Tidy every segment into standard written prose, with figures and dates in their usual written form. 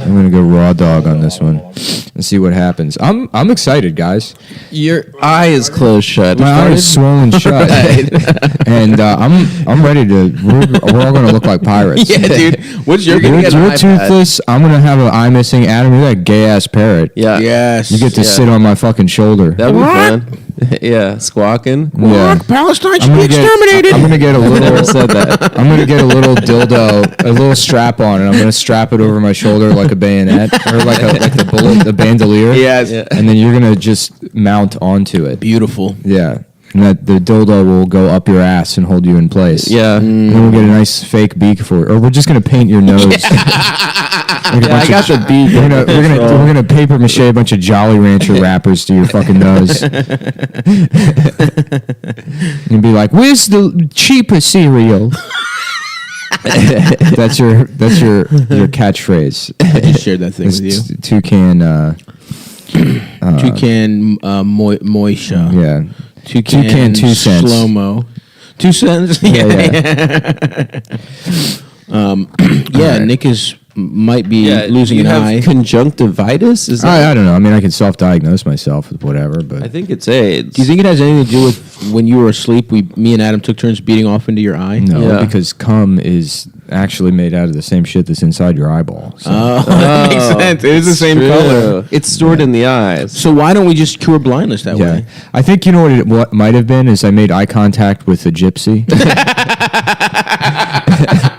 I'm gonna go raw dog on this one and see what happens. I'm excited, guys. Your eye is closed shut. My eye is swollen shut, and I'm ready to. We're all gonna look like pirates. Yeah, dude. What's your? You're toothless. I'm gonna have an eye missing. Adam, you're that gay ass parrot. Yeah. Yes. You get to sit on my fucking shoulder. That'd be fun. Yeah, squawking. Yeah. Palestine should be exterminated. I'm gonna get a little. Said that. I'm gonna get a little dildo, a little strap on, and I'm gonna strap it over my shoulder like a bayonet or like the bullet, the bandolier. Yes. Yeah. And then you're gonna just mount onto it. Beautiful. Yeah. And that the dildo will go up your ass and hold you in place. Yeah. And then we'll get a nice fake beak for it. Or we're just gonna paint your nose. I got the beak. We're gonna paper mache a bunch of Jolly Rancher wrappers to your fucking nose. And be like, "Where's the cheaper cereal?" That's your catchphase. I just shared that thing with you. Toucan. Toucan Moisha. Yeah. Toucan 2 cents. Slow-mo. 2 cents? Yeah. Nick might be losing an eye. Conjunctivitis? Is that? I don't know. I mean, I can self-diagnose myself with whatever, but I think it's AIDS. Do you think it has anything to do with when you were asleep, me and Adam took turns beating off into your eye? no, because cum is actually made out of the same shit that's inside your eyeball. So. That makes sense. It is the same color. It's stored in the eyes. So why don't we just cure blindness that way? I think you know what might have been is I made eye contact with a gypsy.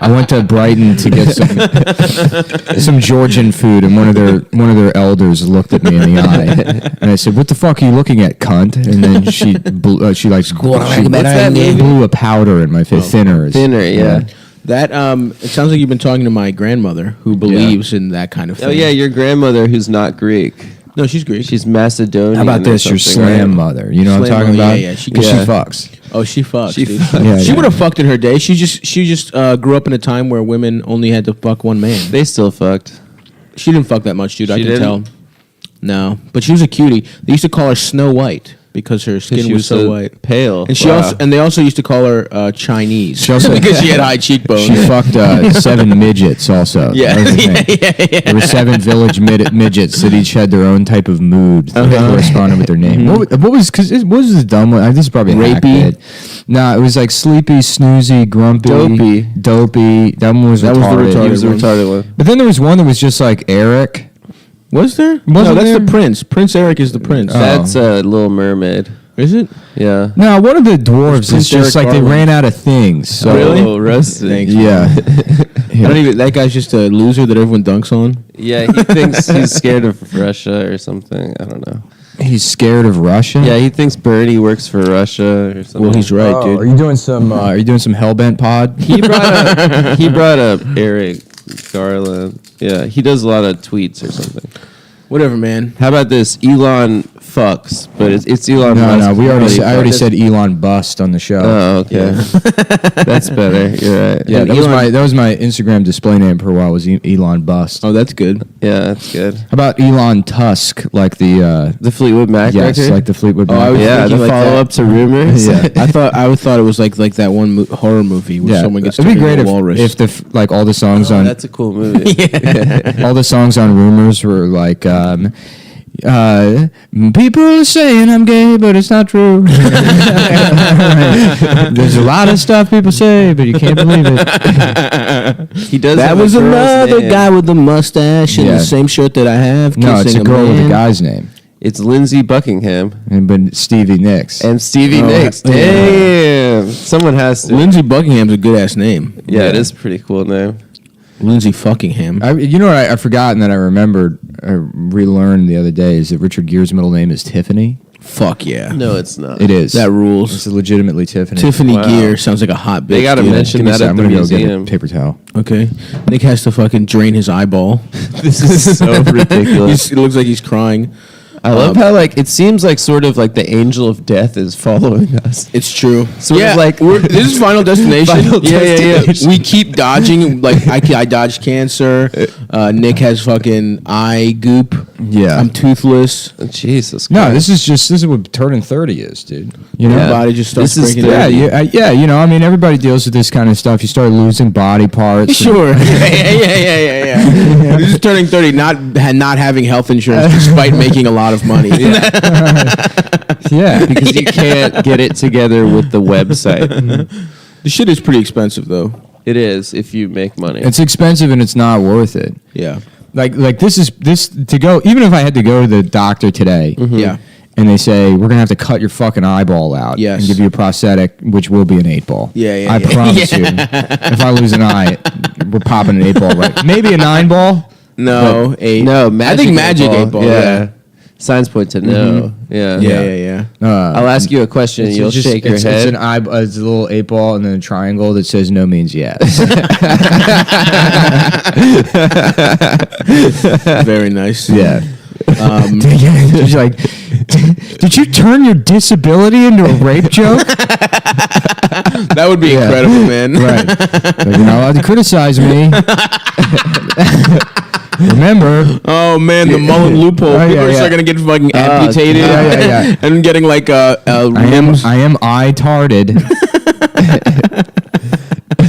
I went to Brighton to get some Georgian food, and one of their elders looked at me in the eye, and I said, "What the fuck are you looking at, cunt?" And then she blew a powder in my face, thinner, yeah. That it sounds like you've been talking to my grandmother, who believes in that kind of thing. Oh yeah, your grandmother who's not Greek. No, she's Greek. She's Macedonian. How about this? Your slam mother. You know what I'm talking about? Yeah. She fucks. Oh, she fucks. She dude. fucks. She would have fucked in her day. She just grew up in a time where women only had to fuck one man. They still fucked. She didn't fuck that much, dude. I can didn't? tell. No, but she was a cutie. They used to call her Snow White because her skin was so white, pale, and they also used to call her Chinese. She also, because she had high cheekbones. She fucked 7 midgets also. Yeah. There were 7 village midgets that each had their own type of mood that corresponded with their name. Mm-hmm. What was the dumb one? This is probably rapey. No, it was like sleepy, snoozy, grumpy, dopey. That one was retarded. He was the retarded one. But then there was one that was just like Eric. Was there? No, that's the prince. Prince Eric is the prince. That's Little Mermaid. Is it? Yeah. No, one of the dwarves is just Eric like Garland. they ran out of things. So Oh, roasted. Thanks. yeah. I don't even. That guy's just a loser that everyone dunks on. Yeah, he thinks he's scared of Russia or something. I don't know. He's scared of Russia. Yeah, he thinks Bernie works for Russia or something. Well, he's right, dude. Are you doing some Hellbent pod? He brought up Eric Garland. Yeah, he does a lot of tweets or something. Whatever, man. How about this? Elon fucks, but it's Elon Musk. No, I already said Elon bust on the show. Oh, okay. That's better. You're right. Yeah, that was my Instagram display name for a while was Elon bust. Oh, that's good. Yeah, that's good. How about Elon Tusk, like the Fleetwood Mac yes, record? like the Fleetwood Mac. I was yeah, the thinking like follow-up to Rumors. Yeah. I thought it was like that one horror movie where someone gets it'd be turned great into a walrus. if like all the songs on That's a cool movie. all the songs on Rumors were like people are saying I'm gay, but it's not true. There's a lot of stuff people say, but you can't believe it. He does. That have was a girl's another name. guy with the mustache and the same shirt that I have. No, it's a kissing girl with a man. guy's name, It's Lindsey Buckingham but Stevie Nicks. and Stevie Nicks. Damn, someone has to. Lindsey Buckingham's a good ass name. Yeah, it is a pretty cool name. Lindsey Fuckingham. You know what I forgot and then I remembered, I relearned the other day is that Richard Gere's middle name is Tiffany. Fuck yeah. No, it's not. It is. That rules. It's legitimately Tiffany. Tiffany Wow. Gere sounds like a hot bitch. They gotta dude. mention Give me a that sec, at I'm the gonna go get museum. a paper towel. Okay. Nick has to fucking drain his eyeball. This is so ridiculous. It looks like he's crying. I love how like it seems like sort of like the angel of death is following us. It's true. Sort of like this is Final Destination. Yeah. We keep dodging. Like I dodged cancer. Nick has fucking eye goop. Yeah. I'm toothless. Jesus. No, Christ. this is what turning 30 is, dude. You know, Your body just starts This is breaking down. yeah, you know, I mean, everybody deals with this kind of stuff. You start losing body parts. Sure. Yeah. This is turning 30, not having health insurance despite making a lot of money. Yeah, because you can't get it together with the website. The shit is pretty expensive though. It is if you make money. it's expensive and it's not worth it. Yeah. Like this to go. Even if I had to go to the doctor today, Yeah. and they say we're gonna have to cut your fucking eyeball out, Yes. and give you a prosthetic, which will be an 8-ball. Yeah. I promise you. If I lose an eye, we're popping an 8-ball, right? Maybe a 9-ball. No, 8. No, I think magic 8-ball. Yeah. Signs point to no. Yeah. Yeah. I'll ask you a question and you'll shake your head. It's it's a little 8-ball and then a triangle that says no means yes. Very nice. Yeah. She's like, did you turn your disability into a rape joke? That would be incredible, man. Right. Like, you're not allowed to criticize me. Remember. Oh man, the mullet loophole. People are going to get fucking amputated. Yeah. And getting like limbs. I am eye-tarded.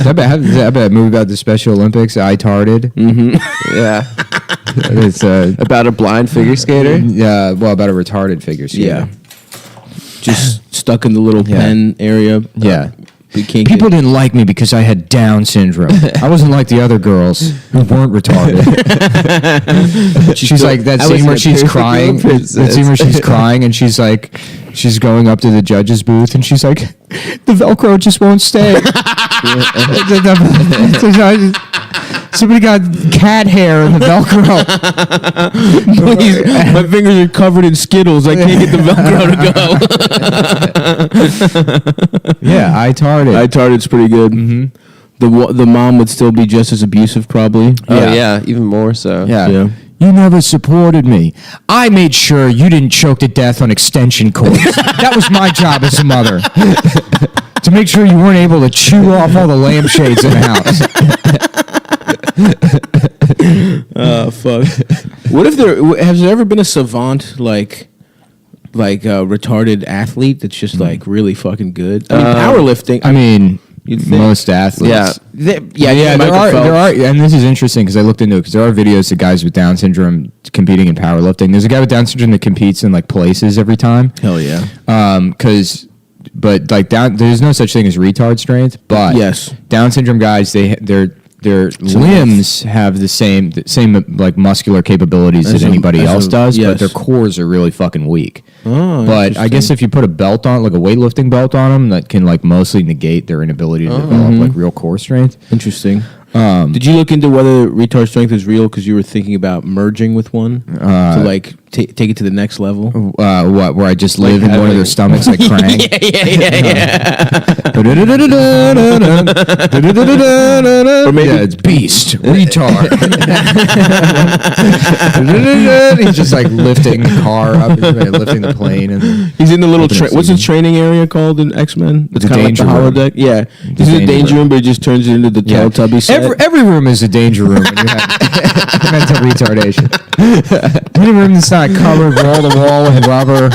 I bet a movie about the Special Olympics, eye-tarded. Mm-hmm. Yeah. It's about a blind figure skater? Yeah, well, about a retarded figure skater. Yeah. Just stuck in the little pen area. Yeah. People didn't like me because I had Down syndrome. I wasn't like the other girls who weren't retarded. She's like that scene where she's crying. That scene where she's crying and she's like, she's going up to the judge's booth and she's like, the Velcro just won't stay. Somebody got cat hair in the Velcro. Please, my fingers are covered in Skittles. I can't get the Velcro to go. Yeah, eye-tarded. Eye-tarded's pretty good. Mm-hmm. The mom would still be just as abusive, probably. Oh, yeah, even more so. Yeah. Yeah. You never supported me. I made sure you didn't choke to death on extension cords. That was my job as a mother. To make sure you weren't able to chew off all the lampshades in the house. Oh, fuck. What if has there ever been a savant like a retarded athlete that's just like really fucking good? I mean, powerlifting. I mean, You'd think. most athletes. Yeah. There are, and this is interesting because I looked into it because there are videos of guys with Down syndrome competing in powerlifting. There's a guy with Down syndrome that competes in like places every time. Hell yeah. But like there's no such thing as retard strength. But yes, Down syndrome guys, their limbs have the same like muscular capabilities that anybody else does, but their cores are really fucking weak. Oh, but I guess if you put a belt on, like a weightlifting belt on them, that can like mostly negate their inability to develop like real core strength. Interesting. Did you look into whether retard strength is real because you were thinking about merging with one to like take it to the next level? What? Where I just live in one of their stomachs like Krang? Or maybe it's beast retard. He's just like lifting the car up, lifting the plane, and he's in the little. What's the training area called in X-Men? It's kind of like the holodeck. Yeah, he's in the danger room, but he just turns it into the Teletubby set. Every room is a danger room when you have mental retardation. Any room that's not covered wall to wall with rubber.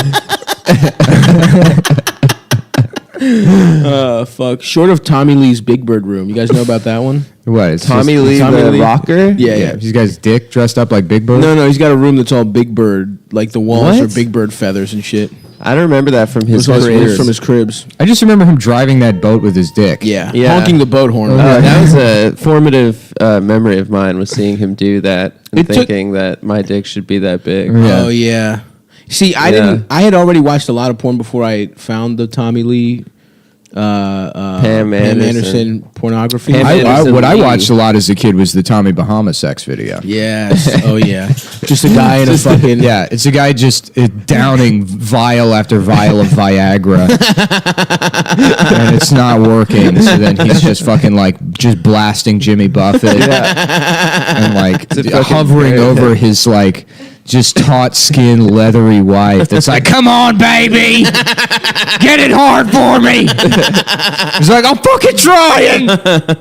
Fuck. Short of Tommy Lee's Big Bird room. You guys know about that one? What? It's Tommy Lee rocker? Yeah. This guy's dick dressed up like Big Bird? No, he's got a room that's all Big Bird. Like the walls are Big Bird feathers and shit. I don't remember that from his cribs. From his cribs. I just remember him driving that boat with his dick. Yeah. Yeah. Honking the boat horn. That was a formative memory of mine, was seeing him do that and thinking that my dick should be that big. Yeah. Oh, yeah. See, I had already watched a lot of porn before I found the Tommy Lee Pam Anderson pornography. What I watched a lot as a kid was the Tommy Bahama sex video. Yes. Oh, yeah. Just a guy in a fucking... Yeah, it's a guy just downing vial after vial of Viagra. And it's not working, so then he's just fucking like, just blasting Jimmy Buffett. And like hovering over his like... just taut skin, leathery wife that's like, come on, baby, get it hard for me. He's like, I'm fucking trying.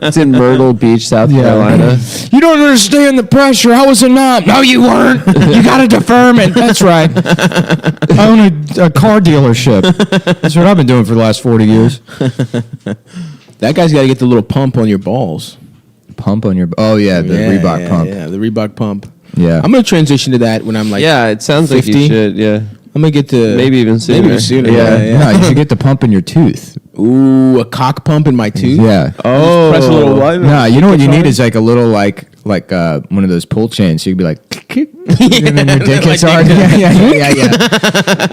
It's in Myrtle Beach, South Carolina. You don't understand the pressure. How was it not? No, you weren't. You got a deferment. That's right. I own a car dealership. That's what I've been doing for the last 40 years. That guy's got to get the little pump on your balls. Pump on your... Oh, yeah, the Reebok pump. Yeah, the Reebok pump. Yeah. I'm going to transition to that when I'm like it sounds 50. like you should, yeah. I'm going to get to... Maybe even sooner. Yeah, you should get the pump in your tooth. Ooh, a cock pump in my tooth? Yeah. Oh. Press a little button. No, you know what you need is like a little like one of those pull chains. So you'd be like, and then your dick gets hard. Yeah.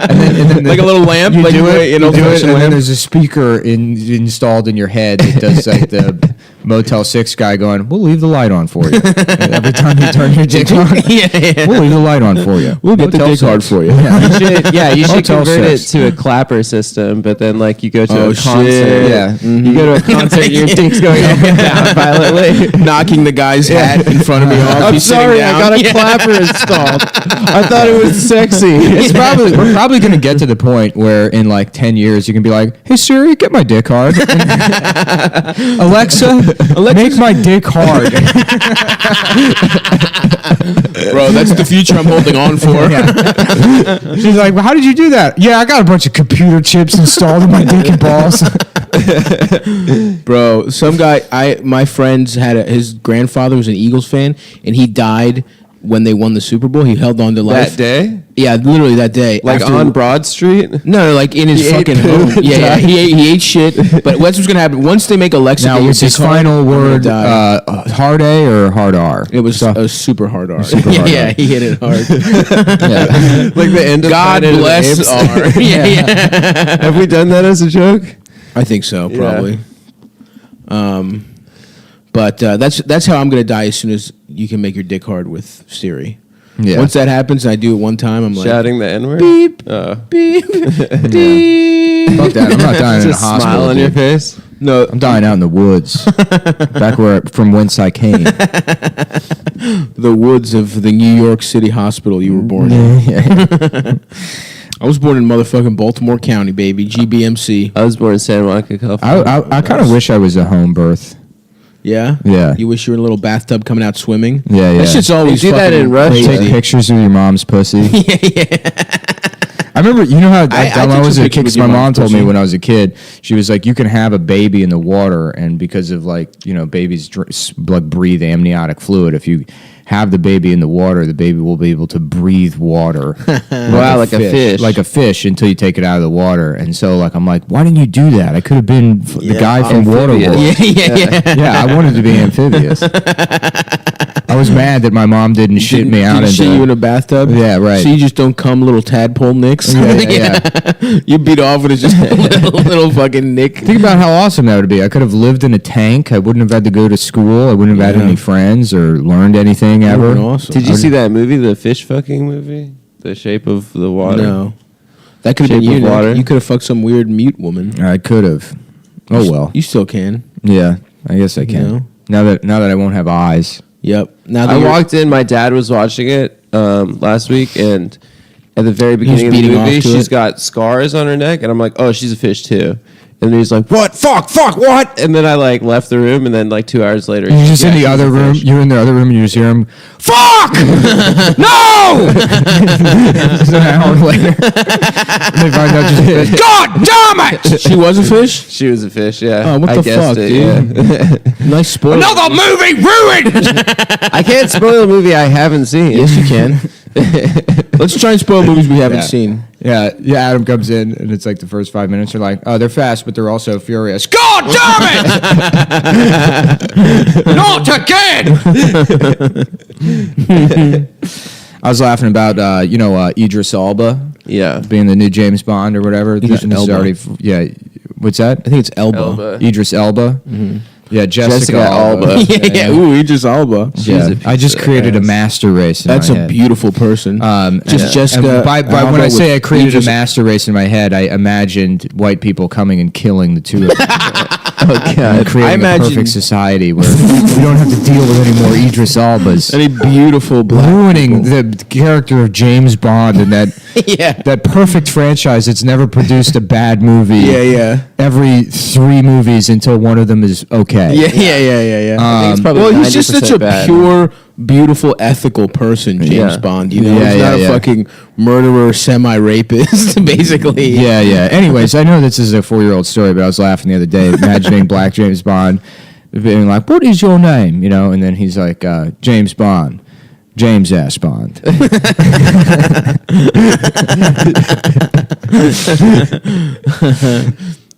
And then Like a little lamp. You like do it, an and old-fashioned then lamp. there's a speaker installed in your head that does like the Motel 6 guy going, we'll leave the light on for you. And every time you turn your dick on, we'll leave the light on for you. We'll get the Motel dick hard 6. for you. You should Motel convert 6. it to a clapper system, but then like you go to Oh, a shit. concert. Yeah. You go to a concert and your dick's going up and down violently. Knocking the guy's hat in front of me off. I'm He's sitting sorry, I down. got a clapper installed. I thought it was sexy. We're probably going to get to the point where in like 10 years you can be like, hey Siri, get my dick hard. Alexa, make my dick hard. Bro, that's the future I'm holding on for. She's like, well, how did you do that? Yeah, I got a bunch of computer chips installed in my dick and balls. Bro, some guy, my friends his grandfather was an Eagles fan, and he died when they won the Super Bowl. He held on to life. That day? Yeah, literally that day. Like After- on Broad Street? No, like in his He ate fucking poo home. and Yeah, died. he ate shit. But what's going to happen? Once they make Alexa, Now, get your was his dick hard, final I'm gonna word die. hard A or hard R? It was a super hard R. Super hard yeah, R. he hit it hard. Yeah. Like the end of God Planet of the bless Apes? R. yeah. Have we done that as a joke? I think so, Yeah. probably. But that's how I'm going to die as soon as you can make your dick hard with Siri. Yeah. Once that happens, and I do it one time, I'm like, Shouting the N-word? beep, Oh. beep, beep. Fuck that. I'm not dying in a Just hospital. smile on your dude. face? No, I'm dying out in the woods. Back from whence I came. the woods of the New York City hospital you were born in. I was born in motherfucking Baltimore County, baby. GBMC. I was born in San Juan, California. I kind of wish I was a home birth. Yeah? Yeah. You wish you were in a little bathtub coming out swimming? Yeah, yeah. That shit's always They do that fucking in Russia. crazy. Take pictures of your mom's pussy. I remember, you know how I dumb I took was some a kid? pictures 'Cause with my your mom mom's told me pussy. when I was a kid, she was like, you can have a baby in the water, and because of like, you know, babies breathe amniotic fluid. If you have the baby in the water, the baby will be able to breathe water. Wow, like a fish. Like a fish until you take it out of the water. And so like, I'm like, why didn't you do that? I could have been the guy from amphibious. Waterworld. Yeah, I wanted to be amphibious. I was mad that my mom didn't shit me out. Didn't shit you in a bathtub? Yeah, right. So you just don't come little tadpole nicks? Yeah. You beat off and it's just a little fucking nick. Think about how awesome that would be. I could have lived in a tank. I wouldn't have had to go to school. I wouldn't have had Yeah. any friends or learned anything ever. Been awesome. Did you see that movie, the fish fucking movie? The Shape of the Water? No. That could have been Shape you. of Nick. Water. You could have fucked some weird mute woman. I could have. Oh well. You still can. Yeah, I guess I can. know? Now that I won't have eyes. Yep. Now that I you're- walked in, my dad was watching it last week, and at the very beginning of the beating movie, off to she's it. got scars on her neck, and I'm like, oh, she's a fish too. And then he's like, what? Fuck, what? And then I like left the room, and then like 2 hours later, You're he's just like, in the "Yeah, she's other a room. fish." You're in the other room, and you just hear him. Fuck! No! Just an hour later, they find out just a fish. God damn it! She was a fish? She was a fish, yeah. Oh, what I the guessed fuck, it, dude? Nice spoiler. Another movie ruined. Yeah. I can't spoil a movie I haven't seen. Yes, you can. Let's try and spoil movies we haven't Yeah. seen. Yeah. Adam comes in, and it's like the first 5 minutes are like, oh, they're fast, but they're also furious. God damn it! Not again! I was laughing about, Idris Elba Yeah. being the new James Bond or whatever. think it's This is Elba. already, yeah. What's that? I think it's Elba. Elba. Idris Elba. Mm-hmm. Yeah, Jessica Alba. Alba. yeah. Ooh, Idris Elba. Yeah. a piece I just of created a ass. master race. In That's my a head. beautiful person. Just Jessica And by when Alba I say I with created Idris- a master race in my head, I imagined white people coming and killing the two of them. God. Creating I imagine- a perfect society where we don't have to deal with any more Idris Elbas. Any beautiful black Ruining people. the character of James Bond and that Yeah. that perfect franchise that's never produced a bad movie. Yeah. Every 3 movies until one of them is okay. Yeah. I think it's probably Well, he's just 90% such a bad. pure, beautiful, ethical person, James Yeah. Bond. You know, Yeah, he's not yeah. a fucking murderer, semi-rapist, basically. Yeah. Anyways, I know this is a 4-year-old story, but I was laughing the other day, imagining Black James Bond being like, "What is your name?" You know, and then he's like, "James Bond, James S. Bond."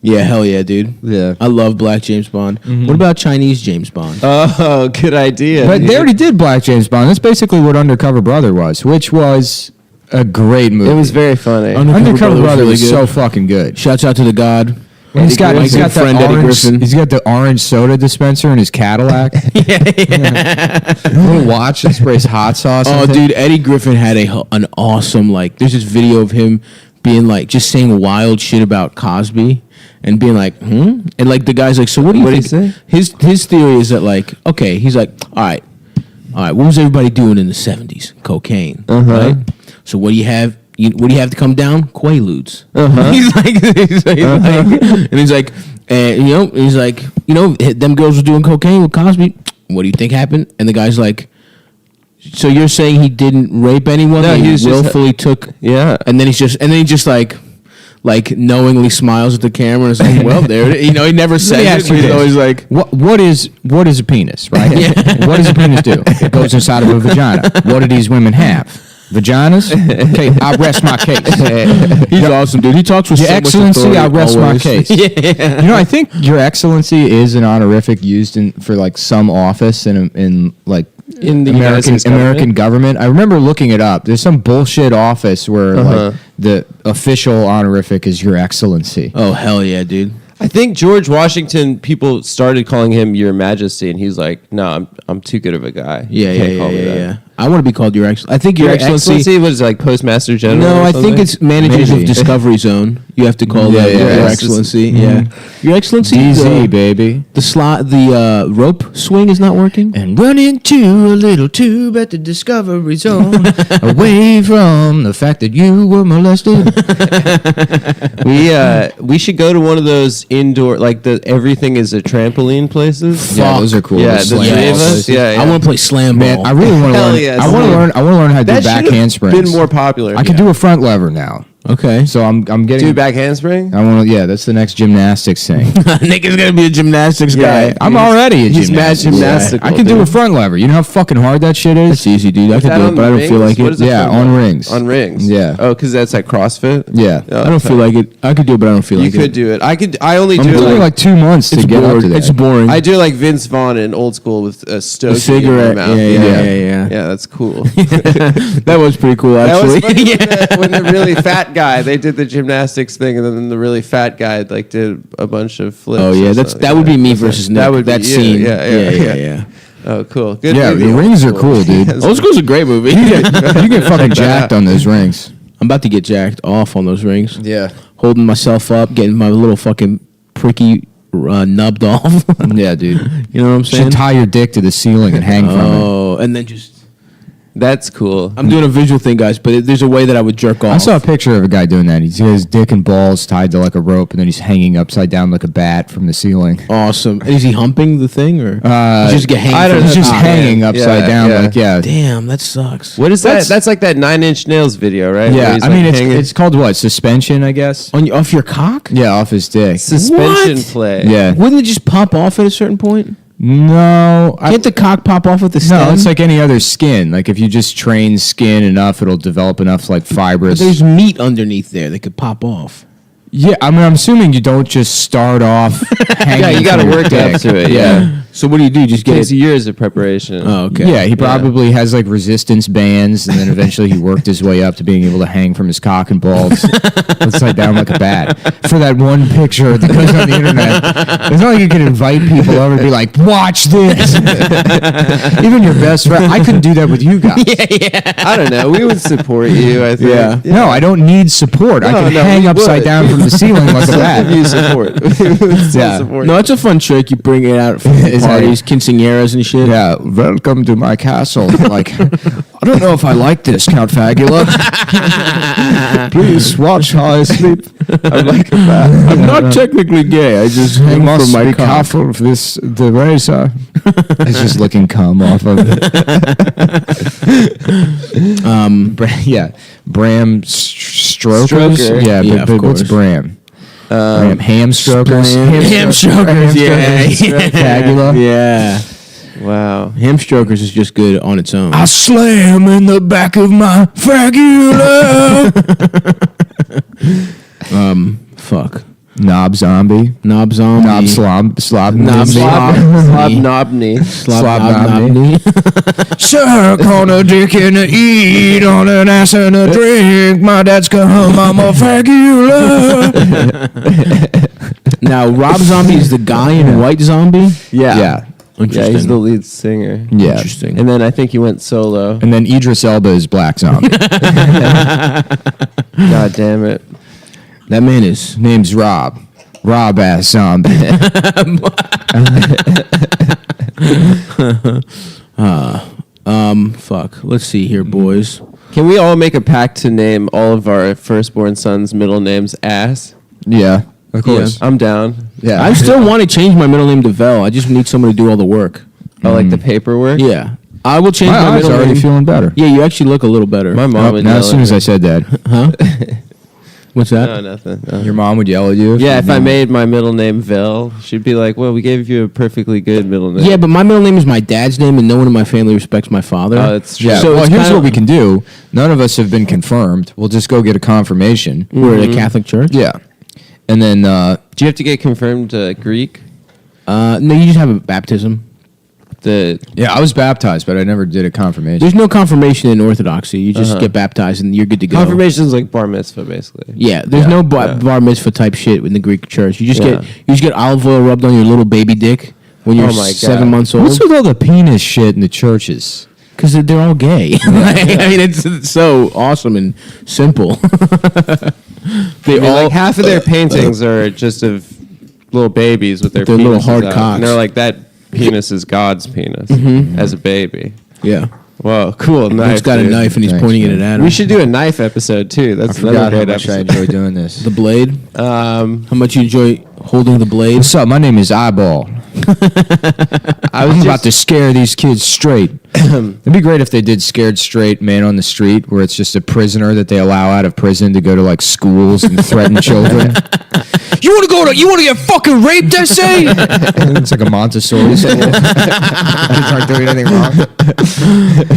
Yeah, hell yeah, dude. Yeah. I love Black James Bond. What about Chinese James Bond? Oh, good idea. But they already did Black James Bond. That's basically what Undercover Brother was, which was a great movie. It was very funny. Undercover Brother really was good. so fucking good. Shouts out to the God. And he's got Griffin. the Friend Eddie orange. Griffin. He's got the orange soda dispenser in his Cadillac. Little watch that sprays hot sauce. Oh, on it. dude, Eddie Griffin had an awesome, like, there's this video of him being like, just saying wild shit about Cosby and being like, And like, the guy's like, so what do you What'd think? he His theory is that, like, okay, he's like, all right, what was everybody doing in the 70s? Cocaine, right? So what do you have? What do you have to come down? Quaaludes. He's like, and he's like, them girls were doing cocaine with Cosby. What do you think happened? And the guy's like, so you're saying he didn't rape anyone? No, that he was just- willfully took. Yeah. And then he just like knowingly smiles at the camera and is like, well, there. He never says ask it. you He's this. always like, What is a penis, right? What does a penis do? It goes inside of a vagina. What do these women have? Vaginas? Okay, I rest my case. he's awesome, dude. He talks with Your so much Excellency, authority I rest my always. case. You know, I think Your Excellency is an honorific used for like some office in like In the United States American government. I remember looking it up. There's some bullshit office where like the official honorific is Your Excellency. Oh hell yeah, dude. I think George Washington, people started calling him Your Majesty, and he's like, "No, I'm too good of a guy. You can't call me that." Yeah. I want to be called Your Excellency. I think Your Your Excellency. Excellency was like Postmaster General. No, or I think something? it's managers Maybe. of Discovery Zone. You have to call Yeah, that yeah, Your yeah. Excellency. Yeah, Your Excellency. DZ, baby. The rope swing is not working. And run into a little tube at the Discovery Zone, away from the fact that you were molested. We should go to one of those indoor, like the everything is a trampoline places. Yeah, those are cool. Yeah, Those the slam three of balls us. places. Yeah, yeah. I want to play slam ball. Man, I really want to Hell learn. yes. I want to learn how to do That back should have handsprings. been more popular. I could do a front lever now. Okay. So I'm getting. do back handspring. I want to. Yeah, that's the next gymnastics thing. Nick is gonna be a gymnastics guy. I'm already a He's mad gymnast. gymnastical, I can do dude. a front lever. You know how fucking hard that shit is. That's easy, dude. I can that do on it, but I don't rings? feel like What it. is it? Yeah, on rings. On rings. Yeah. Oh, because that's like CrossFit. Yeah. Oh, I don't feel like it. I could do it, but I don't feel You like could it. do it. I only I'm do doing like, like 2 months to It's get up boring. to that. It's boring. I do like Vince Vaughn in Old School with a stogie A cigarette. in my mouth. Yeah. Yeah, that's cool. That was pretty cool, That was actually. funny when the really fat guy, they did the gymnastics thing, and then the really fat guy like did a bunch of flips. Oh yeah, or that something. would be me That's versus like- Nick. That would that be you. scene. Yeah. Oh, cool. Good. Yeah, movie. the rings are Old cool, School. dude. Old School's a great movie. You get fucking jacked on those rings. I'm about to get jacked off on those rings. Yeah. Holding myself up, getting my little fucking pricky nubbed off. Yeah, dude. You know what I'm saying? Should tie your dick to the ceiling and hang from it. Oh, and then just. That's cool. I'm doing a visual thing, guys, but there's a way that I would jerk off. I saw a picture of a guy doing that. He's got his dick and balls tied to like a rope, and then he's hanging upside down like a bat from the ceiling. Awesome. Is he humping the thing or? He just get hanging. I don't from He's the just top? hanging upside down, yeah. like yeah. Damn, that sucks. What is that? That's like that 9 Inch Nails video, right? Where Yeah, he's, I mean like, it's hanging- it's called what? Suspension, I guess. Off your cock? Yeah, off his dick. suspension What? play. Yeah. Wouldn't it just pop off at a certain point? No, Can't the cock pop off with the stem? no, it's like any other skin. Like if you just train skin enough, it'll develop enough like But fibrous. there's meat underneath there that could pop off. Yeah, I mean, I'm assuming you don't just start off hanging. Yeah, you got to from your work dick. up to it. Yeah. So what do you do? Just get Takes years of preparation. Oh, okay. Yeah, he probably has like resistance bands, and then eventually he worked his way up to being able to hang from his cock and balls upside down like a bat. For that one picture that goes on the internet, it's not like you can invite people over and be like, "Watch this." Even your best friend, I couldn't do that with you guys. I don't know. We would support you, I think. Yeah. No, I don't need support. I can hang we upside would. down from the ceiling like a bat. You support. We would still Yeah. support No, you. it's a fun trick. You bring it out for Is that parties, quinceañeras and shit. Yeah, welcome to my castle. Like, I don't know if I like this, Count Fagula. Please watch how I sleep. I'm like a bat. I'm not technically gay. I just You hang must from my be cock. careful of the razor. It's just licking cum off of it. Bram strokers. Stroker. Yeah, Yeah, but of what's course. Bram? Ham strokers. Ham strokers, yeah. Fagula. Yeah. Wow. Ham strokers is just good on its own. I slam in the back of my fagula. Fuck. Knob zombie. Knob zombie. Knob slob. Knob Slob zombie. knobney. Slob knob knobney. Suck on a dick and a eat on an ass and a drink. My dad's come, I'm a fagula. Now, Rob Zombie is the guy in White Zombie. Yeah. Interesting. Yeah, he's the lead singer. Yeah. Interesting. And then I think he went solo. And then Idris Elba is Black Zombie. God damn it. That man is. Name's Rob. Rob ass zombie. Fuck. Let's see here, boys. Can we all make a pact to name all of our firstborn sons' middle names Ass? Yeah, of course. I'm down. Yeah. I still want to change my middle name to Vel. I just need someone to do all the work. I like the paperwork. Yeah. I will change My my eyes middle already name. feeling better. Yeah, you actually look a little better. My mom would Now, yell as soon at as me. I said that, Huh? What's that? No, nothing. No. your mom would yell at you. Yeah, if I made my middle name Vel, she'd be like, well, we gave you a perfectly good middle name. Yeah, but my middle name is my dad's name, and no one in my family respects my father. Oh, that's true. Yeah. So well, it's here's kinda- what we can do. None of us have been confirmed. We'll just go get a confirmation. We're at a Catholic church. Yeah. And then, Do you have to get confirmed Greek? No, you just have a baptism. yeah, I was baptized, but I never did a confirmation. There's no confirmation in Orthodoxy. You just get baptized, and you're good to go. Confirmation is like bar mitzvah, basically. Yeah, there's no bar mitzvah type shit in the Greek church. You just get olive oil rubbed on your little baby dick when you're Oh my God. 7 months old. What's with all the penis shit in the churches? Because they're all gay. I mean, it's so awesome and simple. They all like half of their paintings are just of little babies with their With their little penises hard out. cocks. And they're like, that penis is God's penis as a baby. yeah. Whoa, cool knife. He's got a dude. knife and he's Thanks, pointing man. it at him. We should do a knife episode too. That's I forgot another how great much I episode. enjoy doing this. the blade. How much you enjoy holding the blade? What's up? My name is Eyeball. I'm about to scare these kids straight. It'd be great if they did Scared Straight Man on the Street, where it's just a prisoner that they allow out of prison to go to like schools and threaten children. You want to get fucking raped, I say? It's like a Montessori school. Kids aren't doing anything wrong.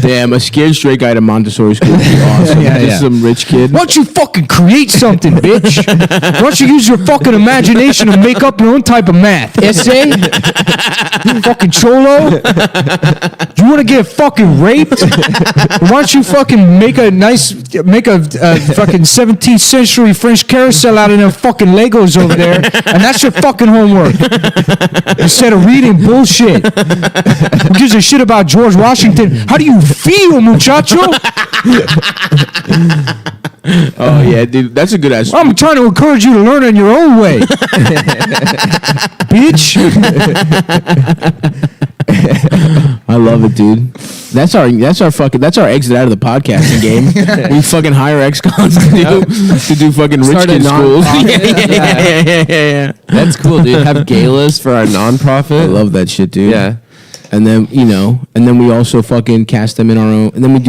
Damn, a scared straight guy to Montessori school would be awesome. Yeah, Just yeah. some rich kid. Why don't you fucking create something, bitch? Why don't you use your fucking imagination to make up your own type of math? Essay? Fucking cholo? You want to get fucking raped? Why don't you fucking make a fucking 17th century French carousel out of them fucking Legos over there, and that's your fucking homework. Instead of reading bullshit. Who gives a shit about George Washington? How do you feel, muchacho? Oh yeah, dude, that's a good ass. I'm trying to encourage you to learn in your own way. Bitch. I love it, dude. That's our exit out of the podcasting game. We fucking hire ex-cons to do fucking rich Start a kid schools. non-profit. Yeah. That's cool, dude. Have galas for our nonprofit. I love that shit, dude. Yeah. And then, and then we also fucking cast them in our own, and then we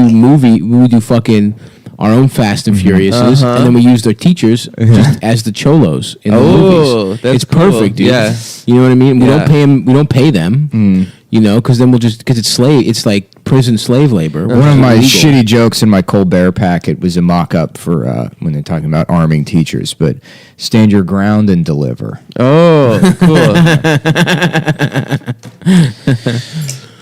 do fucking our own Fast and Furiouses, and then we use their teachers just as the cholos in the movies. That's It's cool. perfect, dude. Yeah. You know what I mean? We Yeah. don't pay them. We don't pay them. Because then because it's like prison slave labor. One of my shitty jokes in my Colbert packet was a mock-up for when they're talking about arming teachers, but stand your ground and deliver. Oh, cool.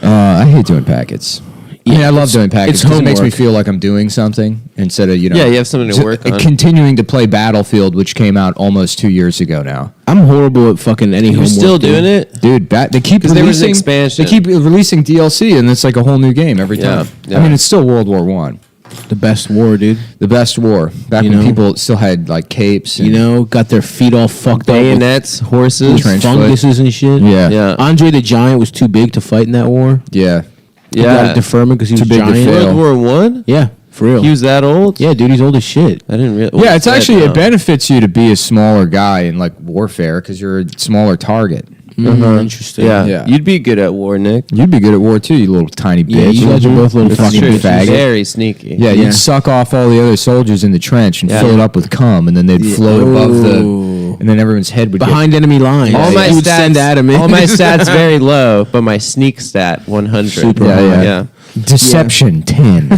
I hate doing packets. I mean, I love doing packets because it makes me homework. feel like I'm doing something instead of, Yeah, you have something to work on. Continuing to play Battlefield, which came out almost 2 years ago now. I'm horrible at fucking any You're homework. still doing it? Dude, they keep 'Cause there was an releasing expansion. They keep releasing DLC, and it's like a whole new game every time. Yeah. I mean, it's still World War One, The best war, dude. the best war. Back You when know? people still had like capes. And, You know, got their feet all fucked up Bayonets, horses. with Trench foot. funguses and shit. Yeah. Yeah. Andre the Giant was too big to fight in that war. Yeah. He got Yeah. a deferment because he was Too big to giant. fail. World War One? Yeah, for real. He was that old? Yeah, dude, he's old as shit. I didn't realize. Yeah, it's actually it benefits you to be a smaller guy in like warfare because you're a smaller target. Interesting. Yeah. Yeah. You'd be good at war, Nick. You'd be good at war too, you little tiny Yeah, bitch. you guys are both little That's fucking true. bitches. faggot. Very sneaky. Yeah, Yeah. you'd suck off all the other soldiers in the trench and Yeah. fill it up with cum, and then they'd float above Oh. and then everyone's head would Behind enemy lines. All my you would stats, send Adam in. all my stats very low, but my sneak stat 100. Super high. yeah. Yeah. get deception 10,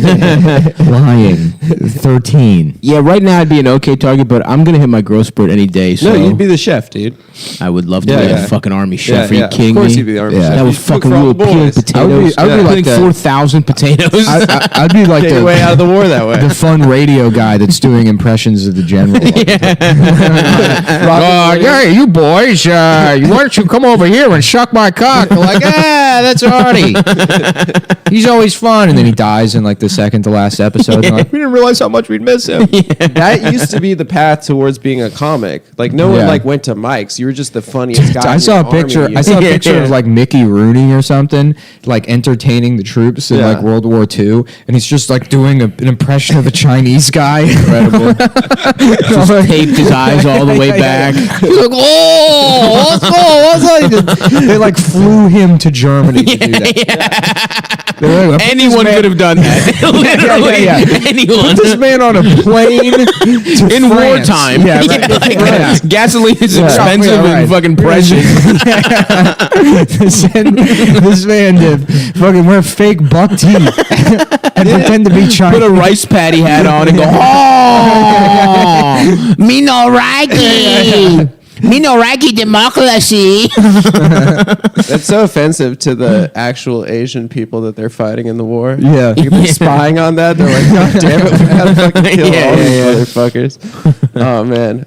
lying 13. Yeah, right now I'd be an okay target, but I'm gonna hit my growth spurt any day. So No, you'd be the chef, dude. I would love to Yeah, be yeah. a fucking army chef. Are yeah. you kidding Of course me? you'd be the army Yeah. chef. That was You'd cook fucking for all real the peeling boys. potatoes. I would be like Peeling that. 4,000 potatoes. I'd be like Get your way out of the war that way. the fun radio guy that's doing impressions of the general. Yeah, you boys, why don't you come over here and suck my cock? They're like, that's Artie. He's always fun. And then he dies in like the second to last episode. And like, we didn't realize how much we'd miss him. That used to be the path towards being a comic. Like no one Yeah. like went to Mike's. You were just the funniest guy. I in saw a the picture. army. I saw a Yeah, picture yeah. of like Mickey Rooney or something, like entertaining the troops in Yeah. like World War II, and he's just like doing an impression of a Chinese guy. Incredible. Just taped his eyes all the way back. He's like, they like flew him to Germany to do that. They're like, "Put this Anyone man- could have done that. Literally, yeah. anyone. Put this man on a plane to In France." wartime. Yeah, right. Like, France. gasoline is Yeah. expensive Yeah, right. and fucking precious. this man did fucking wear fake buck teeth and pretend to be Chinese. Put a rice patty hat on and go, oh, me no Reiki. Me no Reiki democracy. That's so offensive to the actual Asian people that they're fighting in the war. Yeah. You've been spying on that. They're like, God damn it, we gotta fucking kill Yeah, all these yeah, motherfuckers. Oh man.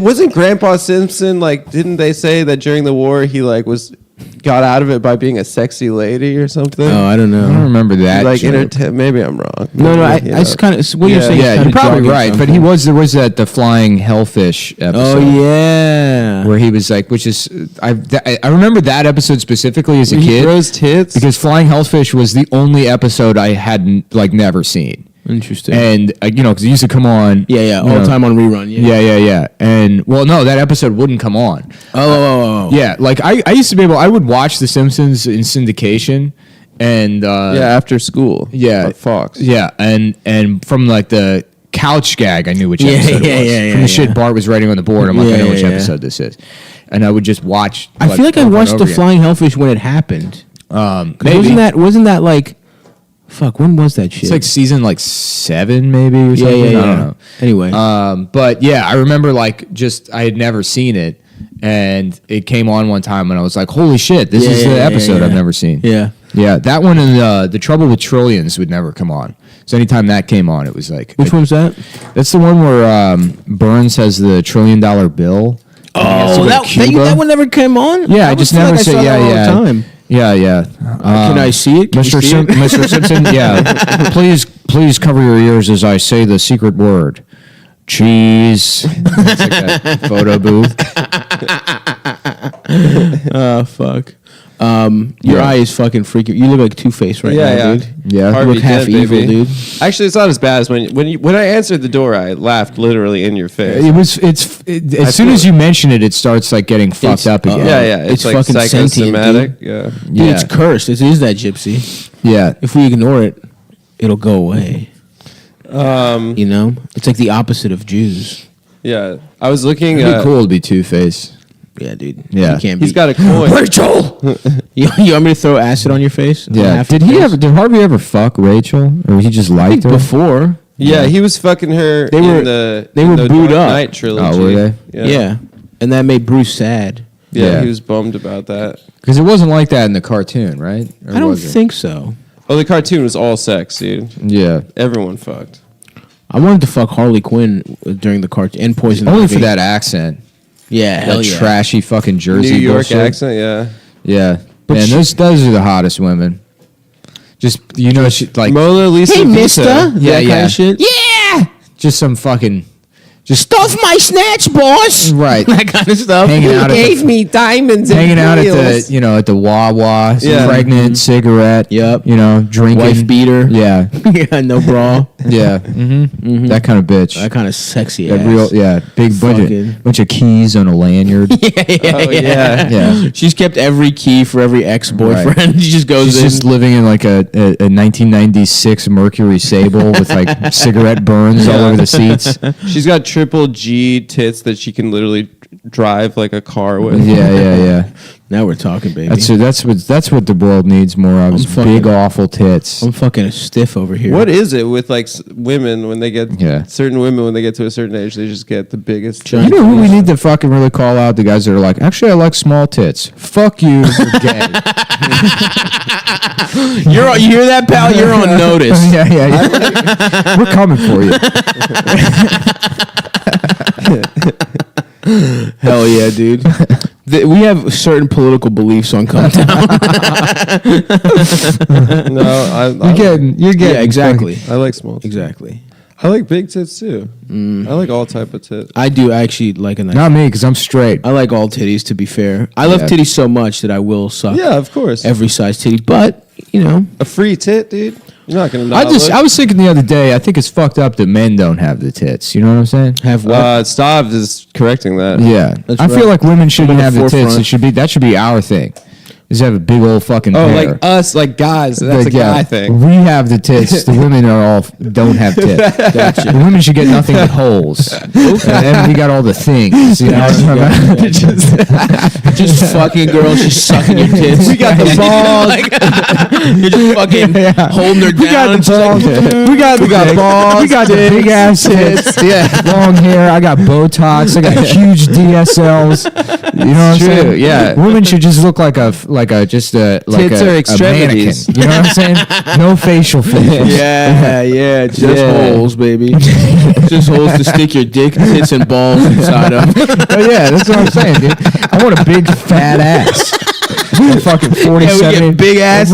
Wasn't Grandpa Simpson like? Didn't they say that during the war he like got out of it by being a sexy lady or something? Oh, I don't I don't know. remember that. Like joke. maybe I'm wrong. No, I You just know. kind of, what you're Yeah. saying is Yeah, kinda you're probably jogging right. But something. there was that the flying hellfish episode. Oh, yeah. Where he was like, which is I remember that episode specifically as a He kid throws tits because Flying Hellfish was the only episode I hadn't like never seen, Interesting. and because it used to come on. yeah, all you know, the time on rerun. Yeah. And well, no, that episode wouldn't come on. Oh. Yeah, like I used to be able. I would watch The Simpsons in syndication, and after school. yeah, on Fox. Yeah, and from like the couch gag, I knew which Yeah, episode yeah, it was. yeah, From the yeah. shit Bart was writing on the board, I'm like, Yeah, I know which yeah, episode this is, and I would just watch. I feel like I over and watched over the again. Flying Hellfish when it happened. 'Cause Maybe Wasn't that like, fuck, when was that shit? it's like season like 7 maybe or something. I don't know. Anyway. But yeah, I remember like I had never seen it, and it came on one time, and I was like, holy shit, this is the episode I've never seen. Yeah. Yeah, that one and the Trouble with Trillions would never come on. So anytime that came on, it was like Which one's that? That's the one where Burns has the $1 trillion bill. and he has to go to Cuba. that one never came on? Yeah, I just never said said. that all the time. Yeah. Can I see it? Can you Mr. see it? Mr. Simpson? Yeah. Please cover your ears as I say the secret word. Cheese. It's like that photo booth. Oh, fuck. Your eye is fucking freaking. You look like Two-Face right now, dude. Yeah. You Harvey look half Dent, evil, baby. dude. Actually, it's not as bad as when I answered the door, I laughed literally in your face. As soon as you mention it, it starts like getting fucked up again. Yeah. It's It's like fucking sentient, psychosomatic. Yeah. Dude, Yeah. it's cursed. It is that gypsy. Yeah. If we ignore it, it'll go away. You know? It's like the opposite of Jews. Yeah. I was looking It'd be at cool to be Two-Face. Yeah, dude. Yeah. You can't He's be. got a coin. Rachel! you want me to throw acid on your face? Yeah. Did Harvey ever fuck Rachel, or he just liked her? Before. Yeah, he was fucking her. They were- in the they were the booed Dark up. Knight trilogy. Oh, were they? Yeah. And that made Bruce sad. Yeah, Yeah. he was bummed about that. Because it wasn't like that in the cartoon, right? Or I don't was it? think so. Oh, the cartoon was all sex, dude. Yeah. Everyone fucked. I wanted to fuck Harley Quinn during the cartoon and Poison Only Ivy. for that accent. Yeah, hell That yeah. trashy fucking Jersey New York bullshit. accent, yeah. Yeah. But Man, she- those are the hottest women. Just, she, like... Mona Lisa Hey, Vita. mister. Yeah, that yeah. kind of shit. Yeah! Just some fucking... Just Stuff my snatch, boss. Right. That kind of stuff. Hanging out at the- me diamonds and hanging out at wheels. the, at the Wawa, Yeah. pregnant, cigarette. Yep. Drinking. Wife beater. Yeah. Yeah, no bra. Yeah. Mm-hmm. That kind of bitch. That kind of sexy That ass. big Fucking- bunch of keys on a lanyard. Oh, yeah. Yeah. She's kept every key for every ex-boyfriend. Right. She just goes She's in. just living in like a 1996 Mercury Sable with like cigarette burns all over the seats. She's got triple G tits that she can literally drive like a car with. Yeah. Now we're talking, baby. That's what the world needs more of. Is fucking- big awful tits. I'm fucking stiff over here. What is it with like women when they get Yeah. certain women when they get to a certain age they just get the biggest You know who we need to fucking really call out? The guys that are like, actually, I like small tits. Fuck you, you're gay. You hear that, pal? You're on notice. yeah. We're coming for you. Hell yeah, dude. We have certain political beliefs on Cumtown. No, You're getting Yeah, exactly. I like small tits. Exactly. I like big tits too. I like all type of tits. I do actually like a nice. Not me, because I'm straight. I like all titties, to be fair. I love Yeah. titties so much that I will suck Yeah, of course. every size titty. But, A free tit, dude. You're not gonna. I was thinking the other day, I think it's fucked up that men don't have the tits. You know what I'm saying? have what? Stav is correcting that. Yeah. That's I right. feel like women shouldn't I'm on have the the tits. forefront. That should be our thing. Is have a big old fucking Oh, pair. like us, like guys. That's Like, a guy thing. We have the tits. The women don't have tits. Gotcha. The women should get nothing but holes. And then we got all the things. You know what I'm talking about? Just fucking girl, she's sucking your tits. We got the balls. You're just fucking holding her down. We got the and she's like, balls. We got balls. We got the big ass tits. Yeah, long hair. I got Botox. I got huge DSLs. You know what I'm True, saying? yeah. Women should just look like a Tits a extremities. mannequin. You know what I'm saying? No facial features. Yeah, just Yeah. holes, baby. Just holes to stick your dick, tits, and balls inside of. Oh yeah, that's what I'm saying, dude. I want a big fat ass. Fucking 47. Yeah, we get big ass,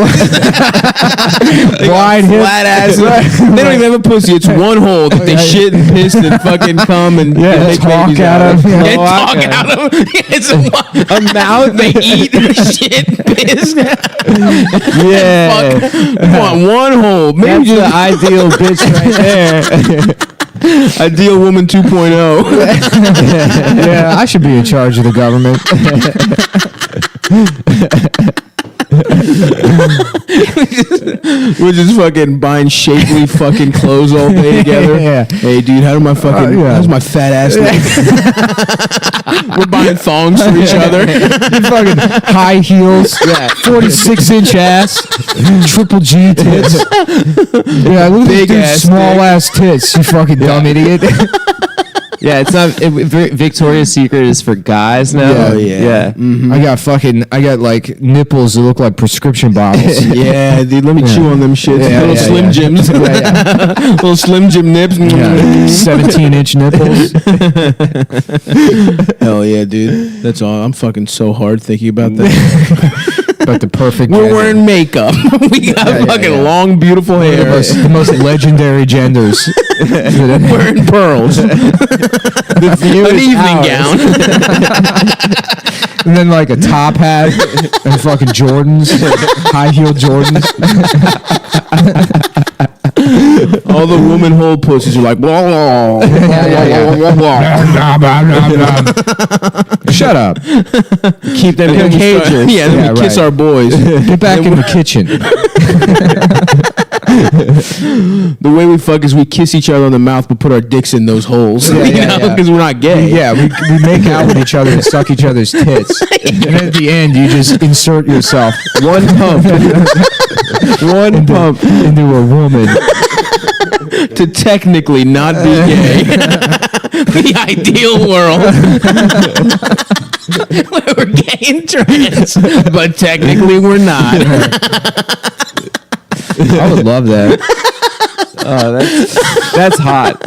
wide hip. flat ass. They don't even have a pussy. It's one hole that they shit and piss and fucking cum and Yeah, make talk babies out of. Yeah, Yeah. talk out of. It's a mouth. They eat shit, piss. Yeah. Fuck. You want one hole. Maybe That's the just ideal bitch right there. ideal woman 2.0. Yeah, I should be in charge of the government. We're just fucking buying shapely fucking clothes all day together. Yeah. Hey, dude, how's my fat ass look? We're buying thongs for each other. Fucking high heels. Yeah. 46-inch ass. Triple G tits. Yeah, look at Big this ass dude's small ass tits. You fucking dumb idiot. Yeah, it's not. Victoria's Secret is for guys now. Yeah, yeah. I got like nipples that look like prescription bottles. Yeah, dude, let me chew on them shits. Yeah, Little yeah, Slim yeah. Jims. Little Slim Jim nips. 17-inch nipples. Hell yeah, dude. That's all. I'm fucking so hard thinking about that. But the perfect. We're gender. wearing makeup. We got Yeah, fucking yeah. long, beautiful the hair. the most legendary genders. Wearing pearls. An evening gown. And then like a top hat and fucking Jordans, high heel Jordans. All the woman hole pussies are like, whoa. Shut up. Keep them in cages. Yeah, then Yeah, we kiss right. our boys. Get back in the kitchen. The way we fuck is we kiss each other on the mouth, but put our dicks in those holes. Because we're not gay. Yeah, we make out with each other and suck each other's tits. And then at the end, you just insert yourself One pump. One pump. into a woman. To technically not be gay. The ideal world. Where we're gay and trans, but technically we're not. I would love that. Oh, that's hot.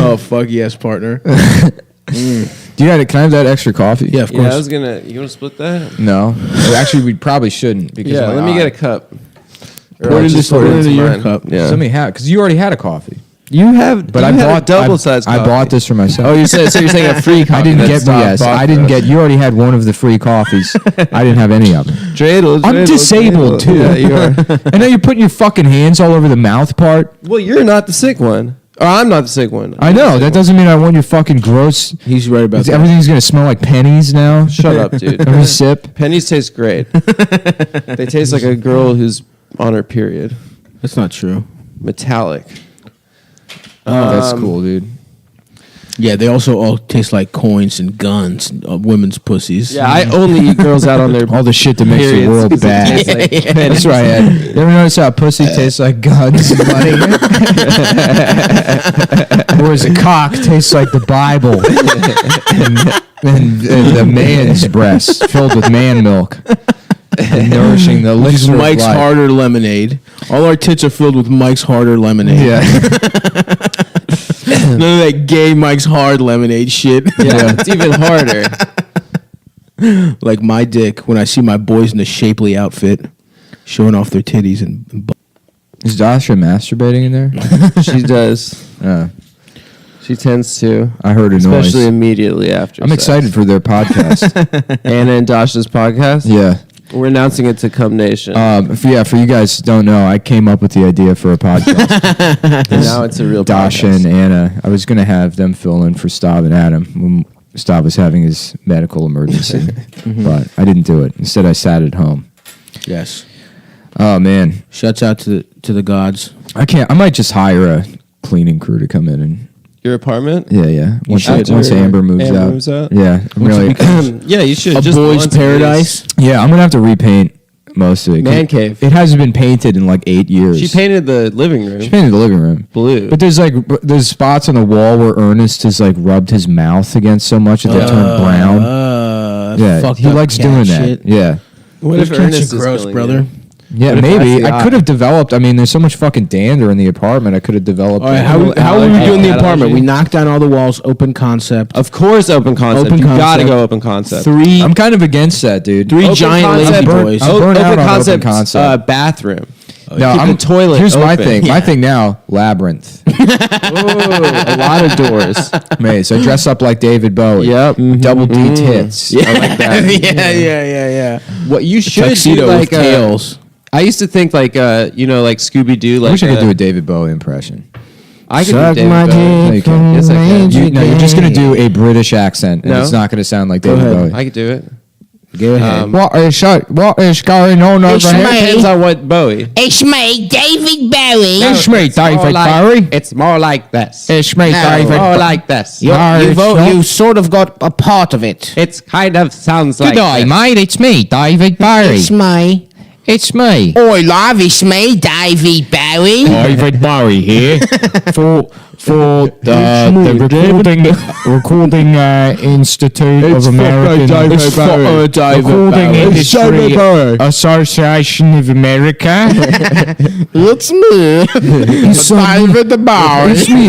Oh, fuck yes, partner. Do you have? Can I have that extra coffee? Yeah, of Yeah, I course. was gonna. You want to split that? No. Actually, we probably shouldn't. Because Yeah. my Let me eye- get a cup. Pour it into your mine. cup. Yeah. Somebody had because you already had a coffee. You have, But you I had bought a double sized. I bought this for myself. Oh, you said so. You're saying a free coffee? I didn't That's get. not Yes, bought I didn't for get. You already had one of the free coffees. I didn't have any of them. Dreidel, I'm disabled too. Yeah, you are. I know you're putting your fucking hands all over the mouth part. Well, you're not the sick one. Or I'm not the sick one. I know that doesn't mean I want your fucking gross. He's right about that. Everything's gonna smell like pennies now. Shut up, dude. Every sip. Pennies taste great. They taste like a girl who's on her period. That's not true. Metallic. That's cool, dude. Yeah, they also all taste like coins and guns, and, women's pussies. Yeah, I only eat girls out on their All the shit that makes the periods world 'cause it bad. tastes like That's pennies. right, Ed. You ever notice how pussy tastes like guns and money? Whereas a cock tastes like the Bible and the man's breast filled with man milk. And nourishing the Which is elixir of Mike's life. Harder lemonade. All our tits are filled with Mike's Harder lemonade. Yeah. None of that gay Mike's Hard lemonade shit. Yeah, it's even harder. Like my dick when I see my boys in a shapely outfit showing off their titties and Is Dasha masturbating in there? She does. She tends to. I heard a Especially noise. immediately after. I'm sex. excited for their podcast. Anna and Dasha's podcast. Yeah. We're announcing it to Cum Nation. For you guys who don't know, I came up with the idea for a podcast. and now it's a real Dasha podcast. and Anna. I was going to have them fill in for Stav and Adam when Stav was having his medical emergency, but I didn't do it. Instead, I sat at home. yes. Oh man, Shouts out to the gods. I can't. I might just hire a cleaning crew to come in and Your apartment? yeah. Once should. Amber moves Amber out. moves out? Yeah, I'm really. Yeah, you should. A Just boy's once, please. paradise. Yeah, I'm gonna have to repaint most of it. Man cave. It hasn't been painted in like 8 years. She painted the living room She painted the living room blue. But there's spots on the wall where Ernest has like rubbed his mouth against so much that they turn brown. Yeah, fucked he up likes cat doing shit. that. Yeah, what Those if cats Ernest are is gross, killing brother. you? yeah, What if maybe that's the I could eye? have developed. I mean, there's so much fucking dander in the apartment. I could have developed. All right, how are we doing the apartment? We knocked down all the walls, open concept. Of course, open concept. Open you gotta concept. go open concept. Three I'm kind of against that, dude. Three Open giant concept, lazy burn- boys. I'm burnt out open on concept, open concept. bathroom. No, Keep the toilet Here's my open. thing. My thing now, labyrinth. Ooh, a lot of doors. Mate, so I dress up like David Bowie. Yep. Double D tits. I like that. yeah. What you should Tuxedo do, like with tails. I used to think like like Scooby Doo. I Like wish I could do a David Bowie impression. I could Suck do David my Bowie. No, you can't. Yes, I can. You're just gonna do a British accent, and No. it's not gonna sound like Go David ahead. Bowie. I could do it. Go ahead. What is going on over It's here? me. Depends on what Bowie. It's me, David Bowie. It's me, David Bowie. It's more like this. It's me, David. More like this. You sort of got a part of it. It's kind of sounds Good like day, this. mate. It's me, David Bowie. It's me. It's me, Oi, love, it's me, David Bowie. David Bowie here for the Recording Institute of American Recording Industry Association of America. It's me. David Bowie. It's me,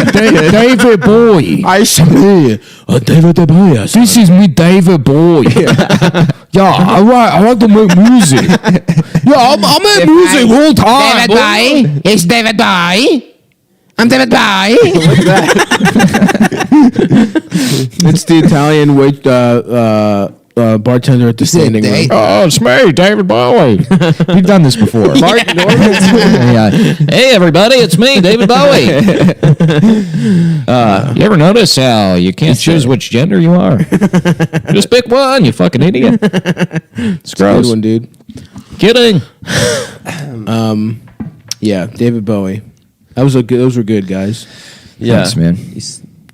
David Bowie. It's me. David Bowie. This is me, David Bowie. Yeah, I like to make music. Yeah, I make music all the time. David Bowie. It's David Bowie. I'm David Bowie. It's the Italian bartender at the standing room. Oh, it's me, David Bowie. We've done this before. Mark Norman. Yeah. Hey, everybody, it's me, David Bowie. You ever notice how you can't choose which gender you are? Just pick one, you fucking idiot. It's Good gross. one, dude. Kidding. Yeah, David Bowie. Those were good, guys. Yeah, Thanks, man.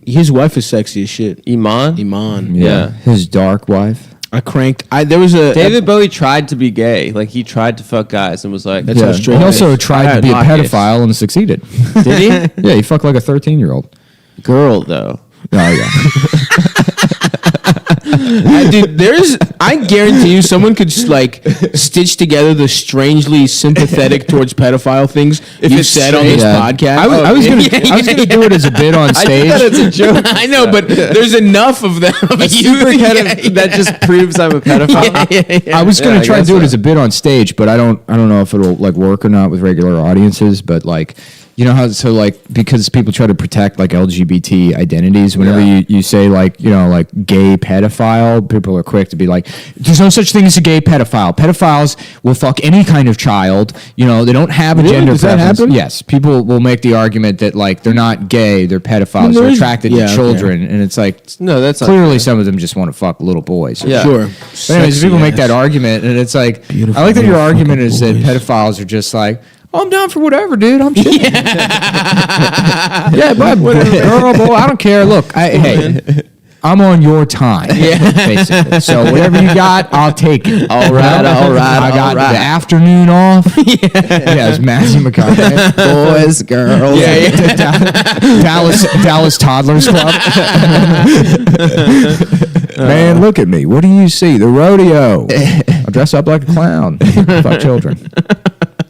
His wife is sexy as shit. Iman. Yeah. His dark wife. There was a David Bowie tried to be gay. Like he tried to fuck guys and was like, That's how straight He it also is. tried to be a Knock it. pedophile and succeeded. did he? Yeah, he fucked like a 13-year-old. Girl though. Oh, yeah. Dude, I guarantee you, someone could like stitch together the strangely sympathetic towards pedophile things you said on this podcast. I was gonna do it as a bit on I stage. did that as a joke. I know, but there's enough of them. That just proves I'm a pedophile. I was gonna I try to guess do it so. as a bit on stage, but I don't know if it'll like work or not with regular audiences. But like, you know how because people try to protect like LGBT identities. Whenever you say like like gay pedophile, people are quick to be like, there's no such thing as a gay pedophile. Pedophiles will fuck any kind of child. They don't have a gender Does that preference. happen? Yes, people will make the argument that like they're not gay, they're pedophiles, they're attracted to children, and it's like No, that's not clearly true. some of them just want to fuck little boys. Yeah. Sure. But anyways, people make that argument, and it's like, Beautiful I like that your little argument is that fucking pedophiles are just like, oh, I'm down for whatever, dude. I'm chill. Yeah, but girl, boy, I don't care. Look, hey, I'm on your time, basically. So whatever you got, I'll take it. All right. I got the afternoon off. Yeah, it's Matthew McConaughey. Boys, girls. Dallas Toddlers Club. Man, look at me. What do you see? The rodeo. I'll dress up like a clown. Fuck children.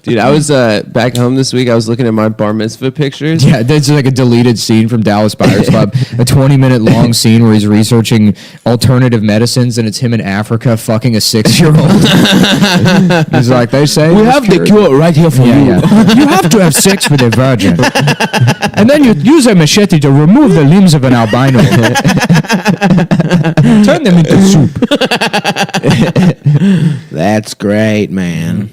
Dude, I was back home this week. I was looking at my bar mitzvah pictures. Yeah, that's like a deleted scene from Dallas Buyers Club. A 20-minute long scene where he's researching alternative medicines, and it's him in Africa fucking a 6-year-old. He's like, they say We it's have the cured. cure right here for you. Yeah. You have to have sex with a virgin. And then you use a machete to remove the limbs of an albino. Turn them into soup. That's great, man.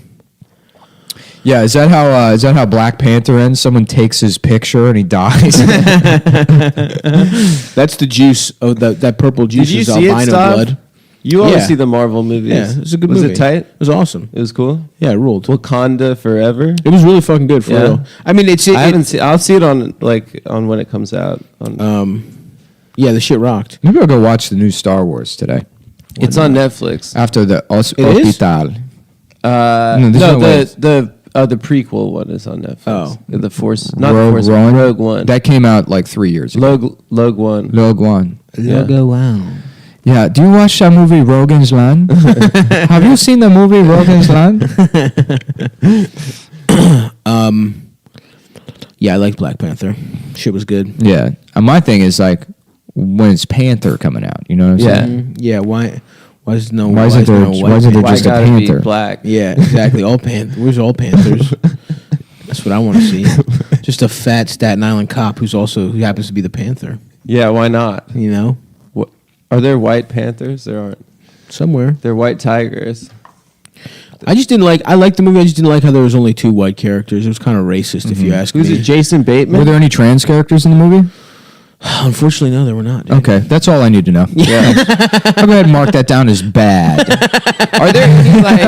Yeah, is that how Black Panther ends? Someone takes his picture and he dies. That's the juice of that purple juice Did you is see it, albino Stav? blood. You always Yeah. see the Marvel movies. Yeah, it was a good was movie. Was it tight? It was awesome. It was cool. Yeah, it ruled. Wakanda Forever. It was really fucking good for Yeah. real. I mean, I haven't seen. I'll see it on when it comes out. Yeah, the shit rocked. Maybe I'll go watch the new Star Wars today. It's on Netflix. After the is? Hospital. No, there's no way. the prequel one is on Netflix. Oh. The Force, not the Rogue Force, One? Rogue One. That came out like 3 years ago. Rogue One. Rogue One. Yeah. Wow. Yeah. Do you watch that movie Rogan's Land? Have you seen the movie Rogan's Land? Yeah, I liked Black Panther. Shit was good. Yeah. And my thing is like, when's Panther coming out? You know what I'm Yeah. saying? Yeah, why is no Why isn't there Why just a gotta be panther? black? Yeah, exactly. Where's all Panthers? That's what I want to see. Just a fat Staten Island cop who happens to be the Panther. Yeah, why not? You know, What, are there white panthers? There aren't. somewhere. They're white tigers. I just didn't like. I liked the movie. I just didn't like how there was only 2 white characters. It was kind of racist, if you ask Who's me. it? Jason Bateman. Were there any trans characters in the movie? Unfortunately, no, there were not. Dude. Okay, that's all I need to know. Yeah. I'll go ahead and mark that down as bad. Are there any like?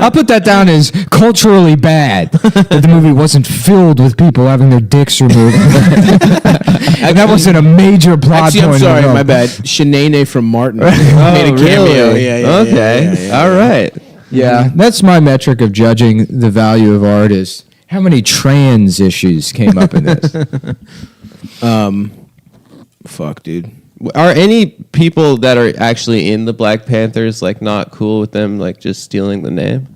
I'll put that down as culturally bad. That the movie wasn't filled with people having their dicks removed. And that wasn't a major plot Actually, point. I'm sorry, of the my film. bad. Shanae from Martin made a Oh, cameo. really? Yeah, Okay. yeah. All right. Yeah, that's my metric of judging the value of art is how many trans issues came up in this. Fuck, dude. Are any people that are actually in the Black Panthers like not cool with them like just stealing the name?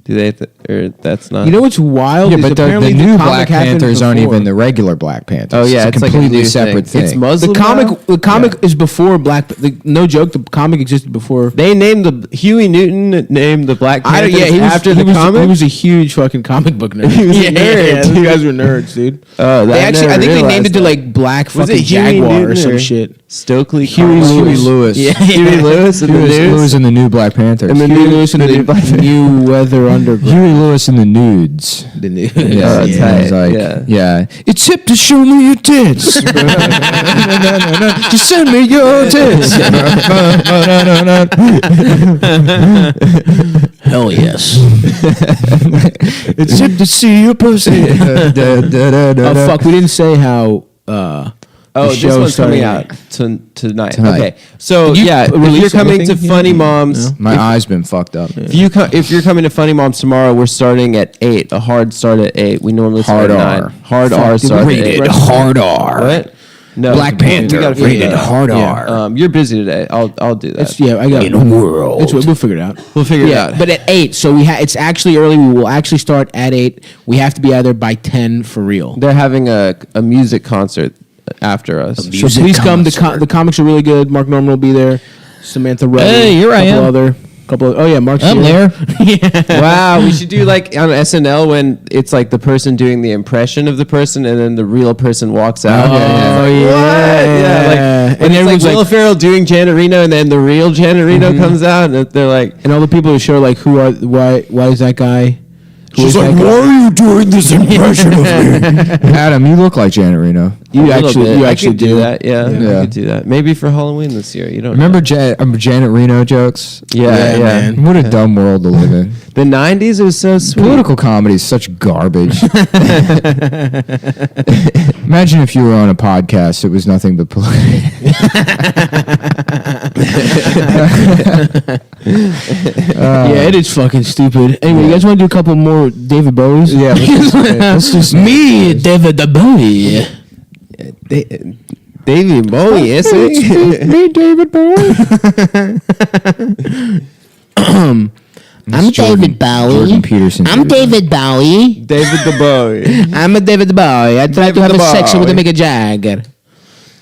Do they? Or that's not. You know what's wild? Yeah, is but the apparently new comic Black happened Panthers aren't before. even the regular Black Panthers. Oh yeah, it's it's a like completely new separate thing. It's Muslim. The comic, now? the comic is before Black. No joke, the comic existed before. They named the Huey Newton named the Black Panthers He was, after he the was, comic. He was a huge fucking comic book nerd. He was a nerd, You dude. guys were nerds, dude. Oh, They that actually, I think they named it to that. like Black Was fucking it Huey Jaguar or Newton some or shit. Stokely Huey Carmichael. Lewis. Yeah. Huey Lewis in the Huey news. Lewis in the new Black Panthers. And the Huey new- Lewis and the new the Black- New Weather Underground. Huey Lewis in the nudes. The new, Yeah, that's he's tight, like, yeah. It's hip to show me your tits. Just send me your tits. Hell yes. It's hip to see your pussy. Oh fuck, we didn't say how. Oh, the this show one's coming started- out tonight. Tonight. Okay, so Did you yeah, if release you're coming to anything? Funny Yeah. Moms, My eye's been fucked up. if you're coming to Funny Moms tomorrow, we're starting at 8. A hard start at 8. We normally start Hard at R. 9. Hard R starts at 8. Rated hard R. What? No, Black Panther We gotta figure rated that out. hard Yeah. R. You're busy today. I'll do that. It's, yeah, I got In a world. We'll figure it out. We'll figure it Yeah, out. but at 8, so it's actually early. We will actually start at 8. We have to be either by 10 for real. They're having a music concert after us. So music please come. concert. The comics are really good. Mark Norman will be there. Samantha Ruddy. Hey, here I am. Oh yeah, Mark's I'm here. there. Wow, we should do like on SNL when it's like the person doing the impression of the person and then the real person walks out. Oh, And it's like, yeah. what? Yeah, like, And and it's like everyone's Will like- Ferrell doing Janet Reno and then the real Janet Reno comes out and they're like, And all the people who show like why is that guy? Who is that guy? are you doing this impression of me? Adam, you look like Janet Reno. You a little actually bit. you I actually could do that. Yeah, Yeah. I could do that. Maybe for Halloween this year. You don't Remember Janet Reno jokes? Yeah, Yeah, man. What a dumb world to live in. The 90s, it was so sweet. Political comedy is such garbage. Imagine if you were on a podcast, it was nothing but political. Yeah, it is fucking stupid. Anyway, you guys want to do a couple more David Bowies? Yeah, let's just Me, David Bowie. David Bowie, is it? me, David Bowie. I'm David Bowie. Jordan Peterson. I'm David Bowie. David the Bowie. I'm a David Bowie. I tried to have David a sex with Bowie. a Mick Jagger.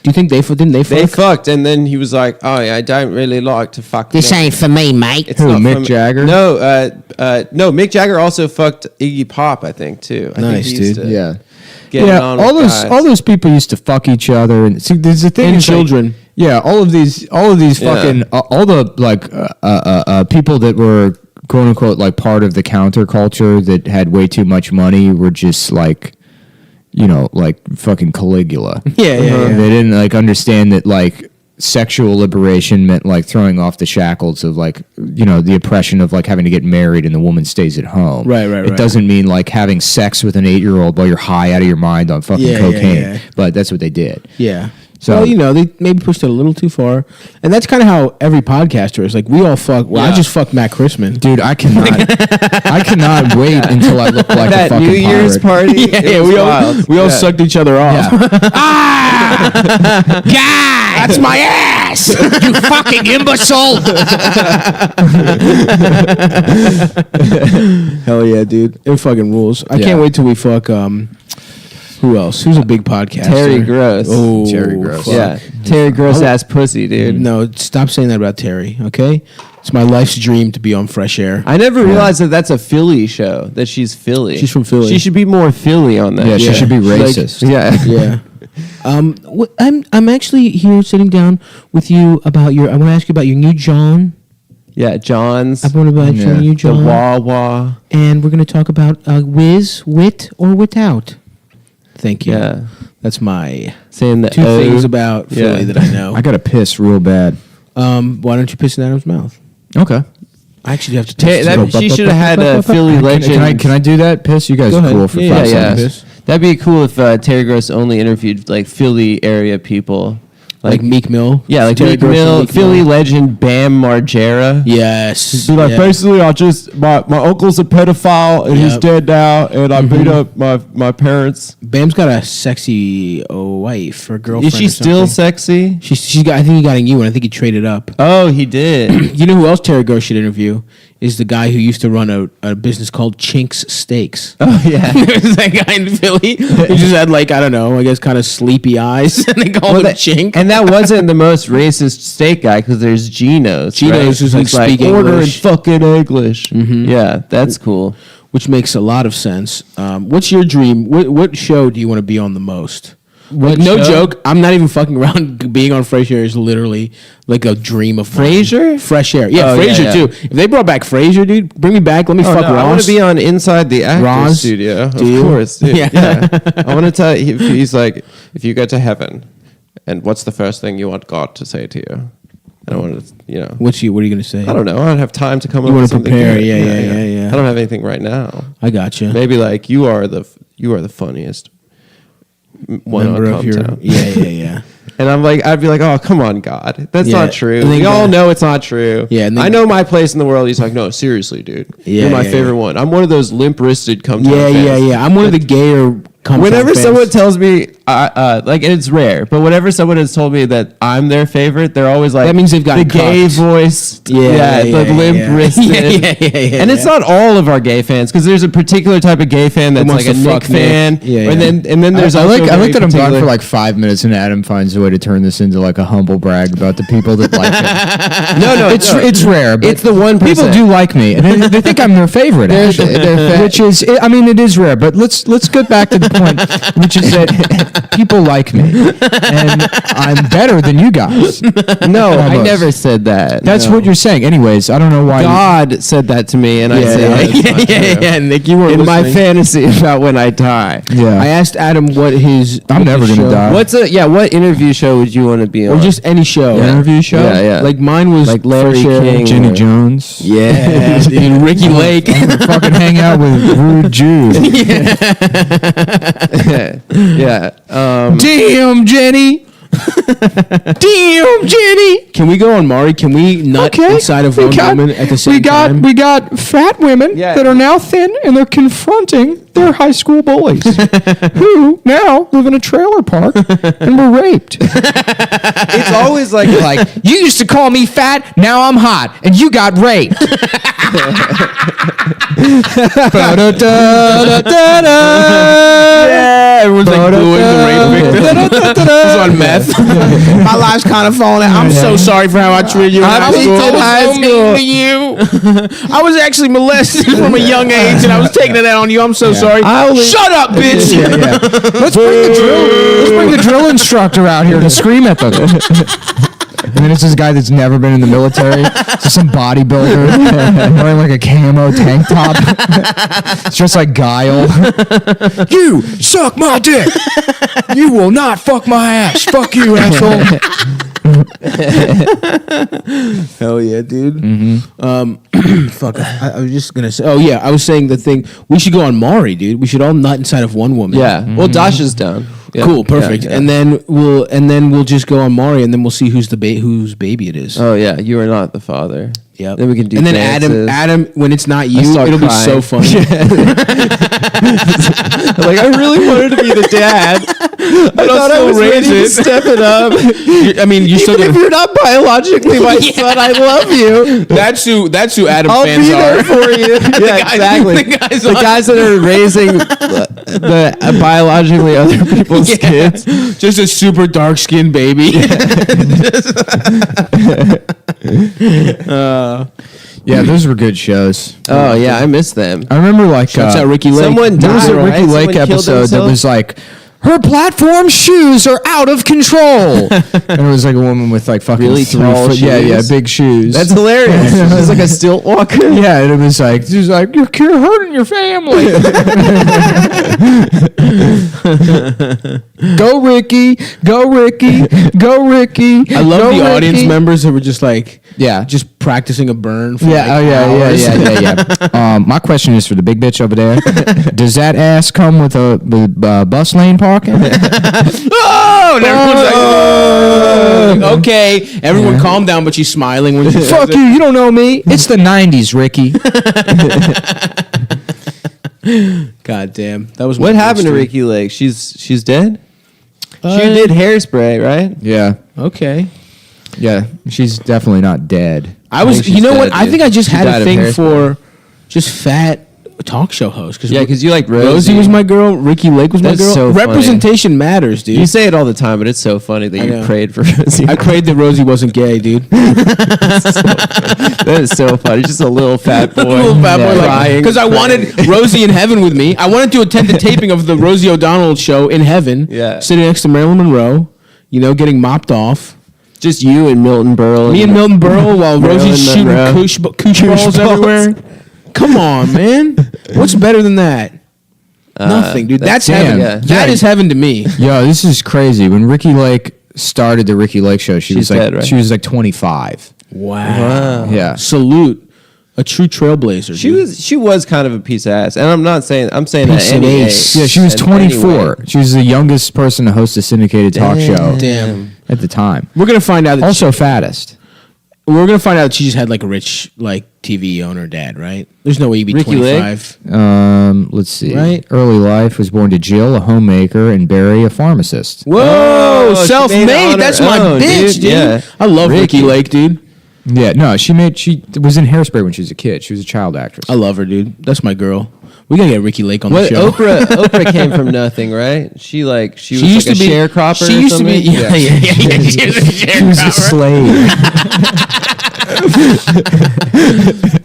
Do you think didn't they fuck? They fucked, and then he was like, "Oh, yeah, I don't really like to fuck." This men." ain't for me, mate. It's Who, not Mick from- Jagger? No, no. Mick Jagger also fucked Iggy Pop, I think, too. I Nice, think he used dude. to Yeah. get it Yeah, on all with those guys. all those people used to fuck each other, and see, there's a thing. And it's like- children. yeah, all of these Yeah. fucking all the like people that were quote unquote like part of the counterculture that had way too much money were just like, you know, like fucking Caligula. Yeah, yeah. They didn't like understand that like sexual liberation meant like throwing off the shackles of like, you know, the oppression of like having to get married and the woman stays at home. Right. It doesn't mean like having sex with an 8-year-old while you're high out of your mind on fucking Yeah, cocaine. yeah. But that's what they did. Yeah. So- So you know they maybe pushed it a little too far, and that's kind of how every podcaster is. Like we all fuck. Well, I Yeah. just fucked Matt Christman. Dude, I cannot wait until I look like a that fucking New Year's pirate. party. it was wild. we all Yeah. sucked each other off. Guy! That's my ass! You fucking imbecile! Hell yeah, dude! It fucking rules. I Yeah. can't wait till we fuck. Who else? Who's a big podcaster? Terry Gross. Oh, Terry Gross. fuck. Yeah, Terry Gross ass pussy, dude. No, stop saying that about Terry. Okay, it's my life's dream to be on Fresh Air. I never realized that that's a Philly show. That she's Philly. She's from Philly. She should be more Philly on that. Yeah, she should be Like- racist. Yeah. Yeah. I'm actually here sitting down with you about your. I want to ask you about your new John. Yeah, John's. I want to about your Yeah. new The John. Wawa. And we're going to talk about whiz, wit, or without. Thank you. Yeah. That's my Saying the two O. things about Philly Yeah. that I know. I gotta piss real bad. Why don't you piss in Adam's mouth? Okay. I actually have to Ta- taste it. she should have had a Philly legend. Can I do that? Piss? You guys Go are ahead. cool for Yeah, 5 yeah, seconds. That'd be cool if Terry Gross only interviewed like Philly area people. Like Meek Mill. Yeah, like Terry Meek Gross and Mill, Meek Philly Mill. legend Bam Margera. Yes. Be like, Yeah. basically, I just my uncle's a pedophile and he's Yep. dead now, and I beat up my parents. Bam's got a sexy wife or girlfriend. Is she or still something. sexy? She's got. I think he got a new one. I think he traded up. Oh, he did. You know who else Terry Gross should interview? Is the guy who used to run a business called Chink's Steaks. Oh yeah. There's that guy in Philly. He just had like, I don't know, I guess kind of sleepy eyes, and they call him that, Chink. and that wasn't the most racist steak guy because there's Geno's. Geno's who's, like, He's speak order in English. fucking English. Yeah, that's cool. Which makes a lot of sense. What's your dream? What show do you want to be on the most? Like, no joke. I'm not even fucking around. Being on Fresh Air is literally like a dream of mine. Frasier? Fresh Air. Yeah, Oh, Frasier yeah. too. If they brought back Frasier, dude, bring me back. Let me fuck No, I want Ross. to be on Inside the Actors Roz, Studio. Of do you? course. Dude. Yeah. Yeah. I want to tell you, he's like, if you get to heaven, and what's the first thing you want God to say to you? I don't want to, What are you gonna say? I don't know. I don't have time to come up You with wanna something prepare. good. Yeah. I don't have anything right now. I gotcha. Maybe like you are the funniest one Member on of your Cumtown. yeah. And I'd be like, oh, come on, God. That's Yeah. not true. And then We all God- know it's not true. Yeah, and then- I know my place in the world. He's like, no, seriously, dude. Yeah, You're my yeah, favorite yeah. one. I'm one of those limp-wristed Cumtown fans. Yeah. I'm one of the gayer Cumtown Whenever fans. someone tells me, like, and it's rare, but whenever someone has told me that I'm their favorite, they're always like, That means they've gotten the gay cucked. voice, Yeah, the limp-wristed. Yeah. And it's not all of our gay fans, because there's a particular type of gay fan that's wants like a to Nick fuck Nick. fan. Yeah, And then there's I also like very that I'm gone particular- for like 5 minutes, and Adam finds a way to turn this into like a humble brag about the people that like it. No, It's rare, but It's the 1%. people do like me, and they think I'm their favorite. Actually, which is, I mean, it is rare. But let's get back to the point, which is that people like me, and I'm better than you guys. No, I Almost. never said that. That's No. what you're saying. Anyways, I don't know why. God said that to me, and I said, yeah. Nick, you were in my listening. fantasy about when I die. Yeah, I asked Adam what his. I'm what never his gonna show- die. What interview show would you want to be on? Or just any show. interview show. Yeah. Like mine was Like Larry Fresh Air. King. Jenny Jones. Yeah, dude, Ricky Lake. Fucking hang out with rude Jews. yeah. Damn, Jenny. Damn, Jenny. Can we go on Mari? Can we nut inside of one woman at the same time? We got fat women Yeah. that are now thin, and they're confronting their high school bullies who now live in a trailer park and were raped. It's always like You used to call me fat, now I'm hot, and you got raped. Yeah, everyone's like booing the rape victim. He's on meth. My life's kind of falling out. I'm so sorry for how I treated you in high school. I was so mean to you. I was actually molested from a young age, and I was taking it out on you. I'm so sorry. Shut up, bitch. Let's bring the drill instructor out here to scream at them. And then it's this guy that's never been in the military. It's just some bodybuilder wearing like a camo tank top. It's just like Guile. You suck my dick. You will not fuck my ass. Fuck you, asshole. Hell yeah, dude. Fuck. I was just gonna say. Oh yeah, I was saying the thing. We should go on Mari, dude. We should all nut inside of one woman. yeah. Well, Dasha's down. Yeah. Cool. Perfect. Yeah, yeah. And then we'll just go on Mari, and then we'll see whose baby it is. Oh yeah, you are not the father. Yep. Then we can do. And then dances. Adam, when it's not you, start it'll be crying. so funny. Like I really wanted to be the dad. I thought I was ready to step it up. I mean, you still Even if gonna. you're not biologically my son, I love you. That's who Adam I'll fans be there are. for you. Yeah, guys- exactly. the guys The on- guys that are raising the biologically other people's kids. Just a super dark skinned baby. Yeah, those were good shows. Oh yeah, I miss them. I remember like Shouts out Ricky Lake. Someone there was died, a Ricky right? Lake Someone killed episode that themselves? was like, her platform shoes are out of control. And it was like a woman with like fucking Really 3 tall foot, shoes? big shoes. That's hilarious. It's like a stilt walker. Yeah, and it was like, she's like, you're hurting your family. Go Ricky, go Ricky, go Ricky. I love go the audience Ricky. members who were just like, Yeah. just practicing a burn. For Yeah, like hours. yeah. My question is for the big bitch over there. Does that ass come with a bus lane parking? Oh, and everyone's like, okay. Everyone calm down, but she's smiling when she says Fuck it. you don't know me. It's the 90s, Ricky. God damn. That was What my happened to streak. Ricky Lake? She's dead. She did Hairspray, right? Yeah. Okay. Yeah, she's definitely not dead. I was, think you she's know what? dead, I dude. think I just She had died a of thing hairspray. for just fat talk show host. Yeah, because you like Rosie was my girl. Ricky Lake was my That's girl. so funny. Representation matters, dude. You say it all the time, but it's so funny that I you know. prayed for Rosie. I prayed that Rosie wasn't gay, dude. That is so funny. Just a little fat boy. Little fat boy, crying, because I wanted Rosie in heaven with me. I wanted to attend the taping of the Rosie O'Donnell show in heaven. Yeah. Sitting next to Marilyn Monroe, getting mopped off. Just you and Milton Berle. Me and Milton Berle while Marilyn Rosie's shooting Monroe. koosh balls everywhere. Come on, man. What's better than that? Nothing, dude. That's heaven. yeah. That is heaven to me. Yo, this is crazy. When Ricky Lake started the Ricky Lake show, she was like dead, right? she was like 25. Wow. Yeah. Salute. A true trailblazer. She was kind of a piece of ass, and I'm saying Piece that of any ace. age. Yeah, she was And 24. anyway. She was the youngest person to host a syndicated talk show Damn. at the time. We're gonna find out that Also fattest. we're gonna find out that she just had like a rich TV owner dad, right? There's no way you'd be Ricky 25. Let's see. Right. Early life was born to Jill, a homemaker, and Barry, a pharmacist. Whoa, Oh, she made it self-made. on That's her my own, bitch, dude. Yeah. I love Ricky Ricky. Lake, dude. Yeah, no, she was in Hairspray when she was a kid. She was a child actress. I love her, dude. That's my girl. We gotta get Ricky Lake on the What show. Oprah came from nothing, right? She was like a sharecropper. She or used to be. something? Yeah. She was a She was a sharecropper. slave.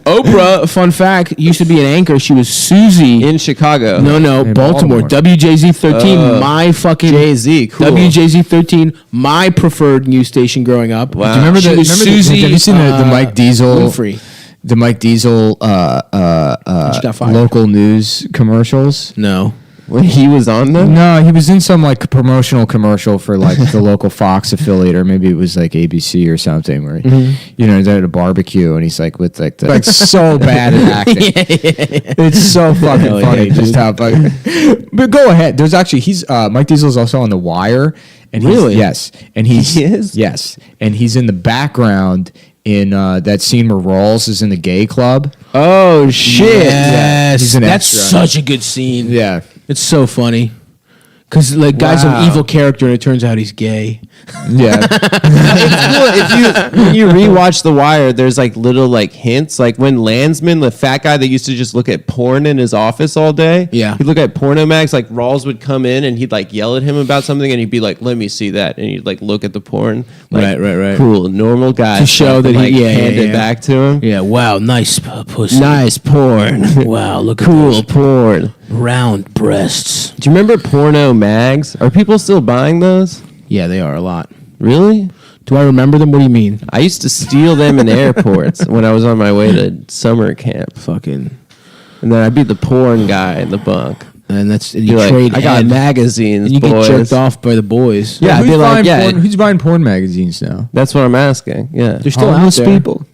Oprah, fun fact, used to be an anchor. She was Susie. in Chicago. No, In Baltimore. Baltimore. WJZ 13, my fucking Jay-Z, cool. WJZ 13, my preferred news station growing up. Wow. Do you remember She was Susie. have you seen the Mike Diesel? Winfrey. The Mike Diesel She got fired. local news commercials. No. When he was on them. No, he was in some like promotional commercial for like the local Fox affiliate, or maybe it was like ABC or something. Where he's at a barbecue and he's like with like so bad at acting. It's so fucking Hell funny yeah, just dude. how fucking. But go ahead. There's actually Mike Diesel's also on The Wire, and Really? yes, and He is? yes, and he's in the background in that scene where Rawls is in the gay club. Oh shit! Yes. He's an That's extra. such a good scene. Yeah. It's so funny. Because like guy's Wow. an evil character and it turns out he's gay. Yeah. It's cool when you rewatch The Wire. There's like little like hints, like when Landsman, the fat guy that used to just look at porn in his office all day. Yeah. he'd look at porno mags. Like Rawls would come in and he'd like yell at him about something, and he'd be like, "Let me see that," and he'd like look at the porn. Like, Right. Cool, normal guy To show that he- like, yeah, hand it yeah. back to him. Yeah, wow, nice pussy. Nice porn. Wow, look at Cool those porn. round breasts. Do you remember porno mags? Are people still buying those? Yeah, they are a lot. Really? Do I remember them? What do you mean? I used to steal them in airports when I was on my way to summer camp. Fucking. And then I'd be the porn guy in the bunk. And that's and Be you like, trade I got head, magazines, and you boys. get jerked off by the boys. Yeah, I'd be like, yeah. who's buying porn magazines now? That's what I'm asking. Yeah. They're still out Homeless there. people.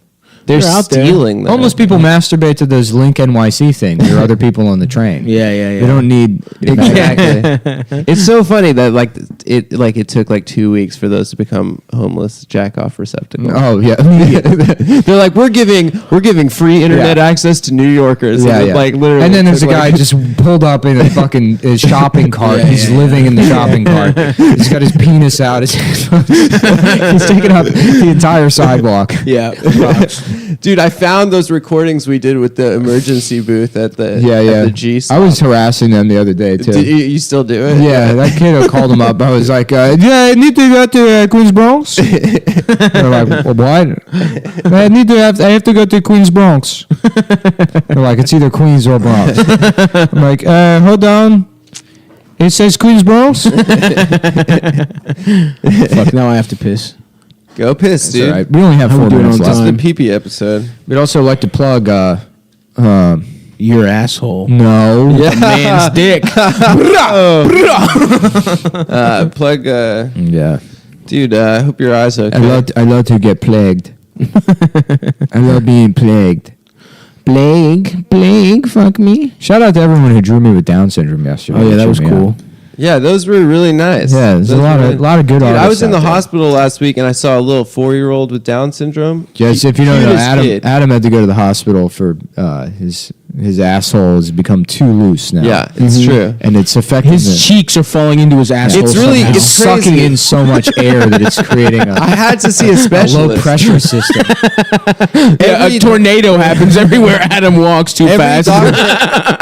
They're They're out there. stealing them. Homeless people masturbate to those Link NYC things. There are other people on the train. Yeah. They don't need Exactly. It's so funny that it took like 2 weeks for those to become homeless jack off receptacles. Oh yeah, immediately. They're like, we're giving free internet Yeah. access to New Yorkers. Yeah, And yeah. Like literally. And then there's a took, guy like- just pulled up in a fucking his shopping cart. Yeah, He's yeah, living in the shopping cart. He's got his penis out. He's taking up the entire sidewalk. Yeah. Dude, I found those recordings we did with the emergency booth at the Yeah. the G. I was harassing them the other day too. You still do it? Yeah, that kid I called him up. I was like, "Yeah, I need to go to Queens Bronx." They're like, well, "What?" I have to go to Queens Bronx. They're like, "It's either Queens or Bronx." I'm like, "Hold on." It says Queens Bronx. Fuck, now I have to piss. Go piss, It's dude. all right. We only have How we 4 doing minutes on This left. is time? the pee-pee episode. We'd also like to plug. Your asshole. No. Yeah. Man's dick. Plug, Yeah. dude. I hope your eyes okay. I love to get plagued. I love being plagued. Plague, fuck me. Shout out to everyone who drew me with Down syndrome yesterday. Oh yeah, that Cheer was me cool. out. Yeah, those were really nice. Yeah, there's a Those lot were of good Dude, artists. I was in the out there. hospital last week and I saw a little 4-year-old with Down syndrome. Yes, if you don't know, Cutest kid. Adam had to go to the hospital for his asshole has become too loose now. Yeah, it's true. And it's affecting His cheeks are falling into his asshole. It's really- somehow. it's sucking crazy. in so much air that it's creating I had to see a a specialist. low pressure system. Yeah, a tornado happens everywhere Adam walks too fast.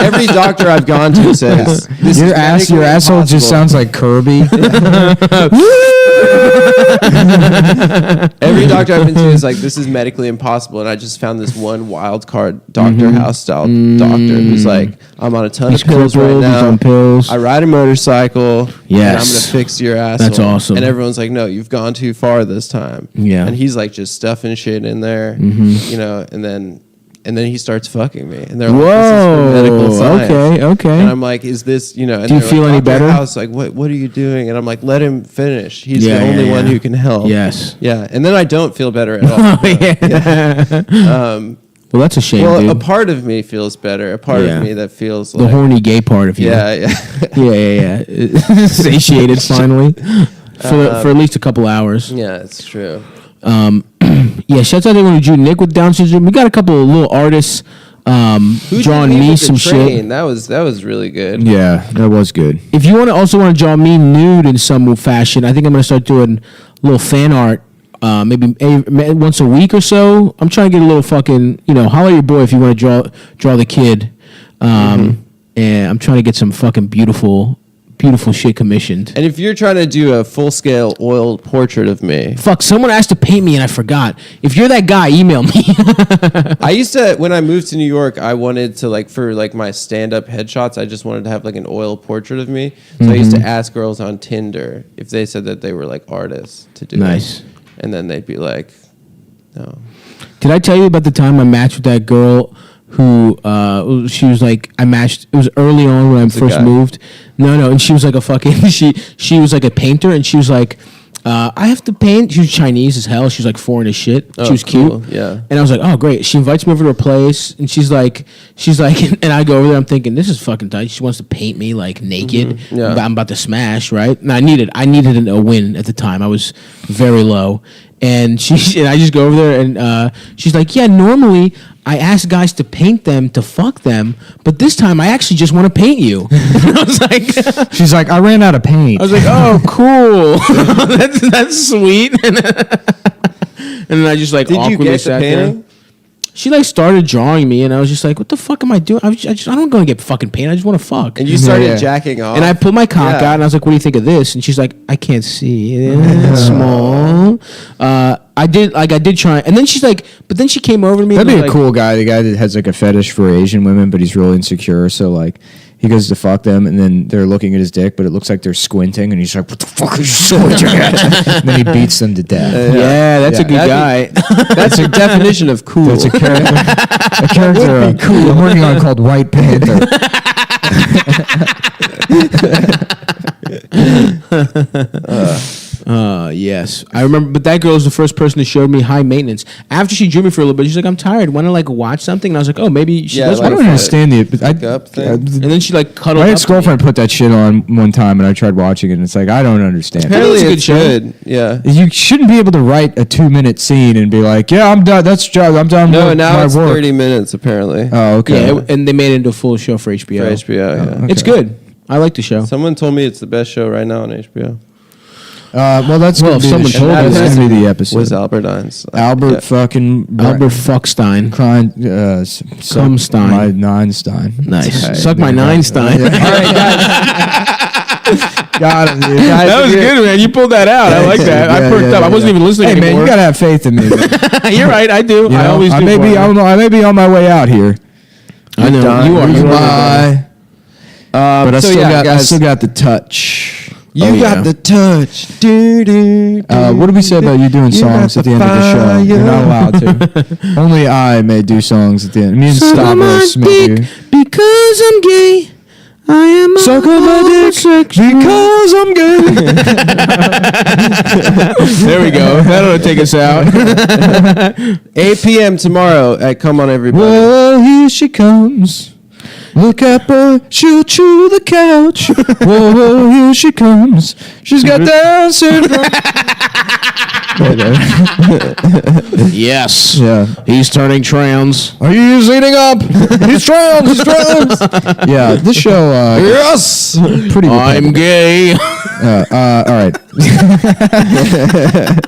Every doctor I've gone to says this Your is medically asshole just impossible. sounds like Kirby. Every doctor I've been to is like, this is medically impossible, and I just found this one wild card Dr. House style doctor who's like, I'm on a ton He's of pills right crippled, he's now. on pills. I ride a motorcycle. And I'm Yes. gonna fix your asshole. That's awesome. And everyone's like, no, you've gone too far this time. Yeah. And he's like just stuffing shit in there, you know, and then he starts fucking me, and they're like, "This is for medical science." okay. And I'm like, "Is this, you know?" And Do you they're feel like, any "Dr. better?" House, like, what are you doing? And I'm like, "Let him finish. He's Yeah, the only yeah, one yeah. who can help." Yes. Yeah. And then I don't feel better at all. Well, that's a shame, Well, dude. a part of me feels better. A part Yeah. of me that feels The like, horny gay part of you. yeah. yeah. Satiated finally for at least a couple hours. Yeah, it's true. Yeah, shouts out to everyone who drew Nick with Down syndrome. We got a couple of little artists Who drawing did me with the some train? shit. That was really good. Yeah, that was good. If you want to draw me nude in some fashion, I think I'm gonna start doing a little fan art. Maybe once a week or so. I'm trying to get a little fucking, holler at your boy if you want to draw the kid. And I'm trying to get some fucking beautiful shit commissioned. And if you're trying to do a full scale oiled portrait of me, Fuck, someone asked to paint me and I forgot. If you're that guy, email me. I used to, when I moved to New York, I wanted to for my stand up headshots, I just wanted to have an oil portrait of me. So I used to ask girls on Tinder if they said that they were artists to do Nice. it. And then they'd be like, no. Did I tell you about the time I matched with that girl who she was I matched, it was early on when I first guy. moved. No, and she was like a fucking, she was like a painter and she was like, I have to paint. She was Chinese as hell. She was foreign as shit. Oh, she was cool. cute. Yeah. And I was like, oh, great. She invites me over to her place and she's like, and I go over there. I'm thinking, this is fucking tight. She wants to paint me naked. Mm-hmm. Yeah. I'm about to smash, right? And I needed a win at the time. I was very low. And and I just go over there and she's like, yeah, normally I ask guys to paint them to fuck them, but this time I actually just want to paint you. And I was like, She's like, I ran out of paint. I was like, oh, cool. that's sweet. And then I just Did you awkwardly get the sat painting? there. She started drawing me, and I was just like, what the fuck am I doing? I don't go and get fucking paint. I just want to fuck. And you started Yeah. jacking off. And I pulled my cock Yeah. out, and I was like, "What do you think of this?" And she's like, "I can't see. It's small." I did try, and then she's like, but then she came over to me. That'd be and a was cool guy. The guy that has a fetish for Asian women, but he's really insecure. So he goes to fuck them, and then they're looking at his dick, but it looks like they're squinting, and he's like, "What the fuck are you squinting at?" And then he beats them to death. Yeah, that's a good guy. That's a definition of cool. That's a character cool. I'm working on called White Panther. Yes, I remember. But that girl was the first person that showed me high maintenance. After she drew me for a little bit, she's like, "I'm tired. Want to watch something?" And I was like, "Oh, maybe she Yeah, does." I want don't to understand the. up thing. And then she cuddled. My up ex girlfriend put that shit on one time, and I tried watching it, and it's like I don't understand. Apparently It's a good it's show. good. Yeah. You shouldn't be able to write a 2-minute scene and be like, "Yeah, I'm done. That's job. I'm done." No, with now my it's work. 30 minutes apparently. Oh, okay. Yeah, and they made it into a full show for HBO. For HBO, yeah. okay. It's good. I like the show. Someone told me it's the best show right now on HBO. Well, that's Well, gonna if be someone the told show. me That's that, gonna be the episode. Was Albert Einstein. Albert Yeah. fucking Albert Fuckstein. crying, Cumstein. my Neinstein. Nice. Right. Suck my Neinstein. All right, got it. Dude. That was good, man. You pulled that out. I like that. I perked up. I wasn't even listening Hey, man, anymore. you gotta have faith in me. Man. You're right. I do. You I know, always do. I may be on my way out here. I know. You are. You are. But I so still yeah, got. I guys, still got the touch. you got the touch. What did we say about you doing songs at the end of the show? You're not allowed to. Only I may do songs at the end. Me and Stavros may do. Because I'm gay. I am Suck on my dick because I'm gay. There we go. That'll take us out. 8 p.m. tomorrow at Come On Everybody. Well, here she comes. Look at her, she'll chew the couch. Whoa, here she comes. She's got Down syndrome. Yes. Yeah. He's turning trans. Are you eating up? He's trans. He's trans. Yeah, this show. Yes. Pretty. I'm gay. All right.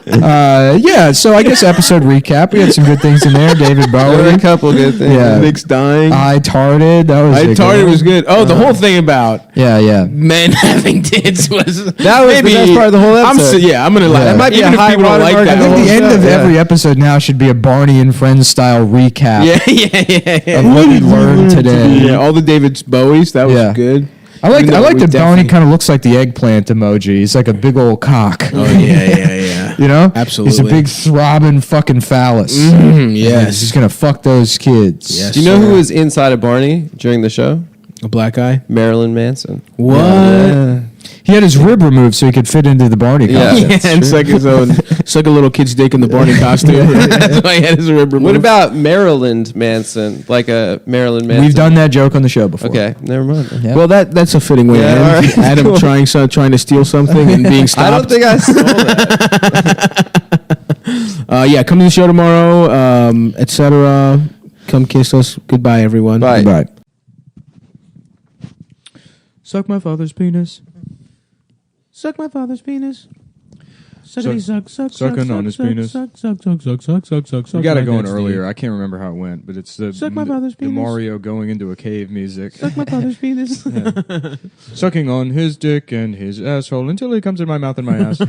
Yeah. So I guess episode recap. We had some good things in there. David There were Bowie. a couple good things. Yeah. Nick's dying. I tarded. That was. Retarded was good. Oh, the whole thing about Yeah. men having tits was That was the best part of the whole episode. I'm gonna lie. Yeah. That might be a high people don't like watermark. that I think whole the end show, of yeah. every episode now should be a Barney and Friends style recap Yeah. of what we learned today. Yeah, all the David Bowies. That was Yeah. good. I like Even though we that Barney definitely- kind of looks like the eggplant emoji. He's like a big old cock. Oh yeah. You know? Absolutely. He's a big throbbing fucking phallus. Yes. He's just gonna fuck those kids. Yes. Do you know sir. who was inside of Barney during the show? A black guy. Marilyn Manson. What? Yeah. He had his rib removed so he could fit into the Barney Yeah. costume. Yeah, it's like his own. It's like a little kid's dick in the Barney costume. That's why he had his rib removed. What about Maryland Manson? Like a Marilyn Manson? We've done that joke on the show before. Okay, never mind. Yeah. Well, that's a fitting way. Yeah, to end. all right, Adam cool. trying to steal something and being stopped. I don't think I stole that. Yeah, come to the show tomorrow, etc. Come kiss us. Goodbye, everyone. Bye. Right. Suck my father's penis. Suck my father's penis. Suck- sucking on his penis. Suck. We got it going earlier. I can't remember how it went, but it's the Suck my father's the penis. Mario going into a cave music. Suck my father's penis. Sucking on his dick and his asshole until he comes in my mouth and my ass.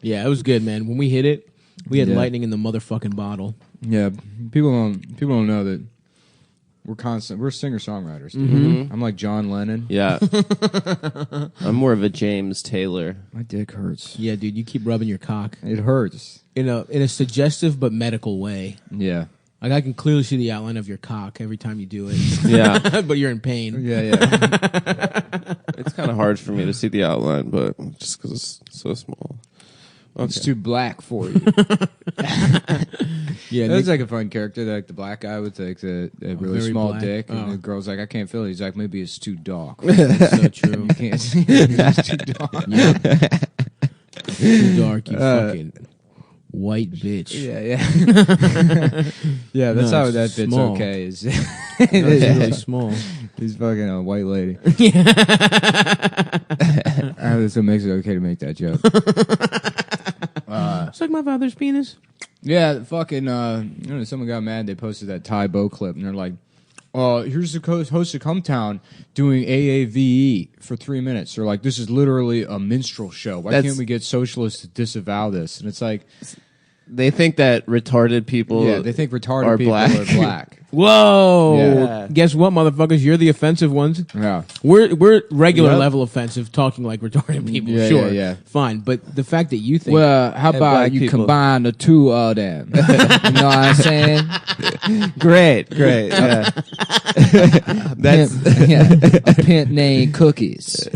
Yeah, it was good, man. When we hit it, we had Yeah. lightning in the motherfucking bottle. Yeah, people don't know that we're singer-songwriters. Dude. Mhm. I'm like John Lennon. Yeah. I'm more of a James Taylor. My dick hurts. Yeah, dude, you keep rubbing your cock It hurts. in a suggestive but medical way. Yeah. Like I can clearly see the outline of your cock every time you do it. Yeah. But you're in pain. Yeah. It's kind of hard for me to see the outline, but just because it's so small. It's too black for you. Yeah, That's like a fun character, like the black guy with like a really very small black. dick, and Oh. the girl's like, I can't feel it. He's like, maybe it's too dark. that's so true. You can't see it. It's too dark. Too dark, you fucking white bitch. Yeah. Yeah, that's No, how it's that bit's small. okay. Is It's really small. he's fucking a white lady. That's what makes it okay to make that joke. Suck my father's penis. Yeah, fucking. Someone got mad. They posted that Ty Bo clip, and they're like, here's the host of Cumtown doing AAVE for 3 minutes. They're like, this is literally a minstrel show. Why can't we get socialists to disavow this? And it's like, They think that retarded people they think retarded are people black. are black. Whoa! Yeah. Guess what, motherfuckers? You're the offensive ones. Yeah. We're regular Yep. level offensive, talking like retarded people. Yeah, sure, yeah. fine. But the fact that you think, Well, how Hey, about black you people. combine the two of them? You know what I'm saying? Great. Yeah. That's a pimp named Cookies.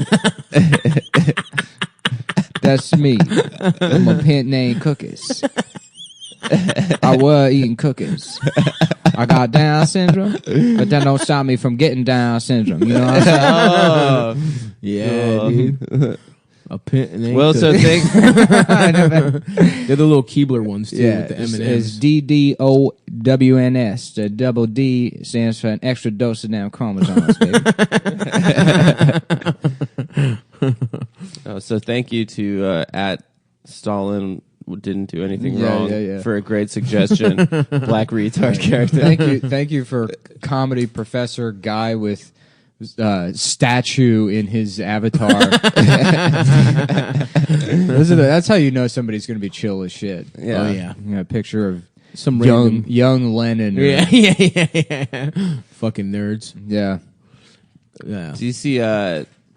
That's me. I'm a pimp named Cookies. I was eating cookies. I got Down syndrome, but that don't stop me from getting Down syndrome. You know what I'm saying? yeah, dude, a pin. And well, so think they're the little Keebler ones too. with the M&Ms. it's DDOWNS. The double D stands for an extra dose of damn chromosomes, baby. so thank you to at Stalin didn't do anything Yeah, wrong yeah. for a great suggestion. Black retard character. Thank you for comedy professor guy with statue in his avatar. That's how you know somebody's going to be chill as shit. Yeah. Oh yeah, You know, a picture of some random. young Lennon. or- Yeah. Fucking nerds. yeah. Yeah. Do you see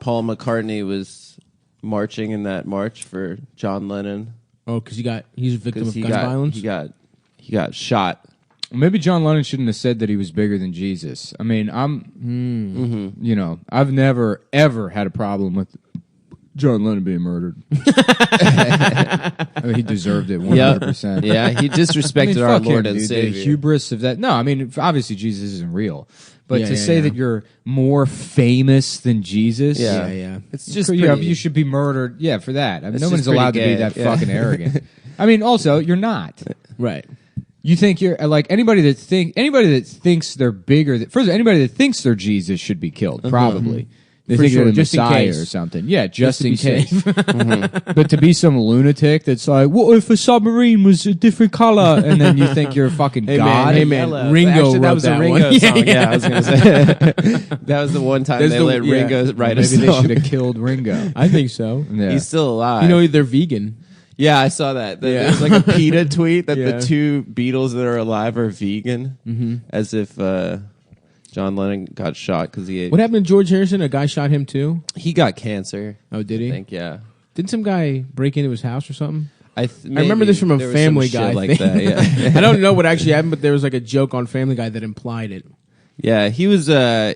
Paul McCartney was marching in that march for John Lennon? Oh, because he's a victim of Because gun violence. he got shot. Maybe John Lennon shouldn't have said that he was bigger than Jesus. I mean, I've never ever had a problem with John Lennon being murdered. I mean, he deserved it 100%. Yeah, he disrespected our fuck Lord him, and dude. Savior. The hubris of that. No, I mean, obviously Jesus isn't real, But Yeah, to yeah, say yeah. that you're more famous than Jesus, Yeah. It's just you should be murdered. Yeah, for that. I mean, It's no just one's allowed to pretty be gay, that yeah. fucking arrogant. I mean, also, you're not. Right. You think you're like anybody that thinks they're bigger. First, anybody that thinks they're Jesus should be killed. Probably. They For think sure, they're the just in Messiah case. or something. Yeah, just to in be case. safe. But to be some lunatic that's like, what if a submarine was a different color? And then you think you're a fucking god? hey, man. Yellow. Ringo Actually, that wrote was that a Ringo one. song. Yeah, I was gonna say that was the one time That's they the- let yeah. Ringo write a Maybe they song. should have killed Ringo. I think so. Yeah. He's still alive. You know, they're vegan. yeah, I saw that. Yeah. There's like a PETA tweet that Yeah. the two Beatles that are alive are vegan, as if John Lennon got shot because he What happened to George Harrison? A guy shot him too. he got cancer. Oh, did I he? think yeah. Didn't some guy break into his house or something? I remember this from a there was Family some Guy shit like thing. that. Yeah. I don't know what actually happened, but there was like a joke on Family Guy that implied it. Yeah, he was the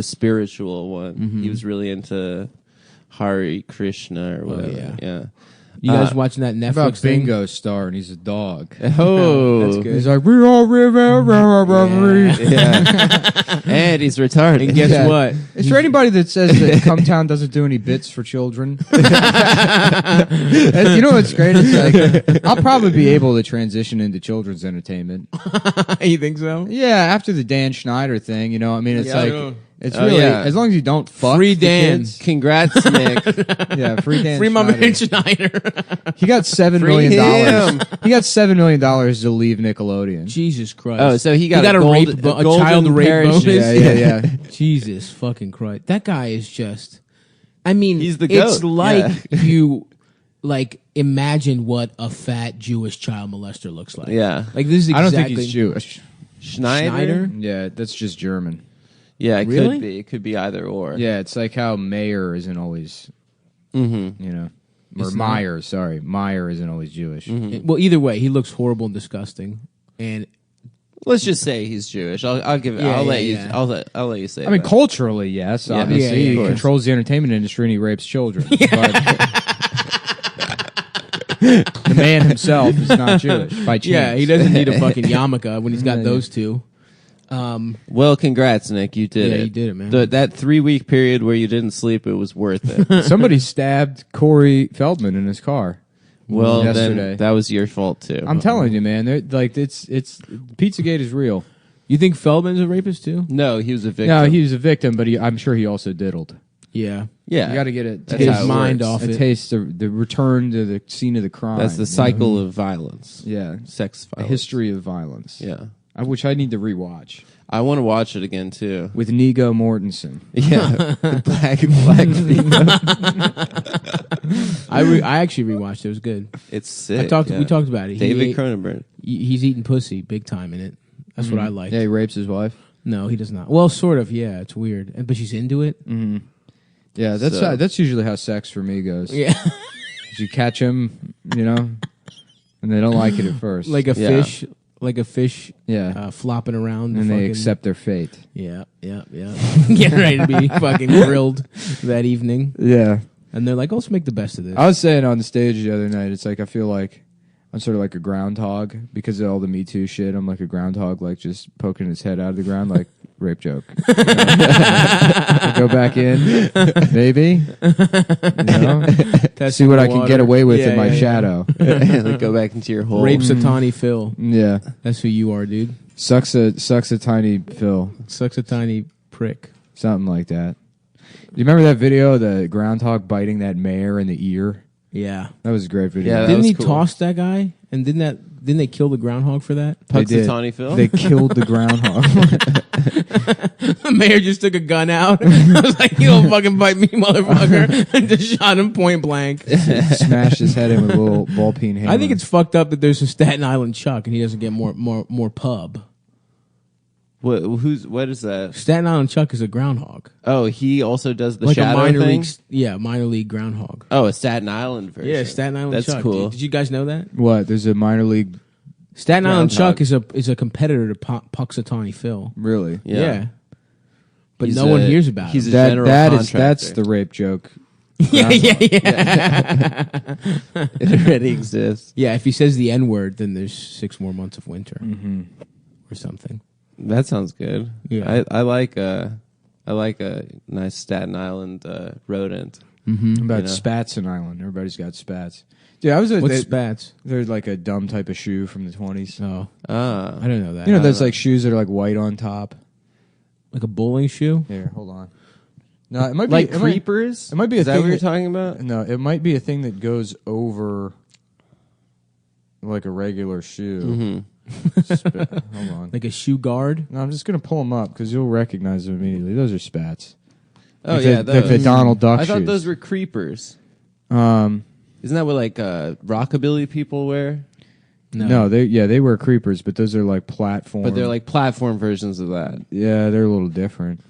spiritual one. He was really into Hare Krishna or whatever. yeah. Yeah. You guys watching that Netflix About thing? Bingo Star, and he's a dog. Oh, That's good. He's like, we all Yeah. And he's retarded. And guess Yeah. what? Is there anybody that says that Cumtown doesn't do any bits for children? And you know what's great? It's like, I'll probably be able to transition into children's entertainment. You think so? Yeah, after the Dan Schneider thing, you know, I mean, it's Yeah, I like, know. it's Oh, really, yeah. as long as you don't fuck Free the Dan. kids. Congrats, Nick. Yeah, free Dan Free my Schneider. man Schneider. He got $7 Free million. him. He got $7 million to leave Nickelodeon. Jesus Christ. Oh, so he got a, a gold- rape, a a golden child rape parachute. bonus. Yeah. Jesus fucking Christ. That guy is just, I mean, He's the it's goat. like you, like, imagine what a fat Jewish child molester looks like. Yeah. Like, this is I don't exactly. think he's Jewish. Schneider? Yeah, that's just German. Yeah, it Really? could be. It could be either or. Yeah, it's like how Mayer isn't always, you know, or It's Meyer. Sorry, Meyer isn't always Jewish. Well, either way, he looks horrible and disgusting. And Let's just say he's Jewish. I'll give it. Yeah, I'll yeah, let you. yeah. I'll let you say. I mean, that. culturally, yes, Yeah. obviously, Yeah, yeah, he of course. controls the entertainment industry and he rapes children. But the man himself is not Jewish by chance. yeah, he doesn't need a fucking yarmulke when he's got those two. Well, congrats, Nick. You did Yeah, it. you did it, man. That 3-week period where you didn't sleep, it was worth it. Somebody stabbed Corey Feldman in his car. Well, yesterday. then that was your fault too. I'm telling you, man. Like it's Pizzagate is real. You think Feldman's a rapist too? No, he was a victim. No, he was a victim, but I'm sure he also diddled. Yeah. Yeah, You got to get it. That's Get how his it mind works. off a it. taste the return to the scene of the crime. That's the cycle of violence. Yeah, Sex a violence. history of violence. Yeah, Which I need to rewatch I want to watch it again too. with Nigo Mortensen. Yeah, the black I actually rewatched it. It was good. It's sick. We talked about it. David He ate- Cronenberg. He's eating pussy big time in it. That's what I like. Yeah, he rapes his wife. No, he does not. Well, sort of. Yeah, it's weird, but she's into it. Yeah, that's usually how sex for me goes. Yeah, You catch them, you know, and they don't like it at first. like a Yeah. fish, like a fish. Yeah. Flopping around. and they fucking- accept their fate. Yeah. Getting ready to be fucking grilled that evening, Yeah. and they're like, "Oh, let's make the best of this." I was saying on the stage the other night, it's like I feel like I'm sort of like a groundhog because of all the Me Too shit. I'm like a groundhog, like just poking his head out of the ground, like rape joke. You know? I go back in, maybe. You know? See what I can get away with in my shadow. Like, go back into your hole. Rape Satani Phil. Yeah, That's who you are, dude. sucks a tiny Phil, Sucks a tiny prick. something like that. Do you remember that video of the groundhog biting that mayor in the ear? Yeah. That was a great video. Yeah, that Didn't was he cool. toss that guy? And didn't they kill the groundhog for that? They did. Punxsutawney Phil. They killed the groundhog. The mayor just took a gun out. I was like, "You don't fucking bite me, motherfucker!" And just shot him point blank. Smashed his head in with a little ball peen hammer. I think it's fucked up that there's a Staten Island Chuck and he doesn't get more pub. What is that? Staten Island Chuck is a groundhog, Oh, he also does the like a shadow minor thing? league, minor league groundhog. Oh, a Staten Island version. Yeah, Staten Island That's Chuck. cool. Did you guys know that? What? There's a minor league. Staten Island Groundhog. Chuck is a competitor to Punxsutawney Phil. Really? Yeah. But He's no one a- hears about he's it. a That general that's contractor. the rape joke. Yeah. It already exists. Yeah, if he says the N word, then there's 6 more months of winter Mm-hmm. or something. That sounds good. Yeah. I like a nice Staten Island rodent. About spats in Ireland. Everybody's got spats. Dude, What's spats? They're like a dumb type of shoe from the 20s. Oh, Ah, I didn't know that. You know, those like shoes that are like white on top. like a bowling shoe? Here, hold on. No, it might like be creepers. It might be a Is that thing what you're talking about? No, it might be a thing that goes over like a regular shoe. Hold on. Like a shoe guard? No, I'm just gonna pull them up because you'll recognize them immediately. Those are spats. Oh Like yeah, the, like the Donald Duck I thought shoes. those were creepers. Um, Isn't that what like rockabilly people wear? no, they wear creepers, but those are like platform. But they're like platform versions of that. yeah, they're a little different.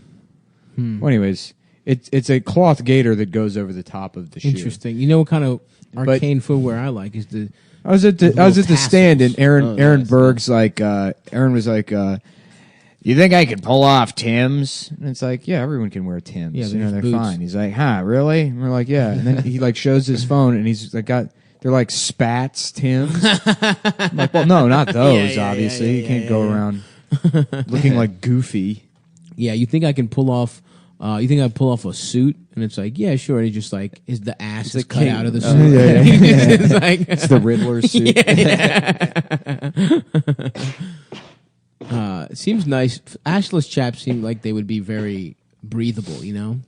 Well, anyways, it's a cloth gaiter that goes over the top of the shoe. Interesting. You know what kind of arcane footwear I like is the... I was at the tassels. stand and Aaron nice. Berg's like Aaron was like, you think I could pull off Tim's? And it's like, yeah, everyone can wear Tim's. Yeah, you know, they're they're boots. fine. He's like, huh, really? And we're like, yeah. And then he like shows his phone and he's like they're like spats Tim's. I'm like, well, no, not those. yeah, obviously, you can't go around looking like Goofy. Yeah, you think I can pull off... you think I pull off a suit? And it's like, yeah, sure. And he just like, is the ass is cut king. out of the Oh, suit. yeah. It's like... It's the Riddler suit. It seems nice. Ashless chaps seem like they would be very breathable, you know?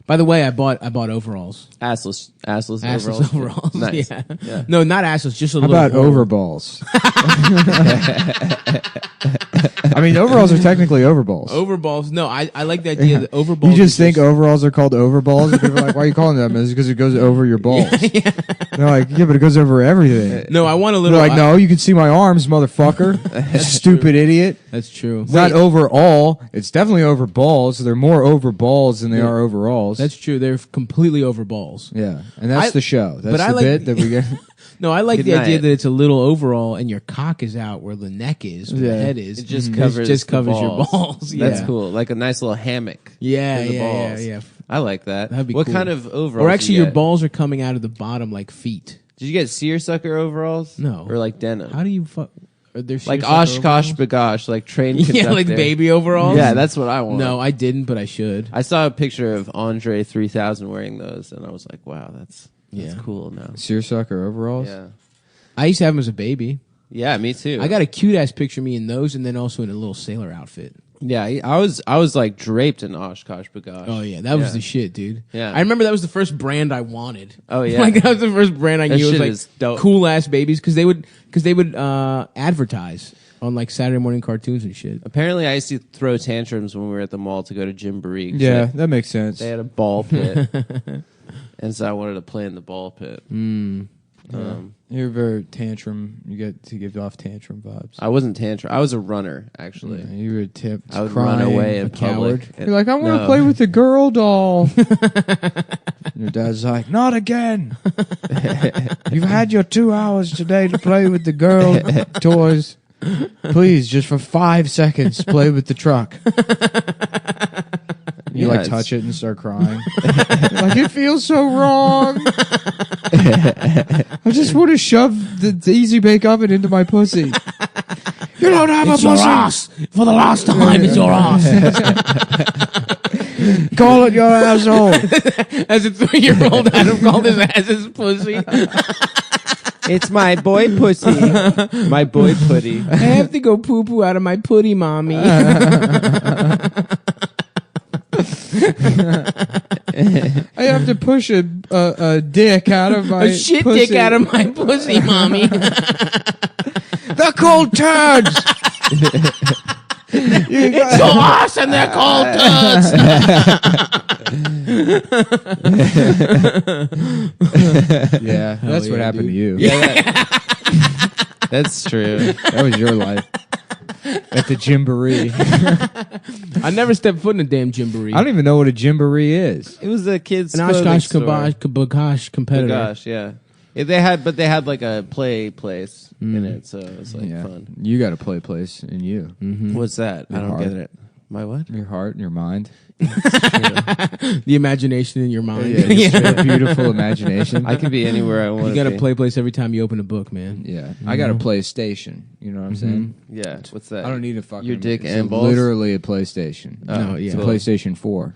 By the way, I bought overalls. Assless Assless overalls. Nice. Yeah. No, not assless, just a How little about warm. overballs? I mean, overalls are technically overballs. Overballs. No, I like the idea that overballs. You just are think overalls are called overballs? And people are like, why are you calling them? It's because it goes over your balls. They're like, yeah, but it goes over everything. No, I want a They're little. like, no, you can see my arms, motherfucker. Stupid idiot. That's true. It's not overall. It's definitely over balls. They're more over balls than they are overalls. That's true. They're completely over balls. yeah, and that's the show. That's but I the like- bit that we get. No, I like Good the idea night. that it's a little overall and your cock is out where the neck is, where Yeah. the head is. It just covers just the covers your balls. balls. Yeah. That's cool. Like a nice little hammock. Yeah, for the yeah, balls. yeah. I like that. That'd be what cool. kind of overalls? Or actually, you your get? balls are coming out of the bottom like feet. Did you get seersucker overalls? No. Or like denim? How do you fuck? Are there like seersucker Oshkosh overalls? bagosh, like train conductor. Yeah, like baby overalls. Yeah, that's what I want. No, I didn't, but I should. I saw a picture of Andre 3000 wearing those, and I was like, wow, that's Yeah. cool now. Seersucker overalls. Yeah. I used to have them as a baby. Yeah, me too. I got a cute ass picture of me in those, and then also in a little sailor outfit. Yeah, I was like draped in Oshkosh bagosh. Oh yeah, that was the shit, dude. Yeah. I remember that was the first brand I wanted. Oh, yeah. like that was the first brand I That knew. It shit was is dope. like cool ass babies because they would advertise on like Saturday morning cartoons and shit. Apparently, I used to throw tantrums when we were at the mall to go to Gymboree. 'cause Yeah, that makes sense. they had a ball pit, and so I wanted to play in the ball pit. You're very tantrum. You get to give off tantrum vibes. I wasn't tantrum. I was a runner, actually. Yeah, you were tipped. I would run away in a coward. public. You're like, I want to No. play with the girl doll. Your dad's like, not again. You've had your 2 hours today to play with the girl toys. Please, just for 5 seconds, play with the truck. You Yeah, like it's- touch it and start crying. Like, it feels so wrong. I just want to shove the easy bake oven into my pussy. You don't have It's a your pussy. ass for the last time. It's your ass. Call it your asshole. As a 3-year-old, Adam called his ass his pussy. It's my boy pussy. My boy putty. I have to go poo poo out of my putty, mommy. I have to push a dick out of my A shit pussy. dick out of my pussy, mommy. They're called turds. It's so awesome. They're called turds. Yeah, that's what yeah, happened dude. to you. That's true. That was your life. At the Gymboree. I never stepped foot in a damn Gymboree. I don't even know what a Gymboree is. It was a kid's An clothing Oshkosh store. Kabosh competitor. Gosh, yeah. They had like a play place in it, so it was like fun. You got a play place in you. What's that? I don't Retard. get it. My what? Your heart and your mind. The imagination in your mind. Just a beautiful imagination. I can be anywhere I want. You got a play place every time you open a book, man. Yeah, I got a PlayStation. You know what I'm saying? Yeah. What's that? I don't need a fucking. Your dick it's and balls. Literally a PlayStation. No, It's yeah. a PlayStation 4.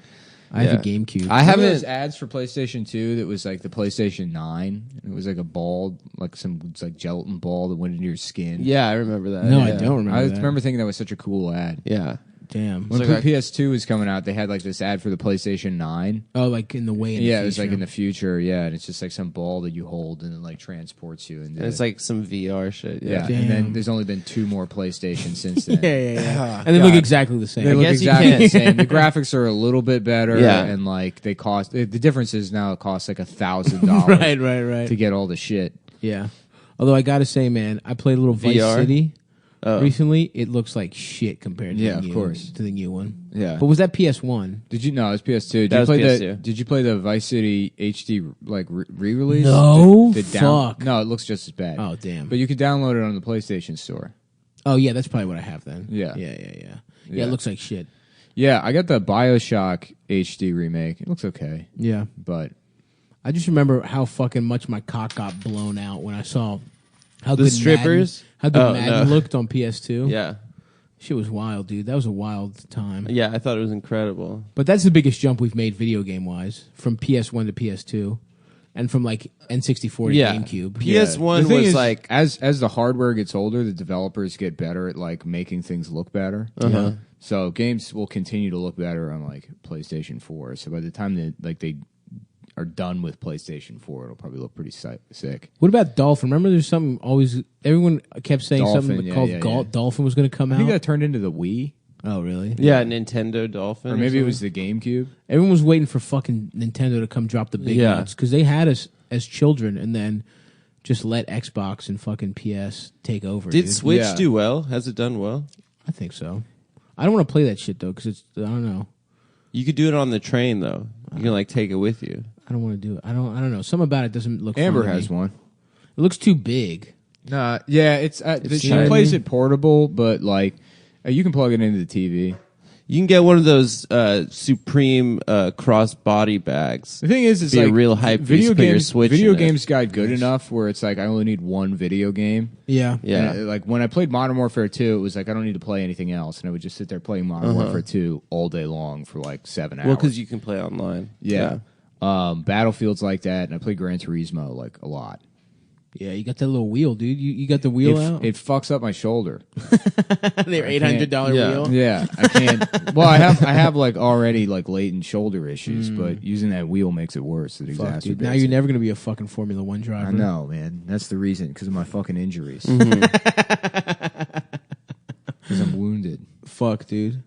I have a GameCube. I Remember haven't. those ads for PlayStation 2 that was like the PlayStation 9. It was like a ball, like it's like gelatin ball that went into your skin. Yeah, I remember that. No, yeah. I don't remember I that. remember thinking that was such a cool ad. Yeah. Damn. When like PS2 was coming out, they had like this ad for the PlayStation 9. Oh, like in the way. In Yeah, the it was like future. in the future. Yeah, and it's just like some ball that you hold and it like transports you. And it's like some VR shit. yeah, Yeah. and then Damn. there's only been 2 more PlayStations since then. Yeah. And they look God. exactly the same. They look guess you exactly can. the same. The graphics are a little bit better, Yeah. and like they cost. The difference is now it costs like $1,000 right. to get all the shit. Yeah. Although I gotta say, man, I played a little Vice VR? City Oh. recently. It looks like shit compared to Yeah, the of new, course. to the new one. Yeah. But was that PS1? Did you? No, it was PS2. Did That you was play PS2. Did you play the Vice City HD like re-release? No, fuck. No, it looks just as bad. Oh, damn. But you could download it on the PlayStation Store. Oh yeah, that's probably what I have then. Yeah. Yeah, Yeah. it looks like shit. Yeah, I got the BioShock HD remake. It looks okay, Yeah. but I just remember how fucking much my cock got blown out when I saw how The good strippers? Madden, how good Oh, Madden no. looked on PS2. Yeah. Shit was wild, dude. That was a wild time. Yeah. I thought it was incredible. But that's the biggest jump we've made video game wise from PS1 to PS2, and from like N64 to Yeah. GameCube. PS1 The thing was is, like. as the hardware gets older, the developers get better at like making things look better. Uh-huh. So games will continue to look better on like PlayStation 4. So by the time they are done with PlayStation 4, it'll probably look pretty sick. What about Dolphin? Remember, there's something always. Everyone kept saying Dolphin, something yeah, called yeah. Dolphin was going to come I think out. that turned into the Wii, Oh, really? Yeah, Nintendo Dolphin. or maybe it something. was the GameCube. Everyone was waiting for fucking Nintendo to come drop the big Yeah. nuts because they had us as children, and then just let Xbox and fucking PS take over. Did dude. Switch Yeah. do well? Has it done well? I think so. I don't want to play that shit though because it's. I don't know. You could do it on the train though. You can like take it with you. I don't want to do it. I don't know. Something about it doesn't look. Amber fun to has me. one. It looks too big. Nah, yeah, it's she tiny. plays it portable, but like you can plug it into the TV. You can get one of those Supreme cross body bags. The thing is, it's Be a like real hype piece, video put your games. Switch Video in it. games got good enough where it's like I only need one video game. Yeah. Yeah. And, like when I played Modern Warfare 2, it was like I don't need to play anything else, and I would just sit there playing Modern Warfare 2 all day long for like 7 hours. Well, because you can play online. yeah. Battlefield's like that, and I play Gran Turismo like a lot. Yeah, you got that little wheel, dude. You got the wheel out. It fucks up my shoulder. Their $800 Yeah. wheel. Yeah, I can't. Well, I have like already like latent shoulder issues, but using that wheel makes it worse. It Fuck, exacerbates dude. Now it. you're never gonna be a fucking Formula One driver. I know, man. That's the reason, because of my fucking injuries. Because I'm wounded. Fuck, dude.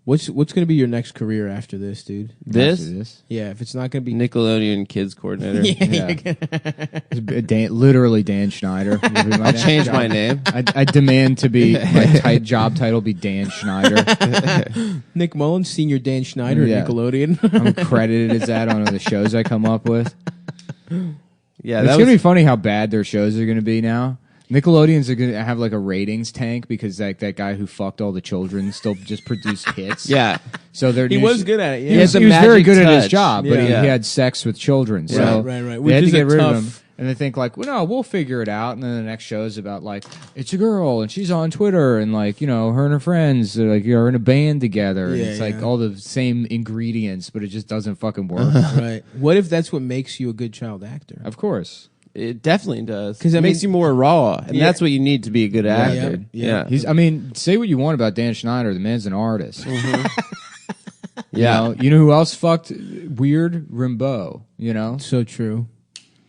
What's gonna be your next career after this, dude? After This this. Yeah, if it's not gonna be Nickelodeon kids coordinator. Yeah. Literally Dan Schneider. I'll change my name. I demand to be my job title be Dan Schneider. Nick Mullins, Senior Dan Schneider Yeah. at Nickelodeon. I'm credited as that on the shows I come up with. Yeah, It's that gonna was be funny how bad their shows are gonna be now. Nickelodeon's are gonna have like a ratings tank because like that guy who fucked all the children still just produced hits. yeah. So they're He was good at it. He Yeah. was, has a he was very magic good at his touch. job, but Yeah. he had sex with children. So Right. they Which had to is get a rid of tough- him. And they think like, well, no, we'll figure it out. And then the next show is about like, it's a girl and she's on Twitter and like, you know, her and her friends are like, are in a band together. And Yeah, it's like yeah. all the same ingredients, but it just doesn't fucking work. Right. What if that's what makes you a good child actor? Of course. It definitely does. 'Cause, It I makes mean- you more raw, and Yeah. that's what you need to be a good actor. Yeah. I mean, say what you want about Dan Schneider. The man's an artist. Yeah. You know who else fucked weird? Rimbaud. You know? So true.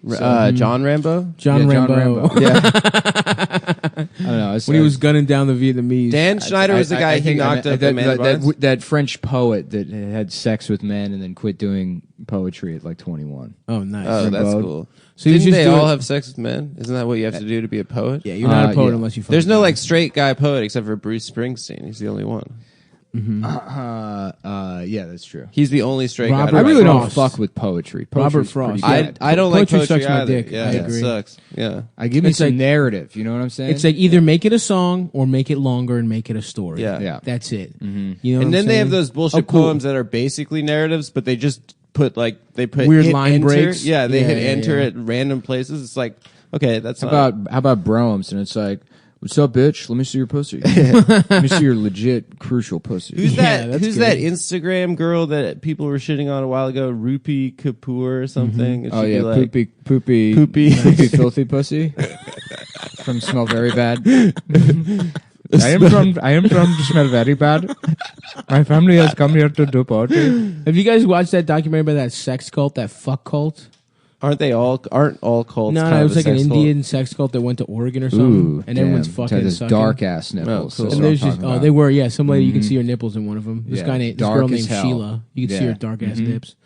John Rambo. John Yeah, Rambo. Yeah. I don't know. When he was gunning down the Vietnamese. Dan Schneider was the guy who knocked up Amanda Bynes. that French poet that had sex with men and then quit doing poetry at like 21. Oh, nice. Oh, that's Rambo. cool. So you Didn't just they do all it- have sex with men? Isn't that what you have to do to be a poet? Yeah, you're not a poet yeah. unless you. There's fucking no die. like straight guy poet except for Bruce Springsteen. He's the only one. Yeah, that's true. He's the only straight guy. Robert to I write really don't Frost. fuck with poetry. Robert Poetry's Frost. pretty good. I don't like Poetry poetry sucks my either. dick. Yeah, I it agree. sucks. Yeah. I give me It's some like- narrative. You know what I'm saying? It's like either make it a song or make it longer and make it a story. Yeah. Yeah. That's it. You know And what I'm then they have saying? those bullshit cool. poems that are basically narratives, but they just put Weird hit line enter. breaks. Yeah, they Yeah, hit yeah, enter yeah. at random places. It's like, okay, that's How not, about Broms? And it's like, what's up, bitch? Let me see your pussy. Let me see your legit crucial pussy. Who's Yeah, that? that's Who's good. that Instagram girl that people were shitting on a while ago? Rupi Kapoor or something? And Oh she'd be yeah, like, poopy, filthy pussy from Smell Very Bad. I am from Smell Very Bad. My family has come here to do poetry. Have you guys watched that documentary about that sex cult, that fuck cult? Aren't all cults? No, kind it of was a like an sex cult? Indian sex cult that went to Oregon or something, and everyone's fucking this sucking. dark ass nipples. Oh, cool. That's And what I'm there's just talking about. they were some lady you can see her nipples in one of them. This Yeah, guy named this dark girl as named hell. Sheila. You can see Yeah. her dark ass nips.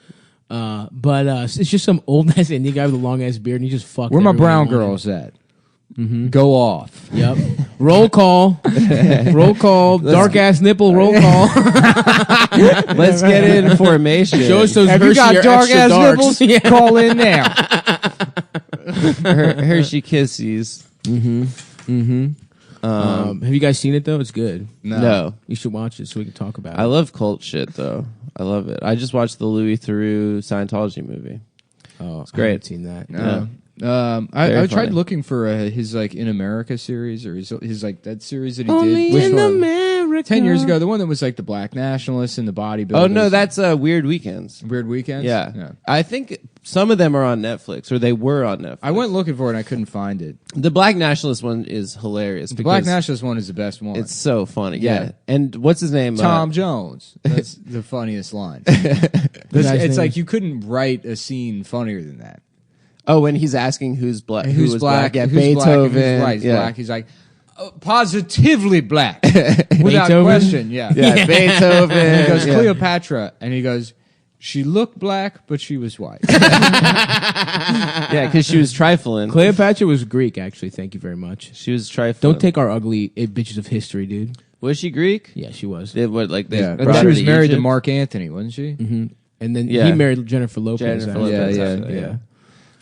But it's just some old ass Indian guy with a long ass beard, and he just fucked. Where my everyone brown he wanted. girls at? Go off. Yep. Roll call. Roll call. Dark ass nipple. Roll call. Let's get in formation. Show us those Have you Hershey got or dark extra ass darks. nipples? Yeah. Call in now. Hershey Kissies. Have you guys seen it though? It's good. No. You should watch it so we can talk about it. I love cult shit though. I love it. I just watched the Louis Theroux Scientology movie. Oh, it's great. I haven't seen that. I Very tried funny. looking for his like In America series or his like that series that he Only did. Which in one? America. 10 years ago, the one that was like the black nationalists and the bodybuilders. Oh no, that's Weird Weekends. Weird Weekends. Yeah. I think some of them are on Netflix, or they were on Netflix. I went looking for it and I couldn't find it. The Black Nationalist one is hilarious. The black because nationalist one is the best one. It's so funny. Yeah. Yeah. And what's his name? Tom Jones. That's the funniest line. It's like you couldn't write a scene funnier than that. Oh, when he's asking who's black. And who who's was black? Yeah, who's Beethoven. Black, and who's right? Yeah. Black. He's like positively black, without Beethoven? question. Yeah. Yeah, Beethoven. And he goes Yeah. Cleopatra, and he goes, she looked black, but she was white. Yeah, because she was trifling. Cleopatra was Greek, actually. Thank you very much. She was trifling. Don't take our ugly bitches of history, dude. Was she Greek? Yeah, she was. They, what, like they Yeah, brought she her was to married to Egypt? Mark Antony, wasn't she? And then Yeah. he married Jennifer Lopez. Jennifer after. Lopez, Yeah, actually, yeah.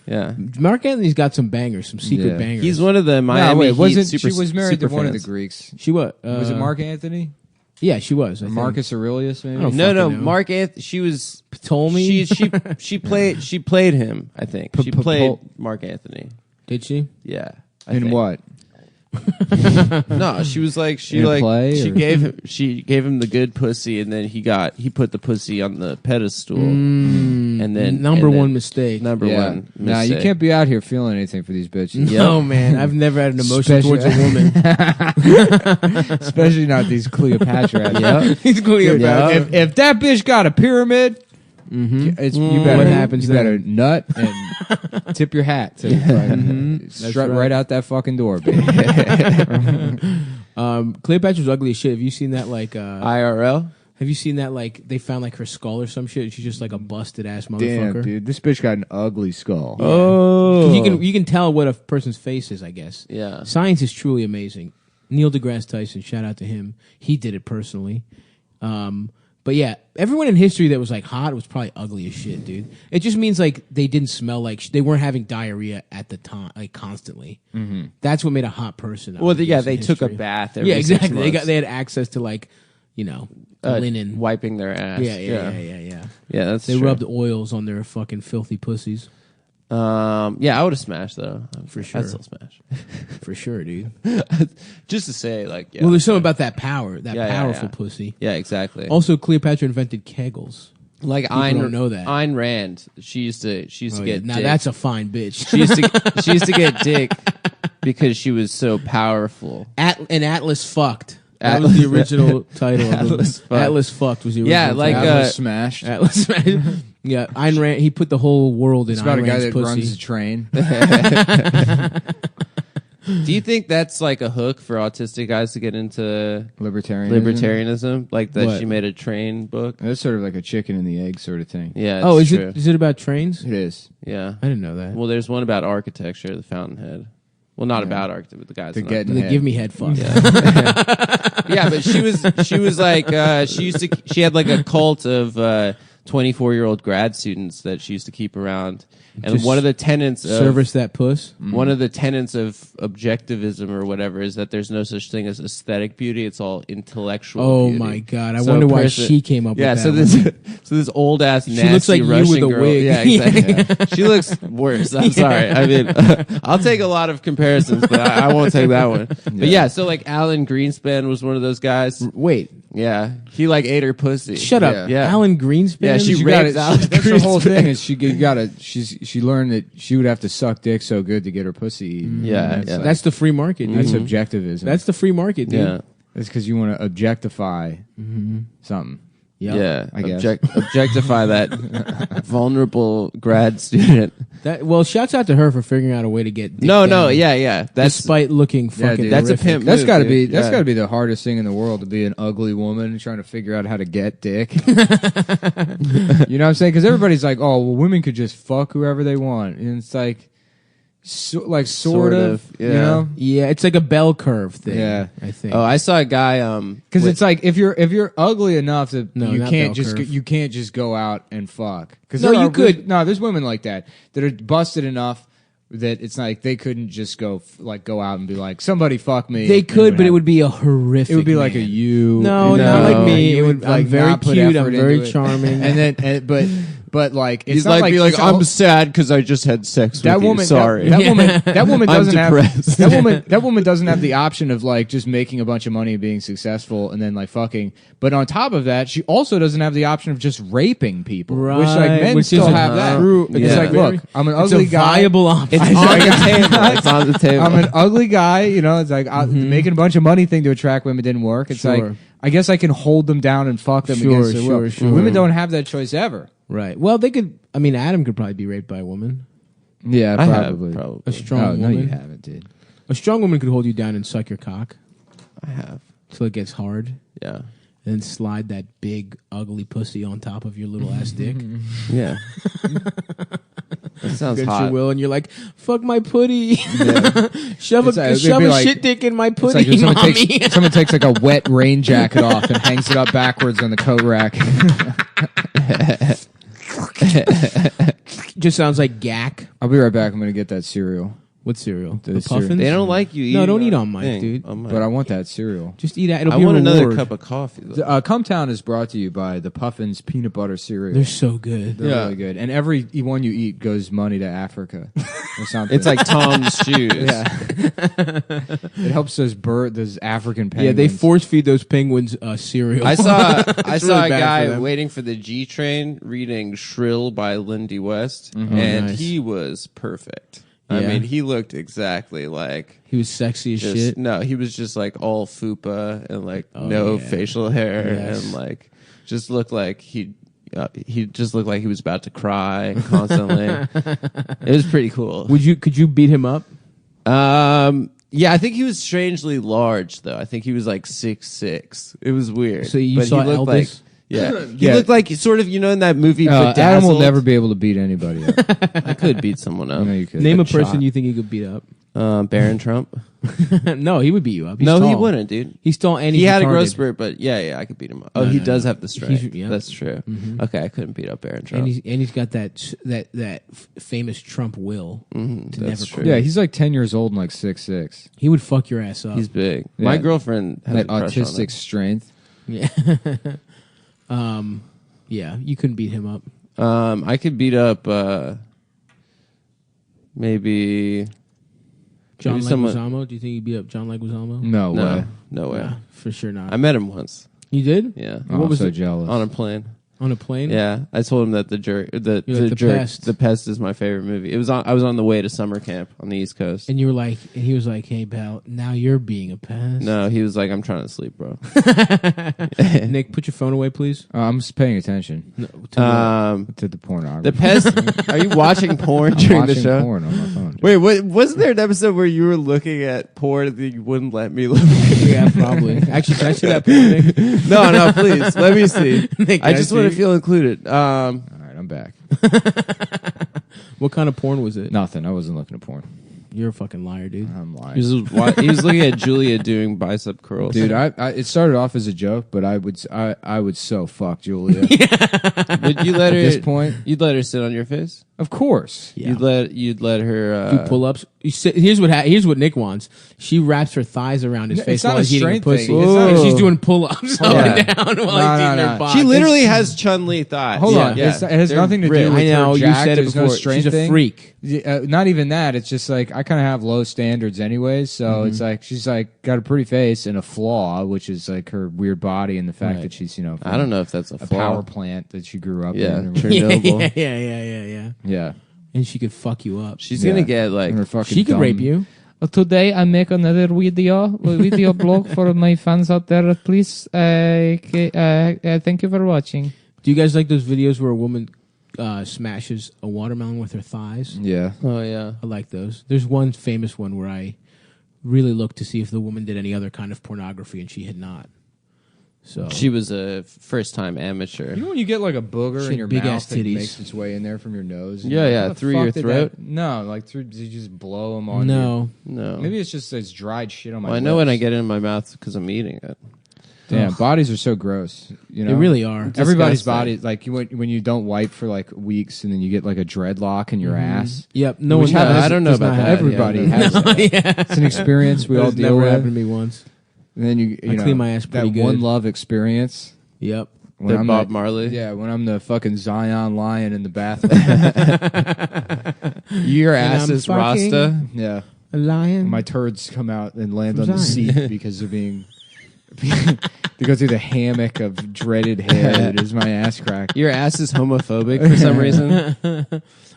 Yeah. Mark Anthony's got some bangers, some secret Yeah. bangers. He's one of the Miami No, wait, Heat wasn't super, she was married to super one of fans. the Greeks? She was. Was it Mark Antony? Yeah, she was. I Or think. Marcus Aurelius, maybe? I don't No, fucking know. Mark Anthony. She was Ptolemy? She played him. I think she played Mark Anthony. Did she? Yeah. I In think. what? No, she was like In a play, she or- gave him the good pussy, and then he put the pussy on the pedestal, and then Number and then one mistake. Number Yeah. one. Nah, you mistake. can't be out here feeling anything for these bitches. No, man. I've never had an emotion Especially- towards a woman. Especially not these Cleopatra. He's Cleopatra. Yeah. If that bitch got a pyramid, you better What happens You better then? nut and tip your hat to strut right. right out that fucking door, baby. Cleopatra's ugly as shit. Have you seen that? IRL. Have you seen that? Like they found like her skull or some shit. And she's just like a busted ass Damn, motherfucker. dude, this bitch got an ugly skull. Oh, You can tell what a person's face is. I guess. Yeah. Science is truly amazing. Neil deGrasse Tyson, shout out to him. He did it personally. But yeah, everyone in history that was like hot was probably ugly as shit, dude. It just means like they didn't smell like they weren't having diarrhea at the time, like constantly. That's what made a hot person. Well, obvious yeah, in they took a history. bath. Every Yeah, 6 exactly. months. They had access to like, linen. wiping their ass. Yeah. Yeah, that's They true. rubbed oils on their fucking filthy pussies. Yeah, I would have smashed though. For sure. I'd still smash. For sure, dude. Just to say, like, yeah. Well, there's something about that power, that Yeah, powerful yeah. pussy. Yeah, exactly. Also, Cleopatra invented kegels. Like don't know that. Ayn Rand, she used to get Now dick. that's a fine bitch. she used to get dick because she was so powerful. And Atlas fucked. That was the original title. Atlas fucked. Atlas fucked was the original. Yeah, like, title. Atlas smashed. Atlas. Yeah, Ayn Rand. He put the whole world in It's about Ayn a guy Rand's that pussy. runs a train. Do you think that's like a hook for autistic guys to get into libertarianism? Like that What? she made a train book? That's sort of like a chicken and the egg sort of thing. Yeah. Oh, it's is true. it about trains? It is. Yeah. I didn't know that. Well, there's one about architecture, the Fountainhead. Well, not about Arctic, but the guys. To in get Arctic. in They give me head fuck. Yeah, but she was like she had like a cult of 24-year-old grad students that she used to keep around. And Just one of the tenets of Service that puss. one of the tenets of objectivism or whatever is that there's no such thing as aesthetic beauty. It's all intellectual Oh beauty. my God. I So wonder why person- she came up Yeah, with so that. this so this old ass nasty looks like you Russian with a girl. wig. Yeah, exactly. She looks worse. I'm sorry. I mean, I'll take a lot of comparisons, but I won't take that one. But yeah, so like Alan Greenspan was one of those guys. Wait, Yeah, he like ate her pussy. shut up. Yeah. Alan Greenspan? Yeah, she raped Alan That's the whole Greenspan. thing is she learned that she would have to suck dick so good to get her pussy eaten. Yeah, that's, yeah. That's the free market, dude. that's objectivism. That's the free market, dude. Yeah. It's because you want to objectify something. Yep. Yeah, I guess. objectify that vulnerable grad student. Well, shouts out to her for figuring out a way to get dick No, down, yeah. That's despite looking fucking dude. That's a horrific. pimp. That's move, got to dude. be that's Yeah. got to be the hardest thing in the world to be an ugly woman trying to figure out how to get dick. You know what I'm saying? Because everybody's like, oh, well, women could just fuck whoever they want, and it's like, sort of, yeah. you know? Yeah, it's like a bell curve thing. Yeah. I think. Oh, I saw a guy. Because with- it's like if you're ugly enough that No, you not can't bell just curve. you can't just go out and fuck. Because No, you could. No, there's women like that are busted enough that it's like they couldn't just go out and be like, somebody fuck me. They And could, but it happen. would be a horrific. It would be like a man. you. No, and not No. like me. you It would, I'm like, very not put cute. effort I'm very into it. charming. And then, but like it's he's not like, be like, it's I'm all- sad because I just had sex that with woman. you. Sorry. That woman I'm doesn't have depressed. that woman doesn't have the option of like just making a bunch of money and being successful and then like fucking. But on top of that, she also doesn't have the option of just raping people, which like Right, men which still is have that. true. It's Yeah. like, look, I'm an It's ugly a guy. viable option. It's on the table. It's on the table. I'm an ugly guy, you know. It's like making a bunch of money thing to attract women didn't work. It's Sure. like I guess I can hold them down and fuck them Sure, against their will. sure. Women don't have that choice ever. Right. Well, they could. I mean, Adam could probably be raped by a woman. Yeah, I have, probably. probably. A strong Oh, woman. no, you haven't, dude. A strong woman could hold you down and suck your cock I have. till it gets hard, Yeah. and then slide that big ugly pussy on top of your little ass dick. Yeah. That sounds Against hot. your will, and you're like, "Fuck my putty." shove It's like- a it'd shove be a like- shit dick in my It's putty, like if mommy. someone takes like a wet rain jacket off and hangs it up backwards on the coat rack. Just sounds like gack. I'll be right back. I'm gonna get that cereal, What cereal? The The cereal. puffins. They don't like you. No, eating don't eat our on mine, thing. dude. On mine. but I want that cereal. Just eat it. It'll I be a want another reward. cup of coffee. Though. Cumtown is brought to you by the Puffins peanut butter cereal. They're so good. They're Yeah. really good, and every one you eat goes money to Africa or something. It's like Tom's shoes. yeah, it helps those African penguins. Yeah, they force feed those penguins cereal. I saw It's a really bad for guy them. waiting for the G train reading "Shrill" by Lindy West, and nice. he was perfect. I Yeah. mean, he looked exactly like He was sexy as just, shit. no, he was just like all fupa and like Oh, no yeah. facial hair Yes. and like just looked like he just looked like he was about to cry constantly. It was pretty cool. Could you beat him up? Yeah, I think he was strangely large though. I think he was like 6'6". It was weird. So you But saw he looked Elvis? like he Yeah. looked like sort of, you know, in that movie Adam will Bedazzled? never be able to beat anybody up. I could beat someone up. I know you could. Name a Good shot. person you think he could beat up. Baron Trump. No, he would beat you up. He's No, he tall. wouldn't, dude. He's tall and He he's had a growth retarded. spurt, but yeah, I could beat him up. Oh, No, he no, does no. have the strength. Yeah. That's true. Okay, I couldn't beat up Baron And Trump. he's got that famous Trump will to that's never true. quit. Yeah, he's like 10 years old and like 6'6". He would fuck your ass up. He's big. My Yeah. girlfriend has That a crush on him. autistic strength. yeah. Yeah, you couldn't beat him up. I could beat up maybe John maybe someone. Leguizamo? Do you think he'd beat up John Leguizamo? No way. No, no way. Nah, for sure not. I met him once. You did? Yeah, Oh, What was I'm so it? jealous. on a plane. On a plane? Yeah, I told him that the You're like, The jerk, Pest. The Pest is my favorite movie. It was on. I was on the way to summer camp on the East Coast. And you were like, and he was like, "Hey, pal, now you're being a pest." No, he was like, "I'm trying to sleep, bro." Nick, put your phone away, please. I'm just paying attention No, to what? to the pornography. The Pest. Are you watching porn I'm during the watching show? porn on my phone. dude. Wait, wasn't there an episode where you were looking at porn and you wouldn't let me look? Yeah, probably. Actually, can I see that porn, Nick? No, please. Let me see. Nick, I can just see? want to feel included. All right, I'm back. What kind of porn was it? Nothing. I wasn't looking at porn. You're a fucking liar, dude. I'm lying. He was looking at Julia doing bicep curls. Dude, it started off as a joke, but I would so fuck Julia. Would you let her? At this point, You'd let her sit on your face. of course. Yeah. You'd let her Do pull-ups. Here's what Nick wants. She wraps her thighs around his No, face it's not while a he's eating a strength pussy. thing. It's not And a- she's doing pull-ups up and down while he's eating her box. She literally has Chun-Li thighs. Hold on. Yeah. It has They're nothing to do ripped. with I know, her you jacked. said it There's before. no strength She's a thing. freak. Not even that. It's just like I kind of have low standards anyways. So it's like she's like got a pretty face and a flaw, which is like her weird body and the fact that she's I don't know if that's a a flaw. power plant that she grew up Yeah, in. Chernobyl. Yeah. Yeah. And she could fuck you up. She's gonna get like. And her fucking She could dumb- rape you. Today I make another video blog for my fans out there. Please, thank you for watching. Do you guys like those videos where a woman smashes a watermelon with her thighs? Yeah. Oh yeah. I like those. There's one famous one where I really looked to see if the woman did any other kind of pornography, and she had not. So She was a first-time amateur. You know when you get like a booger She in had your big-ass mouth that titties. makes its way in there from your nose? and Yeah, you're like, yeah, "How the through fuck your did throat?" that-" No, like through. Did you just blow them on? no. No. Maybe it's just it's dried shit on my. Well, I know when I lips. get it in my mouth because I'm eating it. Damn, bodies are so gross. You know, They really are. Everybody's Disgusting. body, like when you don't wipe for like weeks, and then you get like a dreadlock in your ass. Yep. No Which one. happens- I don't know does about not that. have- Everybody Yeah. has it. yeah. It's an experience we That all has deal never with. happened to me once. And then you I know, clean my ass that pretty one good. love experience. Yep. When The I'm Bob the- Marley. Yeah, when I'm the fucking Zion lion in the bathroom. Your And ass I'm is fucking- Rasta. Yeah, A lion. my turds come out and land From on the Zion. seat because of being. They go through the hammock of dreaded hair that is my ass crack. Your ass is homophobic for some reason.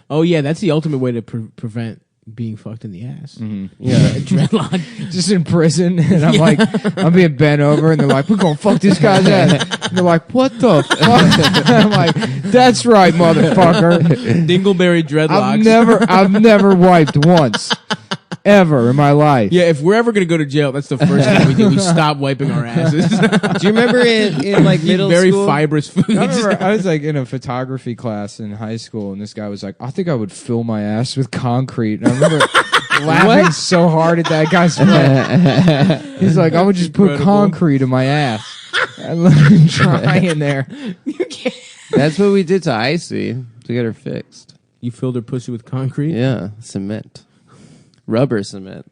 Oh yeah, that's the ultimate way to prevent being fucked in the ass. Yeah. Dreadlock. Just in prison, and I'm like, I'm being bent over, and they're like, "We're gonna fuck this guy's ass." And they're like, "What the fuck?" I'm like, "That's right, motherfucker." Dingleberry dreadlocks. I've never wiped once, ever in my life. Yeah, if we're ever gonna go to jail, that's the first thing we do. We stop wiping our asses. Do you remember in like Eat middle very school? fibrous foods. I remember I was like in a photography class in high school, and this guy was like, "I think I would fill my ass with concrete." And I remember laughing so hard at that guy's face. He's like, "I would just put Incredible. concrete in my ass." And like, trying there. That's what we did to Icy to get her fixed. You filled her pussy with concrete. Yeah, cement, rubber cement.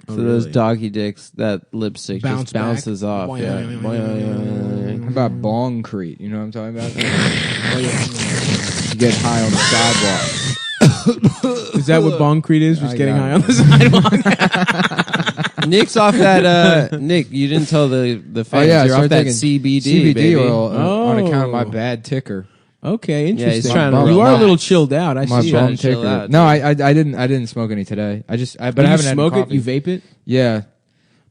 Oh, So those really? doggy dicks, that lipstick Bounce just bounces back. off. Boing, Yeah. boing, boing, How about bongcrete? You know what I'm talking about? You get high on the sidewalk. Is that what bongcrete is? Just I getting got high it. on the sidewalk. Nick's off that. Nick, you didn't tell the fans. I You're off started that taking CBD, baby. oil on account of my Oh. bad ticker. Okay, interesting. he's trying to you are a relax. little chilled out. I My see. bum to chill ticker. out, No, I didn't smoke any today. But But I you haven't had smoke it. coffee. You vape it. Yeah.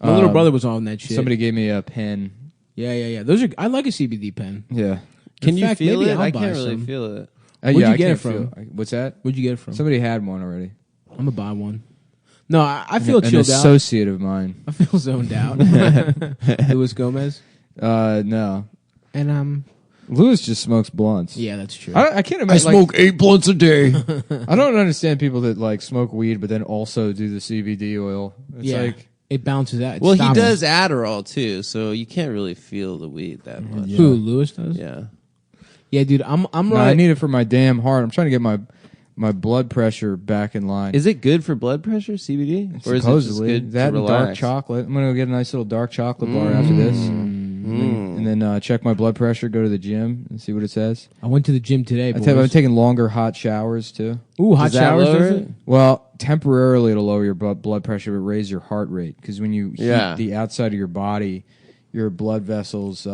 My little brother was on that shit. Somebody gave me a pen. Yeah. Those are. I like a CBD pen. Yeah. Can In you fact, feel maybe it? I'll I buy can't really some. feel it. Where'd yeah, you I get it can't from? feel- What's that? Where'd you get it from? Somebody had one already. I'm gonna buy one. No, I feel An chilled out. associate of mine. I feel zoned out. Luis Gomez. No. And Lewis just smokes blunts. yeah, that's true. I can't imagine. 8 blunts a day. I don't understand people that like smoke weed but then also do the CBD oil. It's yeah, like it balances out. It Well, he stops. does Adderall too, so you can't really feel the weed that much. Who Lewis does? Yeah. Yeah, dude. I'm no, right. I need it for my damn heart. I'm trying to get my blood pressure back in line. Is it good for blood pressure, CBD? Or is it just Supposedly good that to and dark relax? chocolate. I'm gonna go get a nice little dark chocolate bar after this, and then check my blood pressure. Go to the gym and see what it says. I went to the gym today. I tell you, I'm boys. taking longer hot showers too. Ooh, hot Does that showers. lower Does it? it? Well, temporarily it'll lower your blood pressure, but raise your heart rate because when you Yeah. heat the outside of your body, your blood vessels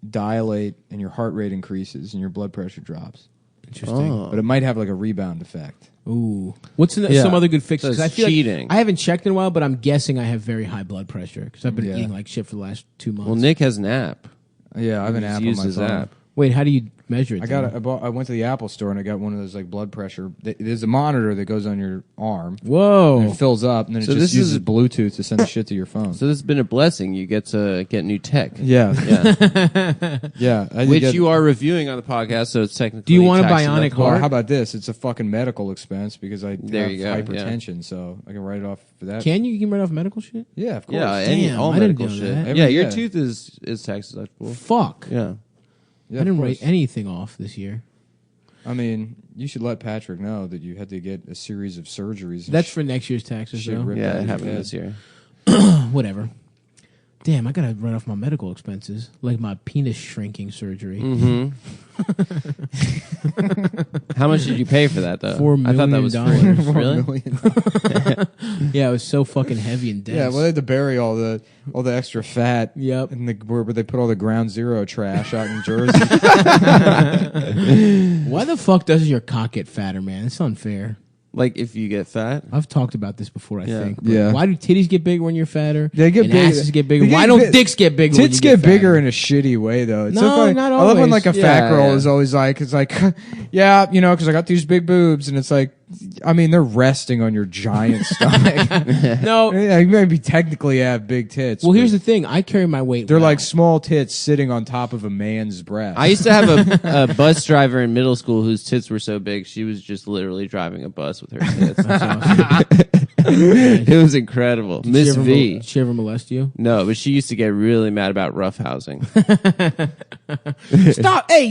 dilate and your heart rate increases and your blood pressure drops. Interesting. Oh. But it might have like a rebound effect. Ooh, what's Yeah. some other good fixes? So it's 'Cause I feel cheating. Like I haven't checked in a while, but I'm guessing I have very high blood pressure because I've been Yeah. eating like shit for the last 2 months. Well, Nick has an app. Yeah, I have an Just app use on my his phone. app. Wait, how do you? Measure it. I went to the Apple store and I got one of those like blood pressure. There's a monitor that goes on your arm. Whoa. And it fills up, and then So it just this uses is- Bluetooth to send the shit to your phone. So this has been a blessing. You get to get new tech. Yeah, Yeah. yeah. Which you are reviewing on the podcast, so it's technically. Do you want a tax bionic deductible. Well, heart? how about this? It's a fucking medical expense because I There have you go, hypertension, so I can write it off for that. Can you get rid of medical shit? Yeah, of course. Yeah, Damn, all I didn't medical know shit. that. Yeah, your Yeah. tooth is tax deductible. Fuck. Yeah. Yeah, I didn't of write course. anything off this year. I mean, you should let Patrick know that you had to get a series of surgeries. And That's for next year's taxes, shit though. ripped out Yeah, of it your happened head. this year. Whatever. Damn, I gotta run off my medical expenses, like my penis shrinking surgery. Mm-hmm. How much did you pay for that, though? $4 I thought that was million. free. Really? Yeah, it was so fucking heavy and dense. Yeah, well, they had to bury all the extra fat. Yep. And where they put all the Ground Zero trash out in Jersey. Why the fuck doesn't your cock get fatter, man? It's unfair. Like if you get fat? I've talked about this before, I Yeah. think. But Yeah. why do titties get bigger when you're fatter? They get and big- asses get bigger. they Why get don't big- dicks get bigger? when Tits you get bigger fatter? in a shitty way, though. It's No, so funny. not I love when always. like a fat Yeah, girl yeah. is always like, it's like, yeah, you know, because I got these big boobs, and it's like, I mean, they're resting on your giant stomach. No. Yeah, you maybe technically have big tits. Well, but here's the thing. I carry my weight. they're well. like small tits sitting on top of a man's breast. I used to have a bus driver in middle school whose tits were so big, she was just literally driving a bus with her tits. It was incredible. Miss V. Did she ever molest you? No, but she used to get really mad about roughhousing.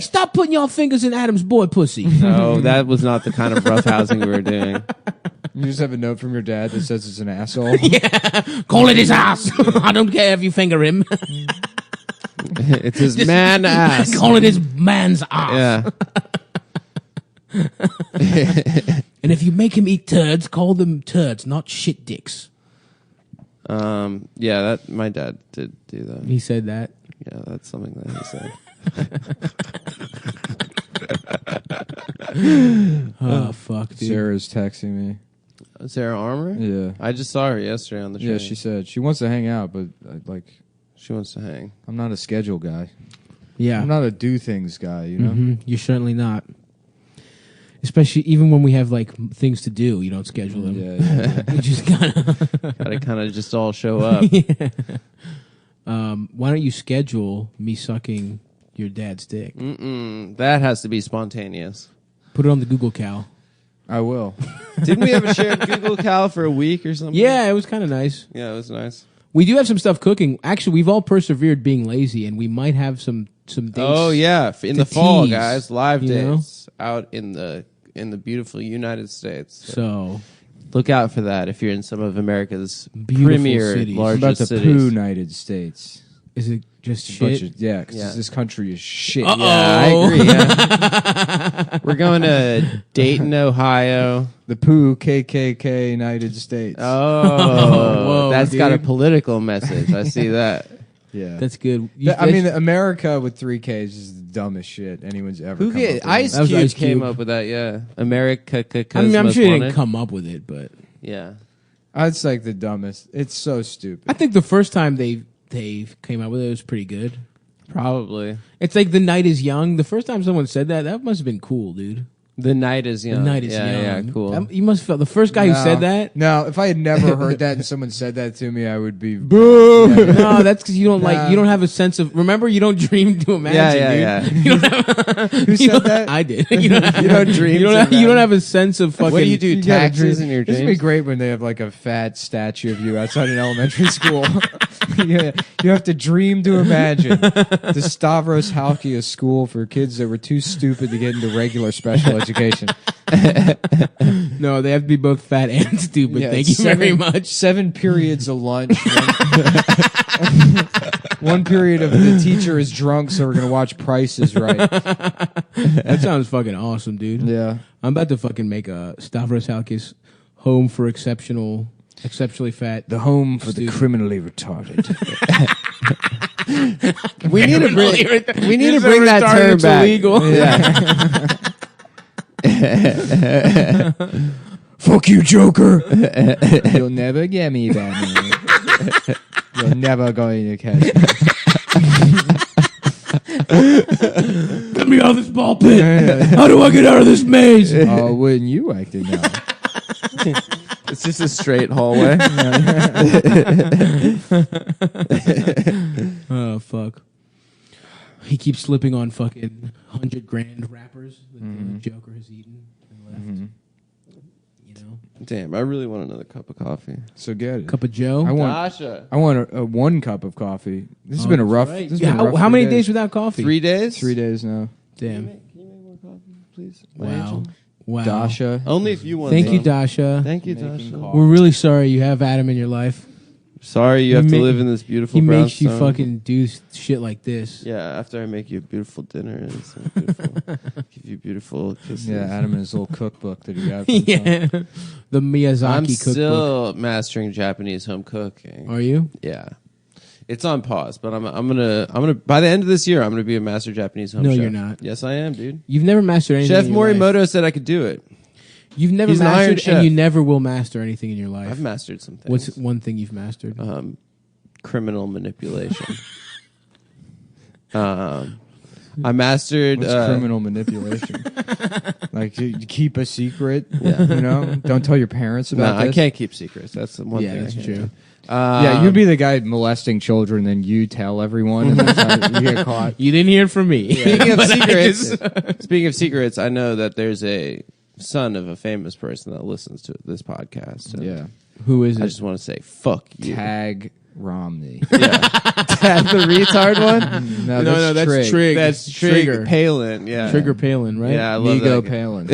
Stop putting your fingers in Adam's boy pussy. No, that was not the kind of roughhousing we were doing. You just have a note from your dad that says it's an asshole. Call it his ass. I don't care if you finger him. It's his man ass. Call it his man's ass. Yeah. And if you make him eat turds, call them turds, not shit dicks. Yeah, that my dad did do that. He said that. Yeah, that's something that he said. Oh, fuck, dude. Sarah's texting me. Sarah Armour? Yeah. I just saw her yesterday on the train. Yeah, she said she wants to hang out, but She wants to hang. I'm not a schedule guy. Yeah. I'm not a do things guy, you know? Mhm. You're certainly not. Especially even when we have like things to do, you don't schedule them. Yeah. You just gotta. Gotta kind of just all show up. Why don't you schedule me sucking your dad's dick? That has to be spontaneous. Put it on the Google Cal. I will. Didn't we have a shared Google Cal for a week or something? Yeah, it was kind of nice. Yeah, it was nice. We do have some stuff cooking. Actually, we've all persevered being lazy, and we might have some dates. Oh yeah, in to the fall, tease, guys, live you know? dates out in the beautiful United States. So Look out for that if you're in some of America's Beautiful premier, cities. About largest the cities. United States. is it just A bunch shit? of, yeah, because Yeah. this country is shit. Uh-oh. Yeah, I agree. Yeah. We're going to Dayton, Ohio. The poo KKK United States. Oh, Whoa, that's got a dude. political message. I see that. Yeah. That's good. I mean, America with 3 Ks is the dumbest shit anyone's ever Who come get, up with. Ice That was Cube Ice came Cube. up with that? Yeah, America. I mean, I'm Most sure he didn't Wanted. come up with it, but Yeah, It's like the dumbest. It's so stupid. I think the first time they came out with it was pretty good. probably. It's like The Night is Young. The first time someone said that must have been cool, dude. The night is young. The Night is yeah, Young. Yeah, cool. You must have felt the first guy who said that. No, if I had never heard that and someone said that to me, I would be Boo! No, that's because you don't Nah. you don't have a sense of. Remember, you don't dream to imagine. yeah, dude. yeah. You don't have, Who said that? I did. You don't, You don't dream. you don't have a sense of fucking. What do you do? You gotta Taxes dream. in your This would be dreams? great when they have like a fat statue of you outside an elementary school. Yeah, you have to dream to imagine the Stavros Halkia school for kids that were too stupid to get into regular special education. No, they have to be both fat and stupid. Yeah, Thank you very much. 7 periods of lunch. One period of the teacher is drunk, so we're gonna watch Price is Right. That sounds fucking awesome, dude. Yeah. I'm about to fucking make a Stavros Halkis home for exceptionally fat. The home for the Student. criminally retarded. We need to bring. We need to bring that Retarded, term it's back. illegal. Yeah. Fuck you, Joker. You'll never get me, Batman. You're never going to catch me. Get me out of this ball pit. How do I get out of this maze? Oh, when you acted now. It's just a straight hallway. Oh, fuck. He keeps slipping on fucking $100,000 wrappers that the Joker has eaten and left. You know? Damn, I really want another cup of coffee. So get it. Cup of Joe. I want Dasha. a 1 cup of coffee. This has been a rough. Right. This has been a rough How 3 many days without coffee? 3 days? 3 days now. Damn. Can you make more coffee, please? My Wow. angel? Wow. Dasha. Only if you want. Thank you, some. Dasha. Thank you, Making Dasha. coffee. We're really sorry you have Adam in your life. Sorry, you have He to ma- live in this beautiful. He makes you brownstone. fucking do shit like this. Yeah, after I make you a beautiful dinner and some beautiful, give you beautiful kisses. Yeah, Adam and his little cookbook that he got. From Yeah. The Miyazaki I'm cookbook. still mastering Japanese home cooking. Are you? Yeah, it's on pause, but I'm gonna by the end of this year I'm gonna be a master Japanese home No, chef. you're not. Yes, I am, dude. You've never mastered anything Chef in your life. Morimoto said I could do it. You've never He's an iron mastered, chef. and you never will master anything in your life. I've mastered some things. What's one thing you've mastered? Criminal manipulation? I mastered What's criminal manipulation? Like you keep a secret. Yeah. You know, don't tell your parents No, about I this. can't keep secrets. That's the one Yeah, thing. that's I can't true. do. Yeah, you'd be the guy molesting children, then you tell everyone, and that's how you get caught. You didn't hear it from me. Speaking of But I secrets, just- speaking of secrets, I know that there's a son of a famous person that listens to this podcast. and Yeah, Who is I it? just want to say fuck you. tag Romney. Tag the retard one. No, no, that's Trig. Trig. That's Trigger. Trig Palin. Yeah, Trigger Palin, right? Yeah, I love Nigo that guy. Palin.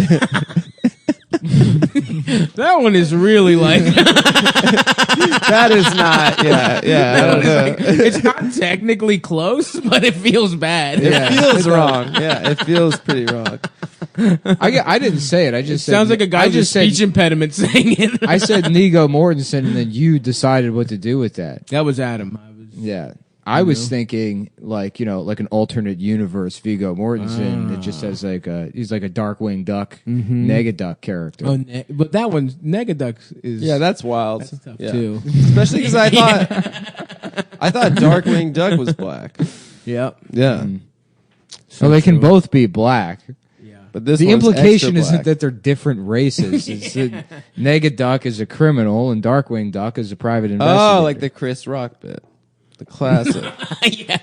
That one is really like. That is not. Yeah. I don't know. It's not technically close, but it feels bad. It feels wrong. Yeah, it feels pretty wrong. I didn't say it. I just said, Sounds like a guy I with a just said. speech impediment saying it. I said Nigo Mortensen, and then you decided what to do with that. That was Adam. Yeah. I was thinking like an alternate universe Viggo Mortensen. It just has he's like a Darkwing Duck, Negaduck character. Oh, but that one, Negaduck is. Yeah, that's wild. That's tough Yeah. too. Especially because I thought Darkwing Duck was black. Yep. Yeah, So they can both be black. Yeah. but this The one's implication extra isn't black. that they're different races. It's that Negaduck is a criminal and Darkwing Duck is a private investigator. Oh, like the Chris Rock bit, the classic. Yeah.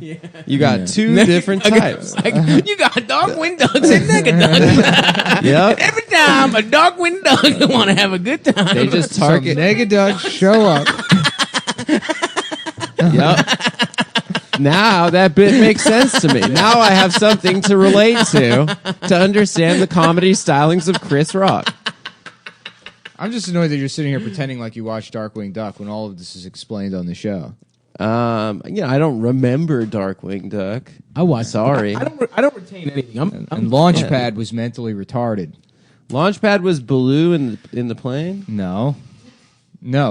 Yeah, you got two different types. Like, you got Darkwing Ducks and Negaducks. Yep. Every time a Darkwing Duck want to have a good time. They just so target. Negaduck show up. Yep. Now that bit makes sense to me. Now I have something to relate to understand the comedy stylings of Chris Rock. I'm just annoyed that you're sitting here pretending like you watched Darkwing Duck when all of this is explained on the show. I don't remember Darkwing Duck. I watch. Sorry. I don't retain anything. And Launchpad was mentally retarded. Launchpad was Baloo in the plane, No,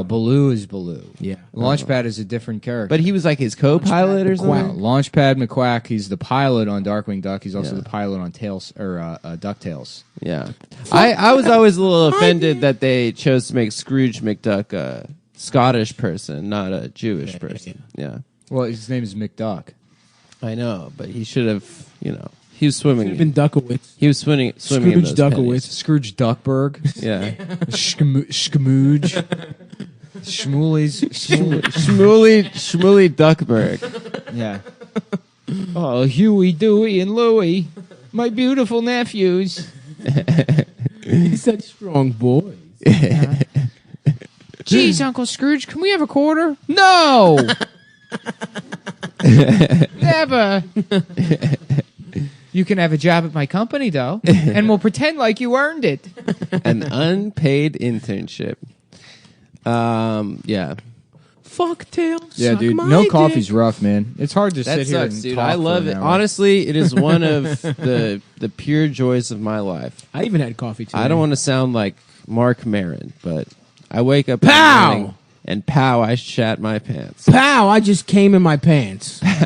Baloo is Baloo. Yeah. Launchpad is a different character. but he was like his co-pilot or No, something. Launchpad McQuack, he's the pilot on Darkwing Duck. He's also the pilot on DuckTales. Yeah, I was always a little offended that they chose to make Scrooge McDuck a Scottish person, not a Jewish person. Yeah, Well, his name is McDuck. I know, but he should have. He was swimming. Should have been Duckowitz. He was swimming in Scrooge those Duckowitz. pennies. Scrooge Duckberg. Yeah, Schmooge. Shmooly Duckberg. Yeah. Oh, Huey, Dewey, and Louie, my beautiful nephews. He's such strong boys. Jeez, Uncle Scrooge, can we have a quarter? No! Never. You can have a job at my company, though, and we'll pretend like you earned it. An unpaid internship. Yeah. Fuck tails. Yeah, dude. No coffee's rough, man. It's hard to That sit here sucks, and dude. talk I for love an it. hour. Honestly, it is one of the pure joys of my life. I even had coffee today. I don't want to sound like Mark Maron, but I wake up in the Pow! morning and pow, I shat my pants. Pow! I just came in my pants. Can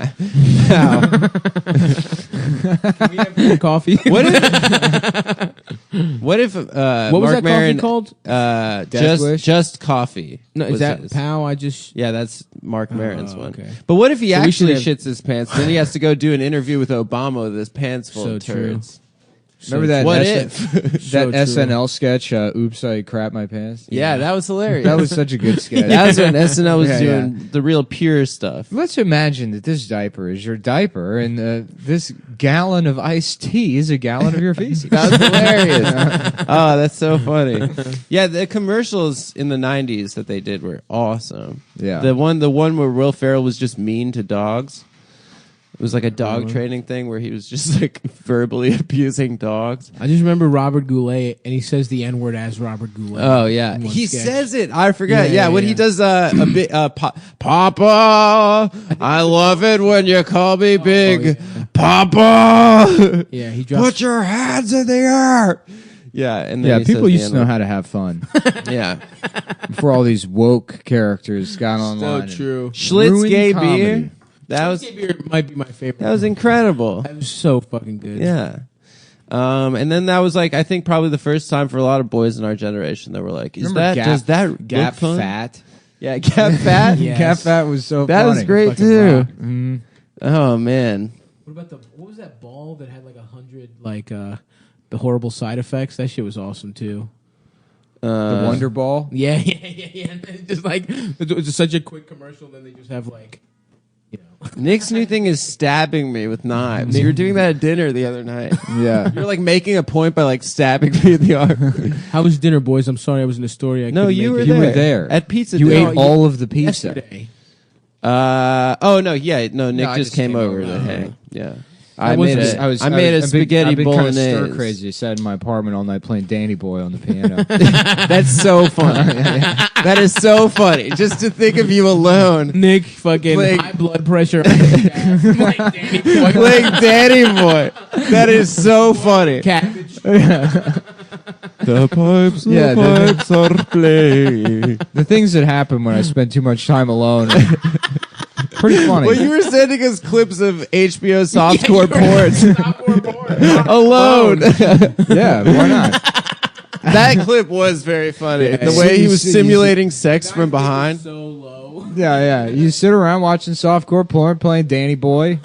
we have coffee? What is What if What was Mark that coffee Maron called? Just coffee? No, is was that his. Pow? I just Yeah, that's Mark Maron's one. okay. But what if he So we actually should have- shits his pants? Then he has to go do an interview with Obama with his pants full So of true. turds. Remember that? What that So true. SNL sketch? Oops, I crap my pants. Yeah, that was hilarious. That was such a good sketch. That was when SNL was Yeah, doing the real pure stuff. Let's imagine that this diaper is your diaper, and this gallon of iced tea is a gallon of your feces. That was hilarious. Oh, that's so funny. Yeah, the commercials in the '90s that they did were awesome. Yeah. the one where Will Ferrell was just mean to dogs. It was like a dog training thing where he was just like verbally abusing dogs. I just remember Robert Goulet, and he says the N word as Robert Goulet. Oh yeah, in one he sketch. says it. I forgot. Yeah, Yeah, when yeah. he does a bit, Papa, I love it when you call me big, Papa. Yeah, he drops. Put your hands in the air. Yeah, and then Yeah, he people says used to the know N-word. how to have fun Yeah, before all these woke characters got online. So true. Schlitz Ruined gay comedy. beer. That was Beer might be my favorite. that was incredible. That was so fucking good. Yeah. And then that was like I think probably the first time for a lot of boys in our generation that were like, is Remember that Gap, does that Gap look fun? Fat? Yeah, Gap Fat. Yes. Gap Fat was so That funny. was great Fucking too. rock. Mhm. Oh man. What about what was that ball that had like 100 like the horrible side effects? That shit was awesome too. The Wonder Ball. Yeah. And then just like it was just such a quick commercial. Then they just have like, you know, Nick's new thing is stabbing me with knives. You were doing that at dinner the other night. Yeah. You're like making a point by like stabbing me in the arm. how was dinner, boys? I'm sorry I was in a story. I No, couldn't you make were it. You there. were there. At Pizza You Day. ate all of the pizza. yesterday. Oh no, yeah, no. Nick No, I just just came came over over. to hang. Yeah, I I made wasn't- a. I made a spaghetti I've been kind of bolognese. stir crazy. Sat in my apartment all night playing Danny Boy on the piano. That's so funny. That is so funny. Just to think of you alone Nick fucking Like- high blood pressure. Like Danny Boy. playing Danny Boy. That is so funny. Cabbage. The pipes, Yeah, the- are playing. The things that happen when I spend too much time alone. Pretty funny. Well, you were sending us clips of HBO softcore porn porn. alone. Yeah, why not? That clip was very funny. Yeah. The way he was You see- simulating sex from behind. So low. Yeah. You sit around watching softcore porn, playing Danny Boy.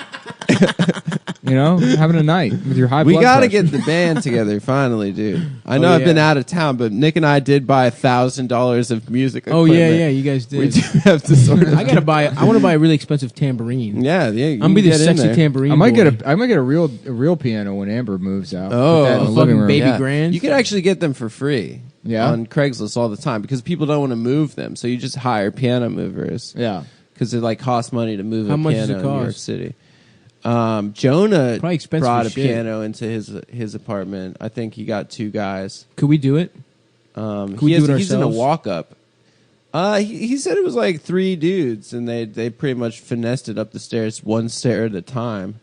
You know, having a night with your high We blood got to pressure. get the band together finally, dude. I know I've been yeah. out of town, but Nick and I did buy $1,000 of music Oh equipment. yeah, you guys We did. do have to sort of. I want to buy a really expensive tambourine. Yeah. I'm gonna be the sexy tambourine. I might boy. get a real piano when Amber moves out. Oh, Put that in the fucking living room. baby grand. You can actually get them for free. Yeah? On Craigslist all the time because people don't want to move them, so you just hire piano movers. Yeah. Because it like costs money to move How a much does piano it in New York cost? City. Jonah Probably expensive brought a as shit. piano into his apartment. I think he got 2 guys. Could we do it? we do it He's in a ourselves? walk up. He said it was like 3 dudes, and they pretty much finessed it up the stairs, one stair at a time.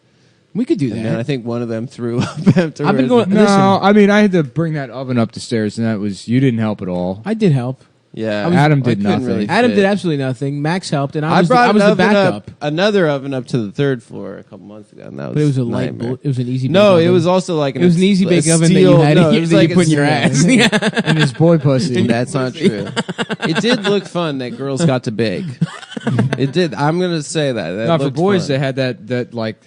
We could do And then I that. think one of them threw up afterwards. I've been going. No, Listen, I mean I had to bring that oven up the stairs, and that was you didn't help at all. I did help. Yeah, Adam I did couldn't nothing. really Adam fit. did absolutely nothing. Max helped, and I I was brought the an oven backup. another oven up to the 3rd floor a couple months ago, and that was But it was a light. nightmare. It was an easy. No, bake it oven. was also like It was an easy a bake oven that steel- you had. No, it that was you like put in your a- ass. Yeah. And his boy pussy. That's not true. It did look fun that girls got to bake. It did. I'm gonna say that. No, for looked boys fun. they had that like.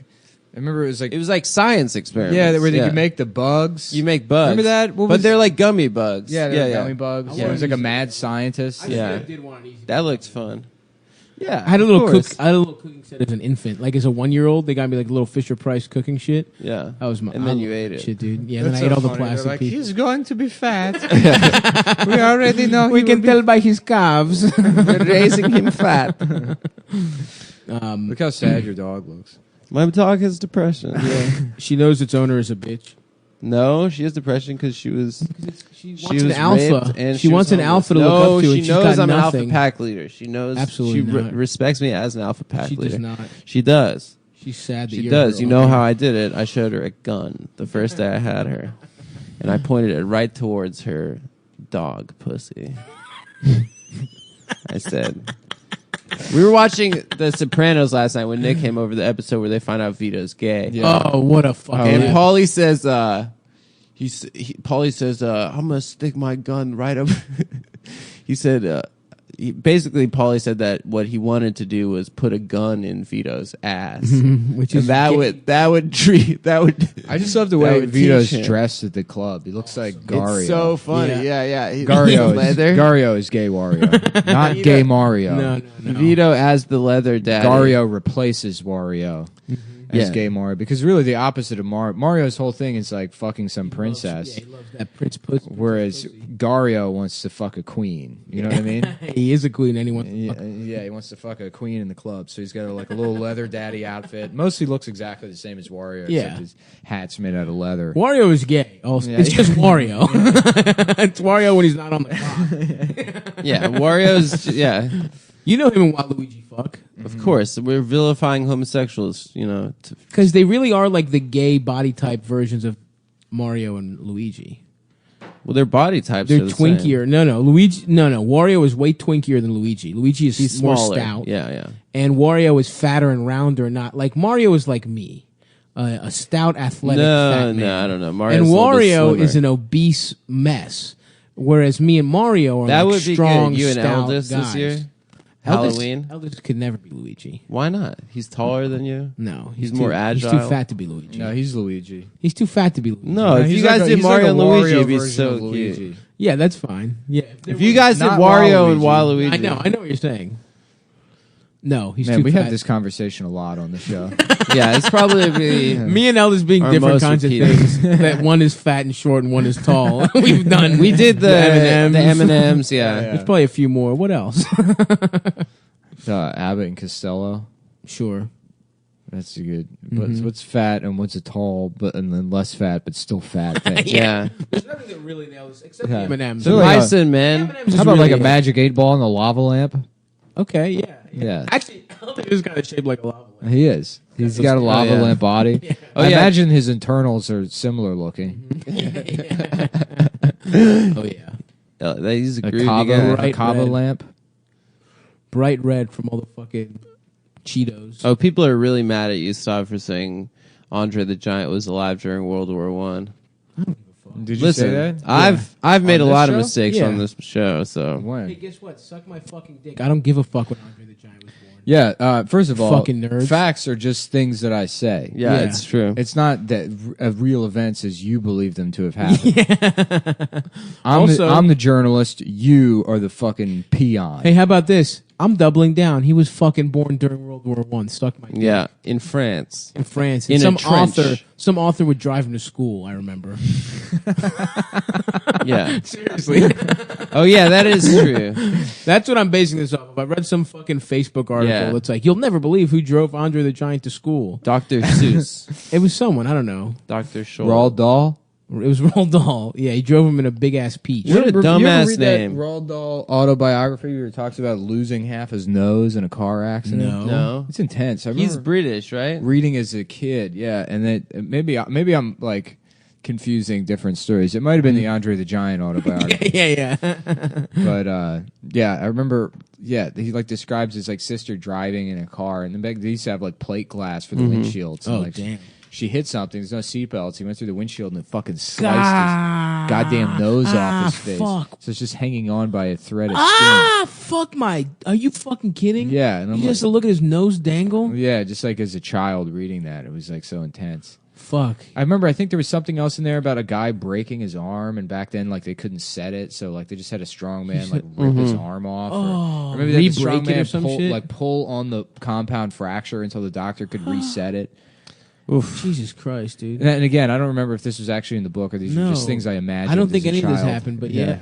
I remember it was like It was like science experiments. yeah, where they could make the bugs. You make bugs. Remember that? What but was- there like gummy bugs. yeah, yeah, gummy bugs. I It was like a wanted- mad scientist. Yeah. did want an easy. That looked fun. Yeah, I had a of little course. cook. I had a little cooking set as an infant. Like as a 1-year-old, they got me like a little Fisher Price cooking shit. Yeah, That was my. and then I you love ate that it. shit, dude. Yeah, That's then I so ate all the funny. They're plastic like, pieces. he's going to be fat. We already know We he can will tell by his calves. They're raising him fat. Look how sad your dog looks. My dog has depression. She knows its owner is a bitch. No, she has depression because she was She she wants was an alpha. raped and She wants was an alpha homeless. to look up to, No, and she she's knows got I'm nothing. an alpha pack leader. She knows Absolutely she not. respects me as an alpha pack She leader. does not. She does. She's sad that She you're does. her You know owner. how I did it? I showed her a gun the first day I had her, and I pointed it right towards her dog pussy. I said, we were watching The Sopranos last night when Nick came over the episode where they find out Vito's gay. Yeah. Oh, what a fucking. And Paulie says, Paulie says, I'm gonna stick my gun right up. He said, basically, Paulie said that what he wanted to do was put a gun in Vito's ass, Which is that would. I just love the That way would Vito's teach him. dressed at the club. He looks like Gario. It's so funny. Yeah. Yeah. Gario is gay Wario, not gay Mario. No. Vito as the leather daddy. Gario replaces Wario as Yeah. gay Mario because really the opposite of Mario. Mario's whole thing is like fucking some princess, He loves that prince pussy. whereas Gario wants to fuck a queen. You know what I mean? He is a queen and he wants to Yeah, fuck. yeah, he wants to fuck a queen in the club, so he's got like a little leather daddy outfit. Mostly looks exactly the same as Wario, Yeah. except his hat's made out of leather. Wario is gay. Also. Yeah. It's just Wario. It's Wario when he's not on the clock. Yeah, Wario's. Yeah, You know him and Waluigi fuck. of course. We're vilifying homosexuals. You know. Because they really are like the gay body type versions of Mario and Luigi. Well, their body types. They're are the same. twinkier. No, Luigi. No. Wario is way twinkier than Luigi. Luigi is He's more smaller. stout. Yeah. And Wario is fatter and rounder. Not like Mario is like me, a stout, athletic, fat man. I don't know. Mario's And a little bit Wario slimmer. is an obese mess, whereas me and Mario are That like would be strong, good. You and stout Eldest guys. this year. Eldest- Halloween. Eldest could never be Luigi. Why not? He's taller than you. No, He's more He's too agile. fat to be Luigi. No, he's Luigi. He's too fat to be Luigi. No, if he's you guys like a- did he's like Mario a and Luigi, Wario it'd be version so of Luigi. cute. Yeah, that's fine. Yeah, If you guys did Not Wario and Waluigi. Waluigi, I know what you're saying. No, he's Man, too we fat. have this conversation a lot on the show. Yeah, it's probably be. Me and Eldest being Our different most kinds of repeated. things. That one is fat and short, and one is tall. We've done. We did the M&Ms. The M&Ms. Yeah. There's probably a few more. What else? Abbott and Costello. Sure. That's a good. What's fat and what's a tall, but and then less fat but still fat thing. Yeah. There's nothing that really nails except Yeah. M&M's. So like Bison, man. How about like a magic 8-ball and a lava lamp? Okay, yeah. Yeah. Actually, I don't think this guy is shaped like a lava lamp. He is. He's got a lava yeah. lamp body. Oh, I yeah. imagine his internals are similar looking. Oh yeah. They use a A groove kava, together. Bright a kava red. lamp. Bright red from all the fucking Cheetos. Oh, people are really mad at you, Stav, for saying Andre the Giant was alive during World War One. Did you Listen, say that? I've made a this lot of show? mistakes Yeah. on this show, so Hey, When? guess what? Suck my fucking dick. I don't give a fuck when Andre the Giant was born. Yeah. First of all, Fucking nerds. facts are just things that I say. yeah, Yeah. it's true. It's not that real events as you believe them to have happened. Also- I'm the journalist. You are the fucking peon. Hey, how about this? I'm doubling down. He was fucking born during World War One. Suck my dick. Yeah, in France. In France. In And a trench. some author would drive him to school, I remember. Yeah. Seriously. Oh yeah, that is true. That's what I'm basing this off of. I read some fucking Facebook article Yeah. that's like, you'll never believe who drove Andre the Giant to school. Dr. Seuss, It was someone, I don't know. Dr. Scholl. Roald Dahl. It was Roald Dahl. Yeah, he drove him in a big ass peach. What a You ever dumbass read name. That Roald Dahl autobiography where he talks about losing half his nose in a car accident. No. No, It's intense. I he's remember British, right? reading as a kid. Yeah, and then maybe I'm like confusing different stories. It might have been the Andre the Giant autobiography. yeah. But yeah, I remember. Yeah, he like describes his like sister driving in a car, and then back they used to have like plate glass for the windshields. And, Oh, like, damn. She hit something. There's no seatbelts. He went through the windshield and it fucking sliced his goddamn nose off his face. fuck. So it's just hanging on by a thread of Fuck my. Are you fucking kidding? skin. Yeah, and I'm You just to look at his nose dangle? yeah, just like as a child reading that, it was like so intense. Fuck. I remember. I think there was something else in there about a guy breaking his arm, and back then, like they couldn't set it, so like they just had a strong man like rip his arm off. Oh, or maybe they had the re-break strong it or man some pull, shit? like pull on the compound fracture until the doctor could reset it. Jesus Christ, dude. And again, I don't remember if this was actually in the book or these were just No. things I imagined. I don't think as a any of this child. happened, but yeah.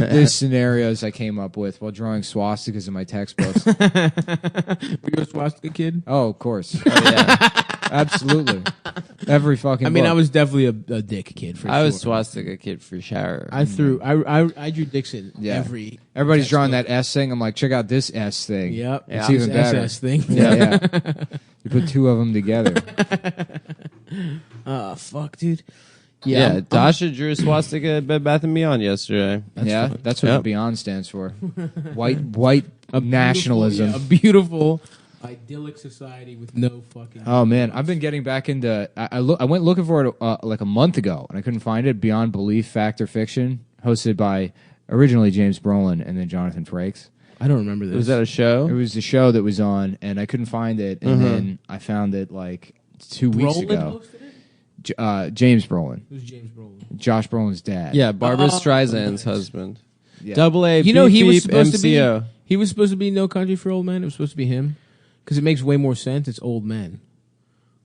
There's scenarios I came up with while drawing swastikas in my textbooks. Were you a swastika kid? Oh, of course. Oh, yeah. Absolutely. Every fucking I mean, book. I was definitely a dick kid for sure. I was swastika kid for shower. I drew dicks in Yeah. every. Everybody's drawing that S thing. I'm like, check out this S thing. Yep. It's Yeah. even better. SS thing. Yeah, yeah. You put two of them together. Oh, fuck, dude. yeah, I'm- Dasha drew a swastika at Bed Bath & Beyond yesterday. That's what Yep. the Beyond stands for. White nationalism. A beautiful Idyllic society with no fucking. Oh man, I've been getting back into. I went looking for it like a month ago, and I couldn't find it. Beyond Belief, Fact or Fiction, hosted by originally James Brolin and then Jonathan Frakes. I don't remember this. Was that a show? It was the show that was on, and I couldn't find it, and then I found it like 2 weeks ago. James Brolin. Who's James Brolin? Josh Brolin's dad. Yeah, Barbara Streisand's husband. Yeah. Double A. You know, he was beep, supposed MCO. to be. He was supposed to be No Country for Old Men. It was supposed to be him because it makes way more sense. It's old men,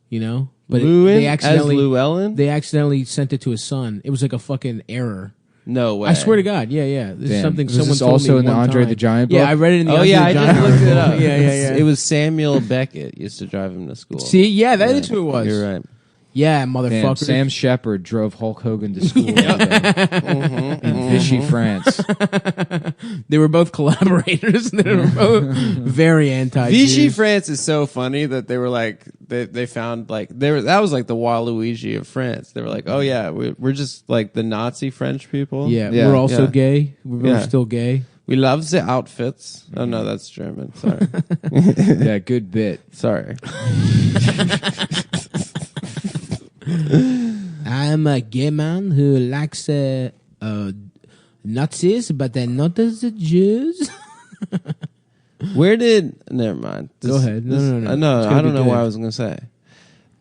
you know. But Llewellyn they as accidentally Llewellyn? they accidentally sent it to his son. It was like a fucking error. No way. I swear to God, yeah. This is Damn. something Was someone this told also me in the one Andre time. the Giant Yeah, book? I read it in the Oh Andre yeah, the I Giant just looked it up. article. Yeah. It was Samuel Beckett used to drive him to school. See, yeah, that is who it was. You're right. Yeah, Damn, motherfucker. Sam Shepard drove Hulk Hogan to school in Vichy, France. They were both collaborators. They were both very anti. Vichy France is so funny that they were like they found like that was like the Waluigi of France. They were like, oh yeah, we're just like the Nazi French people. Yeah, Yeah, we're also yeah. gay. We're Yeah. still gay. We love the outfits. Oh no, that's German. Sorry, Yeah, good bit. sorry. I'm a gay man who likes Nazis, but they're not as the Jews. Where did? Never mind. Go ahead. No. It's I gonna don't be know good. what I was going to say.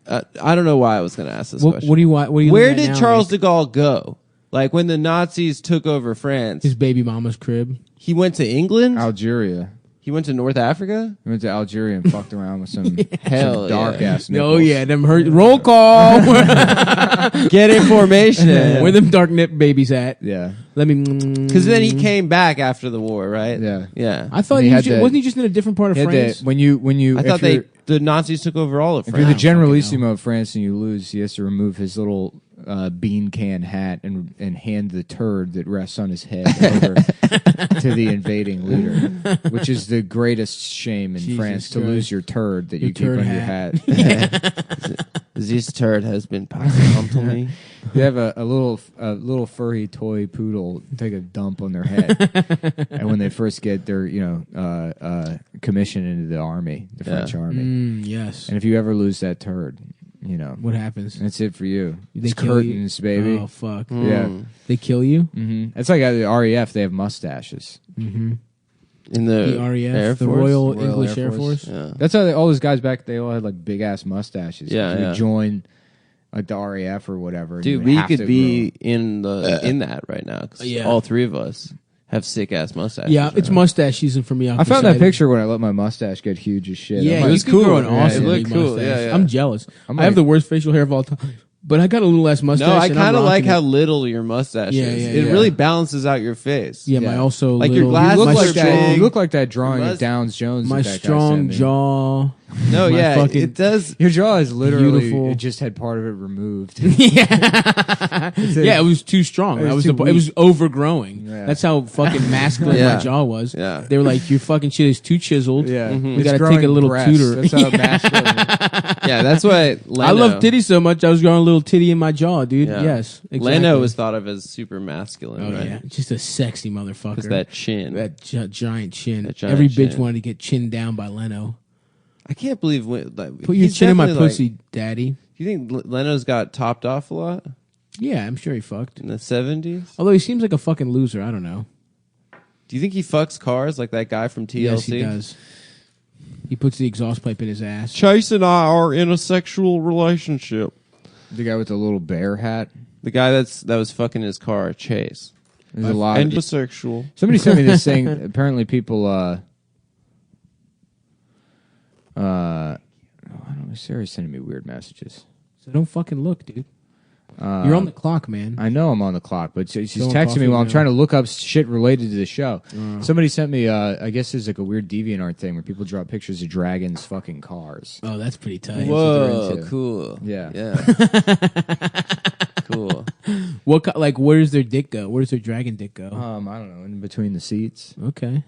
I don't know why I was going to ask this question. What do you want? What do you Where looking at did now, Charles Nick? de Gaulle go? Like when the Nazis took over France, His baby mama's crib. he went to England. Algeria. He went to North Africa. We went to Algeria and fucked around with some Hell dark yeah. ass nipples. Oh yeah, them hurt. Roll call. Get information. Where them dark nip babies at? Yeah. Let me. Because then he came back after the war, right? Yeah. Yeah. I thought And he he had that- wasn't he just in a different part of He had France? that- when you I if thought you're- the Nazis took over all of if France. you're the fucking generalissimo of France and you lose, he has to remove his little bean can hat and hand the turd that rests on his head over to the invading leader, which is the greatest shame in Jesus France, to Christ. lose your turd that Your you keep turd on your hat. hat. This turd has been passed on to me. You have a little furry toy poodle take a dump on their head, and when they first get their commission into the army, the French army, Yes. and if you ever lose that turd, What happens? that's it for you. They It's kill you? curtains, baby. Oh fuck. Yeah, They kill you? it's like the RAF. They have mustaches. In the, The RAF, Air the Force? Royal Royal English Air Air Force. Force. Yeah. That's how all those guys back. They all had like big ass mustaches. Yeah, you yeah. would join like the RAF or whatever. and you Dude, would we have could to be in that right now. 'Cause Yeah. all three of us have sick ass mustaches. Yeah, right it's now. mustache season for me. I found that picture when I let my mustache get huge as shit. Yeah, I'm it was like, cool. Grow an Yeah, awesome it looked big cool. mustache. Yeah, yeah. I'm jealous. I'm I have like- the worst facial hair of all time, but I got a little less mustache. No, I and I'm kind of like rocking how it. little your mustache Yeah, is. yeah, It yeah. really balances out your face. Yeah, my Yeah. also Like your little, glasses you my look like strong, that. You look like that drawing Your of Downs Jones. my that guy strong sent me. jaw. No, My yeah, fucking- it does. Your jaw is literally. Beautiful. It just had part of it removed. Yeah, it was too strong. It That was was too it was weak. overgrowing. Yeah. That's how fucking masculine Yeah. my jaw was. Yeah. They were like, "Your fucking shit is too chiseled. Yeah, We It's gotta take growing a little breasts. tutor." That's how masculine. Yeah, that's why I love titties so much. I was growing a little titty in my jaw, dude. Yeah. Yes, exactly. Leno was thought of as super masculine, Oh right? yeah, just a sexy motherfucker. Because that chin. That giant chin. That giant Every bitch chin. wanted to get chinned down by Leno. I can't believe like, Put your he's chin in my definitely, pussy, daddy. Do you think Leno's got topped off a lot Yeah, I'm sure he fucked. in the 70s? Although he seems like a fucking loser. I don't know. Do you think he fucks cars like that guy from TLC? Yes, he does. He puts the exhaust pipe in his ass. Chase and I are in a sexual relationship. The guy with the little bear hat. The guy that was fucking his car, Chase. There's a lot. And Of, sexual. somebody sent me this thing. Apparently, people. I don't know. Siri's sending me weird messages. So don't fucking look, dude. You're on the clock, man. I know I'm on the clock, but she's Throwing texting coffee me while I'm down. trying to look up shit related to the show. Somebody sent me, I guess there's like a weird DeviantArt thing where people draw pictures of dragons fucking cars. Oh, that's pretty tight. Whoa, into. cool. Yeah. Yeah. Cool. Like, where does their dick go? Where does their dragon dick go? I don't know, in between the seats, Okay.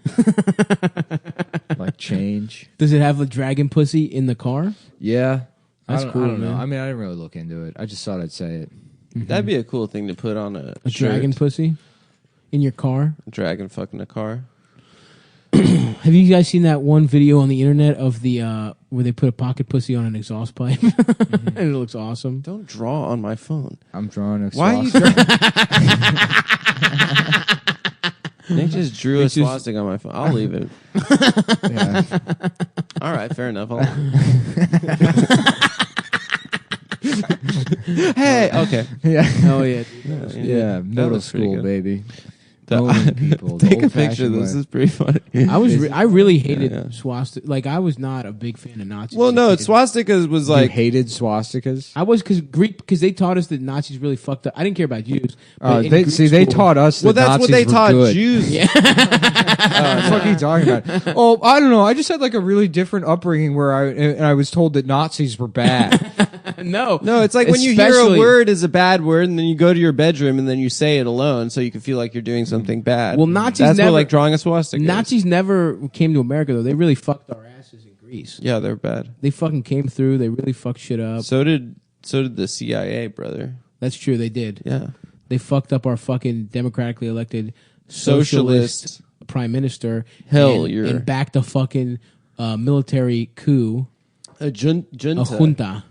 like change. Does it have a dragon pussy in the car? Yeah. That's cool, I don't know. man. I mean, I didn't really look into it. I just thought I'd say it. That'd be a cool thing to put on a A dragon pussy in your car? Dragon fucking a car. Have you guys seen that one video on the internet of the where they put a pocket pussy on an exhaust pipe and it looks awesome? Don't draw on my phone. I'm drawing a Why are you swastika. Nick just drew a swastika on my phone. I'll leave it. Yeah. All right, fair enough. Hey, okay. Yeah. Oh yeah. Yeah. Middle looks pretty school, good. baby. Owning people. the Take a picture of old-fashioned this. way. It's pretty funny. I really hated Yeah. swastika. Like I was not a big fan of Nazis. Well, no, Because- swastikas was You like hated swastikas? I was because they taught us that Nazis really fucked up. I didn't care about Jews. but in They Greek they school- taught us that well, that's Nazis what they were taught good. Jews. Yeah. What the fuck are you talking about? Oh, I don't know. I just had like a really different upbringing where I was told that Nazis were bad. No, No, it's like when you hear a Especially- word is a bad word, and then you go to your bedroom and then you say it alone, so you can feel like you're doing something bad. Well, Nazis That's never what like drawing a swastika. is. Nazis never came to America though. They really fucked our asses in Greece. Yeah, they're bad. They fucking came through. They really fucked shit up. So did the CIA, brother. That's true. They did. Yeah, They fucked up our fucking democratically elected Socialist. socialist prime minister. Hell, and, you're- and backed a fucking military coup, a junta. a junta,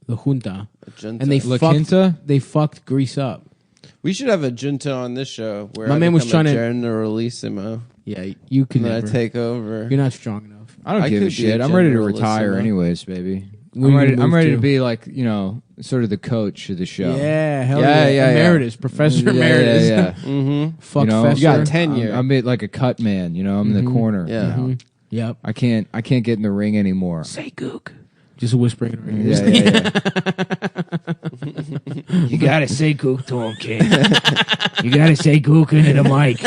the junta, A junta. and they La fucked. Quinta? They fucked Greece up. We should have a junta on this show where My I man was become trying a to- generalissimo. Yeah, you can And I never. take over. You're not strong enough. I don't I give a could be shit. a I'm ready to generalissimo. retire anyways, baby. Where you gonna I'm move ready to to? be like, sort of the coach of the show. Yeah, hell Yeah, yeah, yeah, yeah. emeritus, professor Yeah, emeritus. yeah, Mm-hmm. Fuck You know, fester. You got tenure. I'm like a cut man, I'm in the corner. Yeah. now. Yep. I can't get in the ring anymore. Say gook. Just whispering in her ears. Yeah. You gotta say gook to him, kid. You gotta say gook into the mic.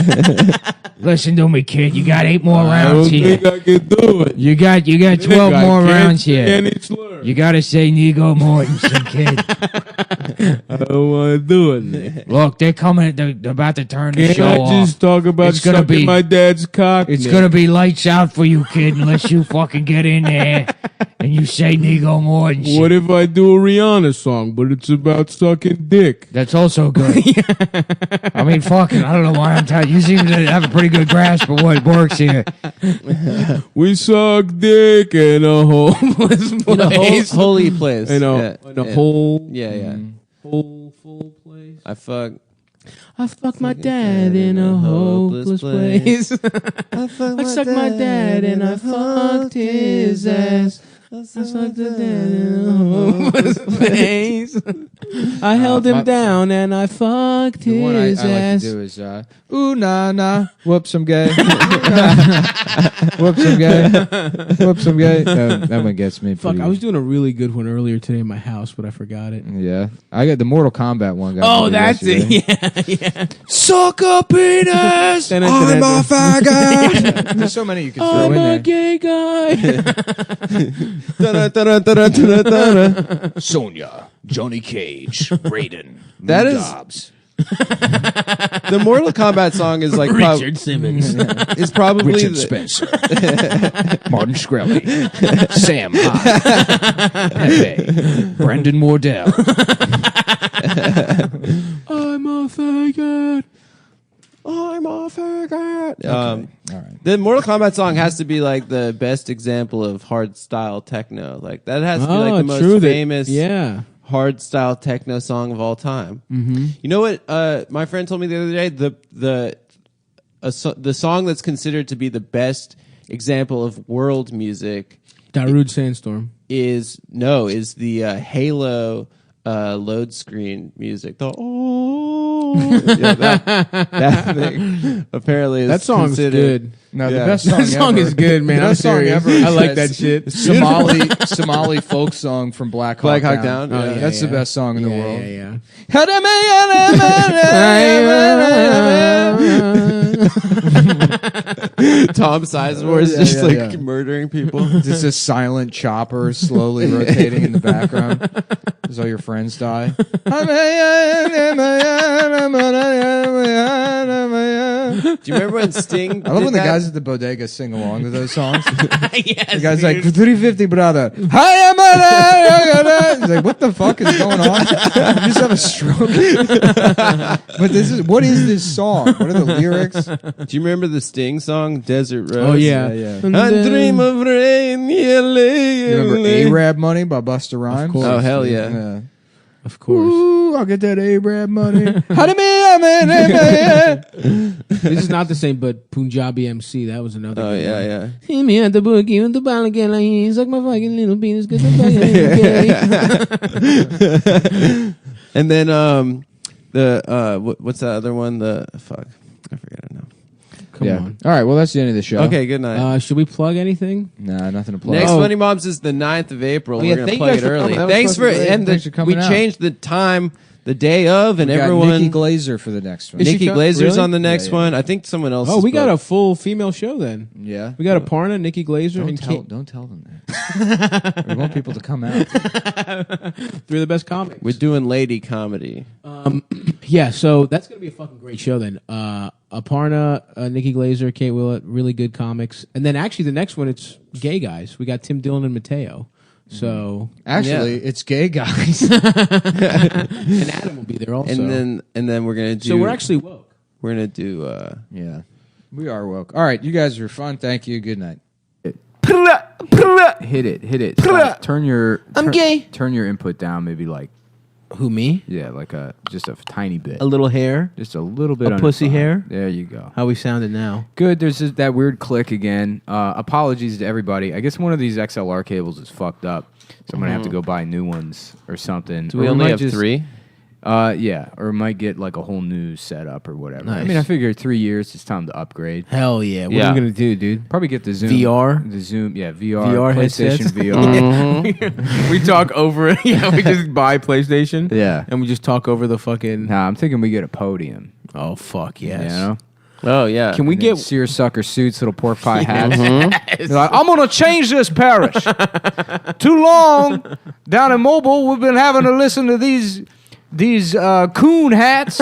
Listen to me, kid. You got 8 more rounds here. I can do it. You got 12 more rounds here. You gotta say Nigo Mortensen, kid. I don't want to do it. Nick. Look, they're coming. They're about to turn the show off. talk about It's gonna sucking be- my dad's cock? It's gonna be lights out for you, kid, unless you fucking get in there and you say Nigo Mortensen. What if I do a Rihanna song, but it's about sucking dick? That's also good. I mean, fucking, I don't know why I'm telling you. You seem to have a pretty good grasp of what works here. We suck dick in a homeless In a holy place. In a, yeah. in a whole, Yeah. whole full place. I fuck. I fucked my dad in a hopeless place. I sucked my dad and I fucked his ass. I sucked the dad in a hopeless place. I held him down and I fucked The one I his like to ass. do is ooh nah nah, whoops I'm gay. Whoops I'm gay. Whoops I'm gay. That one gets me. Fuck, pretty I was doing a really good one earlier today in my house, but I forgot it. Yeah, I got the Mortal Kombat one. Oh, that's it. Yeah. Suck a penis. I'm a faggot. There's so many you can throw I'm in a there. gay guy. Sonia, Johnny Cage, Raiden, That is- Dobbs. The Mortal Kombat song is like Richard Simmons. is probably Richard the, Spencer, Martin Shkreli, Sam Hyde, Pepe, Brendan Wardell. I'm a faggot. I'm a faggot. All right. The Mortal Kombat song has to be like the best example of hard style techno. Like that has to be like the most famous Yeah. hard style techno song of all time. Mm-hmm. You know what? My friend told me the other day the song that's considered to be the best example of world music Darude Sandstorm. is the Halo load screen music. The that thing apparently is That song's considered- good. No, the Yeah. best song That song ever. is good, man. The I'm best song serious. ever is I like that shit. Somali folk song from Black Hawk Down. Oh, yeah, That's the yeah. best song in the Yeah, world. yeah. Tom Sizemore is Yeah, just yeah, like yeah. murdering people. Just a silent chopper slowly rotating in the background as all your friends die. Do you remember when Sting? I love did when the that? guys at the bodega sing along to those songs. Yes, The guy's dude. like, 350, brother. He's like, what the fuck is going on? You just have a stroke. But what is this song? What are the lyrics? Do you remember the Sting song song, Desert Rose? Oh yeah. yeah. I dream of rain, You remember Arab Money by Busta Rhymes? course. Oh, hell yeah. Of course. Ooh, I'll get that Arab money. This is not the same, but Punjabi MC, that was another. Oh, good one. yeah. Hit me at the boogie with the ball again, like he's like my fucking little penis. Cause I'm fucking And then what's that other one? I forget it now. Come on. All right. Well, that's the end of the show. Okay, good night. Should we plug anything? Nah, nothing to plug. Next Oh. Funny Moms is the 9th of April. Oh, yeah, We're gonna thank you play guys it for early. coming. That was Thanks for supposed to be great. Thanks for we coming out. changed the time, the day of, and We got everyone. Nikki Glazer for the next one. Is she Nikki come- Glazer's really? on the next Yeah, yeah. one. I think someone else. Oh, is we got a booked. full female show then. Yeah. We got a Parna, Nikki Glazer, Don't and tell them that. We want people to come out. three of the best comics. We're doing lady comedy. Yeah, so that's gonna be a fucking great show then. Aparna, Nikki Glazer, Kate Willett, really good comics, and then actually the next one it's gay guys. We got Tim Dillon and Mateo. So Actually, it's gay guys. and Adam will be there also. And then we're gonna do. so we're actually woke. we're gonna do. Yeah. We are woke. All right. You guys were fun. Thank you. Good night. Hit it. Stop. Turn your gay. Turn your input down, maybe like Who, me? like just a tiny bit, A little hair. just a little bit. A on it pussy behind. hair? There you go. How we sounded now? Good. There's just that weird click again. Apologies to everybody. I guess one of these XLR cables is fucked up, so I'm gonna have to go buy new ones or something. Do we Or only might have just- 3? Yeah, or might get like a whole new setup or whatever. I Nice. mean, I figure 3 years it's time to upgrade. Hell yeah! What Yeah. are we gonna do, dude? Probably get the Zoom VR? the Zoom, VR, VR PlayStation headsets? VR. We talk over it. Yeah, we just buy PlayStation. Yeah. and we just talk over the fucking. Nah, I'm thinking we get a podium. Oh fuck yes! You know? Oh yeah. Can we And then get? seersucker suits, little pork pie hats? They're like, I'm gonna change this parish. Too long down in Mobile, we've been having to listen to these coon hats.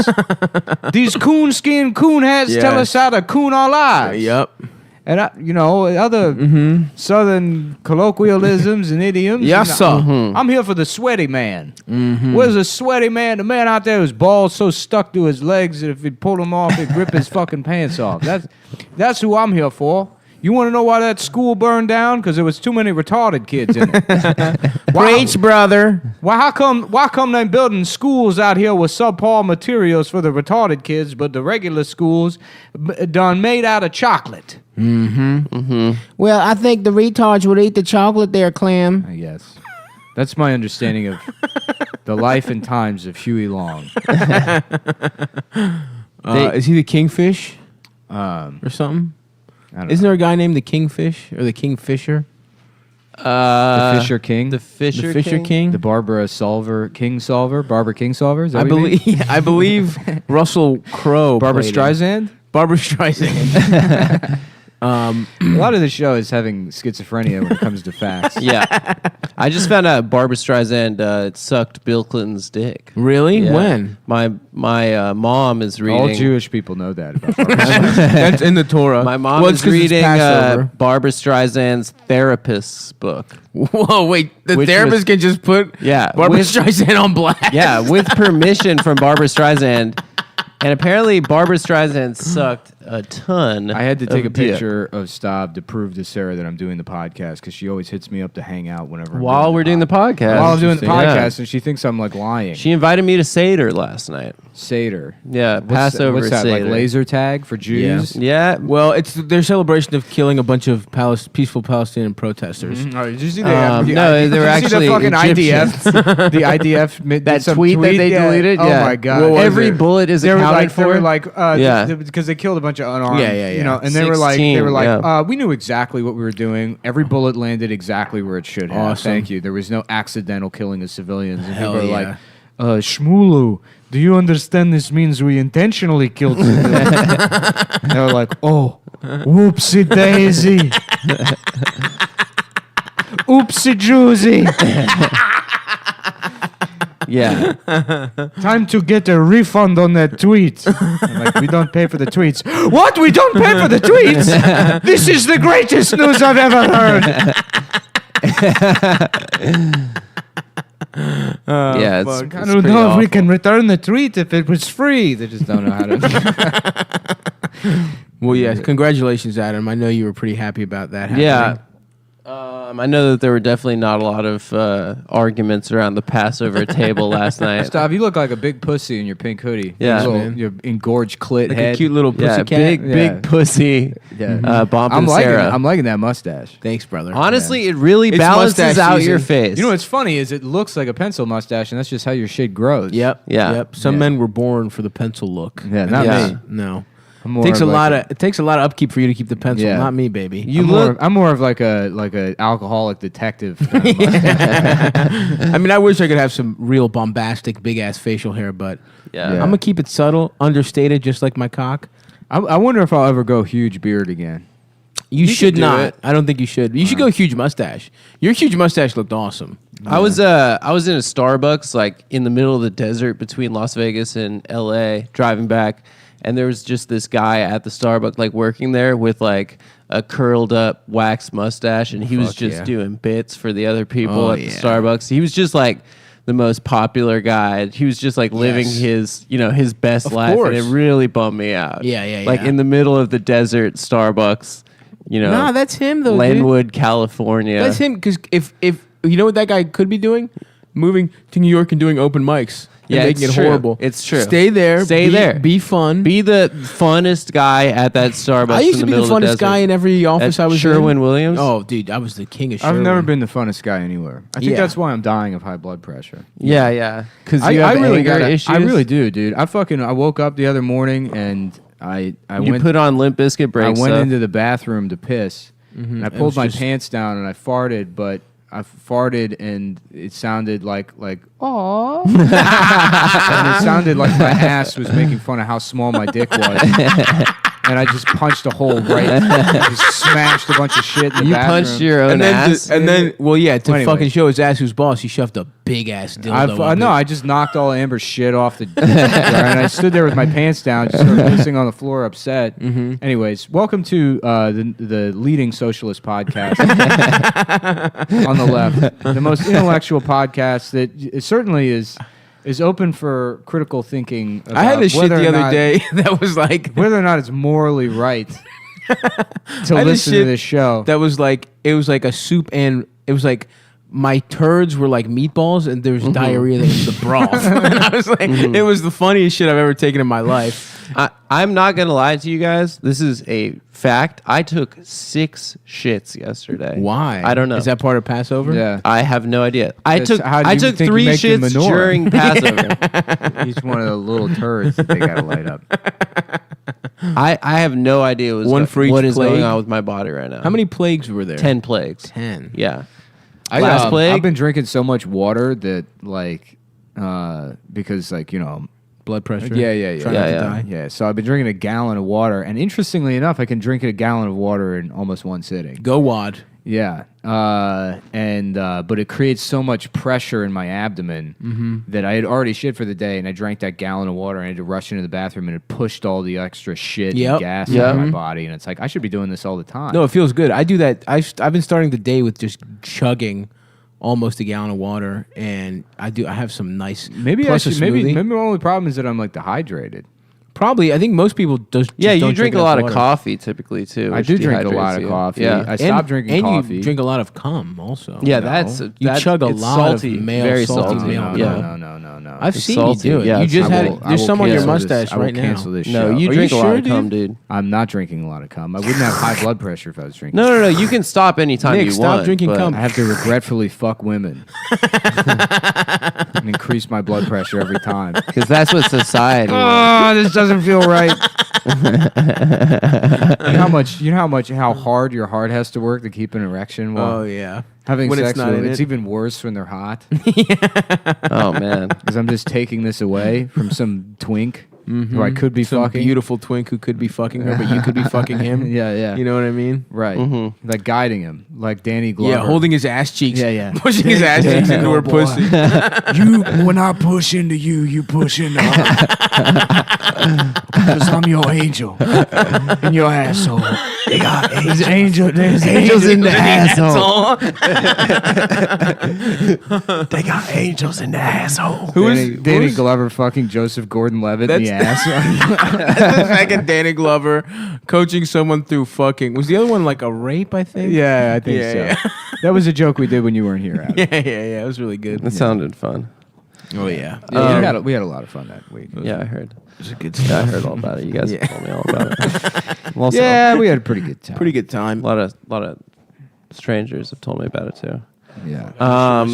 These coon hats tell us how to coon our lives. Yep. And other southern colloquialisms and idioms. Yes, And, sir. I'm here for the sweaty man. Where's the sweaty man? The man out there whose balls so stuck to his legs that if he pulled them off, he'd rip his fucking pants off. That's who I'm here for. You want to know why that school burned down? Because there was too many retarded kids in it. Preach, brother. Why come they building schools out here with subpar materials for the retarded kids, but the regular schools done made out of chocolate? Well, I think the retards would eat the chocolate there, Clam. I guess. That's my understanding of the life and times of Huey Long. Is he the kingfish or something? I don't Isn't know. there a guy named the Kingfish or the Kingfisher? The Fisher King? The Fisher, The Fisher King? The Barbara King Solver? Barbara King Solver? Is that I what you mean? believe. I believe Russell Crowe. Barbara played him. Streisand? Barbara Streisand. A lot of the show is having schizophrenia when it comes to facts. Yeah. I just found out Barbara Streisand sucked Bill Clinton's dick. Really? Yeah. When? My mom is reading. All Jewish people know that about Barbara That's in the Torah. My mom Well, it's is 'cause it's reading Passover. Barbara Streisand's therapist's book. Whoa, wait. The Which therapist was- can just put Yeah, Barbara with- Streisand on blast. Yeah, with permission from Barbara Streisand. And apparently Barbara Streisand sucked a ton. I had to take a of dick. picture of Stav to prove to Sarah that I'm doing the podcast because she always hits me up to hang out whenever I'm While we're doing the podcast. While I'm doing the Yeah. podcast, and she thinks I'm like lying. She invited me to Seder last night. Seder. Yeah, Passover What's that, like Seder. laser tag for Jews? Yeah. Well, it's their celebration of killing a bunch of peaceful Palestinian protesters. Oh, did you see No, they were actually the fucking Egyptians. IDF. The IDF did That some tweet that they deleted? Oh Yeah. my god! What was Every it? bullet is they were accounted like, for? They were like, Yeah. because they killed a bunch of unarmed. Yeah. You know, and they were 16, like, yeah. we knew exactly what we were doing. Every bullet landed exactly where it should have. Awesome. Thank you. There was no accidental killing of civilians. And Hell people were yeah. like, Shmulu, do you understand this means we intentionally killed civilians? They were like, oh, whoopsie daisy. Oopsie Juicy. Yeah. Time to get a refund on that tweet. I'm like, we don't pay for the tweets. What? We don't pay for the tweets? This is the greatest news I've ever heard. Yeah, it's, I it's don't pretty know if we awful. can return the tweet if it was free. They just don't know how to. Well, yes. Congratulations, Adam. I know you were pretty happy about that happening. Yeah. I know that there were definitely not a lot of arguments around the Passover table last night. Stop! You look like a big pussy in your pink hoodie. Yeah, little, your engorged clit Like head. a cute little pussy cat. big pussy. Yeah. Bump I'm and liking. Sarah. I'm liking that mustache. Thanks, brother. Honestly, it really It's balances mustache out season. your face. You know what's funny is it looks like a pencil mustache, and that's just how your shit grows. Yep. Yeah. Yep. Some Yeah. men were born for the pencil look. Yeah, not Yeah. me. No. I'm more Takes a of lot like of it takes a lot of upkeep for you to keep the pencil. Yeah. Not me, baby. I'm more of like a alcoholic detective. I mean, I wish I could have some real bombastic, big ass facial hair, but Yeah. Yeah. I'm gonna keep it subtle, understated, just like my cock. I wonder if I'll ever go huge beard again. You should do not. it. I don't think you should. You should go huge mustache. Your huge mustache looked awesome. I was in a Starbucks like in the middle of the desert between Las Vegas and LA driving back, and there was just this guy at the Starbucks like working there with like a curled up wax mustache, and he was Fuck just yeah. doing bits for the other people Oh, at the yeah. Starbucks. He was just like the most popular guy. He was just like living Yes. his best Of life, course. and it really bummed me out. Yeah, Like yeah. in the middle of the desert Starbucks, Nah, that's him though. dude. Lenwood, California. That's him. Because if you know what that guy could be doing, moving to New York and doing open mics. And Yeah, making it's it true. horrible. It's true. Stay there. Stay there. Be fun. Be the funnest guy at that Starbucks. I used to in be the middle of funnest desert. guy in every office At I was Sherwin in. Williams. Oh, dude, I was the king of I've Sherwin. never been the funnest guy anywhere. I think Yeah. that's why I'm dying of high blood pressure. yeah. Because you I have really anger got issues. I really do, dude. I woke up the other morning and I You went put on Limp Bizkit I breaks. went stuff. into the bathroom to piss. And I It pulled was my just- pants down and I farted, but I farted and it sounded like aww. And it sounded like my ass was making fun of how small my dick was. And I just punched a hole right, just smashed a bunch of shit in the You bathroom. punched your own and then, ass. to Anyway. fucking show his ass who's boss, he shoved a big ass dildo. up No, it. I just knocked all Amber's shit off the and I stood there with my pants down, just sort of pissing on the floor, upset. Anyways, welcome to the leading socialist podcast on the left, the most intellectual podcast that it certainly is open for critical thinking. I had about this shit whether the or other not- day that was like whether or not it's morally right to I had this listen to shit this show. that was like it was like a soup and it was like my turds were like meatballs and there was diarrhea that was the broth. And I was like, it was the funniest shit I've ever taken in my life. I'm not gonna lie to you guys. This is a fact. I took 6 shits yesterday. Why? I don't know. Is that part of Passover? Yeah, I have no idea. I That's- how do you took think you 3 make the shits menorah? during Passover. each one of the little turds that they gotta light up. I have no idea One for each what is plague? going on with my body right now. How many plagues were there? 10 plagues. 10. Yeah. Last plague? I've been drinking so much water that because Blood pressure. yeah. Trying not to Yeah. die. Yeah, so I've been drinking a gallon of water, and interestingly enough, I can drink a gallon of water in almost one sitting. Go wad. Yeah, but it creates so much pressure in my abdomen that I had already shit for the day, and I drank that gallon of water, and I had to rush into the bathroom, and it pushed all the extra shit Yep. and gas Yep. out of my body, and it's like I should be doing this all the time. No, it feels good. I do that. I've been starting the day with just chugging almost a gallon of water, and I have some nice. maybe plus a maybe smoothie. the only problem is that I'm like dehydrated. Probably. I think most people just Yeah, you don't drink a enough lot of water. coffee typically too. I which do drink a lot dehydrates of you. coffee. Yeah. I stopped drinking and coffee. you drink a lot of cum also. Yeah, No. that's You chug a it's lot of salty, male very salty salty. male. Yeah. No. I've It's seen salty. you do it. Yeah, you just I had will- it. There's some on your mustache I will right now. cancel this No, show. you Are drink you a lot sure, of cum, dude? dude. I'm not drinking a lot of cum. I wouldn't have high blood pressure if I was drinking. No. You can stop anytime Nick, you stop want. drinking but- cum. I have to regretfully fuck women and increase my blood pressure every time. Because that's what society. Oh, this doesn't feel right. how hard your heart has to work to keep an erection while Oh yeah. having When it's sex not with in them. It's it. even worse when they're hot Oh man. because I'm just taking this away from some twink who I could be Some fucking. beautiful twink who could be fucking her, but you could be fucking him. Yeah. You know what I mean? Right. Mm-hmm. Like guiding him, like Danny Glover. Yeah, holding his ass cheeks. Yeah. Pushing his ass cheeks into her pussy. When I push into you, you push into her. Because I'm your angel in your asshole. There's angels in the asshole. They got angels in the asshole. Danny Glover fucking Joseph Gordon-Levitt in the ass? Fucking Danny Glover coaching someone through fucking. Was the other one like a rape? I think. Yeah, I think so. Yeah. That was a joke we did when you weren't here, Adam. Yeah. It was really good. It sounded fun. Oh yeah. We had a lot of fun that week. Yeah, I heard. It was a good Yeah, I stuff. heard all about it. You guys told me all about it. Also, Yeah, we had a pretty good time. Pretty good time. a lot of strangers have told me about it too. Yeah.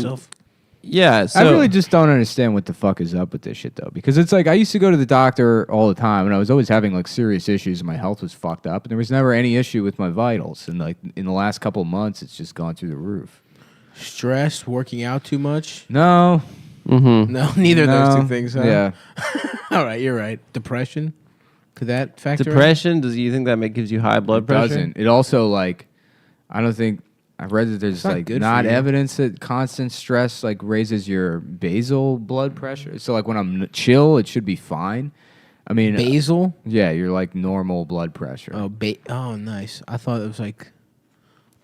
Yeah, so I really just don't understand what the fuck is up with this shit though, because it's like I used to go to the doctor all the time, and I was always having like serious issues. And my health was fucked up, and there was never any issue with my vitals. And like in the last couple of months, it's just gone through the roof. Stress, working out too much. No, No, neither of those no, two things. Huh? Yeah, All right, you're right. Depression. Could that factor? depression. Does you think that gives you high blood it pressure? doesn't. It also like I don't think I've read that there's not like good not for you. evidence that constant stress like raises your basal blood pressure. So like when I'm chill, it should be fine. I mean, Basal. yeah, you're like normal blood pressure. Oh, nice. I thought it was like.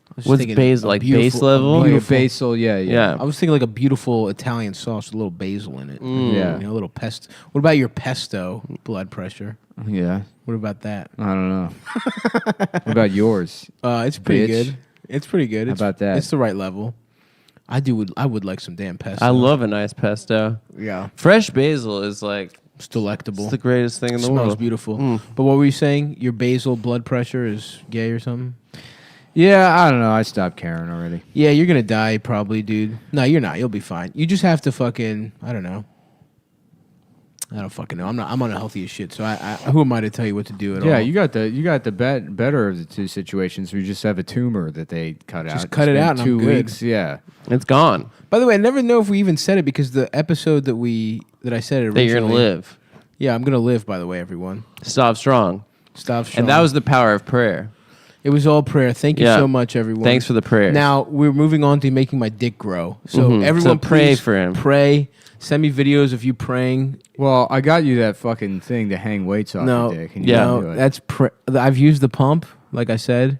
I was What's thinking base a like? beautiful- Base level? Like a beautiful- basal, yeah. Yeah. I was thinking like a beautiful Italian sauce with a little basil in it. Yeah. You know, a little pesto. What about your pesto blood pressure? Yeah. What about that? I don't know. What about yours? It's pretty Bitch. good. It's pretty good. How about that? It's the right level. I would like some damn pesto. I love a nice pesto. Yeah. Fresh basil is like It's delectable. it's the greatest thing in the Smells world. beautiful. Mm. But what were you saying? Your basal blood pressure is gay or something? Yeah, I don't know. I stopped caring already. Yeah, you're gonna die probably, dude. No, you're not. You'll be fine. You just have to fucking. I don't know. I don't fucking know. I'm unhealthy as shit. So I who am I to tell you what to do at all? Yeah, you got the better of the two situations where you just have a tumor that they cut out. cut it It's been out and I'm 2 good. weeks. Yeah. It's gone. By the way, I never know if we even said it because the episode that I said it originally. That you're gonna live. Yeah, I'm gonna live. By the way, everyone. Stop strong. Stop strong. And that was the power of prayer. It was all prayer. Thank you Yeah. so much, everyone. Thanks for the prayers. Now we're moving on to making my dick grow. So Mhm. everyone, So pray please for him. Pray. Send me videos of you praying. Well, I got you that fucking thing to hang weights off No, your dick. And you Yeah. didn't do no, it. that's I've used the pump, like I said.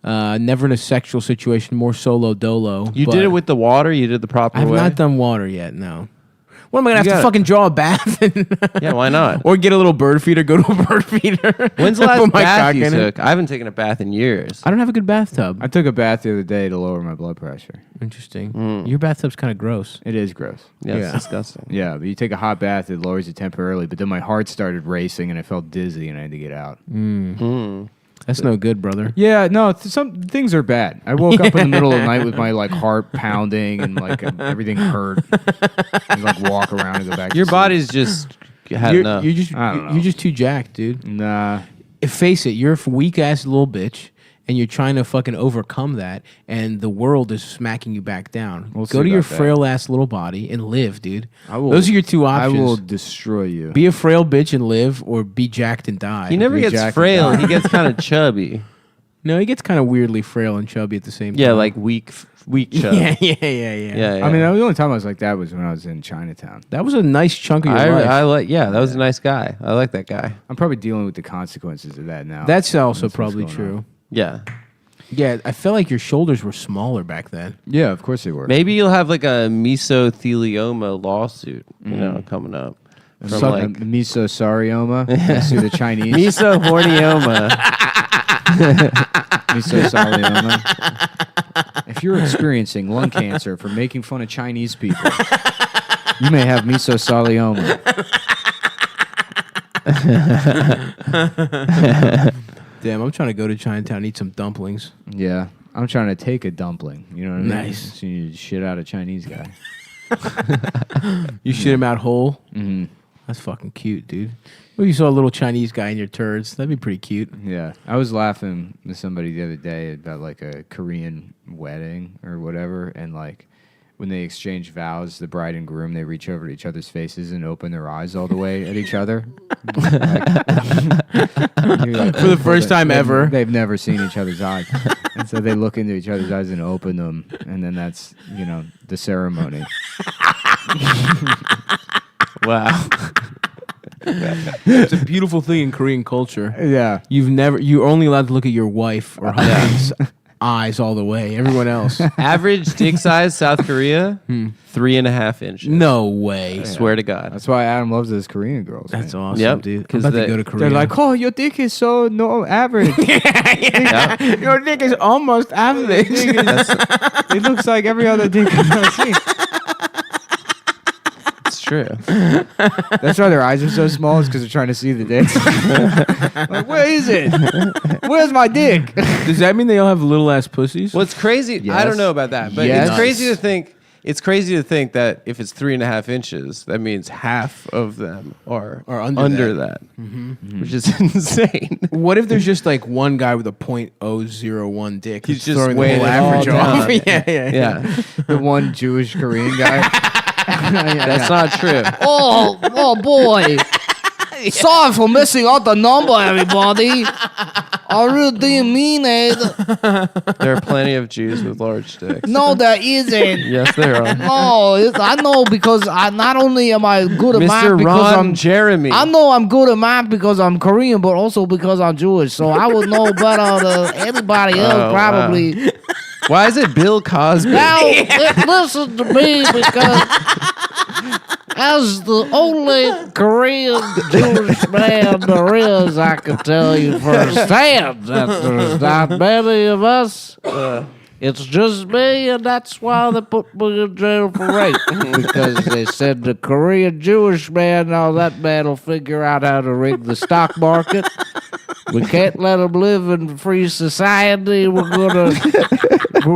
Never in a sexual situation, more solo dolo. You but did it with the water. You did the proper I have way. not done water yet. No. What am I gonna have You to gotta- fucking draw a bath Yeah, why not? or get a little bird feeder? Go to a bird feeder. When's the Put last my bath cock you in it. took? I haven't taken a bath in years. I don't have a good bathtub. I took a bath the other day to lower my blood pressure. Interesting. Your bathtub's kind of gross. It is gross. Yeah, it's Yeah. disgusting. Yeah, but you take a hot bath, it lowers it temporarily, but then my heart started racing and I felt dizzy and I had to get out. That's no good, brother. Yeah, no, some things are bad. I woke up in the middle of the night with my like heart pounding and like everything hurt. And, like walk around and go back. Your to sleep. body's just had enough. You're just I don't know. you're just too jacked, dude. Nah. Face it, you're a weak ass little bitch, and you're trying to fucking overcome that, and the world is smacking you back down. We'll Go see to your about that. frail ass little body and live, dude. I will, Those are your two I options. will destroy you. Be a frail bitch and live, or be jacked and die. he never Be gets jacked frail. and He gets kind of chubby. No, he gets kind of weirdly frail and chubby at the same Yeah, time. like weak chub. yeah. Yeah, I mean, the only time I was like that was when I was in Chinatown. That was a nice chunk of your life. I like. Yeah, that was a nice guy. I like that guy. I'm probably dealing with the consequences of that now. That's also what's probably going true. on. Yeah, Yeah, I felt like your shoulders were smaller back then. Yeah, of course they were. maybe you'll have like a mesothelioma lawsuit. You know, coming up from Some like mesosarioma. To the Chinese. mesohornioma. Mesosarioma. If you're experiencing lung cancer from making fun of Chinese people, you may have mesosarioma. Damn, I'm trying to go to Chinatown and eat some dumplings. Yeah, I'm trying to take a dumpling. You know what I mean? Nice. So you shit out a Chinese guy. You shit him out whole? Mm-hmm. That's fucking cute, dude. Well, you saw a little Chinese guy in your turds. That'd be pretty cute. Yeah, I was laughing with somebody the other day about like a Korean wedding or whatever, and like when they exchange vows, the bride and groom, they reach over to each other's faces and open their eyes all the way at each other. For the first time ever. They've never seen each other's eyes. And so they look into each other's eyes and open them, and then that's, the ceremony. Wow. It's a beautiful thing in Korean culture. Yeah. You're only allowed to look at your wife or husband's eyes all the way. Everyone else. Average dick size, South Korea, 3.5 inches. No way. I swear to God. That's why Adam loves those Korean girls. That's man. awesome, Yep, dude. 'cause I'm about they- to go to Korea. They're like, oh, your dick is so no average. your dick is almost average. It looks like every other dick I've ever seen. It's true. That's why their eyes are so small, is because they're trying to see the dick. Like, where is it? Where's my dick? Does that mean they all have little ass pussies? What's crazy, I Yes. don't know about that, but Yes. it's crazy to think. It's crazy to think that if it's 3.5 inches, that means half of them are under that, which is insane. What if there's just like one guy with a .001 dick? He's that's just throwing the weighing whole it all average down. off. Yeah, The one Jewish Korean guy. that's not true. Oh boy. Sorry for missing out the number, everybody. I really didn't mean it. There are plenty of Jews with large dicks. No, there isn't. Yes, there are. No, I know because not only am I good at math Mr. because Ron I'm Jeremy. I know I'm good at math because I'm Korean, but also because I'm Jewish. So I would know better than anybody else, Oh, probably. Why is it Bill Cosby? Now, listen to me because as the only Korean Jewish man there is, I can tell you firsthand that there's not many of us. It's just me, and that's why they put me in jail for rape. Because they said the Korean Jewish man, now that man will figure out how to rig the stock market. We can't let him live in free society. We're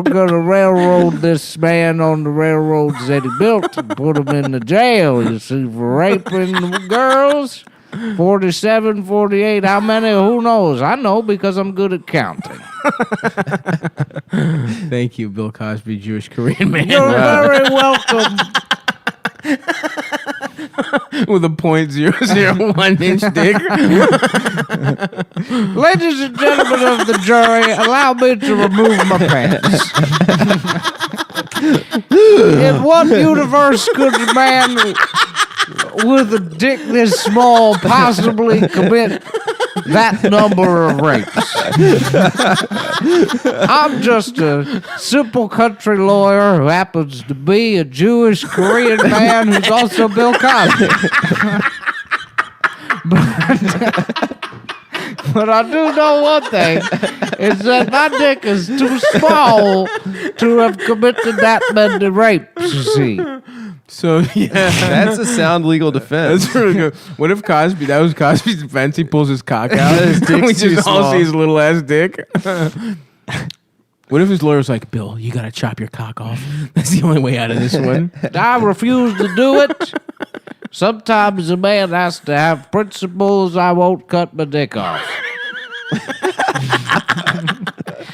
gonna railroad this man on the railroads that he built and put him in the jail. You see, for raping girls. 47, 48, how many? Who knows? I know because I'm good at counting. Thank you, Bill Cosby, Jewish Korean man. You're very welcome. With a .001 inch dick. Ladies and gentlemen of the jury, allow me to remove my pants. In what universe could a man with a dick this small possibly commit that number of rapes? I'm just a simple country lawyer who happens to be a Jewish Korean man who's also Bill Cosby. But I do know one thing, is that my dick is too small to have committed that many rapes, you see. So, yeah. That's a sound legal defense. That's really good. What if that was Cosby's defense? He pulls his cock out. His dick's we too just all small. see his little ass dick. What if his lawyer's like, Bill, you gotta chop your cock off. That's the only way out of this one. I refuse to do it. Sometimes a man has to have principles. I won't cut my dick off.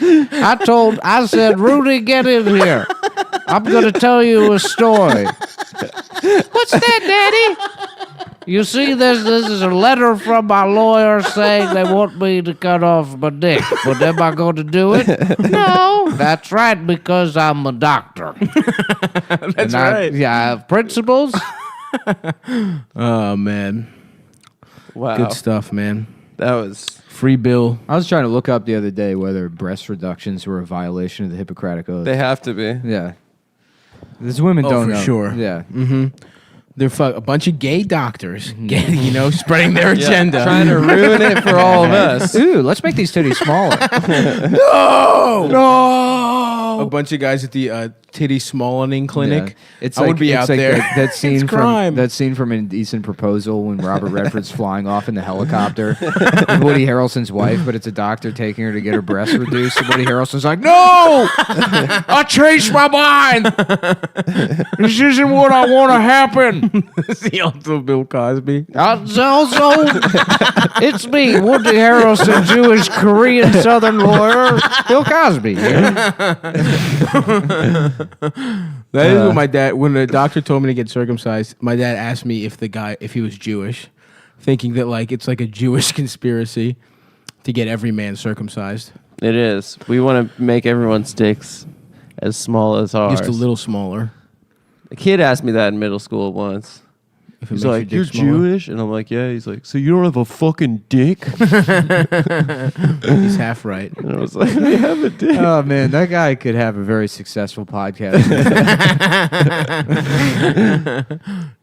I said, Rudy, get in here. I'm going to tell you a story. What's that, Daddy? You see, this is a letter from my lawyer saying they want me to cut off my dick. But am I going to do it? No. That's right, because I'm a doctor. That's right. I have principles. Oh, man. Wow. Good stuff, man. That was... Free Bill. I was trying to look up the other day whether breast reductions were a violation of the Hippocratic Oath. They have to be. Yeah. These women Oh, don't for know. sure. Yeah. They're a bunch of gay doctors, spreading their agenda. Trying to ruin it for all of us. Ooh, let's make these titties smaller. No! A bunch of guys at the titty smallening clinic. Yeah. It's I would be it's out like there. That scene It's from crime. Indecent Proposal when Robert Redford's flying off in the helicopter with Woody Harrelson's wife, but it's a doctor taking her to get her breasts reduced. And Woody Harrelson's like, "No, I changed my mind. This isn't what I want to happen." See also Bill Cosby. Also, it's me, Woody Harrelson, Jewish, Korean, Southern lawyer, Bill Cosby. That is what my dad. When the doctor told me to get circumcised, my dad asked me if he was Jewish, thinking that it's like a Jewish conspiracy to get every man circumcised. It is. We want to make everyone's dicks as small as ours. Just a little smaller. A kid asked me that in middle school once. If it He's makes like, your you're dick smaller. Jewish? And I'm like, yeah. He's like, so you don't have a fucking dick? He's half right. And I was like, I have a dick. Oh man, that guy could have a very successful podcast.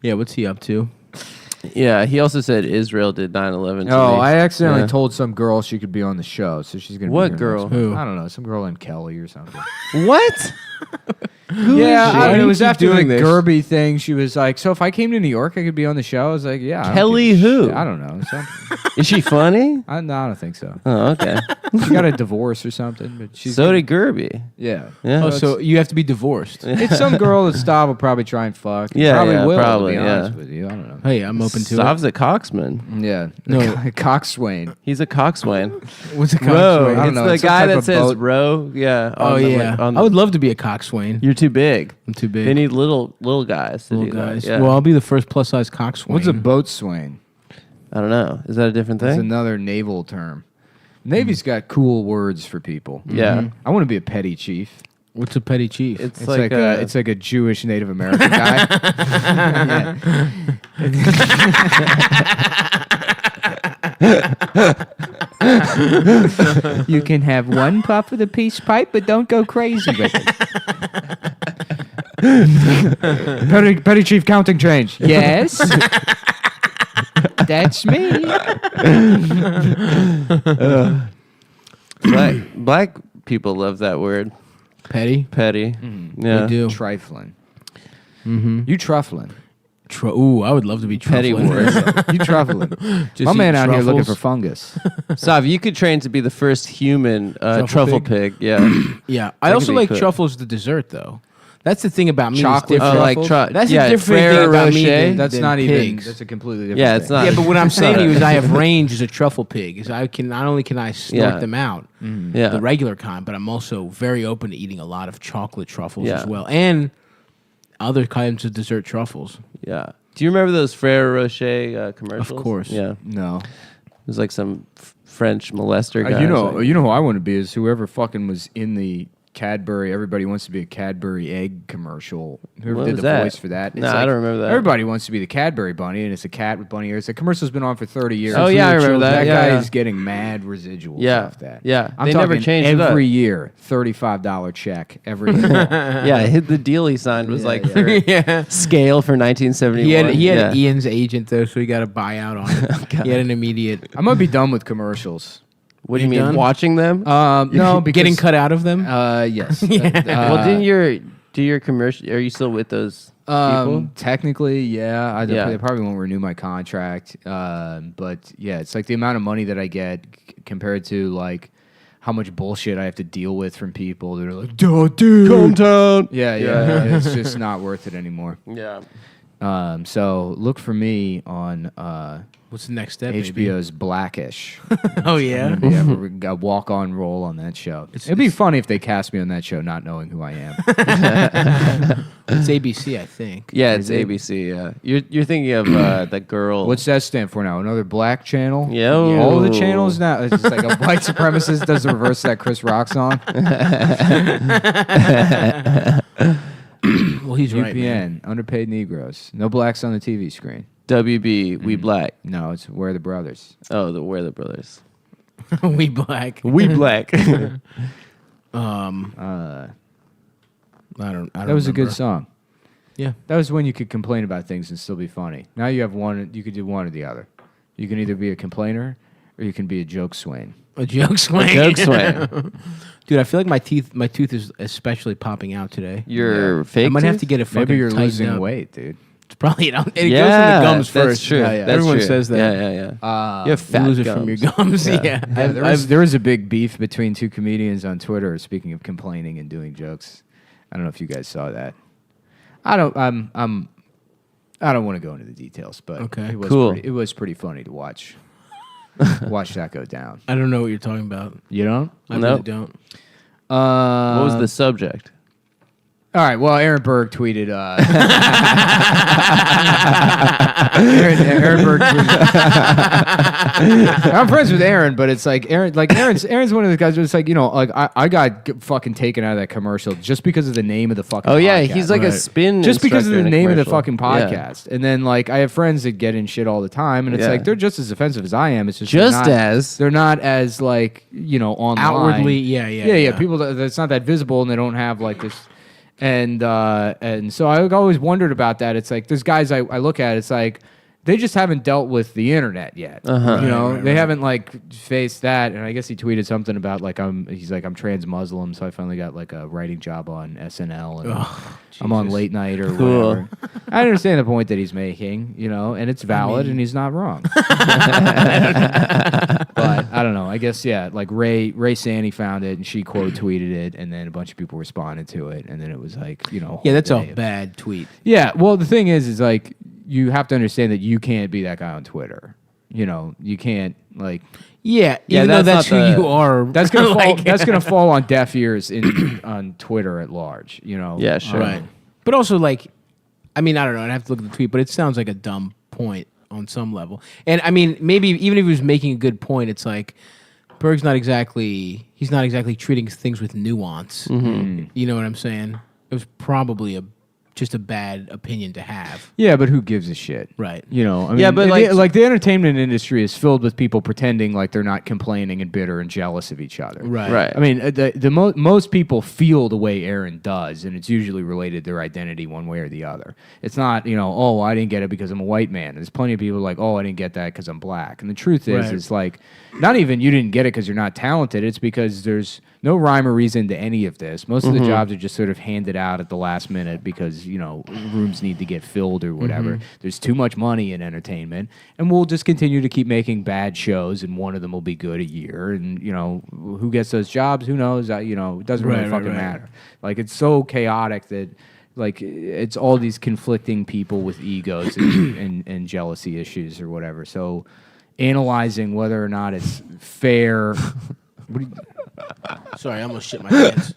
Yeah, what's he up to? Yeah, he also said Israel did 9/11 to Oh, me. I accidentally Yeah. told some girl she could be on the show, so she's gonna. What be here girl? next month. Who? I don't know, some girl named Kelly or something. What? Yeah, she? I Why mean, do it you was keep after the doing this? Gerby thing. She was like, "So if I came to New York, I could be on the show." I was like, "Yeah." I don't Kelly give a who? shit. I don't know. Something. Is she funny? I don't think so. Oh, okay. She got a divorce or something, but she's So did Gerby. yeah. Yeah. Oh, so you have to be divorced. It's some girl that Stav will probably try and fuck. Yeah, probably yeah, will. probably, to be honest yeah. with you, I don't know. Hey, I'm open to Stav's a coxman. Yeah, No. coxswain. He's a coxswain. it. What's a Row. coxswain? I don't It's know, the it's some guy type that of says boat. row. Yeah. Oh, on the- yeah. on I the- would love to be a coxswain. You're too big. I'm too big. They need little guys to little do that. guys. Yeah. Well, I'll be the first plus-size coxswain. What's a boat swain? I don't know. Is that a different That's thing? another naval term. Navy's got cool words for people. Yeah. I want to be a petty chief. What's a petty chief? It's It's like, it's like a Jewish Native American guy. You can have one puff of the peace pipe, but don't go crazy with it. Petty chief counting change. Yes. That's me. black people love that word. petty. Petty. Yeah. We do. Trifling. Mm-hmm. You truffling. Ooh, I would love to be Petty truffling. wars. You truffling. Just My eat man out here looking for truffles. fungus. Sav, you could train to be the first human truffle pig. Yeah. Yeah, I That also could be like cool. truffles the dessert though. That's the thing about me. it's Chocolate different. like truffles? That's yeah, a different Ferrero thing about me. Rocher. Than, That's than not pigs. even. That's a completely different. Yeah, it's thing. not. Yeah, but what I'm saying to you is I have range as a truffle pig. Is I can not only can I snort Yeah. them out, Yeah. the regular kind, but I'm also very open to eating a lot of chocolate truffles Yeah. as well, and other kinds of dessert truffles. Yeah. Do you remember those Ferrero Rocher commercials? Of course. Yeah. It No. was like some French molester guy. You know, Like- you know who I want to be is whoever fucking was in the Cadbury. Everybody wants to be a Cadbury egg commercial. Whoever What did was the that? voice for that? No, I don't remember that. Everybody wants to be the Cadbury bunny, and it's a cat with bunny ears. The commercial's been on for 30 years. Oh, yeah, I remember that. That Yeah, guy yeah. is getting mad residuals Yeah. off that. Yeah. I'm They never talking changed it up. every year. $35 check every year. yeah, the deal he signed was Yeah, like yeah. for Yeah. scale for 1971. He had yeah. Ian's agent though, so he got a buyout on it. He had an immediate. I'm gonna be done with commercials. What do you You mean, done? watching them? No, because Getting cut out of them. Yes. Well, didn't do your commercial? Are you still with those people? Technically, yeah. Yeah. They probably won't renew my contract. But yeah, it's like the amount of money that I get compared to like how much bullshit I have to deal with from people that are like, "Duh, dude, Cumtown. yeah. It's just not worth it anymore. Yeah. So look for me on What's the next step? baby? HBO's Blackish. Oh yeah. Yeah, we got a walk-on role on that show. It'd be funny if they cast me on that show, not knowing who I am. It's ABC, I think. Yeah, it's ABC. Yeah, you're thinking of the girl. What's that stand for now? Another black channel? Yo. All the channels now. It's just like a white supremacist does the reverse of that Chris Rock song. Well, he's right. Man. UPN, underpaid Negroes. No blacks on the TV screen. WB? We black. No, it's We're the Brothers. Oh, the We're the Brothers. We black. We black. I don't. That was a good remember. song. Yeah. That was when you could complain about things and still be funny. Now you have one. You could do one or the other. You can either be a complainer or you can be a joke swain. A joke swing. Joke swing. Dude, I feel like my tooth is especially popping out today. Your fake. I might have tooth? to get a fucking Maybe you're tightened losing up. weight, dude. It's probably it goes from Yeah, the gums that's first. true. Yeah, yeah. That's Everyone true. says that. Yeah. You have You fat lose it gums. from your gums. Yeah. Yeah, there was a big beef between two comedians on Twitter. Speaking of complaining and doing jokes, I don't know if you guys saw that. I don't want to go into the details, but Okay. it was Cool. it was pretty funny to watch. Watch that go down. I don't know what you're talking about. You don't? I Nope. really don't. What was the subject? All right. Well, Aaron Berg tweeted. Aaron Berg tweeted. I'm friends with Aaron, but it's like Aaron's one of the guys who's like, I got fucking taken out of that commercial just because of the name of the fucking. Oh yeah, podcast. he's like a spin. Just because of the instructor in a name of the commercial. fucking podcast, and then like I have friends that get in shit all the time, and it's like they're just as offensive as I am. It's just they're not as like online Outwardly, yeah. People that's not that visible, and they don't have like this. And so I always wondered about that. It's like there's guys I look at. It's like they just haven't dealt with the internet yet. They haven't like faced that. And I guess he tweeted something about like he's like I'm trans Muslim, so I finally got like a writing job on SNL, and I'm on late night or whatever. I understand the point that he's making, and it's valid, and he's not wrong. But I don't know. I guess like Ray Sandy found it, and she quote tweeted it, and then a bunch of people responded to it, and then it was like yeah, that's a bad tweet. Yeah, well, the thing is like you have to understand that you can't be that guy on Twitter. You can't like. Yeah, even though that's who you are. That's gonna fall. That's gonna fall on deaf ears on Twitter at large. Yeah, sure. Right. But also, like, I mean, I don't know. I'd have to look at the tweet, but it sounds like a dumb point on some level. And I mean, maybe even if he was making a good point, it's like Berg's not exactly treating things with nuance. Mm-hmm. You know what I'm saying? It was probably just a bad opinion to have. Yeah, but who gives a shit? Right. I mean, Yeah, but like the entertainment industry is filled with people pretending like they're not complaining and bitter and jealous of each other. Right. I mean, most people feel the way Aaron does, and it's usually related to their identity one way or the other. It's not, oh, I didn't get it because I'm a white man. There's plenty of people like, oh, I didn't get that because I'm black. And the truth is, it's like, not even you didn't get it because you're not talented. It's because there's no rhyme or reason to any of this. Most of the jobs are just sort of handed out at the last minute because, rooms need to get filled or whatever. There's too much money in entertainment, and we'll just continue to keep making bad shows, and one of them will be good a year. And, who gets those jobs? Who knows? It doesn't really fucking matter. Like, it's so chaotic that, like, it's all these conflicting people with egos and jealousy issues or whatever. So analyzing whether or not it's fair. Sorry, I almost shit my pants.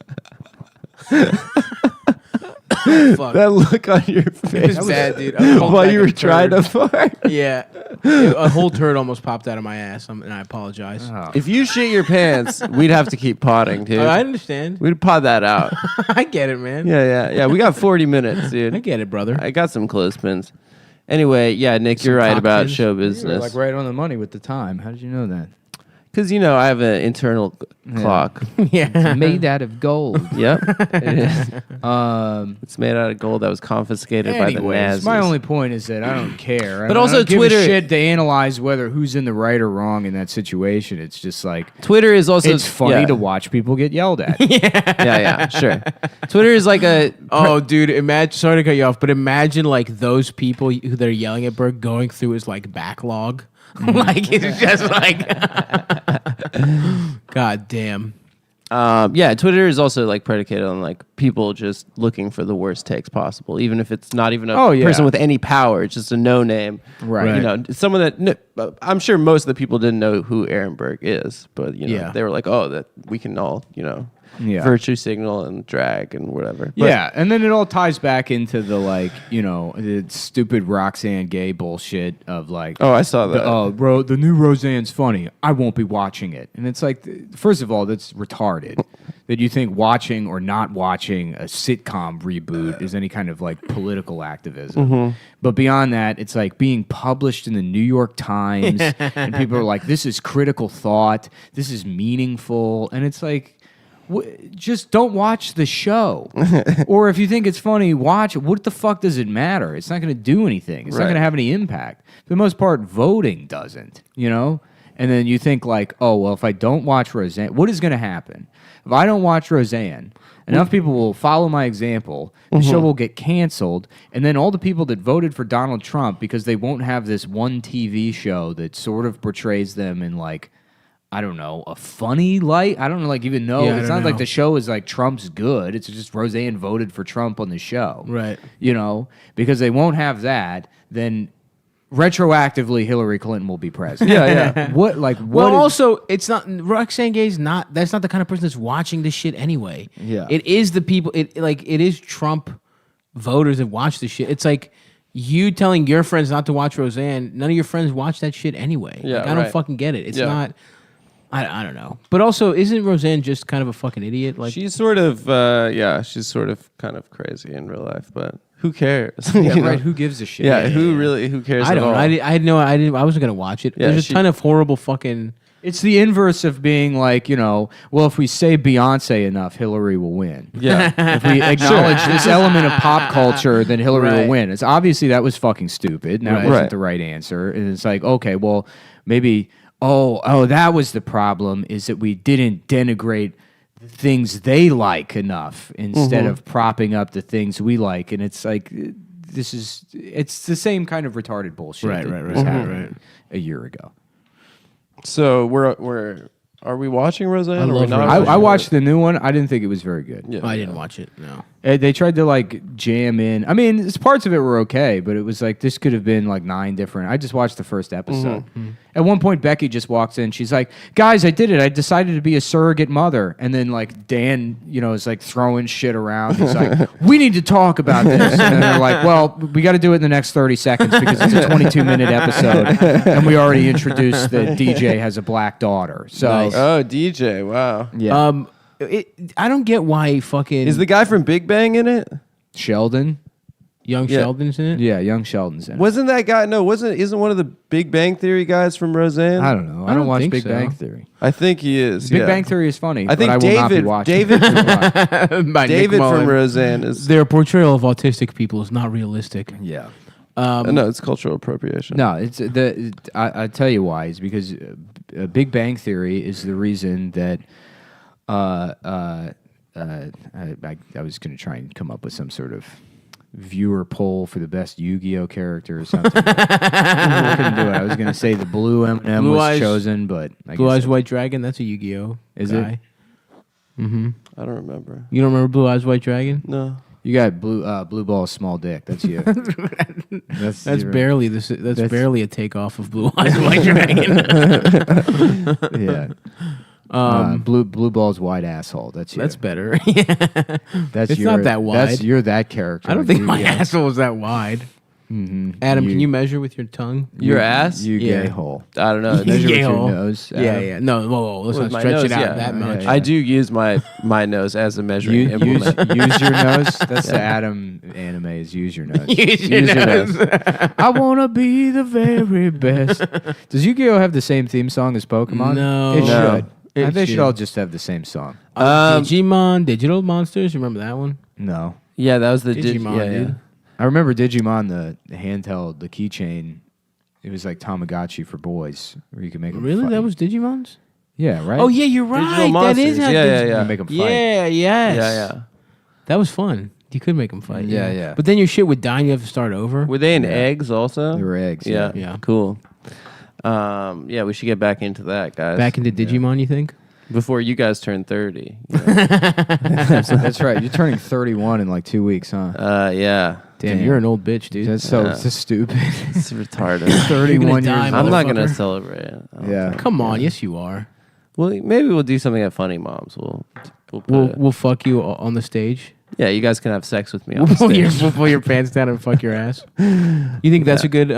Fuck. That look on your face. That was bad, dude. While you were trying to fart. Yeah. A whole turd almost popped out of my ass, and I apologize. If you shit your pants, we'd have to keep potting, dude. I understand. We'd pod that out. I get it, man. Yeah. We got 40 minutes, dude. I get it, brother. I got some clothespins. Anyway, yeah, Nick, you're right about show You were business. like right on the money with the time. How did you know that? Because, I have an internal clock. Yeah. Made out of gold. Yep. It is. It's made out of gold that was confiscated by the Nazis. My only point is that I don't care. But I also don't give Twitter- a shit to analyze whether who's in the right or wrong in that situation. It's just like Twitter is also... it's funny to watch people get yelled at. Yeah, sure. Twitter is like a... Oh, dude, sorry to cut you off, but imagine like those people who they're yelling at Berg going through his like backlog. Like it's just like God damn. Twitter is also like predicated on like people just looking for the worst takes possible, even if it's not even a person with any power. It's just a no name, Right. Someone that I'm sure most of the people didn't know who Aaron Berg is, but they were like, oh, that we can all virtue signal and drag and whatever. But, and then it all ties back into the like the stupid Roxanne Gay bullshit of like, oh, I saw that. The new Roseanne's funny. I won't be watching it. And it's like, first of all, that's retarded that you think watching or not watching a sitcom reboot is any kind of like political activism. But beyond that, it's like being published in the New York Times, and people are like, this is critical thought, this is meaningful, and it's like, just don't watch the show. Or if you think it's funny, watch it. What the fuck does it matter? It's not going to do anything. It's not going to have any impact. For the most part, voting doesn't, And then you think like, oh, well, if I don't watch Roseanne, what is going to happen? If I don't watch Roseanne, enough people will follow my example, the show will get canceled, and then all the people that voted for Donald Trump, because they won't have this one TV show that sort of portrays them in like, I don't know, a funny light? I don't know, like even know. It's not like the show is like Trump's good. It's just Roseanne voted for Trump on the show. Right. Because they won't have that, then retroactively Hillary Clinton will be president. Yeah. What like Well, what? also, it's not Roxanne Gay's not. That's not the kind of person that's watching this shit anyway. Yeah. it is the people. It is Trump voters that watch this shit. It's like you telling your friends not to watch Roseanne. None of your friends watch that shit anyway. Yeah, like, I don't right. fucking get it. It's Yeah. not. I don't know. But also, isn't Roseanne just kind of a fucking idiot? Like She's sort of, she's sort of kind of crazy in real life, but who cares? yeah, You know? right. Who gives a shit? Yeah, who cares I at don't. all? I didn't know. I wasn't gonna watch it. Yeah, There's a ton of horrible fucking. It's the inverse of being like, well, if we say Beyonce enough, Hillary will win. Yeah. If we acknowledge this element of pop culture, then Hillary Right. will win. It's obviously that was fucking stupid. And that Right. wasn't Right. the right answer. And it's like, okay, well, maybe, that was the problem, is that we didn't denigrate the things they like enough instead of propping up the things we like. And it's like, it's the same kind of retarded bullshit Right, that right, right, was right, happening right. a year ago. So are we watching Roseanne? I or are we love not Roseanne. watching I it? watched the new one. I didn't think it was very good. Yeah, I didn't watch it. No. They tried to like jam in. I mean, parts of it were okay, but it was like this could have been like 9 different. I just watched the first episode. At one point, Becky just walks in. She's like, "Guys, I did it. I decided to be a surrogate mother." And then like Dan, is like throwing shit around. He's like, "We need to talk about this." And they're like, "Well, we got to do it in the next 30 seconds because it's a 22-minute episode, and we already introduced that DJ has a black daughter." So Nice. Oh, DJ! Wow. yeah, I don't get why fucking Is the guy from Big Bang in it? Sheldon. young Yeah. Sheldon's in it. Yeah, young Sheldon's in it. Wasn't that guy? No, isn't one of the Big Bang Theory guys from Roseanne? I don't know. I I don't don't watch think Big so. Bang Theory. I think he is. Big yeah. Bang Theory is funny. I think but I will not be David. watching David. By Nick David from Mullen. Roseanne is. Their portrayal of autistic people is not realistic. Yeah. No, it's cultural appropriation. No, it's I tell you why. It's because Big Bang Theory is the reason that I was going to try and come up with some sort of viewer poll for the best Yu-Gi-Oh character or something. I couldn't do it. I was going to say the blue M&M Blue was Eyes- chosen, but Blue Eyes White Dragon. That's a Yu-Gi-Oh. Is guy. it? I don't remember. You don't remember Blue Eyes White Dragon? No. You got blue ball, small dick. That's you. That's your- barely this. That's barely a takeoff of Blue Eyes White Dragon. yeah. Blue ball's wide asshole. That's you. That's better. That's it's your, not that wide. You're that character. I don't on think my Yu-Gi-Oh. asshole is that wide. Adam, can you measure with your tongue? Your ass? You Yeah. gay hole. I don't know. Measure with Gay your hole. nose. Yeah, Adam. yeah. No, whoa, let's With not my stretch nose, it out yeah. that much. yeah. I do use my nose as a measuring Use implement. your nose. That's the Adam anime. Is use your nose. Use your nose. I wanna be the very best. Does Yu-Gi-Oh have the same theme song as Pokemon? No. It No. should. It They should should. all just have the same song. Digimon, Digital Monsters. You remember that one? No, Yeah, that was the Digimon, yeah, dude. I remember Digimon, the handheld, the keychain. It was like Tamagotchi for boys, where you could make them Really? fight. That was Digimons? Yeah, right. Oh yeah, you're Digital right. That Monsters. is how Yeah, Digi- You yeah. make them fight. Yeah, yes. Yeah. That was fun. You could make them fight. Yeah, yeah. But then your shit would die and you have to start over. Were they in eggs also? They were eggs. Yeah. Yeah. Cool. Yeah, we should get back into that, guys. Back into Digimon, you think? before you guys turn 30. You know? That's right. You're turning 31 in like 2 weeks, huh? Yeah. Damn, you're an old bitch, dude. That's so stupid. It's retarded. 31 die, years. I'm not going to motherfucker. celebrate it. I don't Yeah. think. Come on, yes you are. Well, maybe we'll do something at Funny Moms. We'll put it- We'll fuck you on the stage. yeah, you guys can have sex with me on the stage. We'll pull your pants down and fuck your ass. You think that's a good?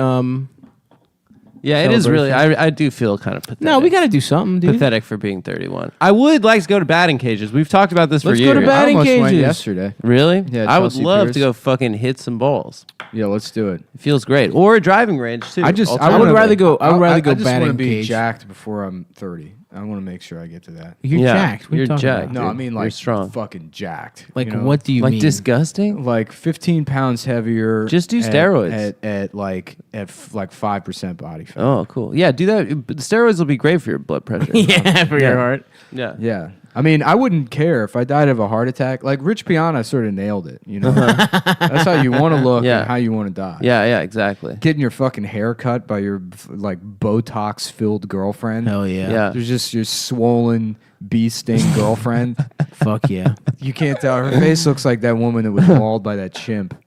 Yeah, it is really. celebration? I do feel kind of pathetic. No, we got to do something, dude. pathetic for being 31. I would like to go to batting cages. We've talked about this Let's for go years. to batting I almost went cages. yesterday. Really? Yeah, I would Chelsea love Piers. to go fucking hit some balls. Yeah, let's do it. It feels great. Or a driving range too. I would Alternatively. rather go. I would rather go I just want to batting be cage. jacked before I'm 30. I want to make sure I get to that. You're Yeah, jacked. What are you you're talking jacked. about? No, Dude, I mean you're like strong. fucking jacked. Like, you know? what do you Like mean? disgusting? Like 15 pounds heavier. Just do at- steroids. at like 5% body fat. Oh, cool. Yeah, do that. But the steroids will be great for your blood pressure. Yeah, for your heart. Yeah. Yeah. I mean, I wouldn't care if I died of a heart attack. Like Rich Piana sort of nailed it, you know? That's how you want to look Yeah. and how you want to die. Yeah, exactly. Getting your fucking hair cut by your like Botox-filled girlfriend. Hell yeah. Yeah. There's just your swollen bee-sting girlfriend. Fuck yeah. You can't tell. Her face looks like that woman that was mauled by that chimp.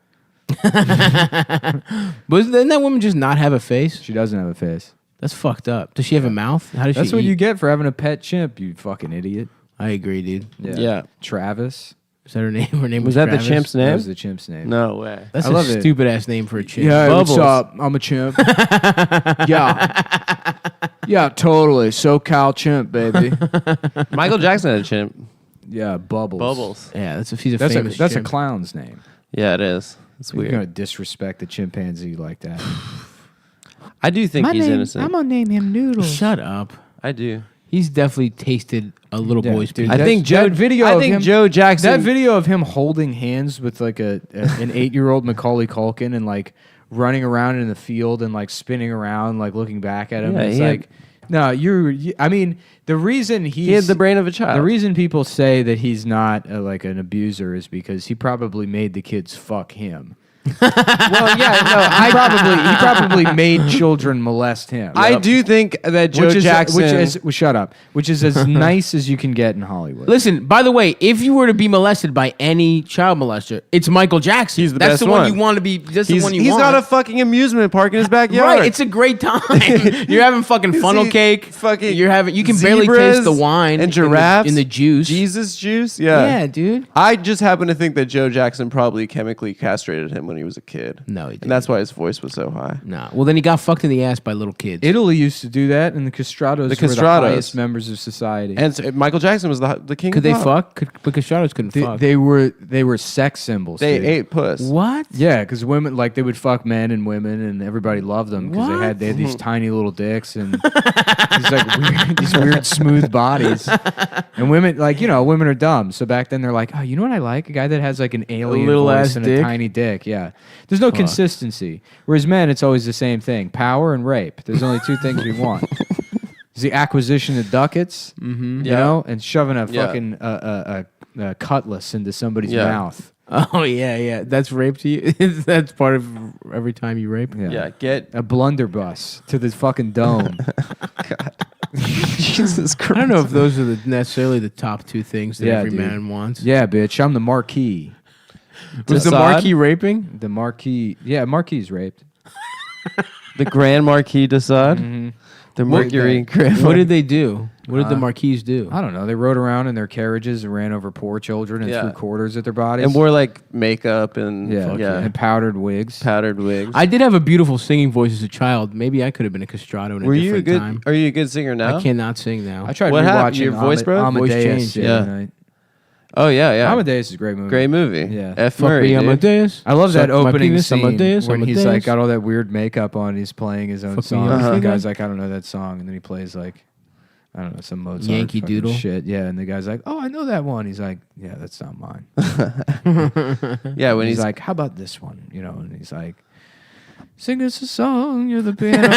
But didn't that woman just not have a face? She doesn't have a face. That's fucked up. Does she have a mouth? How does That's she what eat? you get for having a pet chimp, you fucking idiot. I agree, dude. Yeah. Travis. Is that her name? Her name Was that Travis? the chimp's That name? was the chimp's name. No way. That's I a love it. stupid ass name for a chimp. Yeah, Bubbles. what's up? I'm a chimp. Yeah. Yeah, totally. SoCal chimp, baby. Michael Jackson had a chimp. Yeah, Bubbles. Bubbles. Yeah, he's a That's famous a chimp. clown's name. Yeah, it is. It's You're weird. going to disrespect the chimpanzee like that. I do think he's innocent. going to name him Noodles. Shut up. I do. He's definitely tasted a little Yeah, boy's dude, penis. I think Joe. that video I of think him- Joe Jackson. That video of him holding hands with like an 8-year-old Macaulay Culkin and like running around in the field and like spinning around, like looking back at him. Yeah, It's he had- like, no, I mean, the reason he had the brain of a child. The reason people say that he's not like an abuser is because he probably made the kids fuck him. well, yeah, no, He probably made children molest him. I do think that Joe which is, Jackson. shut up. Which is as nice as you can get in Hollywood. Listen, by the way, if you were to be molested by any child molester, it's Michael Jackson. He's the That's best the one one. you want to be. That's the one you he's want. got a fucking amusement park in his backyard. Right, it's a great time. You're having fucking funnel See, cake. fucking You're having. You can barely zebras taste the wine and giraffes in the juice. Jesus juice. Yeah. Yeah, dude. I just happen to think that Joe Jackson probably chemically castrated him when he was a kid. No, he didn't. And that's why his voice was so high. Nah. Well, then he got fucked in the ass by little kids. Italy used to do that, and the castratos were the castratos. highest members of society. And so Michael Jackson was the king. Could of they pop. fuck? But castratos couldn't fuck. they were sex symbols. They dude. ate puss. What? Yeah, because women they would fuck men and women, and everybody loved them because they had these tiny little dicks and these weird smooth bodies. And women women are dumb. So back then they're like, oh, you know what I like? A guy that has like an alien little voice ass and dick? a tiny dick. Yeah, there's no consistency. Whereas men, it's always the same thing: power and rape. There's only two things we want. It's the acquisition of ducats, you know, and shoving a fucking a cutlass into somebody's Yeah. mouth. Oh yeah. That's rape to you. That's part of every time you rape. Yeah, get A blunderbuss to the fucking dome. Jesus Christ. I don't know if those are necessarily the top two things that every dude. man wants. Yeah, bitch. I'm the Marquis. Was the Assad? Marquis raping? The Marquis. Yeah, Marquis raped. the Grand Marquis de Sade. The Mercury Grand. What did they do? What did the Marquis do? I don't know. They rode around in their carriages and ran over poor children and Yeah. threw quarters at their bodies. and wore like makeup and yeah, and powdered wigs. powdered wigs. I did have a beautiful singing voice as a child. Maybe I could have been a castrato in a Were you a different good? time. Are you a good singer now? I cannot sing now. I tried What happened? rewatching Your voice broke? Voice Amadeus changed, the yeah. other night. Oh yeah. Amadeus is a great movie. Great movie. Yeah. F. Fuck Murray. me, dude. Amadeus. I love Suck that my opening penis, scene Amadeus, when he's Amadeus. like got all that weird makeup on. He's playing his own Fuck me, song. uh-huh. The guy's like, I don't know that song, and then he plays like, I don't know, some Mozart Yankee fucking Doodle. shit. Yeah, and the guy's like, oh, I know that one. He's like, yeah, that's not mine. Yeah, when he's he's like, how about this one? You know, and he's like, sing us a song. You're the piano.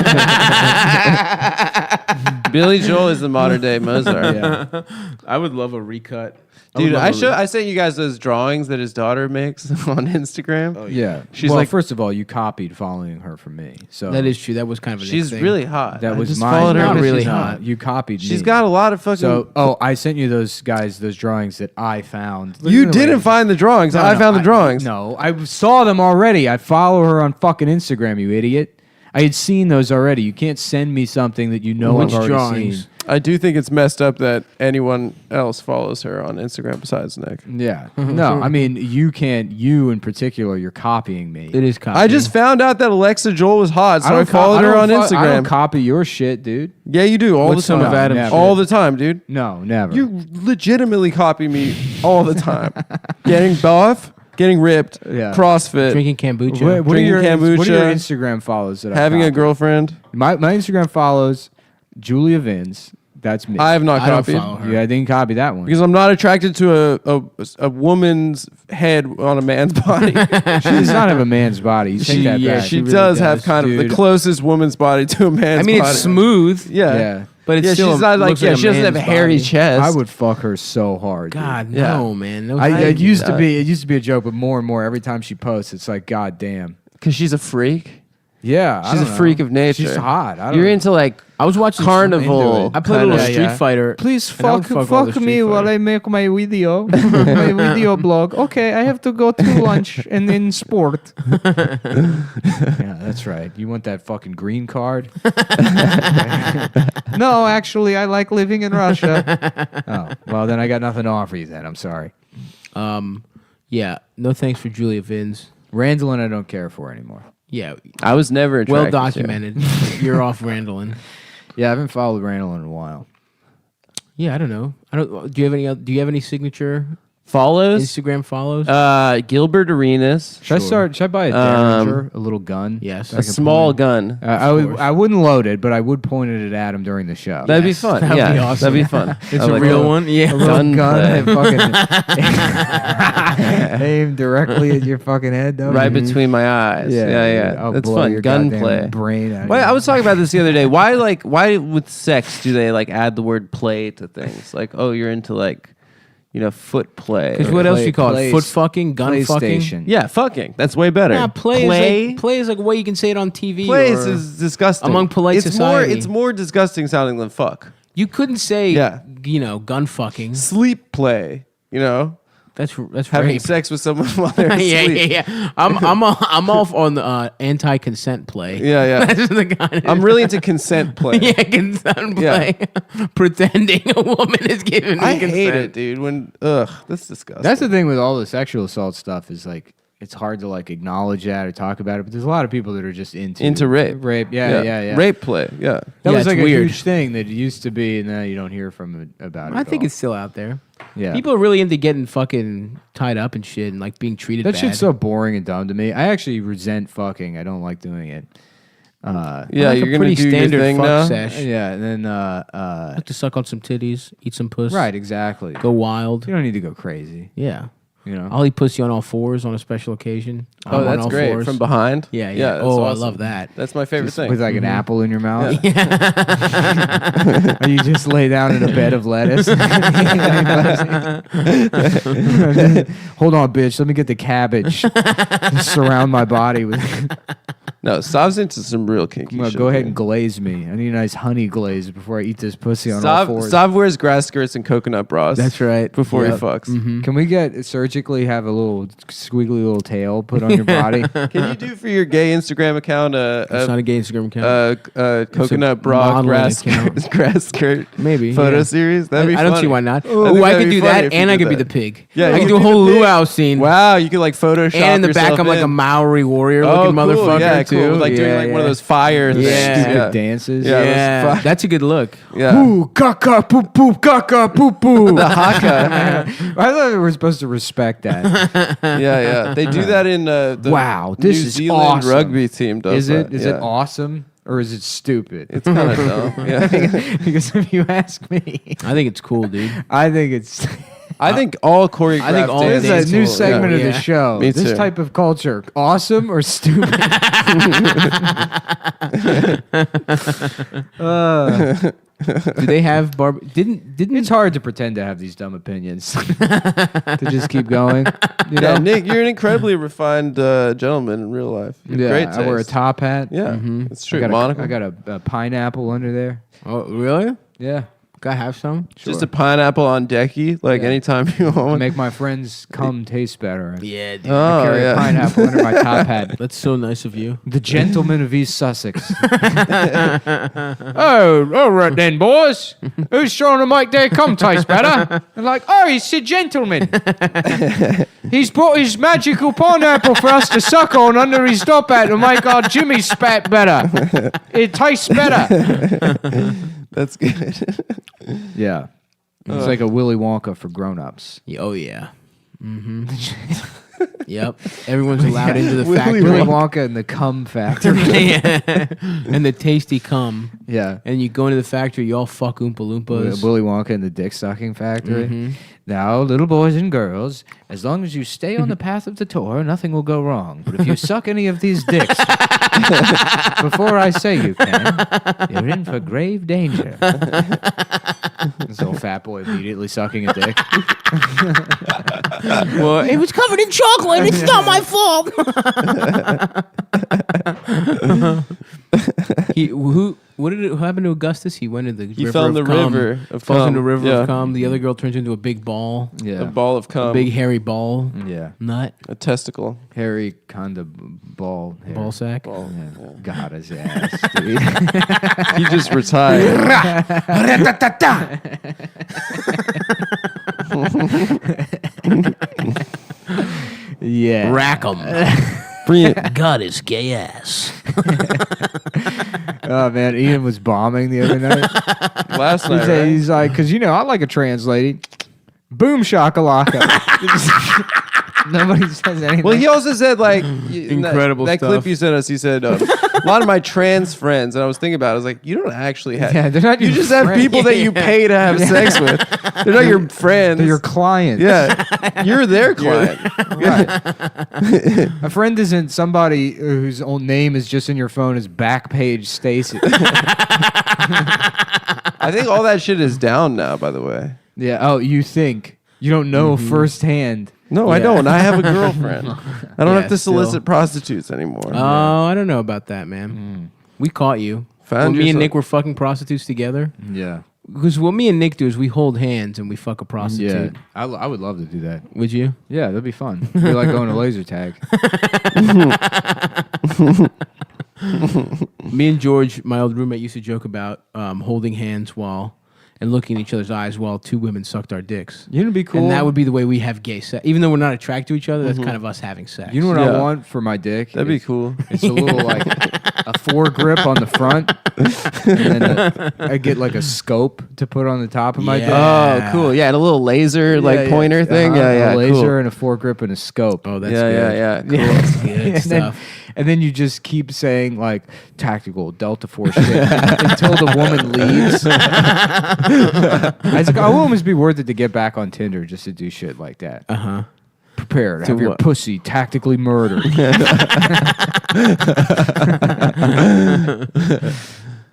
Billy Joel is the modern day Mozart. Yeah. I would love a recut. Dude, I sent you guys those drawings that his daughter makes on Instagram. Yeah. She's well, like- first of all, you copied following her from me. So That is true. That was kind of a She's thing. really hot. that I was just mine. followed her Not because really she's hot. You copied me. She's got a lot of fucking. So, I sent you those drawings that I found. you didn't find the drawings. I found the drawings. No, I saw them already. I follow her on fucking Instagram, you idiot. I had seen those already. You can't send me something that you know Which I've already drawings? seen. I do think it's messed up that anyone else follows her on Instagram besides Nick. Yeah. No, I mean, you can't, you in particular, you're copying me. It is copy. I just found out that Alexa Joel was hot, so I, don't followed her on I don't Instagram. copy your shit, dude. Yeah, you do all What's the some time. of Adam's shit? all the time, dude. No, never. You legitimately copy me all the time. Getting buff, getting ripped, Yeah. CrossFit, drinking kombucha. What are drinking your kombucha, Instagram follows that I having a copy? girlfriend. My Instagram follows Julia Vins. That's me. I have not I don't copied follow her. Yeah, I didn't copy that one. because I'm not attracted to a woman's head on a man's body. She does not have a man's body. You take that back. she really does have does, kind of dude. the closest woman's body to a man's I mean, body. it's smooth. Yeah. Yeah. But it's yeah, still she's not like, looks yeah, like a she doesn't have a man's hairy body. chest. I would fuck her so hard. dude. God, Yeah. no, man. No, It used to that. be. It used to be a joke, but more and more every time she posts, it's like, God damn. Because she's a freak. Yeah, She's a freak of nature. She's hot. You're into like I was watching carnival. I played a little kinda- Street Fighter. Please and I would fuck all the me Street while Fighter. I make my video, my video blog. Okay, I have to go to lunch and then sport. Yeah, that's right. You want that fucking green card? No, actually, I like living in Russia. Oh, well, then I got nothing to offer you then. I'm sorry. Yeah, no thanks for Julia Vins. Randallin, I don't care for anymore. Yeah, I was never attracted well to. documented. You're off Randallin. Yeah, I haven't followed Randallin in a while. Yeah, I don't know. Do you have any signature Follows? Instagram follows? Gilbert Arenas. Should I buy a Derringer, a little gun? Yes. A small gun. I wouldn't load it, but I would point it at him during the show. That'd be fun. That'd yeah, be awesome. that'd be fun. It's I a like real that. one? Yeah. A little Gun gun play. and fucking aim directly at your fucking head, though. Right between my eyes. Yeah. I'll That's blow fun. your Gunplay. goddamn brain out. Why, I was talking about this the other day. Why with sex do they like add the word play to things? Like, oh, you're into like, foot play. Because or- what else you call it? Play- Foot fucking? Gun fucking? PlayStation. Yeah, fucking. That's way better. Yeah, play is like a way you can say it on TV. Plays or is disgusting. among polite it's society. It's more disgusting sounding than fuck. You couldn't say, Yeah. gun fucking. Sleep play. That's Having rape. sex with someone while they're yeah, asleep. yeah. I'm off on the anti-consent play. Yeah. That's the kind of I'm really into consent play. yeah, consent Yeah. play. Pretending a woman is giving me I consent. hate it, dude. That's disgusting. That's the thing with all the sexual assault stuff is like it's hard to like acknowledge that or talk about it. But there's a lot of people that are just into rape. Rape, yeah. Rape play, yeah. That Yeah, was like it's a weird. huge thing that used to be, and now you don't hear from it about it. I think it's still out there. yeah. People are really into getting fucking tied up and shit and like being treated that bad. shit's so boring and dumb to me. I actually resent fucking. I don't like doing it. Yeah, like a you're gonna pretty do your standard thing fuck now. sesh. Yeah, and then Like to suck on some titties, eat some puss. right, exactly. Go wild. You don't need to go crazy. Yeah. You know. I'll eat pussy on all fours on a special occasion. I'm Oh, on that's all great. fours. From behind. Yeah. that's Oh, I awesome. love that. That's my favorite thing. With like an apple in your mouth. Yeah. Or you just lay down in a bed of lettuce. Hold on, bitch. Let me get the cabbage. Just surround my body with. No, Stav's into some real kinky Well, shit. go ahead man. and glaze me. I need a nice honey glaze before I eat this pussy on all Stav, fours. Stav wears grass skirts and coconut bras. That's right. Before Yep. he fucks. Can we get surgically have a little squiggly little tail put on your body? Can you do for your gay Instagram account It's not a gay Instagram account. coconut bra modeling grass account. skirt, grass skirt Maybe, photo yeah. series? That'd be I don't funny. see why not. think Oh, I that'd could be do funny that, if you and I did could be that. the pig. Yeah, I you could could do a be whole the pig. luau scene. Wow, you could like Photoshop And in the back, yourself I'm like a in. Maori warrior Oh, looking cool. motherfucker Yeah, too. cool. Like doing like one of those fire things. Yeah. Stupid Yeah. dances. Yeah. Yeah, those fi- that's a good look. Yeah. Ooh, caca, poop, poop, caca, poop, poop. The haka. I thought we were supposed to respect that. Yeah. They do that in the Wow, this New is Zealand awesome. rugby team. Does Is it? that. Is Yeah. it awesome or is it stupid? It's kind of dumb. Yeah. Because if you ask me, I think it's cool, dude. I think it's. I think all choreographed. I think all This dances is a new will- segment yeah. of the show. Me This too. type of culture, awesome or stupid? Do they have Didn't It's hard to pretend to have these dumb opinions. To just keep going. You Yeah, know? Nick, you're an incredibly refined gentleman in real life. You have Yeah, great I wear a taste. top hat. Yeah, it's true. I got, Monocle. I got a pineapple under there. Oh, really? Yeah. Can I have some? Just a pineapple on decky, like Yeah. anytime you want one. Make my friends cum taste better. Yeah, dude. Oh, I carry a yeah. pineapple under my top hat. That's so nice of you. The gentleman of East Sussex. Oh, all right then, boys. Who's trying to make their cum taste better? They're like, oh, he's a gentleman. He's brought his magical pineapple for us to suck on under his top hat to make our Jimmy spat better. It tastes better. That's good. Yeah. It's like a Willy Wonka for grown-ups. Oh yeah. Mm-hmm. Yep. Everyone's allowed into the Willy factory. Wonka and the cum factory. And the tasty cum. Yeah. And you go into the factory, you all fuck Oompa Loompas. Willy Wonka and the dick sucking factory. Mm-hmm. Now, little boys and girls, as long as you stay on the path of the Torah, nothing will go wrong. But if you suck any of these dicks before I say you can, you're in for grave danger. This old fat boy immediately sucking a dick. Well, it was covered in chocolate. It's not my fault. What did it happen to Augustus? He went into the He river fell in of the cum. river of Falls cum. in the river Yeah. of cum. The other girl turns into a big ball. Yeah. A ball of cum. A big hairy ball. Yeah. Nut. A testicle. Hairy kind of ball. Hair. Ball sack. Ball. Yeah. God, his ass, dude. He just retired. Yeah. Rack 'em. Bring it. God, his gay ass. Oh man, Ian was bombing the other night. Last night, right? He's like, because I like a trans lady. Boom shakalaka. Nobody says anything. Well, he also said like Incredible that stuff. clip you sent us. He said a lot of my trans friends, and I was thinking about it. I was like, you don't actually have. Yeah, they're not You your just have friends. people that you pay to have sex with. They're not your friends. they're your clients. Yeah, you're their client. A friend isn't somebody whose own name is just in your phone as Backpage Stacy. I think all that shit is down now. By the way. Yeah. Oh, you think you don't know firsthand? No, I don't. I have a girlfriend. I don't Yeah, have to still. solicit prostitutes anymore. Oh, I don't know about that, man. We caught you. Found When me and yourself- Nick were fucking prostitutes together. Yeah. Because what me and Nick do is we hold hands and we fuck a Yeah. prostitute. I would love to do that. Would you? Yeah, that'd be fun. It'd be like going to laser tag. Me and George, my old roommate, used to joke about holding hands and looking in each other's eyes while two women sucked our dicks. You know what'd be cool? And that would be the way we have gay sex. Even though we're not attracted to each other, that's kind of us having sex. You know what Yeah. I want for my dick? That'd be It's- cool. It's a little like a foregrip on the front, and then I get like a scope to put on the top of my dick. Yeah. Oh, cool. Yeah, and a little laser Yeah, pointer yeah. thing. Uh-huh. Yeah, A laser cool. and a foregrip and a scope. Oh, that's yeah, good. yeah. Cool. That's good and, then, stuff. and then you just keep saying like tactical Delta Force shit until the woman leaves. I was like, I will almost be worth it to get back on Tinder just to do shit like that. Uh-huh. Prepare to To have your what? pussy tactically murdered.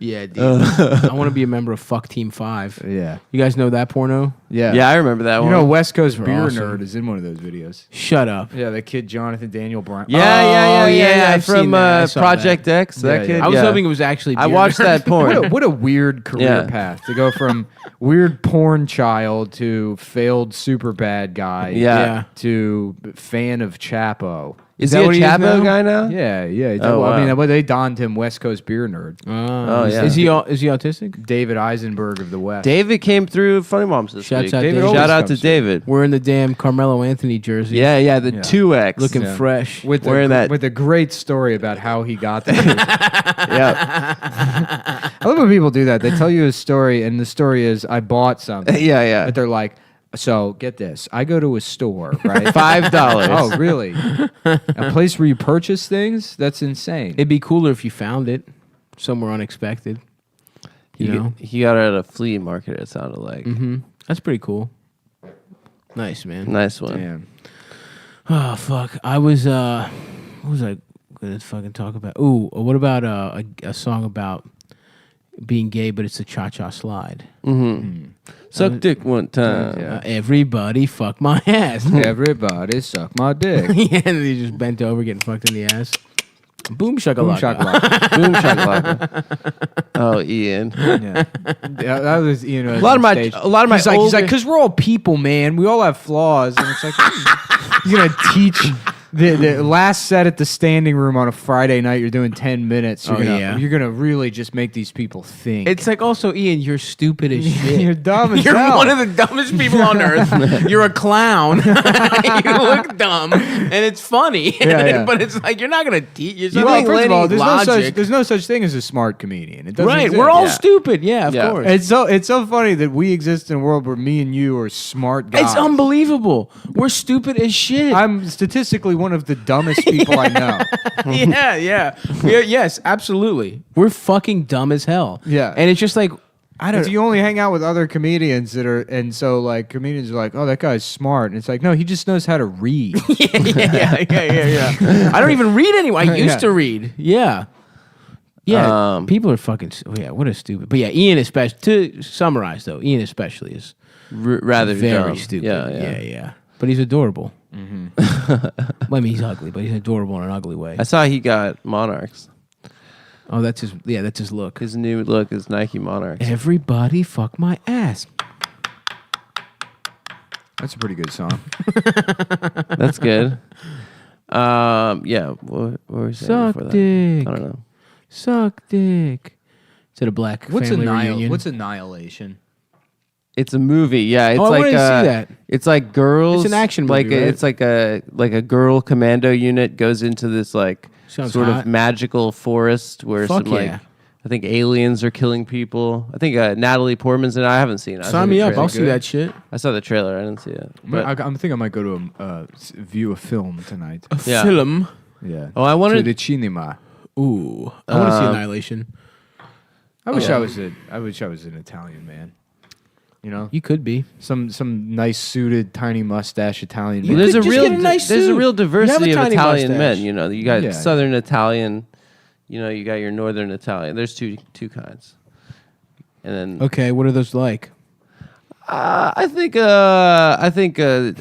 Yeah, dude. I want to be a member of Fuck Team 5. Yeah. You guys know that porno? Yeah. Yeah, I remember that You one. know, West Coast They're Beer awesome. Nerd is in one of those videos. Shut up. Yeah, that kid Jonathan Daniel Brown. yeah, I've from seen that. I saw Project X. Yeah, That yeah. kid. I was yeah. hoping it was actually I Beer watched Nerd. that porn. What a weird career Yeah. path to go from weird porn child to failed super bad guy Yeah. to fan of Chapo. Is that he a what Chapo now? guy now? Yeah, yeah. Oh, I wow. mean, they donned him West Coast Beer Nerd. Oh, yeah. Is he autistic? David Eisenberg of the West. David came through Funny Moms this Shouts week. out David David. always Shout out to comes through. David. Wearing the damn Carmelo Anthony jersey. Yeah, the Yeah. 2X. Looking Yeah. fresh. with wearing that- with a great story about how he got there. yeah. I love when people do that. They tell you a story, and the story is, I bought something. Yeah. But they're like, so get this. I go to a store, right? $5. Oh, really? A place where you purchase things? That's insane. It'd be cooler if you found it somewhere unexpected. You know? He got it at a flea market, it sounded like. Mm-hmm. That's pretty cool. Nice, man. Nice one. Damn. Oh, fuck. I was, what was I going to fucking talk about? Ooh, what about a song about being gay, but it's a cha-cha slide? Suck dick one time. Yeah. Everybody fuck my ass. Everybody suck my dick. Yeah, and he just bent over getting fucked in the ass. Boom Boom shakalaka. shakalaka. Boom shakalaka. Oh, Ian. Yeah. Yeah, that was, you know, A lot of my he's older- like, because we're all people, man. We all have flaws, and it's like he's gonna teach the last set at the standing room on a Friday night. You're doing 10 minutes. You're gonna really just make these people think. It's like also, Ian, you're stupid as shit. You're dumb as You're hell. one of the dumbest people on earth. You're a clown. You look dumb, and it's funny. Yeah. But it's like you're not gonna teach yourself. Well, think first of all, Lenny there's no such thing as a smart comedian. It doesn't Right, exist. we're all Yeah. stupid. Yeah, of Yeah. course. It's so funny that we exist in a world where me and you are smart guys. It's unbelievable. We're stupid as shit. I'm statistically one of the dumbest people I know. yeah. Yes, absolutely. We're fucking dumb as hell. Yeah. And it's just like, I don't If you only hang out with other comedians that are, and so like comedians are like, oh, that guy's smart, and it's like, no, he just knows how to read. yeah. I don't even read anymore. I used Yeah. to read. Yeah. Yeah. People are fucking, what a stupid. But yeah, Ian especially, to summarize though, Ian especially is Rather very dumb. stupid. Yeah. But he's adorable. Well, I mean, he's ugly, but he's adorable in an ugly way. I saw he got Monarchs. Oh, that's his look. His new look is Nike Monarchs. Everybody fuck my ass. That's a pretty good song. That's good. Yeah. What were we saying Suck before that? dick. I don't know. Suck dick. Is it a black family reunion? What's Annihilation? It's a movie. Yeah, it's I like wanted to see that. It's like girls. It's an action movie, Like right? it's like a girl commando unit goes into this like Sounds sort hot. of magical forest where Fuck some yeah. like I think aliens are killing people. I think Natalie Portman's in it. I haven't seen it. I saw Sign the me up. trailer. I'll see that shit. I saw the trailer. I didn't see it. But, I think I might go to view a film tonight. Yeah. Film. Yeah. Oh, I To wanted. the cinema. Ooh. I want to see Annihilation. I wish yeah. I wish I was an Italian man. You know, You could be. some nice suited, tiny mustache Italian You man. There's could a just real get a nice there's a suit. real You have a diversity of tiny Italian mustache. men. You know, you got Yeah. Southern Italian. You know, you got your Northern Italian. There's two kinds. And then Okay, what are those like? I think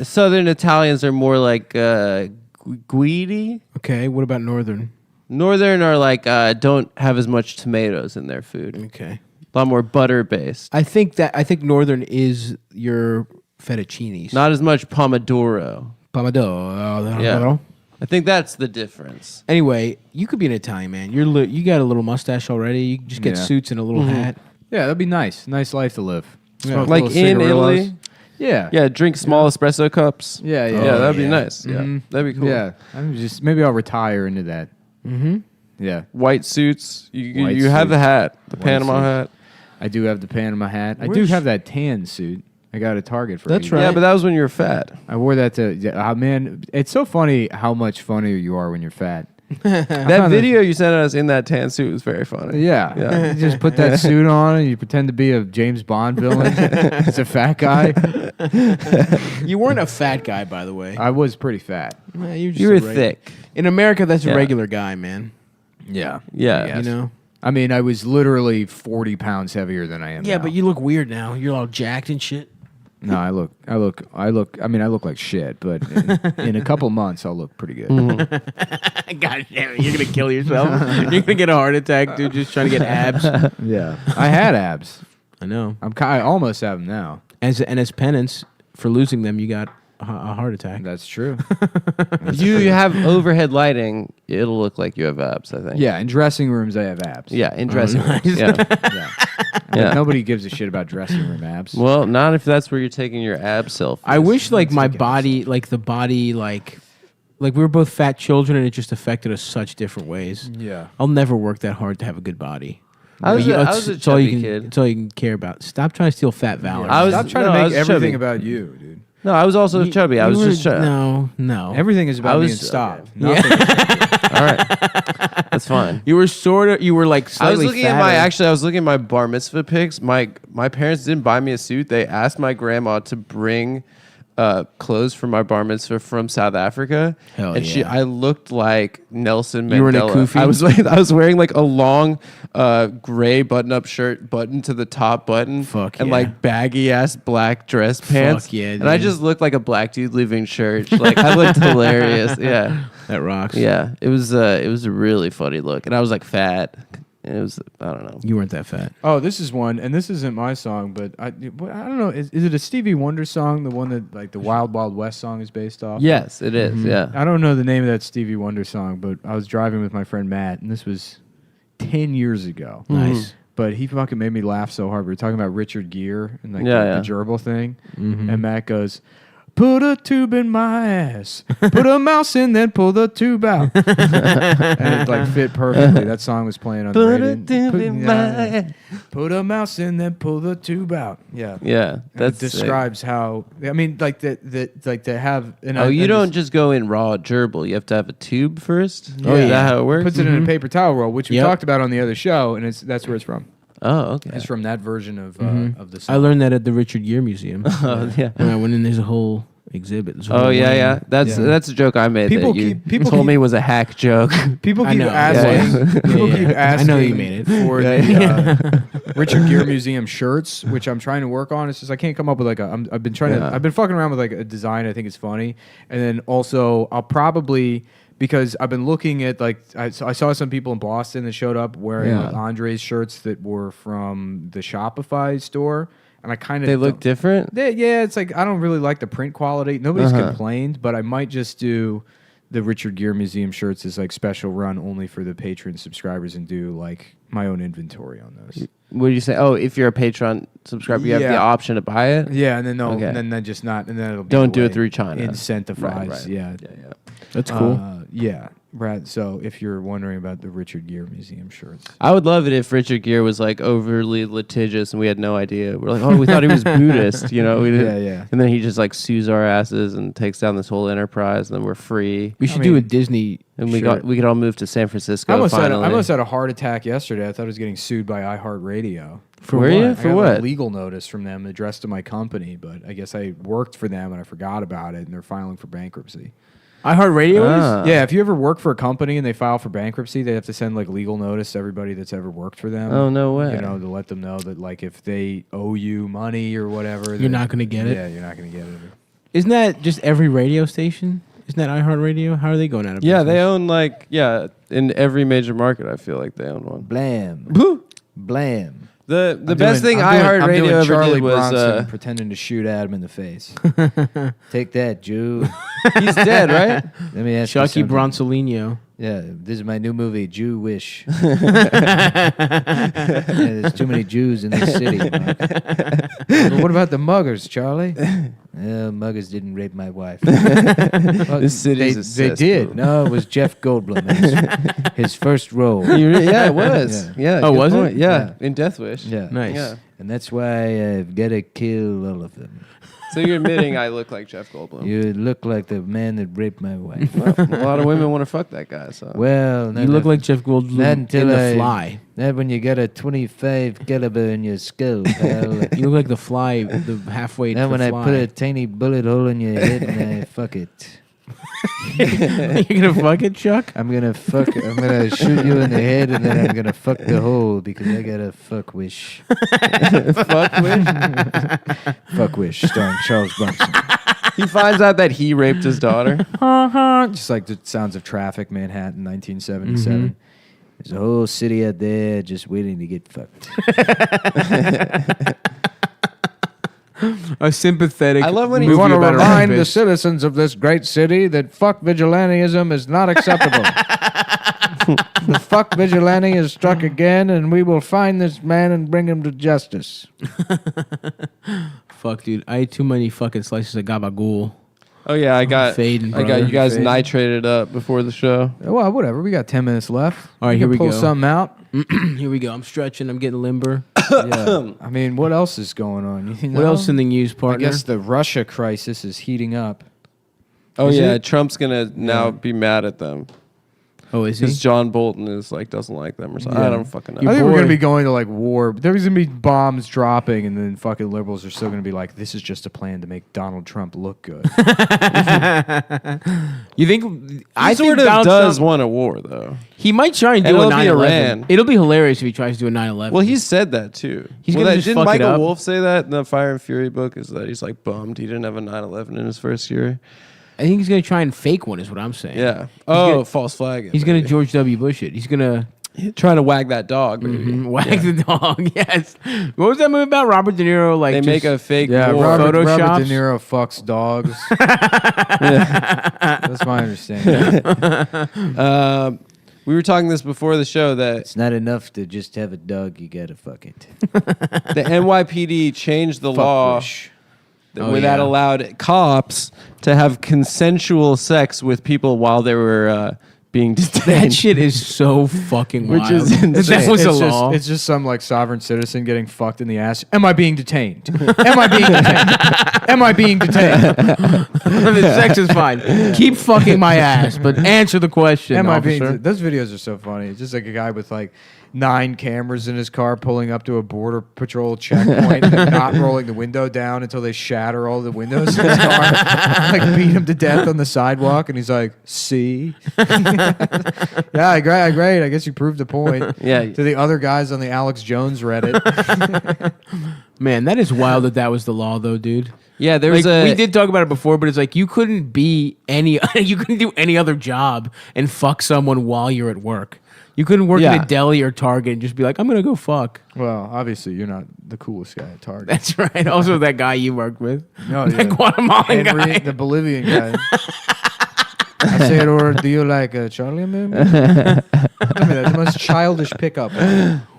Southern Italians are more like Guidi. Okay, what about Northern? Northern are like don't have as much tomatoes in their food. Okay. A lot more butter based. I think Northern is your fettuccinis. Not as much pomodoro. Pomodoro. Yeah. I think that's the difference. Anyway, you could be an Italian man. You got a little mustache already. You can just get Yeah. suits and a little hat. Yeah, that'd be nice. Nice life to live. Smoke Like little in cigarillos. Italy. Yeah. Yeah, drink small espresso cups. Yeah, yeah. Yeah, Oh, that'd be yeah. nice. Yeah, Mhm. that'd be cool. Yeah. Maybe I'll retire into that. Mm-hmm. Yeah. White suits. You White have suit. the hat, the White Panama suit. hat. I do have the Panama hat. I do Where's- have that tan suit. I got a Target for That's it. right. Yeah, but that was when you were fat. I wore that to. Yeah, man, it's so funny how much funnier you are when you're fat. That video you sent us in that tan suit was very funny. Yeah. Yeah. You just put that suit on and you pretend to be a James Bond villain. It's a fat guy. You weren't a fat guy, by the way. I was pretty fat. Nah, you You were thick. In America, that's Yeah. a regular guy, man. Yeah. Yeah. You know. I mean, I was literally 40 pounds heavier than I am Yeah, now. but you look weird now. You're all jacked and shit. No, I look like shit, but in a couple months, I'll look pretty good. God damn it, you're gonna kill yourself. You're gonna get a heart attack, dude. Just trying to get abs. Yeah. I had abs. I know. I almost have them now. As penance for losing them, you got a heart attack. That's true. You have overhead lighting. It'll look like you have abs, I think. Yeah, in dressing rooms, I have abs. Yeah, in dressing nice. rooms. Yeah. Yeah. Yeah. Nobody gives a shit about dressing room abs. Well, not if that's where you're taking your ab selfies. I wish like my That's body, like the body, like we were both fat children, and it just affected us such different ways. Yeah. I'll never work that hard to have a good body. I was, But I was a it's all you chubby can. kid. It's all you can care about. Stop trying to steal fat valor. I was- Stop trying no, to I make was everything chubby. about you, dude. No, I was also You- chubby. I you was were- just chubby. No. Everything is I about was- being stopped. okay. Nothing. All right. That's fine. You were you were like I was slightly looking fatter. I was looking at my bar mitzvah pics. My parents didn't buy me a suit. They asked my grandma to bring clothes for my bar mitzvah from South Africa. Hell and yeah. I looked like Nelson Mandela. You were in a kufi? I was wearing like a long gray button-up shirt buttoned to the top button. Fuck and yeah. like baggy ass black dress pants. yeah, And I dude. just looked like a black dude leaving church. Like I looked hilarious. Yeah. That rocks. Yeah. It was a really funny look. And I was like fat. And it was I don't know. You weren't that fat. Oh, this is one, and this isn't my song, but I don't know. Is it a Stevie Wonder song? The one that like the Wild Wild West song is based off? Yes, it is. Yeah. I don't know the name of that Stevie Wonder song, but I was driving with my friend Matt, and this was 10 years ago. Nice. But he fucking made me laugh so hard. We were talking about Richard Gere and like Yeah, the gerbil thing, Mm-hmm. and Matt goes, "Put a tube in my ass, put a mouse in, then pull the tube out," and it like fit perfectly. That song was playing on the Put radio. a tube in my ass. Put a mouse in, then pull the tube out. Yeah, Yeah, And that's it describes how. I mean, like like to have. And Oh, you don't just go in raw gerbil. You have to have a tube first. Oh, Is yeah. that how it works? Puts it in a paper towel roll, which we Yep. talked about on the other show, and that's where it's from. Oh, okay. It's from that version of the song. I learned that at the Richard Gere Museum. Oh, yeah. When I went in, there's a whole exhibit. Oh yeah. That's a joke I made. People that you people told keep- me was a hack joke. People I keep know. asking. People keep asking. I know you made it. For the Richard Gere Museum shirts, which I'm trying to work on. It's just I can't come up with like a. I've been trying to. I've been fucking around with like a design. I think it's funny, and then also I'll probably. Because I've been looking at like I saw some people in Boston that showed up wearing like Andre's shirts that were from the Shopify store, and I kind of They look different. Yeah, it's like I don't really like the print quality. Nobody's complained, but I might just do the Richard Gere Museum shirts as like special run only for the Patreon subscribers and do like my own inventory on those. What do you say? Oh, if you're a Patreon subscriber, you have the option to buy it. Yeah, and then Okay. and then just not, and then it'll be Don't do away. it through China. Incentivize, Right. yeah. That's cool. Yeah, Brad. So if you're wondering about the Richard Gere Museum shirts, I would love it if Richard Gere was like overly litigious and we had no idea. We're like, oh, we thought he was Buddhist, you know? We didn't. Yeah. And then he just like sues our asses and takes down this whole enterprise, and then we're free. We should do a Disney. And we shirt. could all move to San Francisco. I almost finally. had a heart attack yesterday. I thought I was getting sued by iHeartRadio. Were you? I For got what? a legal notice from them addressed to my company, but I guess I worked for them and I forgot about it, and they're filing for bankruptcy. iHeartRadio is? Yeah, if you ever work for a company and they file for bankruptcy, they have to send like legal notice to everybody that's ever worked for them. Oh, no way. You know, to let them know that like if they owe you money or whatever, You're not going to get it? Yeah, you're not going to get it. Isn't that just every radio station? Isn't that iHeartRadio? How are they going out of Yeah, business? they own like, in every major market, I feel like they own one. Blam, blam. The best thing iHeartRadio ever Charlie did was Bronson pretending to shoot Adam in the face. Take that, Jew. he's dead, right? Let me ask you Chucky something. Bronsolino. Yeah, this is my new movie, Jew Wish. Yeah, there's too many Jews in this city. Well, what about the muggers, Charlie? Muggers didn't rape my wife. Well, This city's a they cesspool. did. No, it was Jeff Goldblum. His first role. Yeah, it was. Yeah. Oh, good was it? point. Yeah, in Death Wish. Yeah. Nice. Yeah. And that's why I've got to kill all of them. So you're admitting I look like Jeff Goldblum. You look like the man that raped my wife. Well, a lot of women want to fuck that guy. So Well, You look like Jeff Goldblum not in until The Fly. Not when you got a 25 caliber in your skull, pal. You look like The Fly, the halfway to Now when the I Fly. put a tiny bullet hole in your head and I fuck it. You're going to fuck it, Chuck? I'm gonna shoot you in the head and then I'm gonna fuck the hole because I got a fuck wish. fuck wish. Fuck wish, starring Charles Bronson. He finds out that he raped his daughter. Just like the sounds of traffic, Manhattan, 1977. There's a whole city out there just waiting to get fucked. A sympathetic. I love when he- We movie want to about a remind the rapist. citizens of this great city that fuck vigilantism is not acceptable. The fuck vigilante is struck again, and we will find this man and bring him to justice. Fuck, dude. I ate too many fucking slices of gabagool. Oh yeah, I got Fading, you brother. guys Fading. nitrated up before the show. Well, whatever. We got 10 minutes left. All right, We here can we pull go. something out. Here we go. I'm stretching. I'm getting limber. Yeah. I mean, what else is going on? You What know? else in the news, I partner? guess the Russia crisis is heating up. Oh Is yeah, it? Trump's gonna now be mad at them Oh, is he? because John Bolton is like doesn't like them or something. Yeah. I don't fucking know. Your I think we're boy- going to be going to like war. There's going to be bombs dropping, and then fucking liberals are still going to be like, this is just a plan to make Donald Trump look good. You think? I think sort of Donald does Trump- want a war though. He might try and do And a it'll be 9/11. Iran. It'll be hilarious if he tries to do a 9/11. Well, he said that too. He's well, gonna that, just didn't fuck it Michael up. Wolff say that in the Fire and Fury book? Is that he's like bummed he didn't have a 9/11 in his first year? I think he's gonna try and fake one. Is what I'm saying. Yeah. gonna- False flag. it, He's gonna maybe. George W. Bush it. He's gonna trying to wag that dog. Baby. wag the dog. Yes. What was that movie about? Robert De Niro. Like They make a fake Yeah, war. Robert De Photoshops? Niro fucks dogs. That's my understanding. We were talking this before the show that It's not enough to just have a dog. You gotta fuck it. the NYPD changed the Fuck law wish. where that yeah. allowed cops to have consensual sex with people while they were being detained. That shit is so fucking wild. Which is insane. That was a It's just- law. It's just some like sovereign citizen getting fucked in the ass. Am I being detained? Am I being detained? Am I being detained? The sex is fine. Keep fucking my ass, but answer the question, Am I officer. being? Those videos are so funny. It's just like a guy with like 9 cameras in his car pulling up to a border patrol checkpoint and not rolling the window down until they shatter all the windows in his car. Like beat him to death on the sidewalk, and he's like, see? Yeah, great. I guess you proved the point. Yeah. To the other guys on the Alex Jones Reddit. Man, that is wild that was the law, though, dude. Yeah, there Like, was we did talk about it before, but it's like you couldn't do any other job and fuck someone while you're at work. You couldn't work at a deli or Target and just be like, I'm gonna go fuck. Well, obviously, you're not the coolest guy at Target. That's right. Also, that guy you worked with, No, that Guatemalan Henry, guy. the Bolivian guy. I said, or do you like Charlie man? Tell me that. The most childish pickup.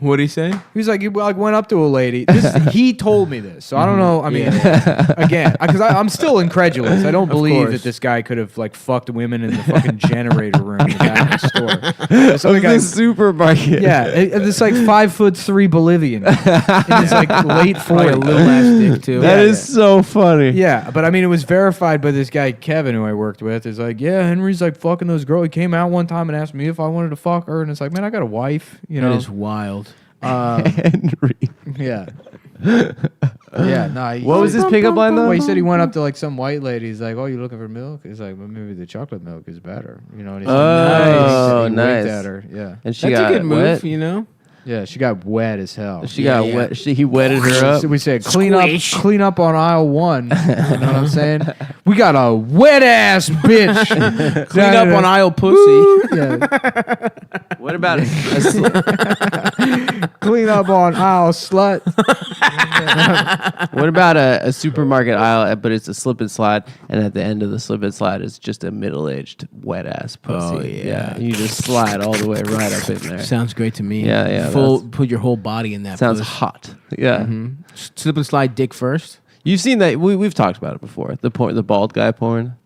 What'd he say? He was like, he like went up to a lady. He told me this, so I don't know. I mean, again, because I'm still incredulous. I don't believe course. that this guy could have like fucked women in the fucking generator room in the back of the store. Some the supermarket. yeah, this like 5'3" Bolivian in his like late Probably a 40s. little ass dick too. That is so funny. Yeah, but I mean, it was verified by this guy Kevin, who I worked with. Is like, yeah, Henry's like fucking those girls. He came out one time and asked me if I wanted to fuck her, and it's like, man, I got a wife. You know, That is wild. Henry. yeah, yeah. No, What was his pickup line though? Well, he said he went up to like some white lady. He's like, "Oh, you looking for milk?" He's like, "Well, maybe the chocolate milk is better." You know, and he's Oh, like, nice. At her. Yeah, And she That's got a good move, wet. you know. yeah. She got wet as hell. She got Yeah. wet. He wetted her up. So we said, Squish. clean up on aisle 1. You know what I'm saying? We got a wet ass bitch. Clean up on aisle pussy. Yeah. What about Clean up on aisle slut. what about a supermarket aisle, but it's a slip and slide, and at the end of the slip and slide is just a middle-aged wet ass pussy. Oh, yeah. You just slide all the way right up in there. Sounds great to me. Yeah, Put your whole body in that. Sounds puss. hot. Yeah. Slip and slide dick first. You've seen that. We've talked about it before. The bald guy porn.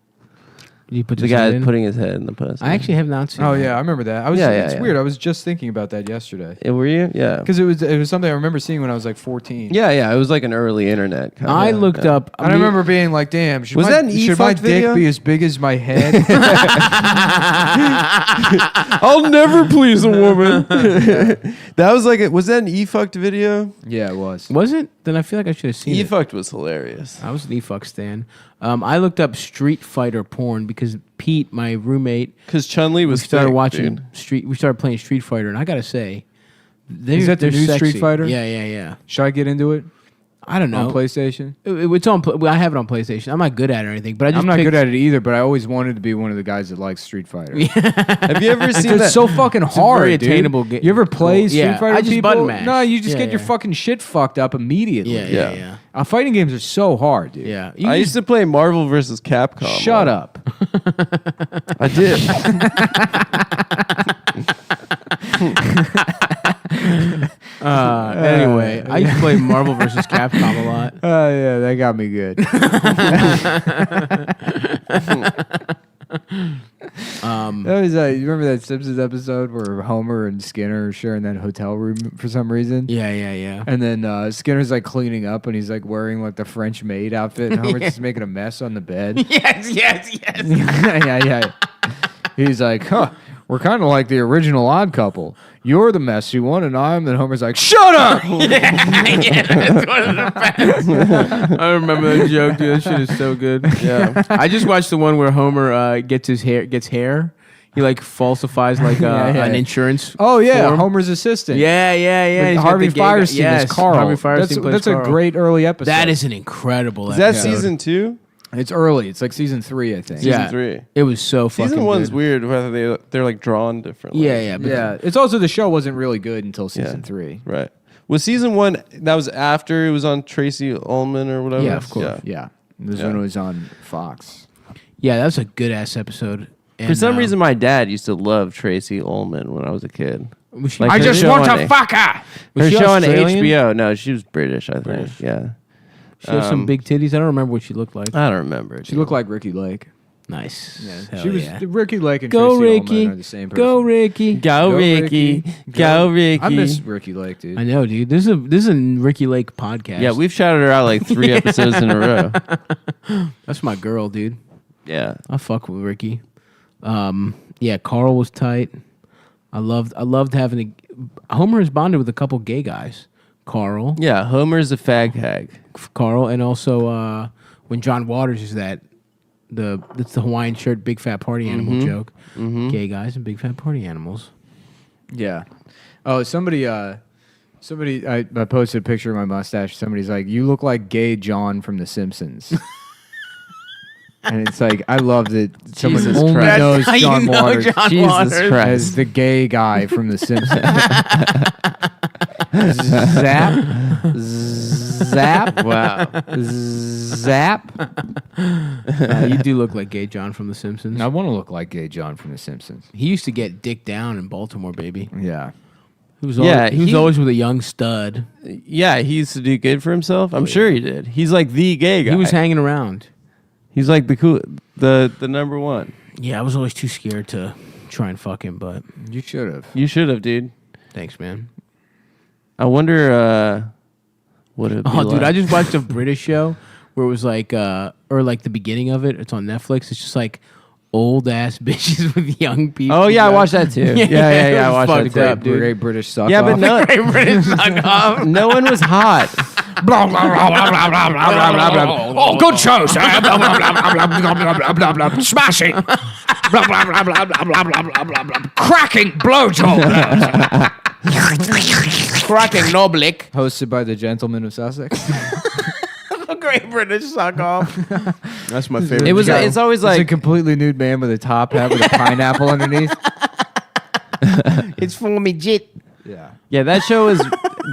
You put The your guy head in? putting his head in the pussy. I actually have not seen. Oh that. yeah, I remember that. It's weird. I was just thinking about that yesterday Were you? Yeah. because it was something I remember seeing when I was like 14. Yeah. It was like an early internet. Kind I of, looked up. And I remember being like, "Damn, should Was my, that an should my e-fucked dick video? be as big as my head?" I'll never please a woman. That was like. Was that an e-fucked video? yeah, it was. Was it? Then I feel like I should have seen it. E-fucked was hilarious. I was an e-fuck stan. I looked up Street Fighter porn because Pete, my roommate, Because Chun-Li was we started thick, watching dude. We started playing Street Fighter, and I gotta say, Is that the they're new sexy. Street Fighter? Yeah. Should I get into it I don't know. on PlayStation? It's on. I have it on PlayStation. I'm not good at it or anything, but I just I'm not picked- good at it either, but I always wanted to be one of the guys that likes Street Fighter. Have you ever seen It's that? so fucking a hard, very dude. attainable You ever play Cool. Street Yeah, Fighter? I just people? button mash. No, you just Yeah, get your yeah. fucking shit fucked up immediately. Yeah. Fighting games are so hard, dude. Yeah. I used to play Marvel versus Capcom. Shut up. I did. Anyway, I used to play Marvel vs. Capcom a lot. Oh yeah, that got me good. That was you remember that Simpsons episode where Homer and Skinner are sharing that hotel room for some reason? Yeah. And then Skinner's like cleaning up and he's like wearing like the French maid outfit and Homer's just making a mess on the bed. Yes. yeah. He's like, huh, we're kind of like the original Odd Couple. You're the messy one and I'm. Then Homer's like, shut up! That's one of the best. I remember that joke, dude. That shit is so good. Yeah. I just watched the one where Homer gets hair. He like falsifies like Yeah. an insurance. Oh yeah, form. Homer's assistant. Yeah. With He's got Harvey the gay guy- Firestein yes, is Carl. Harvey Firestein plays That's Carl. a great early episode. That is an incredible. Is that episode. season 2? It's early. It's like season 3, I think. Yeah. Season 3. It was so fucking. Season 1's good. weird. Whether they're like drawn differently. Yeah. But Yeah. It's also the show wasn't really good until season 3. Right. Was season 1? That was after it was on Tracy Ullman or whatever. Yeah, of course. Yeah. This Yeah. one was on Fox. Yeah, that was a good ass episode. For some reason, my dad used to love Tracy Ullman when I was a kid. was she, Like I her just show want on to A- fuck her. Her she show on Australian? HBO. No, she was British, I think. British. Yeah. She had some big titties. I don't remember what she looked like. I don't remember. She looked like Ricky Lake. Nice. Hell She was yeah. Ricky Lake and Go Tracy Ricky. Ullman are the same person. Go Ricky. Go, Ricky. Go, Ricky. I miss Ricky Lake, dude. I know, dude. This is a Ricky Lake podcast. Yeah, we've shouted her out like 3 episodes in a row. That's my girl, dude. Yeah. I fuck with Ricky. Yeah, Carl was tight. I loved having Homer is bonded with a couple gay guys. Carl. Yeah, Homer's a fag hag. Carl, and also when John Waters is that's the Hawaiian shirt, big fat party animal joke. Gay guys and big fat party animals. Yeah. Oh, somebody I posted a picture of my mustache. Somebody's like, "You look like gay John from The Simpsons." And it's like, I love that someone Jesus only Christ. knows That's how John you know Waters John Jesus Waters. Christ. as the gay guy from The Simpsons. Zap. Zap. Wow. Zap. You do look like gay John from The Simpsons. I want to look like gay John from The Simpsons. He used to get dick down in Baltimore, baby. Yeah. He was Yeah, always, he was he- always with a young stud. Yeah, he used to do good for himself. I'm sure he did. He's like the gay guy. He was hanging around. He's like the cool, the number one. Yeah, I was always too scared to try and fuck him, but You should have. You should have, dude. thanks, man. I wonder what it would be Oh, dude, like. I just watched a British show where it was like, or like the beginning of it. It's on Netflix. It's just like old ass bitches with young people. Oh yeah, I watched that too. Yeah, I watched that fucked too. up, dude. Great British suck Yeah, but off. no, no one was hot. Oh, good show, sir. Smashing. Cracking blowjob. Cracking Noblick. Hosted by the Gentlemen of Sussex. A great British suck off. That's my favorite. It was. It's always It's a like completely nude man with a top hat with a pineapple underneath. It's for me, jit. Yeah. yeah. That show was.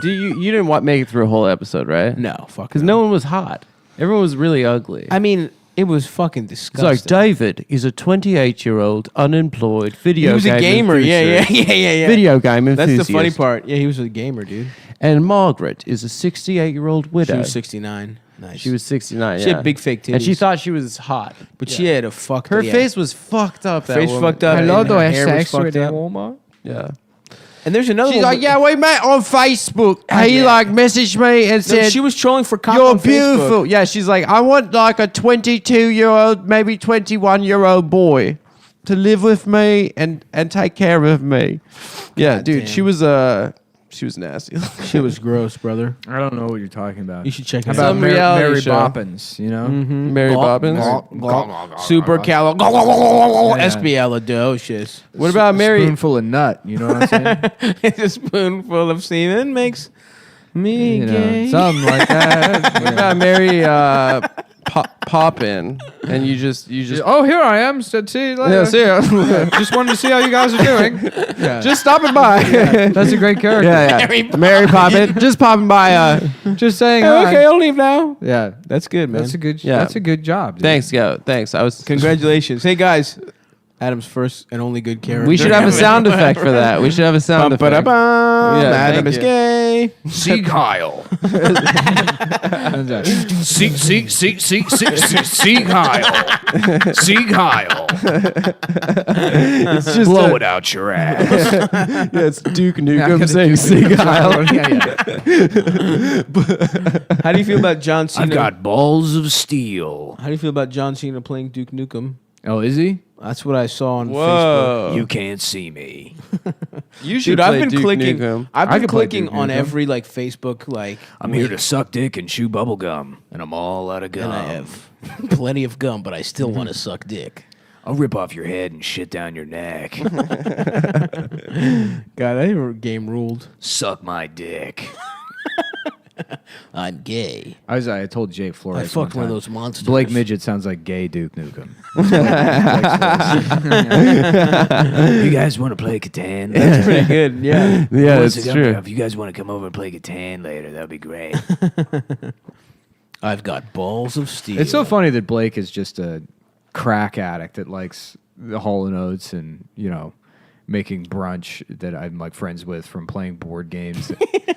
You didn't make it through a whole episode, right? No, fuck. Because no one was hot. Everyone was really ugly. I mean, it was fucking It's disgusting. like David is a 28-year-old unemployed video. He was a game gamer. enthusiast. Yeah. Video game That's enthusiast. the funny part. Yeah, he was a gamer, dude. And Margaret is a 68-year-old widow. She was 69. Nice. She was 69. She yeah. had big fake titties. and she thought she was hot. but she had a fucked. Her yeah. face was fucked up. That face woman. fucked up. Hello, and do her I have hair was sex fucked with up. a woman? Yeah. And there's another She's one. like, yeah, we met on Facebook. He Yeah. like messaged me and No, said, she was trolling for cop "You're on Facebook. beautiful." Yeah, she's like, I want like a 22-year-old, maybe 21-year-old boy to live with me and take care of me. Yeah, God dude, damn. she was nasty. She was gross, brother. I don't know what you're talking about. You should check How it about out. Some Mary, reality Mary show. Boppins, you know? Mary Bobbins. Super cal. SBL What about Mary? Spoonful of nut, you know what I'm saying? It's a spoonful of semen makes me You know, gay. something like that. What about Mary Poppin? And you just Oh, here I am. See you later. yeah, see ya. Just wanted to see how you guys are doing. Just stopping by. That's a great character. Yeah. Mary Poppin. Just popping by. Just saying. Oh, hi. okay, I'll leave now. Yeah, That's good, man. that's a good. Yeah. That's a good job. Dude. Thanks, thanks. I was. Congratulations. Hey, guys. Adam's first and only good character. We should have a sound effect for that. We should have a sound effect. Ba-da-bum. Yeah, Adam thank is you. gay. See Kyle. See Kyle. See Kyle. It's just Blow it out your ass. Yeah, it's Duke Yeah, Nukem I saying could've- Seagull. How do you feel about John Cena? I've got balls of steel. How do you feel about John Cena playing Duke Nukem? Oh, is he? That's what I saw on Facebook. Whoa. You can't see me. You should Dude, I've play been Duke clicking. Nukem. I've I been could play clicking Duke on Nukem. every like Facebook like. I'm here to suck dick and chew bubble gum, and I'm all out of gum. And I have plenty of gum, but I still want to suck dick. I'll rip off your head and shit down your neck. God, that game ruled. Suck my dick. I'm gay. I told Jay Flores. I fucked one of time. those monsters. Blake Midget sounds like gay Duke Nukem. You guys want to play Catan? That's pretty good. Yeah. Yeah, Once that's it- true. If you guys want to come over and play Catan later, that'd be great. I've got balls of steel. It's so funny that Blake is just a crack addict that likes the Hall and Oates and making brunch that I'm like friends with from playing board games.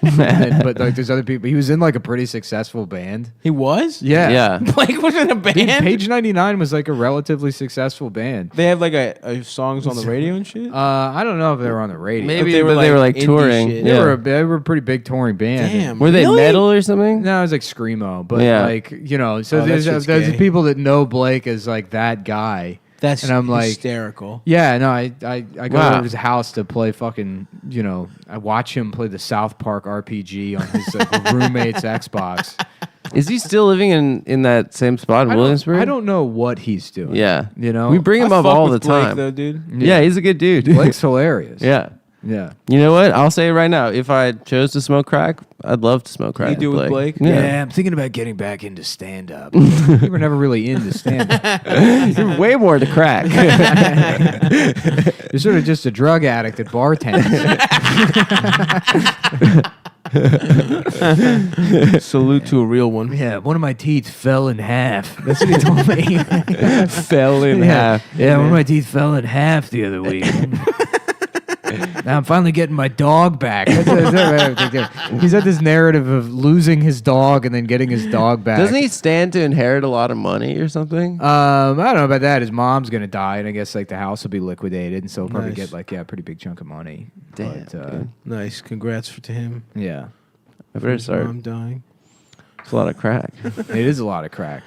But like there's other people. He was in like a pretty successful band. He was? Yeah. Blake was in a band? Page 99 was like a relatively successful band. They have like a songs on the radio and shit? I don't know if they were on the radio. Maybe they were they were like indie touring. shit. Yeah. They were a pretty big touring band. Damn. Were they Really? metal or something? No, it was like screamo, but Yeah. like so Oh, that there's shit's there's gay. people that know Blake as like that guy. That's and I'm like, hysterical. yeah, no, I go Wow. over to his house to play fucking, I watch him play the South Park RPG on his roommate's Xbox. Is he still living in that same spot in Williamsburg? I don't know what he's doing. Yeah. You We bring him I up fuck all the with Blake, time. though, dude. Yeah, he's a good dude. Blake's hilarious. Yeah. Yeah. You know what? I'll say it right now. If I chose to smoke crack, I'd love to smoke crack. You do with Blake? Yeah, I'm thinking about getting back into stand-up. You were never really into stand-up. You're way more to crack. You're sort of just a drug addict at bartenders. Salute to a real one. Yeah, one of my teeth fell in half. That's what he told me. Fell in half. Yeah, one of my teeth fell in half the other week. Now I'm finally getting my dog back. He's had this narrative of losing his dog and then getting his dog back. Doesn't he stand to inherit a lot of money or something? I don't know about that. His mom's gonna die, and I guess the house will be liquidated, and so he'll probably Nice. get a pretty big chunk of money. Damn, dude. Nice. Congrats to him. Yeah, I better start. I'm dying. It's a lot of crack. it is a lot of crack.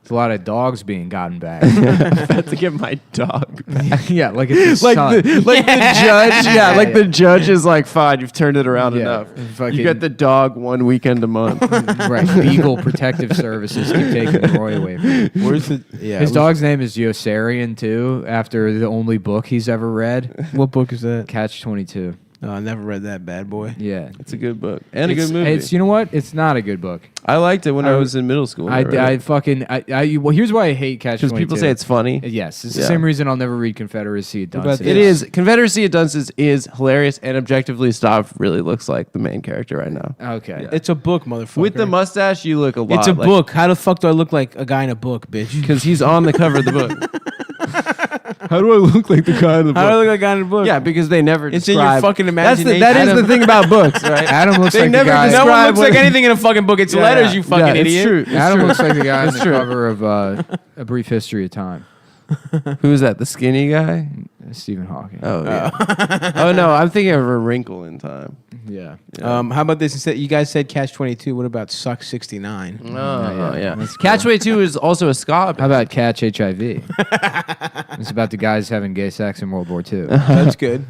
It's a lot of dogs being gotten back. I have to get my dog back. Yeah, like it's his Like son. the judge, like the judge is like, fine, you've turned it around Yeah, enough. fucking- You get the dog 1 weekend a month. Right, Beagle Protective Services keep taking Roy away from him. Where's the? Yeah. His dog's name is Yossarian too, after the only book he's ever read, What book is that? Catch-22. Oh, I never read that bad boy. Yeah. It's a good book and a good movie. It's, you know what? It's not a good book. I liked it when I was in middle school. Well, here's why I hate Catch-22. Because people say it's funny. Yes, it's the Yeah. same reason I'll never read Confederacy at about Dunces. It is. Confederacy at Dunces is hilarious, and objectively, Stav really looks like the main character right now. Okay. It's a book, motherfucker. With the mustache, you look a lot. It's a book. How the fuck do I look like a guy in a book, bitch? Because he's on the cover of the book. How do I look like the guy in the book? How do I look like a guy in a book? Yeah, because they never It's in describe. your fucking That imagination. is the thing about books, right? Adam looks They like never the guy. describe No one looks what- like anything in a fucking book. It's Yeah, letters, yeah. you fucking Yeah, idiot. It's true. It's Adam true. looks like the guy on the true. cover of A Brief History of Time. Who is that? The skinny guy? Stephen Hawking. Oh yeah. Oh no, I'm thinking of A Wrinkle in Time. Yeah. How about this? Instead, you guys said Catch-22. What about Suck 69? Oh yeah. That's Catch-22 is also a ska. How about Catch HIV? It's about the guys having gay sex in World War II. That's good.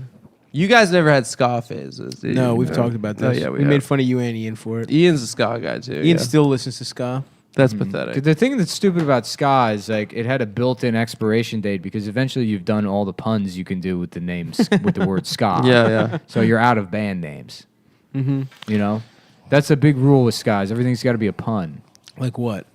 You guys never had ska phases. did No, you? we've talked about this. Oh, yeah, we made fun of you and Ian for it. Ian's a ska guy too. Ian yeah. still listens to ska. That's pathetic. The thing that's stupid about ska is like it had a built-in expiration date because eventually you've done all the puns you can do with the names with the word ska. Yeah, yeah. So you're out of band names. Mm-hmm. You know, that's a big rule with ska. Is everything's got to be a pun. Like what?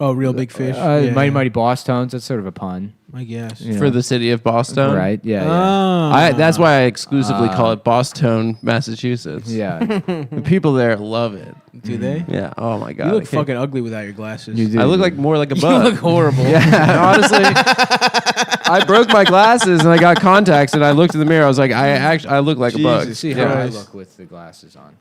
Oh, Real Big Fish? Mighty Mighty Boss Tones. That's sort of a pun. I guess. You know. For the city of Boston. Right? Yeah. That's why I exclusively call it Boston, Massachusetts. Yeah. The people there love it. Do they? Yeah. Oh my god. You look I can't- fucking ugly without your glasses. You do. I look like more like a You bug. look horrible. Yeah, honestly, I broke my glasses and I got contacts and I looked in the mirror. I was like, I look like a bug. Jesus See how Yeah. I look with the glasses on.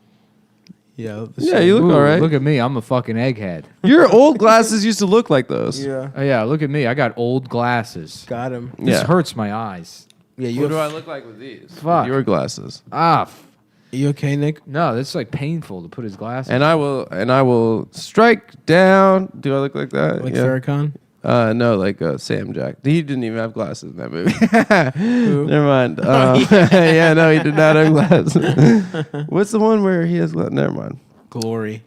Yeah. Yeah, you look Ooh, all right. Look at me. I'm a fucking egghead. Your old glasses used to look like those. Yeah. Oh yeah. Look at me. I got old glasses. Got him. This Yeah. hurts my eyes. Yeah, What do I look like with these? Fuck. Your glasses. You okay, Nick? No, that's like painful to put his glasses. And I will strike down. Do I look like that? Like yeah. Farrakhan? No, like Sam Jack. He didn't even have glasses in that movie. Never mind. Yeah, no, he did not have glasses. What's the one where he has glasses? Never mind. Glory.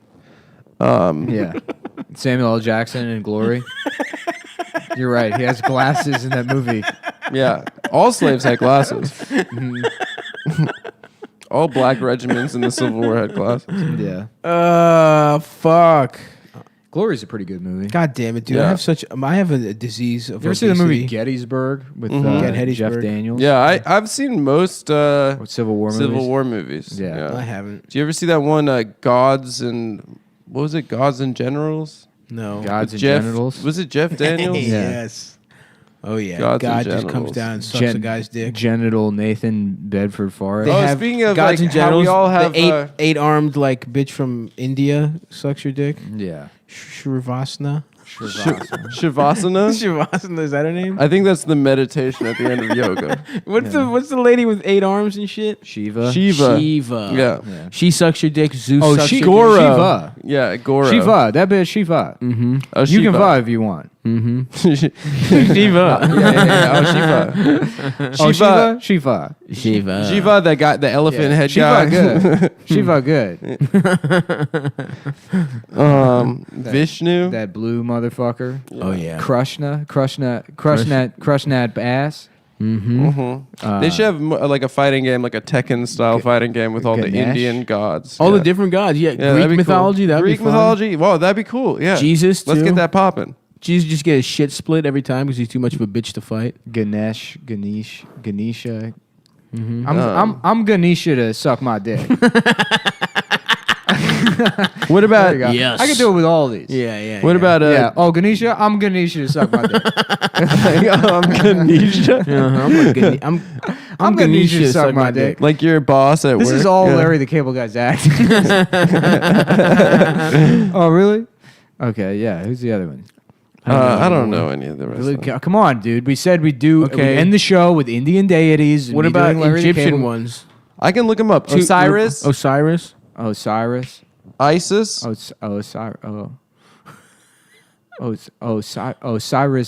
Yeah. Samuel L. Jackson in Glory. You're right. He has glasses in that movie. Yeah, all slaves had glasses. All black regiments in the Civil War had glasses. Yeah. Fuck. Glory's a pretty good movie. God damn it, dude. Yeah. I have a disease of You ever see the movie obesity. Gettysburg with Get Jeff Gettysburg. Daniels? Yeah, I've seen most What, Civil War movies? Civil War movies. Yeah. I haven't. Do you ever see that one, Gods and what was it? Gods and Generals. No. Gods and Jeff, Genitals. Was it Jeff Daniels? Yes. Oh, yeah. Gods and God just comes genitals. down and sucks a guy's dick. Genital Nathan Bedford Forrest. They Oh, have speaking of, gods like, and how we genitals, all have, the eight-armed like bitch from India sucks your dick. Yeah. Shrivasana. Shavasana. Shavasana, is that her name? I think that's the meditation at the end of yoga. What's the lady with 8 arms and shit? Shiva. Shiva. Shiva. Yeah. She sucks your dick. Zeus Oh, sucks your Goro. dick. Shiva. Yeah, Goro. Shiva. That bitch Shiva. Oh, You Shiva. can vibe if you want. Shiva. Oh, Shiva. Shiva. Shiva, that guy, the elephant head Shiva guy. good. Shiva good. Vishnu. That blue motherfucker. Oh yeah. Krishna ass. They should have like a fighting game, like a Tekken style fighting game with all the Ganesh? Indian gods. All the different gods. Yeah, that'd Greek be mythology. Cool. That'd Greek be fun. mythology. Wow, that'd be cool. Yeah. Jesus. Let's too. get that popping. Jesus just get his shit split every time because he's too much of a bitch to fight. Ganesha. I'm Ganesha to suck my dick. What about? There you go. Yes. I can do it with all these. Yeah. What about? Yeah. Oh, Ganesha. I'm Ganesha to suck my dick. I'm Ganesha. I'm Ganesha to suck my dick. Like your boss at work. This is all Larry the Cable Guy's act. Oh, really? Okay, yeah. Who's the other one? I don't know any of the rest. Of them. Come on, dude. We said we'd do. Okay. We'd end the show with Indian deities. and What me about doing Larry the Egyptian Cable- ones? I can look them up. Osiris, Osiris. Osiris. Isis. Osiris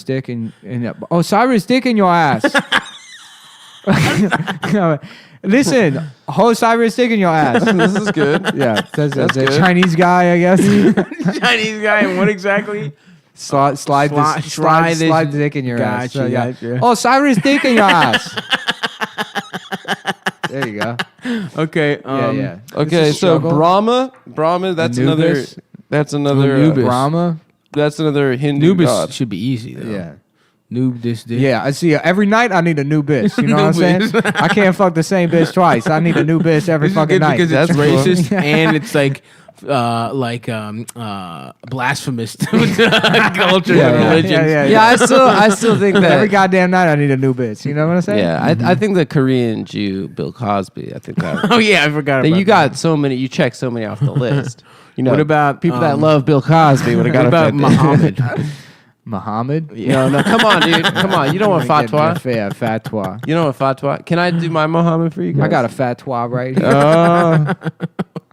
dick in Osiris dick in your ass. Listen, Osiris dick in your ass. This is good. Yeah, that's a good. Chinese guy, I guess. Chinese guy. And what exactly? Slide the dick in your ass. So, yeah. Gotcha. Osiris dick in your ass. There you go. Okay. Yeah. Okay, This is so struggle. Brahma. That's another. Anubis. That's another. Anubis. Brahma. That's another Hindu Anubis god. should be easy though. Yeah. Noob this dick. Yeah, I see. Every night I need a new bitch. You know what I'm saying? Bitch. I can't fuck the same bitch twice. I need a new bitch every This is fucking good night. because it's That's cool. racist and it's like blasphemous to culture and religion. Yeah, I still think that. Every goddamn night I need a new bitch. You know what I'm saying? Yeah, I think the Korean Jew Bill Cosby. I think that. Oh yeah, I forgot that about you got so many. You checked so many off the list. You know, What about, people that love Bill Cosby? Would have got What about offended. Muhammad? Muhammad? No, come on, dude. Come on. You know what fatwa? Yeah, fatwa. You know what fatwa? Can I do my Muhammad for you guys? I got a fatwa right here.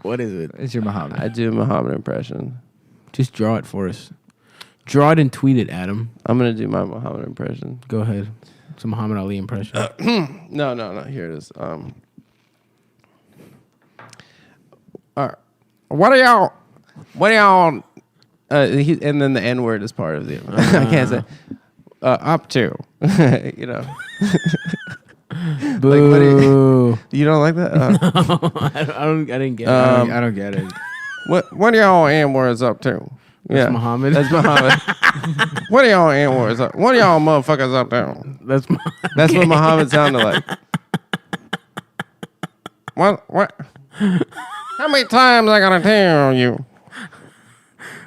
What is it? It's your Muhammad. I do a Muhammad impression. Just draw it for us. Draw it and tweet it, Adam. I'm gonna do my Muhammad impression. Go ahead. It's a Muhammad Ali impression. No. Here it is. All right. What are y'all? And then the N word is part of the. I can't say. Up to. You know. Boo. Like, what you don't like that? I didn't get it. I don't get it. What are y'all N words up to? That's Muhammad. That's Muhammad. What are y'all N words up? What are y'all motherfuckers up to? That's That's what Muhammad sounded like. What? How many times I gotta tell you?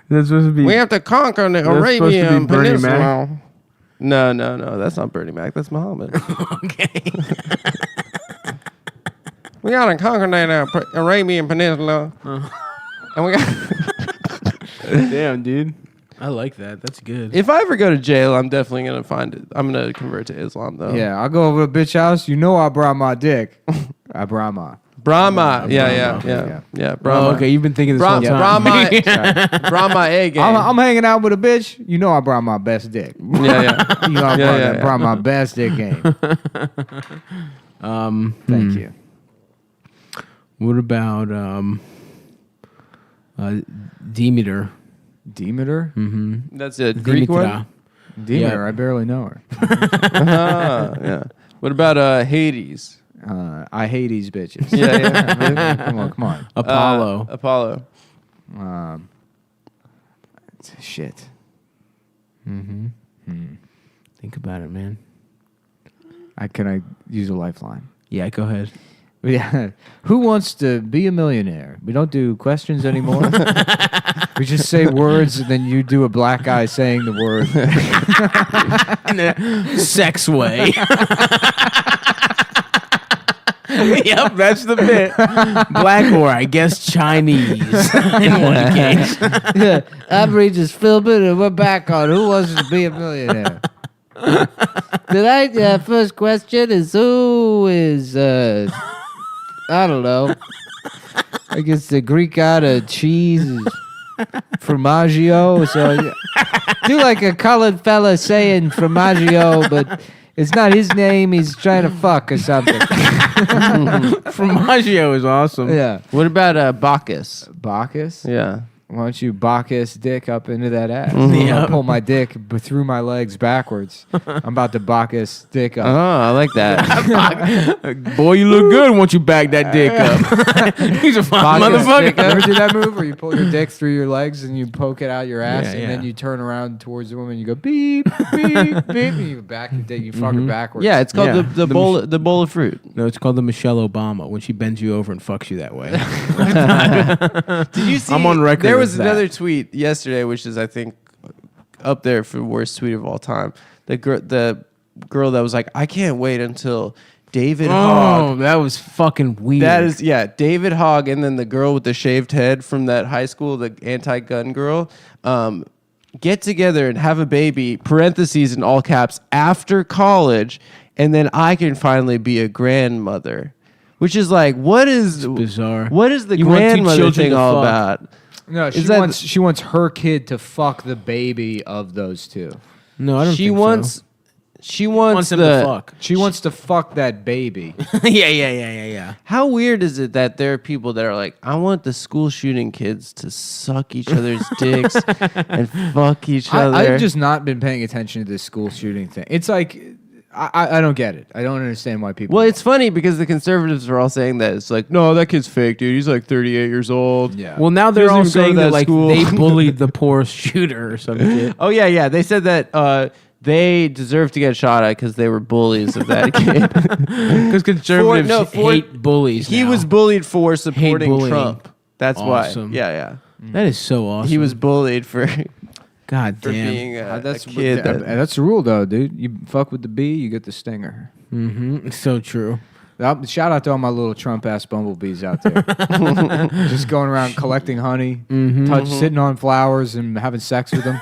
That's supposed to be. We have to conquer the supposed to be Arabian Bernie Peninsula. No. That's not Bernie Mac. That's Muhammad. Okay. We gotta conquer that Arabian Peninsula. And we got. Damn, dude. I like that. That's good. If I ever go to jail, I'm definitely gonna find it. I'm gonna convert to Islam though. Yeah, I'll go over to a bitch house. You know I brought my dick. I brought my. Brahma. Yeah. Brahma. Oh, okay. You've been thinking this whole time. Brahma egg. I'm hanging out with a bitch. You know I brought my best dick. Yeah. You know I brought my best dick game. Thank you. What about Demeter? Demeter? Mm-hmm. That's a Greek one. Demeter, Yeah. I barely know her. Yeah. What about Hades? I hate these bitches. Yeah. Come on. Apollo. Apollo. Shit. Think about it, man. Can I use a lifeline? Yeah, go ahead. Yeah. Who wants to be a millionaire? We don't do questions anymore. We just say words, and then you do a black guy saying the word. In a sex way. Yep, that's the bit. Black or I guess Chinese in one case. I'm Regis Philbin, and we're back on Who Wants to Be a Millionaire. Tonight, first question is who is, I don't know. I guess the Greek god of cheese is Formaggio. So do like a colored fella saying Formaggio, but it's not his name. He's trying to fuck or something. Formaggio is awesome. Yeah. What about Bacchus? Bacchus? Yeah. Why don't you Bacchus dick up into that ass? Yeah. I'll pull my dick through my legs backwards. I'm about to Bacchus dick Oh, up. I like that. Boy, you look good once you back that dick up. He's a fine Bacchus dick. motherfucker. Ever do that move where you pull your dick through your legs and you poke it out your ass, Yeah, and yeah. then you turn around towards the woman and you go beep, beep, beep, and you back your dick, you fuck her backwards. Yeah, it's called Yeah. the bowl of fruit. No, it's called the Michelle Obama when she bends you over and fucks you that way. Did you see? I'm on record There with was that. another tweet yesterday, which is I think up there for worst tweet of all time. The girl that was like, I can't wait until David Hogg. Oh, that was fucking weird. That is David Hogg, and then the girl with the shaved head from that high school, the anti-gun girl, get together and have a baby. Parentheses in all caps after college, and then I can finally be a grandmother. Which is like, what is bizarre. What is the You want two grandmother children thing to all fuck. about? No, Is she wants her kid to fuck the baby of those two. No, I don't She think wants. so. She wants him the. to fuck. She wants to fuck that baby. Yeah. How weird is it that there are people that are like, I want the school shooting kids to suck each other's dicks and fuck each other. I've just not been paying attention to this school shooting thing. It's like, I don't get it. I don't understand why people. Well, it's funny because the conservatives are all saying that it's like, no, that kid's fake, dude. He's like 38 years old. Yeah. Well, now they're Doesn't all even go to saying that that like school. they bullied the poor shooter or some shit. Oh yeah. They said that they deserve to get shot at because they were bullies of that kid. Because conservatives hate bullies. He now. was bullied for supporting bullying. Trump. That's Awesome. why. Yeah. That is so awesome. He was bullied for God damn. being a that's kid. that's the rule, though, dude. You fuck with the bee, you get the stinger. Mm-hmm. So true. Shout out to all my little Trump ass bumblebees out there, just going around collecting honey, sitting on flowers and having sex with them.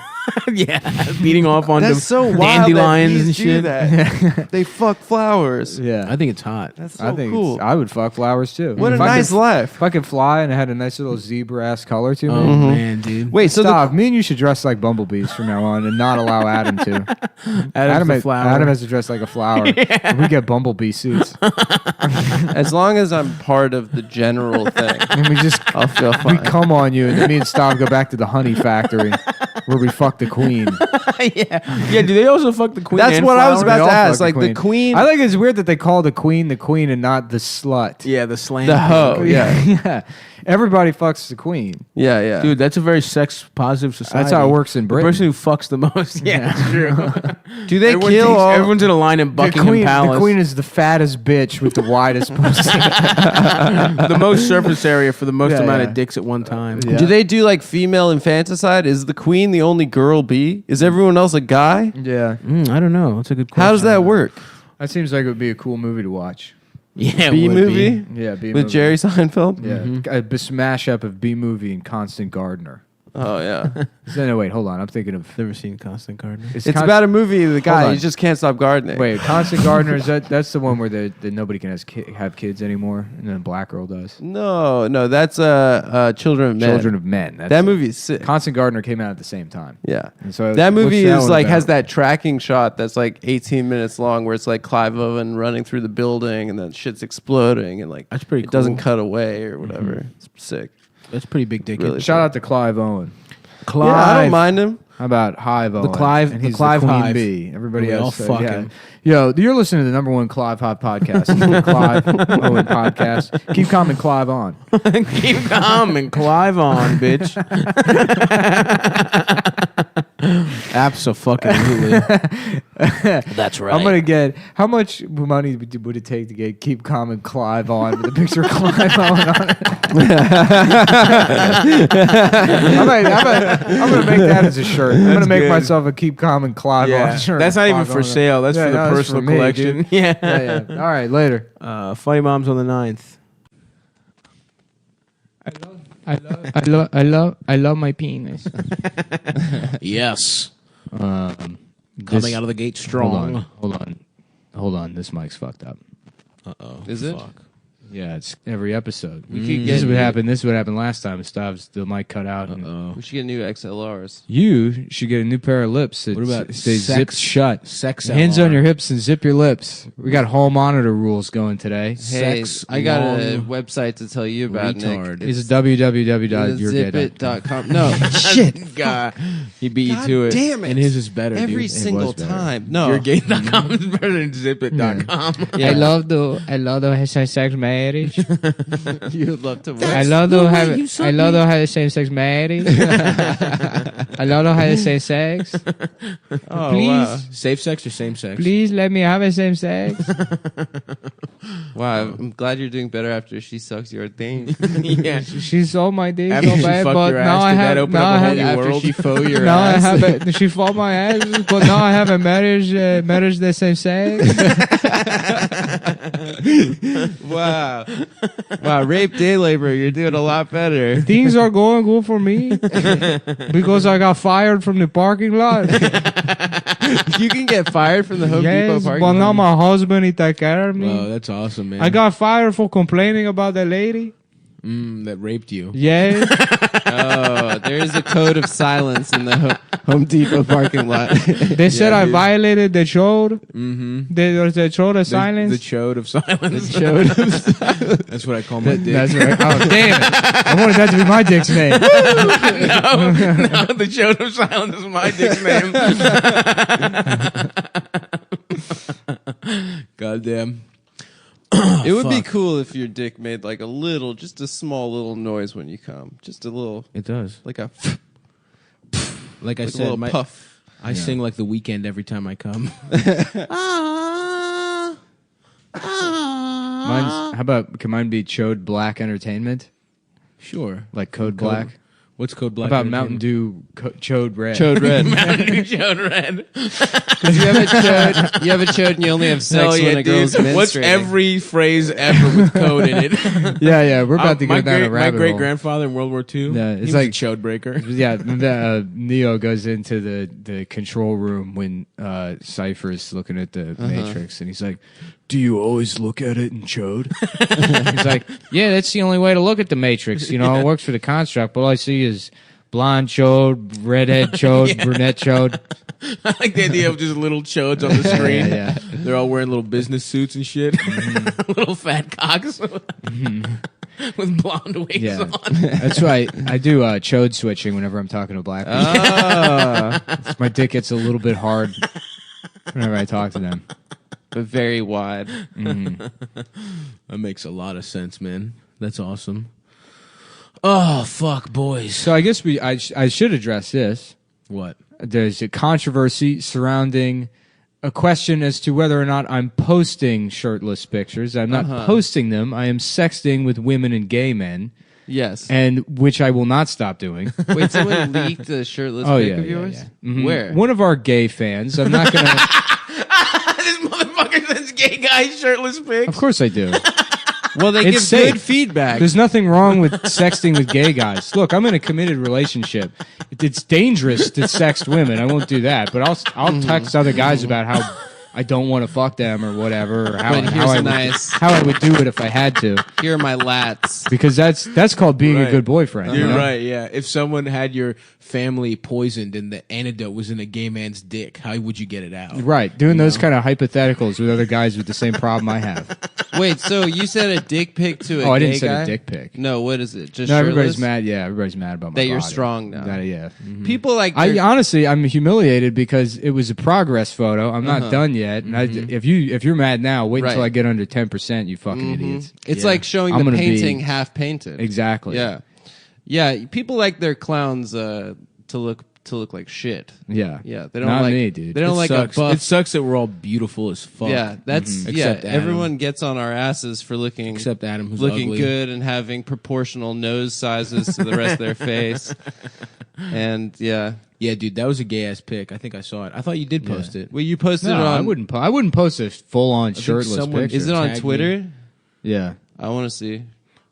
Yeah, beating off on That's so wild dandelions that and bees do shit. that. They fuck flowers. Yeah, I think it's hot. That's so I think cool. I would fuck flowers too. What a If I nice could, life. If I could fly and it had a nice little zebra ass color to me. Oh man, dude. Wait, so Stop. Me and you should dress like bumblebees from now on and not allow Adam to. Adam's the flower. Adam has to dress like a flower. We get bumblebee suits. as long as I'm part of the general thing, And we just I'll feel we fine. come on you and then me and Stav go back to the honey factory where we fuck the queen. Yeah. Do they also fuck the queen? That's and what I was flower? about They to all fuck ask. Like the queen, I think it's weird that they call the queen and not the slut. Yeah, the slam. the hoe. Yeah, Yeah. Everybody fucks the queen. yeah. Dude, that's a very sex positive society. That's how it works in The Britain. person who fucks the most. Yeah, that's true. Do they Everyone kill thinks- all? Everyone's in a line in Buckingham Palace. The queen is the fattest bitch with the widest pussy. the most surface area for the most Yeah, amount yeah. of dicks at one time. Yeah. Do they do like female infanticide? Is the queen the only girl bee? Is everyone else a guy? Yeah. I don't know. That's a good question. How does that work? That seems like it would be a cool movie to watch. Yeah, it B would movie be. Yeah, B with movie. Jerry Seinfeld. Yeah, a smash up of B movie and Constant Gardener. Oh yeah. No, wait, hold on. I'm thinking of. Never seen Constant Gardener. It's about a movie. The guy on. he just can't stop gardening. Wait, Constant Gardener is that's the one where the nobody can have kids anymore, and then a black girl does. No, that's Children of Men. Children of Men. That's That it. movie's sick. Constant Gardener came out at the same time. Yeah. And so That movie what's is one like about? has that tracking shot that's like 18 minutes long where it's like Clive Owen running through the building and then shit's exploding and like That's pretty it doesn't cool. cut away or whatever. It's sick. That's pretty big dick. Really Shout out to Clive Owen. Clive. Yeah, I don't mind him. How about Hive Owen? Clive- and the he's Clive the queen Hive. bee. Everybody We all else. fuck him. Yo, you're listening to the #1 Clive Hive podcast. This is the Clive Owen podcast. Keep calm and Clive on. Keep calm and Clive on, bitch. Absolutely. That's right. I'm gonna get. How much money would it take to get Keep Calm and Clive on with a picture of Clive Owen on it? I'm gonna make that as a shirt. I'm gonna make good. myself a Keep Calm and Clive Yeah, on shirt. that's not even Clive for Owen. sale. That's Yeah, for the no, that's personal for me, collection. dude. Yeah. Yeah. All right, later. Funny Moms on the 9th. I love my penis. Yes. Coming out of the gate strong. Hold on. This mic's fucked up. Uh-oh. Is it? Fuck. Yeah, it's every episode. We could This is get what happened. This is what happened last time. Stav's the mic cut out. And we should get new XLRs. you should get a new pair of lips that What about stay sex- zipped shut. Sex Hands LR. on your hips and zip your lips. We got hall monitor rules going today. Hey, Sex I got a long website to tell you about, retard. Nick. It's www.yourgay.com. zipit.com. No, Shit, God, he beat you God to it. damn it. And his is better. every dude. single better. time. No, Yourgay.com is better than zipit.com. Yeah. I love the same-sex marriage. You'd love to. I love to have same-sex marriage. I love to have same sex. Oh, Please. wow. Safe sex or same sex? Please let me have a same sex. Wow, I'm glad you're doing better after she sucks your thing. Yeah. She sold my dick After so she bad, fucked but your ass, now I did that have open now up I a whole have new After world? she faux your now I ass. have a, she fought my ass, but now I have a marriage the same sex. Wow. Wow, rape day labor, you're doing a lot better. Things are going good for me because I got fired from the parking lot. You can get fired from the Home Depot Yes, parking but now lot. my husband he take care of me. Oh, that's awesome, man. I got fired for complaining about the lady. that raped you. Yeah. Oh, there is a code of silence in the Home Depot parking lot. They said I violated the code. Mm-hmm. The code of silence. The chode of silence. Chode. That's what I call my dick. That's right. Oh, damn it. I wanted that to be my dick's name. no, the chode of silence is my dick's name. Goddamn. It would be Fuck. cool if your dick made like a little, just a small little noise when you come. Just a little, It does. like a, Like I like a said, little my, puff. I sing like The Weeknd every time I come. Mine's, how about, can mine be Chode Black Entertainment? Sure. Like Code Black? What's Code How Black? about Mountain Dew Chode Red? Chode red. Mountain Dew Chode Red. Because you have a chode and you only have sex when a girl's menstruating. What's every phrase ever with code in it? Yeah, yeah. We're about to my go down a my rabbit great hole. grandfather in World War II. Yeah, he it's was like- a chode breaker. Yeah, Neo goes into the control room when Cypher's looking at the Matrix, and he's like, "Do you always look at it in chode?" He's like, "Yeah, that's the only way to look at the Matrix. You know, it works for the construct, but all I see is blonde chode, redhead chode, brunette chode." I like the idea of just little chodes on the screen. Yeah. They're all wearing little business suits and shit. Little fat cocks with blonde wigs Yeah, on. that's why I do chode switching whenever I'm talking to black people. My dick gets a little bit hard whenever I talk to them. But very wide. That makes a lot of sense, man. That's awesome. Oh, fuck, boys. So I guess I should address this. What? There's a controversy surrounding a question as to whether or not I'm posting shirtless pictures. I'm not posting them. I am sexting with women and gay men, Yes. and which I will not stop doing. Wait, someone leaked a shirtless Oh, pic yeah, of yeah, yours? yeah. Mhm. Where? One of our gay fans. I'm not gonna. This motherfucker sends gay guy shirtless pics. Of course I do. Well, they It's give safe. good feedback. There's nothing wrong with sexting with gay guys. Look, I'm in a committed relationship. It's dangerous to sext women. I won't do that, but I'll text other guys about how I don't want to fuck them or whatever, or But here's how I would do it if I had to, Here are my lats. because that's called being Right. a good boyfriend. You're you know? right, yeah. If someone had your family poisoned and the antidote was in a gay man's dick, how would you get it out? Right, doing those kind of hypotheticals with other guys with the same problem I have. Wait, so you said a dick pic to a Oh, I gay didn't send guy? a dick pic. No, what is it? Just No, shirtless? everybody's mad. Yeah, everybody's mad about my That you're body. strong now. Yeah. People like I their- honestly, I'm humiliated because it was a progress photo. I'm not done yet. And if you're mad now, wait until Right. I get under 10%. You fucking idiots. It's Yeah. like showing I'm the gonna be- painting half painted. Exactly. Yeah. Yeah, people like their clowns to look like shit. Yeah. Yeah, they don't Not like me, dude. They don't It like sucks. a buff. It sucks that we're all beautiful as fuck. Yeah, that's Except Adam. everyone gets on our asses for looking Except Adam, who's looking ugly. good and having proportional nose sizes to the rest of their face. And yeah, Yeah, dude, that was a gay ass pic. I think I saw it. I thought you did post it. well, you posted No, it on. I wouldn't post a full on shirtless someone- picture. Is it on Tag me. Twitter? Yeah. I want to see.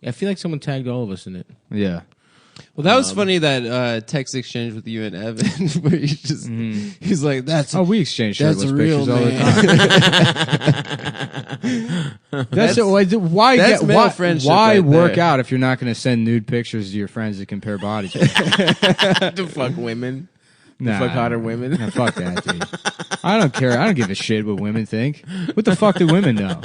I feel like someone tagged all of us in it. Yeah. Well, that was funny that text exchange with you and Evan, where you just he's like, "That's we exchange that's shirtless a real pictures all the man." time. Why that's male friendship why right work there. out if you're not going to send nude pictures to your friends to compare bodies with? To fuck women. Fuck hotter women. Nah, fuck that, dude. I don't care. I don't give a shit what women think. What the fuck do women know?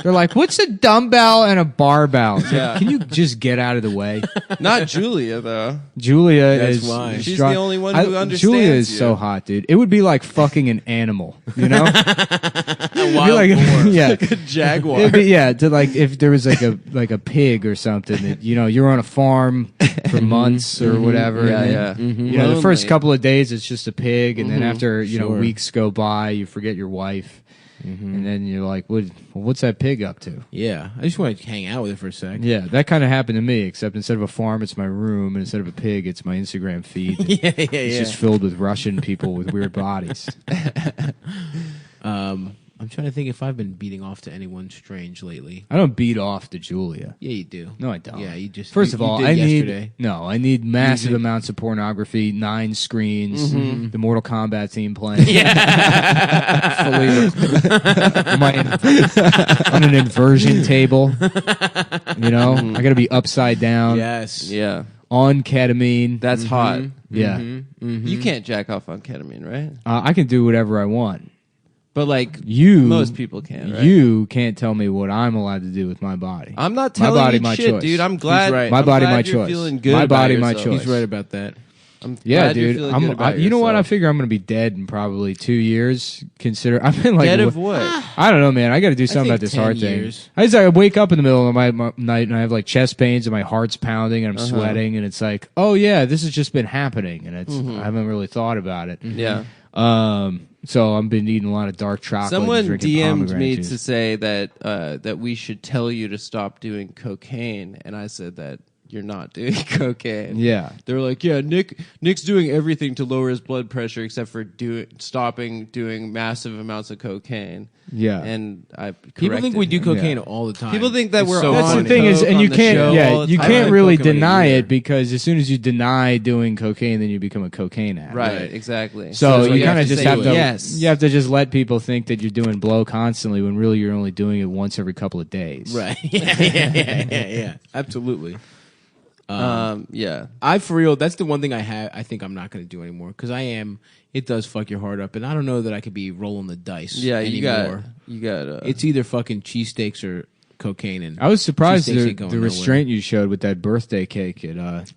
They're like, what's a dumbbell and a barbell? It's like, Yeah. can you just get out of the way? Not Julia though. Julia That's is why. She's the only one who understands Julia is you. so hot, dude. It would be like fucking an animal, you know? A wild boar. Yeah. Like a jaguar. It'd be, yeah, to like if there was like a pig or something that you're on a farm for months or whatever. Yeah, and yeah. then, You know, the first Lonely. couple of days it's just a pig, and then after Sure. weeks go by, you forget your wife, and then you're like, what's that pig up to? Yeah, I just want to hang out with it for a sec. Yeah, that kind of happened to me. Except instead of a farm, it's my room, and instead of a pig, it's my Instagram feed. It's just filled with Russian people with weird bodies. I'm trying to think if I've been beating off to anyone strange lately. I don't beat off to Julia. Yeah, you do. No, I don't. Yeah, you just. First you- of you all, did I yesterday. need massive amounts of pornography, 9 screens, the Mortal Kombat theme playing. On an inversion table. I got to be upside down. Yes. Yeah, On ketamine. that's hot. Yeah. You can't jack off on ketamine, right? I can do whatever I want. But like You, most people can, right? You can't tell me what I'm allowed to do with my body. I'm not My telling body, you my shit, choice. dude. I'm glad. right. My I'm body, glad my you're choice. Feeling good My about body, my yourself. choice. He's right about that. I'm Yeah, glad you're dude. feeling good about You know what? I yourself. figure I'm going to be dead in probably 2 years. I've been like, Dead of what? I don't know, man. I got to do something think about this 10 heart years. thing. I wake up in the middle of my night and I have like chest pains and my heart's pounding and I'm sweating and it's like, oh yeah, this has just been happening and I haven't really thought about it. Yeah. So I've been eating a lot of dark chocolate. Someone and drinking DM'd pomegranate me juice. to say that we should tell you to stop doing cocaine, and I said that you're not doing cocaine. Yeah. They were like, yeah, Nick's doing everything to lower his blood pressure except for stopping doing massive amounts of cocaine. Yeah. And I People think corrected we do him. cocaine Yeah. all the time. People think that It's we're so on That's the funny. thing is, coke and on you the can't, show yeah, all the you time. can't I've really had coke in a deny year. it because as soon as you deny doing cocaine, then you become a cocaine addict. Right, exactly. So that's why you you kind have of to just say have to, yes. you have to just let people think that you're doing blow constantly when really you're only doing it once every couple of days. Right. Yeah. Absolutely. Yeah. I for real. That's the one thing I think I'm not going to do anymore because it does fuck your heart up, and I don't know that I could be rolling the dice. Yeah, anymore. you got It's either fucking cheesesteaks or cocaine. And I was surprised cheesesteaks the, ain't going the nowhere. restraint you showed with that birthday cake at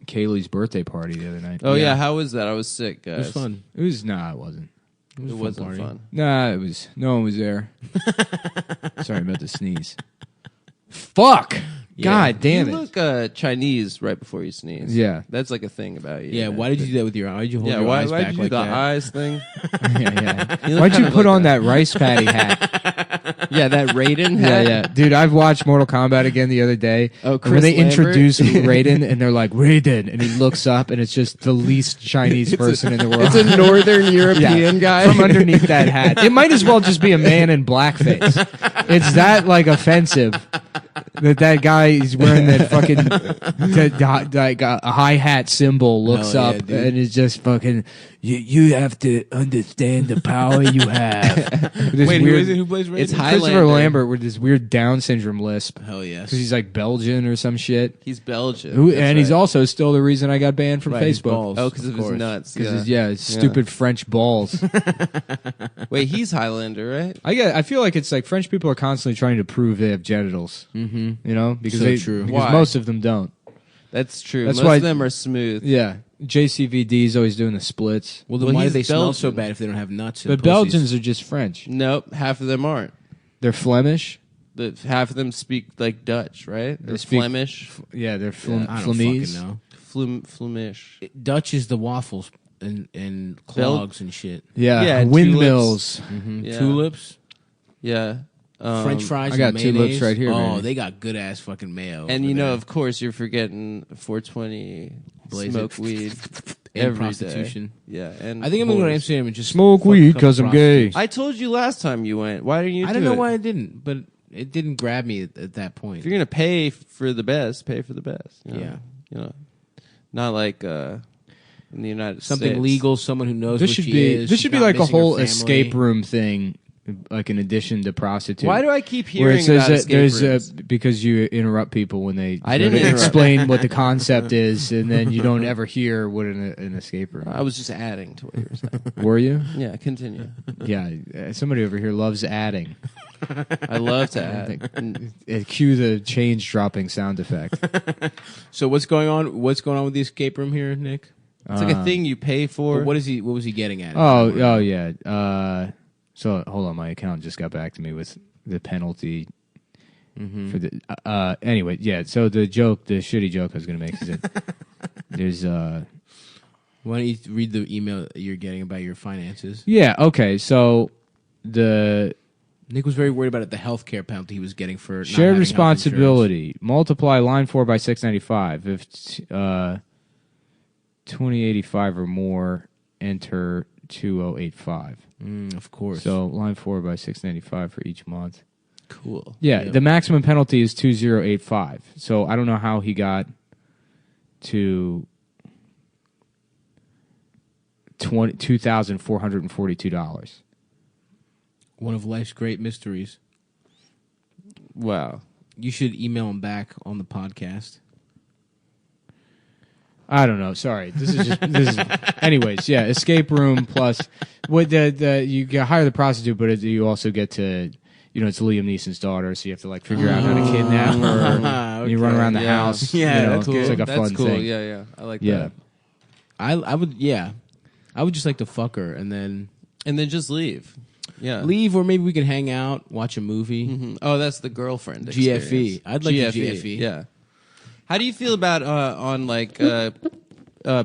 Kaylee's birthday party the other night. Oh yeah, how was that? I was sick, It guys. was fun. It was it wasn't. It wasn't party. fun. Nah, it was. No one was there. Sorry about the sneeze. Fuck. God damn You it. look Chinese right before you sneeze. Yeah. That's like a thing about you. Yeah, why did you do that with your eye? Why did you hold Yeah, your eyes why'd back you do like the that? eyes thing? Yeah. You look Why'd you kind of put like on that rice patty hat? Yeah, that Raiden Yeah, hat. yeah. Dude, I've watched Mortal Kombat again the other day. Oh, and Chris when they Lambert? introduce Raiden and they're like, Raiden, and he looks up and it's just the least Chinese person in the world. It's a Northern European guy. From underneath that hat. It might as well just be a man in blackface. It's that like offensive that guy is wearing that fucking like a hi hat symbol looks Hell yeah, up dude. and is just fucking. You have to understand the power you have. This Wait, weird, who is it? Who plays Raiden? It's Christopher Highlander. Lambert with this weird Down syndrome lisp Hell yes. because he's like Belgian or some shit. He's Belgian. And he's right. also still the reason I got banned from Right, his Facebook. balls, Oh, because of his course. nuts. Because Yeah. his stupid French balls. Wait, he's Highlander, right? I feel like it's like French people are constantly trying to prove they have genitals. Mm-hmm. You know, because So true. because Why? most of them don't. That's true. That's Most why- of them are smooth. Yeah, JCVD is always doing the splits. Well, then Well, why do he's they smell so Belgian. bad if they don't have nuts? And But pussies? Belgians are just French. Nope, half of them aren't. They're Flemish. Half of them speak like Dutch, right? They're speak- Flemish. Yeah, they're I don't Flemish. fucking know. Flemish. Dutch is the waffles and clogs and shit. Yeah, Yeah, windmills. Yeah. Tulips, Yeah. French fries. I got and tulips mayonnaise. right here, Oh, baby. they got good ass fucking mayo. And over you know, there. of course, you're forgetting 420 Blaze smoke it. weed And every prostitution. day. Yeah, and I think I'm gonna go to whores. Amsterdam and just Smoke fuck a weed couple 'cause I'm gay. prostitutes. I told you last time you went. Why didn't you? I do don't know it? why I didn't, but it didn't grab me at that point. If you're gonna pay for the best, pay for the best. You know? Yeah. You know. Not like in the United Something States. legal, someone who knows This what should she be is. this she's should be not like a missing her whole family. escape room thing, like in addition to prostitute. Why do I keep Where hearing it says about that escape there's rooms? because you interrupt people when they I didn't when they interrupt. explain what the concept is, and then you don't ever hear what an escape room. I was just adding to what you were saying. Were you? Yeah, continue. Yeah, somebody over here loves adding. I love to add. Cue the change dropping sound effect. So what's going on? What's going on with the escape room here, Nick? It's like a thing you pay for. What is he? What was he getting at? Oh yeah. So hold on, my account just got back to me with the penalty for the. Anyway, yeah. So the shitty joke I was gonna make is that there's Why don't you read the email that you're getting about your finances? Yeah. Okay. So the Nick was very worried about the health care penalty he was getting for not shared having health responsibility. Multiply line 4 by 695. If 2085 or more, enter 2085. Of course. So line 4 by 695 for each month. Cool. Yeah, Yeah. the maximum penalty is 2085. So I don't know how he got to $2,442. one of life's great mysteries. Wow. You should email him back on the podcast. I don't know. Sorry, anyways. Yeah, escape room plus with you get hire the prostitute, but you also get to it's Liam Neeson's daughter, so you have to like figure out how to kidnap her. Okay. You run around the Yeah. house. Yeah, that's it's like a That's fun cool. thing. Yeah. I like Yeah. that. I would just like to fuck her and then And then just leave. Yeah. leave, or maybe we can hang out, watch a movie. Mhm. Oh, that's the girlfriend. GFE. experience. I'd like a GFE. Yeah. How do you feel about on like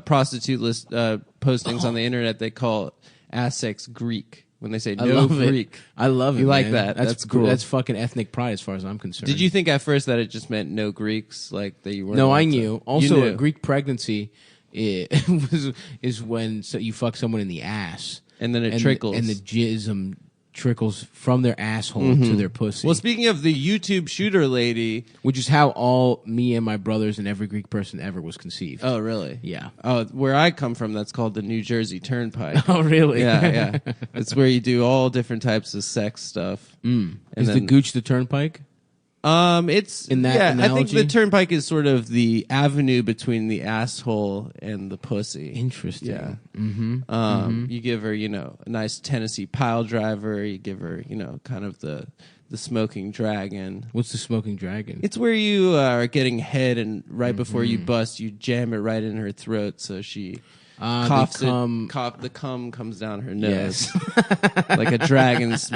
prostitute list postings on the internet? They call ass sex Greek when they say I no love Greek. it. I love it. You like man. that. That's cool. cool. That's fucking ethnic pride, as far as I'm concerned. Did you think at first that it just meant no Greeks, like that you weren't? No, allowed I to- knew. You Also, knew. a Greek pregnancy is when you fuck someone in the ass and then it trickles. and the jism trickles from their asshole to their pussy. Well, speaking of the YouTube shooter lady. Which is how all me and my brothers and every Greek person ever was conceived. Oh, really? Yeah. Oh, where I come from, that's called the New Jersey Turnpike. Oh, really? Yeah. It's where you do all different types of sex stuff. And Is the then- gooch the turnpike? It's In that I think analogy? the turnpike is sort of the avenue between the asshole and the pussy. Interesting. Yeah. Mm-hmm. You give her, a nice Tennessee pile driver. You give her, kind of the smoking dragon. What's the smoking dragon? It's where you are getting head, and right before you bust, you jam it right in her throat, so she coughs. The cum comes down her nose, like a dragon's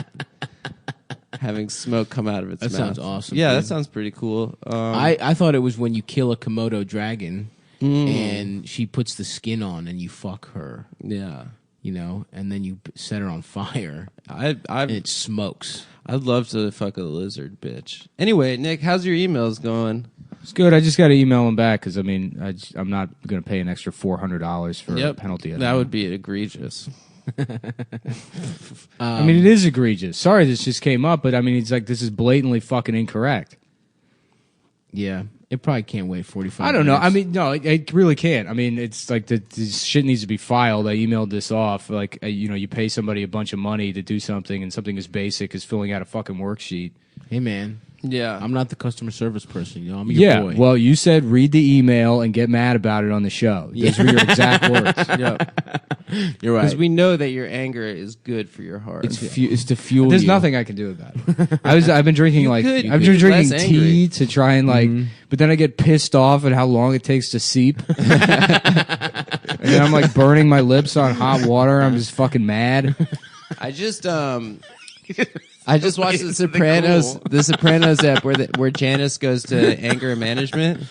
having smoke come out of its That mouth. sounds awesome, Yeah, dude. that sounds pretty cool. I thought it was when you kill a Komodo dragon and she puts the skin on and you fuck her, Yeah, and then you set her on fire and and it smokes. I'd love to fuck a lizard bitch. Anyway, Nick, how's your emails going? It's good. I just got to email him back because I'm not going to pay an extra $400 for a penalty. That would be egregious. I mean, it is egregious. Sorry, this just came up, but I mean, it's like this is blatantly fucking incorrect. Yeah. It probably can't wait 45 I don't know. minutes. I mean, no, it really can't. I mean, it's like this shit needs to be filed. I emailed this off. Like, you pay somebody a bunch of money to do something, and something as basic as filling out a fucking worksheet. Hey, man. Yeah, I'm not the customer service person. I'm your boy. Well, you said read the email and get mad about it on the show. Those were your exact words. You're right. because we know that your anger is good for your heart. It's to fuel There's you. nothing I can do about it. I've been drinking I've could been be drinking less tea angry. to try and but then I get pissed off at how long it takes to seep. And then I'm like burning my lips on hot water. I'm just fucking mad. I just watched The Sopranos, the Sopranos app where Janice goes to anger management.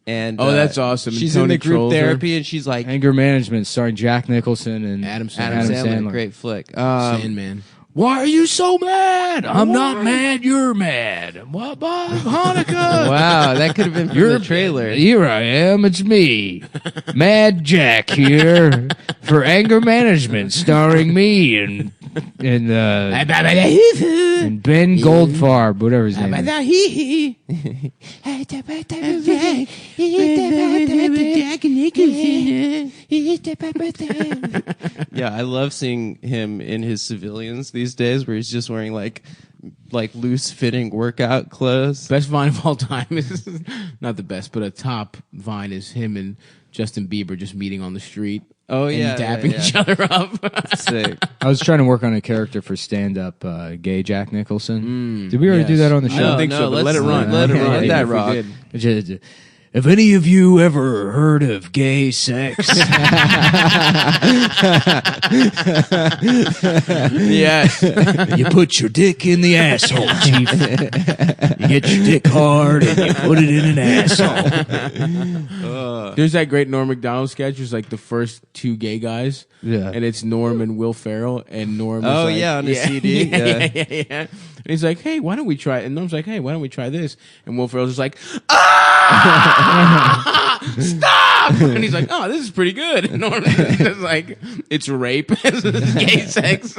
And Oh, that's awesome. And She's Tony in the group trolls her. therapy, and she's like, Anger Management, starring Jack Nicholson and Adam Adam Sandler. Sandler, great flick. Sandman. Why are you so mad? I'm not mad. You're mad. What, Bob? Hanukkah? Wow, that could have been from the trailer. Here I am. It's me, Mad Jack, here for Anger Management, starring me and and Ben Goldfarb, whatever his name is. Yeah, I love seeing him in his civilians these days, where he's just wearing like loose fitting workout clothes. Best Vine of all time is not the best, but a top Vine is him and Justin Bieber just meeting on the street. Oh and yeah, dapping each other up. Sick. I was trying to work on a character for stand-up gay Jack Nicholson. Did we already do that on the show? I don't think so, but let it run. Let it run. Let that Maybe if we rock. did. Have any of you ever heard of gay sex? Yes. You put your dick in the asshole, Chief. You get your dick hard and you put it in an asshole. There's that great Norm Macdonald sketch. It's like the first two gay guys. Yeah. And it's Norm and Will Ferrell. And Norm is Oh, like, yeah, on his CD. Yeah. And he's like, hey, why don't we try it? And Norm's like, hey, why don't we try this? And Will Ferrell's just like, stop! And he's like, oh, this is pretty good. And Norm's just like, it's rape. It's gay sex.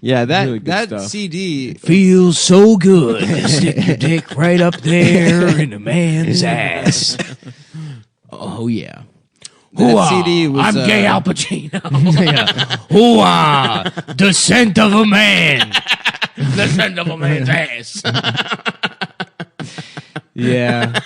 Yeah, Really good that stuff. CD. Feels so good to stick your dick right up there in a man's ass. Oh, yeah. That CD was. I'm gay Al Pacino. Hoo-ah! The scent of a man. The scent of a man's ass. Yeah.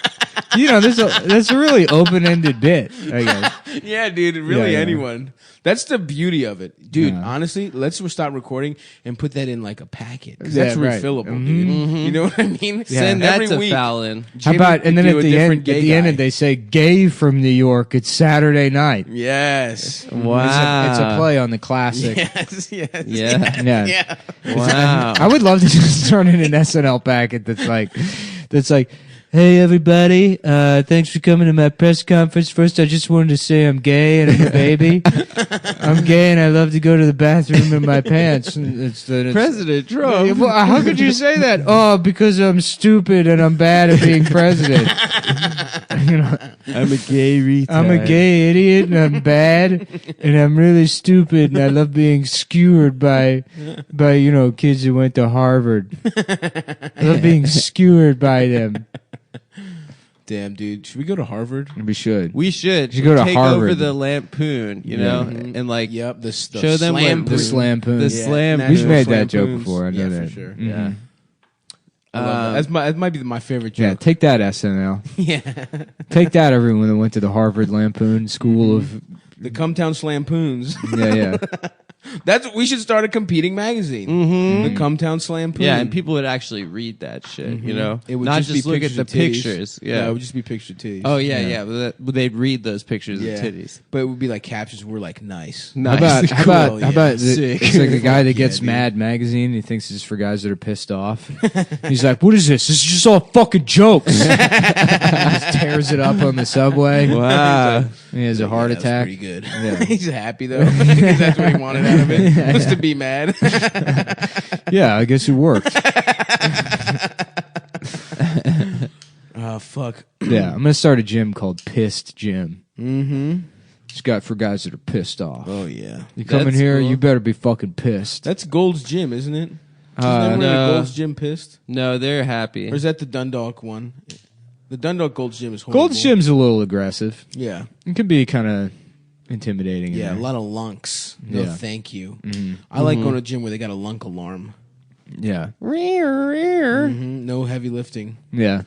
You know, that's a really open-ended bit, I guess. Yeah, dude. Really, Yeah. anyone. That's the beauty of it, dude. Yeah. Honestly, let's stop recording and put that in like a packet. 'Cause Yeah, that's right. refillable, dude. You know what I mean? Send that Every to week, Fallon. How Jimmy about, and then could at do a the different end, gay at the guy. end, they say, "Gay from New York." It's Saturday night. Yes. Wow. It's a play on the classic. Yes. Yes. Yeah. Yeah. Yeah. Wow. I would love to just turn in an SNL packet that's like, hey everybody, thanks for coming to my press conference. First, I just wanted to say I'm gay and I'm a baby. I'm gay and I love to go to the bathroom in my pants. And it's President Trump. Yeah, well, how could you say that? Oh, because I'm stupid and I'm bad at being president. You know, I'm a gay retard. I'm a gay idiot and I'm bad and I'm really stupid and I love being skewered by kids who went to Harvard. I love being skewered by them. Damn, dude. Should we go to Harvard? We should. We should go to take Harvard. over the lampoon, you know, and like Yep. The show them slam what- The slampoon. the slam. We've National made that joke Slampoons. before. I know Yeah, that. for sure. Yeah. I love that. That might be my favorite joke. Yeah, take that, SNL. Yeah. Take that, everyone that went to the Harvard Lampoon School of. The Cumtown Slampoons. Yeah. We should start a competing magazine. The Cumtown Slampoon. Yeah, and people would actually read that shit, you know, It would not just be look at pictures the of titties. pictures. Yeah, Yeah. it would just be picture titties. Oh yeah. But they'd read those pictures Yeah. of titties. But it would be like captions were like nice. Nice. How about Sick. it's like a guy that gets Yeah, dude. Mad magazine. He thinks it's for guys that are pissed off. He's like, "What is this? This is just all fucking jokes." He just tears it up on the subway. Wow. He has a heart Yeah, that was attack. pretty good. Yeah. He's happy though because that's what he wanted out of it. Was to be mad. Yeah, I guess it worked. Oh fuck. Yeah, I'm gonna start a gym called Pissed Gym. Mm-hmm. It's got for guys that are pissed off. Oh yeah. You come in That's here, cool. you better be fucking pissed. That's Gold's Gym, isn't it? Isn't no. Gold's Gym pissed? No, they're happy. Or is that the Dundalk one? The Dundalk Gold's Gym is horrible. Gold's Gym's a little aggressive. Yeah. It can be kind of intimidating. in Yeah, a there. lot of lunks. No, Yeah. thank you. I like going to a gym where they got a lunk alarm. Yeah, No heavy lifting. yeah.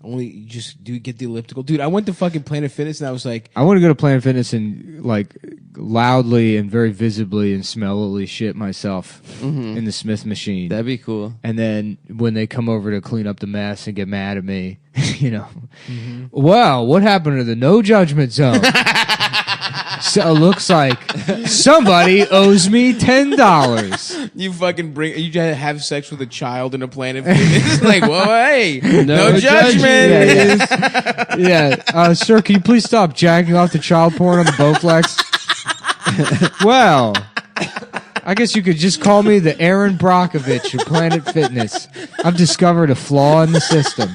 Only you just get the elliptical. Dude, I went to fucking Planet Fitness and I was like, I want to go to Planet Fitness and like loudly and very visibly and smellily shit myself in the Smith machine. That'd be cool. And then when they come over to clean up the mess and get mad at me, you know, wow, what happened to the no judgment zone? So it looks like somebody owes me $10. you fucking you have sex with a child in a Planet Fitness. Like, whoa, hey, no judgment. Yeah. Sir, can you please stop jacking off the child porn on the Bowflex? Well, I guess you could just call me the Aaron Brockovich of Planet Fitness. I've discovered a flaw in the system.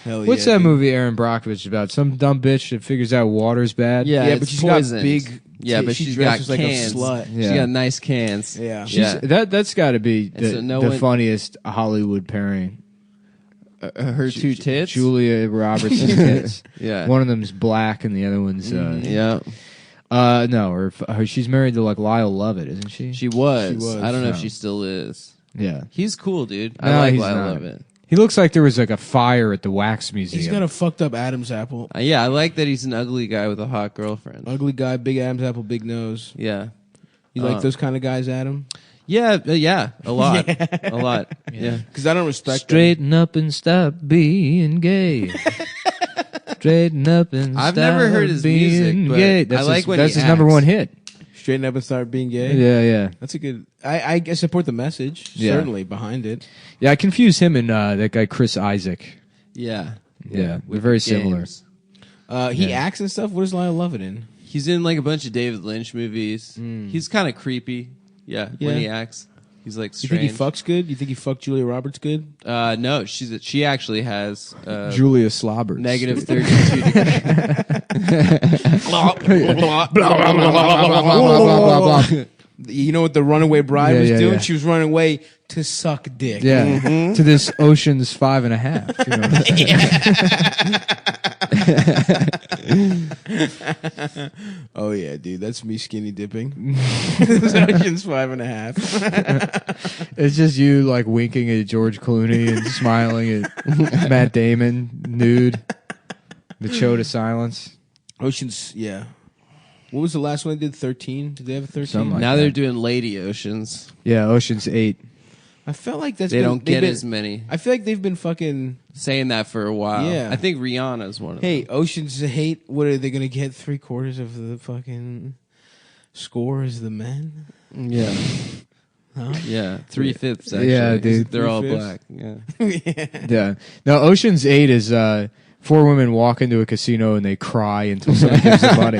Hell What's yeah, that dude. movie Aaron Brockovich about? Some dumb bitch that figures out water's bad. Yeah, Yeah, it's but she's poisoned. got big. Yeah, but she she's got dresses like cans. a slut. Yeah. She got nice cans. Yeah. She's, that's got to be And the, so no the one- funniest Hollywood pairing. Her two tits. Julia Roberts' tits. Yeah. One of them's black and the other one's Yeah. no, her she's married to like Lyle Lovett, isn't she? She was. She was. I don't know if No. she still is. Yeah. He's cool, dude. No, I like he's Lyle not. Lovett. He looks like there was like a fire at the wax museum. He's got a fucked up Adam's apple. Yeah, I like that he's an ugly guy with a hot girlfriend. Ugly guy, big Adam's apple, big nose. Yeah. You like those kind of guys, Adam? Yeah, yeah, a lot. A lot. Yeah. Because I don't respect them. Straighten up and stop being gay. Straighten up and I've stop never heard his being music, but gay. I That's like his, when that's he his number acts. one hit. Straighten up and start being gay. Yeah, yeah. That's a good. I support the message. Yeah. Certainly behind it. Yeah, I confuse him and that guy Chris Isaac. Yeah. Yeah, we're very similar. Games. He Yeah. acts and stuff. What does Lyle Lovett in? He's in like a bunch of David Lynch movies. He's kind of creepy. Yeah, Yeah. when he acts. He's like You strange. think he fucks good? You think he fucked Julia Roberts good? No, she actually has Julia Slobbers. negative 32 degrees. You know what the Runaway Bride Yeah, was yeah, doing? yeah. She was running away to suck dick. Yeah, to this Ocean's 5.5. You know what I'm saying? Oh yeah, dude, that's me skinny dipping. Ocean's 5.5. It's just you like winking at George Clooney and smiling at Matt Damon nude. The Cho to silence. Ocean's, yeah. What was the last one they did? 13? Did they have a 13? Something like Now that. they're doing Lady Oceans. Yeah, Ocean's 8. I felt like that's They been, don't they've get been- as many. I feel like they've been fucking. Saying that for a while. Yeah. I think Rihanna's one of them. Hey, Ocean's 8. What are they gonna get? 3/4 of the fucking score is the men. Yeah. Huh? Yeah. 3/5 actually. Yeah, dude. They're all 3/5. black. Yeah. Yeah. No, Ocean's 8 is 4 women walk into a casino and they cry until someone gives them money.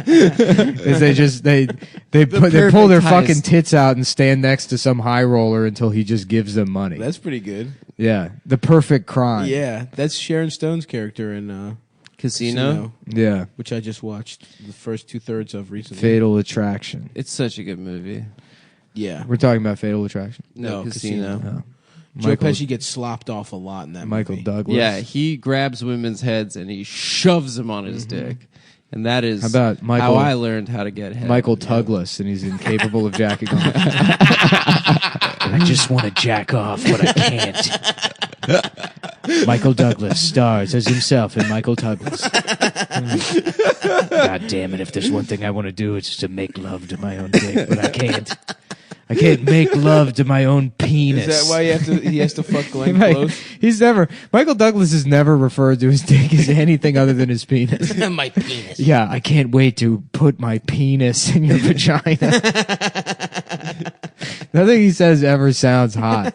Is they pull their perfect fucking heist. tits out and stand next to some high roller until he just gives them money. That's pretty good. Yeah, the perfect crime. Yeah, that's Sharon Stone's character in Casino. Yeah. which I just watched the first 2/3 of recently. Fatal Attraction. It's such a good movie. Yeah. We're talking about Fatal Attraction. No, No, Casino. Casino. Oh. Joe Michael, Pesci gets slopped off a lot in that Michael movie. Douglas. Yeah, he grabs women's heads and he shoves them on his dick. And that is How about Michael- how I learned how to get head. Michael Tugless, and he's incapable of jacking off. I just want to jack off, but I can't. Michael Douglas stars as himself in Michael Douglas. God damn it, if there's one thing I want to do, it's to make love to my own dick, but I can't. I can't make love to my own penis. Is that why he has to fuck Glenn Right. Close? Michael Douglas has never referred to his dick as anything other than his penis. My penis. Yeah, I can't wait to put my penis in your vagina. Nothing he says ever sounds hot.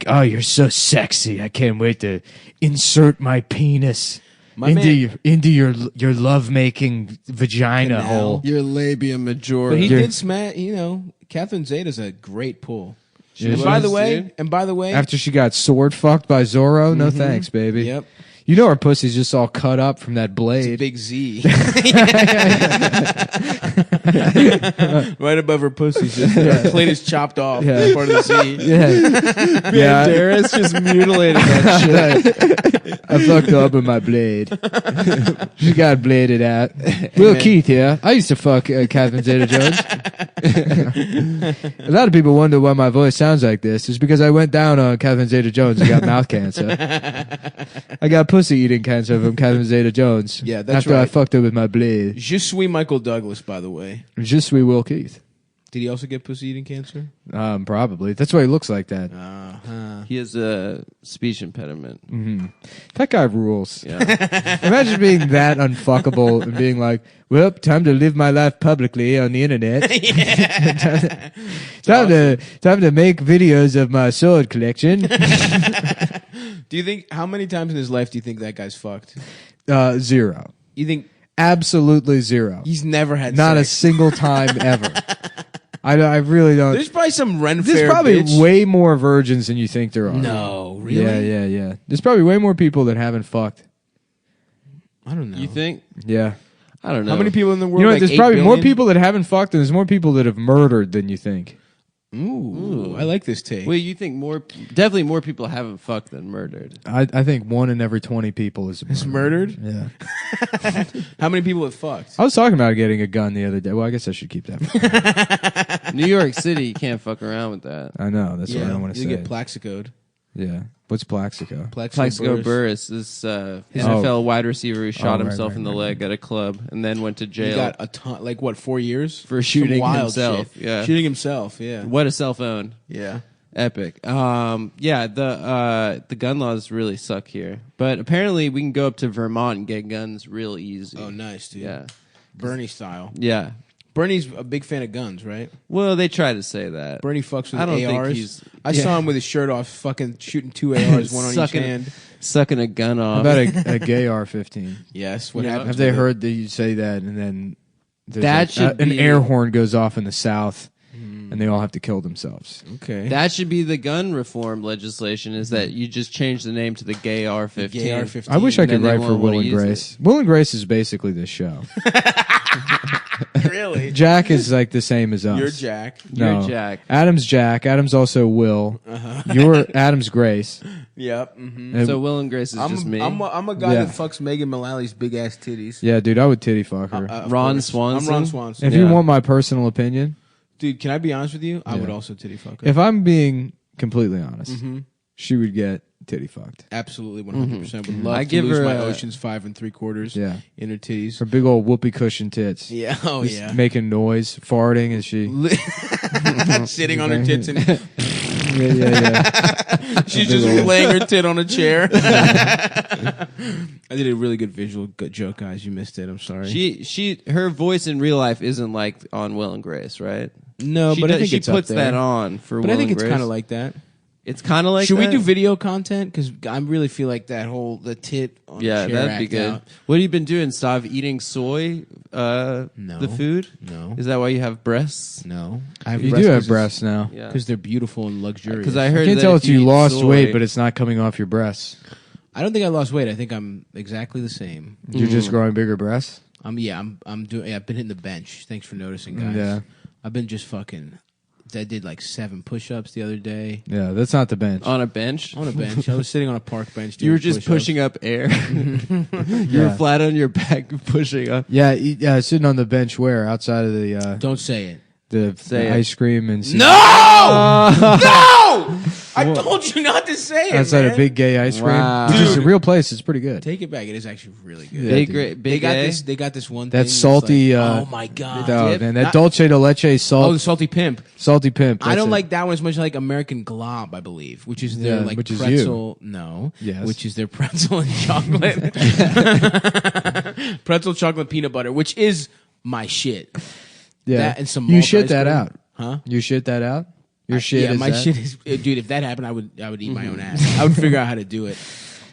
Oh, you're so sexy. I can't wait to insert my penis into your love-making vagina Canal. hole. Your labia majora. But he You're- did smash. Catherine Zeta's a great pull. She And by was, the way, dude. After she got sword fucked by Zorro, no thanks, baby. Yep. You know her pussy's just all cut up from that It's a blade. big Z. Right above her pussy. Just, her clit is chopped off. Yeah. That's part of the Z. Yeah, yeah. Darius just mutilated that shit. I fucked up with my blade. She got bladed out. Will Keith here. I used to fuck Catherine Zeta-Jones. A lot of people wonder why my voice sounds like this. It's because I went down on Catherine Zeta-Jones and got mouth cancer. I got pussy eating cancer from Catherine Zeta-Jones. Yeah, that's after I right. fucked her with my blade. Je suis Michael Douglas, by the way. Je suis Will Keith. Did he also get pussy eating cancer? Probably. That's why he looks like that. He has a speech impediment. That guy rules. Yeah. Imagine being that unfuckable and being like, well, time to live my life publicly on the internet. time to make videos of my sword collection. Do you think, how many times in his life do you think that guy's fucked? 0. You think Absolutely 0. he's never had Not a sex? single time ever. I really don't. There's probably some Ren There's Fair probably bitch. way more virgins than you think there are. No, really? Yeah. There's probably way more people that haven't fucked. I don't know. You think? Yeah. I don't know. How many people in the world? You know what? Like There's 8 probably more billion? people that haven't fucked, and there's more people that have murdered than you think. Ooh, I like this take. Wait, you think definitely more people haven't fucked than murdered. I think 1 in every 20 people is murdered? Yeah. How many people have fucked? I was talking about getting a gun the other day. Well, I guess I should keep that. New York City, you can't fuck around with that. I know. That's what I don't want to You say. get plaxicoed. Yeah. What's Plaxico? Plaxico Burress, this NFL wide receiver who shot himself in the leg at a club and then went to jail. He got a ton, like what, 4 years For shooting Some wild himself, shit. yeah. Shooting himself. Yeah. What a cell phone. Yeah. Epic. Yeah, the gun laws really suck here. But apparently we can go up to Vermont and get guns real easy. Oh, nice, dude. Yeah. Bernie style. Yeah. Bernie's a big fan of guns, right? Well, they try to say that. Bernie fucks with I don't ARs. think he's... I saw him with his shirt off, fucking shooting 2 ARs, one on each hand. Sucking a gun How off. about a gay R-15? Yes. What Yeah. happened? Have they heard that you say that and then there's That should an be- air horn goes off in the South and they all have to kill themselves? Okay. That should be the gun reform legislation, is that you just change the name to the gay R-15. Gay R-15. I wish I could Then they write for won't Will wanna and use Grace. Will and Grace is basically this show. Really? Jack is like the same as us. You're Jack. No. You're Jack. Adam's Jack. Adam's also Will. You're Adam's Grace. Yep. Mm-hmm. And- So Will and Grace is just me. I'm a guy Yeah. that fucks Megan Mullally's big ass titties. yeah, dude, I would titty fuck her. Of Ron course. Swanson? I'm Ron Swanson. if you want my personal opinion, Dude, can I be honest with you? I would Yeah. also titty fuck her. if I'm being completely honest, Mm-hmm. she would get titty fucked. Absolutely, 100%. Would love I to give lose her my a- Oceans 5 3/4 Yeah. in her titties. Her big old whoopee cushion tits. Yeah. Oh, Just yeah. making noise, farting as she. Sitting on her tits and yeah. she's just laying her tit on a chair. I did a really good joke, guys. You missed it. I'm sorry. Her voice in real life isn't like on Will and Grace, right? no, She but I does- think she it's up puts there. that on for But Will I think and it's Grace. kind of like that. It's kind of like Should we that? do video content? Because I really feel like the tit on Yeah, the chair that'd be act good. out. What have you been doing? Stop eating soy? No. The food? No. Is that why you have breasts? No. You do have breasts now. Yeah. Because they're beautiful and luxurious. Because I I heard can't that tell if if you eat lost soy- weight, but it's not coming off your breasts. I don't think I lost weight. I think I'm exactly the same. You're just growing bigger breasts. I'm doing. Yeah, I've been hitting the bench. Thanks for noticing, guys. Yeah. I've been just fucking. I did like 7 push-ups the other day Yeah, that's not the bench. on a bench. on a bench. I was sitting on a park bench. You were doing just push-ups. pushing up air. You Yeah. were flat on your back pushing up. Yeah, sitting on the bench where outside of the Don't say it. Say it. ice cream and No! No! I told you not to say it. outside man. a big gay ice cream, Wow. which is a Dude. real place. It's pretty good. Take it back. It is actually really good. Yeah, Big, dude. great, They big got A? this. They got this one. That thing that's salty. Like, oh my god! Oh, dip? man, that Not- dulce de leche salt, Oh, the salty pimp. salty pimp. I that's don't it. like that one as much as like American Glob, I believe, which is their Yeah, like which is pretzel. No, Yes. which is their pretzel and chocolate. Pretzel, chocolate, peanut butter, which is my shit. Yeah, that and some you malt shit ice that cream. out. Huh? You shit that out. Your shit. Yeah, is my that? shit is, dude. If that happened, I would eat my own ass. I would figure out how to do it.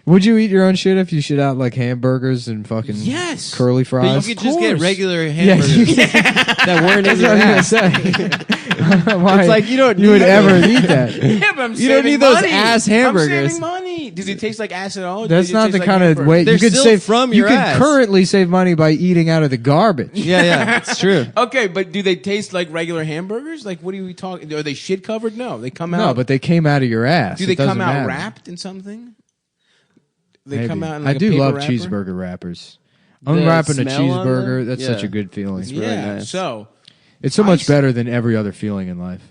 Would you eat your own shit if you shit out like hamburgers and fucking Yes. curly But fries? you could just get course. regular Yeah, hamburgers you that weren't in That's your what I ass. was gonna say. Why It's like you don't you would need ever those. eat that? Yeah, but I'm You don't saving need those money. ass I'm hamburgers. saving money. Does it taste like ass at all? That's Does it not taste the like kind of hamburger? way They're you could still save from You your could ass. currently save money by eating out of the garbage. Yeah, it's true. Okay, but do they taste like regular hamburgers? Like, what are we talking? Are they shit covered? No, they come out. No, but they came out of your ass. do they It doesn't come out matter. wrapped in something? They Maybe. come out in like I a do paper love wrapper? cheeseburger wrappers. The Unwrapping a smell on cheeseburger, them? that's Yeah. such a good feeling. It's really Yeah. nice. So, It's so much Ice. better than every other feeling in life.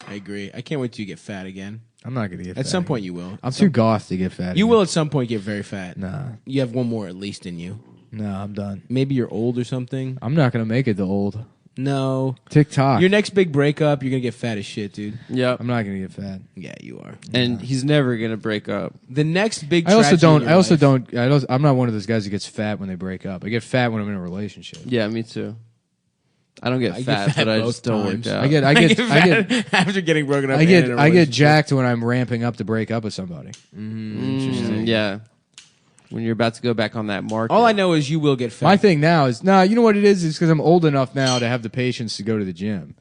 I agree. I can't wait till you get fat again. I'm not going to get fat. At some again. point, you will. I'm too goth to get fat. You again. will at some point get very fat. Nah. You have one more at least in you. No, I'm done. Maybe you're old or something. I'm not going to make it to old. No. TikTok. Your next big breakup, you're gonna get fat as shit, dude. Yep. I'm not going to get fat. Yeah, you are. And he's never gonna break up. The next big. I also tragedy in don't. your I also life- don't. I don't. I'm not one of those guys who gets fat when they break up. I get fat when I'm in a relationship. Yeah, me too. I don't get I get fat, fat but I both just don't times. work out. I get. fat after getting broken up. I and get. in a I get relationship. jacked when I'm ramping up to break up with somebody. Yeah. when you're about to go back on that market. All I know is you will get fat. My thing now is, you know what it is? It's because I'm old enough now to have the patience to go to the gym.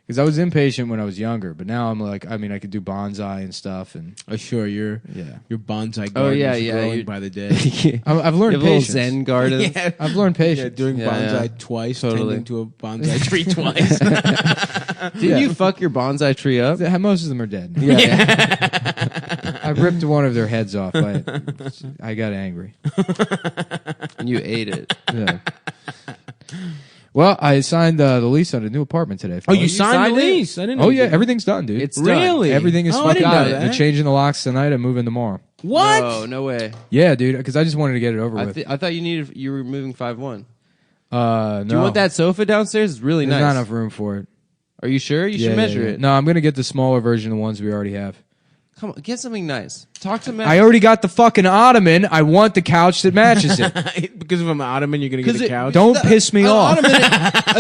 Because I was impatient when I was younger, but now I'm like, I could do bonsai and stuff. And sure, your bonsai garden is growing by the day. I've learned you have a little patience. Zen garden. Yeah. I've learned patience. Doing bonsai twice, tending to a bonsai tree twice. Didn't you fuck your bonsai tree up? Most of them are dead. I ripped one of their heads off. I got angry. And you ate it. Yeah. Well, I signed the lease on a new apartment today. Oh, you signed the signed it? lease? I didn't know. Oh you yeah, did. everything's done, dude. It's done. Really? Everything is I fucking didn't know done. that. They're changing the locks tonight. I'm moving tomorrow. What? No way. Yeah, dude. Because I just wanted to get it over with. I thought you were moving 5-1. No. Do you want that sofa downstairs? It's really There's nice. not enough room for it. Are you sure? You should measure it. No, I'm gonna get the smaller version of the ones we already have. Come on, get something nice. Talk to Matt. I already got the fucking ottoman. I want the couch that matches it. Because of an ottoman, you're going to get a couch? Don't piss me off. An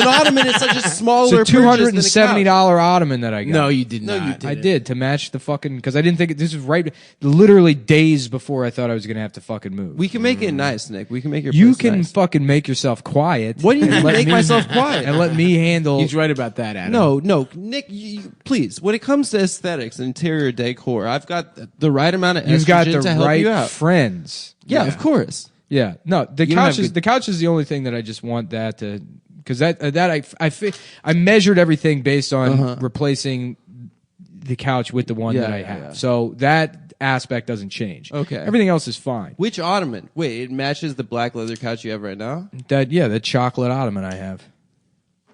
ottoman is such a smaller It's a $270 ottoman that I got. No, you did not. you didn't. I did to match the fucking because I didn't think this was right. Literally days before I thought I was gonna have to fucking move. We can make it nice, Nick. We can make your You place can nice. fucking make yourself quiet. What do you and mean let make me- myself quiet? and let me handle? He's right about that, Adam. No, Nick, please. When it comes to aesthetics and interior decor, I've got the right amount of estrogen You've got the to help right you out. friends. Yeah, of course. Yeah, no, the You don't couch have is good- the couch is the only thing that I just want that to because I measured everything based on replacing the couch with the one Yeah, that I yeah, have. yeah. So that aspect doesn't change. Okay. everything else is fine. Which ottoman? Wait, it matches the black leather couch you have right now? The chocolate ottoman I have,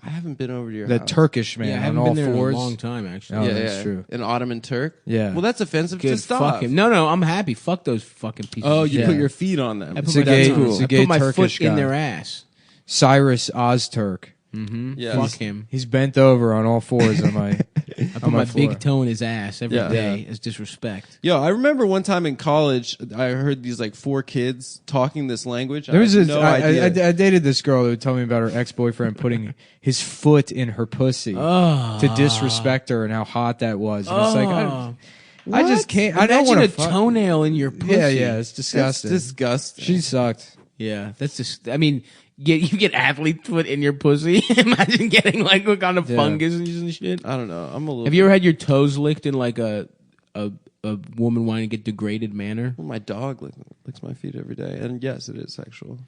I haven't been over to your the house. Turkish man Yeah, I on haven't all been there fours. in a long time, actually. Oh, Yeah, that's yeah. true. An Ottoman Turk? Yeah. Well, that's offensive to Good. stop. Fuck him. No, I'm happy. Fuck those fucking pieces. Oh, of you shit. put your feet on them. I put It's a my, gay- that's cool. it's a I gay put my Turkish foot in guy. their ass. Cyrus Ozturk. Yeah. Fuck him. He's bent over on all fours on my. I put my big toe in his ass every Yeah. day as disrespect. Yo, I remember one time in college, I heard these like 4 kids talking this language. There was I had this. no I idea. dated this girl who would tell me about her ex-boyfriend putting his foot in her pussy to disrespect her and how hot that was. And it's like I just can't. I don't Imagine want a to toenail in your pussy. Yeah, it's That's disgusting. disgusting. She sucked. Yeah, that's just. I mean, you get athlete foot in your pussy. Imagine getting like what kind of fungus and shit. I don't know. I'm a little. Have you ever had your toes licked in like a woman wanting to get degraded manner? Well, my dog licks my feet every day, and yes, it is sexual.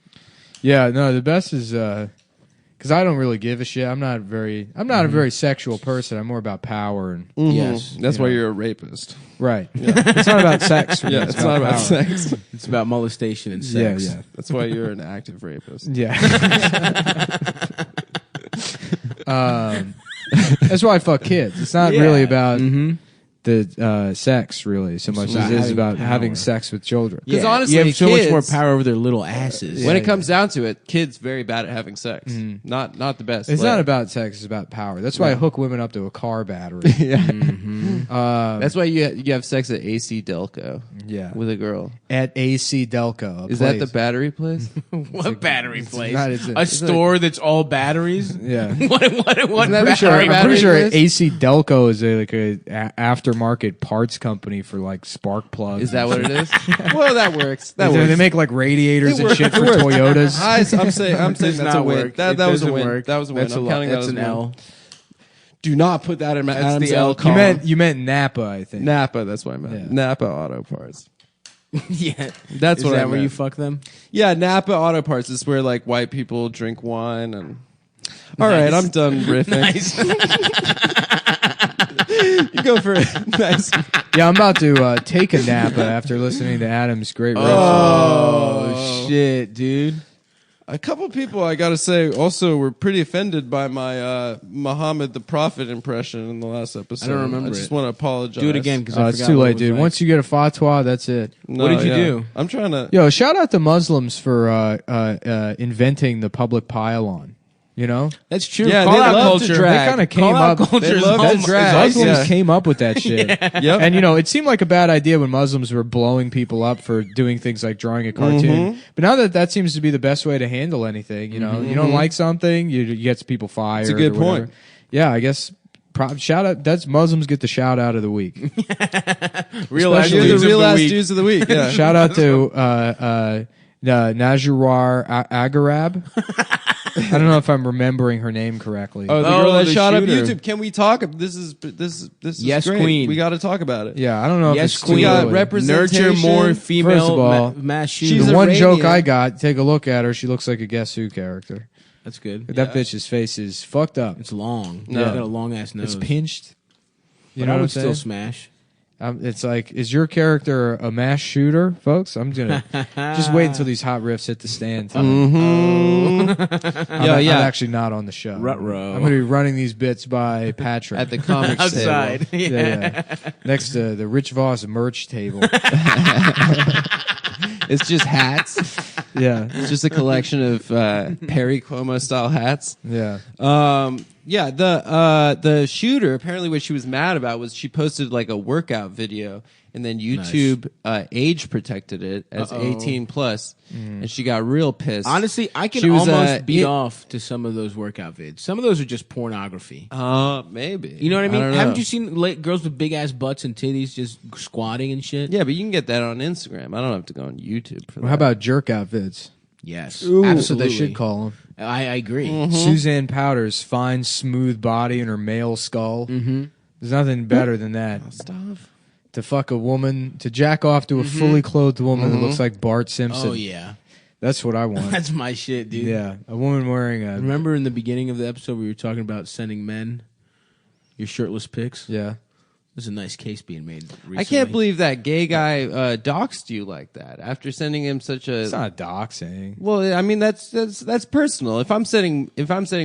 Yeah, no, the best is because I don't really give a shit. I'm not a very sexual person. I'm more about power and Yes, That's You why know. you're a rapist. right. It's not about sex. For me. Yeah, it's not about power. sex. it's about molestation and sex. Yeah, That's why you're an active rapist. yeah. That's why I fuck kids. It's not really about the sex, really, so much as it is having about power. having sex with children. Because Yeah, honestly, you have so much more kids- power over their little asses. When it comes down to it, kids very bad at having sex. Not the best. It's Like, not about sex; it's about power. That's why I hook women up to a car battery. That's why you have sex at AC Delco. Yeah. with a girl. At AC Delco. Is that the battery place? What battery place? not- it's a store that's all batteries? Yeah. What that I'm Battery pretty sure place? AC Delco is a aftermarket parts company for like spark plugs. Is that what it is? Well, that works. That They works. make like radiators and works. shit It for works. Toyotas. I'm saying Does that's a not win. work. That It was a doesn't win. work. That was a win. That's I'm counting that that's as an a win. L. Do not put that in my That's Adam's the L L You car. meant Napa, I think. Napa. That's what I meant. Yeah. Napa Auto Parts. Yeah, That's is what that I where you meant. fuck them? Yeah, Napa Auto Parts is where like white people drink wine and. All right, I'm done riffing. Nice. You go for it. Nice. Yeah, I'm about to take a Napa after listening to Adam's great riff. Oh shit, dude. A couple people, I gotta say, also were pretty offended by my Muhammad the Prophet impression in the last episode. I don't remember I just it. want to apologize. Do it again because It's too late, dude. Once you get a fatwa, that's it. No, What did you yeah. do? I'm trying to. Yo, shout out to Muslims for inventing the public pylon. You know, That's true. Yeah, Call they out love to culture. drag. they kind of Call came out up. culture. They is love home- to drag. Muslims Yeah. came up with that shit. Yep. And you know, it seemed like a bad idea when Muslims were blowing people up for doing things like drawing a cartoon. But now that seems to be the best way to handle anything, you know, you don't like something, you get people fired. It's a good or whatever. point. Yeah, I guess shout out. That's Muslims get the shout out of the week. Real ass You're dudes the real of the ass week. dudes of the week. Yeah. Shout out to Najurar Agarab. I don't know if I'm remembering her name correctly. Oh, the girl that the shot up shooter. YouTube. Can we talk? This is Yes, great. queen. We got to talk about it. Yeah, I don't know if Yes, it's queen. We got too early. representation. Nurture more First female of all, mass she's shooters. The a one joke Iranian. I got, take a look at her. She looks like a Guess Who character. That's good. That bitch's face is fucked up. It's long. No. It's got a long ass nose. It's pinched. You But know I what I'm would still saying? smash. It's like, is your character a mass shooter, folks? I'm gonna just wait until these hot riffs hit the stand. Mm-hmm. I'm actually not on the show. Ruh-roh. I'm gonna be running these bits by Patrick At the comics Outside. table. yeah. Next to the Rich Voss merch table. It's just hats. Yeah, It's just a collection of Perry Como style hats. yeah. The shooter, apparently what she was mad about was she posted like a workout video and then YouTube age protected it as 18 plus, and she got real pissed. Honestly, I can She was, almost beat off to some of those workout vids. Some of those are just pornography. Maybe. You know what I mean? don't know. Haven't you seen girls with big ass butts and titties just squatting and shit? Yeah, but you can get that on Instagram. I don't have to go on YouTube for that. Well, how about jerk out vids? Yes, That's what absolutely. they should call them. I agree. Suzanne Powder's fine, smooth body and her male skull. Mm-hmm. There's nothing better than that. stuff? To fuck a woman, to jack off to a fully clothed woman that looks like Bart Simpson. Oh yeah, That's what I want. that's my shit, dude. Yeah, a woman wearing a Remember in the beginning of the episode we were talking about sending men your shirtless pics? yeah. There's a nice case being made recently. I can't believe that gay guy doxed you like that after sending him such a. It's not doxing. Well, I mean that's personal. If I'm sending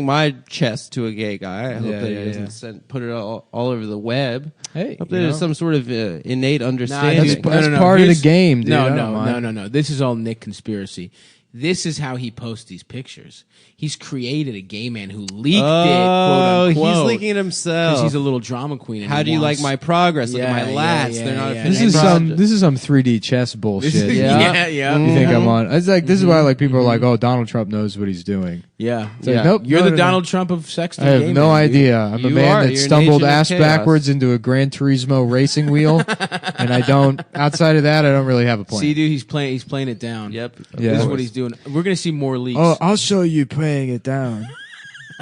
my chest to a gay guy, I hope that he doesn't put it all over the web. Hey, I hope that there's some sort of innate understanding. That's part of the game, dude. I don't mind. No. This is all Nick conspiracy. This is how he posts these pictures. He's created a gay man who leaked it, quote unquote. He's leaking it himself. Because he's a little drama queen. And How he do you like wants- my progress? Look at my Yeah, lats. yeah, They're not. yeah. a This finished is project. this is some 3D chess bullshit. Yeah. You think I'm on? It's like this is why like people are like, oh, Donald Trump knows what he's doing. Yeah. like, nope, You're no, the no, Donald Trump of sexting. I have gay no men, dude. idea. I'm a You man are. that You're an stumbled agent of ass chaos. backwards into a Gran Turismo racing wheel, and I don't. Outside of that, I don't really have a plan. See, dude, he's playing it down. Yep. Yeah. This is what he's doing. We're gonna see more leaks. Oh, I'll show you playing it down.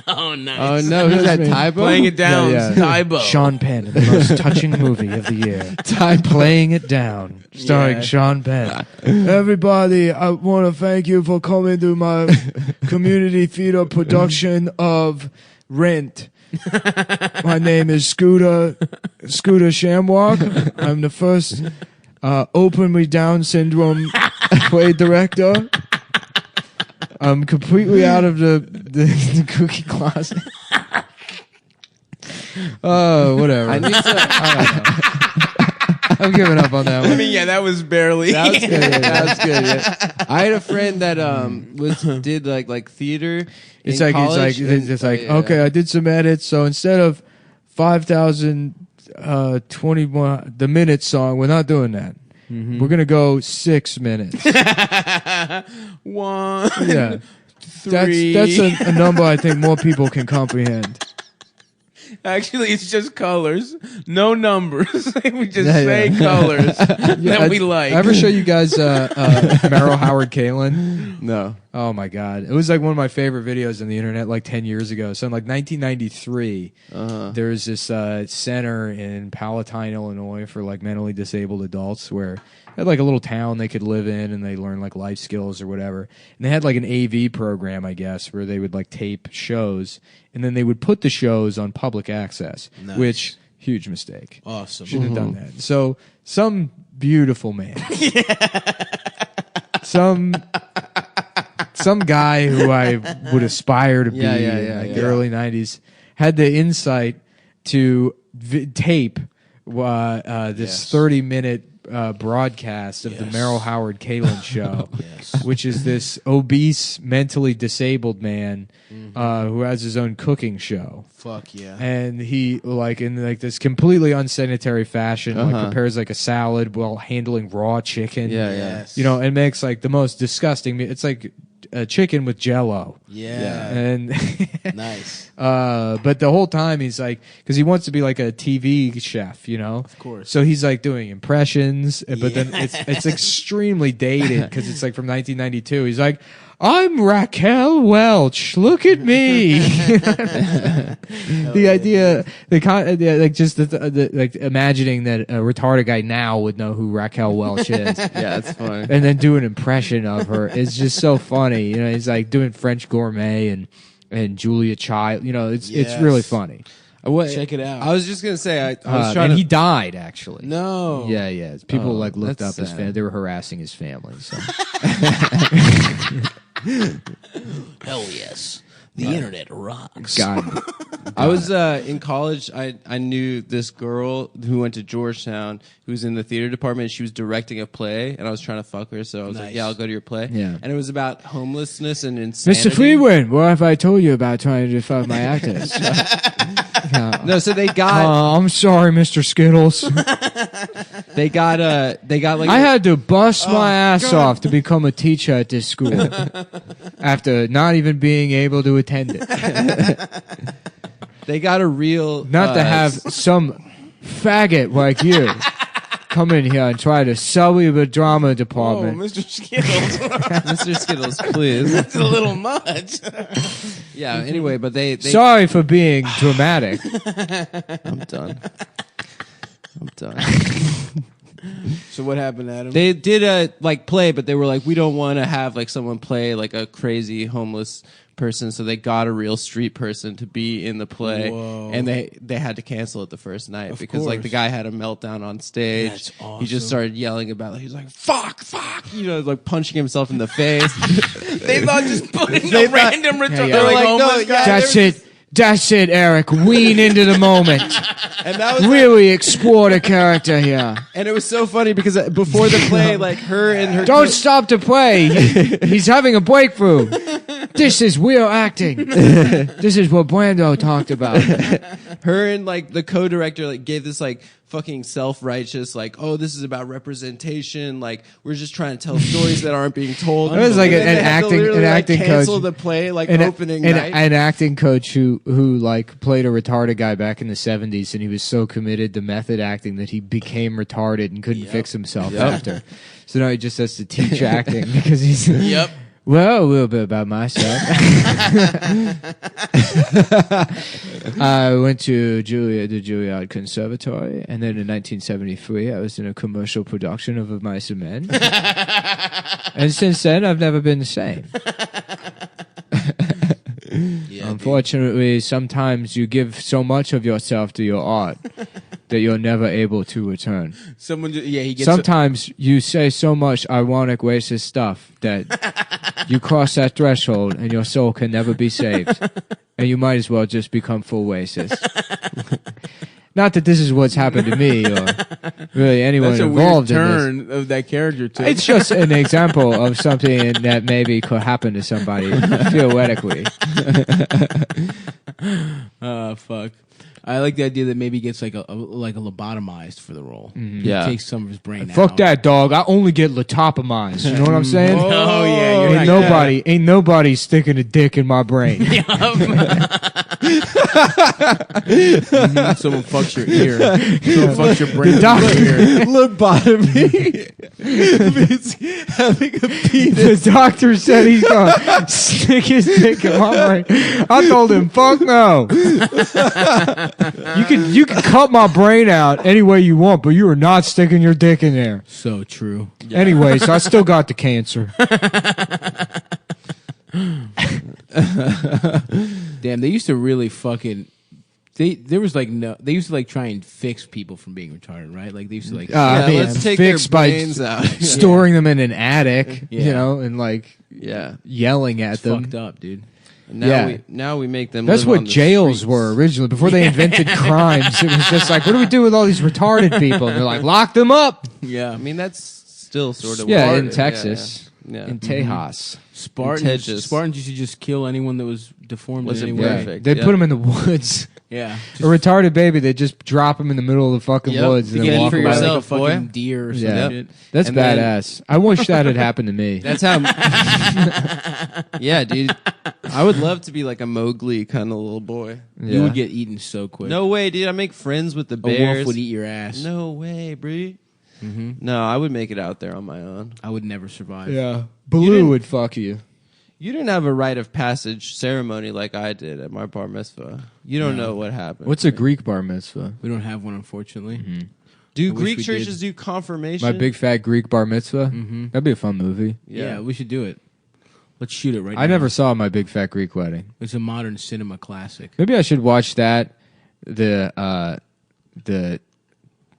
Oh, nice. Oh no, who's that? Tybo? Playing it down. Yeah, yeah. Tybo. Sean Penn, in the most touching movie of the year. Playing It Down, starring Yeah. Sean Penn. Everybody, I want to thank you for coming to my community theater production of Rent. My name is Scooter Shamwalk. I'm the first openly Down syndrome play director. I'm completely out of the cookie closet. Oh, whatever. I need to. I'm giving up on that one. I mean, yeah, that was barely. That was good. That was good. Yeah. I had a friend that did like theater. It's in like college, it's like yeah. okay, I did some edits. So instead of 5,021 the minute song, we're not doing that. We're gonna go 6 minutes. One. Yeah, Three. that's a number I think more people can comprehend. Actually, it's just colors, no numbers. We just Yeah, say yeah. colors that we like. Ever show you guys Meryl Howard Kalin? No. Oh my god, it was like one of my favorite videos on the internet like 10 years ago. So in like 1993, there was this center in Palatine, Illinois for like mentally disabled adults where they had like a little town they could live in and they learn like life skills or whatever. And they had like an AV program, I guess, where they would like tape shows and then they would put the shows on public access, Nice. which huge mistake. Awesome. Shouldn't have done that. So some beautiful man, some guy who I would aspire to be in the early '90s had the insight to tape this 30-minute broadcast of the Meryl Howard Kalin show, which is this obese, mentally disabled man who has his own cooking show. Fuck yeah. And he like in like this completely unsanitary fashion like prepares like a salad while handling raw chicken. Yeah, yeah. Yes. You know, and makes like the most disgusting. It's like chicken with Jell-O. Yeah. And Nice. but the whole time he's like, because he wants to be like a TV chef, Of course. So he's like doing impressions, but then it's extremely dated because it's like from 1992. He's like, I'm Raquel Welch. Look at me. The idea, like just like imagining that a retarded guy now would know who Raquel Welch is. Yeah, it's funny. And then do an impression of her is just so funny. He's like doing French Gourmet and Julia Child. It's really funny. Check it out. I was just gonna say I was trying and to. he died actually. No. Yeah. People looked that's up his sad. family. They were harassing his family. So. Hell yes. The internet rocks. God. I was in college. I knew this girl who went to Georgetown who was in the theater department. She was directing a play, and I was trying to fuck her. So I was like, Nice. "Yeah, I'll go to your play." Yeah. And it was about homelessness and insanity. Mr. Freeman, what have I told you about trying to fuck my actors? No, so they got I'm sorry, Mr. Skittles. they got like I had to bust my ass off to become a teacher at this school after not even being able to attend it. they got a real Not to have some faggot like you come in here and try to sully the drama department. Mr. Skittles. Mr. Skittles, please. That's a little much. Yeah. Anyway, but they Sorry for being dramatic. I'm done. So what happened, Adam? They did a play, but they were like, we don't want to have like someone play like a crazy homeless person, so they got a real street person to be in the play. Whoa. And they had to cancel it the first night because like the course. guy had a meltdown on stage. That's He awesome. just started yelling about it. He was like, fuck, like punching himself in the face. They thought just putting They a thought- random retarded They're like, no, homeless guy. yeah. That's it, Eric. Wean into the moment. And that was Really explore the character here. and it was so funny because before the play, like her and her Don't stop to play. He's having a breakthrough. This is real acting. This is what Brando talked about. her and like the co-director like gave this like fucking self-righteous like, oh, this is about representation, like we're just trying to tell stories that aren't being told. It was like And then they had to literally, acting cancel coach. the play like opening night. An acting coach who like played a retarded guy back in the 70s, and he was so committed to method acting that he became retarded and couldn't fix himself after. So now he just has to teach acting because he's Yep. Well, a little bit about myself. I went to the Juilliard Conservatory, and then in 1973, I was in a commercial production of Mice and Men. And since then, I've never been the same. Yeah, Unfortunately, sometimes you give so much of yourself to your art that you're never able to return. Someone, he gets. Sometimes you say so much ironic, racist stuff that you cross that threshold and your soul can never be saved. And you might as well just become full racist. Not that this is what's happened to me or really anyone That's a involved weird in this. turn of that character too. It's just an example of something that maybe could happen to somebody theoretically. Fuck. I like the idea that maybe he gets like a lobotomized for the role. Yeah. Takes some of his brain out. Fuck that, dog. I only get lobotomized. You know what I'm saying? Oh yeah, you're Ain't nobody sticking a dick in my brain. Someone fucks your ear. Someone fucks your brain. Lobotomy means having a penis. The doctor said he's gonna stick his dick in my brain. I told him, fuck no. You can cut my brain out any way you want, but you are not sticking your dick in there. So true. Anyways, I still got the cancer. Damn, they used to really fucking. They used to like try and fix people from being retarded, right? Like they used to like. Let's take their fixed by brains out. storing them in an attic, Yeah. you know, and like Yeah. yelling at it's them. fucked up, dude. Now we make them. That's live what on the jails streets. were originally. Before they invented crimes, it was just like, what do we do with all these retarded people? And they're like, lock them up. Yeah. I mean, that's still sort of Yeah, what- in Texas. Yeah. In Tejas. Contentious. Spartans used to just kill anyone that was deformed Wasn't in any way. perfect. They Yeah. put him in the woods. Yeah. A retarded baby, they just drop him in the middle of the fucking Yep. woods You and get then it walk for away. yourself. Like a fucking boy. deer or some Yeah. shit. That's And then- badass. I wish that had happened to me. That's how. Yeah, dude. I would love to be like a Mowgli kind of little boy. You would get eaten so quick. No way, dude. I make friends with the a bears. wolf would eat your ass. No way, Bree. Mm-hmm. No, I would make it out there on my own. I would never survive. Yeah. You Baloo didn't- would fuck you. You didn't have a rite of passage ceremony like I did at my bar mitzvah. You don't know what happened. What's a Greek bar mitzvah? We don't have one, unfortunately. Do I wish Greek we churches do confirmation? My big fat Greek bar mitzvah? Mm-hmm. That'd be a fun movie. Yeah. we should do it. Let's shoot it right now. I never saw My Big Fat Greek Wedding. It's a modern cinema classic. Maybe I should watch that.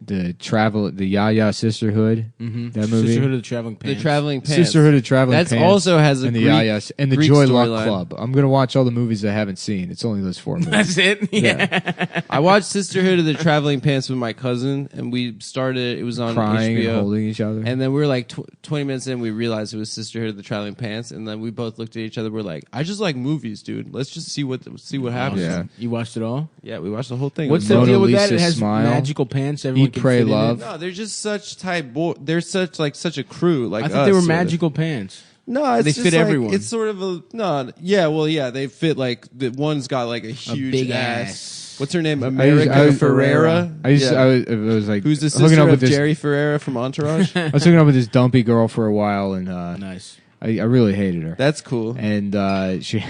The travel, the Yaya Sisterhood. Mm-hmm. That movie. Sisterhood of the Traveling the Pants. traveling pants. Sisterhood of Traveling That's Pants. also has a and the Greek, Yayas and the Greek Joy Luck storyline. Club. I'm gonna watch all the movies I haven't seen. It's only those 4 movies. That's it? Yeah. I watched Sisterhood of the Traveling Pants with my cousin, and we started. It was on Crying HBO. and holding each other. And then we were like 20 minutes in, we realized it was Sisterhood of the Traveling Pants, and then we both looked at each other. We're like, "I just like movies, dude. Let's just see what happens." Yeah. You watched it all? Yeah, we watched the whole thing. What's It the was Mona deal with that? Lisa It has Smile. magical pants. Everyone Eat, can Pray, fit in it. Love. No, they're just such they're such a crew. Like I thought they were us, sort of. magical pants. No, it's They just fit like, everyone. It's sort of a no. Yeah, well, yeah, they fit like the one's got like a huge big ass. ass. What's her name? I America used- Ferrera. I used, Yeah. I was like, Who's the hooking sister up of with this. Jerry Ferrera from Entourage? I was hooking up with this dumpy girl for a while, and Nice. I really hated her. That's cool. And she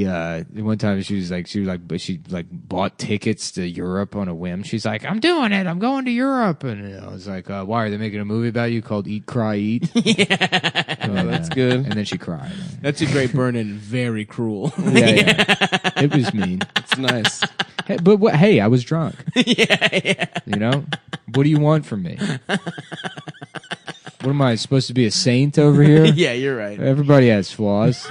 one time she bought tickets to Europe on a whim. She's like, I'm doing it. I'm going to Europe. And I was like, why are they making a movie about you called Eat, Cry, Eat? Oh, that's good. And then she cried. That's a great burn and very cruel. Yeah. It was mean. It's nice. Hey, but hey, I was drunk. Yeah. You know? What do you want from me? What am I supposed to be, a saint over here? Yeah, you're right. Everybody has flaws.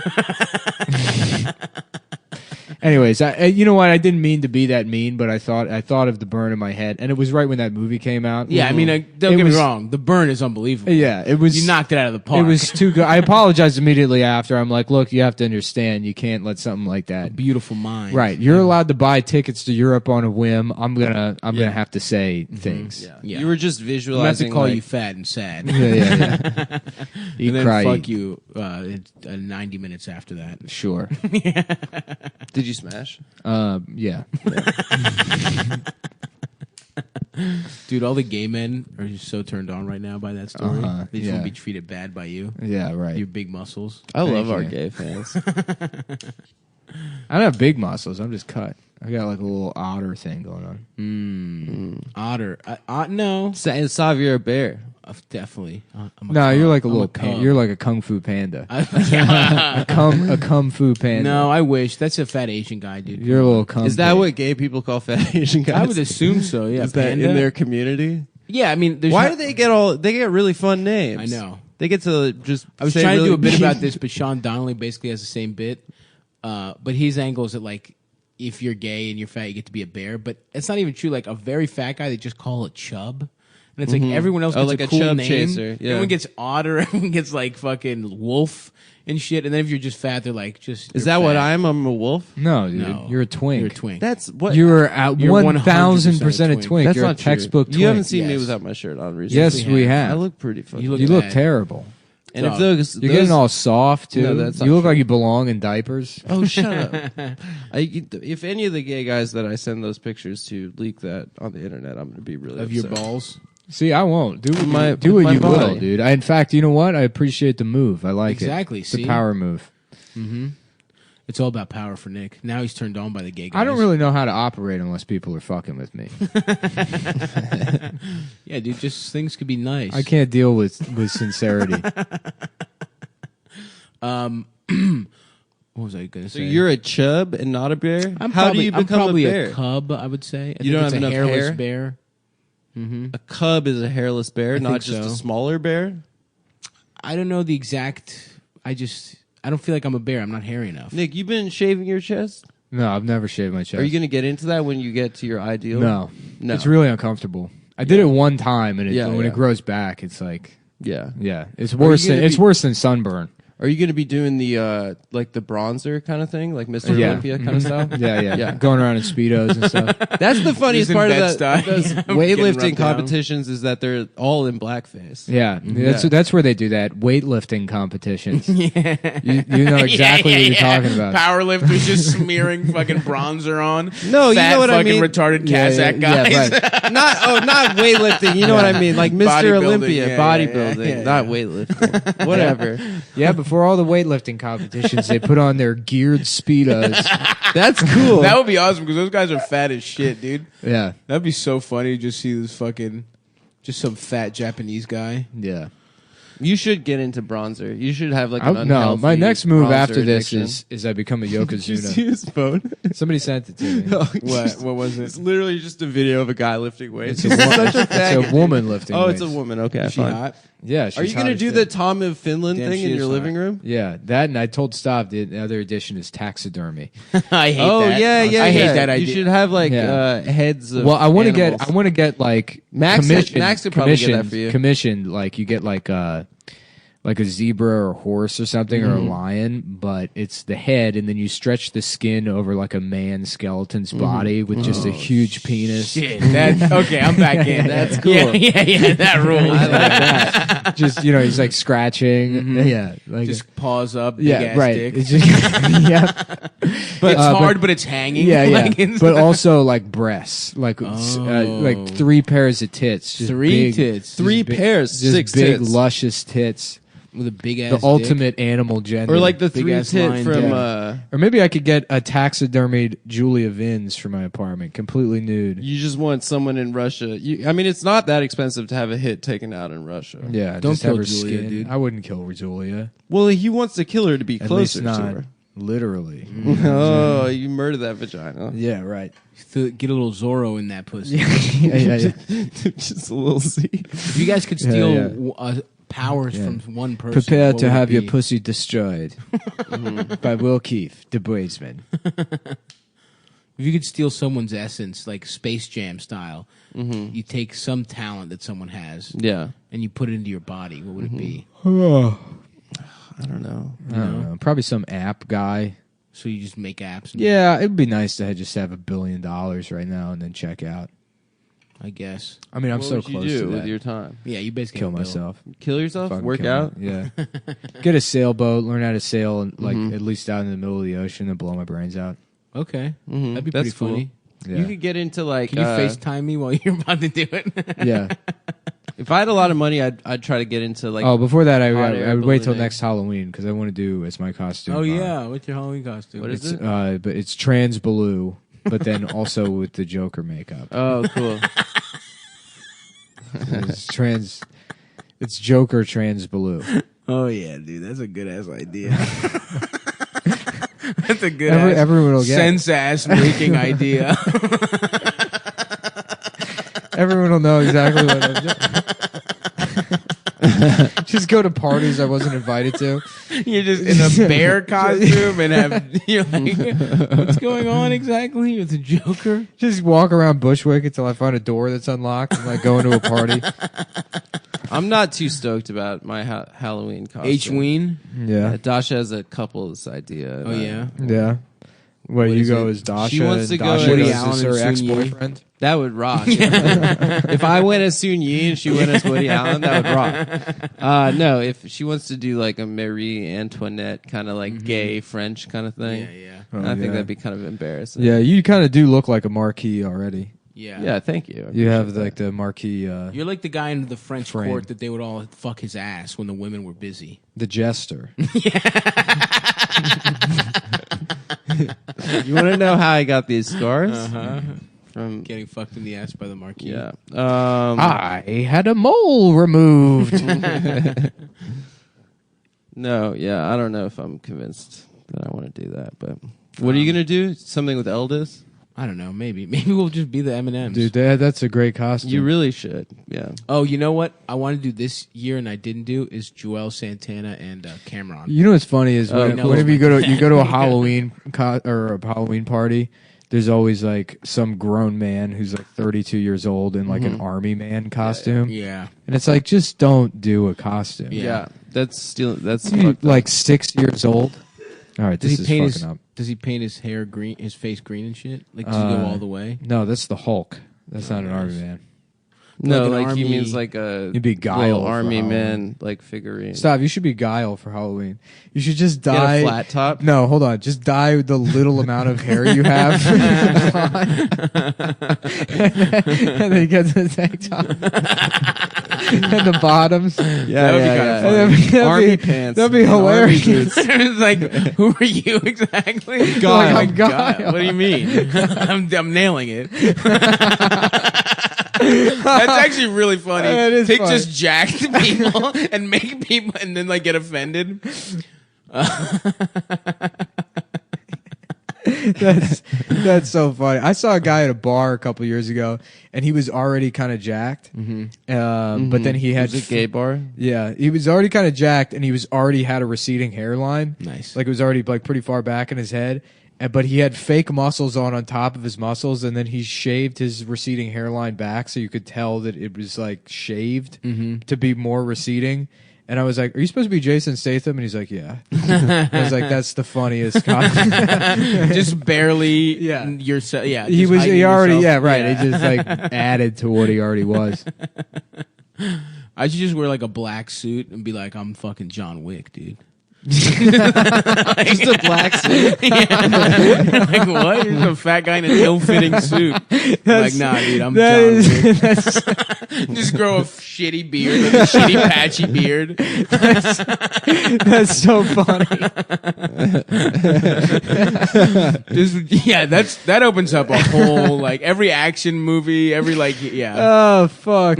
Anyways, you know what? I didn't mean to be that mean, but I thought of the burn in my head, and it was right when that movie came out. Yeah, I mean, don't It get was- me wrong. The burn is unbelievable. Yeah, it was. You knocked it out of the park. It was too good. I apologized immediately after. I'm like, look, you have to understand, you can't let something like that. beautiful mind. Right, you're allowed to buy tickets to Europe on a whim. I'm gonna have to say things. Yeah. Yeah. You were just I'm gonna have to visualizing. call like, you fat and sad. Yeah. Eat, And then cry, fuck eat. you 90 minutes after that. Sure. Did you smash? Yeah. Dude, all the gay men are just so turned on right now by that story. Uh-huh, They just want yeah. to be treated bad by you. Yeah. Right. Your big muscles. I love Thank our you. gay fans. I don't have big muscles. I'm just cut. I got like a little otter thing going on. Otter. No. Xavier a bear. Definitely. I'm a No, cub. you're like a I'm little. cub. You're like a kung fu panda. Yeah. a kung fu panda. No, I wish. That's a fat Asian guy, dude. You're a little kung. Is that panda. what gay people call fat Asian guys? I would assume so. Yeah. Is that Panda? in their community? Yeah, I mean, there's Why not- do they get all? They get really fun names. I know. They get to just. I was say trying to really do a bit mean- about this, but Sean Donnelly basically has the same bit. But his angle is that, like, if you're gay and you're fat, you get to be a bear. But it's not even true. Like, a very fat guy, they just call a chub. And it's like everyone else Oh, gets like a a cool chub name. chaser, yeah. Everyone gets otter. Everyone gets, like, fucking wolf and shit. And then if you're just fat, they're like, just. Is you're that what fat. I am? I'm a wolf. No, dude. No. You're a twink. You're a twink. That's what. You're at You're 1,000% a 100% twink. That's You're not a textbook true. twink. You haven't seen me Yes. without my shirt on recently. Yes, we have. I look pretty fucking. You look You look bad. terrible. and if Dog. those, You're getting all soft too. No, that's not you look true. like you belong in diapers. Oh, shut up! If any of the gay guys that I send those pictures to leak that on the internet, I'm going to be really Of your upset. balls. See, I won't do what My- you, do what my you will, body. dude. In fact, you know what? I appreciate the move. I like Exactly, it. It's a see? power move. It's all about power for Nick. Now he's turned on by the gay guys. I don't really know how to operate unless people are fucking with me. Yeah, dude, just things could be nice. I can't deal with sincerity. What was I going to So say? you're a chub and not a bear. I'm How probably, do you I'm become a probably bear? cub, I would say. I You think don't it's have a enough hairless hair? bear. A cub is a hairless bear, not think just a so. smaller bear. I don't know the exact. I don't feel like I'm a bear. I'm not hairy enough. Nick, you've been shaving your chest. No, I've never shaved my chest. Are you going to get into that when you get to your ideal? No. No. It's really uncomfortable. I did it one time, and Yeah, when yeah. it grows back, it's like, Yeah. yeah, it's worse. gonna It's be- worse than sunburn. Are you going to be doing the like the bronzer kind of thing, like Mr. Yeah. Olympia kind of style? Yeah. Going around in Speedos and stuff. That's the funniest Just in part of Bed-Stuy. those Yeah, getting weightlifting rubbed down. competitions is that they're all in blackface. Yeah, that's where they do that. Weightlifting competitions. You know exactly what you're talking about. Powerlifters just smearing fucking bronzer on. No, you Fat know what I fucking mean? retarded Kazakh guys. right. not weightlifting. You know what I mean? Like Mr. Bodybuilding, Olympia, yeah, bodybuilding, yeah. not weightlifting. Whatever. Yeah, before all the weightlifting competitions, they put on their geared Speedos. That's cool. That would be awesome because those guys are fat as shit, dude. Yeah, That'd be so funny to just see this fucking, just some fat Japanese guy. yeah. You should get into bronzer. You should have like an No, unhealthy my next move bronzer after this addiction. is I become a Did you see yokozuna. his phone? Somebody sent it to me. What was It's it? literally just a video of a guy lifting weights. It's a, He's such a it's faggot. a woman lifting. Oh, it's a weights. woman. Okay, Is she fine. hot? Yeah, she's Are you hot gonna as do shit. the Tom of Finland Damn, thing she in is your hot. living room? Yeah, that, and I told Stav the other edition is taxidermy. I hate Oh that. yeah. I hate yeah. that You idea. should have like Yeah. heads of. Well, I want to animals. get like Max- commissioned. Max could probably get that for you. Commissioned, like you get like a zebra or a horse or something or a lion, but it's the head, and then you stretch the skin over like a man's skeleton's body with just a huge penis. Shit, that, okay, I'm back in. That's cool. Yeah, that rules. I like that. Just he's like scratching. Yeah, like Just paws up, big yeah, ass right. dick. It's just, yeah, But it's but- hard, but it's hanging. yeah, yeah. Like, it's- But also like breasts, like Oh. like 3 pairs of tits, just Three big, tits. Three big- pairs, just 6 big tits. luscious tits. with a big ass The dick. ultimate animal gender. Or like the Big 3 ass tit line, from. yeah. or maybe I could get a taxidermied Julia Vins for my apartment, completely nude. You just want someone in Russia. I mean, it's not that expensive to have a hit taken out in Russia. Yeah, Don't just have kill her Julia, skin. dude. I wouldn't kill Julia. Well, he wants to kill her to be At closer least to not her. literally. Oh, you murdered that vagina. Yeah, right. Get a little Zorro in that pussy. yeah. Just a little Z. If you guys could steal yeah. powers Yeah. from one person, Prepare what to would have it your be? pussy destroyed by Will Keefe, the Bravesman. If you could steal someone's essence, like Space Jam style, you take some talent that someone has Yeah. and you put it into your body. What would it be? I don't know. I don't know. Probably some app guy. So you just make apps. And Yeah, it'd be nice to just have $1 billion right now and then check out. I guess. I mean, I'm What so would you close do to with that. your time? Yeah, you basically Kill have a bill. myself. Kill yourself? Fucking Work kill out? me. Yeah. Get a sailboat, learn how to sail, and like at least out in the middle of the ocean, and blow my brains out. Okay, Mhm. that'd be That's pretty cool. funny. Yeah. You could get into like. Can you FaceTime me while you're about to do it? Yeah. If I had a lot of money, I'd try to get into like. Oh, before that, hot air I would wait till ballooning. next Halloween because I want to do as my costume. Oh yeah, what's your Halloween costume? What is It's, it? but it's trans blue, but then also with the Joker makeup. Oh, cool. It's Joker trans blue. Oh yeah, dude, that's a good ass idea. That's a good Everyone will get it. sense ass making idea. Everyone will know exactly what I'm doing. Just go to parties I wasn't invited to. You're just in a bear costume and you're like, what's going on exactly with the Joker? Just walk around Bushwick until I find a door that's unlocked and like go into a party. I'm not too stoked about my Halloween costume. H-Ween? Yeah. Dasha has a couple's idea. Oh yeah. Yeah. Where What you is go it? as Dasha. She wants and to go Dasha as Woody goes Allen as and her Sun ex-boyfriend. That would rock. If I went as Soon Yi and she went as Woody Allen, that would rock. No, if she wants to do like a Marie Antoinette kind of like gay French kind of thing, Yeah. Oh, I think yeah. that'd be kind of embarrassing. Yeah, you kind of do look like a marquis already. Yeah. Yeah, thank you. I You have appreciate like the marquis, You're like the guy in the French Frame. court that they would all fuck his ass when the women were busy. the jester. that. You want to know how I got these scars? From Getting fucked in the ass by the marquis. yeah. I had a mole removed. No, yeah, I don't know if I'm convinced that I want to do that. But what are you gonna do? Something with Eldis? I don't know. Maybe we'll just be the M&Ms. Dude, that's a great costume. You really should. Yeah. Oh, you know what I want to do this year and I didn't do is Joel Santana and Cameron. You know what's funny is no. whenever you go to a Halloween or a Halloween party, there's always like some grown man who's like 32 years old in like an army man costume, Yeah. and it's like just don't do a costume. Yeah. That's still that's He's fucked up. like 6 years old. All right, Does this he is paint fucking his? up. Does he paint his hair green? His face green and shit? Like does he go all the way? No, that's the Hulk. That's not an army man. No, like an like he army- means like a You'd be Guile little for army Halloween. man like figurine. Stop. You should be Guile for Halloween. You should just Get dye. a flat top. No, hold on. Just dye the little amount of hair you have. And then you get the tank top. And the bottoms. Yeah, That would be kinda yeah. funny. That'd Army be- pants. That'd be and army hilarious. boots. It's like, who are you exactly? Guile. Like, I'm Guile. What do you mean? I'm nailing it. That's actually really funny. It is Pick funny. just jacked people and make people, and then like get offended. That's so funny. I saw a guy at a bar a couple years ago, and he was already kind of jacked. But then he had Was it gay bar? Yeah, he was already kind of jacked, and he was already had a receding hairline. Nice. Like it was already like pretty far back in his head. But he had fake muscles on top of his muscles, and then he shaved his receding hairline back, so you could tell that it was like shaved to be more receding. And I was like, "Are you supposed to be Jason Statham?" And he's like, "Yeah." I was like, "That's the funniest." Just barely. Yeah. Yourself. Yeah. He just was. hiding He already. yourself. Yeah. Right. He just like added to what he already was. I should just wear like a black suit and be like, I'm fucking John Wick, dude. Just a black suit. Like what? You're some fat guy in an ill-fitting suit. Like, nah, dude, I'm That John is- Wick. that's, Just grow a shitty beard, like a shitty patchy beard. that's so funny. That opens up a whole like every action movie, every like yeah. Oh fuck.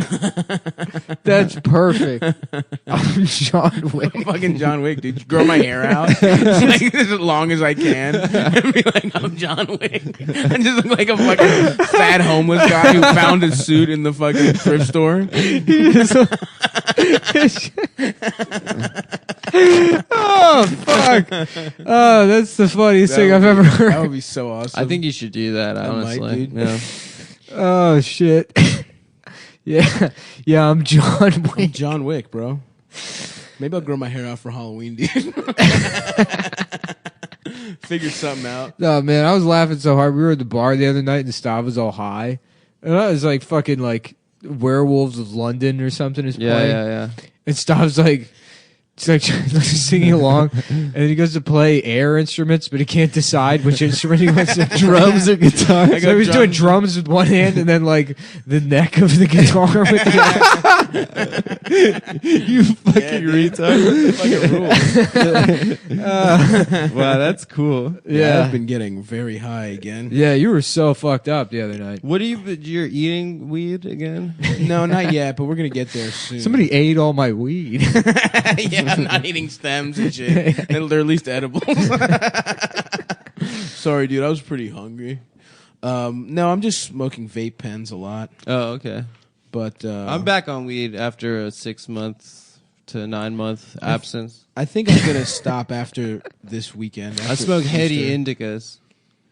That's perfect. I'm John Wick. I'm fucking John Wick, dude. Grow my hair out like as long as I can, and be like, I'm John Wick. I just look like a fucking fat homeless guy who found a suit in the fucking thrift store. Oh fuck. Oh, that's the funniest thing I've ever That heard. would be so awesome. I think you should do that. I might, Honestly, dude. yeah. Oh shit. Yeah. Yeah, I'm John I'm Wick. John Wick, bro. Maybe I'll grow my hair out for Halloween, dude. Figure something out. No, man, I was laughing so hard. We were at the bar the other night and Stav was all high. And I was like fucking like Werewolves of London or something is Yeah, playing. yeah. And Stav's like, he's like singing along, and then he goes to play air instruments, but he can't decide which instrument he wants to drums or guitar. So go he was doing drums. drums with one hand, and then like the neck of the guitar with the other. You fucking retard. Fucking rules. Wow, that's cool. Yeah, I've been getting very high again. yeah, you were so fucked up the other night. What you're eating weed again? No, not yet, but we're gonna get there soon. Somebody ate all my weed. Yeah, I'm not eating stems and shit. They're at least edibles. Sorry, dude. I was pretty hungry. No, I'm just smoking vape pens a lot. Oh, okay. But I'm back on weed after a 6 month to 9 month absence. I think I'm gonna stop after this weekend. I after smoke heady Easter. indicas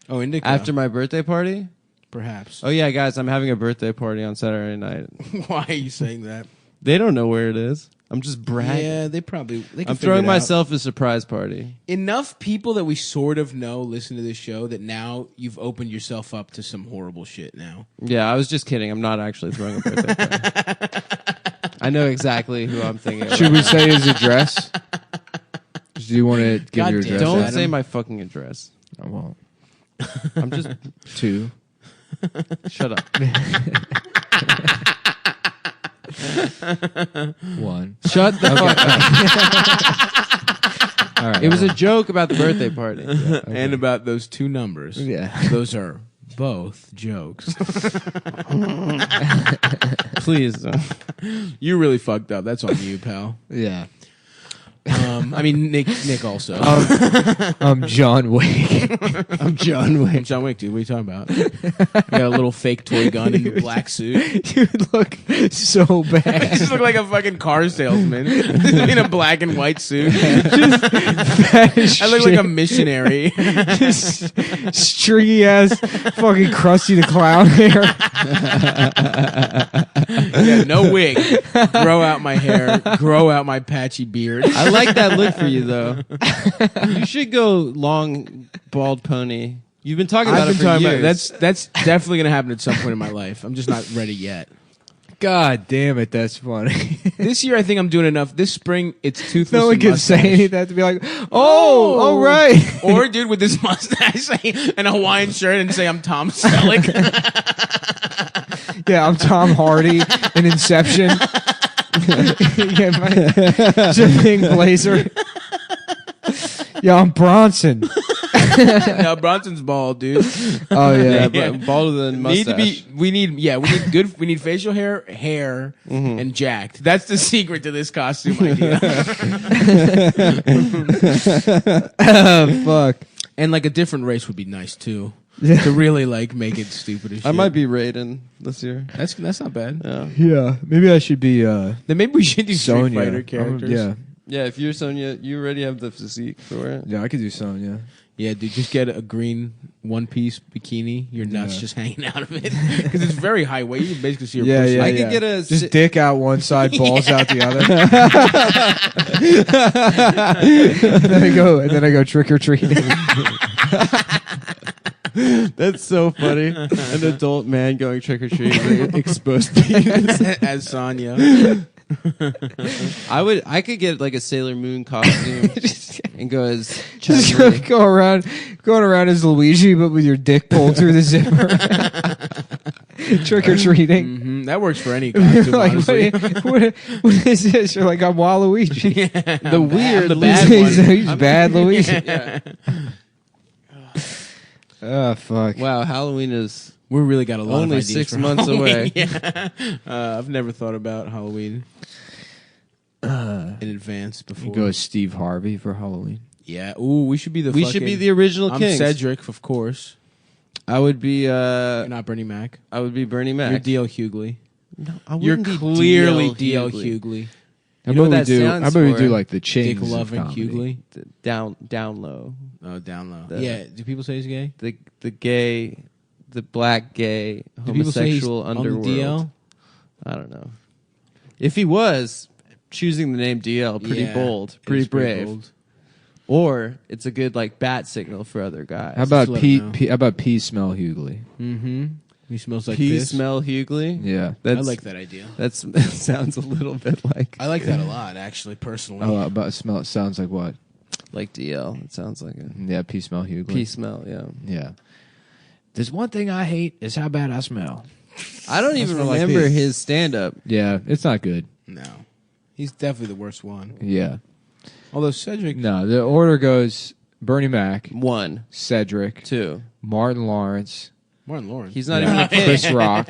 Oh, indica. after my birthday party. perhaps. Oh yeah, guys, I'm having a birthday party on Saturday night. Why are you saying that? They don't know where it is. I'm just bragging. Yeah, they probably. They can I'm figure throwing it out. myself a surprise party. Enough people that we sort of know listen to this show that now you've opened yourself up to some horrible shit now. Yeah, I was just kidding. I'm not actually throwing a birthday party. I know exactly who I'm thinking Should about. we say his address? Do you want to give God your damn. address? Don't Adam. say my fucking address. I won't. I'm just 2. shut up. 1. Shut the fuck up. All right. It was a joke about the birthday party. And about those two numbers. Yeah. Those are both jokes. Please. You really fucked up. That's on you, pal. Yeah. I mean, Nick also. I'm John Wick. I'm John Wick. I'm John Wick, dude. What are you talking about? You got a little fake toy gun in the black suit. You look so I bad. just look like a fucking car salesman in a black and white suit. I look like a missionary. Just stringy ass fucking Krusty the Clown hair. Yeah, no wig. Grow out my hair. Grow out my patchy beard. I like that look for you, though. You should go long, bald pony. You've been talking about it for years. That's definitely gonna happen at some point in my life. I'm just not ready yet. God damn it, that's funny. This year, I think I'm doing enough. This spring, it's toothless. No one and can mustache. say that to be like, oh, all right. Or dude with this mustache say, and a Hawaiian shirt and say I'm Tom Selleck. Yeah, I'm Tom Hardy in Inception. Yeah, it's a pink blazer. Yeah, I'm Bronson. No, Bronson's bald, dude. Oh yeah, but balder than mustache. We need facial hair, and jacked. That's the secret to this costume idea. fuck. And like a different race would be nice too. Yeah. To really like make it stupid as shit. I might be Raiden this year. That's not bad. Yeah, maybe I should be. Then maybe we should do Street Sonya. Fighter characters. Yeah, if you're Sonya, you already have the physique for it. Yeah, I could do Sonya. Yeah, dude, just get a green one-piece bikini. Your nuts just hanging out of it because it's very high weight. You can basically see your pussy. I could get a just dick out one side, balls out the other. and then I go trick or treating. That's so funny. An adult man going trick or treating, exposed penis. As Sonya. I could get like a Sailor Moon costume and go as Just Chun-Li. going around as Luigi, but with your dick pulled through the zipper. Trick or treating. That works for any costume, Like, honestly. what is this? You're like, I'm Waluigi. The weird, the bad He's, one. he's bad Luigi. Yeah. Oh fuck. Wow, Halloween is We really got a lot only of ideas 6 for months Halloween. away. Yeah. I've never thought about Halloween in advance before. You go as Steve Harvey for Halloween. Yeah. Ooh, we should be the. We should be the original I'm kings. Cedric, of course. I would be. You're not Bernie Mac. I would be Bernie Mac. You're D.L. Hughley. No, I You're wouldn't be clearly D.L. D.L. Hughley. Hughley. How know about what we that do? stands How about we for? do like the Dick chains of loving comedy? Hughley. Down low. Oh, down low. The- Yeah. Do people say he's gay? The gay, the black gay Do people say he's homosexual on the underworld. DL? I don't know. If he was choosing the name DL, pretty Yeah, bold, it pretty is pretty brave. bold. Or it's a good like bat signal for other guys. How about let Pete? him know. How about P smell Hughley? Mm-hmm. He smells like P this. smell Hughley? Yeah. I like that idea. That sounds a little bit like I like that a lot, actually, personally. Oh, about smell. It sounds like what? like DL. It sounds like a Yeah, P smell Hughley. P smell. Yeah. Yeah. There's one thing I hate is how bad I smell. I don't even smell like remember this. his stand up. Yeah, it's not good. No. He's definitely the worst one. Yeah. Although Cedric... No, the order goes Bernie Mac, 1, Cedric, 2. Martin Lawrence, Martin Lawrence. He's not even a king. Chris Rock.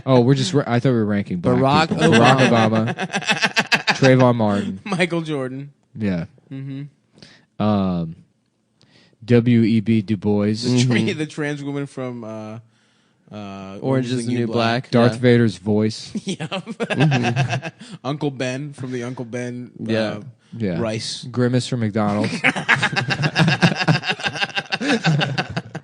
Oh, we're just. I thought we were ranking black Barack people. Barack Obama, Trayvon Martin. Michael Jordan. Yeah. Mm-hmm. W.E.B. Du Bois. The trans woman from Orange is the New Black. Darth Yeah. Vader's voice. Yeah. Uncle Ben from the Uncle Ben Yeah. Yeah. Rice. Grimace from McDonald's.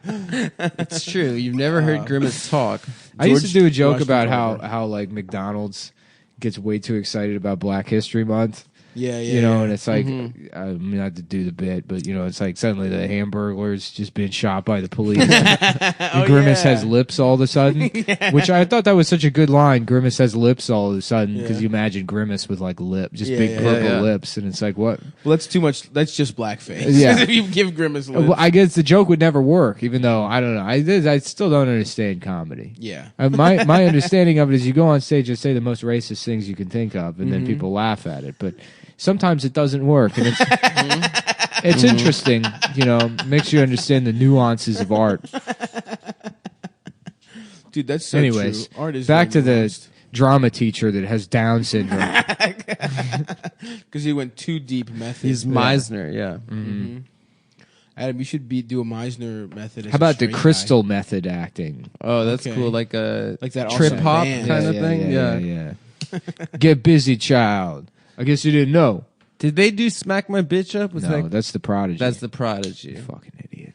It's true. You've never heard Grimace talk. I used to do a joke Washington about Carver. how like McDonald's gets way too excited about Black History Month. Yeah, yeah. You know, yeah. and it's like, I mean, not to do the bit, but, you know, it's like suddenly the Hamburglar's just been shot by the police. And Grimace has lips all of a sudden, which I thought that was such a good line. Grimace has lips all of a sudden, because you imagine Grimace with like just Yeah, big yeah, purple yeah. lips. And it's like, what? Well, that's too much. That's just blackface. Yeah. If you give Grimace lips. Well, I guess the joke would never work, even though, I don't know. I still don't understand comedy. Yeah. My understanding of it is you go on stage and say the most racist things you can think of, and then people laugh at it. But sometimes it doesn't work, and it's interesting. You know, makes you understand the nuances of art. Dude, that's so Anyways, true. Art is back to very the nuanced. drama teacher that has Down syndrome. Because he went too deep method. He's Meisner, yeah. Adam, you should do a Meisner method. As How about the a straight crystal method acting? Oh, that's Okay. cool. Like a Like that trip awesome hop band. kind of thing. Yeah. yeah. Get busy, child. I guess you didn't know. Did they do "Smack My Bitch Up"? Was No, that, that's the Prodigy. that's the Prodigy. fucking idiot.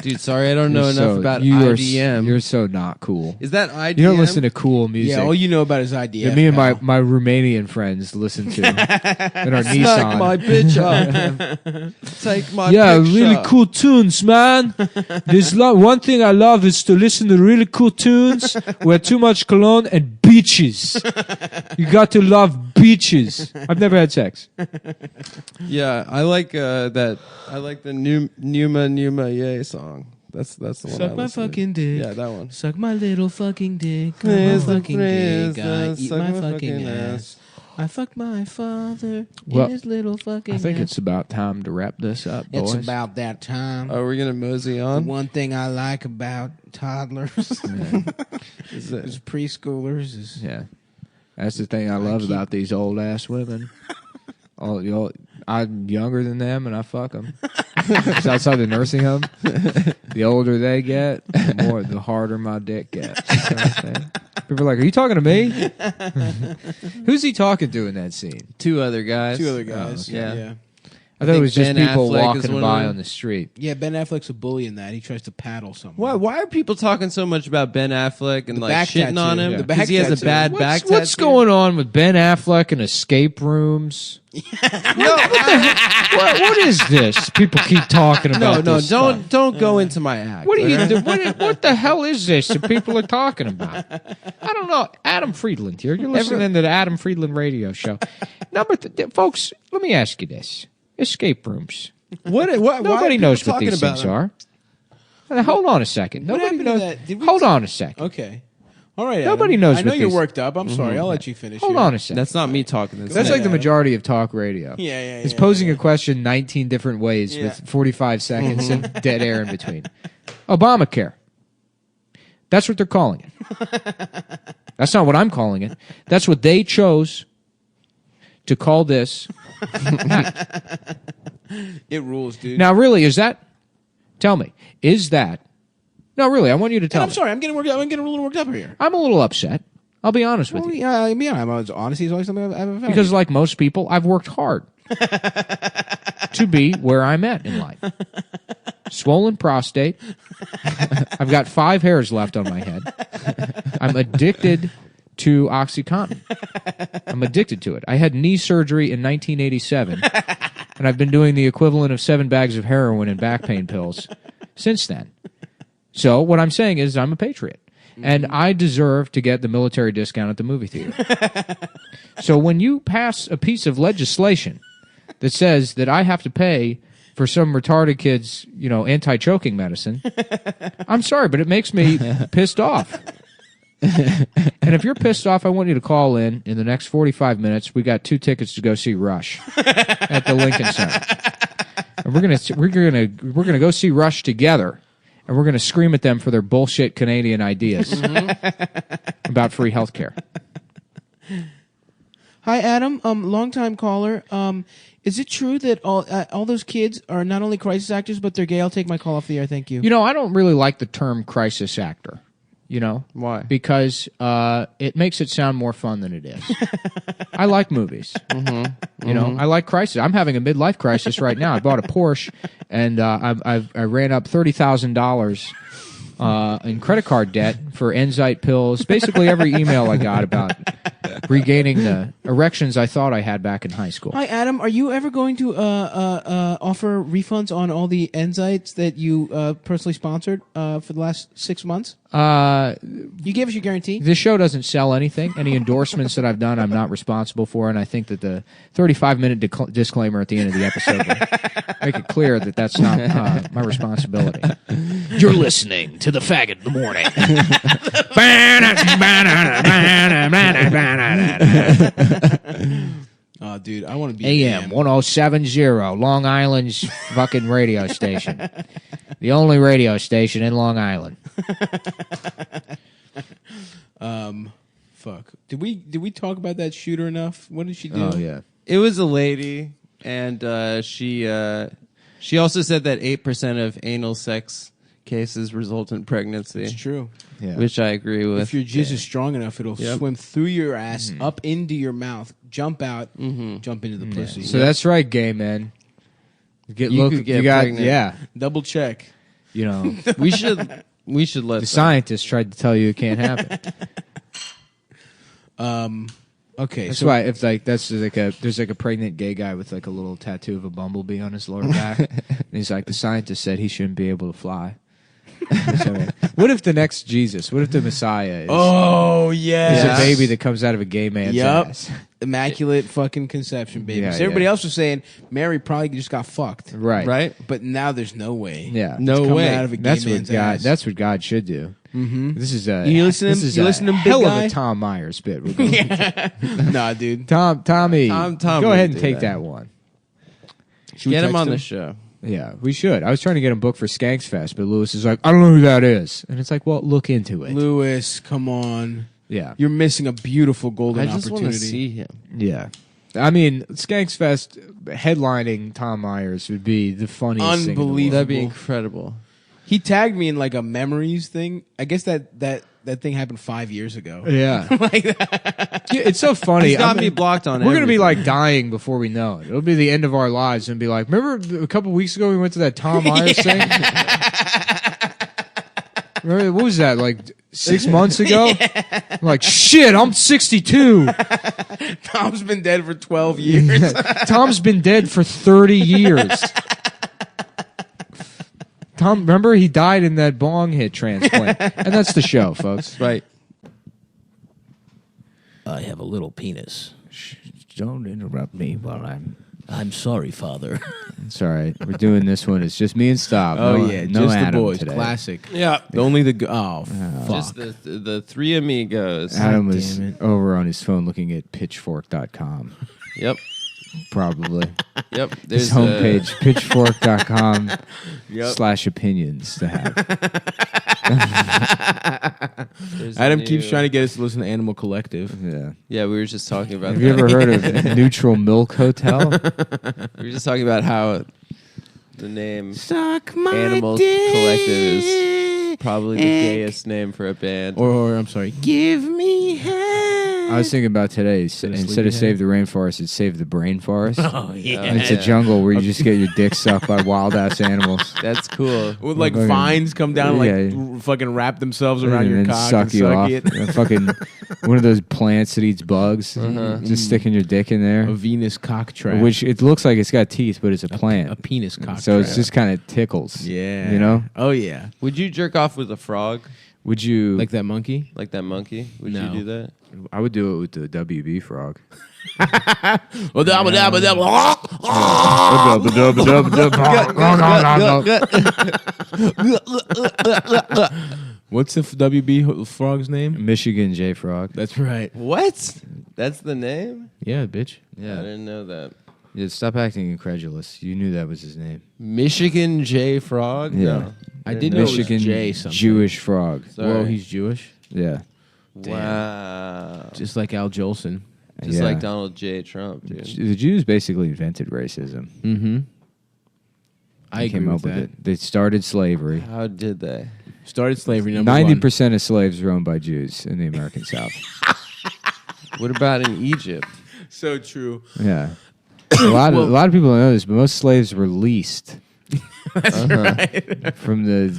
Dude, sorry, I don't know You're enough so- about you are IDM. You're so not cool. Is that IDM? You don't listen to cool music. Yeah, all you know about is idea. that me and my Romanian friends listen to in our Smack Nissan. my bitch up. Take my Yeah, picture. really cool tunes, man. There's one thing I love is to listen to really cool tunes with too much cologne and beaches. You got to love beaches. I've never had sex. Yeah, I like that. I like the Numa Yay song. That's the one. Suck I my listen to. fucking dick. Yeah, that one. Suck my little fucking dick. Suck my Praise the fucking praise, dick. I eat suck my my fucking fucking ass. I fucked my father Well, in his little fucking I think ass. it's about time to wrap this up, boys. It's about that time. Oh, we're gonna mosey The on. one thing I like about toddlers Is it? is preschoolers is Yeah, that's the thing I love about these old ass women. I'm younger than them, and I fuck them. It's outside the nursing home. The older they get, the harder my dick gets. You know what I'm saying? People are like, "Are you talking to me?" Who's he talking to in that scene? Two other guys. two other guys. okay. Yeah. I thought it think was just Ben people Affleck is walking one of by them. on the street. Yeah, Ben Affleck's a bully in that. He tries to paddle someone. Why are people talking so much about Ben Affleck and The like back shitting on tattoo. him? Yeah. The Because back he has a tattoo. bad back What's tattoo? going on with Ben Affleck and escape rooms? What is this? People keep talking about. No, this stuff. don't go into my act. What are you? What the hell is this that people are talking about? I don't know. Adam Friedland here. You're listening to the Adam Friedland radio show. Folks, let me ask you this: escape rooms. What? Nobody knows what these things are. Hold on a second. Nobody happened to knows. that? Did we Hold on a second. Okay. All right. Nobody Adam. knows I know what you're these- worked up. I'm sorry. I'll let you finish. Hold here. on a second. That's not me talking. That's ahead, like the Adam. majority of talk radio. Yeah. It's posing a question 19 different ways Yeah. with 45 seconds and dead air in between. Obamacare. That's what they're calling it. That's not what I'm calling it. That's what they chose to call this. It rules, dude. Now, really, is that? Tell me, is that? No, really, I want you to tell And I'm me. sorry. I'm getting worked up. I'm getting a little worked up here. I'm a little upset. I'll be honest with Well, you. yeah, I mean, honesty is always something I've found. Because, like most people, I've worked hard to be where I'm at in life. Swollen prostate. I've got 5 hairs left on my head. I'm addicted to OxyContin. I'm addicted to it. I had knee surgery in 1987, and I've been doing the equivalent of 7 bags of heroin and back pain pills since then. So what I'm saying is I'm a patriot. And I deserve to get the military discount at the movie theater. So when you pass a piece of legislation that says that I have to pay for some retarded kid's, anti-choking medicine, I'm sorry, but it makes me pissed off. And if you're pissed off, I want you to call in the next 45 minutes. We got 2 tickets to go see Rush at the Lincoln Center. And we're gonna go see Rush together. And we're going to scream at them for their bullshit Canadian ideas about free health care. Hi, Adam. Longtime caller. Is it true that all those kids are not only crisis actors, but they're gay? I'll take my call off the air. Thank you. I don't really like the term crisis actor. Why? Because it makes it sound more fun than it is. I like movies. I like crisis. I'm having a midlife crisis right now. I bought a Porsche, and I ran up $30,000 in credit card debt for Enzyte pills. Basically, every email I got about regaining the erections I thought I had back in high school. Hi, Adam. Are you ever going to offer refunds on all the Enzytes that you personally sponsored for the last 6 months? You gave us your guarantee. This show doesn't sell anything. Any endorsements that I've done, I'm not responsible for, and I think that the 35-minute disclaimer at the end of the episode will make it clear that that's not my responsibility. You're listening to the Faggot in the Morning. Oh, dude, I want to be AM 1070, Long Island's fucking radio station. The only radio station in Long Island. Fuck. Did we talk about that shooter enough? What did she do? Oh yeah. It was a lady, and she also said that 8% of anal sex cases result in pregnancy. It's true. Yeah. Which I agree with. If your jizz is strong enough, it'll swim through your ass, up into your mouth, jump out, jump into the pussy. So that's right, gay men. You could get pregnant. Yeah. Double check. You know, we should let the scientists tried to tell you it can't happen. Okay, That's so why if like there's like a pregnant gay guy with like a little tattoo of a bumblebee on his lower back, and he's like, the scientist said he shouldn't be able to fly. What if the next Jesus? What if the Messiah is, is a baby that comes out of a gay man's ass? Immaculate fucking conception, baby. Yeah, so everybody yeah. else was saying Mary probably just got fucked, Right. but now there's no way. Yeah. It's coming way. out of a gay That's what man's God. ass. That's what God should do. Mm-hmm. This is a. You listen to this him- is you a listen to him, big hell guy? of a Tom Myers bit. We're going Nah, dude. Tommy, Tom go would ahead and do take that. that one. Should we Get him text on the show. Yeah, we should. I was trying to get him booked for Skanks Fest, but Lewis is like, I don't know who that is, and it's like, well, look into it. Lewis, come on. Yeah, You're missing a beautiful golden I just want opportunity. to see him. yeah. I mean, Skanks Fest headlining Tom Myers would be the funniest thing in the world. Unbelievable. That'd be incredible. He tagged me in like a memories thing. I guess that thing happened 5 years ago. Yeah. Like that. Yeah, it's so funny. He's got I mean, me blocked on. We're gonna be everything. like dying before we know it. It'll be the end of our lives and be like, remember a couple weeks ago we went to that Tom Myers thing? Remember, what was that, like 6 months ago? I'm like, shit, I'm 62. Tom's been dead for 12 years. Tom's been dead for 30 years. Tom, remember he died in that bong hit transplant. And that's the show, folks. right. I have a little penis. Don't interrupt me while I'm sorry, Father. It's all right. We're doing this one. It's just me and Stop. Oh, No- yeah. no Just the Adam boys. today. Classic. Yeah. Only the... Oh, fuck. Just the three amigos. Adam was damn it. over on his phone looking at pitchfork.com. Yep. Probably. Yep. His There's homepage, pitchfork.com Yep. /opinions to have. Adam keeps trying to get us to listen to Animal Collective. Yeah. Yeah, we were just talking about. Have you that. ever heard of Neutral Milk Hotel? We were just talking about how the name Suck my Animal Collective is probably the gayest name for a band. Or I'm sorry. Give me head. I was thinking about today. Instead of sleepyhead? Save the Rainforest, it's Save the Brain Forest. Oh, yeah. It's a jungle where you just get your dick sucked by wild ass animals. That's cool. With like Fucking- vines come down, like Yeah. fucking wrap themselves around and your then cock suck and you suck off. it. A fucking one of those plants that eats bugs. Just sticking your dick in there. A Venus cock trap. Which it looks like it's got teeth, but it's a plant. a penis cock so trap. it's just kind of tickles. Yeah. You know? Oh, yeah. Would you jerk off with a frog Would you Like that monkey? like that monkey? Would No. you do that? I would do it with the WB frog. What's the WB frog's name? Michigan J frog. That's right. What? That's the name? Yeah, bitch. I didn't know that. Yeah, stop acting incredulous. You knew that was his name. Michigan J Frog? Yeah. No. I did know it was Michigan J something. Jewish frog. Sorry. Whoa, he's Jewish? Yeah. Wow. Just like Al Jolson. Just Yeah. like Donald J. Trump, dude. The Jews basically invented racism. Mm-hmm. I They agree came with up that. with it. They started slavery. How did they? Started slavery, number 90%. of slaves were owned by Jews in the American South. What about in Egypt? So true. Yeah. A lot of people don't know this, but most slaves were leased. From the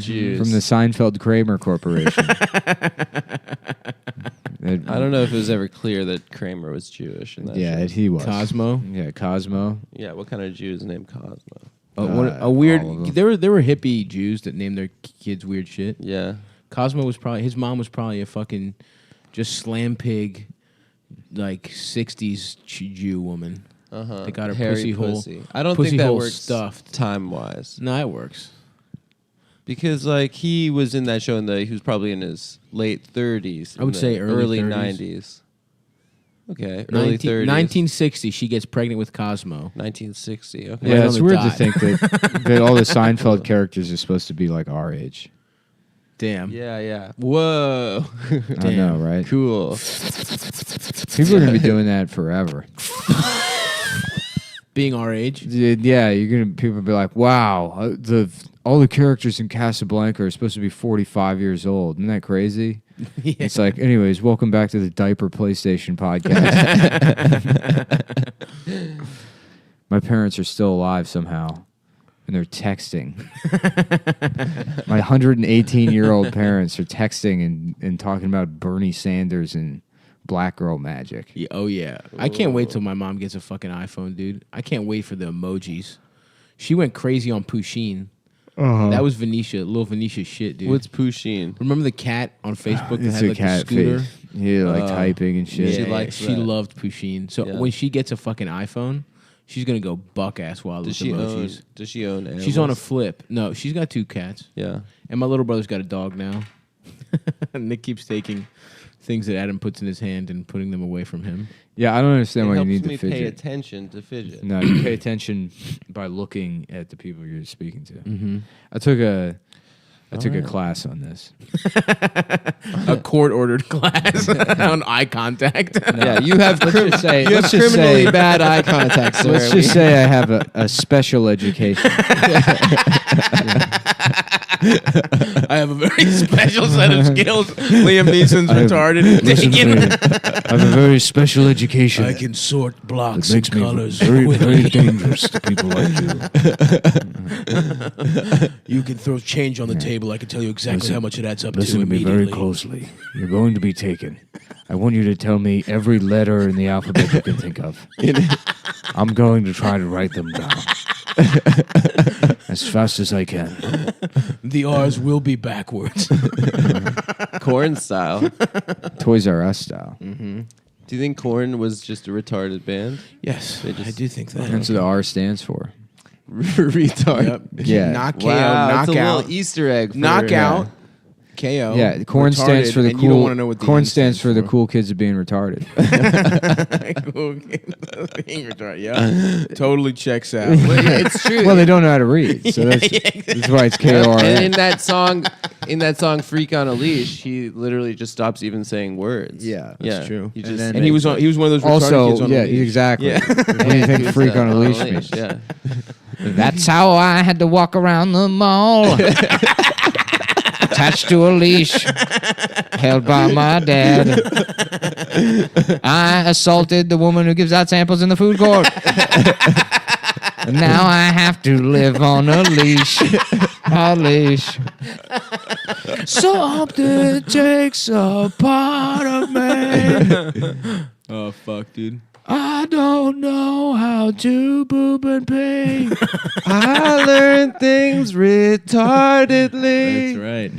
Jews. From the Seinfeld Kramer Corporation. I don't know if it was ever clear that Kramer was Jewish. In that Yeah, show. he was. Cosmo. Yeah, Cosmo. Yeah, what kind of Jew is named Cosmo? A weird. all of them. There were hippie Jews that named their kids weird shit. Yeah. Cosmo was probably his mom was probably a fucking just slam pig, like 60s Jew woman. Uh-huh. They got her Hairy pussy hole. I don't pussy think that hole works stuffed. time-wise. No, it works. Because, like, he was in that show, he was probably in his late 30s. I would say early 30s. 90s. Okay, early 30s. 1960, she gets pregnant with Cosmo. 1960, okay. Yeah, Right it's on the weird dot. to think that all the Seinfeld characters are supposed to be like our age. Damn. Yeah. Whoa. I know, right? Cool. People are gonna be doing that forever. Being our age. Yeah, people will be like, wow, all the characters in Casablanca are supposed to be 45 years old. Isn't that crazy? Yeah. It's like, anyways, welcome back to the Diaper PlayStation podcast. My parents are still alive somehow, and they're texting. My 118-year-old parents are texting and talking about Bernie Sanders and black girl magic. Yeah, oh, yeah. I can't wait till my mom gets a fucking iPhone, dude. I can't wait for the emojis. She went crazy on Pusheen. That was little Venetia shit, dude. What's Pusheen? Remember the cat on Facebook that It's had a like the cat scooter? face. Yeah, like typing and shit. She likes She that. loved Pusheen. So Yeah. when she gets a fucking iPhone, she's gonna go buck ass wild with emojis. Does she own animals? She's on a flip. No, she's got 2 cats. Yeah. And my little brother's got a dog now. Nick keeps taking things that Adam puts in his hand and putting them away from him. Yeah, I don't understand It why you helps need me to fidget. pay attention to fidget. No, you pay attention by looking at the people you're speaking to. Mm-hmm. I took a class on this. A court-ordered class on eye contact. Yeah, you have say- you have let's just criminally say- bad eye contact, sir. Let's just say I have a special education. I have a very special set of skills. Liam Neeson's retarded. Listen to me. I have a very special education. I can sort blocks It makes and me colors. very, very dangerous to people like you. You can throw change on the table. I can tell you exactly Listen- how much it adds up Listen to to me immediately. very closely. You're going to be taken. I want you to tell me every letter in the alphabet you can think of. I'm going to try to write them down as fast as I can. The R's will be backwards. Korn style. Toys R Us style. Do you think Korn was just a retarded band? Yes, They just- I do think that. That's what the R stands for. Retard. Yep. Yeah. Knock KO, Wow, knock it's a out. little Easter egg. For, Knockout. KO. Yeah, corn stands retarded, for the and you don't cool. wanna know what the Corn N stands for the cool kids of being retarded. Cool. Being retarded, yeah. Totally checks out. it's true. Well, they don't know how to read, so that's why it's KOR. And in that song, "Freak on a Leash," he literally just stops even saying words. Yeah, That's true. He And just then- And he was one of those retarded Also, kids on yeah, the leash. exactly. Yeah. What do you think He "freak was, on a leash" means? Yeah. That's how I had to walk around the mall. Attached to a leash, held by my dad. I assaulted the woman who gives out samples in the food court. And now I have to live on a leash. A leash. Something takes a part of me. Oh, fuck, dude. I don't know how to poop and pee. I learned things retardedly. That's right.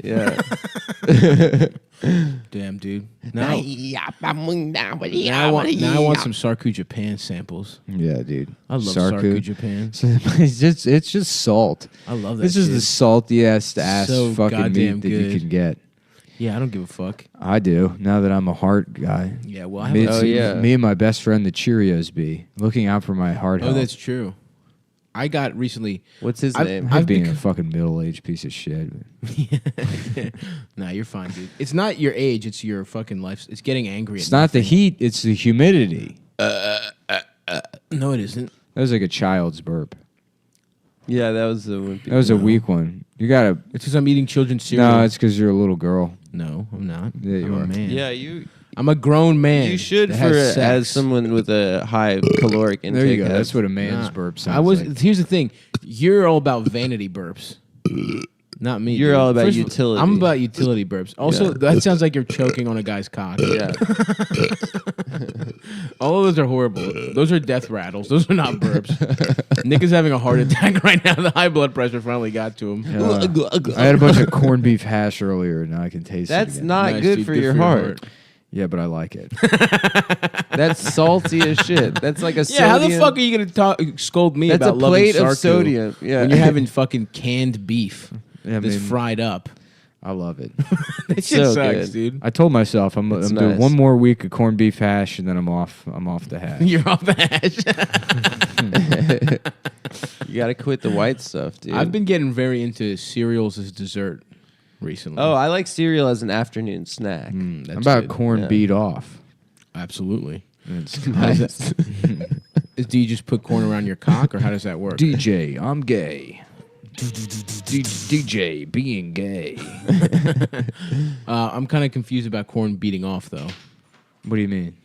Yeah. Yeah. Damn, dude. Now I want some Sarku Japan samples. Yeah, dude. I love Sarku. Sarku Japan. it's just salt. I love that This is shit. the saltiest ass So fucking goddamn meat that you good. can get. Yeah, I don't give a fuck. I do. Now that I'm a heart guy. Yeah, well, I Me, have Oh, yeah. me and my best friend, the Cheerios, be looking out for my heart Oh, health. that's true. I got recently. What's his I've- name? I'm I've being become- a fucking middle-aged piece of shit. Nah, you're fine, dude. It's not your age; it's your fucking life. It's getting angry. It's at not the heat; it's the humidity. No, it isn't. That was like a child's burp. Yeah, that was the one. That was a weak one. You gotta. It's because I'm eating children's cereal. No, it's because you're a little girl. No, I'm not. Yeah, you I'm are. a man. Yeah, I'm a grown man. you should that for has sex. as someone with a high caloric intake. There you go. has. That's what a man's Nah. burp sounds I was. like. Here's the thing. You're all about vanity burps. Not me. You're dude. all about First of all, utility. I'm about utility burps. Also, Yeah. that sounds like you're choking on a guy's cock. Yeah. All of those are horrible. Those are death rattles. Those are not burps. Nick is having a heart attack right now. The high blood pressure finally got to him. I had a bunch of corned beef hash earlier, and now I can taste That's it again. not Nice, good, dude. for your heart. Yeah, but I like it. That's salty as shit. That's like a Yeah, how the sodium- fuck are you gonna scold me That's a about loving plate of Sarku sodium. Yeah. when you're having fucking canned beef Yeah, I that's mean, fried up? I love it. That It's shit so sucks, good. dude. I told myself I'm It's doing nice. one more week of corned beef hash, and then I'm off. I'm off the hash. You're off the hash. You gotta quit the white stuff, dude. I've been getting very into cereals as dessert. recently. Oh, I like cereal as an afternoon snack. That's How about good. corn beat off? Absolutely. How does Do you just put corn around your cock, or how does that work? DJ, I'm gay. DJ being gay. I'm kind of confused about corn beating off, though. What do you mean?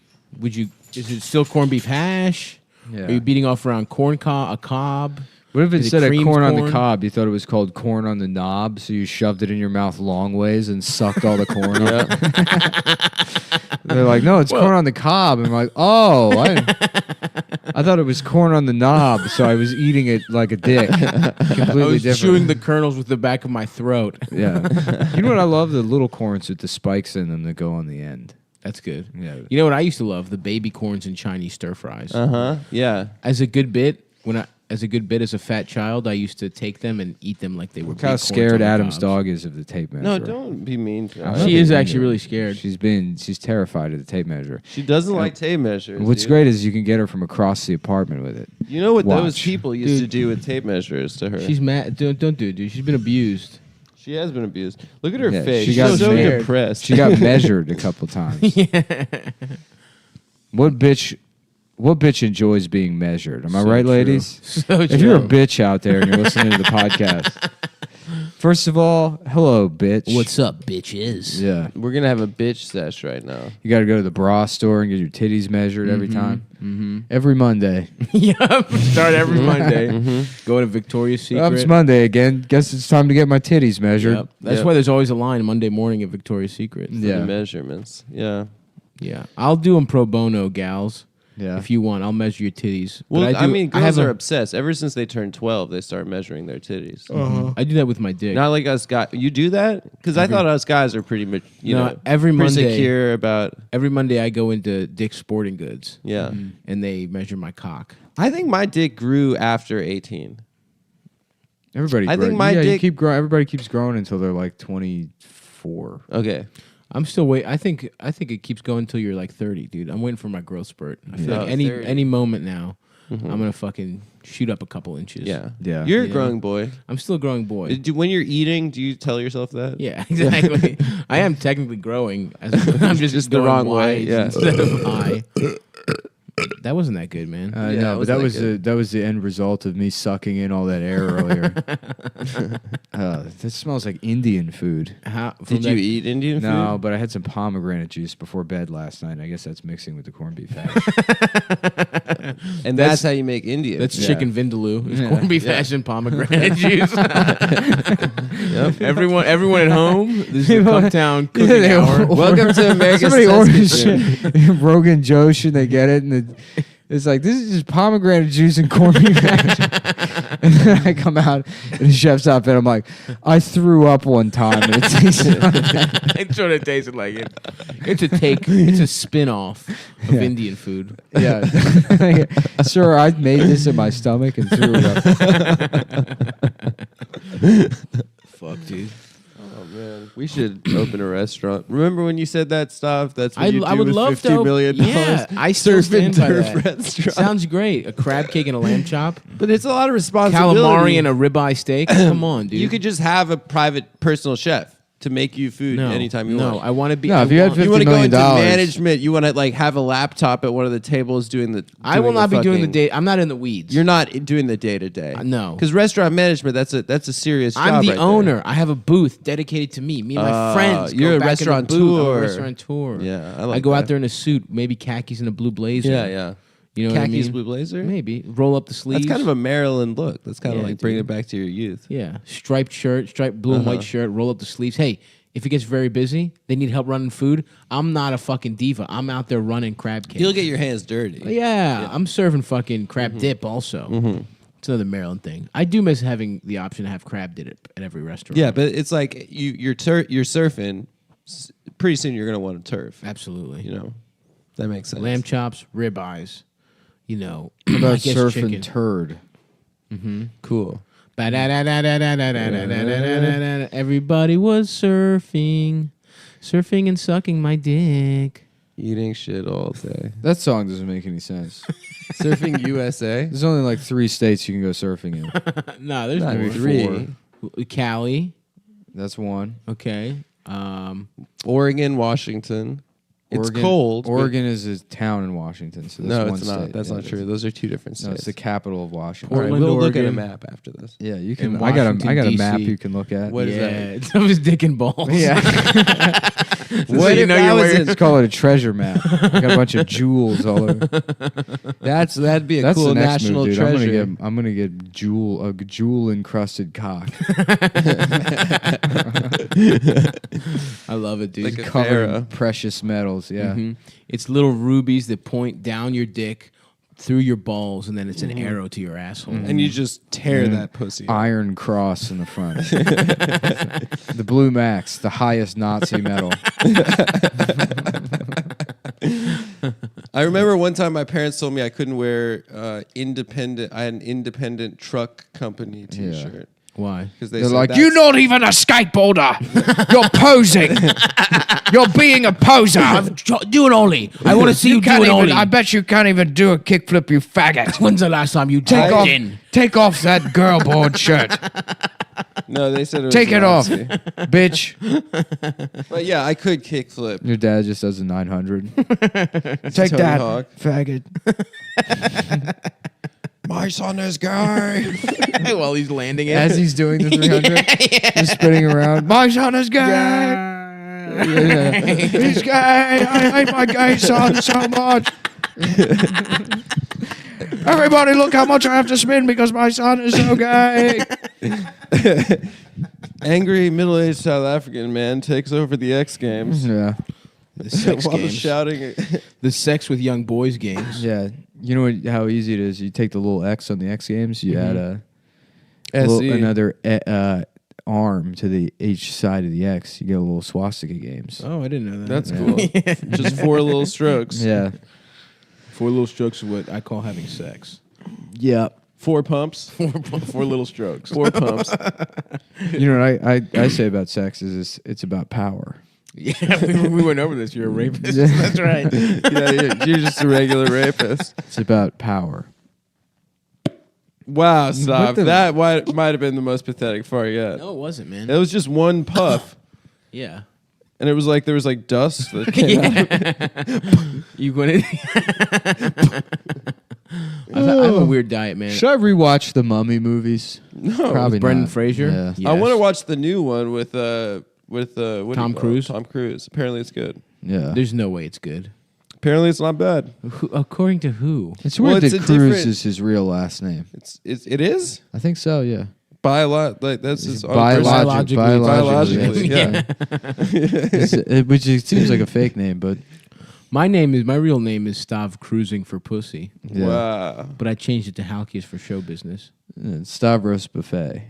Is it still corned beef hash? Yeah. Are you beating off around a cob? What if Is it instead of creamed corn on the corn? cob, you thought it was called corn on the knob, so you shoved it in your mouth long ways and sucked all the corn up? They're like, no, it's corn on the cob. And I'm like, oh, I thought it was corn on the knob, so I was eating it like a dick. Completely I was different. chewing the kernels with the back of my throat. Yeah. You know what I love? The little corns with the spikes in them that go on the end. That's good. Yeah. You know what I used to love? The baby corns and Chinese stir fries. Yeah. As a good bit, as a fat child, I used to take them and eat them like they were. Look how big corns on scared the Adam's cobs. dog is of the tape measure. No, don't be mean to her. She is actually really scared. She's terrified of the tape measure. She doesn't like tape measures. What's dude. great is you can get her from across the apartment with it. You know what those Watch. people used to do with tape measures to her? She's mad. Don't do it, dude. She's been abused. She has been abused. Look at her Yeah, face. she She's got so scared. depressed. She got measured a couple times. What bitch enjoys being measured? Am I So right, true. ladies? So If you're a true. bitch out there and you're listening to the podcast, first of all, hello, bitch. What's up, bitches? Yeah. We're going to have a bitch sesh right now. You got to go to the bra store and get your titties measured every time. Mm-hmm. Every Monday. Yep. Start every Monday. Go to Victoria's Secret. Oh, it's Monday again. Guess it's time to get my titties measured. Yep. That's Yep. why there's always a line Monday morning at Victoria's Secret. For Yeah. the measurements. Yeah. Yeah. I'll do them pro bono, gals. Yeah. If you want, I'll measure your titties. But Well, I mean, girls have are obsessed. Ever since they turned 12, they start measuring their titties. I do that with my dick. Not like us guys. You do that? Because I thought us guys are pretty much, you No, know, every pretty Monday- secure about. Every Monday I go into Dick's Sporting Goods. Yeah. And they measure my cock. I think my dick grew after 18. Everybody. I think grow- my yeah, you dick- keep growing. Everybody keeps growing until they're like 24. Okay. I'm still waiting. I think it keeps going until you're like 30, dude. I'm waiting for my growth spurt. I feel Yeah. like Oh, any 30. any moment now, I'm gonna fucking shoot up a couple inches. Yeah. Yeah. You're a Yeah. growing boy. I'm still a growing boy. When you're eating, do you tell yourself that? Yeah, exactly. I am technically growing. I'm just the going wrong way, wide yeah. instead of high. That wasn't that good, man. I Yeah, know, it but that was wasn't that was the end result of me sucking in all that air earlier. That smells like Indian food. How, from Did that- you eat Indian food? No, but I had some pomegranate juice before bed last night. I guess that's mixing with the corned beef hash. And that's how you make Indian. That's Yeah. chicken vindaloo. It's Yeah. corned beef hash and pomegranate juice. Everyone at home. This is the Cumtown cooking they hour. Welcome to America's Somebody Test orders Kitchen. Rogan Josh and they get it, and it's like, this is just pomegranate juice and corned beef hash. And then I come out in the chef's outfit. I'm like, I threw up one time, and it tasted like that. It sort of tasted like it. It's a spin-off of Yeah. Indian food. Yeah. Sir, I made this in my stomach and threw it up. Fuck, dude. Oh man, we should open a restaurant. Remember when you said that stuff? That's what you I do would with love $50 to. million. Yeah, I still Surf and stand by turf that. restaurant. Sounds great. A crab cake and a lamb chop, But it's a lot of responsibility. calamari and a ribeye steak. Come on, dude. You could just have a private personal chef to make you food anytime you want. I want to be. No, I if you had want- You want to $50 go into million. management. You want to like have a laptop at one of the tables doing the. I will not be doing the day. day. I'm not in the weeds. You're not doing the day to day. No. because restaurant management that's a serious. I'm job the right owner. I have a booth dedicated to me. Me and my friends. you're go a back in the booth. I'm a restaurateur. restaurateur. Yeah, I like I go out that. there in a suit, maybe khakis and a blue blazer. There. Yeah. You know what I Khakis, mean? blue blazer. Maybe roll up the sleeves. That's kind of a Maryland look. That's kind of Yeah, like bringing dude. it back to your youth. Yeah, striped shirt, striped blue and white shirt. Roll up the sleeves. Hey, if it gets very busy, they need help running food. I'm not a fucking diva. I'm out there running crab cakes. You'll get your hands dirty. Yeah, I'm serving fucking crab dip also. It's another Maryland thing. I do miss having the option to have crab dip at every restaurant. Yeah, but it's like you're surfing. Pretty soon you're gonna want to turf. absolutely. You know, that makes sense. Lamb chops, rib eyes. You know, What I about guess surf chicken. and turd? Cool. Everybody was surfing and sucking my dick. Eating shit all day. That song doesn't make any sense. Surfing USA. There's only like 3 states you can go surfing in. No, there's Not more. 3. Cali, That's one. Okay. Oregon, Washington. It's Oregon, cold. but- Oregon is a town in Washington, so that's No, one it's not. state. That's Yeah, not it true. is. Those are two different No, states. it's the capital of Washington. All right, Portland, we'll look at a Oregon. map after this. Yeah, you In can. I got a Washington, map DC. you can look at. What is that? It's of his dick and balls. Yeah. What if that was in- Let's call it a treasure map. I got a bunch of jewels all over. That'd be a That's cool the next national move, dude. treasure. I'm gonna get a jewel encrusted cock. I love it, dude. Like a Covered pharaoh. in precious metals. Yeah. Mhm. It's little rubies that point down your dick through your balls, and then it's an arrow to your asshole. And you just tear that pussy. up. Iron cross in the front. The Blue Max, the highest Nazi medal. I remember one time my parents told me I couldn't wear independent. I had an independent truck company T-shirt Why? because they They're said like, that's- You're not even a skateboarder. You're posing. You're being a poser. Do an ollie. I want to see you, do Can't an even, ollie. I bet you can't even do a kickflip, you faggot. When's the last time you Take jumped off, in? take off that girl board shirt. No, they said it was Take it off, Nazi. bitch. But yeah, I could kickflip. Your dad just does a 900. Take Tony that, Hawk. faggot. My son is gay. While he's landing it. As he's doing the 300, just spinning around. My son is gay. He's gay. I hate my gay son so much. Everybody, look how much I have to spin because my son is so gay. Angry middle-aged South African man takes over the X Games Yeah. The sex while games. shouting. The sex with young boys games. Yeah. You know how easy it is? You take the little X on the X Games, you add a SE. another arm to each side of the X. You get a little swastika games. Oh, I didn't know that. That's cool. Just 4 little strokes. Yeah. 4 little strokes is what I call having sex. Yeah. 4 pumps. 4 little strokes. 4 pumps. You know what I say about sex is it's about power. Yeah, we went over this. You're a rapist. That's right. Yeah, you're just a regular rapist. It's about power. Wow, stop. the- That might have been the most pathetic part yet. No, it wasn't, man. It was just one puff, Yeah. and it was like there was like dust that came out. You went in. I have a weird diet, man. Should I rewatch the Mummy movies? No, Probably Brendan not. Fraser? Yeah. Yes. I want to watch the new one with what do you Tom call it? Cruise? Tom Cruise. Apparently it's good. Yeah. There's no way it's good. Apparently it's not bad. According to who? It's Well, weird it's that a Cruz different- is his real last name. It is I think so, yeah. by a lot. Like that's his own Biologically, Biologically, yeah. Which it seems like a fake name, but My real name is Stav Cruising for Pussy, yeah. Wow. but I changed it to Halkias for show business. Stavros Buffet.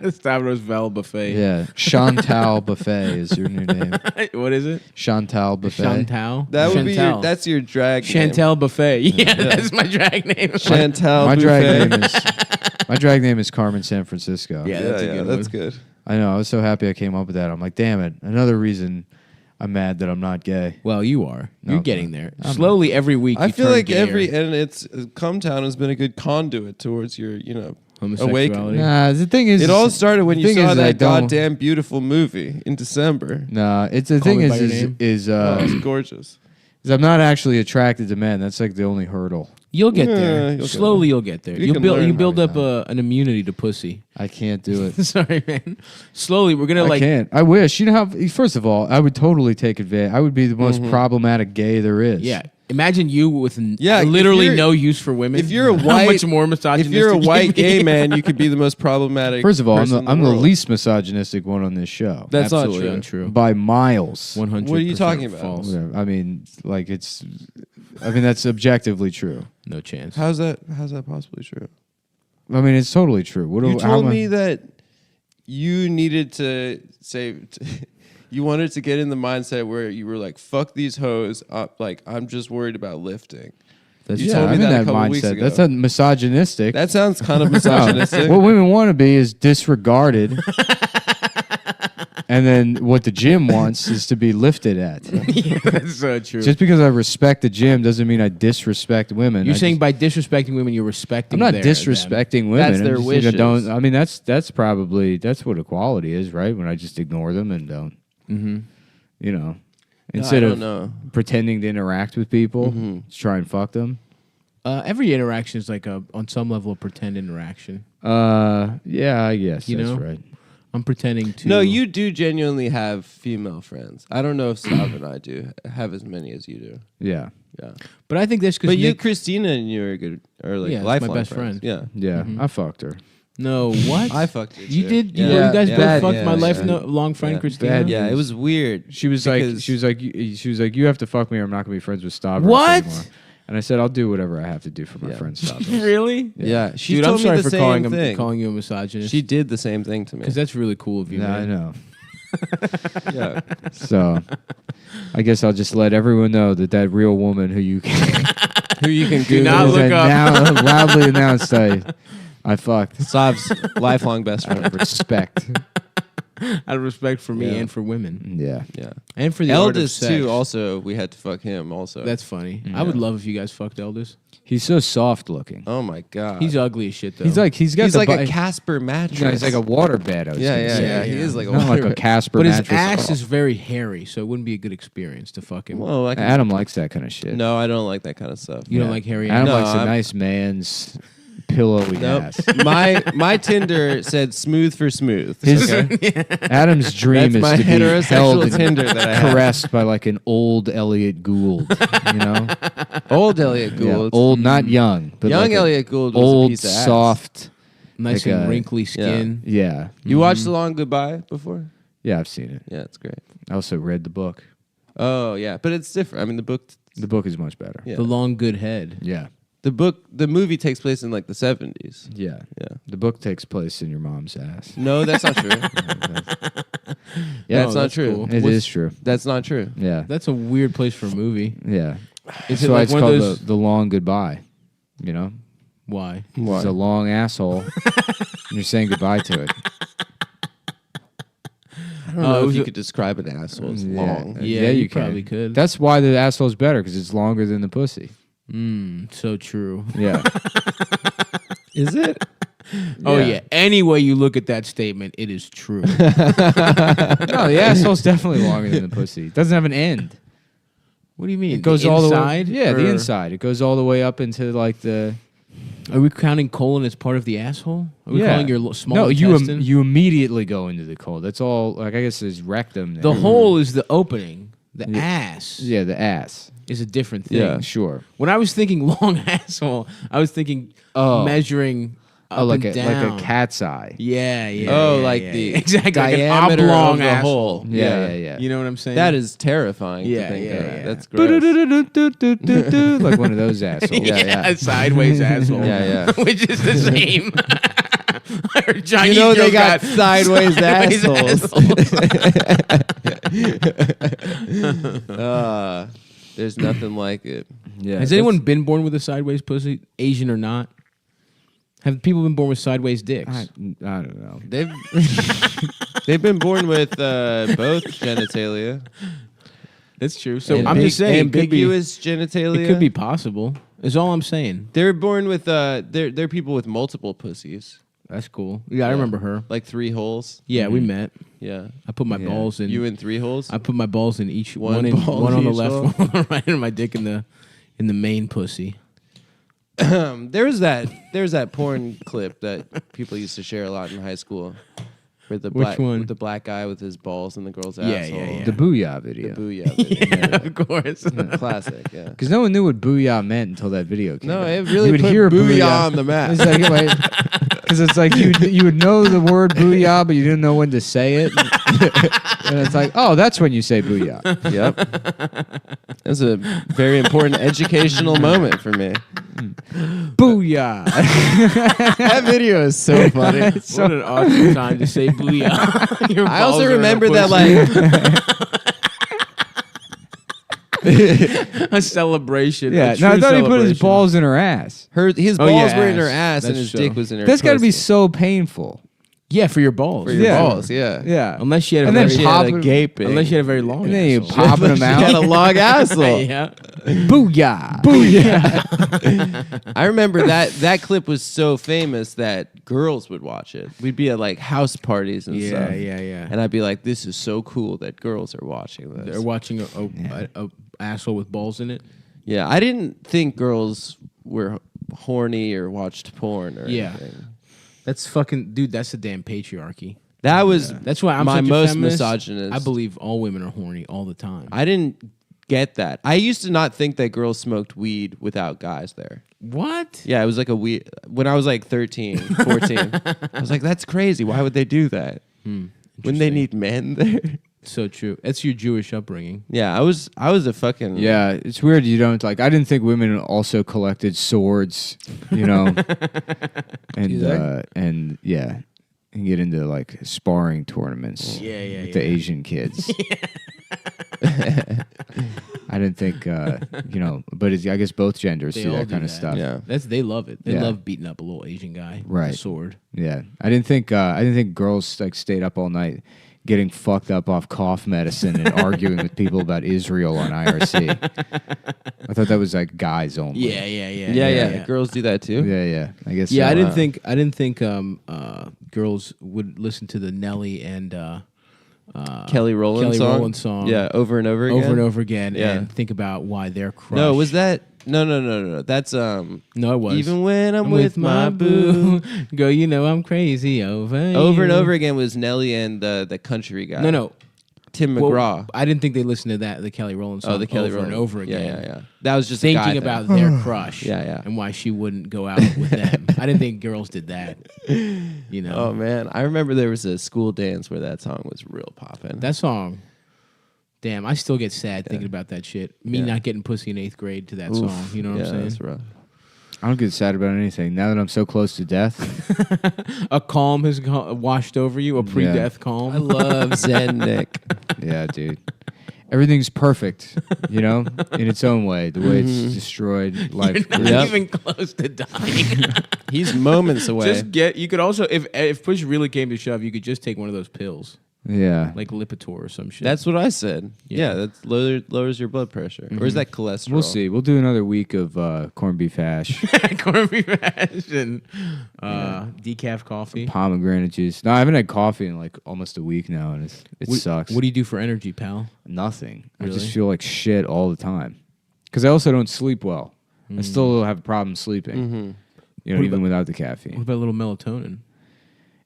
Stavros Val Buffet. Yeah. Chantal Buffet is your new name. What is it? Chantal Buffet. Chantal. That would be Chantal. that's your drag name. Chantal Buffet. Yeah, that's my drag name. Chantal My Buffet. drag name is Carmen San Francisco. Yeah, that's a good that's one. good. I know. I was so happy I came up with that. I'm like, damn it. Another reason I'm mad that I'm not gay. Well, you are. No, You're I'm getting not. there. I'm Slowly every week. I you feel turn like gayer. it's Cumtown has been a good conduit towards your homosexuality. awakening. Nah, the thing is, It all started when the you thing saw is I that don't- goddamn beautiful movie in December. Nah, it's the Call thing Me By Your Name? is It's gorgeous. I'm not actually attracted to men. That's like the only hurdle. You'll get Yeah, there. you'll get Slowly, you'll get there. You You'll can build. learn. You build up Probably an immunity to pussy. I can't do it. Sorry, man. Slowly, we're gonna I like. can't. I wish. You know how? First of all, I would totally take advantage. I would be the most problematic gay there is. Yeah. Imagine you with Yeah, if literally you're- no use for women. If you're a how white, much more misogynistic if you're a you'd white be. gay man, you could be the most problematic. First of all, person I'm in the world. least misogynistic one on this show. That's not Absolutely true. untrue. By miles. 100. What are you talking about? False. Whatever. I mean, like it's. I mean, that's objectively true. No chance. How's that possibly true? I mean, it's totally true. What You do- how told am I- me that you needed to say. You wanted to get in the mindset where you were like, "Fuck these hoes." Like I'm just worried about lifting. That's, You told me I'm in that a that couple weeks mindset. ago. That's not misogynistic. That sounds kind of No. misogynistic. What women want to be is disregarded And then what the gym wants is to be lifted at. Yeah, that's so true. Just because I respect the gym doesn't mean I disrespect women. You're saying by disrespecting women, you're respecting. I'm not them. disrespecting women. That's I'm their just, wishes. Don't. I mean, that's probably what equality is, right? When I just ignore them and don't. Mm-hmm. You know, No, instead I of don't know. pretending to interact with people, just try and fuck them. Every interaction is like on some level a pretend interaction. Yeah, I guess You that's know? right. I'm pretending to. No, you do genuinely have female friends. I don't know if Sav and I do have as many as you do. Yeah, Yeah, But I think that's because but you, Christina, and you are good, or like Yeah, that's my lifelong best friends. friend. Yeah, yeah. I fucked her. No, what? I fucked her. You too. did? Yeah. You guys both bad, fucked yeah, my yeah. lifelong friend Yeah. Christina? Bad. Yeah, it was weird. She was because- like, you have to fuck me, or I'm not gonna be friends with Stavros What? anymore. And I said, I'll do whatever I have to do for my friend Stavros. Really? Yeah, she Dude, told I'm sorry me the for same thing. calling you a misogynist. She did the same thing to me. Because that's really cool of you, Yeah, I man. know. Yeah, So, I guess I'll just let everyone know that real woman who you can who you can Do not Google look up. now loudly announced I fucked. Sav's lifelong best friend. Respect. Out of respect for me Yeah. and for women. Yeah. Yeah, And for the art of Eldest sex. too. Also, we had to fuck him. Also, That's funny. I would love if you guys fucked Eldest. He's so soft looking. oh my god. He's ugly as shit, though. He's got He's the like a bi- Casper mattress. Yeah, he's like a water bed. I was yeah, gonna yeah, say. yeah, He yeah. is like a Not like water a Casper But his mattress. ass is very hairy, so it wouldn't be a good experience to fuck him. Whoa, I can, Adam likes that kind of shit. No, I don't like that kind of stuff. You don't Yeah. like hairy Adam ass? No, likes a I'm- nice man's pillowy Nope. ass. my Tinder said smooth for smooth. His, okay? Adam's dream That's is my to be held heterosexual and Tinder that I have. caressed by like an old Elliot Gould. You know, Old Elliot Yeah, Gould. old, not young, but Young like a Elliot Gould was a old, piece of ass. soft. Nice like and a- wrinkly skin. Yeah, You watched The Long Goodbye before? yeah, I've seen it. Yeah, it's great. I also read the book. Oh yeah, but it's different. I mean, the book. The book is much better. Yeah. The long good head. Yeah, The movie takes place in like the 70s. yeah. Yeah. The book takes place in your mom's ass. No, that's not true. Yeah, that's not true. cool. It is true. That's not true. Yeah, That's a weird place for a movie. yeah. Is That's it why like it's one of called those? the long goodbye. You know, Why? it's a long asshole. and you're saying goodbye to it. I don't know it if was you a- could describe an asshole as Yeah. long. Yeah, you you probably could. That's why the asshole's better because it's longer than the pussy. So true. Yeah, Is it? Oh yeah. Any way you look at that statement, it is true. no, the asshole's definitely longer than the pussy. It doesn't have an end. What do you mean? It goes the all inside? the way. Yeah, the Or inside. It goes all the way up into like the. Are we counting colon as part of the asshole? Are we calling your small no, intestine? you immediately go into the colon. That's all. Like I guess there's rectum. the there. hole is the opening. The ass Yeah, the ass. is a different thing. Yeah. Sure. When I was thinking long asshole, I was thinking Oh, measuring up like and a down. like a cat's eye. Yeah, yeah. Oh, yeah, like yeah, the yeah. exactly diameter like an oblong of the asshole. hole. Yeah. You know what I'm saying? That is terrifying Yeah, to think yeah, of. yeah. That's gross. Like one of those assholes. Yeah. a sideways asshole. Yeah, yeah. Which is the same. Our Chinese You know they girls got sideways assholes. There's nothing like it. Yeah. Has anyone been born with a sideways pussy, Asian or not? Have people been born with sideways dicks? I don't know. They've been born with both genitalia. That's true. So And I'm just saying, ambiguous genitalia. It could be possible. Is all I'm saying. They're born with they're people with multiple pussies, That's cool. Yeah, I remember her. like 3 holes. Yeah, we met. Yeah, I put my balls in. you in 3 holes. I put my balls in each One one. ball One in on the each left, hole? one on the right, and my dick in the main pussy. There's that porn clip that people used to share a lot in high school. With the Which black, one? With the black guy with his balls in the girl's Yeah, asshole. yeah, yeah. The Booyah The video. booyah. Video. Yeah, of course. Classic. Yeah. Because no one knew what Booyah meant until that video came No, out. it really You would put hear booyah on the map. It's like, because it's like you would know the word Booyah, but you didn't know when to say it. And it's like, oh, that's when you say Booyah. Yep. That's a very important educational moment for me. Booyah. That video is so funny. What an awesome time to say booyah. Your I balls also are in a remember that pussy. A celebration. Yeah, a no, I true thought he put his celebration. balls in her ass. his Oh, balls yeah, were in her ass. ass and That's his so- dick was in her That's got to be pussy. so painful. Yeah, for your balls. For your Yeah. balls, yeah. Yeah. Unless she had a And then very, pop a it- gaping. unless she had a very long. And then you asshole. popping them She got a out. long asshole. Yeah. Booyah. I remember that clip was so famous that girls would watch it. We'd be at like house parties and stuff. Yeah. And I'd be like, this is so cool that girls are watching this. They're watching a asshole with balls in it. Yeah, I didn't think girls were horny or watched porn or Yeah. anything. That's fucking dude. That's the damn patriarchy. That was That's why I'm my such a most feminist. misogynist. I believe all women are horny all the time. I didn't get that. I used to not think that girls smoked weed without guys there. What? Yeah, it was like a weed. When I was like 13, 14, I was like, that's crazy. Why would they do that? When they need men there? So true. That's your Jewish upbringing. Yeah, I was a fucking Yeah, it's weird. You don't like. I didn't think women also collected swords, you know, and yeah, and get into like sparring tournaments. Yeah. with the Asian kids. I didn't think, you know, but I guess both genders They do all that do kind of that. stuff. Yeah. They love it. They Yeah. love beating up a little Asian guy with Right. a sword. Yeah, I didn't think girls like stayed up all night getting fucked up off cough medicine and arguing with people about Israel on IRC. I thought that was like guys only. Yeah. Girls do that too. Yeah. I guess. Yeah, so. I didn't think girls would listen to the Nelly and Kelly Rowland song. Yeah, over and over again. Yeah. and think about why they're crushed. No, was that? No. That's No, it was. even when I'm with my boo. Go, you know I'm crazy over Over and you. over again was Nelly and the country guy. No. Tim Well, McGraw. I didn't think they listened to the Kelly Rowland song The Kelly over Rowland and over again. Yeah. That was just a guy Thinking thing. about their crush. Yeah. And why she wouldn't go out with them. I didn't think girls did that. You know. Oh man, I remember there was a school dance where that song was real poppin'. That song. Damn, I still get sad thinking about that shit. Me Yeah. not getting pussy in 8th grade to that Oof. song. You know what I'm saying? That's rough. I don't get sad about anything now that I'm so close to death. A calm has washed over you, a pre-death calm. I love Zen Nick. Yeah, dude. Everything's perfect, you know, in its own way. The way it's destroyed life. You're not even close to dying. He's moments away. You could also, if push really came to shove, you could just take one of those pills, Yeah. like Lipitor or some shit. That's what I said. Yeah. Yeah, that lowers your blood pressure. Or is that cholesterol? We'll see. We'll do another week of corned beef hash, corned beef hash and decaf coffee. pomegranate juice. No, I haven't had coffee in like almost a week now, and it sucks. What do you do for energy, pal? Nothing. I Really? just feel like shit all the time. Because I also don't sleep well. I still have a problem sleeping. You know, What even about- without the What caffeine. about a little melatonin?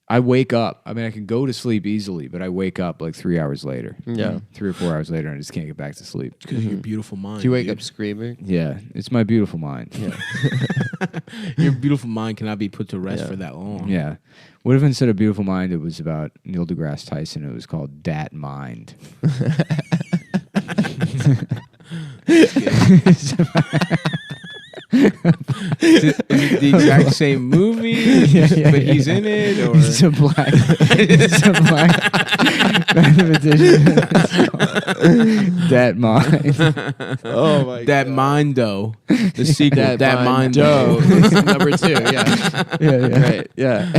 I wake up. I mean, I can go to sleep easily, but I wake up like 3 hours later. Yeah. 3 or 4 hours later, and I just can't get back to sleep. Because of your beautiful mind. Do you wake dude. up screaming? Yeah, it's my beautiful mind. Your beautiful mind cannot be put to rest Yeah. for that long. Yeah. What if instead of Beautiful Mind, it was about Neil deGrasse Tyson? It was called Dat Mind. Is it the exact same movie, but he's in it, or It's a black. It's a black mathematician. Dat Mind. Oh my that Mindo, the sequel, that Doe. Mindo. It's number 2. Yeah. Yeah. Right. Yeah.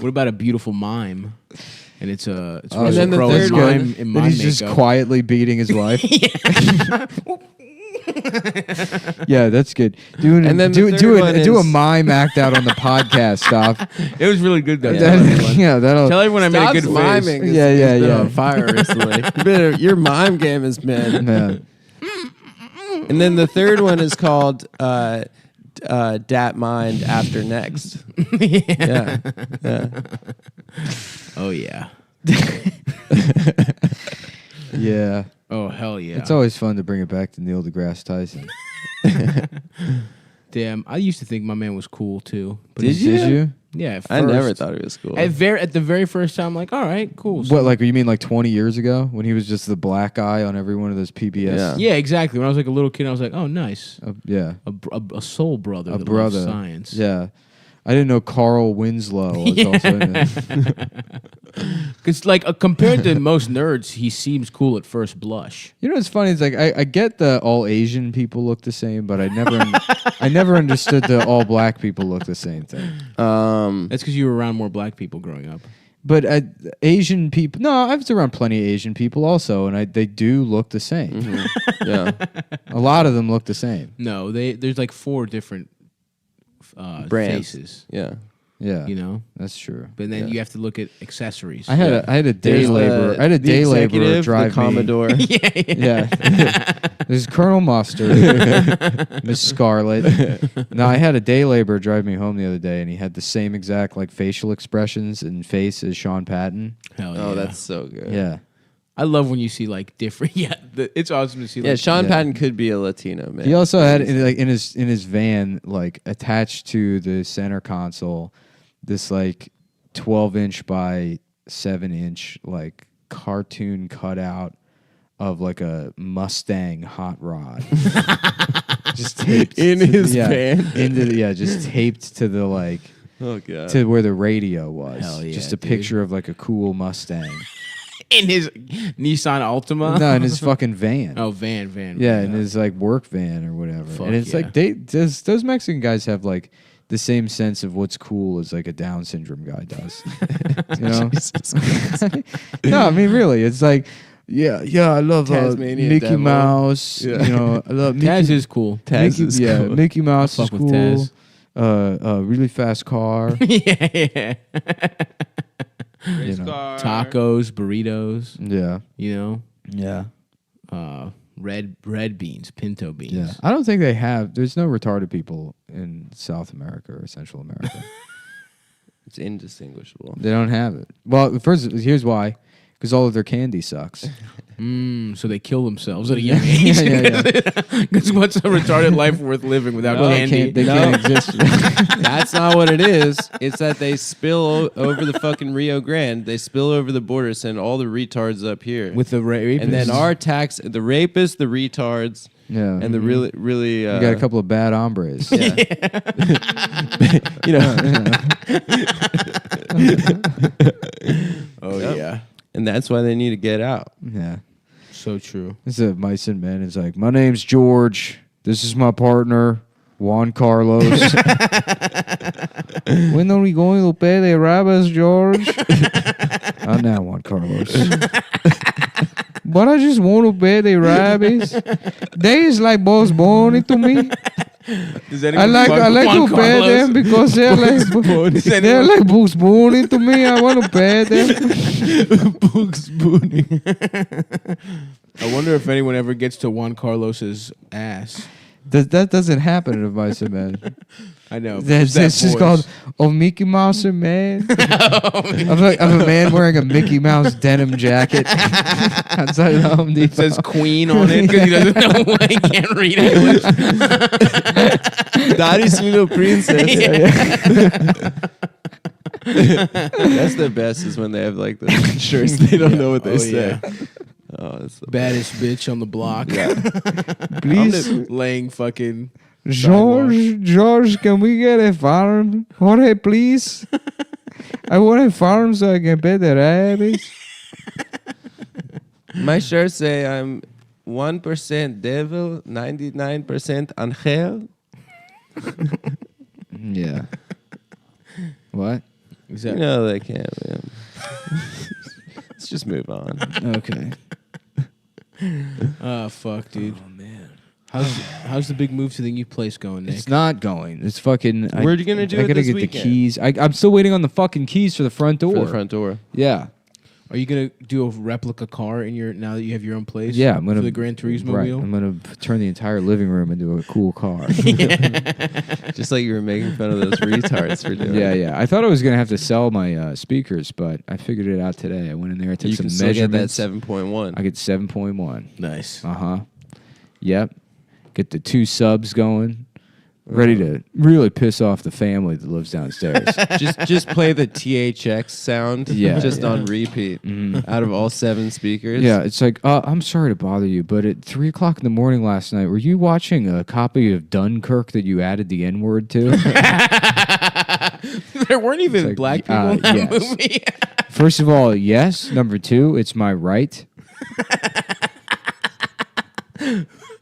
What about a beautiful mime? And it's a Oh, and then the third mime one, in Then mime he's just makeup. quietly beating his wife. Yeah, that's good. And then the third one do a is- mime act out on the podcast. Stop. It was really good though. Yeah, that'll. Tell everyone I made a Stop good face. miming. Yeah, yeah, It's been yeah. on fire recently. Your mime game has been. Yeah. And then the third one is called Dat Mind After Next. Yeah. Oh yeah. Yeah. Oh hell yeah. It's always fun to bring it back to Neil deGrasse Tyson. Damn, I used to think my man was cool too. But Did he's- Did you? Yeah, at I never first. thought it was cool. At the very first time, like, all right, cool. What, like, you mean like 20 years ago when he was just the black guy on every one of those PBS? Yeah. Yeah, exactly. When I was like a little kid, I was like, oh, nice. Yeah. A soul brother A that brother. loves science. Yeah. I didn't know Carl Winslow was also in it. Because like compared to most nerds, he seems cool at first blush. You know what's funny? It's like I get the all Asian people look the same, but I never understood the all black people look the same thing. That's because you were around more black people growing up. But Asian people, no, I was around plenty of Asian people also, and they do look the same. Mm-hmm. Yeah. A lot of them look the same. No, there's like 4 different Brands. faces. Yeah. Yeah, You know, that's true. but then you have to look at accessories. I had a day There's laborer. I had a the day laborer executive, drive the Commodore. Yeah. There's Colonel Mustard, Miss Scarlet. No, I had a day laborer drive me home the other day, and he had the same exact like facial expressions and face as Sean Patton. Hell Oh, yeah. that's so good. Yeah. I love when you see like different. Yeah, it's awesome to see. Yeah, Like, Sean Yeah. Patton could be a Latino man. He also had in his van, like attached to the center console, this like 12-inch by 7-inch like cartoon cutout of like a Mustang hot rod, just taped In to- his yeah, van? just taped to the like Oh god. to where the radio was. Hell yeah, just a dude. picture of like a cool Mustang. in his Nissan Altima. No, in his fucking van. Oh, van. Yeah, in his like work van or whatever. Fuck and it's yeah. like those Mexican guys have like the same sense of what's cool as like a Down syndrome guy does. You know? No, I mean really, it's like yeah, I love Tasmanian Mickey devil. Mouse. Yeah. You know, I love Mickey, Taz is cool. Mickey, Mickey Mouse is fuck with cool. Taz. Really fast car. yeah. You know. Tacos, burritos. Yeah, You know, yeah, red beans, pinto beans. yeah. I don't think they have. There's no retarded people in South America or Central America. It's indistinguishable. They don't have it. Well, first, here's why. Because all of their candy sucks. So they kill themselves at a young age. yeah. Because what's a retarded life worth living without Well, candy? they can't exist. That's not what it is. It's that they spill over the fucking Rio Grande. They spill over the border, send all the retards up here. With the rape, and then our tax, the rapists, the retards, Yeah. and the really, You got a couple of bad hombres. yeah. You know, Oh Yep. yeah, and that's why they need to get out. Yeah. so true. It's a Myson man. It's like, my name's George. This is my partner, Juan Carlos. When are we going to pay the rabbits, George? Now, Juan Carlos. But I just want to pay the rabbits. They is like Bugs Bunny to me. I like to pay them because they're like Bugs Bunny to me. I want to pay them. Bugs Bunny. I wonder if anyone ever gets to Juan Carlos's ass. That doesn't happen in a Myson man. I know. That's just called Mickey Mouse Man. I'm a man wearing a Mickey Mouse denim jacket outside of Home Depot. It says Queen on it because he doesn't know why he can't read English. Daddy's little princess. That's the best is when they have like the shirts. They don't know what they say. Yeah. Oh, that's the Baddest bitch on the block. Please, Laying fucking. George, can we get a farm? Jorge, please. I want a farm so I can pay the rabbits. My shirts say I'm 1% devil, 99% angel. Yeah. What? Is You that, know they can't. Yeah. Let's just move on. Okay. oh fuck, dude. Oh man. How's the big move to the new place going, Nick? It's not going. It's fucking. Where are you gonna do I it gotta this get weekend? the keys. I'm still waiting on the fucking keys for the front door. For the front door. Yeah. Are you gonna do a replica car in your now that you have your own place? Yeah, I'm gonna for the Gran Turismo right, wheel. I'm gonna turn the entire living room into a cool car. Just like you were making fun of those retards for doing. Yeah. I thought I was gonna have to sell my speakers, but I figured it out today. I went in there, I took You some can still get that measurements. 7.1. I get 7.1. Nice. Yep. Get the 2 subs going. Ready to really piss off the family that lives downstairs. just play the THX sound. Yeah, Just yeah. on repeat. Out of all 7 speakers. Yeah, it's like, I'm sorry to bother you, but at 3 o'clock in the morning last night, were you watching a copy of Dunkirk that you added the N-word to? There weren't even like, black people in that yes. movie. First of all, yes. Number two, it's my right.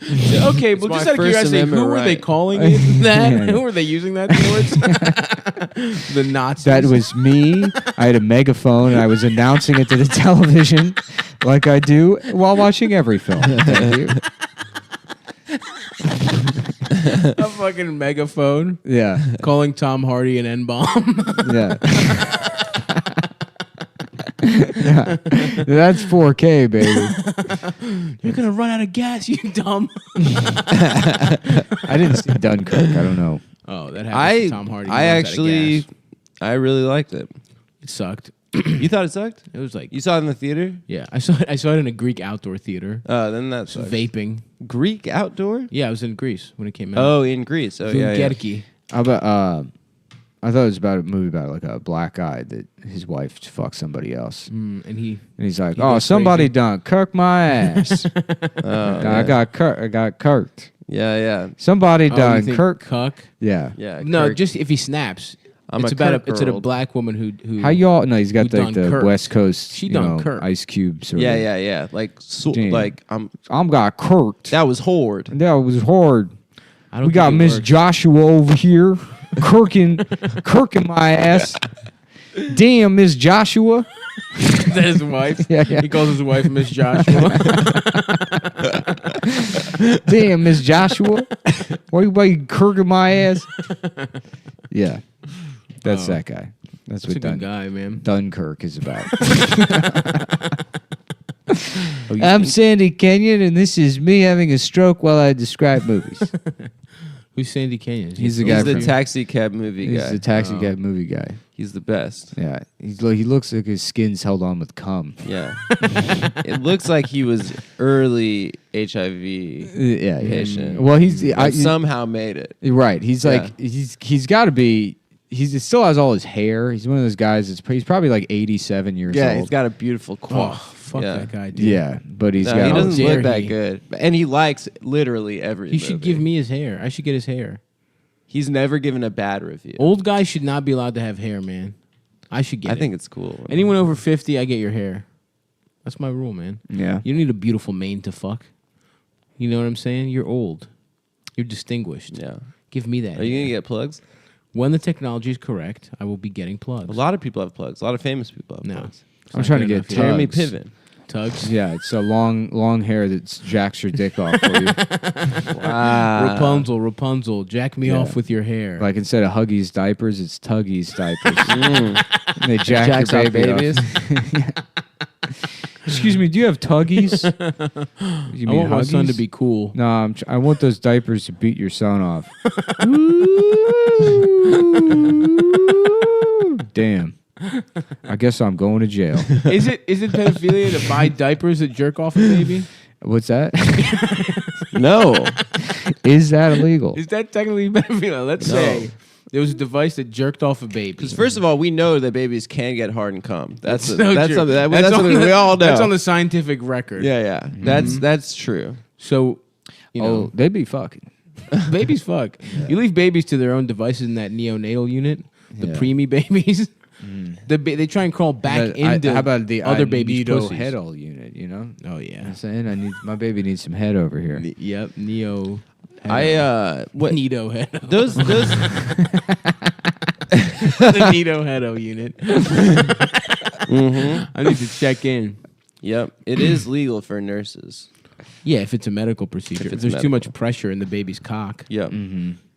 Okay, but my just out of First curiosity, Amendment who were they right. calling it that? Yeah. Who were they using that towards? The Nazis. That was me. I had a megaphone and I was announcing it to the television like I do while watching every film. Thank you. a fucking megaphone Yeah. calling Tom Hardy an N-bomb. Yeah. Yeah. That's 4K, baby. You're gonna run out of gas, you dumb. I didn't see Dunkirk. I don't know. Oh, that happened to Tom Hardy. He I runs out of actually, gas. I really liked it. It sucked. You thought it sucked? It was like, You saw it in the theater? yeah, I saw it in a Greek outdoor theater. Then that's Vaping. Greek outdoor. Yeah, I was in Greece when it came out. Oh, in Greece. Oh, yeah. Vungerki. How about, I thought it was about a movie about like a black guy that his wife fucked somebody else. And he And he's like, He "Oh, goes somebody crazy. done kirk my ass. I got kirked. Yeah. Somebody you done think kirk. cuck. Yeah. Yeah. No, Kirk. just if he snaps. I'm it's a about Kirk it's a girl. black woman who How y'all? No, he's got Who like the done kirked? West Coast. She you done know, kirked. Ice Cube sort Yeah, of. yeah. Like, Damn. I'm got kirked. that was horde. That was hard. I don't We got think it Miss works. Joshua over here, kirking my ass. Damn, Miss Joshua. Is that his wife? Yeah, yeah. He calls his wife Miss Joshua. Damn, Miss Joshua. Why you kirking my ass? Yeah, that's that guy. That's That's what a good guy, man. Dunkirk is about. I'm Sandy Kenyon, and this is me having a stroke while I describe movies. Who's Sandy Kenyon? He's the guy He's the from- taxi cab movie He's guy. the taxi cab movie guy. He's the best. Yeah, he looks like his skin's held on with cum. Yeah. It looks like he was early HIV Yeah, patient. Well, he's but somehow made it. right. He's Yeah. like he's got to be. He still has all his hair. He's one of those guys. He's probably like 87 years Yeah, old. he's got a beautiful Oh, coif. fuck yeah. that guy, dude. Yeah, but he's No, got. he all doesn't his- dare look that he. good. And he likes literally every He should movie. give me his hair. I should get his hair. He's never given a bad review. Old guys should not be allowed to have hair, man. I should get I it. think it's cool. Anyone over 50, I get your hair. That's my rule, man. Yeah. You don't need a beautiful mane to fuck. You know what I'm saying? You're old. You're distinguished. Yeah. Give me that. Are you hair. going to get plugs? When the technology is correct, I will be getting plugs. A lot of people have plugs. A lot of famous people have No. plugs. It's I'm not trying to good get enough yet. Jeremy Tugs. Piven. Tugs. Yeah, it's a long hair that jacks your dick off for you. Wow. Rapunzel, jack me Yeah. off with your hair. Like instead of Huggies diapers, it's Tuggies diapers. And they jack Jacks your off baby babies. off. Excuse me, do you have Tuggies? You I mean want my son to Huggies? be cool. No, I want those diapers to beat your son off. Damn. I guess I'm going to jail. Is it pedophilia to buy diapers that jerk off a baby? What's that? No. Is that illegal? Is that technically pedophilia? Let's say there was a device that jerked off a baby. Because first of all, we know that babies can get hard and come. That's So something true. that's on something the- we all know. That's on the scientific record. yeah, yeah. That's true. So, you know, Oh, they be fucking. babies fuck. You leave babies to their own devices in that neonatal unit, the Yeah. preemie babies. They try and crawl back into how about the other babies' pussies. headal unit? You know, Oh I'm yeah. saying my baby needs some head over here. Yep. Neo. What Nito head. those the Nito heado unit. I need to check in. Yep, it is legal for nurses. Yeah, if it's a medical procedure. If it's there's too much medical. pressure in the baby's cock, Yep.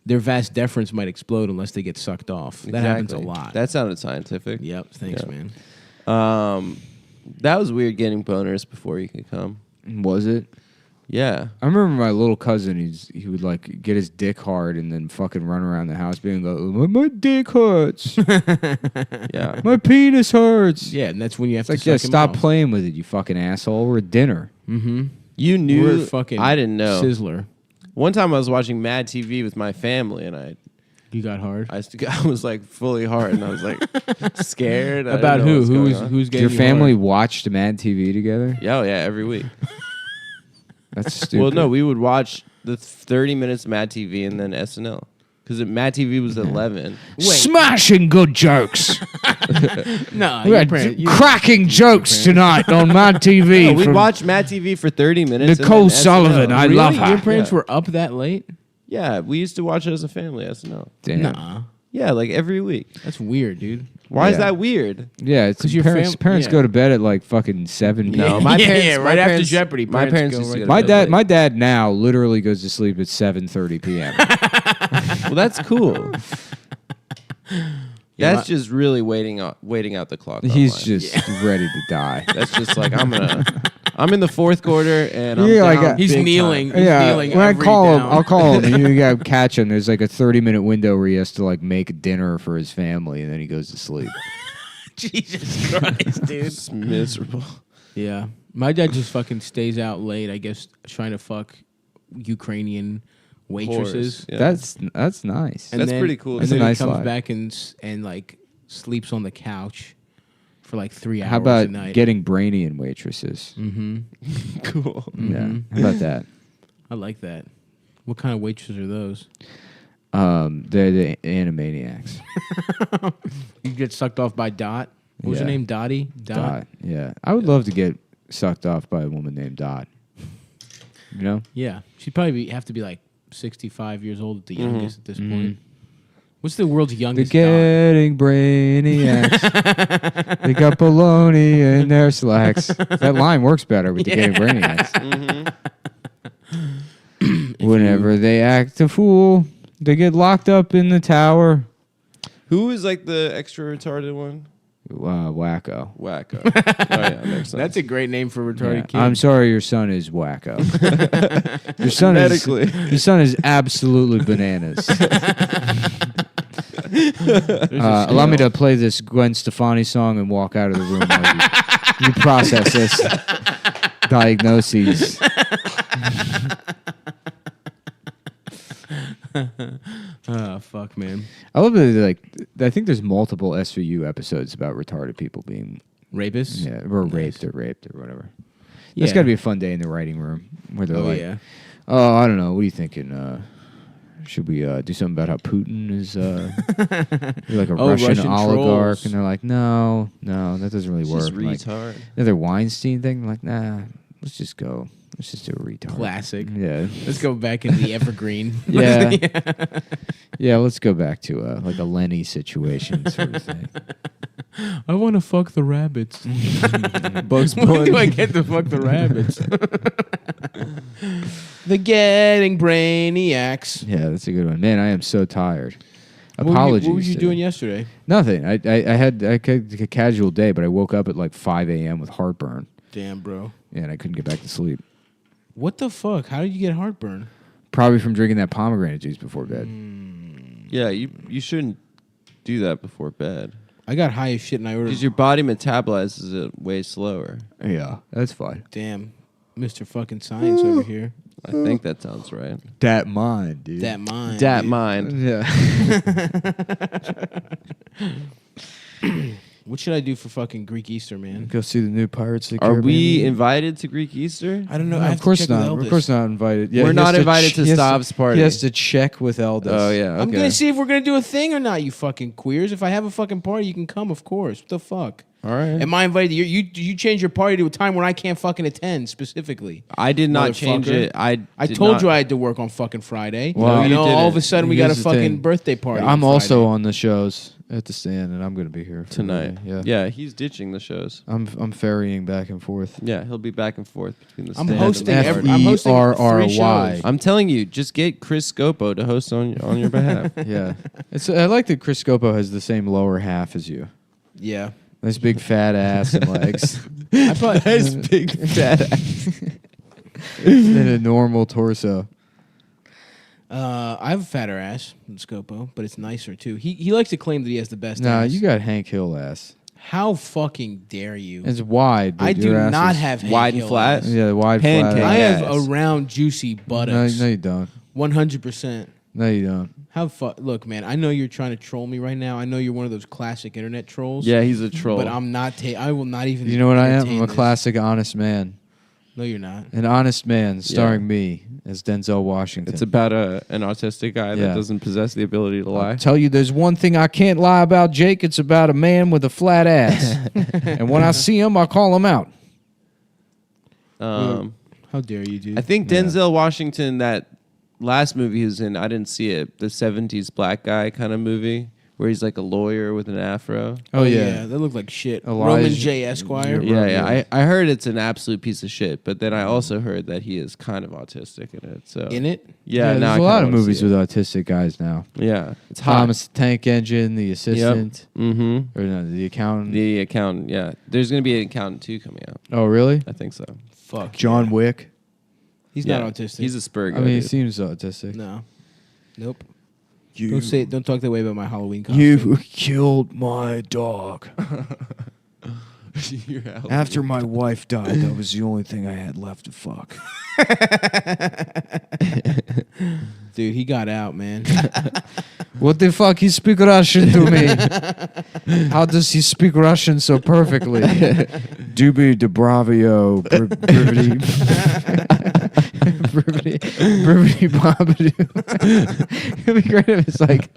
their vas deferens might explode unless they get sucked off. That happens a Exactly. lot. That sounded scientific. Yep. Thanks, Yeah. man. That was weird getting boners before you could come. Was it? Yeah. I remember my little cousin. He would like get his dick hard and then fucking run around the house being like, my dick hurts, Yeah. my penis hurts. Yeah, and that's when you have It's to like, suck him stop off. playing with it, you fucking asshole. We're at dinner. Mm-hmm. You We're knew. fucking. I didn't know. Sizzler. One time I was watching Mad TV with my family, and I You got hard. I was like fully hard, and I was like scared. I didn't About know who? what was going on. Who's Did getting your family hard? watched Mad TV together? Yeah, oh, yeah, every week. That's stupid. Well, no, we would watch the 30 minutes of Mad TV and then SNL. because Mad TV was 11. Smashing good jokes. No, We had cracking jokes tonight on Mad TV. No, we from watched Mad TV for 30 minutes. Nicole and then Sullivan. SNL. I Really? love her. Your parents were up that late? Yeah, we used to watch it as a family. SNL. Damn. Nah, Yeah, like every week. that's weird, dude. Why is Yeah. that weird? Yeah, it's 'Cause your parents yeah. go to bed at like fucking 7 p.m. No, my Yeah, parents. yeah, my right after parents- Jeopardy, My parents parents go used to right go to bed My late. dad now literally goes to sleep at 7:30 p.m. Well, that's cool. Yeah, That's just really waiting out the clock. He's online. just ready to die. That's just like I'm in the fourth quarter and I'm Yeah, like, down He's big kneeling. time. He's Yeah, kneeling when I every call him, down. I'll call him. And you gotta catch him. There's like a 30-minute window where he has to like make dinner for his family, and then he goes to sleep. Jesus Christ, dude. It's miserable. Yeah, my dad just fucking stays out late. I guess trying to fuck Ukrainian waitresses. Yeah. That's nice. And That's then- pretty cool. And That's a then nice he comes life. back and like sleeps on the couch for like 3 hours How a about night. getting brainy in waitresses? Mm-hmm. cool. Yeah, how about that? I like that. What kind of waitresses are those? They're the Animaniacs. You get sucked off by Dot. What was her Yeah. name? Dottie? Dot. Yeah, I would love to get sucked off by a woman named Dot. You know? Yeah, she'd probably have to be like 65 years old at the youngest at this Mm-hmm. point. What's the world's They're youngest dog? getting brainiacs. They got baloney in their slacks. That line works better with the getting brainiacs. Whenever they act a fool, they get locked up in the tower. Who is like the extra retarded one? Wacko. Wacko. Oh yeah, makes sense. That's a great name for a retarded Yeah. kid. I'm sorry, your son is wacko. Genetically. Your son is absolutely bananas. Allow me to play this Gwen Stefani song and walk out of the room while you process this diagnoses. Oh, fuck, man. I love that. Like, I think there's multiple SVU episodes about retarded people being Rapists? or raped or whatever. That's got to be a fun day in the writing room where they're like, yeah. "Oh, I don't know. What are you thinking? Should we do something about how Putin is like a Russian oligarch?" trolls. And they're like, "No, that doesn't really It's work." just Like, retard. another Weinstein thing. I'm like, nah, let's just go. Let's just do a retard. Classic. Yeah. Let's go back into the evergreen. Yeah. Yeah, let's go back to like a Lenny situation sort of thing. I want to fuck the rabbits. Bugs When Bunny. do I get to fuck the rabbits? The getting brainiacs. Yeah, that's a good one. Man, I am so tired. What were you- Apologies. What was you today. doing yesterday? Nothing. I had a casual day, but I woke up at like 5 a.m. with heartburn, Damn, bro. and I couldn't get back to sleep. What the fuck? How did you get heartburn? Probably from drinking that pomegranate juice before bed. Yeah, you shouldn't do that before bed I got high as shit and I ordered. because your body metabolizes it way slower. Yeah, that's fine. Damn, Mr. Fucking Science over here. I think that sounds right. That mind, dude. That mind. Dat dude. mind. Yeah. What should I do for fucking Greek Easter, man? Go see the new Pirates of the Are Caribbean we movie. invited to Greek Easter? I don't know. No, I have of course to check with not. Elvis. Of course not invited. Yeah, We're he has not invited ch- to he has Stav's party. He has to check with Eldis. Oh yeah. Okay. I'm gonna see if we're gonna do a thing or not. You fucking queers. If I have a fucking party, you can come. Of course. What the fuck? All right. Am I invited? You change your party to a time when I can't fucking attend specifically. I did not change Motherfucker. it. I I told you I had to work on fucking Friday. Well, you you know, didn't. all of a sudden we got a Here's the fucking thing. birthday party. I'm on also Friday. on the shows at the stand, and I'm going to be here for tonight. Yeah. Yeah. He's ditching the shows. I'm ferrying back and forth. Yeah, he'll be back and forth between the. I'm stand hosting and the every- party. I'm hosting 3 FERRY. shows. I'm telling you, just get Chris Scopo to host on your behalf. Yeah. I like that Chris Scopo has the same lower half as you. Yeah. Nice big fat ass and legs. I probably, big fat ass. And a normal torso. I have a fatter ass than Scopo, but it's nicer too. He likes to claim that he has the best Nah, ass. you got Hank Hill ass. How fucking dare you? It's wide. But I do your ass not is- have Hank wide and Hill flat? ass. Yeah, wide Pancake. flat. I ass. have a round, juicy No, buttocks. no, you don't. 100%. No, you don't. Look, man. I know you're trying to troll me right now. I know you're one of those classic internet trolls. Yeah, he's a troll. But I'm not. I will not even. You know what I am? entertain I'm a this. classic honest man. No, you're not. An honest man starring me as Denzel Washington. It's about an autistic guy Yeah. that doesn't possess the ability to lie. I'll tell you, there's one thing I can't lie about, Jake. It's about a man with a flat ass. And when I see him, I call him out. How dare you, dude? I think Denzel Washington, that last movie he was in, I didn't see it. The 70s black guy kind of movie where he's like a lawyer with an afro. Oh, yeah. that looked like shit. Elijah- Roman J. Esquire. Yeah. I heard it's an absolute piece of shit, but then I also heard that he is kind of autistic in it. So In it? yeah, there's now I a lot kinda of wanna movies see with it. autistic guys now. Yeah, it's hot. Thomas the Tank Engine, The Assistant, Mm-hmm. or no, The Accountant. The accountant. Yeah, there's gonna be an accountant 2 coming out. Oh, really? I think so. Fuck. John Wick. He's Yeah, not autistic. He's a spur guy. I mean, he dude. seems autistic. No. Nope. Don't talk that way about my Halloween costume. You killed my dog. You're out. After my wife died, that was the only thing I had left to fuck. Dude, he got out, man. What the fuck? He speak Russian to me. How does he speak Russian so perfectly? Dubi de Bravio, brivity, Brivity Bobbidoo. It'd be great if it's like,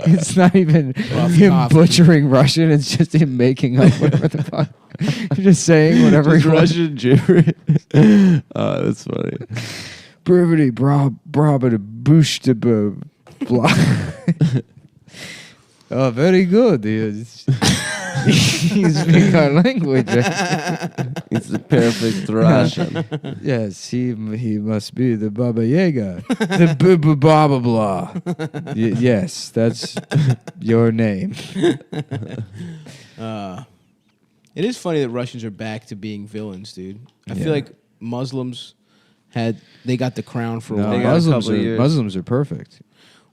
it's not even him coffee. butchering Russian, it's just him making up whatever the fuck. Just saying whatever Just he wants. Russian gibberish. Oh, that's funny. Brivity Brabida Bush de blah. Oh, very good. He speaks our language. It's the perfect Russian. Yes, he must be the Baba Yaga. The Baba blah. Yes, that's your name. It is funny that Russians are back to being villains, dude. I Yeah. feel like Muslims they got the crown for a No, while. got a couple of years. Muslims are perfect.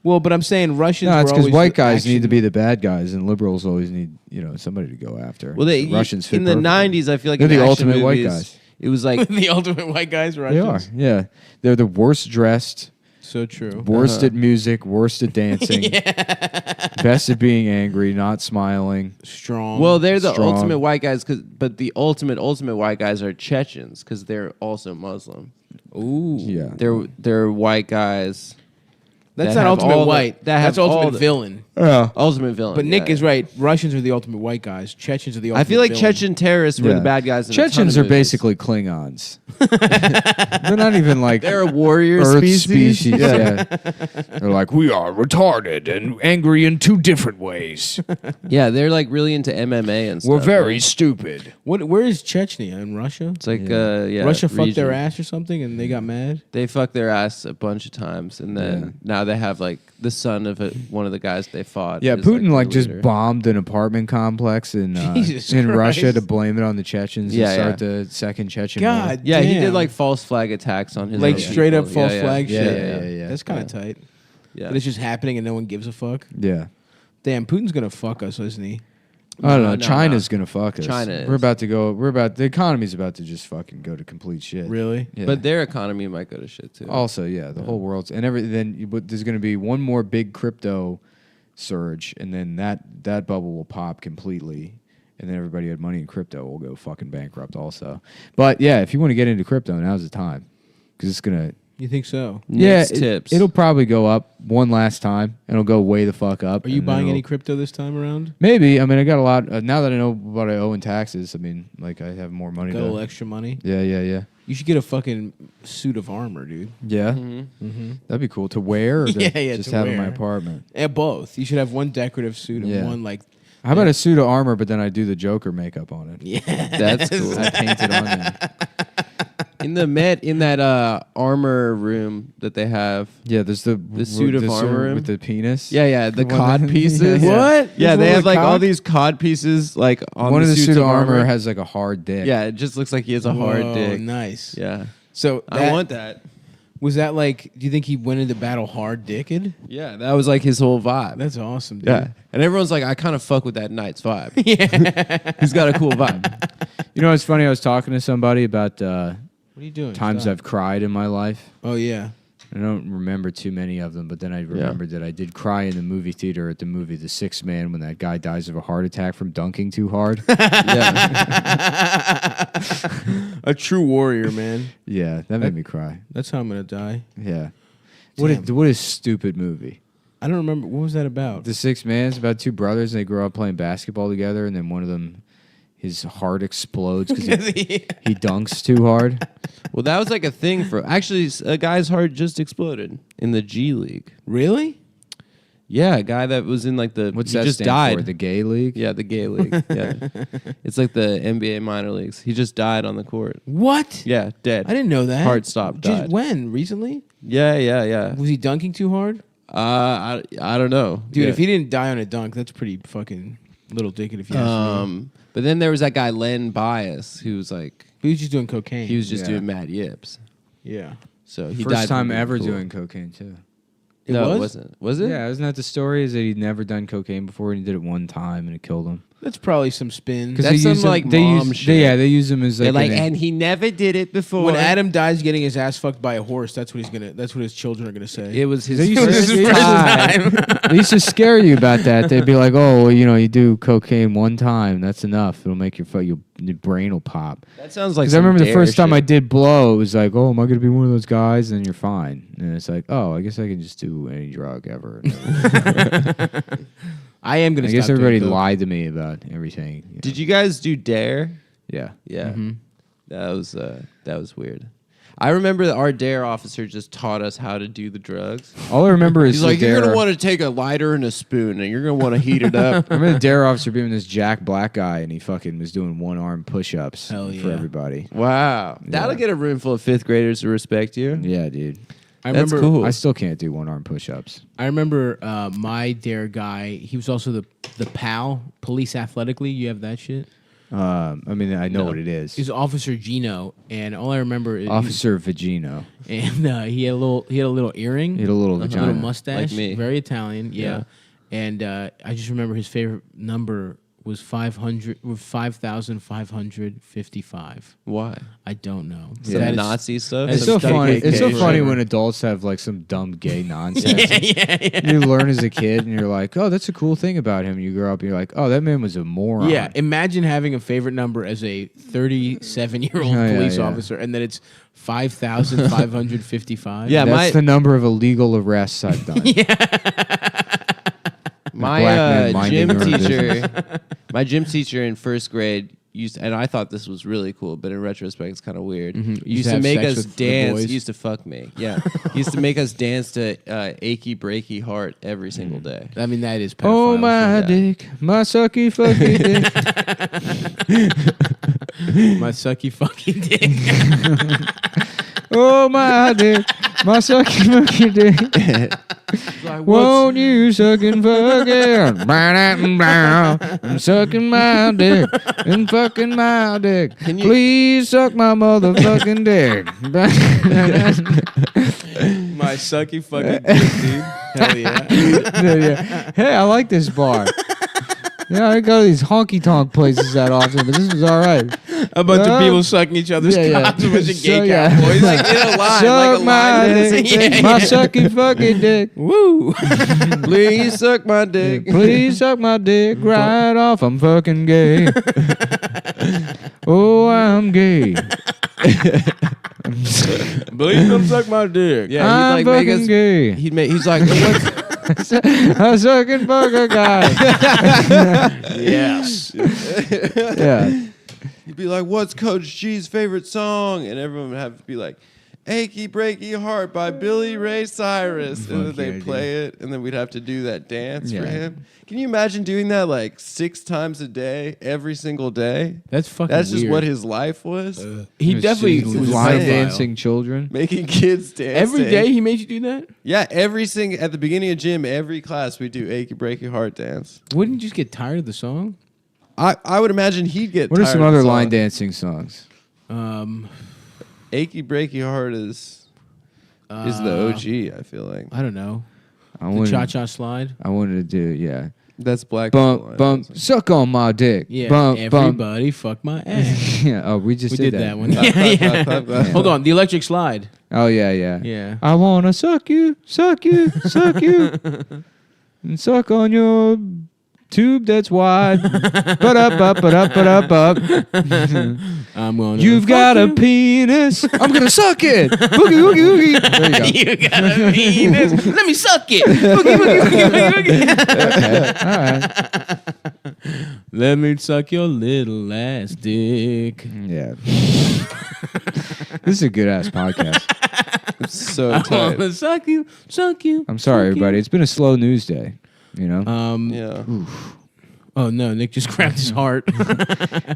Well, but I'm saying Russians. No, it's were because always white the guys need to action- be the bad guys, and liberals always need somebody to go after. Well, The Russians fit in the perfectly. 90s, I feel like They're in the action ultimate white movies, guys. It was like the ultimate white guys. They Russians. are. Yeah, they're the worst dressed, So true. worst at music, worst at dancing, best at being angry, not smiling. Strong. well, they're the Strong. ultimate white guys, but the ultimate white guys are Chechens because they're also Muslim. Ooh. Yeah, They're white guys. That's that not have ultimate all the- white. that have That's ultimate all the- villain. Ultimate villain. But Nick yeah. is right. Russians are the ultimate white guys. Chechens are the ultimate I feel like villain. Chechen terrorists were Yeah. the bad guys. In a ton Chechens of are movies. basically Klingons. They're not even like They're a warrior Earth species. Yeah. They're like, we are retarded and angry in 2 different ways. Yeah, they're like really into MMA and stuff. We're very right? stupid. Where is Chechnya in Russia? It's like Yeah. Russia fucked region. their ass or something, and they got mad. They fucked their ass a bunch of times, and then now they have like the son of one of the guys they fought. Yeah, is, Putin their just leader. bombed an apartment complex in Jesus Russia Christ. to blame it on the Chechens Yeah, and start yeah. the second Chechen war. God, Yeah, he damn. did like false flag attacks on his like own straight up people. false Yeah, flag Yeah, shit. yeah. That's kind of tight. Yeah. But it's just happening, and no one gives a fuck. Yeah. Damn, Putin's gonna fuck us, isn't he? I don't know. No, China's gonna fuck us. China is. The economy's about to just fucking go to complete shit. Really? Yeah. But their economy might go to shit too. Also, yeah, the whole world's and but there's gonna be one more big crypto surge, and then that bubble will pop completely, and then everybody who had money in crypto will go fucking bankrupt also. But yeah, if you want to get into crypto, now's the time because it's gonna. You think so? Nick's Yeah, tips. It'll probably go up one last time, and it'll go way the fuck up. Are you and then buying it'll- any crypto this time around? Maybe. I mean, I got a lot now that I know what I owe in taxes. I mean, like I have more money. Got a little extra money. Yeah. You should get a fucking suit of armor, dude. Yeah, Mm-hmm. that'd be cool to wear. Or to Yeah, just to have in my wear. apartment. And both. You should have one decorative suit and Yeah. one like. How about a suit of armor, but then I do the Joker makeup on it? Yeah, That's cool. I paint it on there. in that armor room that they have. Yeah, there's the suit of armor with the penis. Yeah, the one cod that- pieces. Yeah. What? Yeah, There's they one have with like all cock? these cod pieces like on One of the suits suit of armor has like a hard dick. Yeah, it just looks like he has a hard Whoa, dick. Nice. Yeah, So I want that. Was that like? Do you think he went into battle hard dicked? Yeah, that was like his whole vibe. That's awesome, dude. Yeah, and everyone's like, I kind of fuck with that Knight's vibe. Yeah, he's got a cool vibe. You know, it's funny. I was talking to somebody about What are you doing? times Stop. I've cried in my life. Oh yeah. I don't remember too many of them, but then I remembered that I did cry in the movie theater at the movie The Sixth Man when that guy dies of a heart attack from dunking too hard. A true warrior, man. Yeah, that made me cry. That's how I'm gonna die. Yeah. Damn. What a stupid movie. I don't remember. What was that about? The Sixth Man is about two brothers, and they grow up playing basketball together, and then one of them, his heart explodes because he dunks too hard. Well, that was like a thing for... Actually, a guy's heart just exploded in the G League. Really? Yeah, a guy that was in like the... What's he that just stand died. for? The gay league? Yeah, the gay league. Yeah. It's like the NBA minor leagues. He just died on the court. What? Yeah, dead. I didn't know that. Heart stopped, died. When? Recently? Yeah. Was he dunking too hard? I don't know. Dude, Yeah. if he didn't die on a dunk, that's pretty fucking little dickhead if you ask me. But then there was that guy, Len Bias, who was like... He was just doing cocaine. He was just Yeah. doing mad yips. Yeah. So he First died time from ever cool. doing cocaine, too. No, was? it wasn't. Was it? Yeah, isn't that the story? Is that he'd never done cocaine before and he did it one time and it killed him? That's probably some spin. That's some, like, mom shit. They use him as They're like, like, and he never did it before. When Adam dies getting his ass fucked by a horse, that's what his children are gonna say. It was his They used to- first they used to- time. They used to scare you about that. They'd be like, "Oh, well, you do cocaine one time. That's enough. It'll make your brain will pop." That sounds like. Because I remember the some first dare time I shit. did blow, it was like, "Oh, am I going to be one of those guys?" And you're fine. And it's like, "Oh, I guess I can just do any drug ever." I am gonna. I guess stop everybody doing coke. lied to me about everything. Did you guys do Dare? Yeah. Yeah, Mm-hmm. that was weird. I remember that our Dare officer just taught us how to do the drugs. All I remember is He's the like, you're dare. gonna want to take a lighter and a spoon, and you're gonna want to heat it up. I remember the dare officer being this Jack Black guy, and he fucking was doing one arm push-ups Hell for yeah. everybody. Wow, that'll get a room full of fifth graders to respect you. Yeah, dude. I That's remember. cool. I still can't do one arm push-ups. I remember my dare guy. He was also the PAL, police athletically. You have that shit. I mean, I know what it is. He's Officer Gino, and all I remember is Officer Vagino. and he had a little earring, He had a little a vagina. little mustache, Like me. very Italian. Yeah, and I just remember his favorite number was 5,555. Why? I don't know. Some That is- Nazi stuff. It's That's so stuff funny. you It's so can't funny forever. when adults have like some dumb gay nonsense. yeah. You learn as a kid, and you're like, "Oh, that's a cool thing about him." You grow up, and you're like, "Oh, that man was a moron." Yeah, imagine having a favorite number as a 37-year-old Oh, yeah, police yeah. officer, and then it's 5,555. Yeah, that's the number of illegal arrests I've done. My black men minding gym their own teacher, my gym teacher in first grade used, and I thought this was really cool, but in retrospect, it's kind of weird. Used to have make sex us with the dance. boys? He used to fuck me. Yeah, he used to make us dance to "Achy Breaky Heart" every single day. I mean, that is pedophile. Oh my Yeah. dick, my sucky fucky dick. My sucky fucking dick. Oh my dick, my sucky fucky dick. Won't you suck and fuck it? I'm sucking my dick and fucking my dick. Please suck my motherfucking dick. My sucky fucking dick, dude. Hell yeah. Yeah. Hey, I like this bar. Yeah, I go to these honky tonk places that often, but this was all right. A bunch of people sucking each other's cocks. A bunch of gay cowboys. Like in a line, Suck like a my line dick, dancing. my sucky fucking dick. Woo. Please suck my dick. Please suck my dick right off. I'm fucking gay. Oh, I'm gay. Please come suck my dick. Yeah, I'm he'd like make fucking us. gay. He's like, what's, I suck and fuck a guy. Yes. Yeah. he'd be like, "What's Coach G's favorite song?" And everyone would have to be like, "Achy Breaky Heart" by Billy Ray Cyrus, and then Fuck they'd yeah, play it, and then we'd have to do that dance for Yeah. him. Can you imagine doing that like 6 times a day, every single day? That's fucking That's just weird. what his life was. He definitely was was line pedophile. dancing children. Making kids dance Every day he made you do that? Yeah, at the beginning of gym, every class we do "Achy Breaky Heart" dance. Wouldn't you just get tired of the song? I would imagine he'd get. What are tired some of the other song. line dancing songs? "Achy Breaky Heart" is the OG. I feel like I don't know. I The wanted, cha-cha slide? I wanted to do, yeah. that's black. people Bump, line bump, dancing. suck on my dick. Yeah. Bump, bump. Everybody fuck my ass. Yeah, oh, we just We did did that one. Clap, Yeah, clap, yeah. clap, clap, clap. Hold on. The electric slide. Oh yeah, yeah. Yeah. I wanna suck you, suck you, suck you, and suck on your tube that's wide. But up. I'm gonna. You've got a penis. I'm gonna suck it. Boogie, woogie, woogie. There you go. You got a penis. Let me suck it. Boogie, boogie, boogie, boogie. Okay. All right. Let me suck your little ass dick. Yeah. This is a good ass podcast. So I tight. wanna suck you, suck you. I'm sorry, suck you. everybody. It's been a slow news day. You know. Yeah. Oh no, Nick just grabbed his heart.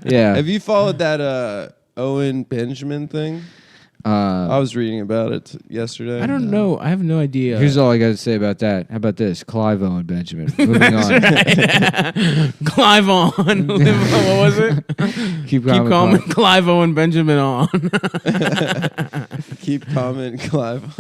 Yeah. Have you followed that Owen Benjamin thing? I was reading about it yesterday. I don't know. I have no idea. Here's all I got to say about that. How about this? Clive Owen Benjamin. Moving on. Clive on. What was it? Keep Keep calling Clive Owen Benjamin on. Keep comment, Clive.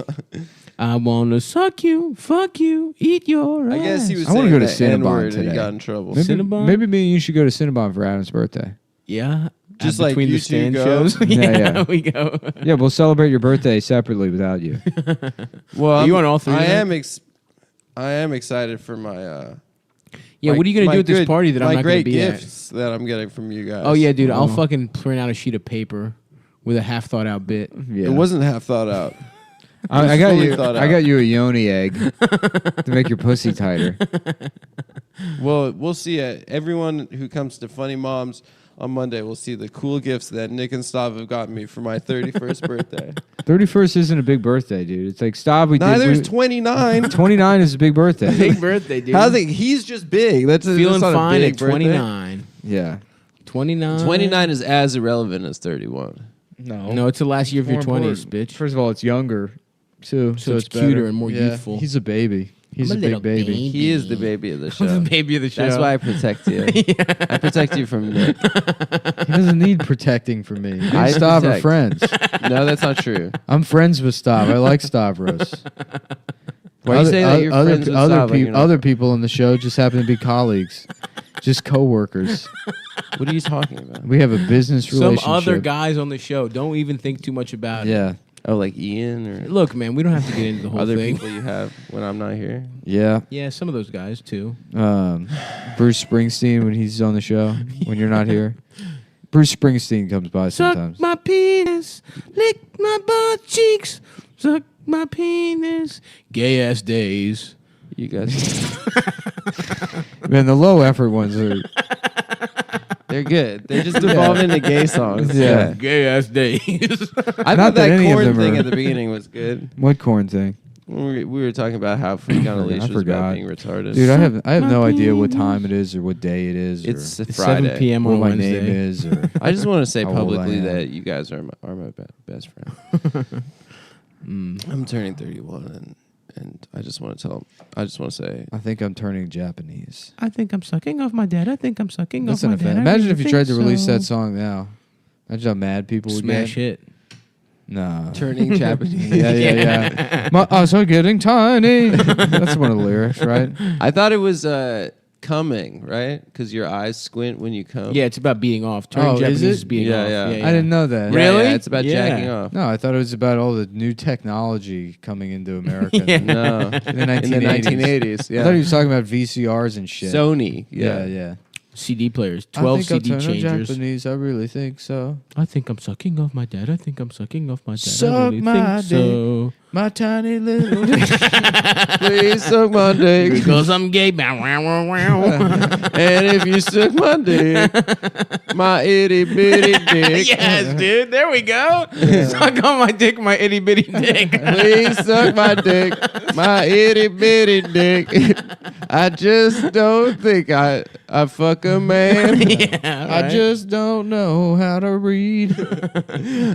I wanna suck you, fuck you, eat your ass. I guess he was I wanna saying go to the Cinnabon N-word and today. he got in trouble. Maybe, Cinnabon? maybe me and you should go to Cinnabon for Adam's birthday. Yeah. Just Between like the you two stand go? shows. Yeah. we go. Yeah, we'll celebrate your birthday separately without you. Well, Are you on all three I of them? am excited for my. Yeah, my- what are you gonna my do at this good- party that I'm my not gonna great be gifts that I'm getting from you guys? at? Oh yeah, dude. I'll Oh. fucking print out a sheet of paper with a half thought out bit. Yeah. It wasn't half thought out. I got fully you. thought I out. got you a yoni egg to make your pussy tighter. Well, we'll see. Everyone who comes to Funny Moms on Monday will see the cool gifts that Nick and Stav have gotten me for my 31st birthday. 31st isn't a big birthday, dude. It's like stop. Neither is 29. 29 is a big birthday. Big birthday, dude. How's it? He's just big. That's Feeling not a fine big at birthday. 29. Yeah. 29. 29 is as irrelevant as 31. No, it's the last year of your 20s, bitch. First of all, it's younger, too. So it's cuter better. and more youthful. He's a baby. He's I'm a a big little baby. baby. He is the baby of the show. the baby of the show. That's why I protect you. I protect you from Nick. He doesn't need protecting from me. Me and I Stav are protect. friends. No, that's not true. I'm friends with Stav. I like Stavros. Why you say that you're friends with Stav, like you're not? other people in the show just happen to be colleagues, just co-workers. What are you talking about? We have a business some relationship. other guys on the show. Don't even think too much about it. Yeah, Oh, like Ian or Look, man, we don't have to get into the whole other thing. people you have when I'm not here? yeah. Yeah, some of those guys too. Bruce Springsteen when he's on the show when you're not here. Bruce Springsteen comes by sometimes. Suck my penis, lick my butt cheeks, suck my penis. Gay ass days. You guys, Man, the low effort ones are. they're good. They just evolved into gay songs. Yeah. Gay ass days. I Not thought that that any of corn them thing are- at the beginning was good. What corn thing? We were talking about how Freak on a Leash was forgot. about being retarded. Dude, I have no my idea what penis. time it is or what day it is. it's or It's Friday. 7 p.m. what on my Wednesday. name is. Or I just want to say How old I publicly am. that you guys are my best friend. I'm turning 31, and I just want to say I think I'm turning Japanese. I think I'm sucking off my dad. I think I'm sucking That's off an my offense. dad. Imagine if you tried to release that song now. Imagine how mad people would Smash get. hit. No. turning Japanese. Yeah. My eyes are getting tiny. That's one of the lyrics, right? I thought it was coming, right? Because your eyes squint when you come. Yeah, it's about beating off. Turning Oh, is Japanese it? is being Yeah, off. yeah. I didn't know that. Yeah, Really? yeah, it's about Yeah. jacking off. No, I thought it was about all the new technology coming into America Yeah. No, in the in the 1980s. 1980s. Yeah, I thought he was talking about VCRs and shit. Sony. Yeah. CD players, 12 I think CD I'll turn changers. Japanese. I really think so. I think I'm sucking off my dad. I think I'm sucking off my dad. Suck I really my think so. My tiny little dick. Please suck my dick. Because I'm gay. Bow, wow, wow, wow. And if you suck my dick, my itty bitty dick. Yes, dude. There we go. Suck on my dick, my itty bitty dick. Please suck my dick, my itty bitty dick. I just don't think I fuck a man. Yeah, I right. just don't know how to read.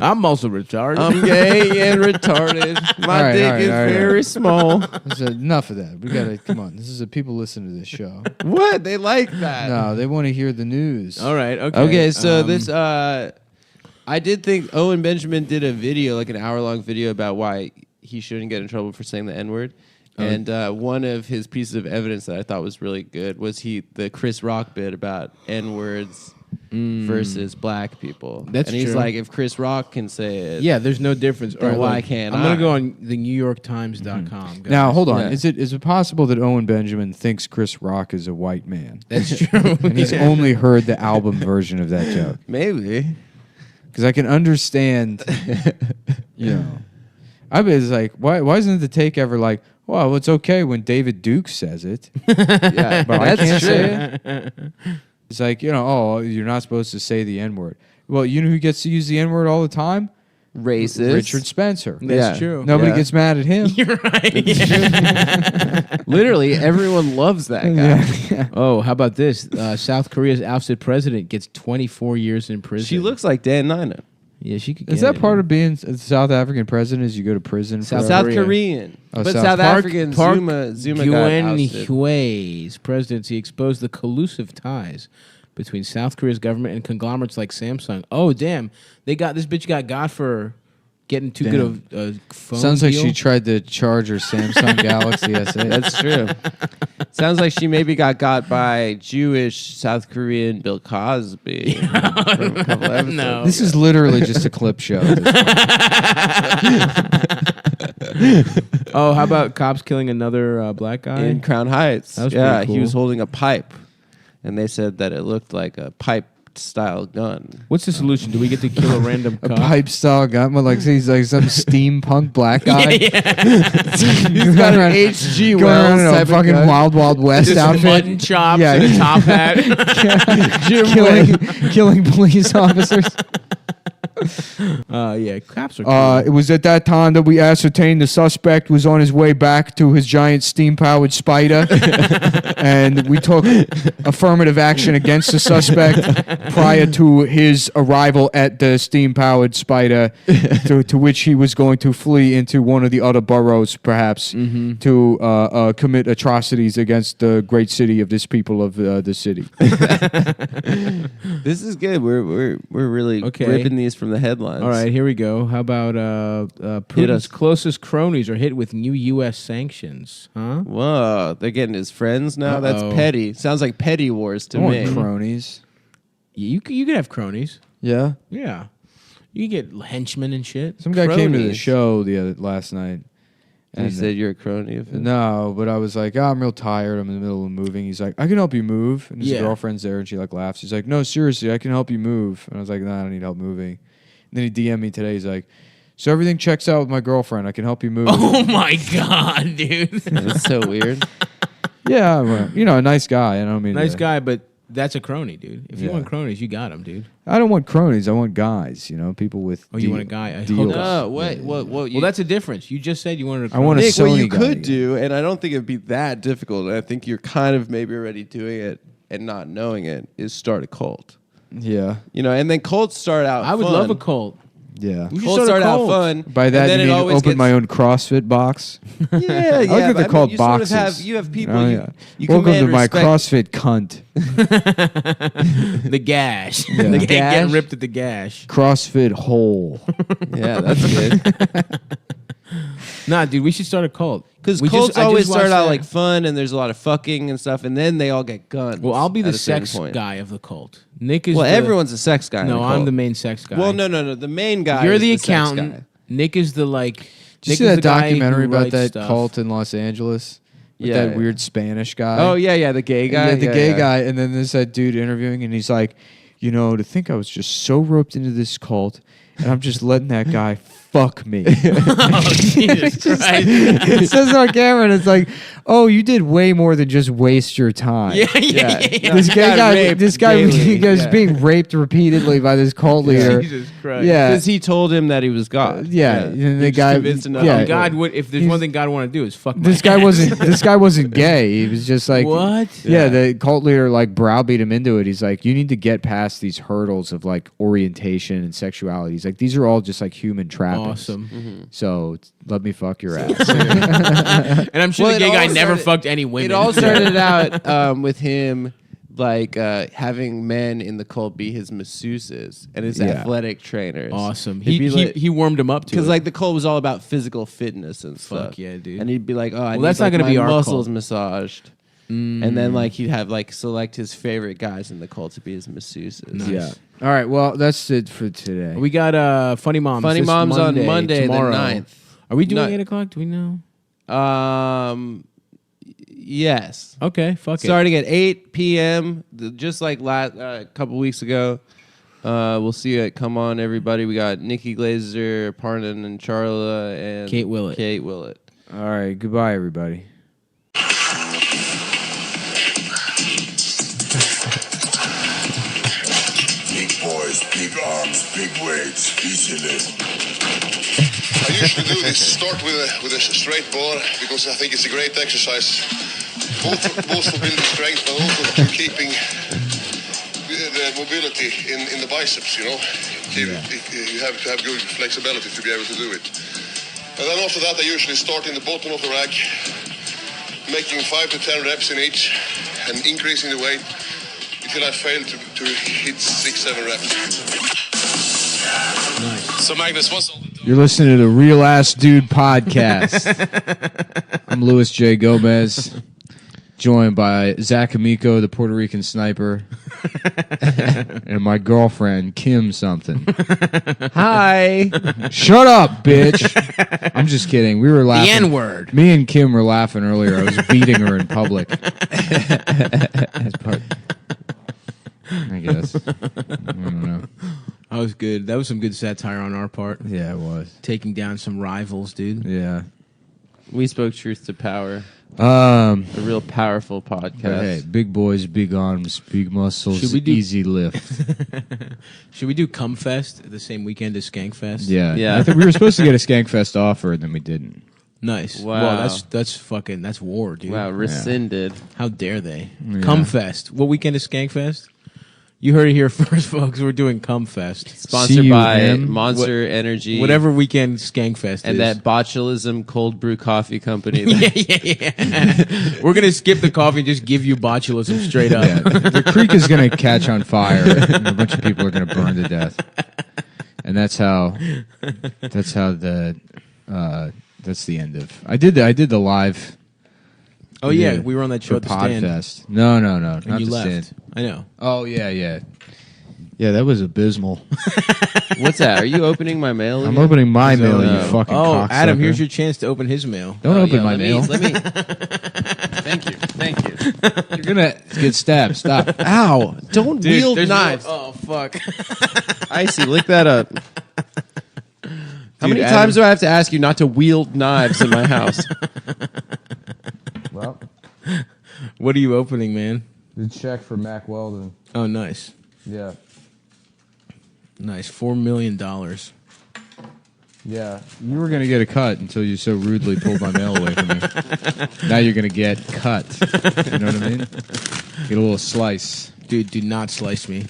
I'm also retarded. I'm gay and retarded. My All right, dick all right, is all right. very small. That's enough of that. We gotta come on. This is a people listen to this show. What? They like that. No, they want to hear the news. All right. Okay. Okay, so this I did think Owen Benjamin did a video, like an hour-long video about why he shouldn't get in trouble for saying the N-word. And one of his pieces of evidence that I thought was really good was the Chris Rock bit about N-words versus black people. That's and he's true. like, if Chris Rock can say it, Yeah, there's no difference. Then why look, can't I'm gonna I? go on the NewYorkTimes.com. guys. Now hold on. Yeah. Is it possible that Owen Benjamin thinks Chris Rock is a white man? That's true. And he's only heard the album version of that joke. maybe. Because I can understand, you know. I was like, why isn't the take ever like, well, it's okay when David Duke says it, Yeah, but I that's can't true. say it? It's like, you know, oh, you're not supposed to say the N-word. Well, you know who gets to use the N-word all the time? Racist. Richard Spencer. That's Yeah. true. Nobody Yeah. gets mad at him. You're right. Literally, everyone loves that guy. Yeah. Oh, how about this? South Korea's ousted president gets 24 years in prison. She looks like Dan Nina. Yeah, she could. Is get that it, part man. of being a South African president? Is you go to prison? South forever? South Korean. Oh, but South- South Park African Zuma got ousted. Geun-hye's presidency exposed the collusive ties between South Korea's government and conglomerates like Samsung. Oh, damn. This bitch got for getting too good of a phone Sounds like deal. she tried to charge her Samsung Galaxy S8. That's true. Sounds like she maybe got by Jewish South Korean Bill Cosby. From a couple episodes No. This is literally just a clip show. at this point. Oh, how about cops killing another black guy? in Crown Heights. That was Yeah, pretty he was cool. holding a pipe, and they said that it looked like a pipe-style gun. What's the solution? Do we get to kill a random A cop? pipe style gun, but like he's like some steampunk black guy. He's got an H.G. Going around Wells in a type of fucking gun. Wild Wild West Just outfit, mutton chops Yeah. and a top hat. killing police officers. Yeah, cops are cool. It was at that time that we ascertained the suspect was on his way back to his giant steam-powered spider, and we took affirmative action against the suspect prior to his arrival at the steam-powered spider, to which he was going to flee into one of the other boroughs, perhaps, to commit atrocities against the great city of this people of the city. This is good. We're really Okay. ripping these from the headlines. All right, here we go. How about Putin's us. closest cronies are hit with new U.S. sanctions? Huh? Whoa, they're getting his friends now. That's Uh-oh. petty. Sounds like petty wars to I want me. cronies. You could have cronies. Yeah. Yeah. You can get henchmen and shit. Some guy came to the Cronies. show last night. And he said you're a crony of his. No, but I was like, I'm real tired. I'm in the middle of moving. He's like, I can help you move. And his Yeah. girlfriend's there, and she like laughs. He's like, no, seriously, I can help you move. And I was like, no, I don't need help moving. And then he DM'd me today. He's like, so everything checks out with my girlfriend. I can help you move. Oh my god, dude! That's so weird. Yeah, well, a nice guy. I don't mean Nice to- guy, but that's a crony, dude. If you Yeah. want cronies, you got them, dude. I don't want cronies. I want guys. People with. Oh, you want a guy? I deals. hope No, what? Well, that's a difference. You just said you wanted a I want crony. a Nick, what Sony you guy. could do, and I don't think it'd be that difficult, and I think you're kind of maybe already doing it and not knowing it, is start a cult. Yeah, And then cults start out I would fun. love a cult. yeah. We should Cults start start a out cult. fun. By and that then you it mean always open gets- my own CrossFit box? Yeah, yeah. I like that they're called you sort of boxes. you have people. Oh, you, yeah. you Welcome command to my respect. CrossFit cunt. The gash. Yeah. The The getting gash? ripped at the gash. CrossFit hole. Yeah, that's good. Nah, dude, we should start a cult. Because We cults just- I always just start watched out that. like fun, and there's a lot of fucking and stuff, and then they all get guns. Well, I'll be at the a certain sex point. guy of the cult. Nick is. Well, the, everyone's a sex guy. in No, a I'm cult. the main sex guy. Well, no. The main guy. You're is the sex accountant. guy. Nick is the like. Did you Nick see is that the guy who documentary about writes that stuff. cult in Los Angeles? With Yeah, that yeah. weird Spanish guy. Oh yeah, the gay guy. Yeah, the Yeah, gay yeah. guy. And then there's that dude interviewing, and he's like, to think I was just so roped into this cult, and I'm just letting that guy fuck me. Oh, Jesus Christ. It says on camera, and it's like, oh, you did way more than just waste your time. Yeah. This he gay got guy, raped this guy daily, was yeah. being raped repeatedly by this cult leader. Jesus Christ. Yeah, Because he told him that he was God. yeah. And the He just guy, convinced another yeah. Oh, God would. If there's He's- one thing God want to do is fuck. This my guy ass. wasn't. This guy wasn't gay. He was just like What? Yeah, the cult leader like browbeat him into it. He's like, you need to get past these hurdles of like orientation and sexuality. He's like, these are all just like human trappings. Awesome. So let me fuck your ass. And I'm sure Well, the it gay guy all never started- fucked any women. It all started out with him like having men in the cult be his masseuses and his Yeah. athletic trainers. awesome. He'd be like- He warmed him up to Because it. like the cult was all about physical fitness and Fuck stuff. yeah, dude. And he'd be like, "Oh, I Well, need that's not like, gonna my be our muscles cult. massaged." And then like he'd have like select his favorite guys in the cult to be his masseuses. Nice. Yeah. All right. Well, that's it for today. We got Funny Moms. Funny this Moms on Monday tomorrow. the 9th. Are we doing No. 8 o'clock? Do we know? Yes. Okay, fuck it. Starting at 8 p.m. Just like a couple weeks ago. We'll see you at Come On Everybody. We got Nikki Glazer, Parnan, and Charla, and Kate Willett. All right. Goodbye, everybody. Big boys, big arms, big weights, easy lift. I usually do this. Start with a straight bar because I think it's a great exercise, both for building strength, but also for keeping the mobility in the biceps. You know, you have to have good flexibility to be able to do it. And then after that, I usually start in the bottom of the rack, making 5 to 10 reps in each, and increasing the weight until I fail to hit 6-7 reps. So Magnus, what's all the You're listening to the Real Ass Dude podcast. I'm Louis J. Gomez, joined by Zach Amico, the Puerto Rican sniper, and my girlfriend, Kim something. Hi. Shut up, bitch. I'm just kidding. We were laughing. The N-word. Me and Kim were laughing earlier. I was beating her in public. That's part, I guess. I don't know. That was good. That was some good satire on our part. Yeah, it was. Taking down some rivals, dude. Yeah. We spoke truth to power. A real powerful podcast. Hey, big boys, big arms, big muscles, Should we do- easy lift. Should we do Cumfest the same weekend as Skankfest? Yeah. Yeah. I think we were supposed to get a Skankfest offer, and then we didn't. Nice. Wow. Well, that's war, dude. Wow, rescinded. How dare they? Yeah. Cumfest. What weekend is Skankfest? You heard it here first, folks. We're doing Cumfest. Sponsored by CUM? Monster Energy. Whatever weekend Skankfest And is. that botulism cold brew coffee company. yeah. We're going to skip the coffee and just give you botulism straight up. Yeah. The creek is going to catch on fire, and a bunch of people are going to burn to death. And that's the end of. I did the live. Oh, yeah. We were on that show for at the stand. Podfest. No, not And you the left. stand. I know. Oh yeah. Yeah, that was abysmal. What's that? Are you opening my mail? I'm again? opening my mail, no. you fucking Oh, Adam, cocksucker. here's your chance to open his mail. Don't open Yeah, my mail. Let me. Thank you. You're gonna get stabbed. Stop. Ow! Don't wield there's knives. Oh, fuck. Icy, lick that up. How many Adam- times do I have to ask you not to wield knives in my house? Well, What are you opening, man? the check for Mac Weldon. Oh, nice. Yeah. Nice. $4 million. Yeah, you were gonna get a cut until you so rudely pulled my mail away from me. Now you're gonna get cut. You know what I mean? Get a little slice. Dude, do not slice me.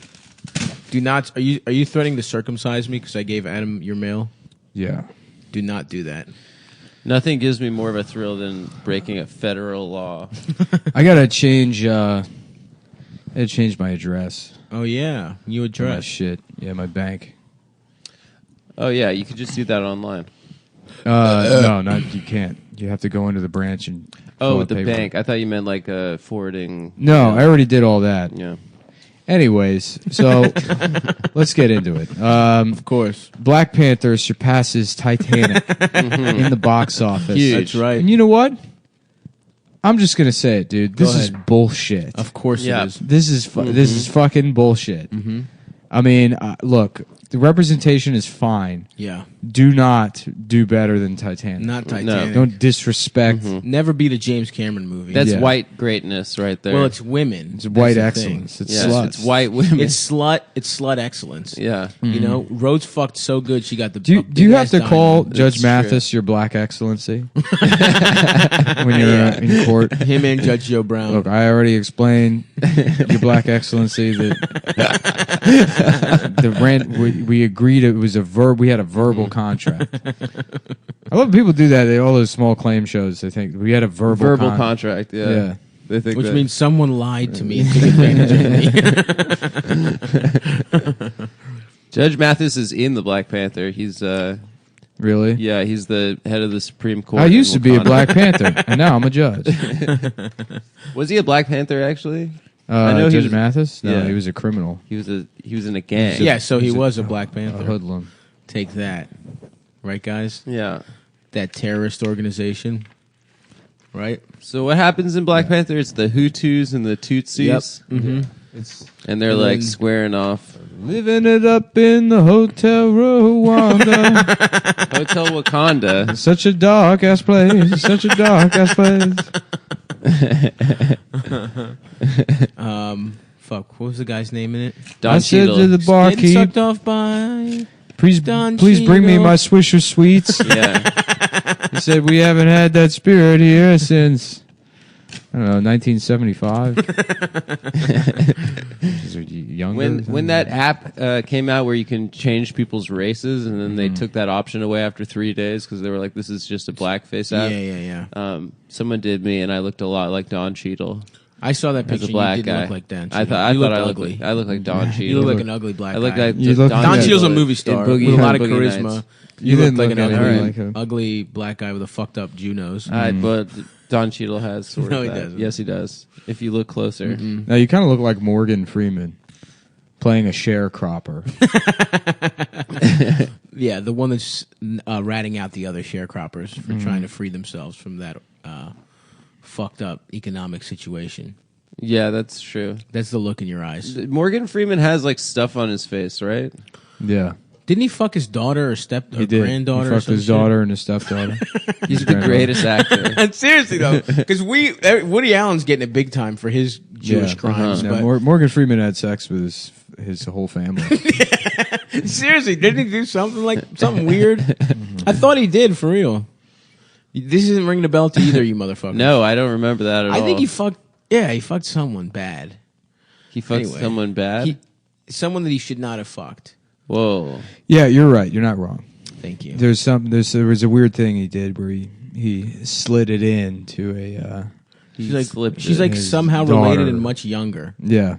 Do not. Are you threatening to circumcise me because I gave Adam your mail? Yeah. Do not do that. Nothing gives me more of a thrill than breaking a federal law. I gotta change. I had to change my address. Oh yeah, you My address. shit. Yeah, my bank. Oh yeah, you could just do that online. No, you can't. You have to go into the branch and. Oh, fill with out the paperwork. bank. I thought you meant like forwarding. No, I already did all that. Yeah. Anyways, so let's get into it. Of course. Black Panther surpasses Titanic in the box office. Huge. That's right. And you know what? I'm just gonna say it, dude. This is ahead. bullshit. Of course Yeah. it is. This is fucking bullshit. I mean, look, the representation is fine. Yeah. Do not do better than Titanic. Not Titanic. Don't disrespect. Never beat a James Cameron movie. That's Yeah. white greatness right there. well, it's women. It's white That's the excellence. thing. It's yes, sluts. it's white women. It's slut excellence. yeah. You know, Rhodes fucked so good she got the. Do you have to call Judge That's Mathis your black excellency when you're in court? him and Judge Joe Brown? Look, I already explained your black excellency that the rent we agreed it was a verb. We had a verbal contract. I love when people do that. All those small claim shows. They think we had a verbal contract. Yeah. Yeah. They think Which that. means someone lied to me and took advantage of me. Judge Mathis is in the Black Panther. He's Really? Yeah, he's the head of the Supreme Court. I used to in be a Wakanda. Black Panther, and now I'm a judge. Was he a Black Panther actually? Judge Mathis? No, yeah. he was a criminal. He was in a gang. Yeah, so he was a Black A Panther. hoodlum. Take that. Right, guys? Yeah. That terrorist organization. Right? So what happens in Black Panther? It's the Hutus and the Tutsis. Mm-hmm. And they're And like then- squaring off. Living it up in the Hotel Rwanda. Hotel Wakanda. Such a dark ass place. Such a dark ass place. Fuck, what was the guy's name in it? Don I said to the Cheadle. barkeep, Getting sucked off by... please Don bring me Cheadle." my Swisher Sweets. Yeah. He said, we haven't had that spirit here since, I don't know, 1975. Is it younger? When that app came out where you can change people's races, and then they took that option away after 3 days because they were like, "This is just a blackface app." Yeah. Someone did me, and I looked a lot like Don Cheadle I saw that as picture. a black You didn't guy. look like Dan. I thought you looked I ugly. looked. I look like Don Cheadle. You look like an ugly black I look guy. like You look- Don Yeah. Cheadle's a movie in star Boogie- with a lot of Boogie charisma. Nights. You didn't look like an look ugly, anything like him. ugly black guy with a fucked up Jew nose. But Don Cheadle has sort No, of he that. doesn't. Yes, he does. If you look closer. Now, you kind of look like Morgan Freeman playing a sharecropper. Yeah, the one that's ratting out the other sharecroppers for trying to free themselves from that fucked up economic situation. Yeah, that's true. That's the look in your eyes. Morgan Freeman has like stuff on his face, right? Yeah. Didn't he fuck his daughter or He did. granddaughter? He or fucked some his shit? daughter and his stepdaughter. He's the greatest actor. Seriously though, because Woody Allen's getting it big time for his Jewish crimes. No, But Morgan Freeman had sex with his whole family. seriously, didn't he do something weird? I thought he did for real. This isn't ringing a bell to either of you motherfuckers. No, I don't remember that at all. I think he fucked. Yeah, he fucked someone bad. He fucked Anyway, someone bad. Someone that he should not have fucked. Whoa. Yeah, you're right. You're not wrong. Thank you. There was a weird thing he did where he slid it into a She's like His somehow daughter. related and much younger, yeah.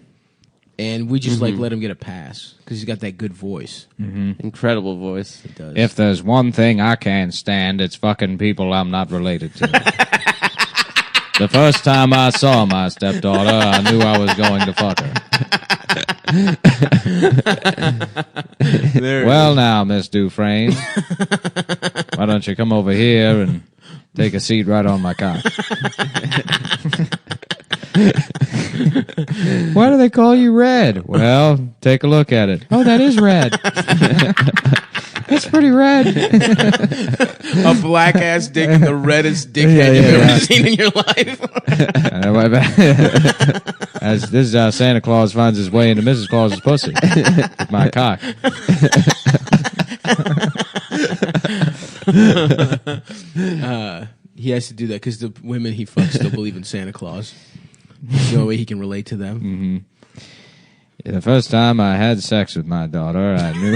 and we just like let him get a pass because he's got that good voice. Incredible voice. It does. If there's one thing I can't stand, it's fucking people I'm not related to. The first time I saw my stepdaughter, I knew I was going to fuck her. Well, now, Miss Dufresne, why don't you come over here and take a seat right on my cock? Why do they call you Red? Well, take a look at it. Oh, that is red. That's pretty red. a black ass dick and the reddest dickhead Yeah, you've yeah, ever yeah. seen in your life. As this is how Santa Claus finds his way into Mrs. Claus's pussy. With my cock. He has to do that because the women he fucks still believe in Santa Claus. It's the only way he can relate to them. The first time I had sex with my daughter, I knew.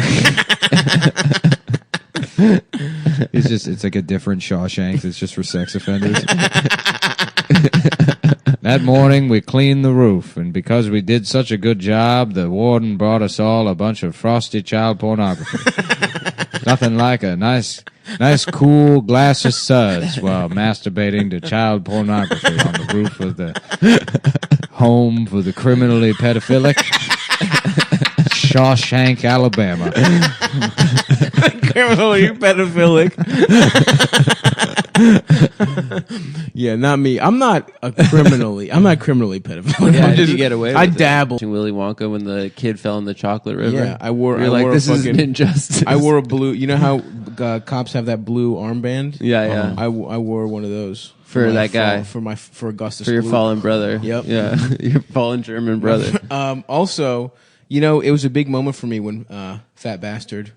It's like a different Shawshank. It's just for sex offenders. That morning we cleaned the roof, and because we did such a good job, the warden brought us all a bunch of frosty child pornography. Nothing like a nice cool glass of suds while masturbating to child pornography on the roof of the home for the criminally pedophilic. Shawshank, Alabama. Criminally pedophilic. Yeah, not me. I'm not criminally pedophilic. Yeah, I'm did you get away with I it? dabble. Watching Willy Wonka when the kid fell in the chocolate river. Yeah, I wore. You're I like, wore this a is fucking, injustice. I wore a blue. You know how cops have that blue armband? Yeah, yeah. I wore one of those For my that guy. for Augustus. For your Gloop. fallen brother. Yep. Yeah. Your fallen German brother. Also, you know, it was a big moment for me when Fat Bastard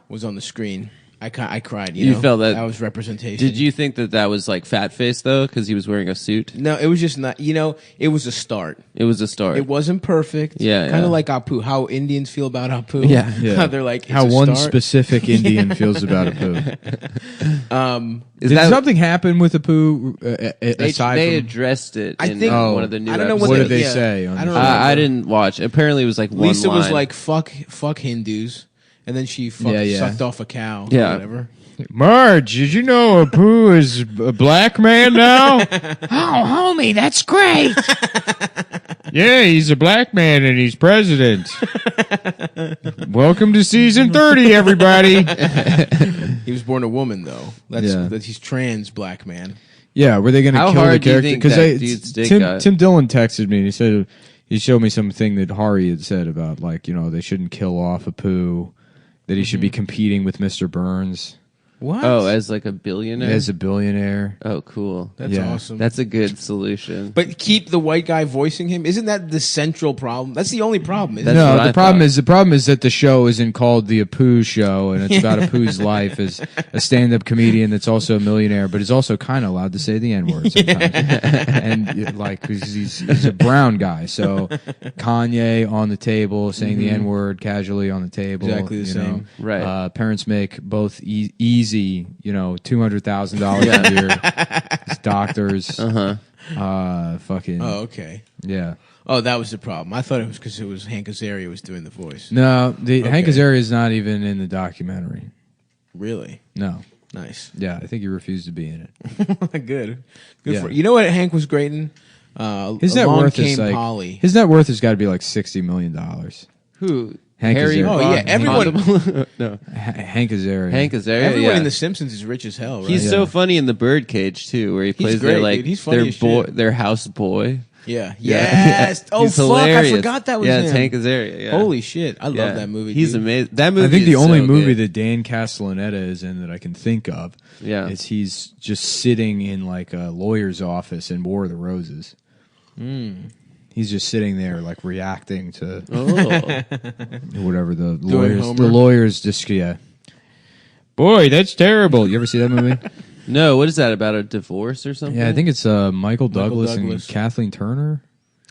was on the screen. I cried. You know? felt that- was representation. Did you think that was like fat face though? Because he was wearing a suit? No, it was just not. You know, it was a start. It was a start. It wasn't perfect. Yeah, kind yeah. of like Apu. How Indians feel about Apu. Yeah. Yeah. How they're like, How it's a one start. specific Indian feels about a poo. Did that- something happen with a poo aside they from? addressed it I in think- one of the new I don't know episodes. What they- did they yeah. say? On I don't the- know. I didn't watch. Apparently it was like one Lisa was line. like, fuck Hindus. And then she Yeah, yeah. sucked off a cow Yeah. or whatever. Marge, did you know Apu is a black man now? Oh, homie, that's great. Yeah, he's a black man and he's president. Welcome to season 30, everybody. He was born a woman, though. That's he's trans black man. Yeah, were they going to How kill the hard do you character? think that dude's dick got? Tim Dillon texted me and he said he showed me something that Hari had said about they shouldn't kill off Apu, that he should be competing with Mr. Burns. What? Oh, as like a billionaire? As a billionaire. Oh, cool. That's awesome. That's a good solution. But keep the white guy voicing him. Isn't that the central problem? That's the only problem. Isn't That's it? what The I problem thought. is that the show isn't called the Apu Show, and it's about Apu's life as a stand-up comedian that's also a millionaire, but is also kind of allowed to say the N-word sometimes. And like 'cause he's a brown guy, so Kanye on the table saying the N-word casually on the table. Exactly the same. Right. Parents make both easy, $200,000 a year. As doctors. Fucking. Oh, okay. Yeah. Oh, that was the problem. I thought it was because it was Hank Azaria was doing the voice. No, Hank Azaria is not even in the documentary. Really? No. Nice. Yeah, I think he refused to be in it. Good. Yeah. You know what Hank was great in? His net Along worth Came is like Polly. his net worth has got to be like $60 million. Who? Hank Harry? Azaria. Oh, yeah, everyone- No. Hank Azaria. Hank Azaria. Everyone yeah. in The Simpsons is rich as hell, right? He's so funny in the Birdcage too, where he plays great, their dude. He's funny as shit. their house boy. Yeah. Yes. Oh, He's fuck. hilarious. I forgot that was yeah, him. it's Hank Azaria. Yeah. Holy shit. I love Yeah. that movie. He's dude. amazing. That movie. I think the is only so movie good. that Dan Castellaneta is in that I can think of is he's just sitting in like a lawyer's office in War of the Roses. He's just sitting there like reacting to whatever the lawyers just Boy, that's terrible. You ever see that movie? No, what is that about? A divorce or something? Yeah, I think it's Michael Douglas and Kathleen Turner.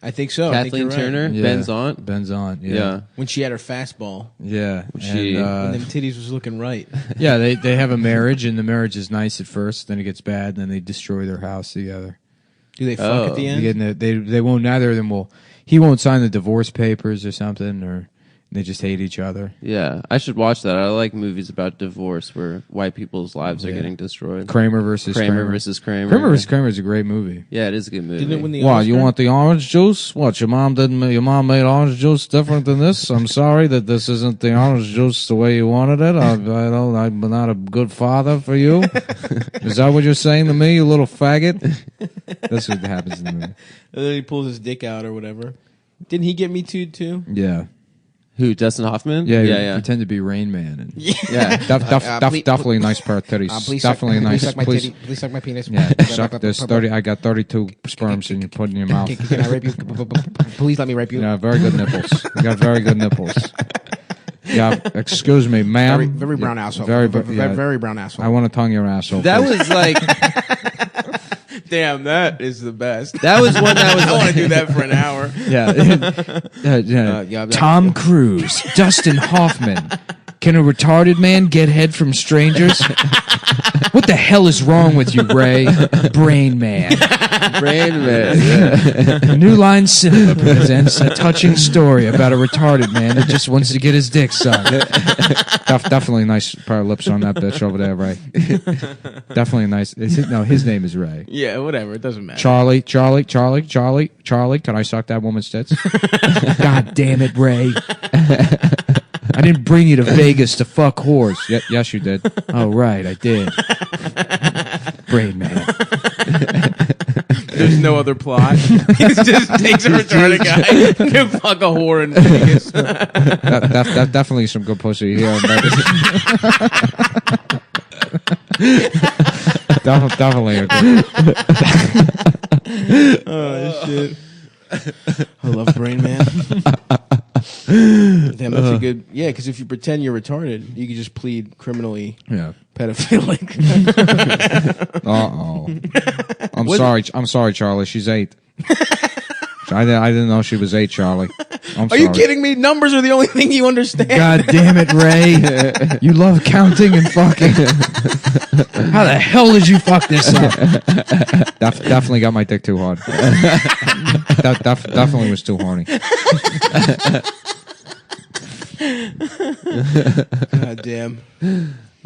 I think so. I think Kathleen you're right. Turner, Yeah. Ben's aunt. Ben's aunt. Yeah. Yeah. When she had her fastball. Yeah. She- When them titties was looking right. Yeah, they have a marriage, and the marriage is nice at first, then it gets bad, and then they destroy their house together. Do they fuck at the end? They won't. Neither of them will. He won't sign the divorce papers or something, or they just hate each other. Yeah, I should watch that. I like movies about divorce where white people's lives are getting destroyed. Kramer versus Kramer. versus Kramer. Kramer versus Kramer is a great movie. Yeah, it is a good movie. Didn't it win the What, Oscar? you want the orange juice? What, your mom made orange juice different than this? I'm sorry that this isn't the orange juice the way you wanted it. I'm not a good father for you. Is that what you're saying to me, you little faggot? That's what happens in the movie. And then he pulls his dick out or whatever. Didn't he get Me too? Yeah. Who? Dustin Hoffman? Yeah, yeah. pretend to be Rain Man. And Yeah. definitely a nice pair of titties. Definitely a nice. Please, Please suck my penis. yeah, suck. There's 30. I got 32 sperms and you put in your mouth. Can I rape you? Please let me rape you. Yeah, very good nipples. You got very good nipples. Yeah, excuse me, ma'am. Very brown asshole. Very brown asshole. I want to tongue your asshole. That please. was like Damn, that is the best. that was one that was I want like to do that for an hour. Yeah. Tom Cruise, Dustin Hoffman. Can a retarded man get head from strangers? What the hell is wrong with you, Ray? Brain Man. Brain Man. New Line Cinema presents a touching story about a retarded man that just wants to get his dick sucked. Definitely a nice pair of lips on that bitch over there, Ray. Definitely a nice. His name is Ray. Yeah, whatever. It doesn't matter. Charlie. Can I suck that woman's tits? God damn it, Ray. I didn't bring you to Vegas to fuck whores. Yes, you did. Oh, right, I did. Brain Man. There's no other plot. He just takes a retarded guy can fuck a whore in Vegas. That's definitely some good pussy here in Vegas. Definitely a good. Oh, shit. I love Brain Man. Damn, that's a good. Yeah, because if you pretend you're retarded, you can just plead criminally pedophilic. I'm sorry, Charlie. She's 8. I didn't know she was 8, Charlie. I'm sorry. Are you kidding me? Numbers are the only thing you understand. God damn it, Ray. You love counting and fucking. How the hell did you fuck this up? Definitely got my dick too hard. Definitely was too horny. God damn.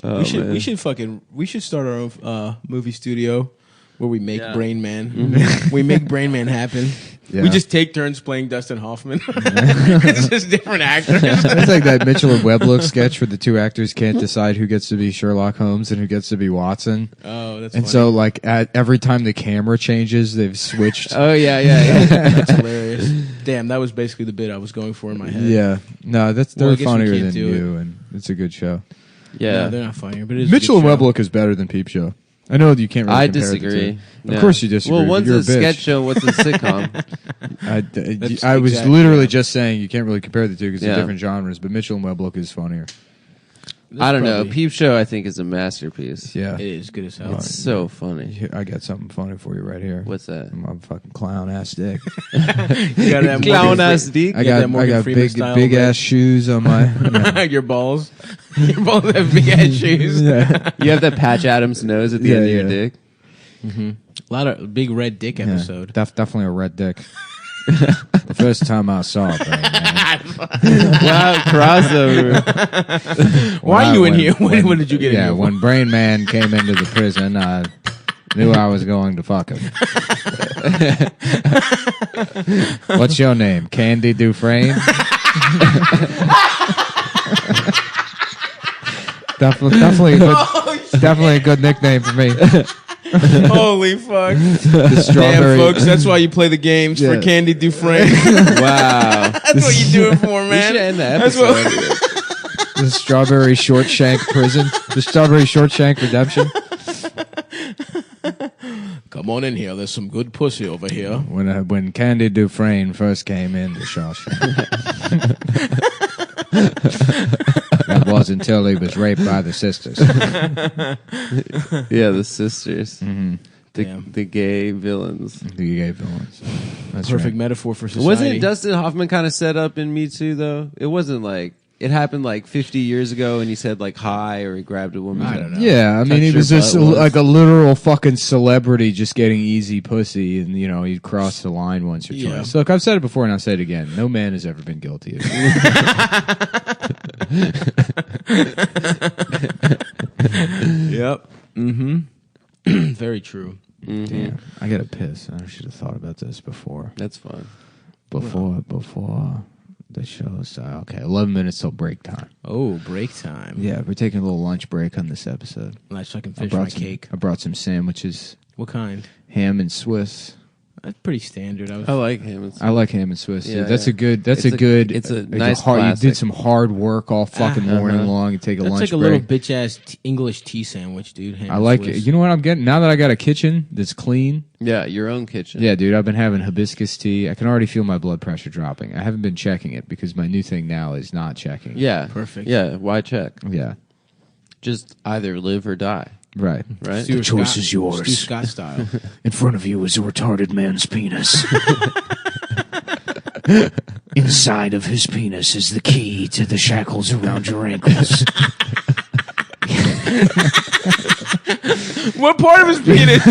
we should start our own movie studio where we make Brain Man. We make Brain Man happen. Yeah. We just take turns playing Dustin Hoffman. It's just different actors. It's like that Mitchell and Webb sketch where the two actors can't decide who gets to be Sherlock Holmes and who gets to be Watson. Oh, that's and funny. so like every time the camera changes, they've switched. Oh yeah. That's hilarious. Damn, that was basically the bit I was going for in my head. Yeah, no, they're Well, I guess we funnier can't than do you, and it's a good show. Yeah. No, they're not funnier, but it is Mitchell a and good show. Webb is better than Peep Show. I know that you can't really I compare the disagree. two. No. Of course you disagree. Well, but one's you're a bitch. sketch show, one's a sitcom. I was exactly literally right. just saying you can't really compare the two because Yeah. they're different genres, but Mitchell and Webb is funnier. That's I don't know. probably- Peep Show, I think, is a masterpiece. Yeah. It is good as hell. It's so funny. Here, I got something funny for you right here. What's that? My fucking clown ass dick. You got that Clown Morgan ass dick. I You got got that Morgan Freeman big style big leg. ass shoes on my. Your balls. Your balls have big ass shoes. Yeah. You have that Patch Adams nose at the end of your Yeah. dick. A lot of big red dick episode. Definitely a red dick. The first time I saw it, though, man. Wow, crossover. Why are you in here? When did you get in Yeah, here? when Brain Man came into the prison, I knew I was going to fuck him. What's your name? Candy Dufresne? Definitely a good nickname for me. Holy fuck. The Damn, strawberry, folks, that's why you play the games Yeah. for Candy Dufresne. Wow. That's what you do it for, We man. should end the That's episode. what- the strawberry short shank prison, the strawberry short shank redemption. Come on in here. There's some good pussy over here. When Candy Dufresne first came into Shawshank, that was until he was raped by the sisters. Yeah, the sisters. Mm-hmm. The gay villains. The gay villains. That's Perfect right. metaphor for society. Wasn't Dustin Hoffman kind of set up in Me Too, though? It wasn't like... It happened like 50 years ago, and he said like hi, or he grabbed a woman. I don't know. Yeah, I mean, he Touch was your just butt once. like a literal fucking celebrity just getting easy pussy, and, you know, he crossed the line once or Yeah. twice. Look, I've said it before, and I'll say it again. No man has ever been guilty of it. Yep. Mm-hmm. Very true. Damn, I gotta piss. I should have thought about this before. That's fine. Before the show started. Okay, 11 minutes till break time. Oh, break time. Yeah, we're taking a little lunch break on this episode. Let's fucking finish my cake. I brought some sandwiches, What kind? ham and Swiss. That's pretty standard. I like him. I like ham and Swiss. Yeah, That's yeah. a good. That's It's a good. it's a like nice hard, you classic. did some hard work all fucking morning long. You take a That's lunch like a break. little bitch ass English tea sandwich, dude. Ham I and like Swiss. it. You know what I'm getting now that I got a kitchen that's clean. Yeah, your own kitchen. Yeah, dude, I've been having hibiscus tea. I can already feel my blood pressure dropping. I haven't been checking it because my new thing now is not checking. Yeah. Perfect. Yeah, why check? Yeah. Just either live or die, Right. right? Stuart choice Scott- is yours. Stu Scott style. In front of you is a retarded man's penis. Inside of his penis is the key to the shackles around your ankles. What part of his penis?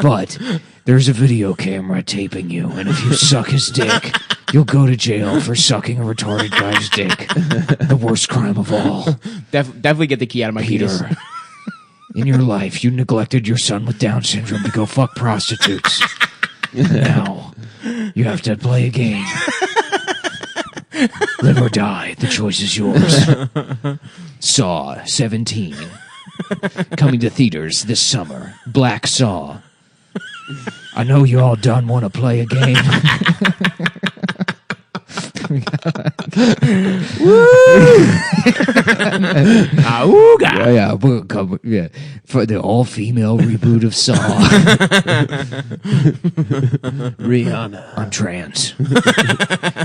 But there's a video camera taping you, and if you suck his dick, you'll go to jail for sucking a retarded guy's dick. The worst crime of all. Definitely get the key out of my penis. Peter, in your life, you neglected your son with Down syndrome to go fuck prostitutes. Now, you have to play a game. Live or die, the choice is yours. Saw 17. Coming to theaters this summer. Black Saw. I know you all done want to play a game. Yeah, we'll come, yeah, for the all-female reboot of Saw. Rihanna. I'm trans.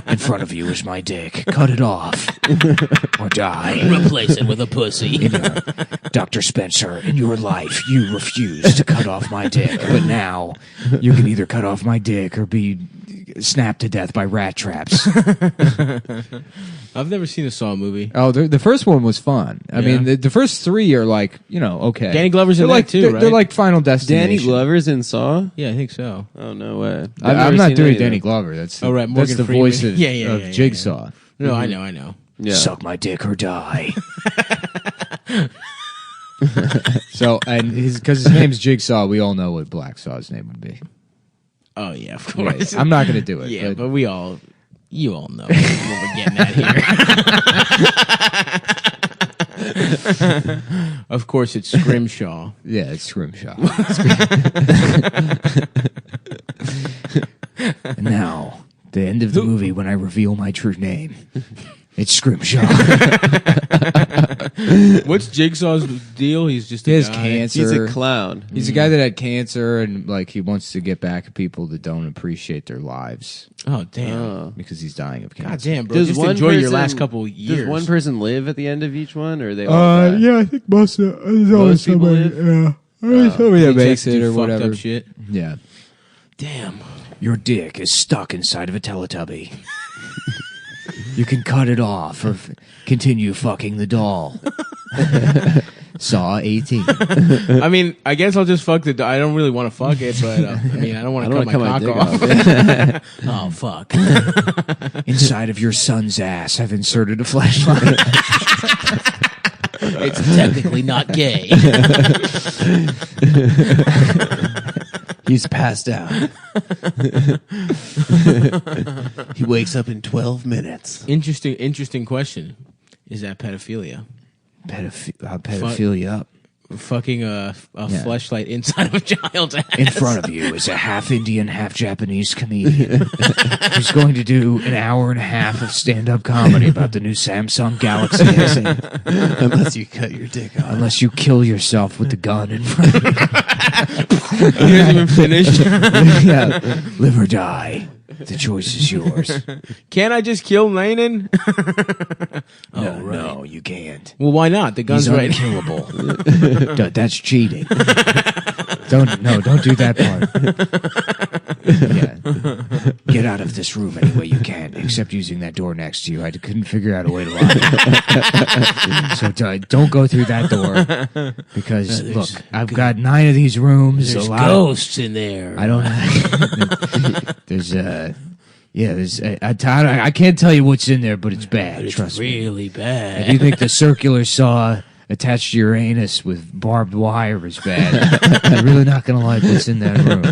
In front of you is my dick. Cut it off. Or die. Replace it with a pussy. Dr. Spencer, in your life, you refused to cut off my dick. But now, you can either cut off my dick or be snapped to death by rat traps. I've never seen a Saw movie. Oh, the first one was fun. I mean, the first three are like, you know, okay. Danny Glover's in they're that like, too, they're, right? They're like Final Destination. Danny Glover's in Saw? Yeah, I think so. Oh, no way. I'm not doing Danny Glover. That's Oh, right, that's Morgan the Freeman. voice of, Yeah, of Jigsaw. No, I know. Yeah. Suck my dick or die. So, and because his name's Jigsaw, we all know what Black Saw's name would be. Oh yeah, of Yeah, course. I'm not going to do it. Yeah, but but you all know what we're getting at here. Of course, it's Scrimshaw. yeah, it's Scrimshaw. And now, the end of the movie when I reveal my true name. It's Scrimshaw. What's Jigsaw's deal? He's just He a has guy. cancer. He's a clown. He's a guy that had cancer, and like he wants to get back at people that don't appreciate their lives Oh damn! because he's dying of cancer. God damn, bro! Does Just one enjoy your person- last couple years. Does one person live at the end of each one, or are they all die? Yeah, I think most of there's always people somebody. live? Yeah, somebody that They makes just it do or fucked whatever. up shit. Yeah, Damn. your dick is stuck inside of a Teletubby. You can cut it off or continue fucking the doll. Saw 18. I mean, I guess I'll just fuck the. I don't really want to fuck it, but I mean, I don't want to cut my cock dick off. Oh fuck! Inside of your son's ass, I've inserted a flashlight. It's technically not gay. He's passed out. He wakes up in 12 minutes. Interesting question. Is that pedophilia? Pedophilia up. Fucking a fleshlight inside of a child's ass. In front of you is a half Indian, half Japanese comedian who's going to do an hour and a half of stand-up comedy about the new Samsung Galaxy S8. Unless you cut your dick off. Unless you kill yourself with the gun in front of you. He hasn't even finished. Yeah. Live or die. The choice is yours. Can't I just kill Lanin? No, you can't. Well, why not? The gun's He's right. unkillable. That's cheating. Don't do that part. Yeah. Get out of this room any way you can, except using that door next to you. I couldn't figure out a way to lock it. So don't go through that door because look, I've got 9 of these rooms. There's a lot ghosts in there. I don't. There's I can't tell you what's in there, but it's bad. It's Trust me. really bad. If you think the circular saw attached to your anus with barbed wire is bad, you're really not gonna like what's in that room.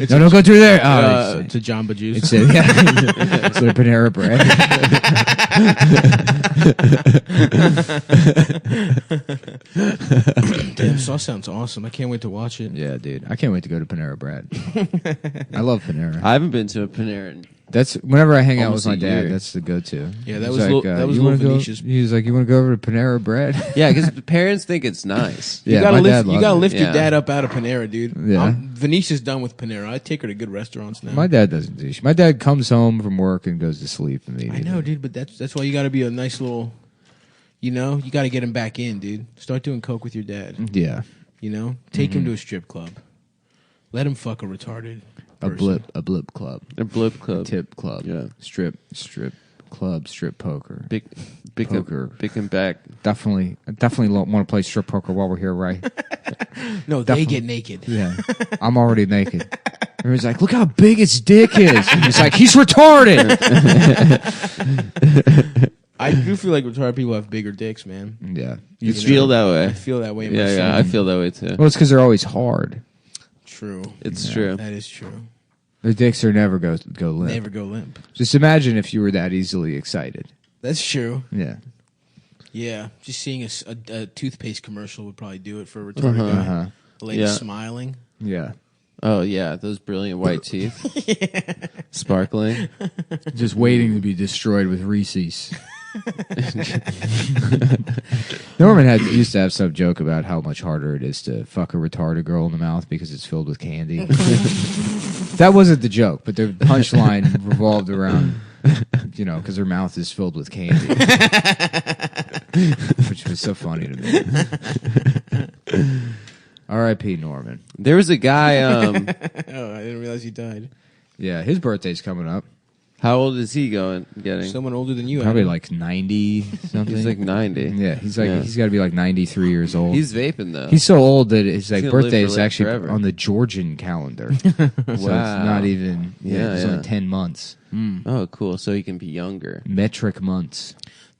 No, don't go through there. To Jamba Juice. It's a Panera Bread. Damn, Saw sounds awesome. I can't wait to watch it. Yeah, dude, I can't wait to go to Panera Bread. I love Panera. I haven't been to a Panera in That's whenever I hang out with Almost my a dad. year. That's the go-to. Yeah, that He's was that was you Little wanna go? Venetia's. He was like, "You want to go over to Panera Bread?" Yeah, because parents think it's nice. Yeah, You gotta my lift, dad you loved gotta it. lift your Yeah. dad up out of Panera, dude. Yeah. Venetia's done with Panera. I take her to good restaurants now. My dad doesn't do shit. My dad comes home from work and goes to sleep I immediately. know, dude, but that's why you gotta be a nice little. You know, you gotta get him back in, dude. Start doing coke with your dad. Yeah, You know, take him to a strip club. Let him fuck a retarded. a person. blip club, A blip club. tip club, Yeah. strip club, strip poker. Big Poker. big and back. Definitely want to play strip poker while we're here, right? No, they get naked. Yeah, I'm already naked. Everyone's like, "Look how big his dick is." And he's like, "He's retarded." I do feel like retarded people have bigger dicks, man. Yeah, You know, feel that way. I feel that way. Yeah, myself. yeah, I feel that way too. well, it's because they're always hard. True. It's true. That is true. Their dicks are never go limp. Never go limp. Just imagine if you were that easily excited. That's true. Yeah. Yeah, just seeing a toothpaste commercial would probably do it for a retarded guy. Uh-huh. A lady Yeah. smiling. Yeah. Oh yeah, those brilliant white teeth, sparkling. Just waiting to be destroyed with Reese's. Norman used to have some joke about how much harder it is to fuck a retarded girl in the mouth because it's filled with candy. That wasn't the joke, but the punchline revolved around, because her mouth is filled with candy, which was so funny to me. R.I.P. Norman. There was a guy. Oh, I didn't realize he died. Yeah, his birthday's coming up. How old is he getting? Someone older than you. Probably Adam. like 90 something. He's like 90. Yeah, he's got Yeah. to be like 93 years old. He's vaping though. He's so old that his gonna live birthday for, is like, actually forever. on the Georgian calendar. So it's not even. Yeah, it's yeah. only 10 months. Oh, cool. So he can be younger. Metric months.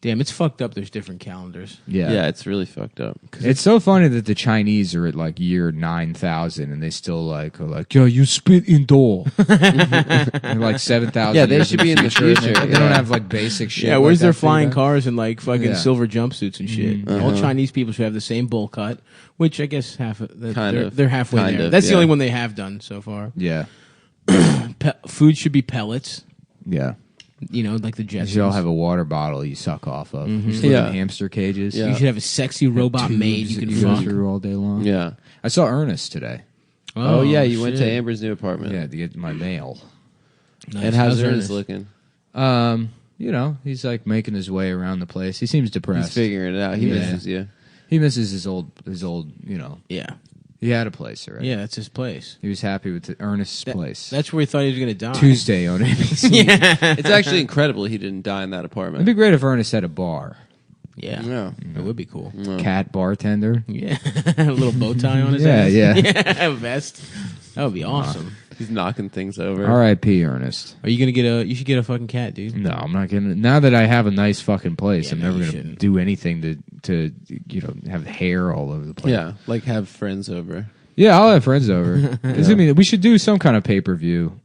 Damn, it's fucked up. There's different calendars. Yeah, it's really fucked up. It's so funny that the Chinese are at like year 9,000 and they still like are like, yo, you spit indoor. They're like 7,000. Yeah, they years should be in the future. future. They don't have like basic shit. Yeah, where's like their that flying thing, cars and like fucking Yeah. silver jumpsuits and shit? All Chinese people should have the same bowl cut, which I guess they're halfway Kind there. of, That's the yeah. only one they have done so far. Yeah. Food should be pellets. Yeah. You know, like the You Jetsons. should all have a water bottle you suck off of. You should live Yeah. in hamster cages. Yeah. You should have a sexy robot Tubes maid you that can you go fuck. through all day long. Yeah. I saw Ernest today. Oh, yeah, you went to shit. Amber's new apartment. Yeah, to get my mail. Nice. And how's Ernest looking? You know, he's like making his way around the place. He seems depressed. He's figuring it out. He Yeah. misses you. He misses his old, you know. Yeah. He had a place already. Yeah, that's his place. He was happy with the Ernest's place. That's where he thought he was going to die. Tuesday on ABC. It's actually incredible he didn't die in that apartment. It'd be great if Ernest had a bar. Yeah. Yeah. It would be cool. Cat bartender. Yeah. A little bow tie on his Yeah, ass. yeah. Yeah, vest. That would be awesome. He's knocking things over. R.I.P. Ernest. Are you going to get you should get a fucking cat, dude. No, I'm not getting. Now that I have a nice fucking place, Yeah, I'm no, never you gonna shouldn't. do anything to you know have hair all over the place. Yeah, like have friends over. Yeah, I'll have friends over. I mean, we should do some kind of pay-per-view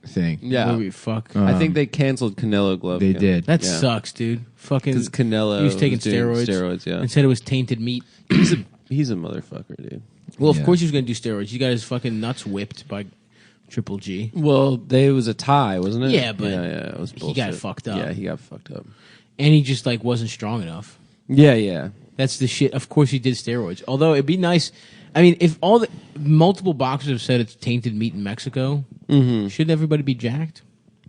thing. Yeah. What we fuck. I think they canceled Canelo Golovkin. They did. That Yeah. sucks, dude. Fucking. Because Canelo He was taking doing steroids. Steroids, yeah. And said it was tainted meat. He's a motherfucker, dude. Well, of Yeah. course he was going to do steroids. He got his fucking nuts whipped by Triple G. Well, it was a tie, wasn't it? Yeah, but yeah, it was he bullshit. got fucked up. Yeah, he got fucked up. And he just like wasn't strong enough. Yeah, yeah. That's the shit. Of course he did steroids. Although it'd be nice. I mean, if all the multiple boxers have said it's tainted meat in Mexico, shouldn't everybody be jacked?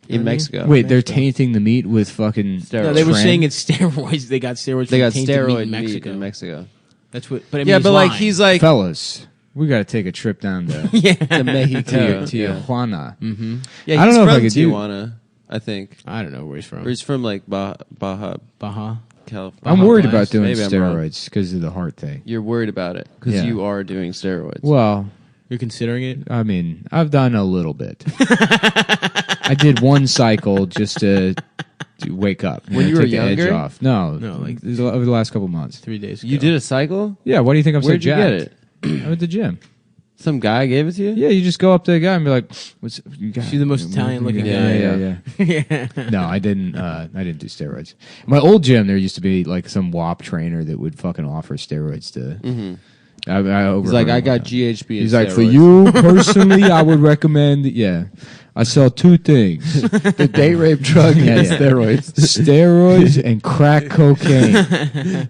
In Mexico. Wait, they're tainting the meat with fucking Steroids. No, they were Tran- saying it's steroids. They got steroids. They from got tainted steroid meat in Mexico. That's what. But I mean, Yeah, he's but like lying. he's like fellas. We got to take a trip down to to Mexico. to Yeah, Tijuana. yeah I don't he's know if I from could do- Tijuana, I think. I don't know where he's from. Or he's from like Baja, Baja. California. I'm worried Blast. about doing Maybe I'm wrong. steroids because of the heart thing. You're worried about it because Yeah. you are doing steroids. Well, You're considering it? I mean, I've done a little bit. I did one cycle just to wake up. When you to were take the edge younger? off. No, No, like- this is over the last couple months. 3 days ago. You did a cycle? Yeah, why do you think I'm Where'd so you jacked? get it? I'm at the gym. Some guy gave it to you? Yeah, you just go up to the guy and be like, "What's you got?" She's the most Italian-looking yeah, guy. Yeah. No, I didn't. I didn't do steroids. My old gym, there used to be like some WAP trainer that would fucking offer steroids to. I He's like, overheard I one got time. GHB. and He's like, for steroids." you personally, I would recommend. Yeah, I sell two things: the date rape drug Yeah, and yeah. steroids. steroids and crack cocaine.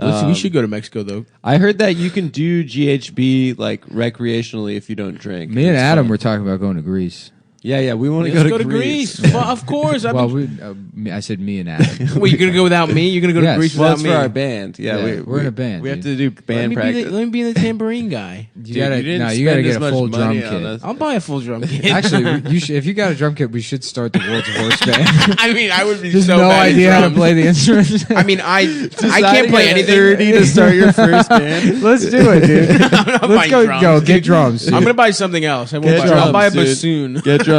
Listen, you should go to Mexico though. I heard that you can do GHB like recreationally if you don't drink. Me and It's Adam fun. were talking about going to Greece. Yeah, we want to Let's go to Greece. Well, of course. Well, I said me and Adam. Wait, you're gonna go without me? You're gonna go Yes. to Greece Well, without it's me? for our band. Yeah, Yeah, we're in a band, We have dude. to do band practice. Let me be the tambourine guy. You Dude, gotta, you didn't no, you gotta spend get as a much full drum money on kit. us. I'll buy a full drum kit. Actually, you should, if you got a drum kit, we should start the world's worst band. I mean, I would be Just so no bad at idea how to drums. play the instrument. I mean, I can't Deciding play at anything. 30 to start your first band. Let's do it, dude. I'm not Let's buying go drums, get dude. drums. Dude. I'm gonna buy something else. I won't Get buy, I'll drums, buy a dude. bassoon. Get drums.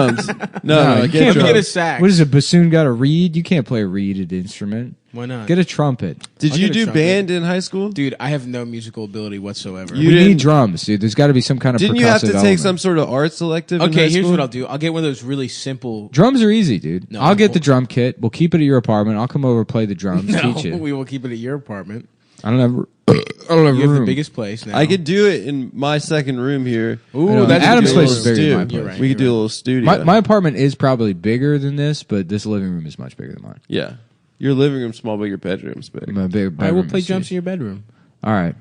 No, you get can't Let me get a drums. sax. What is a bassoon got a reed? You can't play a reeded instrument. Why not? Get a trumpet. Did I'll you get a do trumpet. band in high school? Dude, I have no musical ability whatsoever. You we need didn't- drums, dude. There's got to be some kind of Didn't you have to percussive take element. some sort of art selective? in Okay, high here's school? what I'll do. I'll get one of those really simple. Drums are easy, dude. No, I'll get the well- drum kit. We'll keep it at your apartment. I'll come over, play the drums, No, teach you. we will keep it at your apartment. I don't have. I don't have You have room. the biggest place now. I could do it in my second room here. I know, Ooh, that's Adam's a place good is bigger than my Stu. place. right. We could do a little studio. My apartment is probably bigger than this, but this living room is much bigger than mine. Yeah. Your living room's small, but your bedroom's big. My big I will bedroom play is drums huge. in your bedroom. All right.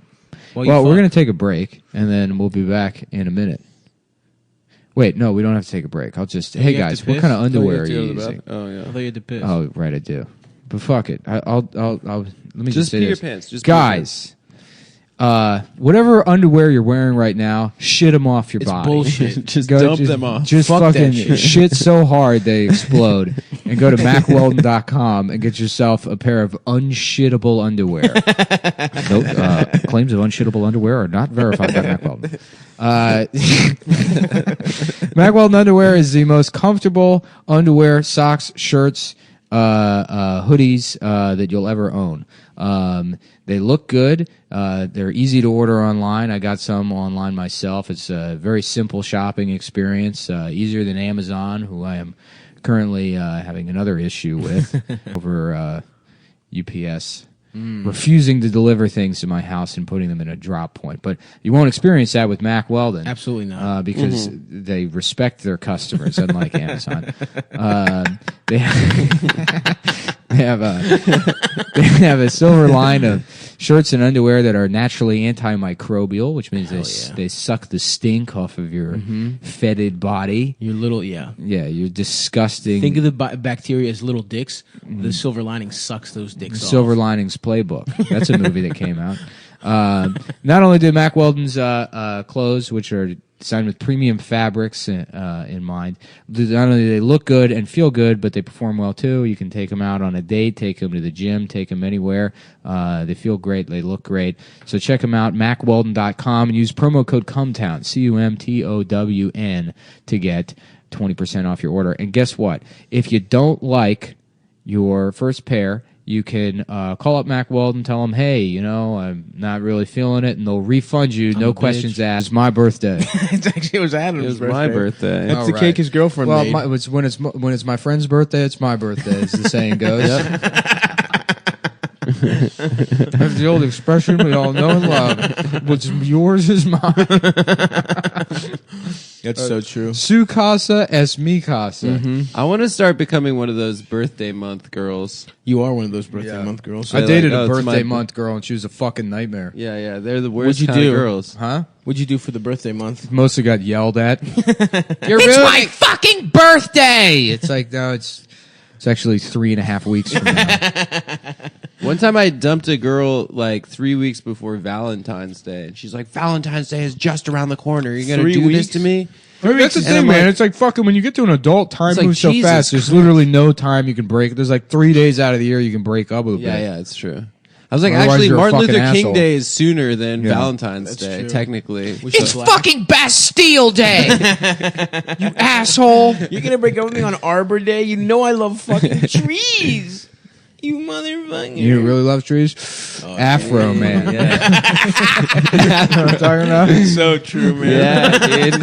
Well, Well, we're going to take a break, and then we'll be back in a minute. Wait, no, we don't have to take a break. I'll just... Hey, you have guys, to what piss? kind of Oh, you underwear have are to go you to the using? bath- Oh, yeah. I thought you had to piss. Oh, right, I do. But fuck it. I'll let me just Just say pee your this. pants. Just pee your Guys, whatever underwear you're wearing right now, shit them off your It's body. bullshit. Just dump them off. Just Fuck that fucking shit. shit so hard they explode. And go to MacWeldon.com and get yourself a pair of unshittable underwear. Claims of unshittable underwear are not verified by Mack Weldon. Mack Weldon underwear is the most comfortable underwear, socks, shirts, hoodies that you'll ever own. They look good. They're easy to order online. I got some online myself. It's a very simple shopping experience, easier than Amazon, who I am currently having another issue with over UPS. Refusing to deliver things to my house and putting them in a drop point. But you won't experience that with Mack Weldon. Absolutely not. Because they respect their customers, unlike Amazon. They have a silver line of shirts and underwear that are naturally antimicrobial, which means they suck the stink off of your fetid body. Your little, Yeah, you're disgusting. Think of the bacteria as little dicks. The silver lining sucks those dicks off. Silver Linings Playbook. That's a movie that came out. Not only did Mack Weldon's clothes, which are designed with premium fabrics in mind, not only do they look good and feel good, but they perform well too. You can take them out on a date, take them to the gym, take them anywhere. They feel great. They look great. So check them out, MackWeldon.com, and use promo code Cumtown, CUMTOWN, to get 20% off your order. And guess what? If you don't like your first pair, you can call up Mack Weldon, tell them, hey, I'm not really feeling it, and they'll refund you, no questions asked. It's my birthday. It was Adam's birthday. It was my birthday. That's the cake his girlfriend made. Well, when it's my friend's birthday, it's my birthday, as the saying goes. That's the old expression we all know and love. What's yours is mine. That's so true. Su casa es mi casa. I want to start becoming one of those birthday month girls. You are one of those birthday Yeah. month girls. I dated a it's birthday my- month girl, and she was a fucking nightmare. Yeah, they're the worst What'd you kind do? of girls. Huh? What'd you do for the birthday month? Mostly got yelled at. It's my fucking birthday! It's like, no, it's actually 3.5 weeks from now. One time I dumped a girl like 3 weeks before Valentine's Day, and she's like, Valentine's Day is just around the corner. You're going to 3 do weeks? this to me? That's the And thing, I'm man. like- It's like fucking when you get to an adult, time It's like, moves so Jesus fast. There's Christ. literally no time you can break. There's like 3 days out of the year you can break up with a Yeah, bitch. it's true. I was like, Otherwise, actually, you're a Martin fucking Luther King asshole. Day is sooner than Yeah. Valentine's That's Day, true. technically. It's fucking Bastille Day! You asshole! You're gonna break up with me on Arbor Day? You know I love fucking trees. You motherfucker. You really love trees? Afro, man. Yeah, That's what I'm talking about. So true, man. yeah, dude.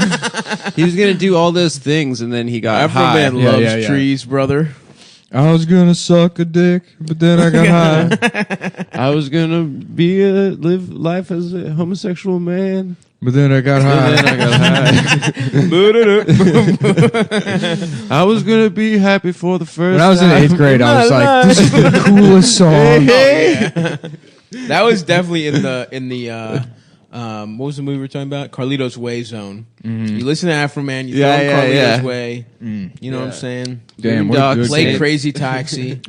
He was going to do all those things, and then he got Afro high. man Yeah, loves yeah. trees, brother. I was gonna suck a dick, but then I got high. I was going to live life as a homosexual man. But then I got And then high. I got high. I was going to be happy for the first When I was in time. 8th grade, I was like, "This is the coolest song." That was definitely in the what was the movie we were talking about? Carlito's Way zone. You listen to Afro Man, you throw Yeah, in yeah, Carlito's yeah. Way. You know what I'm saying? Damn, what Doc a good Play kid. Crazy Taxi.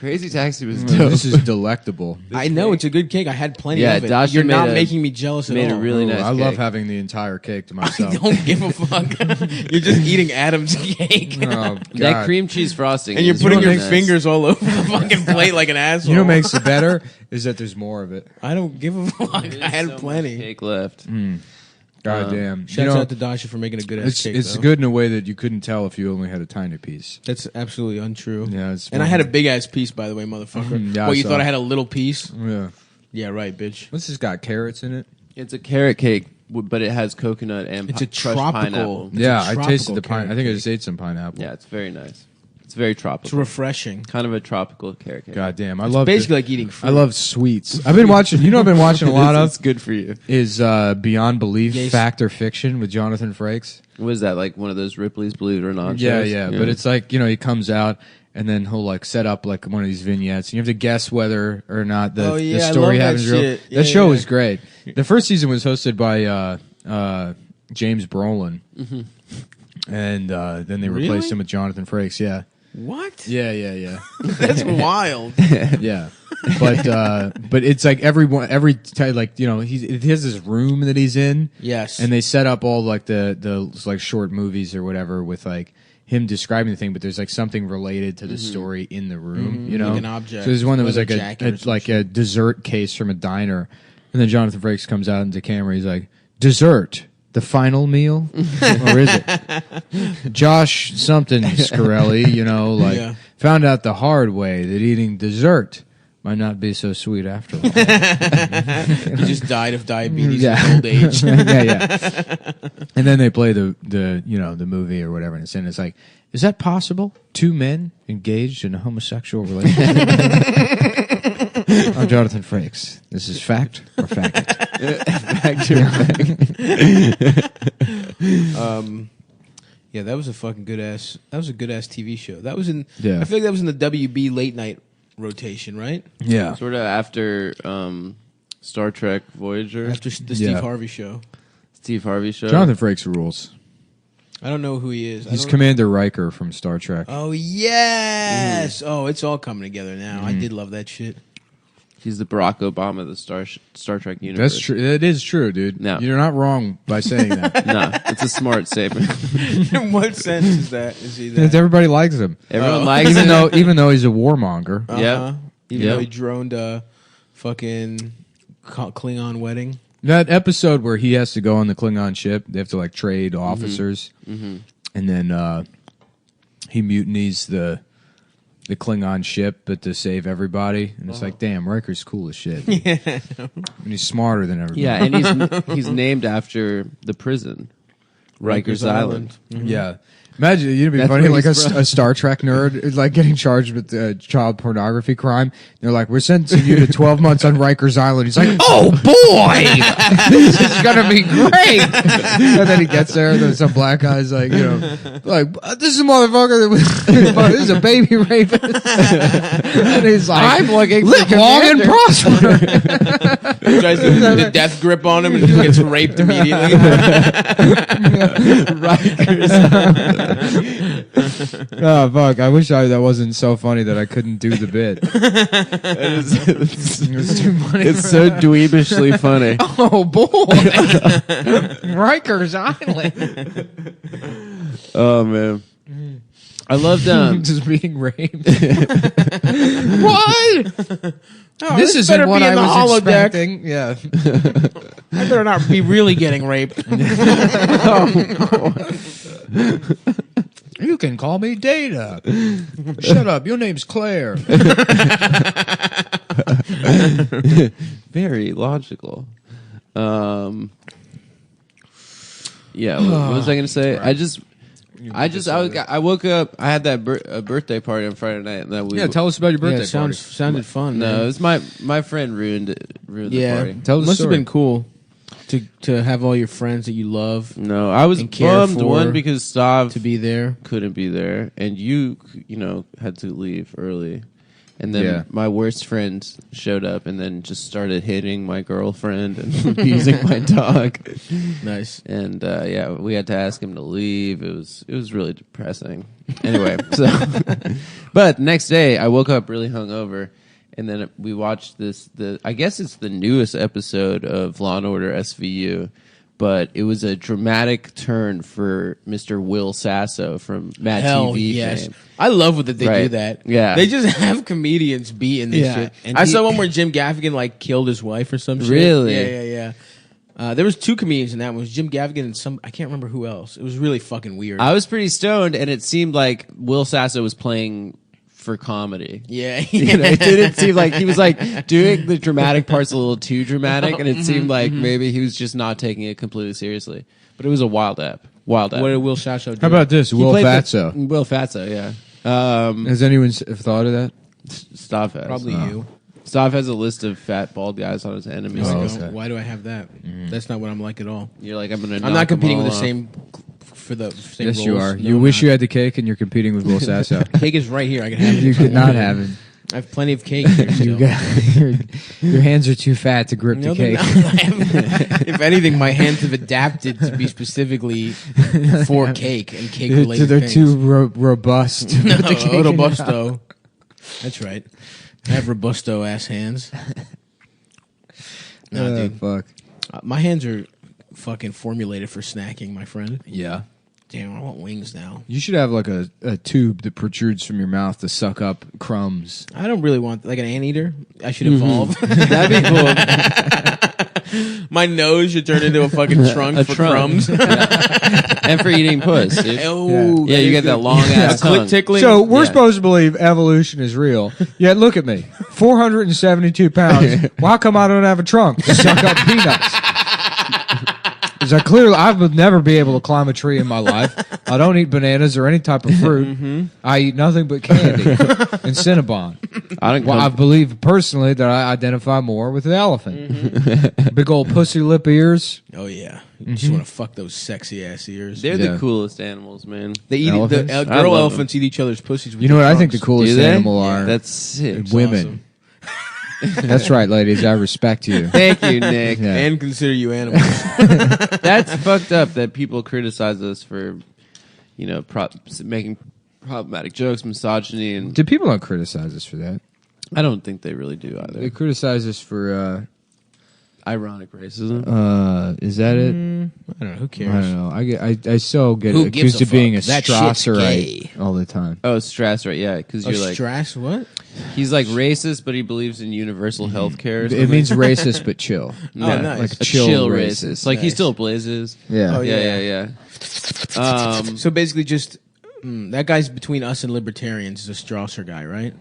Crazy Taxi was dope. This is delectable. I know it's a good cake. I had plenty Yeah, of it. Dasha You're made not a- making me jealous at made a all. really nice I love cake. having the entire cake to I myself. don't give a fuck. You're just eating Adam's cake. Oh, God. That cream cheese frosting. And you're is putting really your nice. fingers all over the fucking plate like an asshole. You know what makes it better is that there's more of it. I don't give a fuck. There's I had so much plenty. cake left. God damn. Shouts out to Dasha for making a good ass cake. it's though. good in a way that you couldn't tell if you only had a tiny piece. That's absolutely untrue. Yeah, it's And I had a big ass piece, by the way, motherfucker. Yeah, What, I you saw. thought I had a little piece? Yeah. Yeah, right, bitch. What's this got? Carrots in it? It's a carrot cake, but it has coconut and It's a crushed tropical- pineapple. It's Yeah, a I tasted tropical the pine. I carrot think I cake. just ate some pineapple. Yeah, it's very nice. It's very It's tropical. refreshing. Kind of a tropical carrot cake. God damn, I It's love basically like eating fruit. I love sweets. I've been watching. You know, I've been watching a lot It's of good for you. is Beyond Belief, Yes. Fact or Fiction with Jonathan Frakes. What is that, like one of those Ripley's Believe It or Not Yeah, shows? yeah, but it's like, he comes out and then he'll like set up like one of these vignettes, and you have to guess whether or not the, Oh, yeah, the I story love that happens real. shit. Yeah, That show yeah. was great. The first season was hosted by James Brolin, and then they replaced Really? him with Jonathan Frakes. Yeah, What? yeah. That's wild. Yeah, but it's like every time, like he has this room that he's in. Yes. And they set up all like the like short movies or whatever with like him describing the thing, but there's like something related to the story in the room. You know, Like an object, So there's one that was leather like jacket or some like a dessert case from a diner, and then Jonathan Frakes comes out into camera. He's like, "Dessert." The final meal, or is it Josh something Scarelli? found out the hard way that eating dessert might not be so sweet after all. He just died of diabetes Yeah. in old age. yeah. And then they play the the movie or whatever, and it's like, is that possible? 2 men engaged in a homosexual relationship? I'm Jonathan Frakes. This is fact or fact? Fact or fact. Yeah, that was a fucking good ass. That was a good ass TV show. That was in. Yeah. I feel like that was in the WB late night rotation, right? Yeah. Sort of after Star Trek Voyager. After the Steve Harvey show. Steve Harvey show. Jonathan Frakes rules. I don't know who he is. He's Commander Riker from Star Trek. Oh yes! Oh, it's all coming together now. I did love that shit. He's the Barack Obama of the Star Trek universe. That's true. It is true, dude. No. You're not wrong by saying that. No, it's a smart statement. In what sense is that? Is he that? Everybody likes him, Everyone likes even it. even though he's a warmonger. Yep. Even Yep. though he droned a fucking Klingon wedding. That episode where he has to go on the Klingon ship, they have to like trade officers, and then he mutinies the Klingon ship, but to save everybody. And it's like, damn, Riker's cool as shit. Yeah, and he's smarter than everybody. Yeah, and he's named after the prison, Rikers Island. Yeah. Imagine, it'd be That's funny, where like he's from. a Star Trek nerd is like getting charged with child pornography crime. They're like, we're sentencing you to 12 months on Rikers Island. He's like, oh boy, this is gonna be great. And then he gets there, and then some black guy's like, this is a motherfucker that was, this is a baby rapist. And he's like, I'm looking live long and prosper. He tries to do the death grip on him and he gets raped immediately. Rikers. Oh fuck! I wish that wasn't so funny that I couldn't do the bit. It's too funny. It's so dweebishly funny. Oh boy, Rikers Island. Oh man, I loved Just being raped. What? Oh, this isn't better what be in I the was holodeck. expecting. Yeah. I better not be really getting raped. You can call me Data. Shut up. Your name's Claire. very logical. Yeah, what was I going to say? I woke up. I had that a birthday party on Friday night, and then we. Yeah, tell us about your birthday Yeah, party. sounded fun. No, man. it was my friend ruined the party. Tell the Must story. have been cool to have all your friends that you love No, I was And care bummed. for One because Stav to be there. couldn't be there, and you had to leave early, and then Yeah. my worst friend showed up, and then just started hitting my girlfriend and abusing my dog. Nice. And we had to ask him to leave. It was really depressing. Anyway, so but next day I woke up really hungover, and then we watched I guess it's the newest episode of Law and Order SVU, but it was a dramatic turn for Mr. Will Sasso from Mad Hell TV yes. fame. I love that they do Right. that. Yeah. They just have comedians be in this Yeah. shit. And I he- saw one where Jim Gaffigan killed his wife or some shit. Really? Yeah. There was 2 comedians in that one. It was Jim Gaffigan and I can't remember who else. It was really fucking weird. I was pretty stoned, and it seemed like Will Sasso was playing for comedy. yeah. It didn't seem like he was doing the dramatic parts a little too dramatic, and it seemed like maybe he was just not taking it completely seriously. But it was a wild app. What did Will Sasso do? How about this? He Will played Fatso. Will Fatso, yeah. Has anyone thought of that? Stav has. Probably you. Stav has a list of fat bald guys on his enemies. Oh, list. okay. Why do I have that? That's not what I'm like at all. You're like, I'm gonna. I'm knock not competing them with all the off. same for the same Yes, roles. you are. No, You I'm wish not. you had the cake, and you're competing with Will Sasso. Cake is right here. I can have it. You could not have it. I have plenty of cake here still. Your hands are too fat to grip No, the they're cake. not. If anything, my hands have adapted to be specifically for cake and cake related They're things. too robust. to No, put the cake in. robusto. That's right. I have robusto ass hands. No, dude. Fuck. My hands are fucking formulated for snacking, my friend. Yeah. Damn, I want wings now. You should have like a tube that protrudes from your mouth to suck up crumbs. I don't really want like an anteater. I should evolve. That'd be cool. My nose should turn into a fucking trunk for crumbs. And for eating puss. Dude. Oh, Yeah, you get that long ass tongue. tickling. So we're supposed to believe evolution is real. Yet look at me, 472 pounds. Well, how come I don't have a trunk to suck up peanuts? Because I would never be able to climb a tree in my life. I don't eat bananas or any type of fruit. I eat nothing but candy and Cinnabon. I believe personally that I identify more with the elephant. Big old pussy lip ears. Oh yeah, you just want to fuck those sexy ass ears. They're the coolest animals, man. They eat Elephants? the I girl love elephants eat each other's pussies. With You know what their I think the trunks. coolest Do they? animal are? That's sick. Women. awesome. That's right, ladies. I respect you. Thank you, Nick. Yeah. And consider you animals. That's fucked up that people criticize us for, making problematic jokes, misogyny, and People don't criticize us for that. I don't think they really do either. They criticize us for, Ironic racism. is that it? I don't know. Who I cares? don't know. I still get Who gives accused a of being a fuck? That shit's Strasserite gay. all the time. Oh, Strass, right? Yeah, because you're like Strass, what? he's like racist, but he believes in universal health care. It means racist but chill. no, Oh, nice. Like a chill racist. Like he Nice. still blazes. Yeah. Oh, Yeah. So basically, just that guy's between us and libertarians is a Strasser guy, right?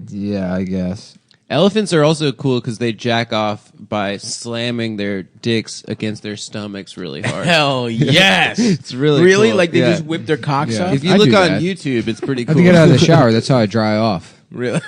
Yeah, I guess. Elephants are also cool because they jack off by slamming their dicks against their stomachs really hard. Hell yes! It's really cool. like they Yeah. just whip their cocks Yeah. up. If you I look do on that. YouTube, it's pretty I cool. have to get out of the shower. That's how I dry off. Really?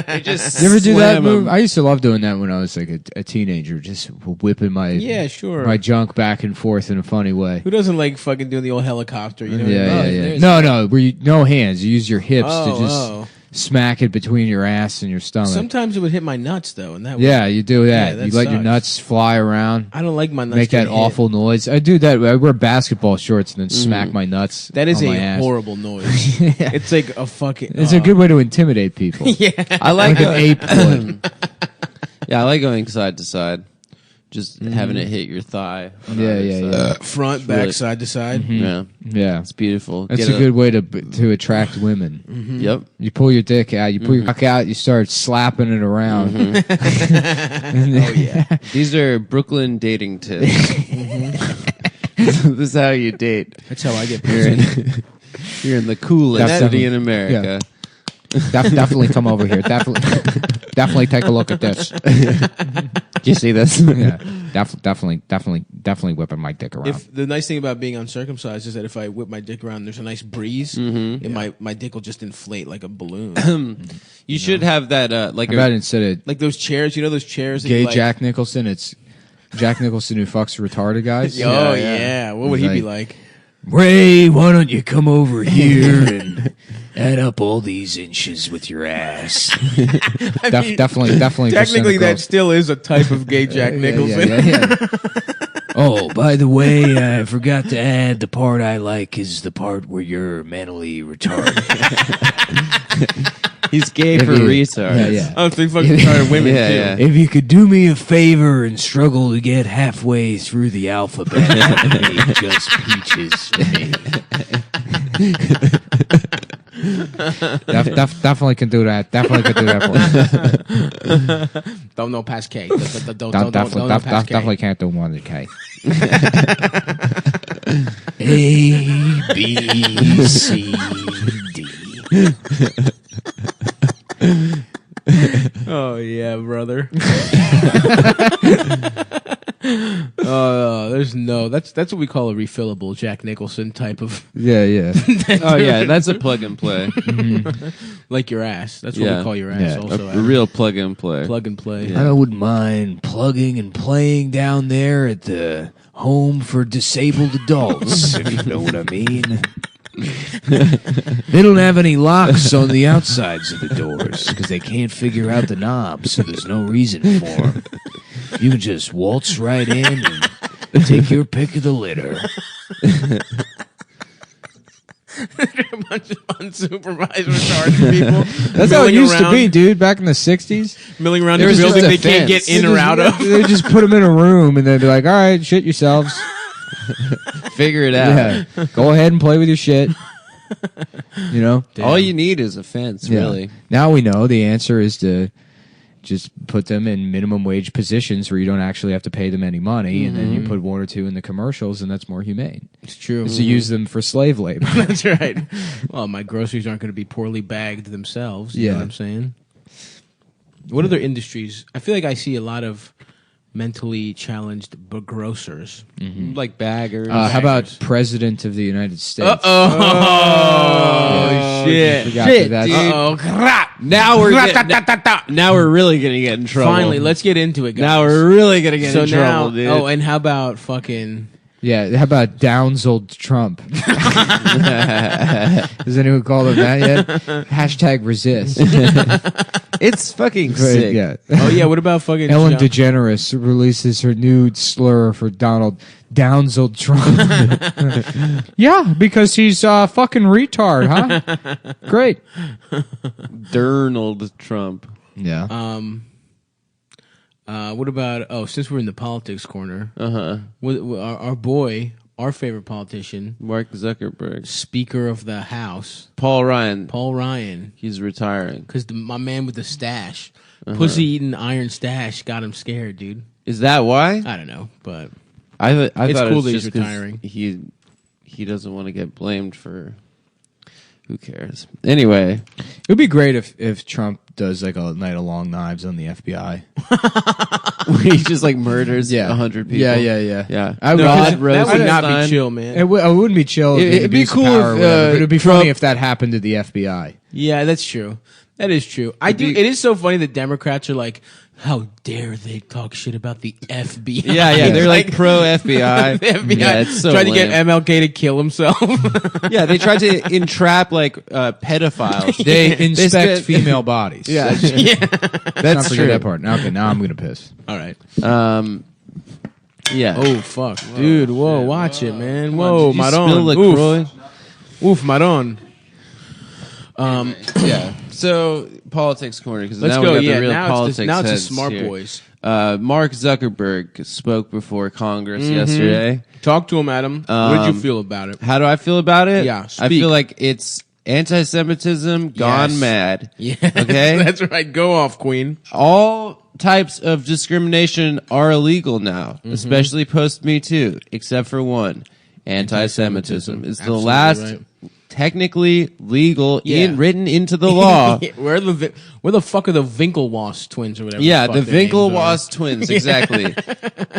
They just You ever do that slam move? 'em. I used to love doing that when I was like a teenager, just whipping my Yeah, sure. my junk back and forth in a funny way. Who doesn't like fucking doing the old helicopter? You know? Yeah. there's- No, where you no hands. You use your hips to Oh, just oh. smack it between your ass and your stomach. Sometimes it would hit my nuts though, and that. Yeah, you do that. Yeah, that you let your sucks. nuts fly around, I don't like my nuts. make that getting hit. awful noise. I do that. I wear basketball shorts and then smack my nuts. That is on a my ass. horrible noise. It's like a fucking. It's a good way to intimidate people. Yeah. I like Like an ape would. Yeah, I like going side to side, just having it hit your thigh. on the Yeah, other yeah, side. Front, back, really- side to side. Yeah, Yeah, it's beautiful. that's Get a good way to attract women. Yep. You pull your dick out, you pull your cock out, you start slapping it around. Oh yeah. These are Brooklyn dating tips. This is how you date. That's how I get You're pussy. you're in the coolest That's city definitely- in America. Definitely come over here. Definitely take a look at this. Do you see this? Yeah, definitely whipping my dick around. If the nice thing about being uncircumcised is that if I whip my dick around, there's a nice breeze, and my dick will just inflate like a balloon. You should have that like How about instead of Like those chairs, you know those chairs. That gay you like, Jack Nicholson, it's Jack Nicholson who fucks retarded guys. Oh Yeah, yeah. What would he be like? Ray, why don't you come over here and add up all these inches with your ass? Definitely. Technically, that still is a type of gay Jack Nicholson. Yeah. Oh, by the way, I forgot to add the part I like is the part where you're mentally retarded. he's gay for retard. Yeah. Oh, so he fucking retarded women Yeah, too. yeah. If you could do me a favor and struggle to get halfway through the alphabet, that'd be just peaches for me. Definitely can do that. Definitely can do that for me. Don't know past K. Don't know past K. Definitely can't do more than K. A, B, C, D. Oh yeah, brother. There's no. That's what we call a refillable Jack Nicholson type of Yeah. Oh yeah, that's a plug and play. like your ass. That's what Yeah. we call your ass. Yeah. Also, A real plug and play. plug and play. I wouldn't mind plugging and playing down there at the home for disabled adults, if you know what I mean. They don't have any locks on the outsides of the doors because they can't figure out the knobs, so there's no reason for them. You can just waltz right in and take your pick of the litter. A bunch of unsupervised retarded people. That's how it milling used around, to be, dude, back in the 60s. Milling around There the was just building a they can't fence. get in or out of. They just put them in a room and they'd be like, all right, shit yourselves. Figure it out. Yeah. Go ahead and play with your shit. You know? All you need is a fence, Yeah. really. Now we know the answer is to just put them in minimum wage positions where you don't actually have to pay them any money, and then you put one or two in the commercials, and that's more humane. It's true. Is to use them for slave labor. That's right. Well, my groceries aren't going to be poorly bagged themselves. You know what I'm saying? What other industries? I feel like I see a lot of mentally challenged grocers. Like baggers. How about President of the United States? Shit. Shit, dude. Oh, crap. Now we're really gonna get in trouble. Finally, let's get into it, guys. Now we're really gonna get in trouble, dude. Oh, and how about fucking... Yeah, how about Downsold Trump? Does anyone call him that yet? Hashtag resist. It's fucking sick. Yeah. Oh, yeah, what about fucking... Ellen DeGeneres releases her new slur for Donald Downsold Trump. Yeah, because he's a fucking retard, huh? Great. Donald Trump. Yeah. What about... since we're in the politics corner, our boy, our favorite politician, Mark Zuckerberg. Speaker of the House, Paul Ryan. He's retiring. Because my man with the stash, pussy-eating iron stash, got him scared, dude. Is that why? I don't know, but... I It's thought cool it's that he's just 'cause retiring. He doesn't want to get blamed for... Who cares? Anyway. It would be great if Trump does like a night of long knives on the FBI. Where he just like murders 100 people. Yeah. I that would not be chill, man. It wouldn't be chill. It'd be cool if, but it'd be Trump- funny if that happened to the FBI. Yeah, that's true. That is true. It is so funny that Democrats are like, how dare they talk shit about the FBI? Yeah, they're like pro FBI. The FBI Yeah, it's so tried to get lame. MLK to kill himself. Yeah, they tried to entrap like pedophiles. They inspect spent- female bodies. Yeah, Let's that's not forget true. that part. Now, okay, now I'm gonna piss. All right. Yeah. Oh, fuck. Dude, whoa, watch it, man. Whoa, Did you Maron. spill LaCroix? Oof, Maron. Yeah. So politics corner because Let's now go. we got Yeah, the real now politics. it's the heads smart here. boys. Mark Zuckerberg spoke before Congress yesterday. Talk to him, Adam. What did you feel about it? How do I feel about it? Yeah, I speak. feel like it's anti-Semitism gone Yes. mad. Yeah. Okay? That's right. Go off, Queen. All types of discrimination are illegal now, especially post Me Too, except for one. Anti-Semitism is the Absolutely last right. technically legal Yeah. written into the law. where the fuck are the Winklevoss twins or whatever? Yeah, the fuck their names are? Winklevoss twins, exactly.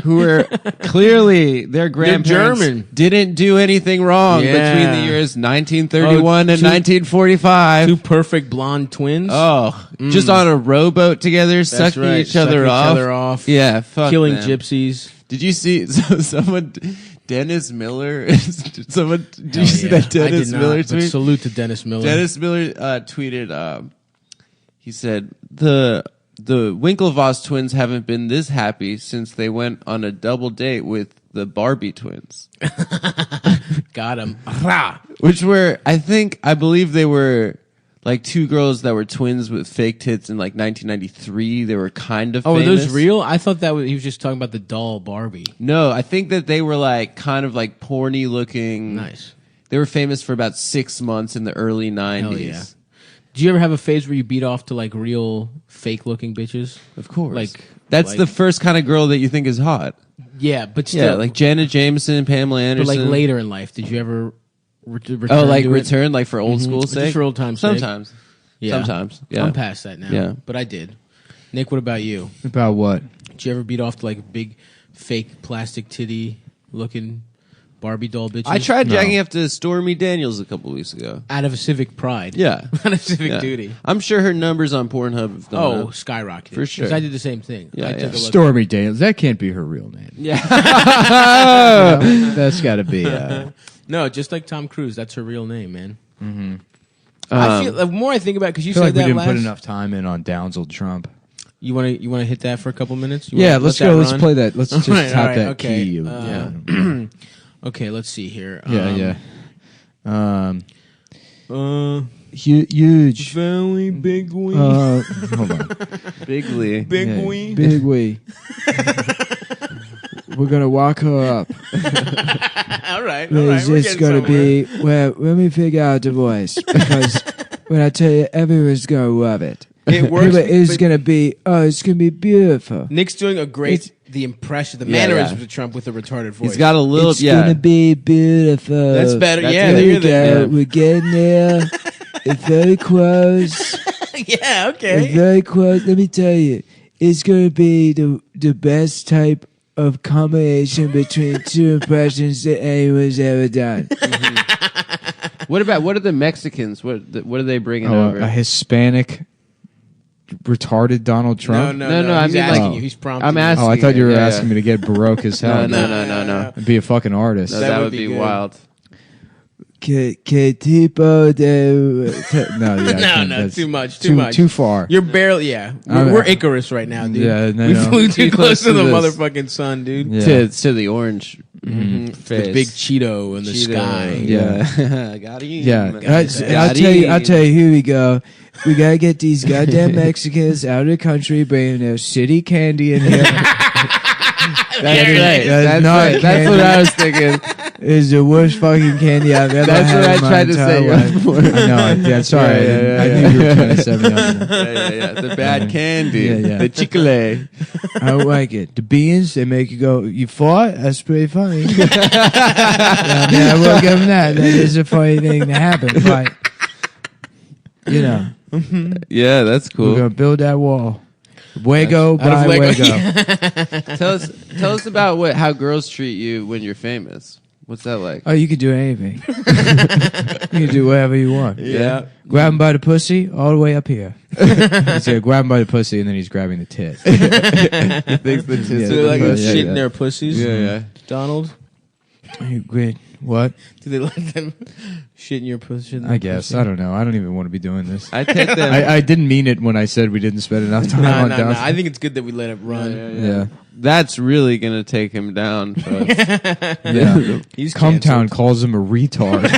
Who were clearly their grandparents German. didn't do anything wrong Yeah. between the years 1931 and two- 1945. Two perfect blonde twins. Just on a rowboat together, sucking right, each other sucking each off. other off. Yeah, fuck killing them. gypsies. Did you see someone? Dennis Miller. Someone? Did you see Yeah. that Dennis I did not, Miller but tweet? salute to Dennis Miller. Dennis Miller tweeted. He said the Winklevoss twins haven't been this happy since they went on a double date with the Barbie twins, Got him. which were I believe they were like two girls that were twins with fake tits in like 1993. They were kind of Oh, are famous. those real? I thought he was just talking about the doll Barbie. No, I think that they were like kind of like porny looking. Nice. They were famous for about 6 months in the early 90s. Hell yeah. Did you ever have a phase where you beat off to like real fake looking bitches? Of course. Like That's like- the first kind of girl that you think is hot. Yeah, but still, Yeah, like Janet Jameson, Pamela but Anderson. like later in life, did you ever return? Oh, like to it? return, like for old school Just sake? for old time's sake. Sometimes. Yeah. Sometimes. Yeah. I'm past that now. Yeah. But I did. Nick, what about you? About what? Did you ever beat off to like big fake plastic titty looking Barbie doll bitches? I tried jacking up to Stormy Daniels a couple weeks ago. out of a civic pride. Yeah. Out of civic Yeah. duty. I'm sure her numbers on Pornhub have gone Oh, up. skyrocketed. For sure. 'Cause I did the same thing. Yeah, I yeah. took a look. Stormy Daniels. That can't be her real name. Yeah. That's got to be. No, just like Tom Cruise. That's her real name, man. Mm-hmm. I feel the more I think about it, because you I feel said like we that didn't last. put enough time in on Downsold Trump. You want to hit that for a couple minutes? You Yeah, wanna let's let go. that Let's run? play that. Let's just Alright, tap alright, that okay. key. Okay, let's see here. Yeah. Huge. Very big wee. Hold on. Bigly. Big Yeah, wee. Big wee. We're gonna walk her up. All right. It's We're just getting gonna somewhere. be. Well, let me figure out the voice because when I tell you, everyone's gonna love it. It works. But it's gonna be beautiful. Nick's doing a great the impression, the mannerisms of Trump with a retarded voice. He's got a little. It's gonna be beautiful. That's better. That's yeah, good. there you There go. We're getting there. It's very close. Yeah, It's okay. very close. Let me tell you, it's gonna be the best type of combination between two impressions that anyone's ever done. What are the Mexicans? What are they bringing over? A Hispanic, retarded Donald Trump. No. No, I He's mean, asking like- you. He's prompting. I'm you. asking. Oh, I thought you were Yeah, asking me to get baroque as hell. No. And be a fucking artist. No, That that would would be be good. wild. Que tipo de... No, yeah, I No, can't. no, That's too much, too much. Too far. You're barely, We're Icarus right now, dude. Yeah, no, we no. flew too close to the this. motherfucking sun, dude. Yeah. To the orange The face. big Cheeto in the Cheeto. sky. Yeah. Got him. Yeah, Got I'll tell you, here we go. We gotta get these goddamn Mexicans out of the country, bringing their shitty candy in here. That's right. That's not right. That's what I was thinking. It's the worst fucking candy I've ever That's had what I in my tried to entire say life. before. I know. Yeah, sorry. Yeah, I knew you were trying to set me up. Yeah. The bad candy. Yeah. The chicle. I don't like it. The beans, they make you go, you fought? That's pretty funny. Yeah, I will give them that. That is a funny thing to happen. But, you know, Yeah, that's we're cool. going to build that wall. Wego Out of by Lego. Wego. Tell us about how girls treat you when you're famous. What's that like? Oh, you can do anything. You can do whatever you want. Yeah. Grab him by the pussy all the way up here. He's gonna grab him by the pussy and then he's grabbing the tit. He thinks the tits Yeah. are Do they the like best. Yeah, shit yeah. in their pussies? Yeah. Donald? Great. What? Do they let them shit in your pussy? I guess. I don't know. I don't even want to be doing this. I take them. I didn't mean it when I said we didn't spend enough time on No. down. I think it's good that we let it run. Yeah. That's really gonna take him down. Folks. Yeah. He's Cumtown canceled. calls him a retard.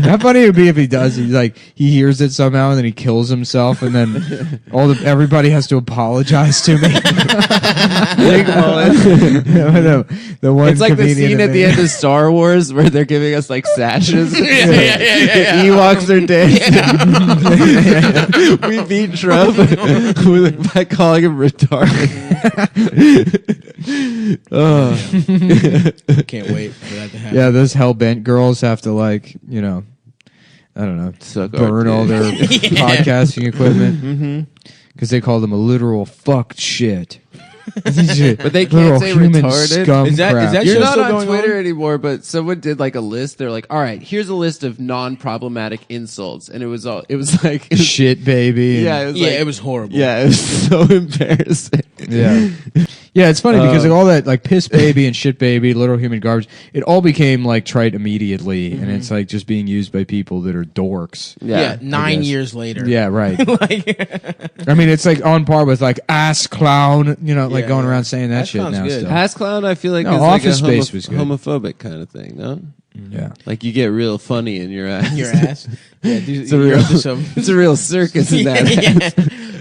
How funny it would be if he does. He's like he hears it somehow and then he kills himself and then everybody has to apologize to me. The one It's like the comedian scene that at the made- end of Star Wars where they're giving us like sashes. Yeah. Ewoks are dead. We beat Trump by calling him retarded. Can't wait for that to happen. Yeah, those hell-bent girls have to I don't know, Suck our burn all dick. their podcasting equipment because they call them a literal fucked shit. But they can't say human retarded. scum Is that crap. You're show not still on going Twitter on? anymore, but someone did like a list. They're like, all right, here's a list of non-problematic insults. And it was like, shit, baby. yeah, it was Yeah, like, it was horrible. yeah, it was so embarrassing. Yeah. Yeah, it's funny because all that piss baby and shit baby, little human garbage, it all became trite immediately, and it's just being used by people that are dorks. Yeah, 9 guess. years later. Yeah, right. I mean, it's on par with ass clown, going around saying that Ass shit clown's now. good. Still. Ass clown, I feel like No, is Office like a Space was good. homophobic kind of thing. No, Yeah. like you get real funny in your ass. Your ass. Yeah, dude, It's a you're real, up to some. it's a real circus in that.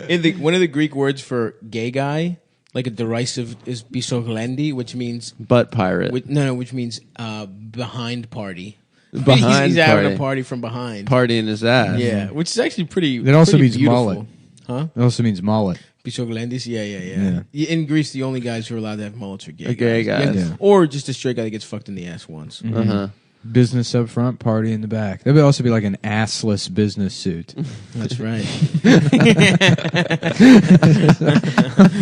Yeah. One of the Greek words for gay guy, like a derisive, is bisoglendi, which means Butt pirate. which means behind party. Behind he's having party. a party from behind. Partying his ass. Yeah, which is actually pretty. It also pretty means beautiful. mullet. Huh? It also means mullet. Bisoglendis? Yeah. In Greece, the only guys who are allowed to have mullets are gay Gay guys. Yeah. Or just a straight guy that gets fucked in the ass once. Uh-huh. Business up front, party in the back. That would also be like an assless business suit. That's right.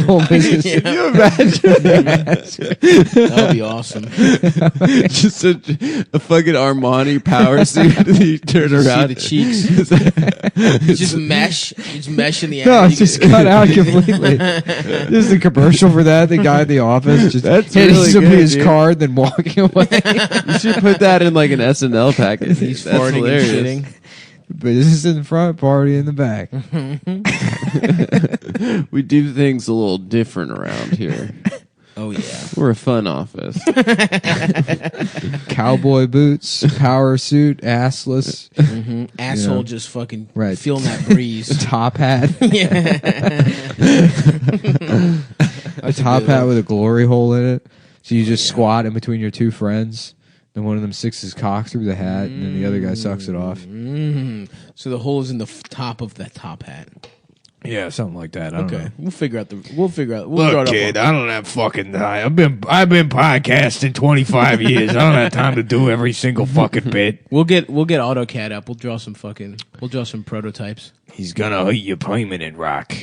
Full business suit. Can you imagine? That would be awesome. Just a fucking Armani power suit. You turn You around. see the cheeks. It's just mesh. It's mesh in the No, ass. it's just cut out completely. This is the commercial for that. The guy at the office just That's hitting really somebody good, his dude. card, then walking away. You should put that in like an SNL package. He's That's farting hilarious. and shitting. Business in the front, party in the back. We do things a little different around here. Oh, yeah. We're a fun office. Cowboy boots, power suit, assless, Asshole Yeah. just fucking Right. feeling that breeze. top hat. A top hat with a glory hole in it. So you just squat in between your two friends. Then one of them sticks his cock through the hat, and then the other guy sucks it off. So the hole is in the top of that top hat. Yeah, something like that. I don't know. We'll figure out. We'll draw Look, it kid, up I don't have fucking time. I've been podcasting 25 years. I don't have time to do every single fucking bit. We'll get AutoCAD up. We'll draw some prototypes. He's gonna eat you permanent rock.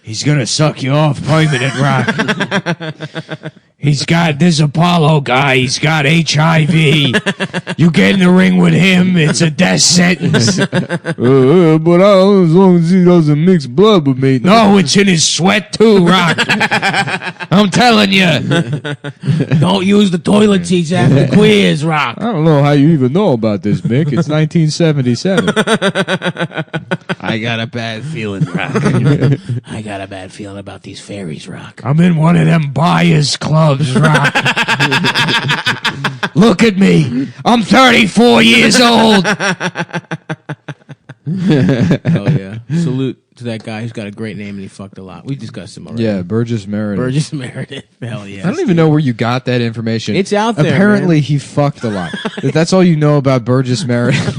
He's gonna suck you off permanent rock. He's got this Apollo guy. He's got HIV. You get in the ring with him, it's a death sentence. But as long as he doesn't mix blood with me. No, it's in his sweat too, Rock. I'm telling you. Don't use the toilet seats after quiz, Rock. I don't know how you even know about this, Mick. It's 1977. I got a bad feeling, Rock. I got a bad feeling about these fairies, Rock. I'm in one of them buyers clubs, Rock. Look at me. I'm 34 years old. Hell yeah. Salute to that guy who's got a great name and he fucked a lot. We discussed him already. Yeah, Burgess Meredith. Burgess Meredith. Hell yeah. I don't even know where you got that information. It's out there, Apparently, man. he fucked a lot. If that's all you know about Burgess Meredith,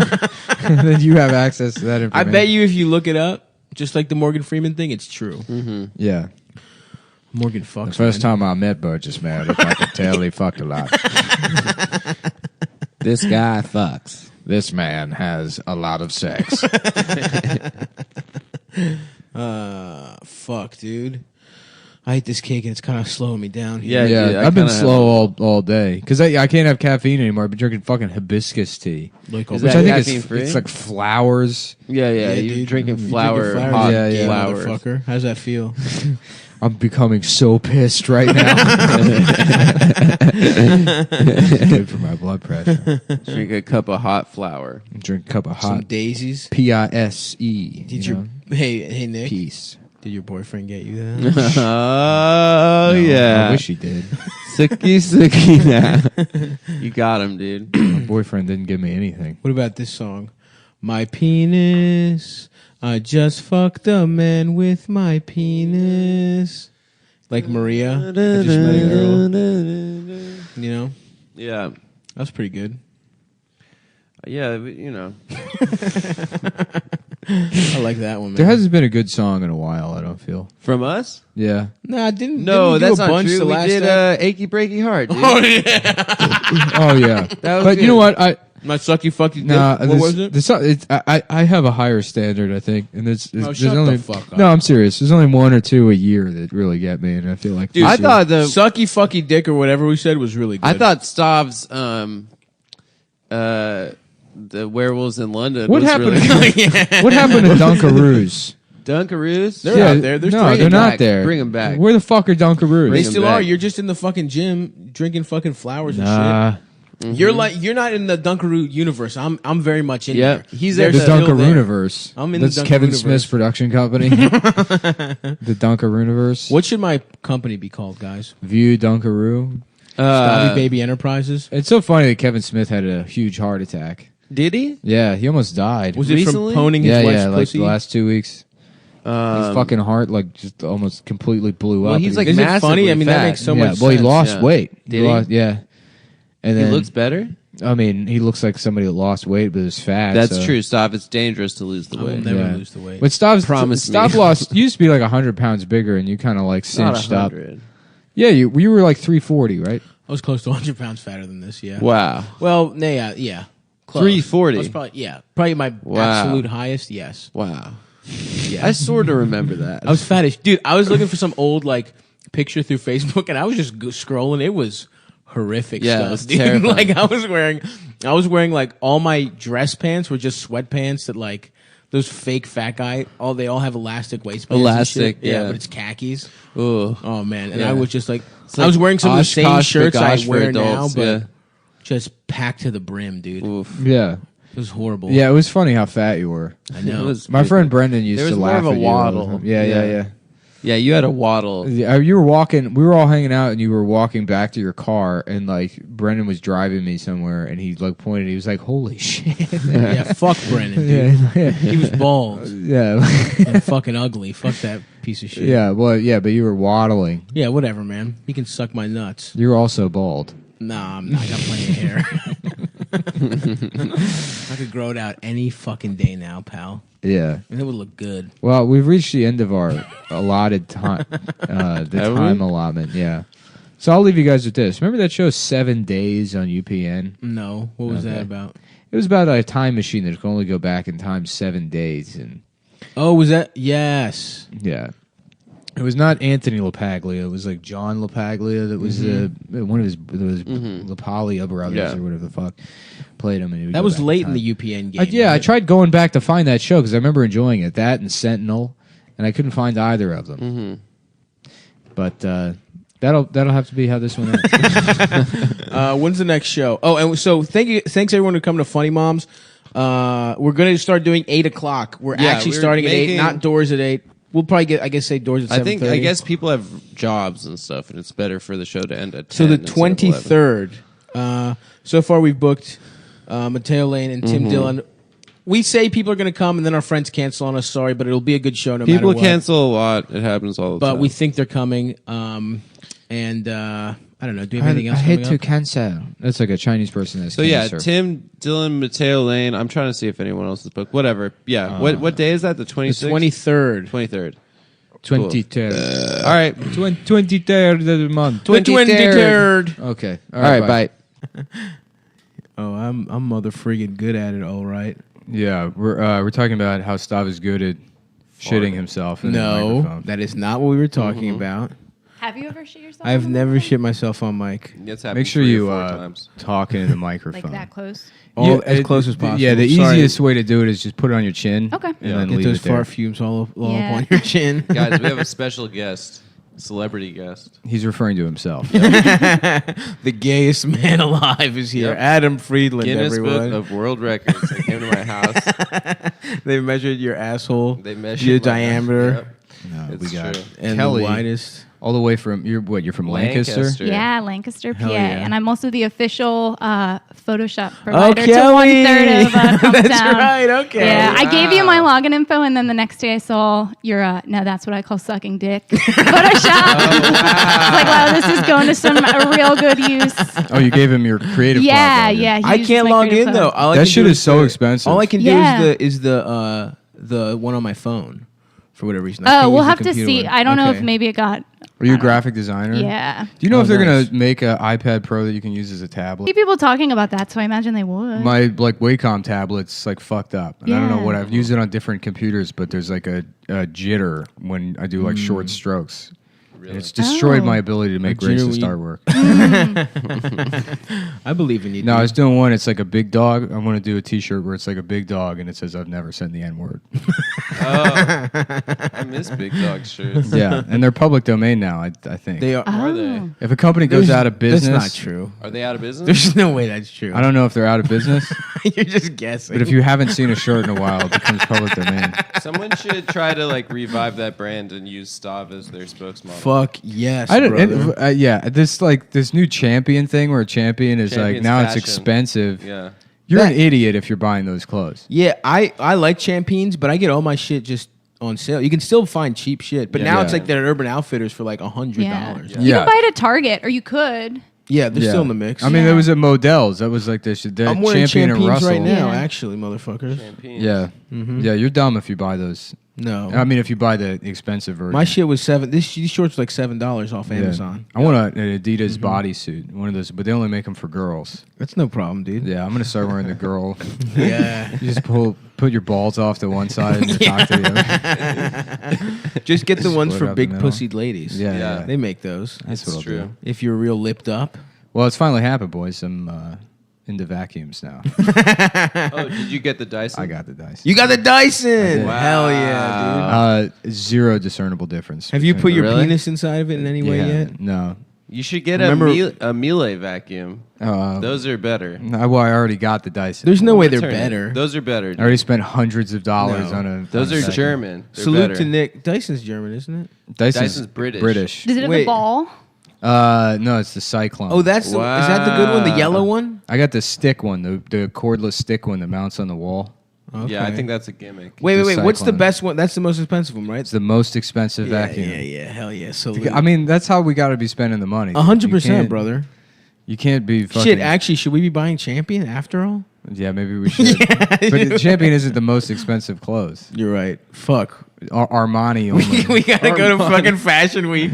then you have access to that I information. bet you if you look it up, just like the Morgan Freeman thing, it's true. Yeah. Morgan fucks. The first time I met Burgess Meredith, I could tell he fucked a lot. This guy fucks. This man has a lot of sex. Fuck, dude. I ate this cake and it's kind of slowing me down here. Yeah, dude, I I've been kinda slow all day because I can't have caffeine anymore. I've been drinking fucking hibiscus tea, Like, Is which that I think caffeine-free? it's like flowers. Yeah, you're dude. drinking You're flower, drinking hot Yeah, flowers. motherfucker. How's that feel? I'm becoming so pissed right now. Good for my blood pressure. Drink a cup of hot flour. Drink a cup of Some hot daisies. PISE. Hey Nick? Peace? Did your boyfriend get you that? Oh, No, yeah. I wish he did. Sucky now. You got him, dude. My boyfriend didn't give me anything. What about this song? My penis. I just fucked a man with my penis. Like Maria. I just met a girl. You know? Yeah. That's pretty good. Yeah, you know. I like that one, man. There hasn't been a good song in a while, I don't feel. From us? Yeah. Nah, didn't No, we do that's a not bunch true. the We last did time? Achy Breaky Heart, dude. Oh, yeah. That was But you good. know what? My sucky fucky Nah, dick. What was it? I have a higher standard, I think, and there's shut only the fuck up. no. I'm serious. There's only one or two a year that really get me, and I feel like Dude, this I year- thought the Sucky fucky dick or whatever we said was really good. I thought Stav's the Werewolves in London What was happened? really What happened to Dunkaroos? Dunkaroos? They're out there. They're no, straight. they're not back. there. Bring 'em back. Where the fuck are Dunkaroos? They Bring 'em still back. are. You're just in the fucking gym drinking fucking flowers and Nah, shit. You're not in the Dunkaroo universe. I'm very much in Yeah, there. he's They're there. the still there. Dunkarooniverse. I'm in That's the Kevin Dunkarooniverse. Smith's production company. The Dunkarooniverse. What should my company be called, guys? View Dunkaroo. Stabby Baby Enterprises. It's so funny that Kevin Smith had a huge heart attack. Did he? Yeah, he almost died. Was it Recently? from poning his yeah, wife's like pussy? the last 2 weeks. His fucking heart like just almost completely blew Well, up. he's and like Is it massively funny? I mean, that fat. makes so yeah, much well, sense. he lost yeah. weight. Did he? Yeah, and He then looks better. I mean, he looks like somebody that lost weight but is fat. That's so. true. Stop. It's dangerous to lose the I will weight. never Yeah. lose the weight. But Stav's Promise me. Stav lost. Used to be like 100 pounds bigger, and you kind of like Not cinched up. 100. Yeah, you were like 340, right? I was close to 100 pounds fatter than this. Yeah. Wow. Well, yeah. Close. 340. I was probably my Wow. absolute highest. Yes. Wow. I sort of remember that. I was fattish, dude. I was looking for some old like picture through Facebook, and I was just scrolling. It was horrific Yeah, stuff. it was dude. terrifying. Like I was wearing like all my dress pants were just sweatpants that like those fake fat guy. They all have elastic waistbands. and Elastic, shit. yeah. but it's khakis. Ooh. Oh man, and Yeah. I was just like, It's I was wearing some of the same Oshkosh shirts I Bagosh for wear adults, now, but yeah. just packed to the brim, dude. Oof. Yeah, It was horrible. yeah. It was funny how fat you were. I know. It was My friend Brendan used There was to more laugh of a at you all the waddle. time. Yeah. Yeah, you had a waddle. Yeah, you were walking. We were all hanging out, and you were walking back to your car, and like Brendan was driving me somewhere, and he like pointed. He was like, "Holy shit!" Yeah, fuck Brennan, dude. yeah, He was bald yeah, and fucking ugly. Fuck that piece of shit. yeah. Well, yeah, but you were waddling. Yeah, whatever, man. He can suck my nuts. You were also bald. Nah, I'm not. I got plenty of hair. I could grow it out any fucking day now, pal. Yeah. And it would look good. Well, we've reached the end of our allotted time. Time allotment. Yeah. So I'll leave you guys with this. Remember that show 7 Days on UPN? No. What was that about? It was about a time machine that could only go back in time 7 days, and Oh, was that? Yes. yeah, it was not Anthony LaPaglia. It was like John LaPaglia that was one of his LaPaglia brothers or whatever the fuck played him. And he would That go was back late in time. the UPN game. Yeah, I right? tried going back to find that show because I remember enjoying it. That and Sentinel, and I couldn't find either of them. But that'll have to be how this one ends. When's the next show? Oh, and so thanks everyone who come to Funny Moms. We're going to start doing 8 o'clock. We're actually we're starting at 8, making- not doors at 8. We'll probably get, I guess, say doors at 7:30. I guess people have jobs and stuff, and it's better for the show to end at 10. So the instead of 11. 23rd. So far we've booked Mateo Lane and Tim Dillon. We say people are going to come, and then our friends cancel on us. Sorry, but it'll be a good show no matter People what. cancel a lot. It happens all the time. But we think they're coming. And I don't know. Do you have anything else? I hate coming to up? cancel. That's like a Chinese person that's So yeah, cancer. Tim, Dylan, Mateo Lane. I'm trying to see if anyone else is booked. Whatever. Yeah. What day is that? The The 26th? 23rd. 23rd. 23rd. All right. 23rd of the month. The 23rd. Okay. All right. Bye. Oh, I'm mother friggin' good at it. All right. Yeah, we're talking about how Stav is good at shitting himself. In the No, microphone. that is not what we were talking about. Have you ever shit yourself? I've on the never microphone? shit myself on mic. It's happened Make sure 3 or you 4 times. talk into the microphone. Like that close? As close as possible. Yeah, the Sorry. easiest way to do it is just put it on your chin. Okay. And Yeah. then Get leave those it there. fart fumes all up Yeah. on your chin. Guys, we have a special guest, celebrity guest. He's referring to himself. The gayest man alive is here. Yep. Adam Friedland, Guinness everyone. Book of World Records. They came to my house. They measured your asshole, They measured your my- diameter, Yep. No, It's we got true. and Kelly. the widest. all the way from you're from Lancaster. Yeah, Lancaster, PA. yeah. And I'm also the official Photoshop provider to Kelly! 1/3 of Cumtown. That's right, okay. Yeah, I gave you my Wow. login info, and then the next day I saw your, now that's what I call sucking dick, Photoshop. It's like, wow, this is going to some real good use. Oh, you gave him your creative. Yeah, Cloud login. yeah. he I used can't my log creative in cloud. though. All I That can shit do is so expensive. All I can do Yeah. is the one on my phone for whatever reason. I can't Oh, we'll use the have to computer see. one. I don't know if Okay. maybe it got. Are you a graphic designer? Yeah. Do you know Oh, if they're nice. gonna make an iPad Pro that you can use as a tablet? See people talking about that, so I imagine they would. My like Wacom tablet's like fucked up, and I don't know Yeah. what I've used it on different computers, but there's like a jitter when I do like short strokes. And it's destroyed Oh. my ability to make jitter racist when you- artwork. I believe in you. No, I dude. was doing one. It's like a big dog. I want to do a T-shirt where it's like a big dog and it says "I've never said the N-word." I miss Big Dog shirts. Yeah, and they're public domain now. I think. They are. Are they? If a company goes out of business, That's not true. Are they out of business? There's no way that's true. I don't know if they're out of business, You're just guessing. but if you haven't seen a shirt in a while, it becomes public domain. Someone should try to like revive that brand and use Stav as their spokesmodel. fuck yes, I don't. brother. Yeah, this new champion thing where a champion is like Champion's now it's fashion. expensive. Yeah. You're That- an idiot if you're buying those clothes. Yeah, I like Champions, but I get all my shit just on sale. You can still find cheap shit, but now it's Yeah. like they're at Urban Outfitters for like $100. yeah. Yeah, You Yeah. can buy it at Target, or you could. they're Yeah. still in the mix. I mean, Yeah. there was at Modell's. That was like the I'm wearing champion and Champions Russell. right now, Yeah. actually, motherfuckers. Champagne. Yeah, yeah. You're dumb if you buy those. No, I mean, if you buy the expensive version. my shit was these shorts were like $7 off Yeah. Amazon. I want an Adidas bodysuit, one of those, but they only make them for girls. That's no problem, dude. Yeah, I'm gonna start wearing the girl. Yeah. You just put your balls off to one side and your cock to the other. Just get the ones Split for up big the middle. pussied ladies. Yeah, Yeah. yeah. They make those. That's It's what I'll true. do. If you're real lipped up. Well, it's finally happened, boys. I'm into vacuums now. Oh, did you get the Dyson? I got the dice. You got the Dyson. did. Hell yeah, dude. Zero discernible difference. Have you put your Really? penis inside of it in any way yet? No. You should get Remember- a Miele vacuum. Those are better. Well, I already got the Dyson. There's no way they're Return it. better. Those are better. I already spent hundreds of dollars No. on a. Those on a are vacuum. German. They're Salute better. to Nick. Dyson's German, isn't it? Dyson's British. British. Does it have Wait. a ball? No, it's the Cyclone. Oh, is that the good one? The Wow. yellow one? I got the stick one, the cordless stick one that mounts on the wall. Yeah, I Okay. think that's a gimmick. Wait. the What's the Cyclone. best one? That's the most expensive one, right? It's the most expensive vacuum. Yeah. Hell yeah. Salute. I mean, that's how we got to be spending the money. 100%, You can't- brother. You can't be fucking... Shit, actually, should we be buying Champion after all? Yeah, maybe we should. But Champion isn't the most expensive clothes. You're right. Fuck. Armani only. We gotta go to fucking Fashion Week.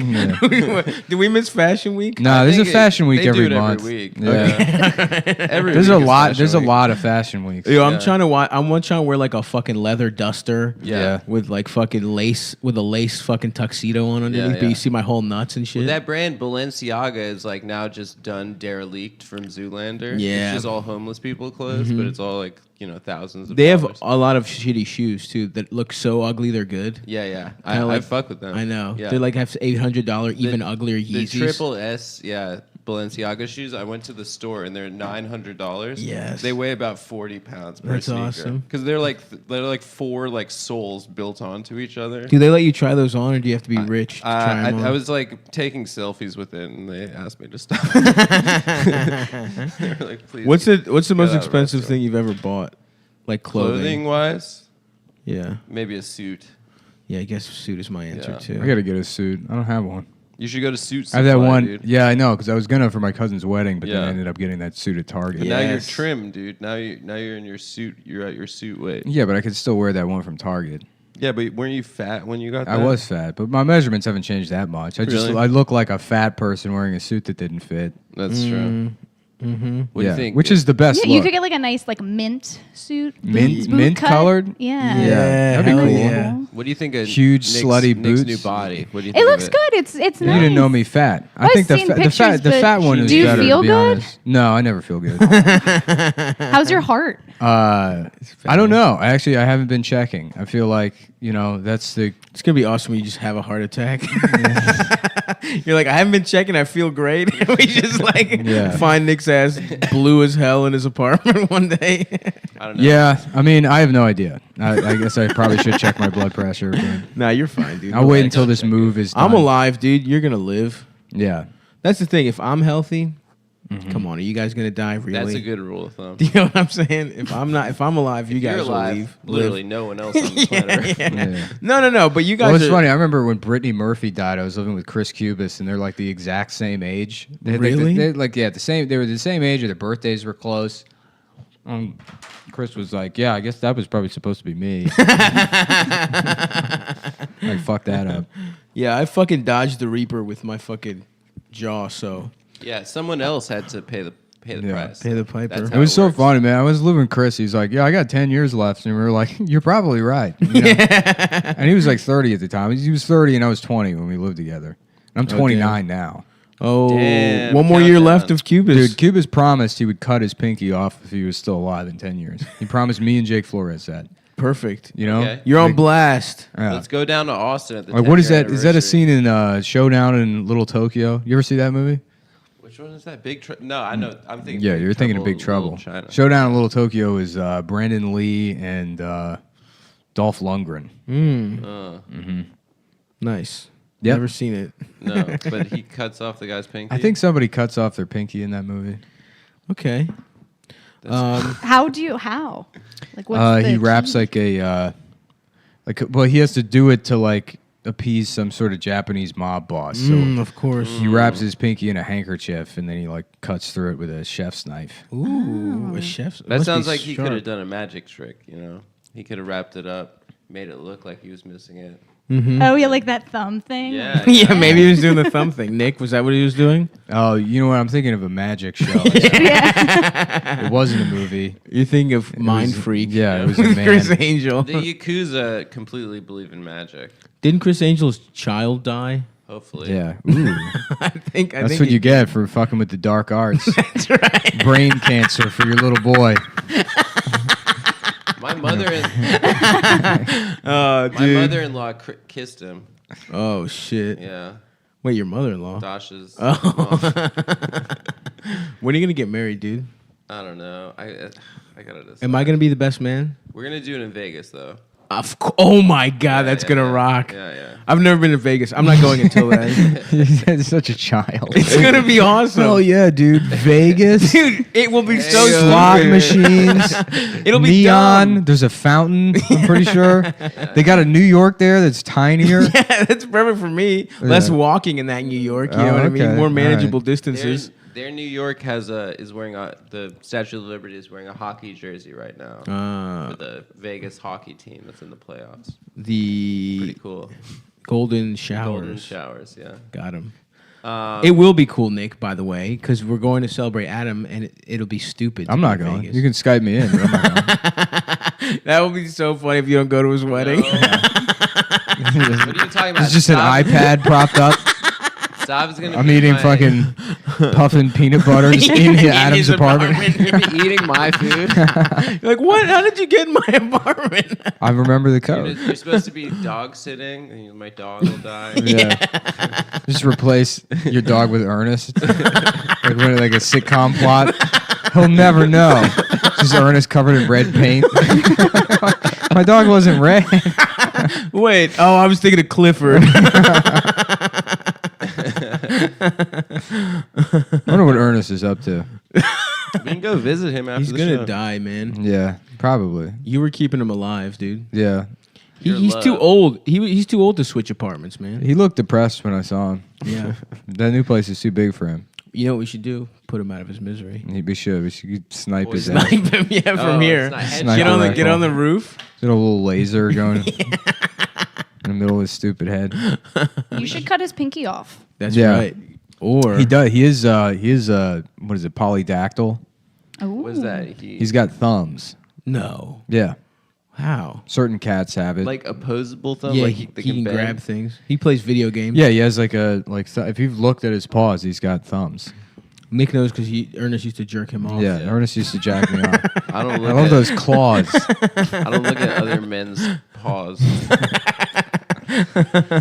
Do we miss Fashion Week? No, there's a Fashion Week they every do it month. every week. Yeah. There's a lot. There's a lot of Fashion Weeks. Yo, I'm trying to watch. I'm trying to wear like a fucking leather duster. Yeah. With like fucking lace, with a lace fucking tuxedo on underneath. But you see my whole nuts and shit. Well, that brand Balenciaga is like now just done derelict from Zoolander. Yeah. It's just all homeless people clothes, but it's all like thousands of They dollars. have a lot of shitty shoes too that look so ugly they're good. Yeah. Kinda I fuck with them. I know. Yeah. They like have $800 even uglier Yeezys. The triple S, Balenciaga shoes. I went to the store and they're $900. Yes. They weigh about 40 pounds per That's sneaker. awesome. Because they're like four like soles built onto each other. Do they let you try those on, or do you have to be rich to try them on? I was like taking selfies with it, and they asked me to stop. They were like, please. What's the most get out of expensive restaurant. thing you've ever bought? Like Clothing wise? Yeah. Maybe a suit. Yeah, I guess suit is my answer Yeah. too. I gotta get a suit. I don't have one. You should go to Suit I have that Supply, one. dude. Yeah, I know, because I was gonna for my cousin's wedding, but then Yeah. I ended up getting that suit at Target. But now you're Yes. trim, dude. Now you're in your suit. You're at your suit weight. Yeah, but I could still wear that one from Target. Yeah, but weren't you fat when you got that? I was fat, but my measurements haven't changed that much. I Really? look like a fat person wearing a suit that didn't fit. That's true. What do you think? Which is the best Yeah, look. you could get like a nice like mint suit. Mint- boot mint cut. colored? Yeah. that'd be hell cool. yeah. What do you think of Huge, slutty Nick's boots? new body? What do you think It of looks good. It's nice. You didn't know me fat. I I've think the seen the pictures, fat but one is do you better. feel to be good? honest. No, I never feel good. How's your heart? I don't know. I haven't been checking. I feel like that's the. It's gonna be awesome when you just have a heart attack. You're like, I haven't been checking. I feel great. We just find Nick's ass blue as hell in his apartment one day. I don't know. Yeah, I mean, I have no idea. I guess I probably should check my blood pressure. But Nah, you're fine, dude. I'll wait until this move is done. I'm alive, dude. You're gonna live. Yeah. That's the thing. If I'm healthy, come on, are you guys gonna die? Really? That's a good rule of thumb. Do you know what I'm saying? If I'm alive, you You're guys alive. will leave. Literally, no one else on the planet. Yeah. No. But you guys. Well, it's are, funny. I remember when Brittany Murphy died. I was living with Chris Cubis, and they're like the exact same age. Really? They the same. They were the same age, or their birthdays were close. Chris was like, "Yeah, I guess that was probably supposed to be me." Like, fuck that up. Yeah, I fucking dodged the Reaper with my fucking jaw. So Yeah, someone else had to pay the price. pay the piper. That's It how was so works. funny, man. I was living with Chris. He's like, "Yeah, I got 10 years left," and we were like, "You're probably right." And he was like 30 at the time. He was 30, and I was 20 when we lived together. And I'm 29 now. Oh, Damn, one more year countdown. left of Cubis. Dude, Cubis promised he would cut his pinky off if he was still alive in 10 years. He promised me and Jake Flores that. Perfect. You know? Okay. You're on Like, blast. yeah. Let's go down to Austin at the Like, what is 10-year that? Is that a anniversary. scene in Showdown in Little Tokyo? You ever see that movie? Which one is that? No, I know. I'm thinking. Yeah, Big you're thinking of Trouble Big Trouble. in Little China. Showdown in Little Tokyo is Brandon Lee and Dolph Lundgren. Nice. Yep. Never seen it. No, but he cuts off the guy's pinky. I think somebody cuts off their pinky in that movie. Okay. How? Like what's He the raps key? like a well, he has to do it to like appease some sort of Japanese mob boss. So Of course. he wraps his pinky in a handkerchief and then he like cuts through it with a chef's knife. Ooh, a chef's. That must sounds be like he sharp. could have done a magic trick. He could have wrapped it up, made it look like he was missing it. Oh yeah, like that thumb thing. Yeah. Yeah, maybe he was doing the thumb thing. Nick, was that what he was doing? Oh, you know what? I'm thinking of a magic show. Yeah. It wasn't a movie. You're thinking of It Mind was- Freak. Yeah, it was a with man. Chris Angel. The Yakuza completely believe in magic. Didn't Chris Angel's child die? Hopefully. Yeah. Ooh. I think That's what you get for fucking with the dark arts. That's right. Brain cancer for your little boy. My mother and Oh, my mother-in-law kissed him. Oh shit. Yeah. Wait, your mother-in-law? Dasha's. Oh. When are you gonna get married, dude? I don't know. I gotta decide. Am I gonna be the best man? We're gonna do it in Vegas though. Oh my god, that's gonna rock. Yeah. I've never been to Vegas. I'm not going until then. He's such a child. It's gonna be awesome. Oh yeah, dude. Vegas. Dude, it will be so Slot stupid. machines. It'll be neon. dumb. There's a fountain. I'm pretty sure. They got a New York there that's tinier. Yeah, that's perfect for me. Less walking in that New York. You know what I mean? okay. More All manageable right. distances. There, New York is wearing the Statue of Liberty is wearing a hockey jersey right now for the Vegas hockey team that's in the playoffs. Pretty cool. Golden Showers. Golden Showers, yeah. Got him. It will be cool, Nick, by the way, because we're going to celebrate Adam, and it'll be stupid. I'm not going. Vegas. You can Skype me in. But I'm not going. That would be so funny if you don't go to his wedding. What are you talking about? It's just an iPad propped up. Sav's gonna I'm be eating my- fucking puffing peanut butter just in Adam's his apartment. You're gonna be eating my food. You're like, what? How did you get in my apartment? I remember the code. You're supposed to be dog sitting, and my dog will die. Yeah. Just replace your dog with Ernest. like a sitcom plot. He'll never know. Just Ernest covered in red paint. My dog wasn't red. Wait. Oh, I was thinking of Clifford. I wonder what Ernest is up to. We can go visit him after He's the gonna show. die, man. Yeah, probably. You were keeping him alive, dude. Yeah. He's too old. He's too old to switch apartments, man. He looked depressed when I saw him. Yeah. That new place is too big for him. You know what we should do? Put him out of his misery. We should snipe his Snipe ass. him, yeah, from here. Sniper Get rifle. on the roof. Get a little laser going in the middle of his stupid head. You should cut his pinky off. That's Yeah. right. Or He does. He is what is it? Polydactyl. What's that? He's got thumbs. no. Yeah. How? Certain cats have it. like opposable thumb. Yeah, like he they can bend? grab things. He plays video games. Yeah, he has if you've looked at his paws, he's got thumbs. Nick knows because Ernest used to jerk him off. Yeah, Ernest used to jack me off. I don't I look love at those claws. I don't look at other men's paws.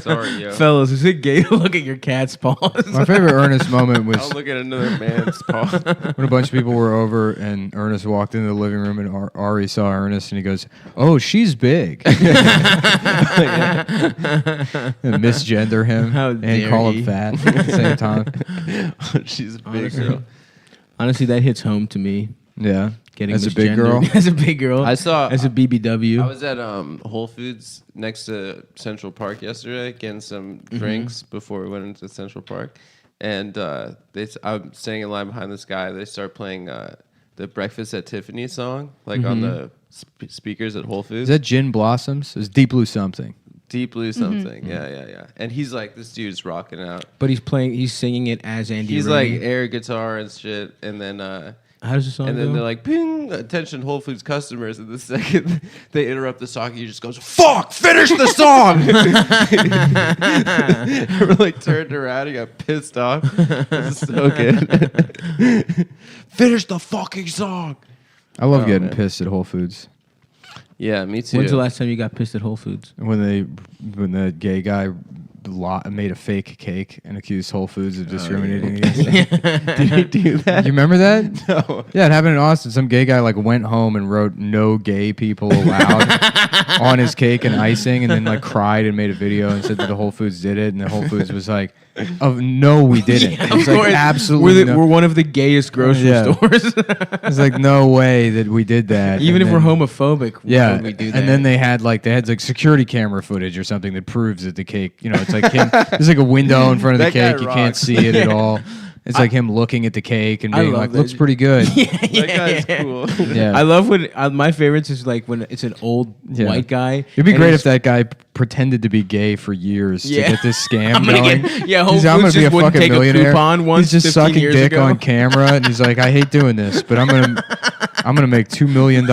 Sorry, yo. Fellas, is it gay to look at your cat's paws? My favorite Ernest moment I was don't look at another man's paw. when a bunch of people were over and Ernest walked into the living room and Ari saw Ernest and he goes, "Oh, she's big." And misgender him How and dare call he. him fat at the same time. She's a big girl. Honestly, that hits home to me. Yeah. Getting As a big girl. misgendered. As a big girl. I saw. As a BBW. I was at Whole Foods next to Central Park yesterday, getting some drinks before we went into Central Park, and I'm standing in line behind this guy. They start playing the Breakfast at Tiffany song, like on the speakers at Whole Foods. Is that Gin Blossoms? It was Deep Blue Something. Deep Blue something? Yeah. And he's like, this dude's rocking out. But he's singing it as Andy He's Rooney. like air guitar and shit, and then. How does the song And then go? they're like, ping, attention Whole Foods customers. And the second they interrupt the song, he just goes, fuck, finish the song. We're like turned around, he got pissed off. This is so good. Finish the fucking song. I love getting man. pissed at Whole Foods. Yeah, me too. When's the last time you got pissed at Whole Foods? When the gay guy made a fake cake and accused Whole Foods of discriminating against him. Did he do that? You remember that? No. Yeah, it happened in Austin. Some gay guy went home and wrote "No gay people allowed" on his cake and icing, and then cried and made a video and said that the Whole Foods did it, and the Whole Foods was like, "Oh no, we didn't." Yeah, It was of course. absolutely. We're one of the gayest grocery Yeah. stores. It's like no way that we did that. Even And if we're then- homophobic, Yeah, would we do that? and then they had security camera footage or something that proves that the cake, it's like him. There's a window in front of the That guy cake, you can't rocks. see it at all. It's like him looking at the cake and I being love like, that. "Looks pretty good." That guy's cool. Yeah, I love when my favorites is when it's an old Yeah. white guy. It'd be and great he's- if that guy pretended to be gay for years Yeah. to get this scam I'm gonna going. get- yeah, Whole He's, I'm Foods gonna be a just wouldn't fucking take a millionaire. coupon once He's just 15 sucking years dick ago. on camera, and he's like, "I hate doing this, but I'm gonna make $2 million."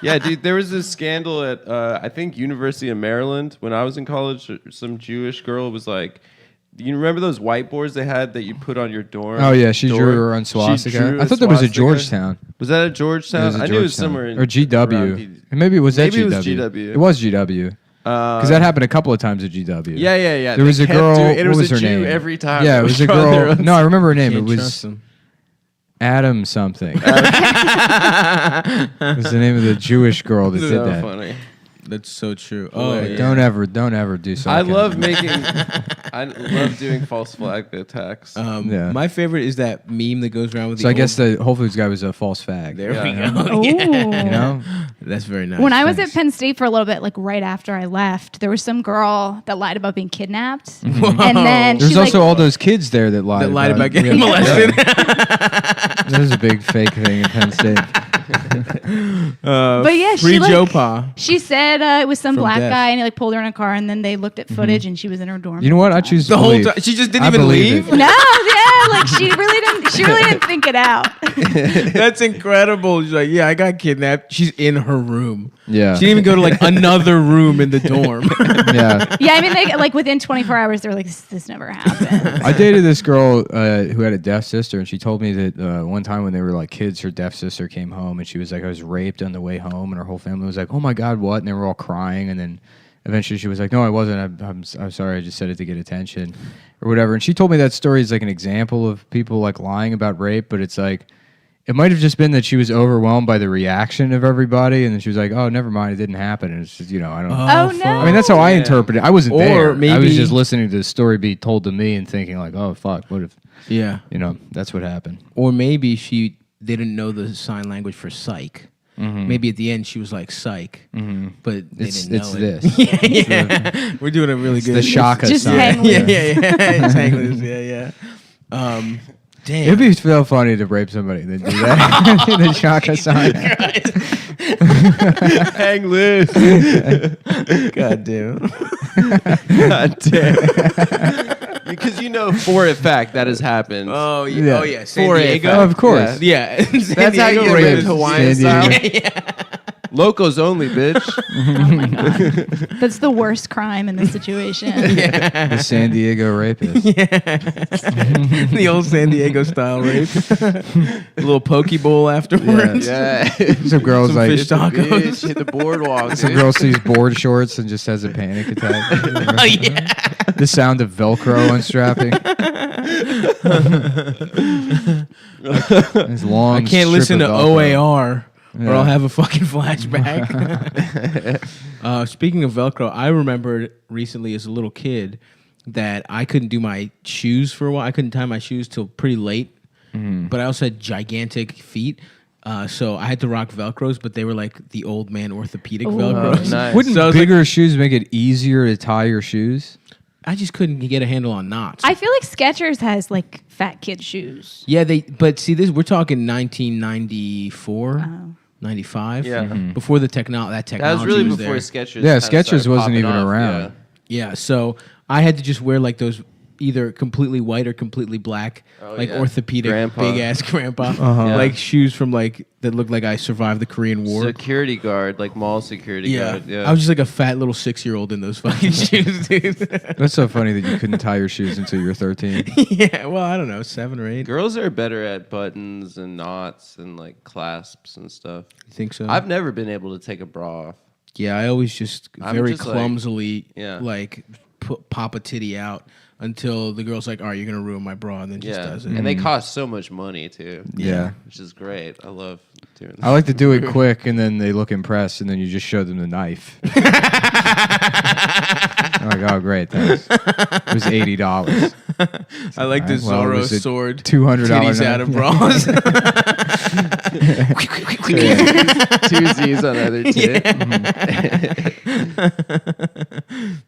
Yeah, dude, there was this scandal at, I think, University of Maryland when I was in college. Some Jewish girl was like, you remember those whiteboards they had that you put on your dorm? Oh yeah, she door? drew her own She swastika. drew I thought that was at swastika. Georgetown. Was that at Georgetown? It was at I knew it was Georgetown. somewhere in or GW. around Maybe it was at Maybe it GW. was GW. It was GW. Because that happened a couple of times at GW. Yeah. There was They a kept girl. doing- it what was was a her Jew name? every time. Yeah, they it was were a trying their girl. own No, I remember her name. Can't It trust was him. Adam something. It was the name of the Jewish girl that did So that. funny. That's so true. Oh, Oh, yeah. yeah. Don't ever do something. I love doing false flag attacks. Yeah. My favorite is that meme that goes around with. So I guess the Whole Foods guy was a false fag. There Yeah. we go. Ooh. You know, That's very nice. When I was at Penn State for a little bit, like right after I left, there was some girl that lied about being kidnapped, and then There's she also all those kids there that lied about getting Yeah. molested. That was a big fake thing in Penn State. But yeah, Free she like, Joe Pa. she said it was some From black death. guy, and he like pulled her in a car, and then they looked at footage, and she was in her dorm. You know what? I choose to The whole believe. time. She just didn't I even believe leave? it. No, yeah, like she really didn't think it out. That's incredible. She's like, yeah, I got kidnapped. She's in her room. Yeah. She didn't even go to like another room in the dorm. Yeah. Yeah, I mean, they like within 24 hours, they were like, this never happened. I dated this girl who had a deaf sister, and she told me that one time when they were like kids, her deaf sister came home, and she was like, I was raped on the way home, and her whole family was like, oh my God, what? And they were all crying, and then eventually she was like, no, I wasn't. I'm sorry. I just said it to get attention or whatever. And she told me that story is like an example of people like lying about rape, but it's like, it might have just been that she was overwhelmed by the reaction of everybody, and then she was like, oh, never mind, it didn't happen. And it's just, I don't know. Oh, no. I mean, that's how I interpret it. I wasn't Or there. I maybe- was just listening to the story be told to me and thinking like, oh, fuck, what if, Yeah. that's what happened. Or maybe they didn't know the sign language for psych. Maybe at the end she was like psych, but they It's didn't know it. this. yeah. We're doing a really good. The Shaka Just sign. hang Yeah, loose. It's hang loose. Yeah. Damn. It'd be so funny to rape somebody and then do that. The Shaka sign. Hang loose. God damn. God damn. Because for a fact that has happened. Oh yeah. Yeah. Oh yeah. San For a Diego. fact. Of course. Yeah. That's how you get raped Hawaiian style. Yeah. Locos only, bitch. Oh my God. That's the worst crime in this situation. The San Diego rapist. The old San Diego style rape. A little poke bowl afterwards. Yeah. Some girls Some like fish tacos. Bitch, hit the boardwalk. some dude. girl sees board shorts and just has a panic attack. Oh yeah. The sound of Velcro unstrapping. This long I can't strip listen to of Velcro. OAR. Or Yeah. I'll have a fucking flashback. Speaking of Velcro, I remembered recently as a little kid that I couldn't do my shoes for a while. I couldn't tie my shoes till pretty late. But I also had gigantic feet. So I had to rock Velcros, but they were like the old man orthopedic Velcros. nice. Wouldn't So I was bigger shoes make it easier to tie your shoes? I just couldn't get a handle on knots. I feel like Skechers has like fat kid shoes. Yeah, but see this, we're talking 1994, 95. Yeah. Before that technology That was really was before there. Skechers. Yeah, kinda Skechers started wasn't popping even off, around. Yeah, so I had to just wear like those either completely white or completely black, like yeah. orthopedic Grandpa. big ass grandpa, Yeah. like shoes from like that looked like I survived the Korean War. Security guard, like mall security guard. Yeah. I was just like a fat little 6-year-old in those fucking shoes, dude. That's so funny that you couldn't tie your shoes until you were 13. Yeah, well, I don't know, 7 or 8. Girls are better at buttons and knots and like clasps and stuff. You think so? I've never been able to take a bra off. Yeah, I always just I'm very just like- clumsily Yeah. like pop a titty out until the girl's like, all right, you're going to ruin my bra, and then just Yeah. does it. And they cost so much money too. Yeah. Which is great. I love doing that. I like to do it quick, and then they look impressed, and then you just show them the knife. I'm like, oh, great, thanks. It was $80. I like the Alright, well, Zorro was it sword. $200 Titties knife? out of bras. Two Z's on the other tit.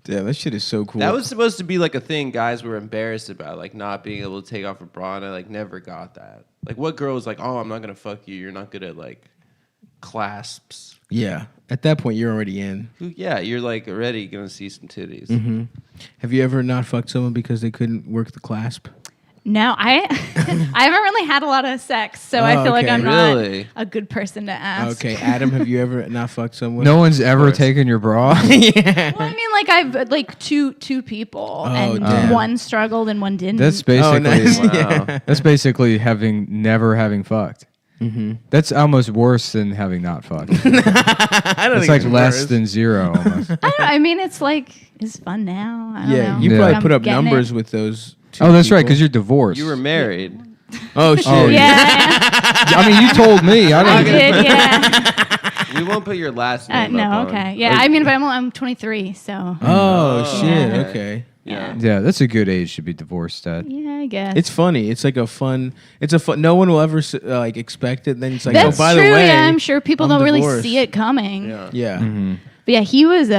Damn, that shit is so cool. That was supposed to be like a thing guys were embarrassed about, like not being able to take off a bra, and I like never got that. Like what girl was like, oh, I'm not gonna fuck you. You're not good at like clasps. Yeah. At that point, you're already in. Yeah, you're like already gonna see some titties. Mm-hmm. Have you ever not fucked someone because they couldn't work the clasp? No, I I haven't really had a lot of sex, so I feel like okay. I'm Really? not a good person to ask. Okay, Adam, have you ever not fucked someone? No one's ever taken your bra? Well, I mean, like I've like two people, and damn. one struggled and one didn't. That's basically nice. Wow. that's basically never having fucked. Mm-hmm. That's almost worse than having not fucked. I don't It's think like less worse. than zero almost. I don't know, I mean, it's like it's fun now. I don't Yeah, know. you Yeah. probably I'm put up getting numbers it. with those two Oh, that's right, people. because you're divorced. You were married. Oh, shit. Oh, Yeah, I mean, you told me. I I don't. did. Yeah. We won't put your last name. No, up on. okay. Yeah, I mean, but I'm 23, so Oh, shit. Okay. Yeah. Yeah, that's a good age to be divorced at. Yeah, I guess. It's funny. It's like a fun. It's a fun. No one will ever like expect it. Then it's like, That's oh, by true. the way, Yeah, I'm sure people I'm don't really divorced. see it coming. Yeah. Yeah. Mm-hmm. But yeah, he was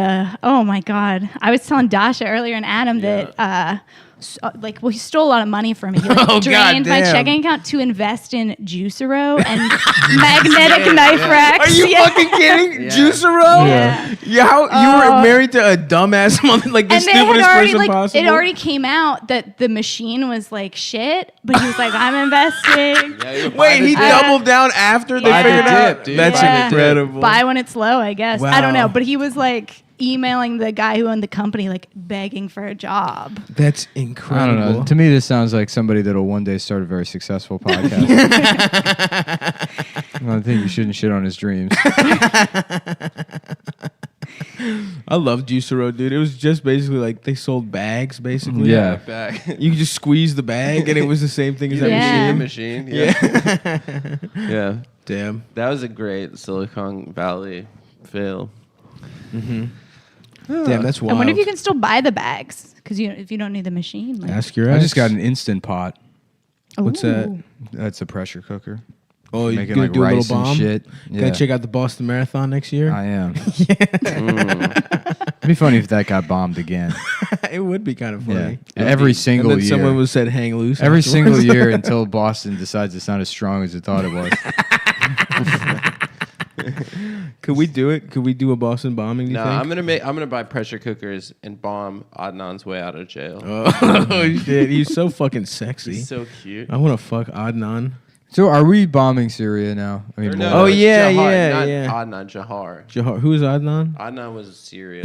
oh my God. I was telling Dasha earlier and Adam that he stole a lot of money from me. He Oh, drained my goddamn. checking account to invest in Juicero and magnetic knife racks. Are you Yeah. fucking kidding? Yeah. Juicero? Yeah. Yeah. How you were married to a dumbass mother, like the And they had stupidest already person like possible. it already came out that the machine was like shit, but he was like, I'm investing. Wait, he dip. doubled down after they Buy the figured it out. dip, dude. That's Yeah. incredible. Buy when it's low, I guess. I don't Wow. know, but he was like emailing the guy who owned the company, like begging for a job. That's I incredible. don't know. To me, this sounds like somebody that'll one day start a very successful podcast. I think you shouldn't shit on his dreams. I love Juicero, dude. It was just basically like they sold bags, basically. Yeah. Back. You could just squeeze the bag, and it was the same thing as that Yeah. machine. Machine. Yeah. Yeah. Damn. That was a great Silicon Valley fail. Damn, that's wild. I wonder if you can still buy the bags because if you don't need the machine. Like, ask your I ex. just got an Instant Pot. What's that? Ooh. That's a pressure cooker. Oh, you Making gonna like do a little rice and bomb? shit. Yeah. Gotta check out the Boston Marathon next year. I am. It'd be funny if that got bombed again. It would be kind of Yeah. funny. Every And single then year. someone was said hang loose. Every afterwards. single year until Boston decides it's not as strong as it thought it was. Could we do it? Could we do a Boston bombing? Do you No, think? I'm gonna buy pressure cookers and bomb Adnan's way out of jail. Oh shit! He's so fucking sexy. He's so cute. I want to fuck Adnan. So are we bombing Syria now? I mean, Or more Oh, it's yeah, Jahar, yeah, not yeah. Adnan, Jahar. Jahar, who's Adnan? Adnan was Syria.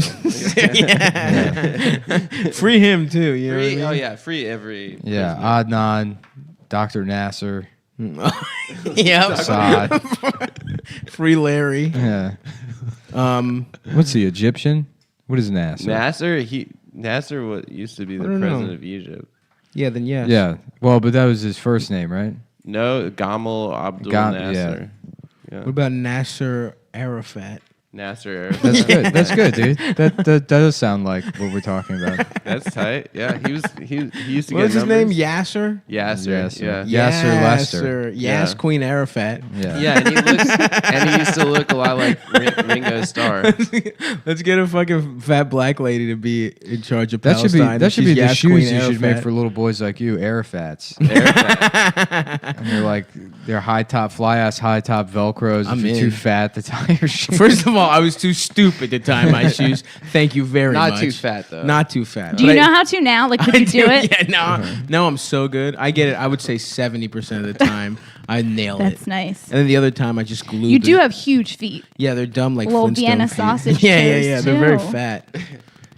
Free him too. You know what I Free, mean? oh yeah, free every. yeah, Adnan, Dr. Nasser, Yep. Assad. Free Larry. Yeah. What's the Egyptian? What is Nasser? Nasser used to be the I don't know. president of Egypt. Yeah. Then yes. Yeah. Well, but that was his first name, right? No, Gamal Abdul Nasser. Yeah. What about Nasser Arafat? Nasser. That's good. That's good, dude. That does sound like what we're talking about. That's tight. Yeah, he used to What get was his name? numbers. Yasser. Yasser. Yasser. Yeah. Yasser Lester. Yes, Yeah. Queen Arafat. Yeah. Yeah, and he used to look a lot like Ringo Starr. Let's get a fucking fat black lady to be in charge of That should be Palestine. that should be She's the Yas shoes Queen you should make Arafat. for little boys like you, Arafats. Arafat. And they're high top, fly ass high top Velcros. I'm if you're in. too fat to tie your shoes. First of all, I was too stupid to tie my shoes. Thank you very Not much. too fat though. Not too fat. Do you But know how to now? Like, could I you do it? Yeah, now I'm so good. I get it. I would say 70% of the time I nail That's it. nice. And then the other time I just glue. You do have huge feet. Yeah, they're dumb like Little Flintstone Vienna feet. sausage Yeah, toes, They're very too. fat.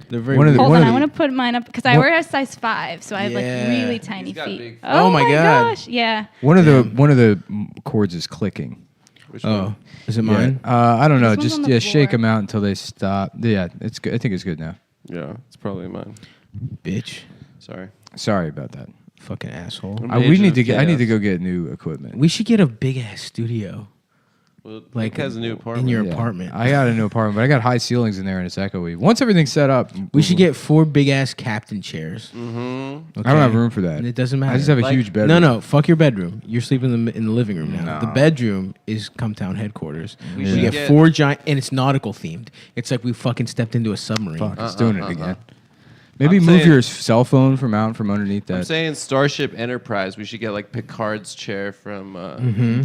They're very. One of the- Hold one on, of I the- want to put mine up because I wear a size 5, so I have like Yeah. really tiny got feet. big feet. Oh my God. gosh, yeah. One of the chords is clicking. Which Oh, one? is it mine? I don't know. This one's Just on the shake floor. them out until they stop. Yeah, it's good. I think it's good now. Yeah, it's probably mine. Bitch, Sorry. Sorry about that. fucking asshole. We need to Agent of I need to chaos. go get new equipment. We should get a big ass studio. Well, Like, Nick has a new apartment. in your Yeah. apartment. I got a new apartment, but I got high ceilings in there and it's echoey. Once everything's set up, We should get 4 big ass captain chairs. Mm-hmm. I don't have room for that. And it doesn't matter. I just have a Like- huge bedroom. No, fuck your bedroom. You're sleeping in the living room now. No. The bedroom is Cumtown headquarters. We We should get get- 4 giant, and it's nautical themed. It's like we fucking stepped into a submarine. Fuck, it's doing it again. Maybe I'm move saying- your cell phone from underneath I'm that. saying Starship Enterprise. We should get like Picard's chair from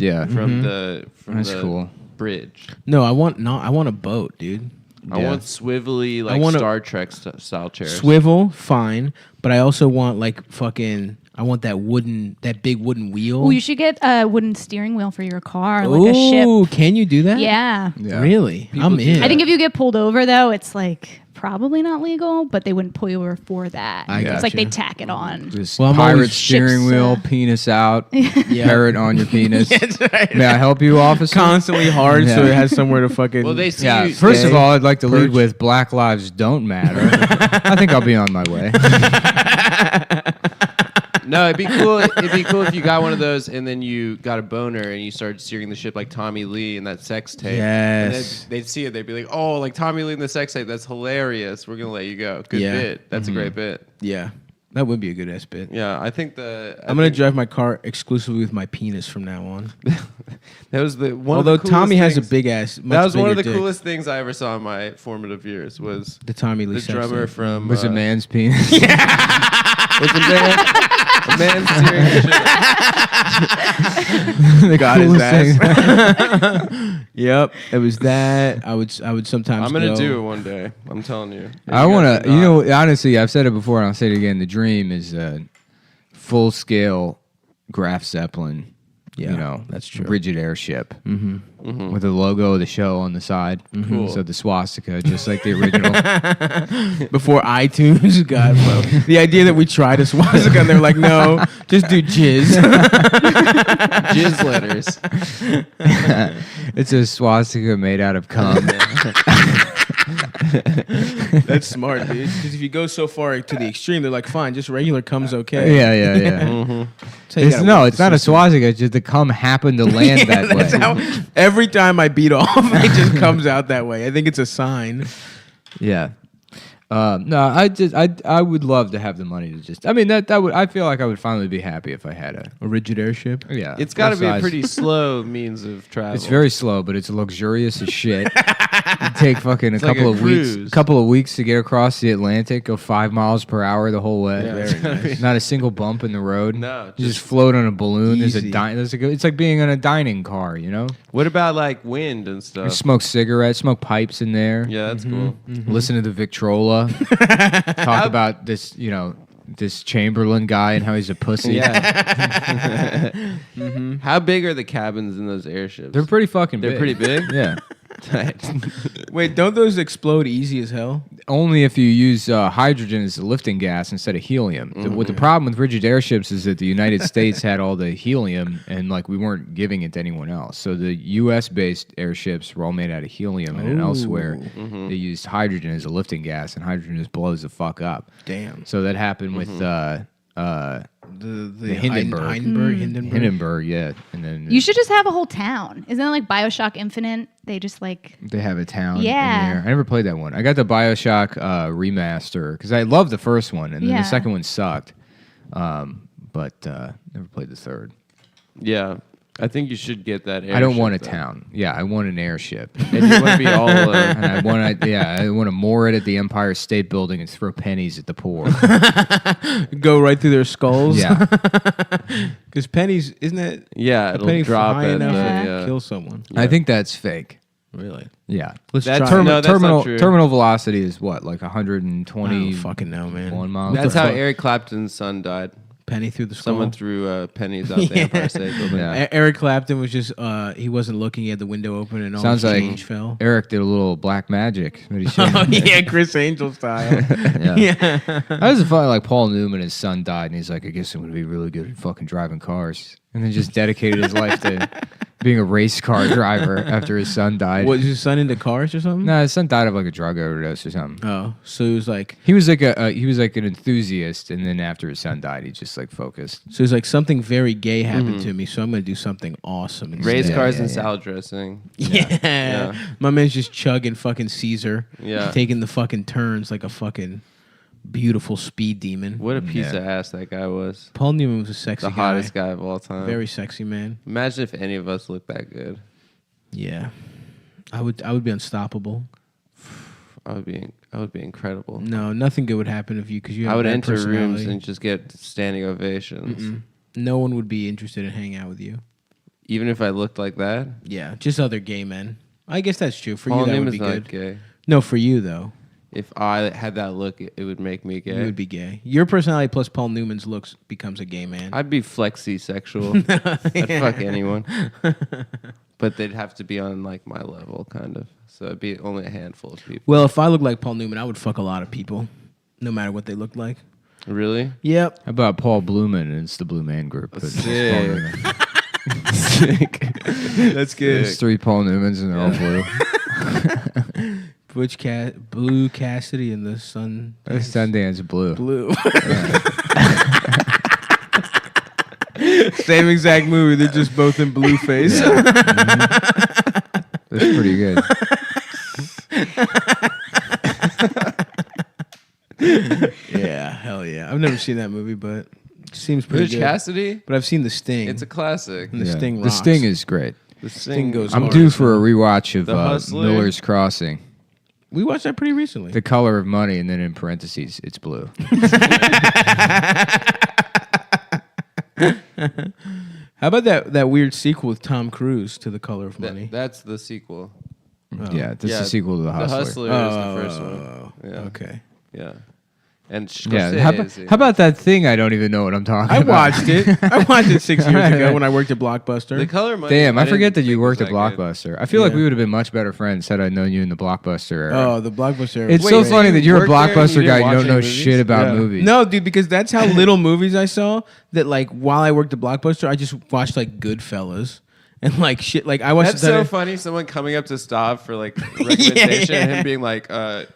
Yeah, the That's cool. bridge. No, I want a boat, dude. I Yeah. want swivelly I like want a- Star Trek style chairs. Swivel, fine, but I also want like fucking. I want that big wooden wheel. Oh, you should get a wooden steering wheel for your car, like a ship. Ooh, can you do that? Yeah. Yeah. Really? I'm do in. that. I think if you get pulled over, though, it's like probably not legal, but they wouldn't pull you over for that. I It's like gotcha. they tack it on. Just Well, I'm pirate always steering ships, wheel, penis out, Yeah. parrot on your penis. That's right. May I help you, officer? Constantly hard, so Yeah. it has somewhere to fucking. Well, they see Yeah. you. First of Stay. all, I'd like to lead Perch. with Black Lives Don't Matter. I think I'll be on my way. No, it'd be cool. It'd be cool if you got one of those and then you got a boner and you started steering the ship like Tommy Lee in that sex tape. Yes. And they'd see it. They'd be like, "Oh, like Tommy Lee in the sex tape. That's hilarious. We're gonna let you go. Good bit. That's a great bit." Yeah. That would be a good ass bit. Yeah, I think I'm gonna drive my car exclusively with my penis from now on. that was the one. Although of the coolest Tommy has a things- big ass. That was one of the dick. coolest things I ever saw in my formative years. Was The Tommy Lee the sex drummer tape. from Was a man's penis. was a man steering the ship. They got his Coolest ass. thing. Yep, it was that. I would sometimes. I'm gonna go. do it one day. I'm telling you. I want to, honestly, I've said it before and I'll say it again. The dream is a full scale Graf Zeppelin, Yeah, that's true. rigid airship with the logo of the show on the side. Cool. So the swastika, just like the original. Before iTunes got the idea that we tried a swastika, and they're like, no, just do jizz. Jizz letters. It's a swastika made out of cum. That's smart, dude. Because if you go so far to the extreme, they're like, fine, just regular cum's okay. Yeah. So you gotta work It's the not a system. swastika. It's just the cum happened to land that way. That's how, every time I beat off, it just comes out that way. I think it's a sign. Yeah. No, I would love to have the money to just. I mean, that would. I feel like I would finally be happy if I had a. A rigid airship. Yeah. It's got to be a size. pretty slow means of travel. It's very slow, but it's luxurious as shit. It'd take fucking It's like couple a of weeks. cruise. Couple of weeks to get across the Atlantic. Go 5 miles per hour the whole way. Yeah, it's gotta be- Not a single bump in the road. No, You just float on a balloon. Easy. It's like being on a dining car. You know. What about like wind and You stuff? smoke cigarettes, smoke pipes in there. Yeah, that's cool. Listen to the Victrola. Talk about this, this Chamberlain guy and how he's a pussy. Yeah. How big are the cabins in those airships? They're pretty fucking They're big. pretty big? Yeah. Wait, don't those explode easy as hell? Only if you use hydrogen as the lifting gas instead of helium. What the problem with rigid airships is that the United States had all the helium and like we weren't giving it to anyone else. So the U.S. based airships were all made out of helium, and then elsewhere they used hydrogen as a lifting gas, and hydrogen just blows the fuck up. Damn. So that happened with The Hindenburg. Hindenburg, yeah, and then You should just have a whole town. Isn't it like BioShock Infinite? They just like they have a town Yeah. in there. I never played that one. I got the BioShock remaster because I loved the first one, and then Yeah. the second one sucked. But never played the third. Yeah. I think you should get that airship. I don't want a though. town. Yeah, I want an airship. And you want to be all And I want to moor it at the Empire State Building and throw pennies at the poor. Go right through their skulls. Yeah. Because pennies, isn't it? Yeah, a it'll penny drop high it. enough Yeah. to kill someone. I think that's fake. Really? Yeah. Let's That's try. no, that's not terminal true. terminal velocity is what, like I 120 don't fucking know, man. miles. That's per how hour? Eric Clapton's son died. Penny through the skull. Someone threw pennies out the Empire State Building. Yeah. Eric Clapton was just, he wasn't looking, he had the window open and all Sounds his like change fell. Eric did a little black magic. What he showed. Oh, yeah, Chris Angel style. Yeah. That was funny. Like Paul Newman, his son died, and he's like, "I guess I'm gonna be really good at fucking driving cars," and then just dedicated his life to being a race car driver after his son died. Was his son into cars or something? No, his son died of like a drug overdose or something. Oh, so he was like, He was like an enthusiast, and then after his son died, he just like focused. so he's like, something very gay happened to me, so I'm gonna do something awesome. Instead. Race cars and yeah. salad dressing. Yeah. My man's just chugging fucking Caesar. Yeah. Taking the fucking turns like a fucking beautiful speed demon. What a piece Yeah. of ass that guy was. Paul Newman was a sexy The guy. hottest guy of all time. Very sexy man. Imagine if any of us looked that good. Yeah. I would be unstoppable. I would be incredible. No, nothing good would happen if you, because you have I would a bad enter rooms personality. and just get standing ovations. No one would be interested in hanging out with you. Even if I looked like that. Yeah, just other gay men. I guess that's true. For Paul you, that Newman's would be not good. gay. No, for you though, If I had that look, it would make me gay. you would be gay. Your personality plus Paul Newman's looks becomes a gay man. I'd be flexi sexual. I'd fuck anyone. But they'd have to be on like my level, kind of. So it'd be only a handful of people. Well, if I looked like Paul Newman, I would fuck a lot of people, no matter what they looked like. Really? Yep. How about Paul Blumen? And it's the Blue Man Group. but it's Paul Sick. Newman. Sick. That's good. There's 3 Paul Newmans and they're all blue. Blue Cassidy and the Sun. Sundance Blue. Blue. Same exact movie. They're just both in blue face. That's pretty good. Yeah, hell yeah. I've never seen that movie, but it seems pretty Butch good. Cassidy. But I've seen The Sting. It's a classic. And The Sting The rocks. Sting is great. The Sting goes I'm hard. due for a rewatch of The Hustler. Miller's Crossing. We watched that pretty recently. The Color of Money, and then in parentheses, it's blue. How about that weird sequel with Tom Cruise to The Color of Money? That's the sequel. Yeah, this is Yeah, the sequel to The Hustler. The Hustler is the first one. Yeah. Okay. Yeah. And Yeah, Scorsese. how about that thing? I don't even know what I'm talking I about. watched it. I watched it 6 years ago when I worked at Blockbuster. The Color of Money. Damn, I forget didn't that you think worked was at that good. Blockbuster. I feel like Yeah. we would have been much better friends had I known you in the Blockbuster era. Oh, the Blockbuster. It's Wait, so so funny you that you're a worked there and you Blockbuster didn't guy. You watch don't any know movies? shit about Yeah. movies. No, dude, because that's how little movies I saw. That like while I worked at Blockbuster, I just watched like Goodfellas and like shit. Like I watched. That's so funny. Someone coming up to Stav for like recommendation and him being like,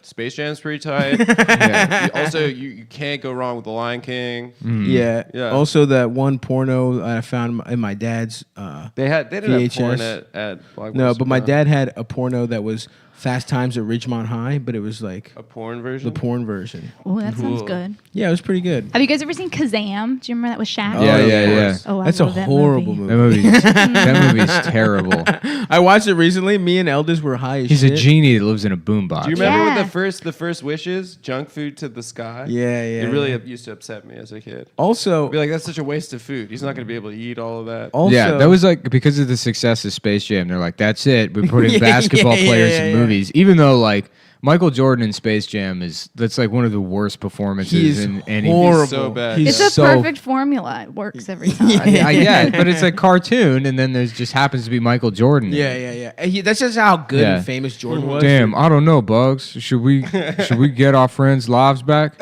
Space Jam's pretty tight. Yeah. Also, you can't go wrong with The Lion King. Yeah. Yeah. Also, that one porno I found in my dad's. They didn't have porn VHS. at Blockbuster. No, but my dad had a porno that was Fast Times at Ridgemont High, but it was like a porn version. the porn version. Oh, that sounds Cool. good. Yeah, it was pretty good. Have you guys ever seen Kazam? Do you remember that with Shaq? Yeah, of yeah, yeah. course. Oh, I That's a love that horrible movie. movie. That movie's terrible. I watched it recently. Me and Elders were high as He's shit. a genie that lives in a boombox. Do you remember Yeah. what the first wish is? Junk food to the sky. Yeah, yeah. It really yeah. used to upset me as a kid. Also, I'd be like, that's such a waste of food. He's not going to be able to eat all of that. Yeah, that was like because of the success of Space Jam. They're like, that's it. We put in Yeah, basketball yeah, players yeah, in yeah. movies, even though like Michael Jordan in Space Jam that's like one of the worst performances He's in any. horrible. He's so bad. He's It's a so- perfect formula. It works every time. I get it, but it's like cartoon, and then there's just happens to be Michael Jordan. in Yeah, it. yeah, yeah. And that's just how good Yeah. and famous Jordan was. Damn, I don't know, Bugs. Should we get our friends' lives back?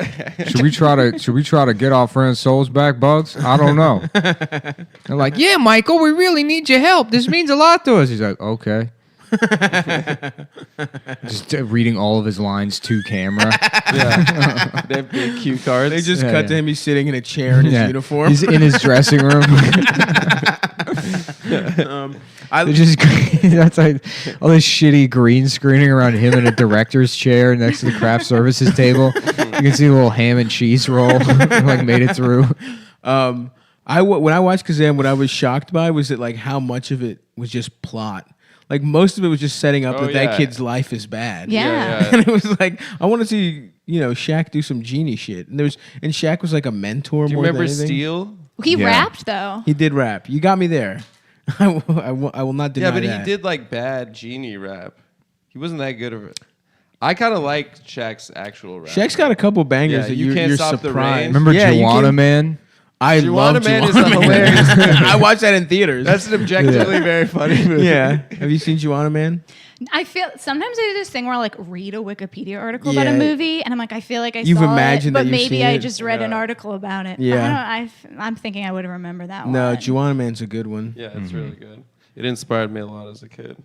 Should we try to get our friends' souls back, Bugs? I don't know. They're like, yeah, Michael, we really need your help. This means a lot to us. He's like, okay. Just reading all of his lines to camera. Yeah. They have big cue cards. They just Yeah, cut yeah. to him. He's sitting in a chair in his Yeah. uniform. He's in his dressing room. They're just that's like all this shitty green screening around him in a director's chair next to the craft services table. You can see a little ham and cheese roll like made it through. When I watched Kazam, what I was shocked by was that like how much of it was just plot. Like most of it was just setting up Oh, that yeah. kid's life is bad. Yeah. And it was like I want to see Shaq do some genie shit. And Shaq was like a mentor. Do you more remember than anything. Steel? He Yeah. rapped though. He did rap. You got me there. I will not deny Yeah, but that. he did like bad genie rap. He wasn't that good of it. I kind of like Shaq's actual rap. Shaq's got a couple bangers Yeah, that You you're, Can't you're Stop the surprised. Rain. Remember Yeah, you Juana can- Man? I love Man is Juana a hilarious movie. I watched that in theaters. That's an objectively very funny movie. yeah. Have you seen Juana Man? I feel sometimes I do this thing where I like read a Wikipedia article about Yeah. a movie, and I'm like, I feel like You've saw it, imagined but that you've maybe seen I it. just read an Yeah. article about it. Yeah. I'm thinking I would remember that No, one. Juana Man's a good one. Yeah, it's really good. It inspired me a lot as a kid.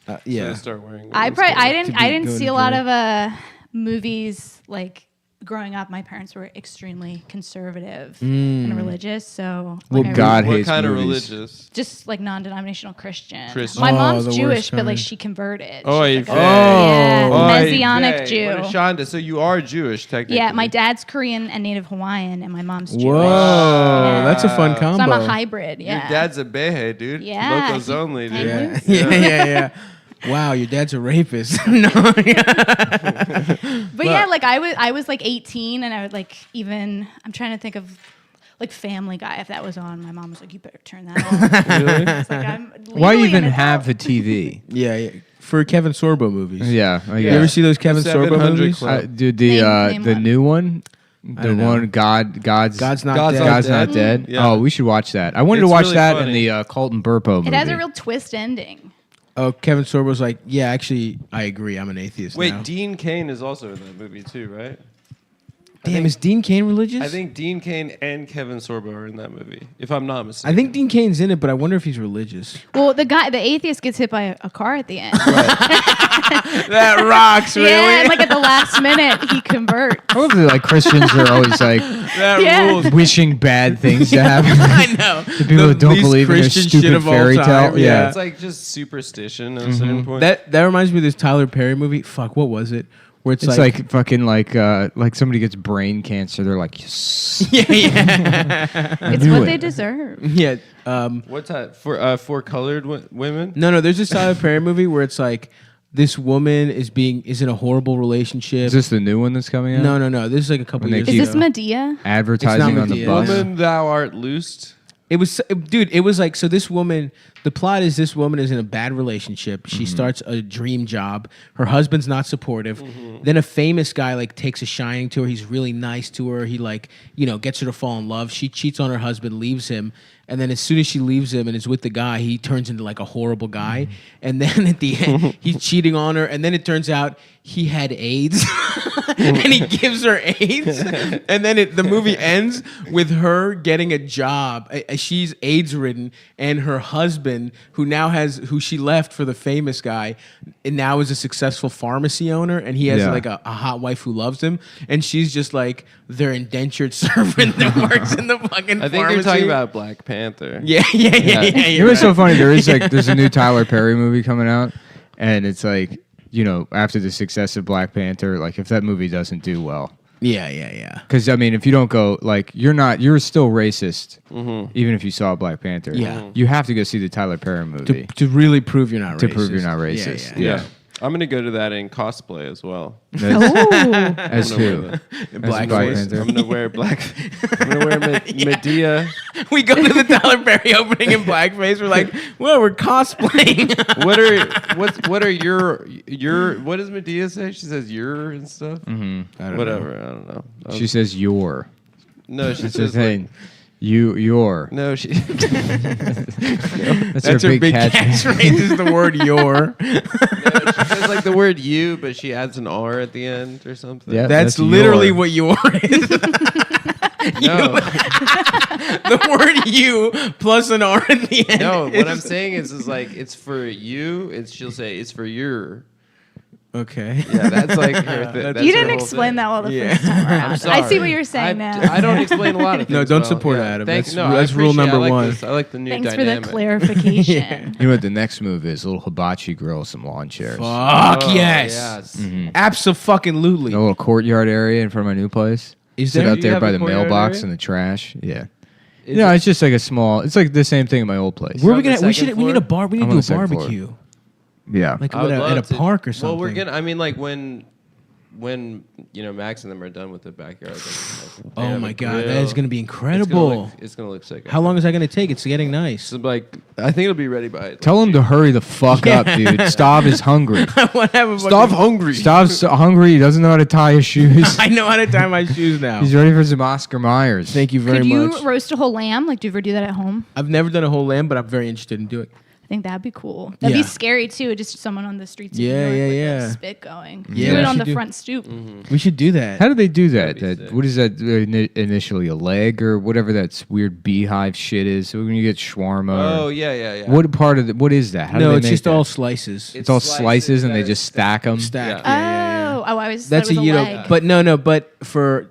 So I Yeah. start wearing. I those probably I things. didn't To I be didn't going see to a lot jail. of movies like growing up. My parents were extremely conservative Mm. and religious, so Well, like, I God What hates kind of movies. religious? just like non-denominational Christian. Christian. My Oh, mom's the worst Jewish, but kind. like she converted. Oh, She's you like a- fey. yeah, Oh. Messianic What Jew. a Shonda. So you are Jewish, technically. Yeah, my dad's Korean and Native Hawaiian, and my mom's Jewish. Whoa, Yeah. that's a fun combo. So I'm a hybrid. Your Yeah. dad's a behe, dude. Yeah. Locals only, dude. Yeah. yeah. Wow, your dad's a rapist. No. But yeah, like I was like 18, and I would like even I'm trying to think of like Family Guy if that was on. My mom was like, "You better turn that off." Really? It's like, I'm Why legally even an have adult. the TV? yeah. For Kevin Sorbo movies. Yeah, I You guess. ever see those Kevin Sorbo 700 movies? Club. Dude, Name the one. new one, the don't know. one God's God's not God's dead. not God's not dead. Yeah. Oh, we should watch that. I wanted to It's watch really that in funny. the Colton Burpo movie. It has a real twist ending. Oh, Kevin Sorbo's like, yeah, actually, I agree. I'm an atheist Wait, now. Dean Cain is also in that movie too, right? Damn, is Dean Cain religious? I think Dean Cain and Kevin Sorbo are in that movie, if I'm not mistaken. I think Dean Cain's in it, but I wonder if he's religious. Well, the atheist gets hit by a car at the end. That rocks, really. Yeah, and like at the last minute, he converts. Probably like Christians are always like That Yeah. rules. wishing bad things to happen. I know. The people that don't believe in their stupid fairy tale. Yeah. It's like just superstition at a certain point. That reminds me of this Tyler Perry movie. Fuck, what was it? Where it's It's like fucking like somebody gets brain cancer. They're like, yes. yeah. It's what they deserve. Yeah. What's that for colored women? No, there's this Tyler Perry movie where it's like this woman is in a horrible relationship. Is this the new one that's coming out? No. This is like a couple When they years keep- Is ago. this Medea? Advertising on the Medea. bus. Woman, thou art loosed. It was, dude. It was like, so this woman. The plot is this woman is in a bad relationship. She starts a dream job. Her husband's not supportive. Then a famous guy like takes a shining to her. He's really nice to her. He like gets her to fall in love. She cheats on her husband, leaves him, and then as soon as she leaves him and is with the guy, he turns into like a horrible guy. And then at the end, he's cheating on her. And then it turns out he had AIDS, and he gives her AIDS. And then the movie ends with her getting a job. She's AIDS ridden, and her husband, who she left for the famous guy, and now is a successful pharmacy owner, and he has like a hot wife who loves him, and she's just like their indentured servant that works in the fucking I think pharmacy. you're talking about Black Panther. Yeah. It was so funny. There's a new Tyler Perry movie coming out, and it's like, after the success of Black Panther, like if that movie doesn't do well. Yeah. Because I mean, if you don't go, like, you're still racist, even if you saw Black Panther. Yeah. You have to go see the Tyler Perry movie To really prove you're not to racist. prove you're not racist. Yeah. I'm gonna go to that in cosplay as well. Oh, As I'm gonna who? wear As Black Black face. Panther. I'm gonna wear I'm gonna wear Medea. We go to the Tyler Perry opening in blackface. We're like, well, we're cosplaying. What are your what does Medea say? She says your and stuff. I don't know. Whatever. I don't know. She says your. No, she She says says, hey, your. no. She That's her big catchphrase is the word your. she says like the word you, but she adds an R at the end or something. Yeah. That's That's literally your. what your is. No, The word you plus an R at the end. no. What I'm saying is like it's for you. She'll say it's for your. Okay. Yeah, that's like her that's you her didn't whole explain thing. that well the Yeah. first time around. I'm sorry. I see what you're saying now. I don't explain a lot of things. No, don't well. support Adam. Thank- That's- no, I that's rule appreciate it. number I like one. this. I like the new Thanks dynamic. for the clarification. You know what the next move is? A little hibachi grill, some lawn chairs. Fuck Oh, yes. yes. Absolutely. A little courtyard area in front of my new place. Is Sit there? out Do you there have by a the courtyard mailbox area? and the trash. Yeah. Is No, it- it's just like a small. It's like the same thing at my old place. Where are on we the gonna? We second should. We need floor? a bar. We need I'm to on do a the second floor. barbecue, Yeah. like I would at love a to- park or something. Well, we're gonna. I mean, like when Max and them are done with the backyard. Like, they Oh have my a god, grill. that is gonna be It's gonna incredible. look sick. How long is that gonna take? It's getting nice. So, like, I think it'll be ready by. Tell him to hurry the fuck up, dude. Stav is hungry. Whatever. hungry. Stav's so hungry. He doesn't know how to tie his shoes. I know how to tie my shoes now. He's ready for some Oscar Myers. Thank you very Could you much. roast a whole lamb? Like, do you ever do that at home? I've never done a whole lamb, but I'm very interested in doing it. I think that'd be cool. That'd Yeah. be scary too. Just someone on the streets. Yeah, of New York yeah, with yeah. a spit going. Yeah, do we it on should the do- front stoop. We should do that. How do they do that? That'd be sick. What is that initially? A leg or whatever that weird beehive shit is? So when you get shawarma. Oh or- yeah. What part of what is that? How do No, they it's make just that? all slices. It's all slices and they just stack them. Stacked. Yeah. Yeah. Oh, I was. That's thought it was a leg. But no, but for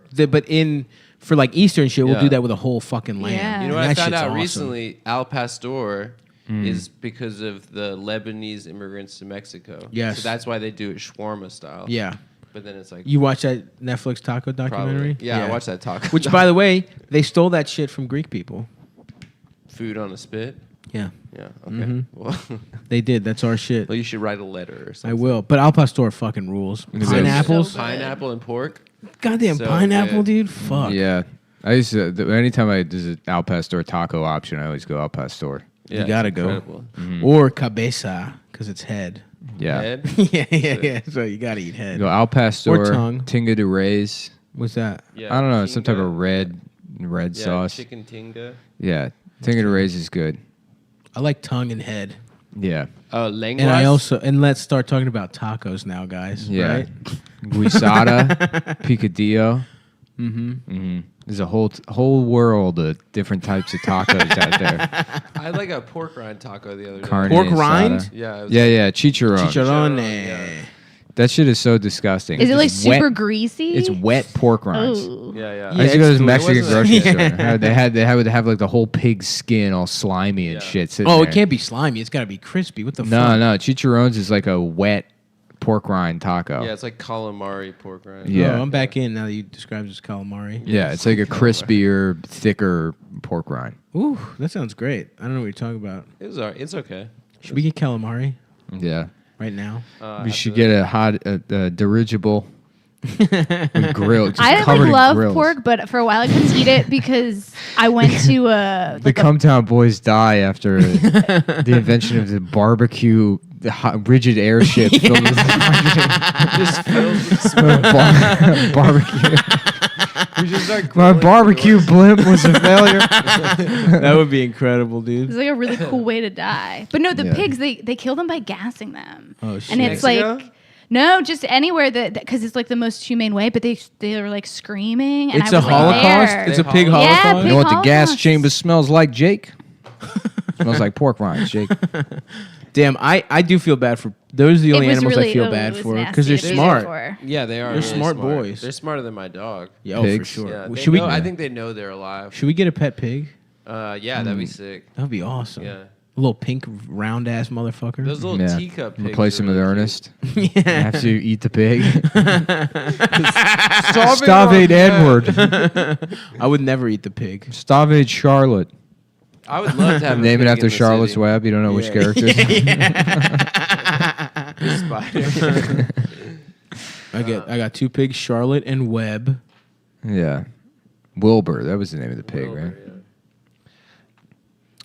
like Eastern shit, we'll Yeah. do that with a whole fucking lamb. Yeah. You know what That I found shit's out awesome. recently? Al Pastor is because of the Lebanese immigrants to Mexico. Yes. So that's why they do it shawarma style. Yeah. But then it's like You watch that Netflix taco documentary? probably. Yeah, I watched that talk. Which, by the way, they stole that shit from Greek people. food on a spit. Yeah, Yeah. Okay. Well, they did. That's our shit. well, you should write a letter or I something. will. But Al Pastor fucking rules. Pineapples? So Pineapple and pork. Goddamn So pineapple, good. dude. Fuck. Yeah. I used to, anytime there's an Al Pastor taco option, I always go Al Pastor. Yeah, gotta it's go. incredible. Or cabeza, because it's head. Yeah. Head? yeah. So you gotta eat head. Go Al Pastor, Or tongue. Tinga de Reyes. What's that? Yeah, I don't know, some type tinga. of red Yeah, sauce. chicken tinga. Yeah. Tinga de Reyes is good. I like tongue and head. Yeah. Lenguas. And I also let's start talking about tacos now, guys. Yeah. Right? Guisada, picadillo. There's a whole world of different types of tacos out there. I had like a pork rind taco the other day. Carne Pork asada. rind? Yeah. It was Yeah, chicharron. Chicharrone. That shit is so disgusting. Is it like It's super wet- greasy? It's wet pork rinds. Ooh. Yeah. I used to go to it's the Mexican delicious. grocery Yeah. store. They would have like the whole pig skin all slimy and shit. sitting Oh, there. it can't be slimy. It's got to be crispy. What the fuck? No, chicharrones is like a wet pork rind taco. Yeah, it's like calamari pork rind. Yeah. Oh, I'm back in now that you described it as calamari. Yeah, it's like a crispier, thicker pork rind. Ooh, that sounds great. I don't know what you're talking about. It was alright. It's okay. Should we get calamari Yeah. right now? We should get a hot dirigible with grill. just I covered like in love grills. pork, but for a while I couldn't eat it because I went to The Cumtown boys die after the invention of the barbecue, the rigid airship filled with Just filled with barbecue. just like My barbecue blimp was a failure. That would be incredible, dude. It's like a really cool way to die. But no, the Yeah. pigs they kill them by gassing them. Oh, shit. And it's Mexico? like no, just anywhere that because it's like the most humane way. But they are like screaming. And It's I a was like, Holocaust. there. It's a They pig Yeah, Holocaust. You know what the gas Holocaust. chamber smells like, Jake? Smells like pork rinds, Jake. Damn, I do feel bad for. Those are the It only was animals really, I feel it bad was for nasty because they're to do smart. for. Yeah, they are. They're really smart boys. They're smarter than my dog. Yeah, oh, for Pigs? sure. Yeah, Well, they should we? know- I think they know they're alive. Should we get a pet pig? Yeah, that'd be sick. That would be awesome. Yeah. A little pink round ass motherfucker. Those little Yeah. teacup pigs. Replace him are with really Ernest. yeah. After you eat the pig. Starving Stavate Rob- Edward. I would never eat the pig. Stavate Charlotte. I would love to have a Name it pig after in the Charlotte's city. Web. You don't know which characters. Spider. I got two pigs, Charlotte and Webb. Yeah. Wilbur. That was the name of the pig, right?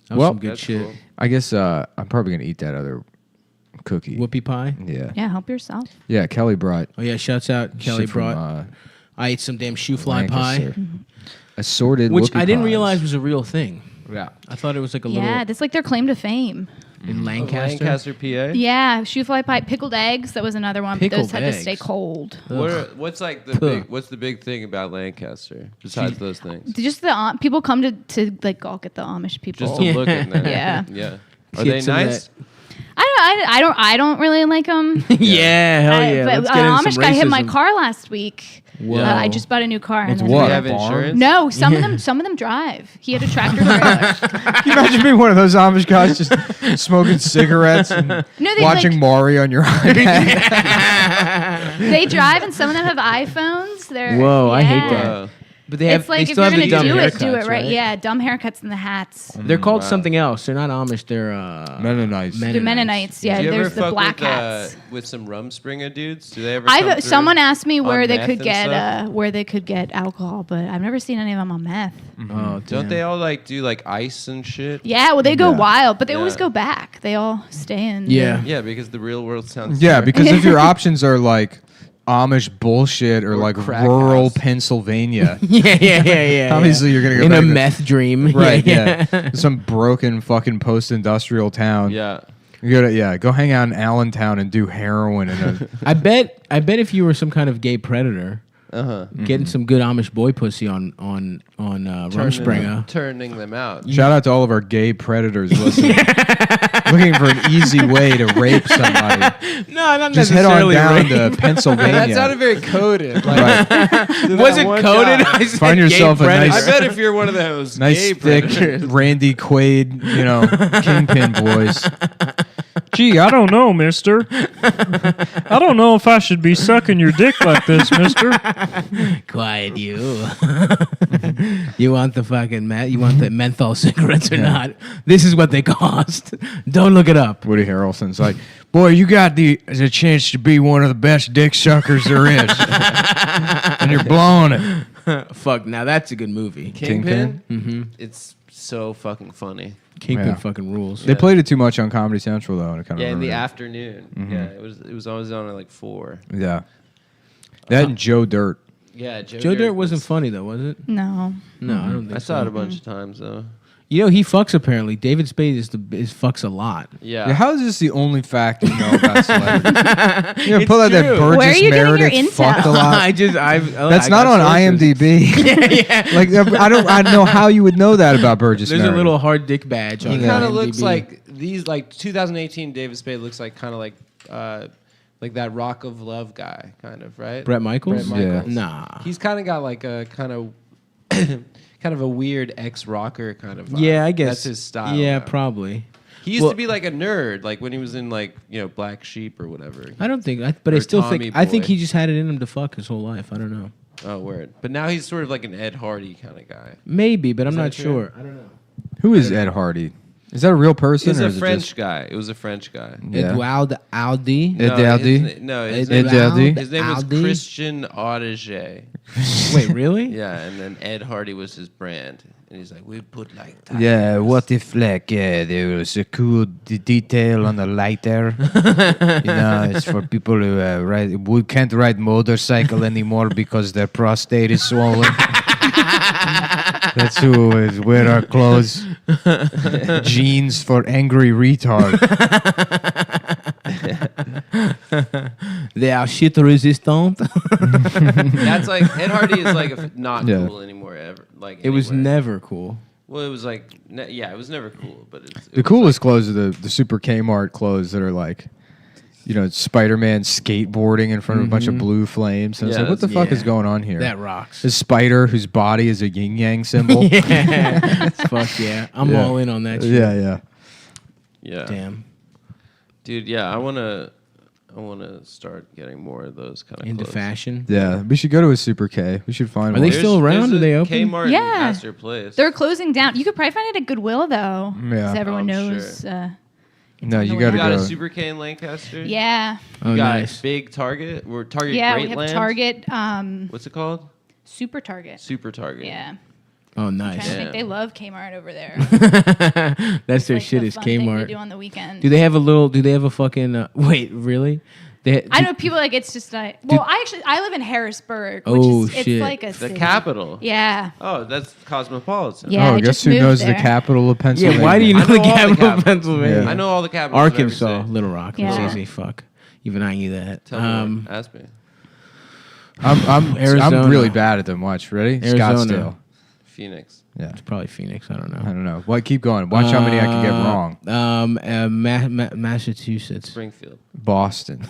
That was Well, some good That's shit. cool. I guess I'm probably going to eat that other cookie. Whoopie pie. Yeah. Yeah, help yourself. Yeah, Kelly brought Oh yeah, shouts out Kelly shit from, brought. I ate some damn shoe fly pie, Lancaster. Assorted which whoopie I didn't pies. realize was a real thing. Yeah. I thought it was like a Yeah, little that's like their claim to fame. in Lancaster. Lancaster, PA. Yeah, shoe fly pie, pickled eggs. That was another one. But those Pickled had to stay eggs. cold. What's like the Ugh. big? What's the big thing about Lancaster besides those things? Just the people come to like gawk at the Amish people. Just to look at them. Yeah. Yeah. Are Get they some of nice? I don't really like them. Yeah, hell yeah. But Let's get an into Amish some guy hit my racism. car last week. Whoa. I just bought a new car. With and then what? Do a they have barn? insurance? No, some of them drive. He had a tractor trailer. Can you imagine being one of those Amish guys just smoking cigarettes and No, they watching like, Maury on your iPad? they drive, and some of them have iPhones. They're Whoa, I hate yeah. that. But they have. It's like they if still you're have the gonna dumb do it, haircuts, do it right. right? Yeah, dumb haircuts and the hats. They're called Wow. something else. They're not Amish. They're Mennonites. The Mennonites. Yeah, Do you ever there's the fuck black with, hats. with some Rumspringer dudes? Do they ever? come through Someone asked me where on they meth could and get stuff? where they could get alcohol, but I've never seen any of them on meth. Oh, Don't they all like do like ice and shit? Yeah, well they go Yeah. wild, but they always Yeah. go back. They all stay in. Yeah. Yeah, because the real world sounds. Yeah, different. because if your options are like Amish bullshit or like crack rural house. Pennsylvania, yeah. obviously you're gonna go in back a to- meth dream. right? Yeah, some broken fucking post-industrial town. Yeah. You gotta go hang out in Allentown and do heroin in a I bet if you were some kind of gay predator, getting some good Amish boy pussy on Rumspringer. Turning them out. Shout out to all of our gay predators listening. Looking for an easy way to rape somebody. No, not Just head on necessarily. down rape. to Pennsylvania. That sounded very coded. Like, Right. Was it coded? I said Find gay yourself a predator. nice- I bet if you're one of those Nice gay thick predators- Randy Quaid, kingpin voice. Gee, I don't know, mister. I don't know if I should be sucking your dick like this, mister. Quiet, you. You want the fucking you want the menthol cigarettes or not? This is what they cost. Don't look it up. Woody Harrelson's like, boy, you got the chance to be one of the best dick suckers there is, and you're blowing it. Fuck, now that's a good movie. Kingpin. Mm-hmm. It's so fucking funny. Kingpin Yeah. fucking rules. They played it too much on Comedy Central though, and I kind of Yeah, in the remember afternoon. Yeah, it was always on at like 4. that. Yeah, that and Joe Yeah, Joe Dirt wasn't funny though, was it? No. No, I don't think I so. saw it a bunch of times though. You know, he fucks apparently. David Spade is fucks a lot. Yeah. Yeah, how is this the only fact you know about celebrities? You know, pull out that true. Burgess Where are you getting your Meredith fucked a intel? lot. That's not on IMDb. Like I don't know how you would know that about Burgess There's Meredith. a little hard dick badge on He IMDb. kind of looks like these, like 2018 David Spade looks like kind of like that Rock of Love guy, kind of, right? Bret Michaels? Bret Michaels. Nah. He's kind of got like a kind of a weird ex-rocker kind of vibe. Yeah, I guess that's his style. Yeah, now. probably. He used to be like a nerd, like when he was in like Black Sheep or whatever. I don't think, but I Or still Tommy think I think Boy. he just had it in him to fuck his whole life. I don't know. Oh, word. But now he's sort of like an Ed Hardy kind of guy. Maybe, but I'm that not true? sure. I don't know. Who is Ed Hardy? Is that a real person? He's or a is it French just- guy. It was a French guy. Yeah. Eduardo Audi. Ed Hardy? His Ed name, Hardy? his name was Aldi? Christian Audiger. Wait, really? Yeah, and then Ed Hardy was his brand. And he's like, we put like Yeah, tigers." what if like there was a cool detail on the lighter? It's for people who can't ride motorcycle anymore because their prostate is swollen. That's who wear our clothes. Jeans for angry retard. They are shit resistant. That's like Ed Hardy is like not Yeah. cool anymore ever. Like It was anywhere. never cool. Well, it was like it was never cool. But The coolest clothes are the Super Kmart clothes that are like, Spider-Man skateboarding in front of a bunch of blue flames. And I was Yeah, like, what the fuck is going on here? That rocks. This spider whose body is a yin yang symbol. Yeah. Fuck yeah. I'm Yeah. all in on that shit. Yeah. yeah, Damn. dude. Yeah, I wanna start getting more of those kind of Into clothes. fashion. Yeah, we should go to a Super K. We should find Are one. they still around? There's Do they a open? Kmart Yeah. in Astor Place. They're closing down. You could probably find it at Goodwill though. Yeah. Because everyone I'm knows. sure. It's No, on the you way gotta You out. got go. a Super K in Lancaster. Yeah. Oh, You got nice. big Target. Or Target Yeah, we Greatland. have Target. What's it called? Super Target. Super Target. Yeah. Oh, I'm nice. trying to Yeah. think they love Kmart over there. That's their Like shit the is fun thing Kmart. they do on the weekend. Do they have a fucking, wait, really? I know people like it's just like. Well, I live in Harrisburg, which Oh, is shit. it's like a The city. capital. Yeah. Oh, that's Cosmopolitan. Yeah. Oh, I guess just who moved knows there. the capital of Yeah, Pennsylvania? why do you I know the know all the capital of capitals. Pennsylvania? Yeah. I know all the capitals. of every Arkansas, state. Little Rock. Yeah. It's easy. Fuck. Even I knew that. Tell me. Ask me. I'm Arizona. really bad at them. Watch, ready? Arizona. Scottsdale. Phoenix. Yeah, It's probably Phoenix. I don't I know. don't know. What? Keep going. Watch how many I can get wrong. Massachusetts. Springfield. Boston.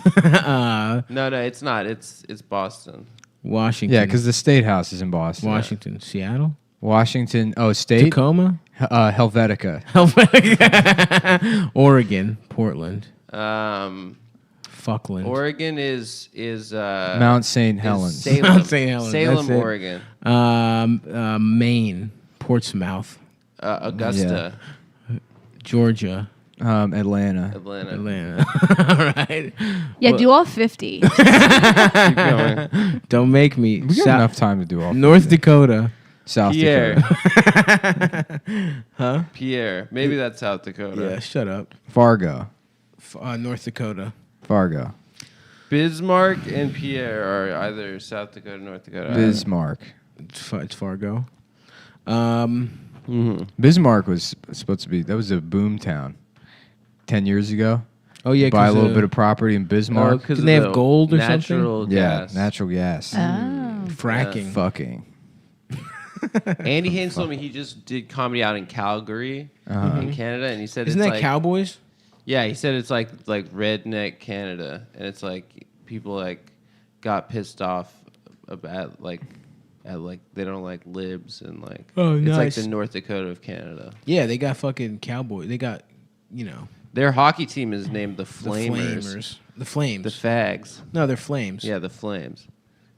No, it's not. It's Boston. Washington. Yeah, because the State House is in Boston. Washington. Seattle. Washington. Oh, state. Tacoma. Helvetica. Oregon. Portland. Fuckland. Oregon is Mount St. is Helens. Salem. Mount St. Helens, Salem, that's it. Oregon. Maine. Portsmouth. Augusta. Georgia. Atlanta. Atlanta. All right. Yeah, do all 50. Keep going. Don't make me. We got enough time to do all. North Dakota. South Pierre. Dakota. Pierre. Maybe that's South Dakota. Yeah, shut up. Fargo. North Dakota. Fargo. Bismarck and Pierre are either South Dakota, North Dakota. Bismarck. It's Fargo. Bismarck was supposed to be. That was a boom town. 10 years ago. Oh yeah, Buy a 'cause, little bit of property in Bismarck. because Didn't they have gold or something? natural Yeah, gas. natural gas. fracking. Fucking. Andy Haynes told me he just did comedy out in Calgary in Canada, and he said Isn't it's that like, Cowboys? Yeah, he said it's like redneck Canada, and it's like people like got pissed off about like they don't like libs and like Oh, it's like nice. the North Dakota of Canada. Yeah, they got fucking Cowboys. They got, Their hockey team is named the the Flamers. Flamers. The Flames. The Fags. No, they're Flames. Yeah, the Flames.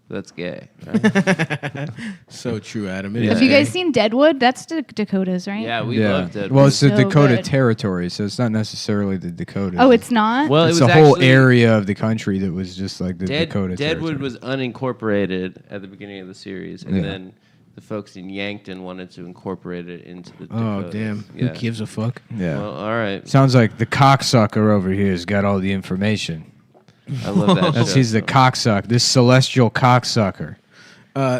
That's gay. Right? So true, Adam. It Yeah. is Have you gay. guys seen Deadwood? That's the Dakotas, right? Yeah, we loved it. Well, it's the So Dakota good. territory, so it's not necessarily the Dakotas. Oh, it's not? well, It's it was a whole actually- area of the country that was just like the Dakota Deadwood territory. was unincorporated at the beginning of the series, and Yeah. then the folks in Yankton wanted to incorporate it into the Oh, Dakotas. damn. Yeah. Who gives a fuck? Yeah. Well, all right. Sounds like the cocksucker over here has got all the information. I love that. That's show. he's the cocksucker. This celestial cocksucker.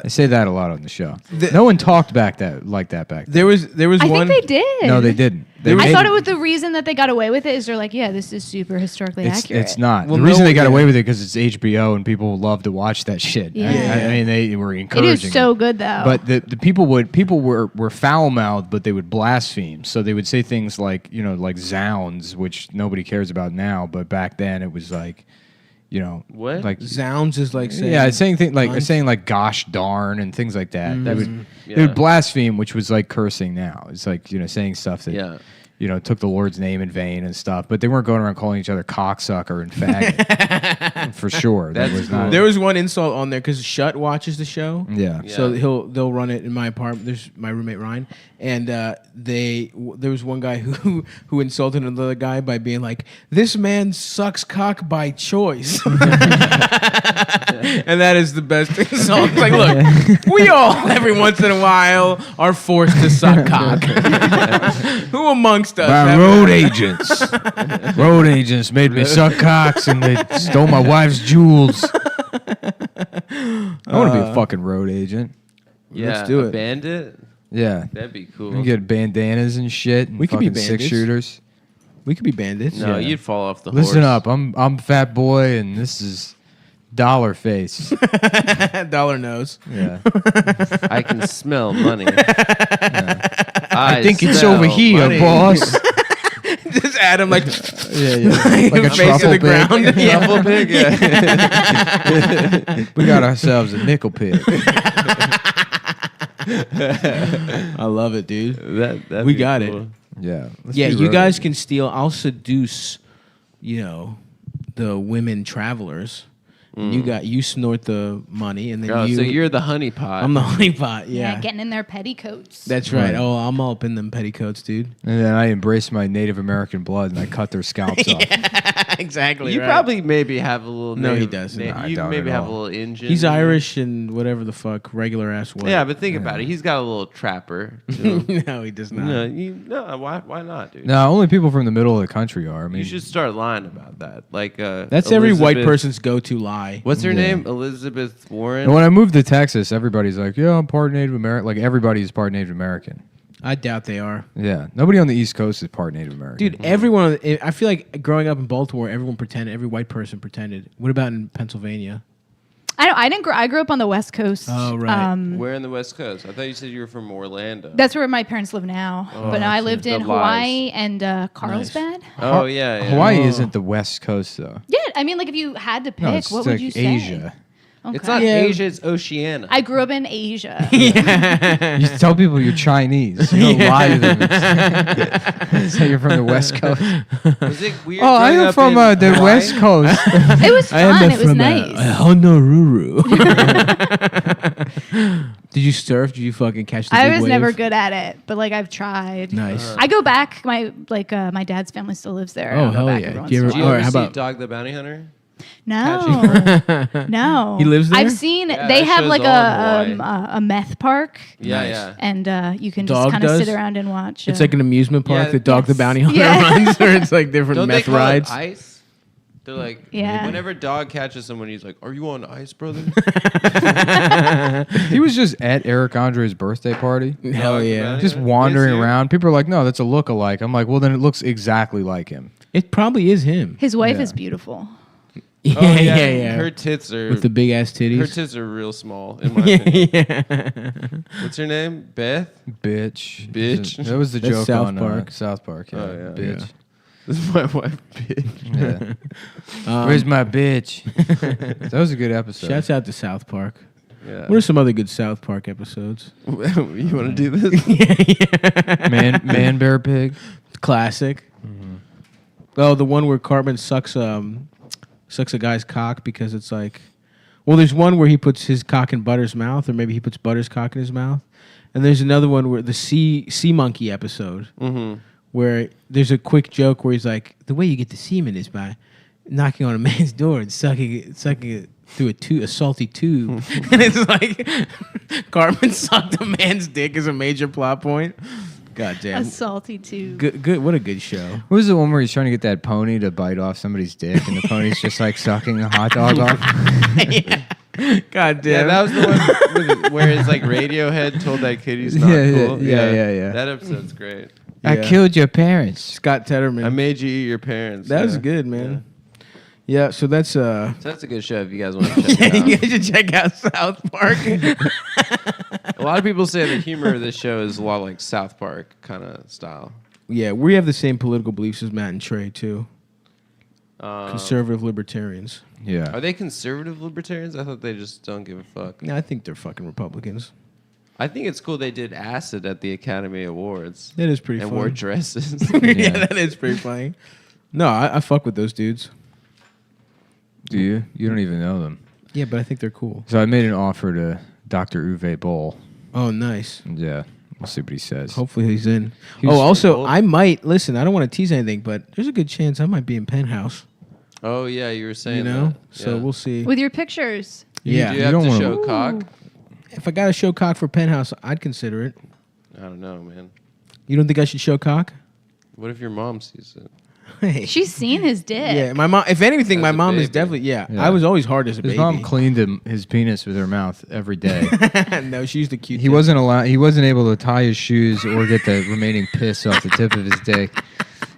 They say that a lot on the show. No one talked like that back then. There was I one. think they did. No, they didn't. I thought it was the reason that they got away with it is they're like, yeah, this is super historically accurate. It's not. Well, the reason they got yeah. away with it because it's HBO and people love to watch that shit. Yeah. I mean, they were It encouraging. is so good though. But the people were foul mouthed, but they would blaspheme. So they would say things like like zounds, which nobody cares about now. But back then it was like, What? like Zounds is like saying it's cunt. saying like gosh darn and things like that. They Yeah. would blaspheme, which was like cursing now. It's like saying stuff that Yeah. took the Lord's name in vain and stuff. But they weren't going around calling each other cocksucker and faggot for sure. That That's was not. cool. There was one insult on there because Shut watches the show. Yeah. So they'll run it in my apartment. There's my roommate Ryan, and there was one guy who insulted another guy by being like, "This man sucks cock by choice," and that is the best insult. It's like, look, we all every once in a while are forced to suck cock. Who amongst us? By road agents. Road agents made me suck cocks and they stole my wife's jewels. I want to be a fucking road agent. Yeah. Let's do a it. bandit? Yeah. That'd be cool. You get bandanas and shit. And We could be fucking bandits. 6-shooters. We could be bandits. No, Yeah. you'd fall off the horse. Listen up. I'm Fat Boy and this is Dollar Face. Dollar nose. Yeah. I can smell money. I think it's over here, money. boss. Just add him like Yeah. Like a face truffle to the pig. ground. Yeah. Truffle pig? Yeah. We got ourselves a nickel pig. I love it, dude. That'd We be got cool. it. Yeah. Let's Yeah, be you road guys agents. can steal. I'll seduce, the women travelers. You snort the money, and then Oh, you. so you're the honeypot. I'm the honeypot. Yeah, getting in their petticoats. that's right. Right. Oh, I'm all up in them petticoats, dude. And then I embrace my Native American blood and I cut their scalps off. Exactly. You probably maybe have a little. No, he native- doesn't. No, I you don't maybe at have a all. little engine. He's Irish and whatever the fuck, regular ass white. Yeah, but think about it. He's got a little trapper. to him. No, he does not. No, why not, dude? No, only people from the middle of the country are. I mean, You should start lying about that. Like That's every white Elizabeth- person's go-to lie. What's her Yeah. name? Elizabeth Warren. And when I moved to Texas, everybody's like, "Yeah, I'm part Native American." Like everybody's part Native American. I doubt they are. Yeah, nobody on the East Coast is part Native American. Dude, everyone. I feel like growing up in Baltimore, everyone pretended. Every white person pretended. What about in Pennsylvania? I grew up on the West Coast. Oh, right. Where in the West Coast? I thought you said you were from Orlando. That's where my parents live now. But no, I lived in The lies. Hawaii and Carlsbad. Oh yeah. Hawaii isn't the West Coast though. Yeah, I mean, like if you had to pick, No, it's what like would you say? Asia. Okay. It's not Yeah. Asia. It's Oceania. I grew up in Asia. You tell people you're Chinese. You don't lie to them. Say you're from the West Coast. Was it weird? Oh, I growing am up from in the Hawaii? West Coast. It was fun. It was nice. Honolulu. Did you surf? Did you fucking catch the I big was wave? never good at it, but like I've tried. Nice. I go back. My dad's family still lives there. Oh, I'll go hell back yeah. every once Do you in a ever- Did you while. All ever right, how see about- Dog the Bounty Hunter? No, no. He lives there? I've seen Yeah, they that have show's like all in a meth park, Yeah, Nice. yeah. and you can Dog just kind of does? sit around and watch. It's like an amusement park Yeah. that Dog the Yes. Bounty Hunter Yeah. runs, or it's like different Don't they meth call it rides. ice? They're like, Yeah. whenever Dog catches someone, he's like, "Are you on ice, brother?" He was just at Eric Andre's birthday party. Hell Dog the yeah. Bounty Just Hunter? wandering Is he? around. People are like, "No, that's a look-alike." I'm like, "Well, then it looks exactly like him." It probably is him. His wife Yeah. is beautiful. Yeah, Oh, yeah. Her tits are With the big ass her titties. tits are real small. In my opinion. yeah. What's her name? Beth. Bitch. Bitch. That was the That's joke South on Park. South Park. Yeah. Oh, yeah. Bitch. This is my wife, bitch. Yeah. Where's my bitch? That was a good episode. Shouts out to South Park. Yeah. What are some other good South Park episodes? You want to do this? Man, bear, pig. Classic. Oh, the one where Cartman sucks a guy's cock because it's like, well, there's one where he puts his cock in Butter's mouth, or maybe he puts Butter's cock in his mouth, and there's another one where the sea monkey episode, where there's a quick joke where he's like, the way you get the semen is by knocking on a man's door and sucking it through a salty tube, and it's like Cartman sucked a man's dick is a major plot point. God damn. A salty tube. Good. What a good show. What was the one where he's trying to get that pony to bite off somebody's dick and the pony's just like sucking a hot dog off? God Yeah, damn. that was the one where it's like Radiohead told that kid he's not cool. Yeah. That episode's great. Yeah. I killed your parents. Scott Tedderman. I made you eat your parents. That was good, man. Yeah, so that's So that's a good show if you guys want to check yeah, it out. you guys should check out South Park. A lot of people say the humor of this show is a lot like South Park kind of style. Yeah, we have the same political beliefs as Matt and Trey too. Conservative libertarians. Yeah. Are they conservative libertarians? I thought they just don't give a fuck. No, I think they're fucking Republicans. I think it's cool they did acid at the Academy Awards That is pretty and funny. wore dresses. Yeah, that is pretty funny. No, I fuck with those dudes. Do you? You don't even know them. Yeah, but I think they're cool. So I made an offer to Dr. Uwe Boll. Oh, nice. Yeah. We'll see what he says. Hopefully he's in. He's Also, old. I might listen. I don't want to tease anything, but there's a good chance I might be in Penthouse. Oh yeah, you were saying You know, that. so Yeah. we'll see. With your pictures. Yeah, Do You you have don't to wanna- show cock? if I got to show cock for Penthouse, I'd consider it. I don't know, man. You don't think I should show cock? What if your mom sees it? Hey. She's seen his dick. Yeah, my mom. If anything, As my a mom is baby. definitely. Yeah, Yeah. I was always hard as a His baby. mom cleaned his penis with her mouth every day. No, she used the cute. He wasn't able to tie his shoes or get the remaining piss off the tip of his dick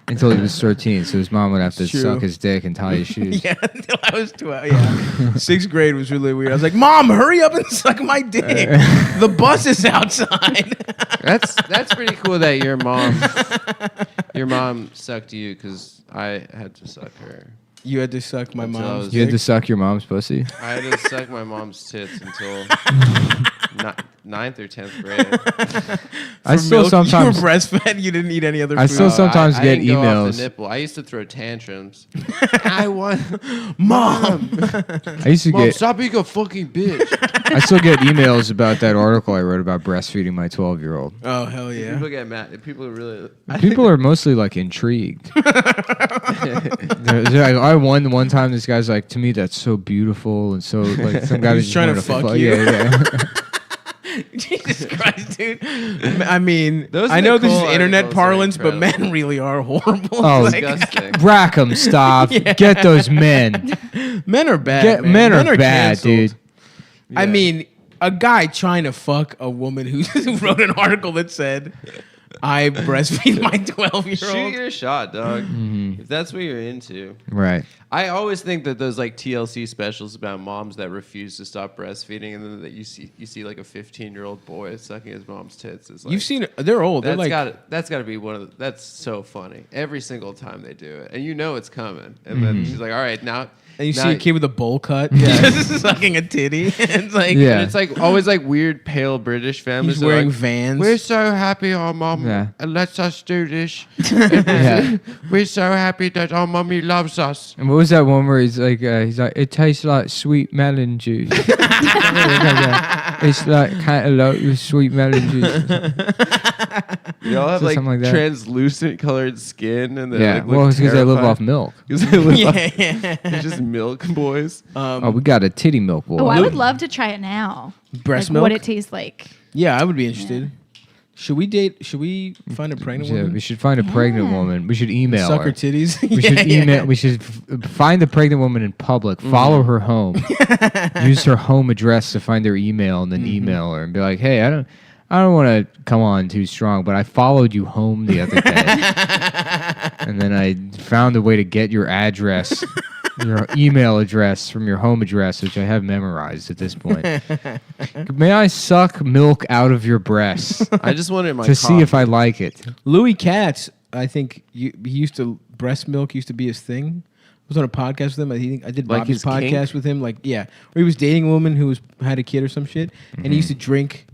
until he was 13. So his mom would have to True. suck his dick and tie his shoes. Yeah, until I was 12. Yeah, sixth grade was really weird. I was like, "Mom, hurry up and suck my dick. The bus is outside." That's pretty cool that your mom sucked you because I had to suck her. You had to suck my Until I mom's was- You had dick. to suck your mom's pussy. I had to suck my mom's tits until 9th or 10th grade. I still Milk, sometimes you were breastfed. You didn't eat any other I food. still sometimes I get didn't go off emails. the nipple. I used to throw tantrums. I want Mom. I used to Mom, get stop being a fucking bitch. I still get emails about that article I wrote about breastfeeding my 12-year-old. Oh hell yeah. People get mad. People are really. People are mostly like intrigued. I won one time. This guy's like, to me, that's so beautiful and so like some guy He's just trying to wanted fuck you. Yeah. Jesus Christ, dude. I mean, Those I are know the this is cool internet articles, they're parlance, but incredible. men really are horrible. Oh, Like, Disgusting. Rackham, stop. Get those men. men are bad. man. Men are bad, canceled. dude. I mean, a guy trying to fuck a woman who wrote an article that said, I breastfeed my Shoot 12-year-old. your shot, dog. If that's what you're into. Right. I always think that those like TLC specials about moms that refuse to stop breastfeeding, and then that you see like a 15-year-old boy sucking his mom's tits. Is like, You've seen it. They're old. They're that's got to be one of the, that's so funny every single time they do it, and you know it's coming. And then she's like, "All right, now." and you now- see a kid with a bowl cut just sucking a titty. It's like, Yeah. And it's like always like weird pale British families. he's They're wearing like, Vans. We're so happy our mom Yeah. lets us do this. Yeah. We're so happy that our mummy loves us. And what was that one where he's like, it tastes like sweet melon juice. It's like cantaloupe with sweet melon juice. They all have So like, something like that. translucent colored skin, and they Yeah. like, Well, it's because they live terrified. off milk. 'Cause they live off- yeah. they're just milk boys. Oh, we got a titty milk boy. Oh, I would love to try it now. Breast Like, milk. What it tastes like. Yeah, I would be interested. Should we date? Should we find a pregnant Yeah, woman? we should find a pregnant Yeah. woman. We should email Suck her her. titties. We should email. We should find the pregnant woman in public. Follow her home. Use her home address to find their email, and then email her and be like, "Hey, I don't want to come on too strong, but I followed you home the other day, and then I found a way to get your address, your email address from your home address, which I have memorized at this point. May I suck milk out of your breasts I just wanted my to see if I like it?" Louis Katz, I think he used to breast milk used to be his thing. I was on a podcast with him. I did Like Bobby's his kink? podcast with him. Like, yeah, where he was dating a woman who had a kid or some shit, and he used to drink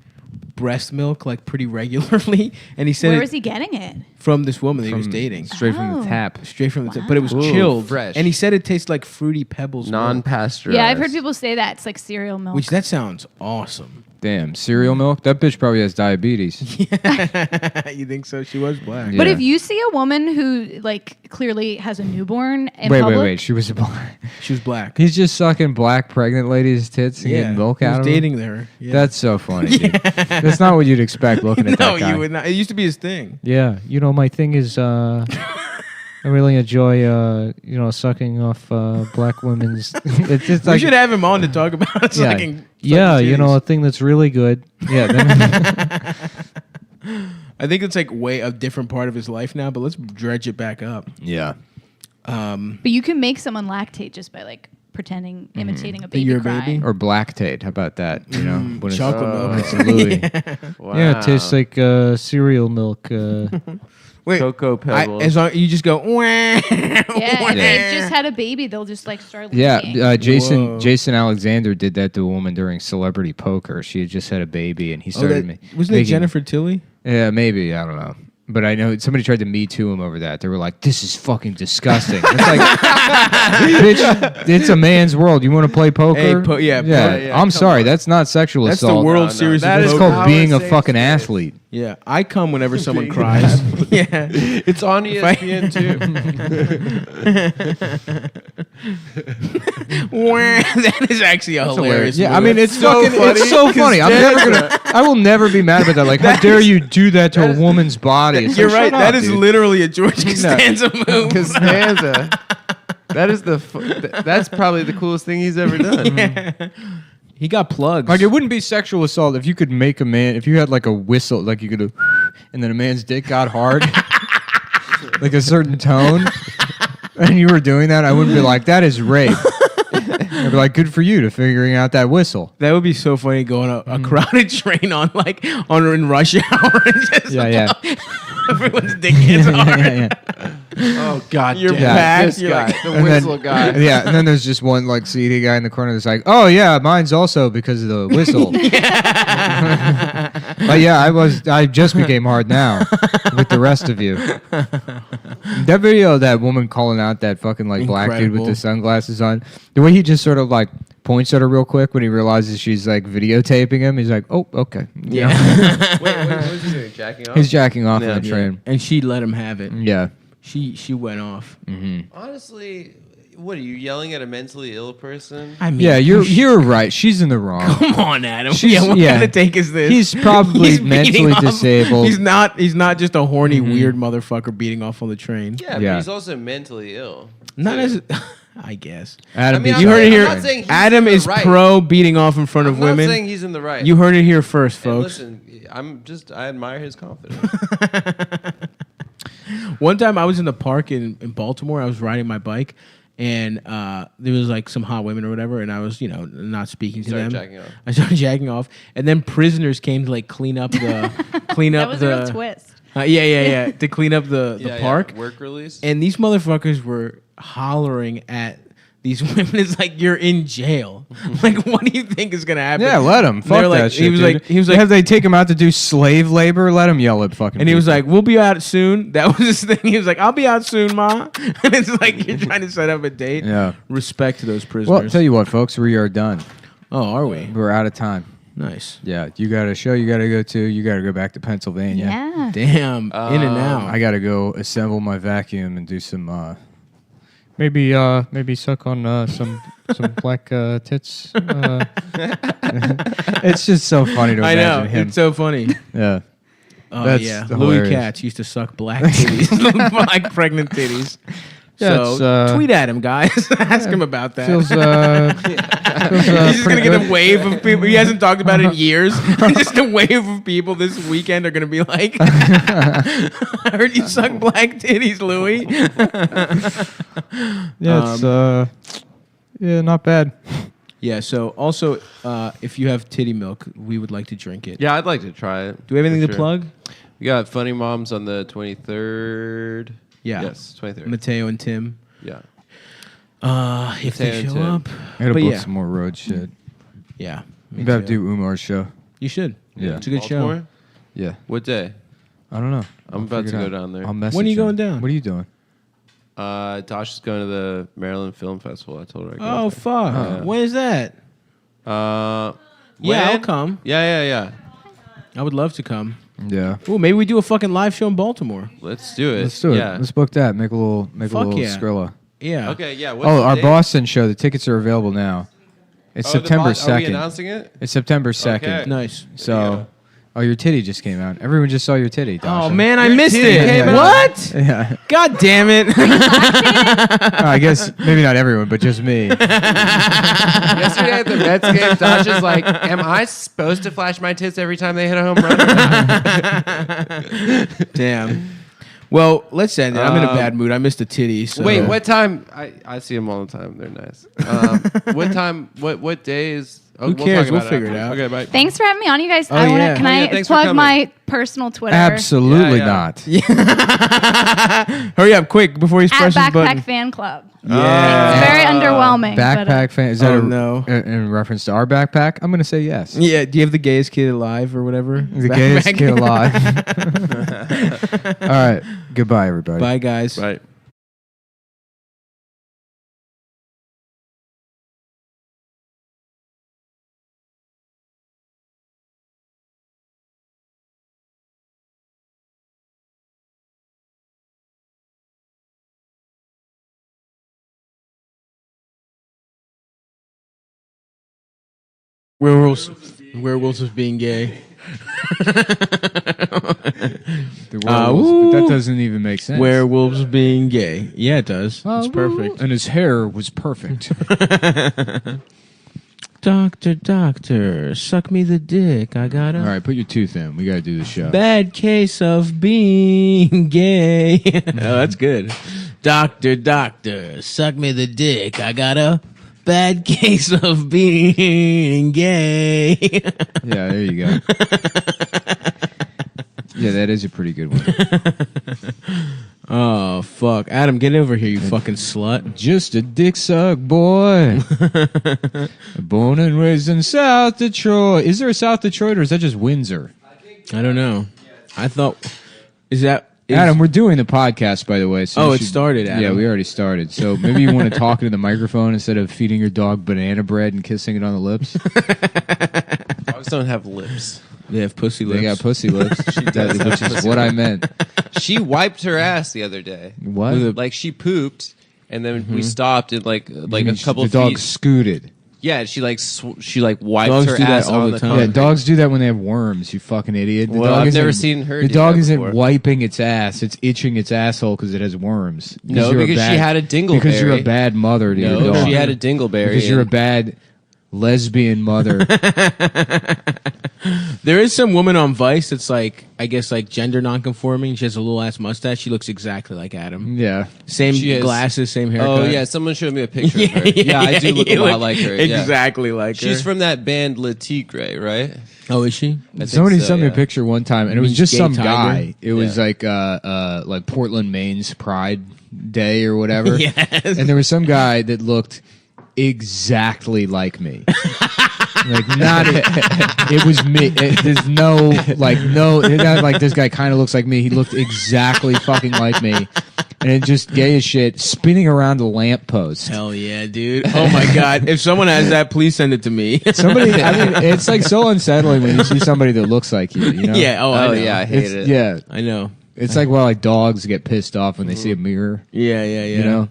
breast milk like pretty regularly. And he said Where it is he getting it? from this woman that he was From- dating, straight from the Oh. tap. straight from the tip. But it was Ooh, chilled, fresh. and he said it tastes like fruity pebbles, milk, non-pasteurized. Yeah, I've heard people say that. It's like cereal milk. which that sounds awesome. Damn, cereal milk? That bitch probably has diabetes. You think so? She was black. But Yeah. if you see a woman who like clearly has a newborn in Wait, public, wait. She was a black. She was black. He's just sucking black pregnant ladies' tits and getting milk he out was of them? dating her. Yeah. That's so funny, dude. That's not what you'd expect looking at no, that guy. you would not. It used to be his thing. Yeah, you know, my thing is, I really enjoy, sucking off black women's. It's We like, should have him on to talk about sucking. a thing that's really good. Yeah. I think it's like way a different part of his life now, but let's dredge it back up. Yeah. But you can make someone lactate just by like pretending, imitating a baby you're a crying. baby? Or Lactate. How about that? You know, when Chocolate milk. when it's Louis. Wow. Yeah, it tastes like cereal milk. Wait, Cocoa Pebbles. as long you just go. Wah. Yeah, if they've just had a baby, they'll just like start leaking. Yeah, Whoa. Jason Alexander did that to a woman during Celebrity Poker. She had just had a baby, and he started Wasn't it Jennifer Tilly? Yeah, maybe, I don't know. But I know somebody tried to Me Too him over that. They were like, "This is fucking disgusting." It's like, bitch, it's a man's world. You want to play poker? Hey, I'm sorry, that's not sexual That's assault. the World Series that of is It's poker. called being a Safe fucking space. athlete. Yeah, I come whenever someone cries. Yeah, It's on E ESPN too. That is actually a hilarious. Yeah, I move. mean, it's so fucking, funny. it's so funny. I will never be mad about that. Like, how dare you do that to a woman's body? It's You're like, right. shut That up, is dude. literally a George Costanza move. Costanza. That is that's probably the coolest thing he's ever done. He got plugs. Like, it wouldn't be sexual assault if you could make a man, if you had like a whistle, like you could, and then a man's dick got hard, like a certain tone, and you were doing that, I wouldn't be like, that is rape. I'd be like, good for you to figuring out that whistle. That would be so funny going a crowded train on in rush hour and just Yeah. everyone's dick gets hard. Yeah. Oh God, You're damn. back. This You're guy, like- the And then- whistle guy. Yeah, and then there's just one like seedy guy in the corner that's like, oh yeah, mine's also because of the whistle. But yeah, I just became hard now with the rest of you. That video of that woman calling out that fucking like black dude with Incredible. the sunglasses on, the way he just sort of like points at her real quick when he realizes she's like videotaping him, he's like, oh, okay. Yeah. Wait, what was he doing? Jacking off? He's jacking off Yeah. on the train. And she let him have it. Yeah. She went off. Honestly, what are you yelling at a mentally ill person? I mean, Yeah, you're right. She's in the wrong. Come on, Adam. She's- What yeah. kind of take is this? He's probably He's beating mentally off- disabled. He's not just a horny weird motherfucker beating off on the train. Yeah, Yeah. but he's also mentally ill. Not too. as I guess. Adam I mean, beats You heard it I'm here. not saying he's Adam in the is right. pro beating off in front I'm of not women. saying he's in the right. You heard it here first, And folks. listen, I admire his confidence. One time I was in the park in Baltimore. I was riding my bike, and there was like some hot women or whatever, and I was, not speaking to them. Started jacking off. I started jacking off, and then prisoners came to like clean up the That was a real twist. Yeah, to clean up the park. Work release. And these motherfuckers were hollering at these women. It's like, you're in jail. Like, what do you think is gonna happen? Yeah, let him. Fuck They're that like, shit. he was dude. like, he was like, have they take him out to do slave labor? Let him yell at fucking. and he was people. like, we'll be out soon. That was his thing. He was like, I'll be out soon, ma. And it's like, you're trying to set up a date. Yeah. Respect to those prisoners. Well, tell you what, folks, we are done. Oh, are we? We're out of time. Nice. Yeah, you got a show you got to go to. You got to go back to Pennsylvania. Yeah. Damn. In and out. I got to go assemble my vacuum and do some. Maybe suck on some black tits. It's just so funny to I imagine know. him. It's so funny. Yeah. Oh, That's yeah. hilarious. Louis Katz used to suck black titties. Black pregnant titties. Yeah, So tweet at him, guys. Ask him about that. Feels He's just pretty gonna get good. a wave of people. He hasn't talked about it in years. Just a wave of people this weekend are gonna be like, "I heard you suck black titties, Louis." Yeah, it's not bad. Yeah. So also, if you have titty milk, we would like to drink it. Yeah, I'd like to try it. Do we have anything for to sure. plug? We got Funny Moms on the 23rd. Yeah. Yes, 23rd. Mateo and Tim. Yeah. If they Mateo and show Tim. up, I gotta But book yeah. some more road shit. yeah. We gotta do Umar's show. You should. Yeah. It's a good show. Baltimore? Yeah. What day? I don't know. I'm I'll about figure to it go out. down there. I'll message When are you him. going down? What are you doing? Tosh is going to the Maryland Film Festival. I told her. I'd go Oh there. fuck! Yeah. When is that? Yeah, I'll come. Yeah. I would love to come. Yeah. Oh, maybe we do a fucking live show in Baltimore. Let's do it. Let's do it. Yeah. Let's book that. Make a little Fuck yeah. Skrilla. Yeah. Okay. Yeah. What's Oh, the our date? Boston show. The tickets are available now. It's Oh, September Are we 2nd. announcing it? It's September 2nd. Okay. Nice. So Oh, your titty just came out. Everyone just saw your titty, Dasha. Oh man, I missed titty it. came out. What? Yeah. God damn it! I guess maybe not everyone, but just me. Yesterday at the Mets game, Dasha's like, "Am I supposed to flash my tits every time they hit a home run?" Or not? Damn. Well, let's end it. I'm in a bad mood. I missed the titties. So. Wait, what time? I see them all the time. They're nice. What time? What day is? Who cares? We'll figure it out. Okay, bye. Thanks for having me on, you guys. Oh, I wanna, yeah. Can Oh, yeah, I thanks for plug coming. my personal Twitter? Absolutely Yeah. not. Hurry up, quick, before he At presses the button. Backpack Fan Club. Yeah. It's very underwhelming. Backpack fan. Is that Oh, no. in reference to our backpack? I'm going to say yes. Yeah, do you have the gayest kid alive or whatever? The gayest kid alive. All right. Goodbye, everybody. Bye, guys. Right. Werewolves of being gay. The werewolves, but that doesn't even make sense. Werewolves being gay. Yeah, it does. It's perfect. And his hair was perfect. Doctor, suck me the dick. I got a All right, put your tooth in. We got to do the show. bad case of being gay. Oh, that's good. Doctor, suck me the dick. I got a bad case of being gay. Yeah, there you go. Yeah, that is a pretty good one. Oh, fuck. Adam, get over here, you fucking slut. Just a dick suck boy. Born and raised in South Detroit. Is there a South Detroit or is that just Windsor? I don't know. I thought... Is Adam, we're doing the podcast, by the way. So Oh, you it started, Adam. Yeah, we already started. So maybe you want to talk into the microphone instead of feeding your dog banana bread and kissing it on the lips. Dogs don't have lips. They have pussy lips. They got pussy lips, does which have is pussy what I meant. She wiped her ass the other day. What? Like she pooped, and then we stopped and like You a mean couple the dog feet. scooted. Yeah, she like she like wiped Dogs her do that ass all on the the time. Yeah, concrete. dogs do that when they have worms. You fucking idiot. The Well, dog I've isn't- never seen her The do dog that isn't before. wiping its ass. It's itching its asshole because it has worms. No, you're a because she had a dingleberry. Because you're a bad mother to your No, dog. she had a dingleberry. Because you're a and- bad lesbian mother. There is some woman on Vice that's like, I guess, like gender nonconforming. She has a little ass mustache. She looks exactly like Adam. Yeah. Same She is. glasses, same haircut. Oh yeah, someone showed me a picture of her. Yeah, I do look a you lot like her. Yeah. Exactly like her. She's from that band Le Tigre, right? Oh, is she? I think Somebody so, sent me a yeah. picture one time, and it was means just gay some tiger? guy. It was Yeah. like Portland, Maine's Pride Day or whatever. Yes. And there was some guy that looked exactly like me. Like it was me. There's no it's not like this guy kind of looks like me. He looked exactly fucking like me, and it just gay as shit, spinning around a lamppost. Hell yeah, dude. Oh my god. If someone has that, please send it to me. Somebody, I mean, it's like so unsettling when you see somebody that looks like you. You know? Yeah. Oh, I Oh know. yeah, I hate It's, it. yeah. I know. It's like like dogs get pissed off when they see a mirror. Yeah. You know.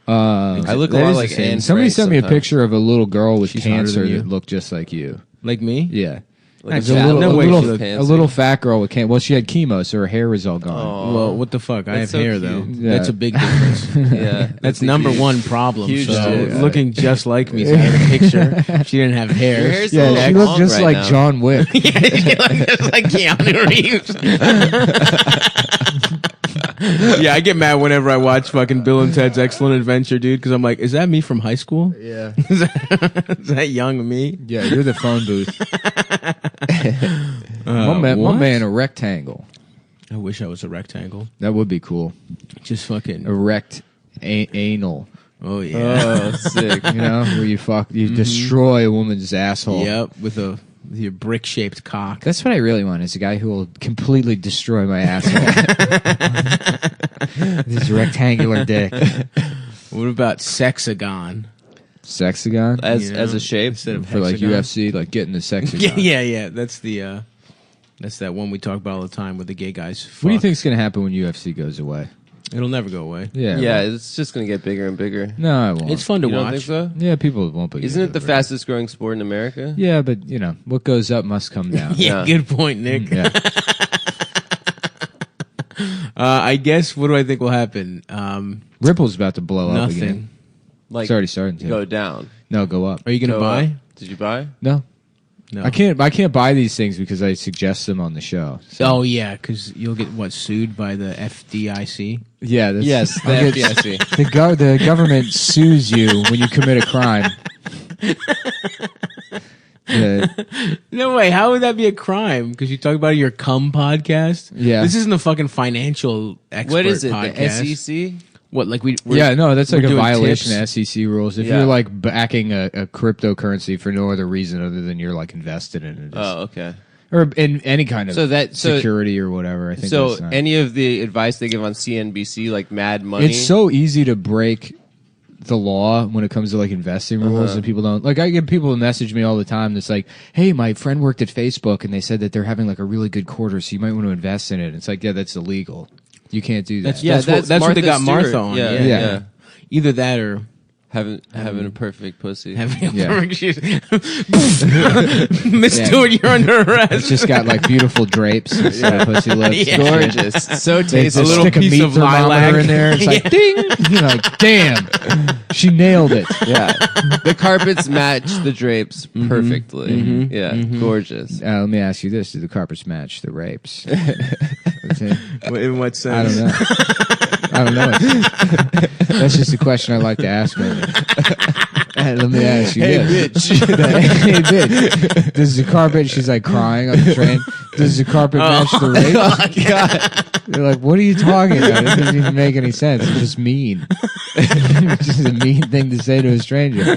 I look a That lot is like the same. Anne Somebody Frank sent me a sometimes. picture of a little girl with She's hotter cancer than you. that looked just like you. Like me? Yeah. Like It's a fat no little way girl she with looked- a little fat girl with cancer. Well, she had chemo, so her hair was all gone. Aw. Well, what the fuck? I have That's so hair cute. though. Yeah. That's a big difference. Yeah, That's a number huge- one problem. huge So difference. looking just like me. So I had a picture. She didn't have hair. Your hair's a Yeah, little she looked long just right like now. John Wick. Yeah, she looked just like Keanu Reeves. Yeah, I get mad whenever I watch fucking Bill and Ted's Excellent Adventure, dude, because I'm like, is that me from high school? Yeah. Is that young me? Yeah, you're the phone booth. my what? man, a rectangle. I wish I was a rectangle. That would be cool. Just fucking. Erect anal. Oh yeah. Oh, sick. You know, where you destroy a woman's asshole. Yep, with your brick shaped cock. That's what I really want, is a guy who will completely destroy my asshole. This rectangular dick. What about sexagon? Sexagon? As You as know, a shape. instead of For like hexagon? UFC, like getting the sexagon. Yeah. That's the. That's that one we talk about all the time with the gay guys. What do you fuck. think's going to happen when UFC goes away? It'll never go away. Yeah. Yeah, well, it's just gonna get bigger and bigger. no, it won't. It's fun to You don't watch. think so? Yeah, people won't be. Isn't it the fastest growing sport in America? Yeah, but what goes up must come down. Yeah, Yeah. good point, Nick. Yeah. I guess, what do I think will happen? Ripple's about to blow up Nothing. again. Like It's already starting to. go down. No, go up. Are you going to Go buy? up. Did you buy? No. No. I can't buy these things because I suggest them on the show. So. Oh, yeah, because you'll get, sued by the FDIC? Yeah. That's, Yes, the I'll get- FDIC. The government sues you when you commit a crime. No way. How would that be a crime? Because you talk about your cum podcast? Yeah. This isn't a fucking financial expert What is it? podcast. The SEC? What, like we're that's like we're a doing violation tips? of SEC rules. If Yeah. you're like backing a cryptocurrency for no other reason other than you're like invested in it, Oh, okay. or in any kind of So security or whatever. I think So that's not- any of the advice they give on CNBC, like Mad Money, it's so easy to break the law when it comes to like investing rules, and people don't like. I get people who message me all the time that's like, "Hey, my friend worked at Facebook and they said that they're having like a really good quarter, so you might want to invest in it." It's like, yeah, that's illegal. You can't do that. Yeah, that's what they got Stewart. Martha on. Yeah, Yeah. Yeah. Either that or having a perfect pussy. having a Yeah. perfect shoes. Miss Yeah. Stewart, you're under arrest. It's just got like beautiful drapes instead of pussy lips. Yeah. Gorgeous, so They tasty. A little stick a piece meat of thermometer lilac. in there. It's like ding. You're like, damn, she nailed it. Yeah, the carpets match the drapes perfectly. Yeah, gorgeous. Let me ask you this: do the carpets match the rapes? That's it. In what I sense? don't know. I don't know. That's just a question I like to ask women. Let me ask you this. Hey, bitch. Does the carpet, she's like crying on the train, does the carpet match the rape? Oh God! They're like, what are you talking about? It doesn't even make any sense. It's just mean. It's just a mean thing to say to a stranger.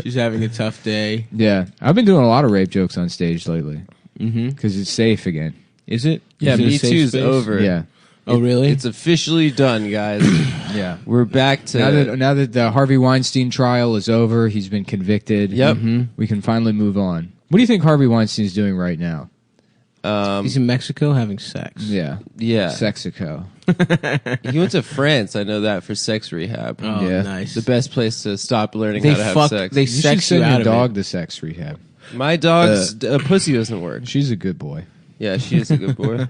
She's having a tough day. Yeah. I've been doing a lot of rape jokes on stage lately Mm-hmm. because it's safe again. Is it? Yeah, Is it a Me safe Too's space? over. Yeah. Oh, really? It's officially done, guys. Yeah. We're back to Now that the Harvey Weinstein trial is over, he's been convicted. Yep. We can finally move on. What do you think Harvey Weinstein's doing right now? He's in Mexico having sex. Yeah. Yeah. Sexico. He went to France. I know that for sex rehab. Oh, Yeah. nice. The best place to stop learning They how to have fuck- sex. they You should sex you send out your of dog it. to sex rehab. My dog's pussy doesn't work. She's a good boy. Yeah, she is a good boy.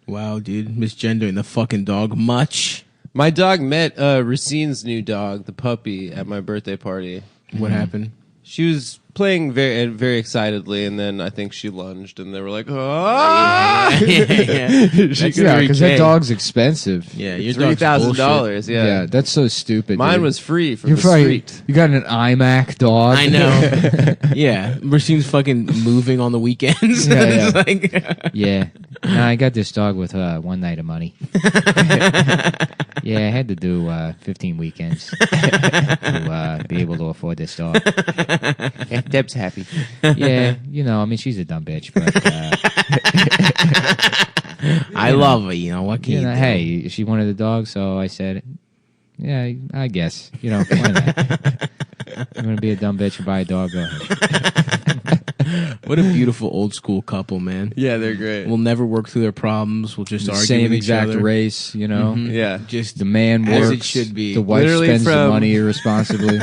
Wow, dude. Misgendering the fucking dog much. My dog met Racine's new dog, the puppy, at my birthday party. What happened? She was playing very excitedly, and then I think she lunged, and they were like, "Ah!" yeah. She Yeah, because that dog's expensive. Yeah, your dog's $3,000. Yeah, Yeah. that's so stupid. Mine dude. was free from You're the probably, street. you got an iMac dog. I know. Yeah. Racine's fucking moving on the weekends. Yeah, It's yeah. like, Yeah. No, I got this dog with one night of money. Yeah, I had to do 15 weekends to be able to afford this dog. Deb's happy. Yeah, I mean, she's a dumb bitch, but I love her, what can you do? hey, she wanted the dog, so I said, yeah, I guess, why not? You want to be a dumb bitch and buy a dog? Go ahead. What a beautiful old school couple, man. Yeah, they're great. We'll never work through their problems. We'll just The argue same with each exact other. race, Mhm. Yeah. Just The man As works. it should be. The wife Literally spends the from- money irresponsibly.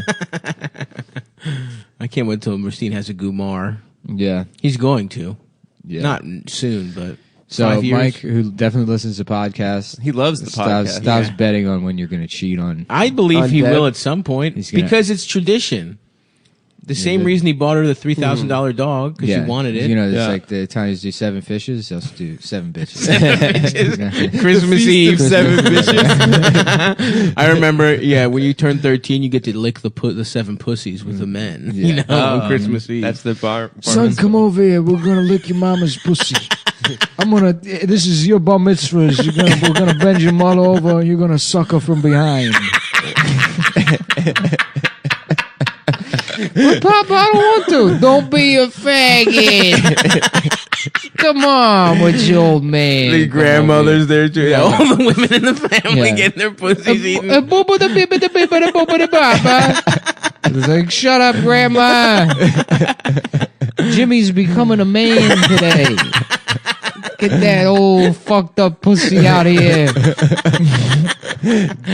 I can't wait till Racine has a Gumar. Yeah. He's going to. Yeah. Not soon, but So 5 years. Mike, who definitely listens to podcasts, He loves the podcast. stops Yeah. betting on when you're going to cheat on. I believe On he Deb? will at some point He's gonna- because it's tradition. The same but- reason he bought her the $3,000 dog because she wanted it. It's Yeah. like the Italians do 7 fishes, they'll do 7 bitches. Christmas Eve. Feast of 7 bitches. I remember, when you turn 13, you get to lick the 7 pussies with the men. Yeah. On Christmas Eve. That's the bar. Son, come over here. We're gonna lick your mama's pussy. This is your bar mitzvahs. We're gonna bend your mother over. And you're gonna suck her from behind. But Papa, I don't want to. Don't be a faggot. Come on with your old man. the grandmother's there too. Yeah. All the women in the family Yeah. getting their pussies eaten. It's like, shut up, Grandma. Jimmy's becoming a man today. Get that old fucked up pussy out of here.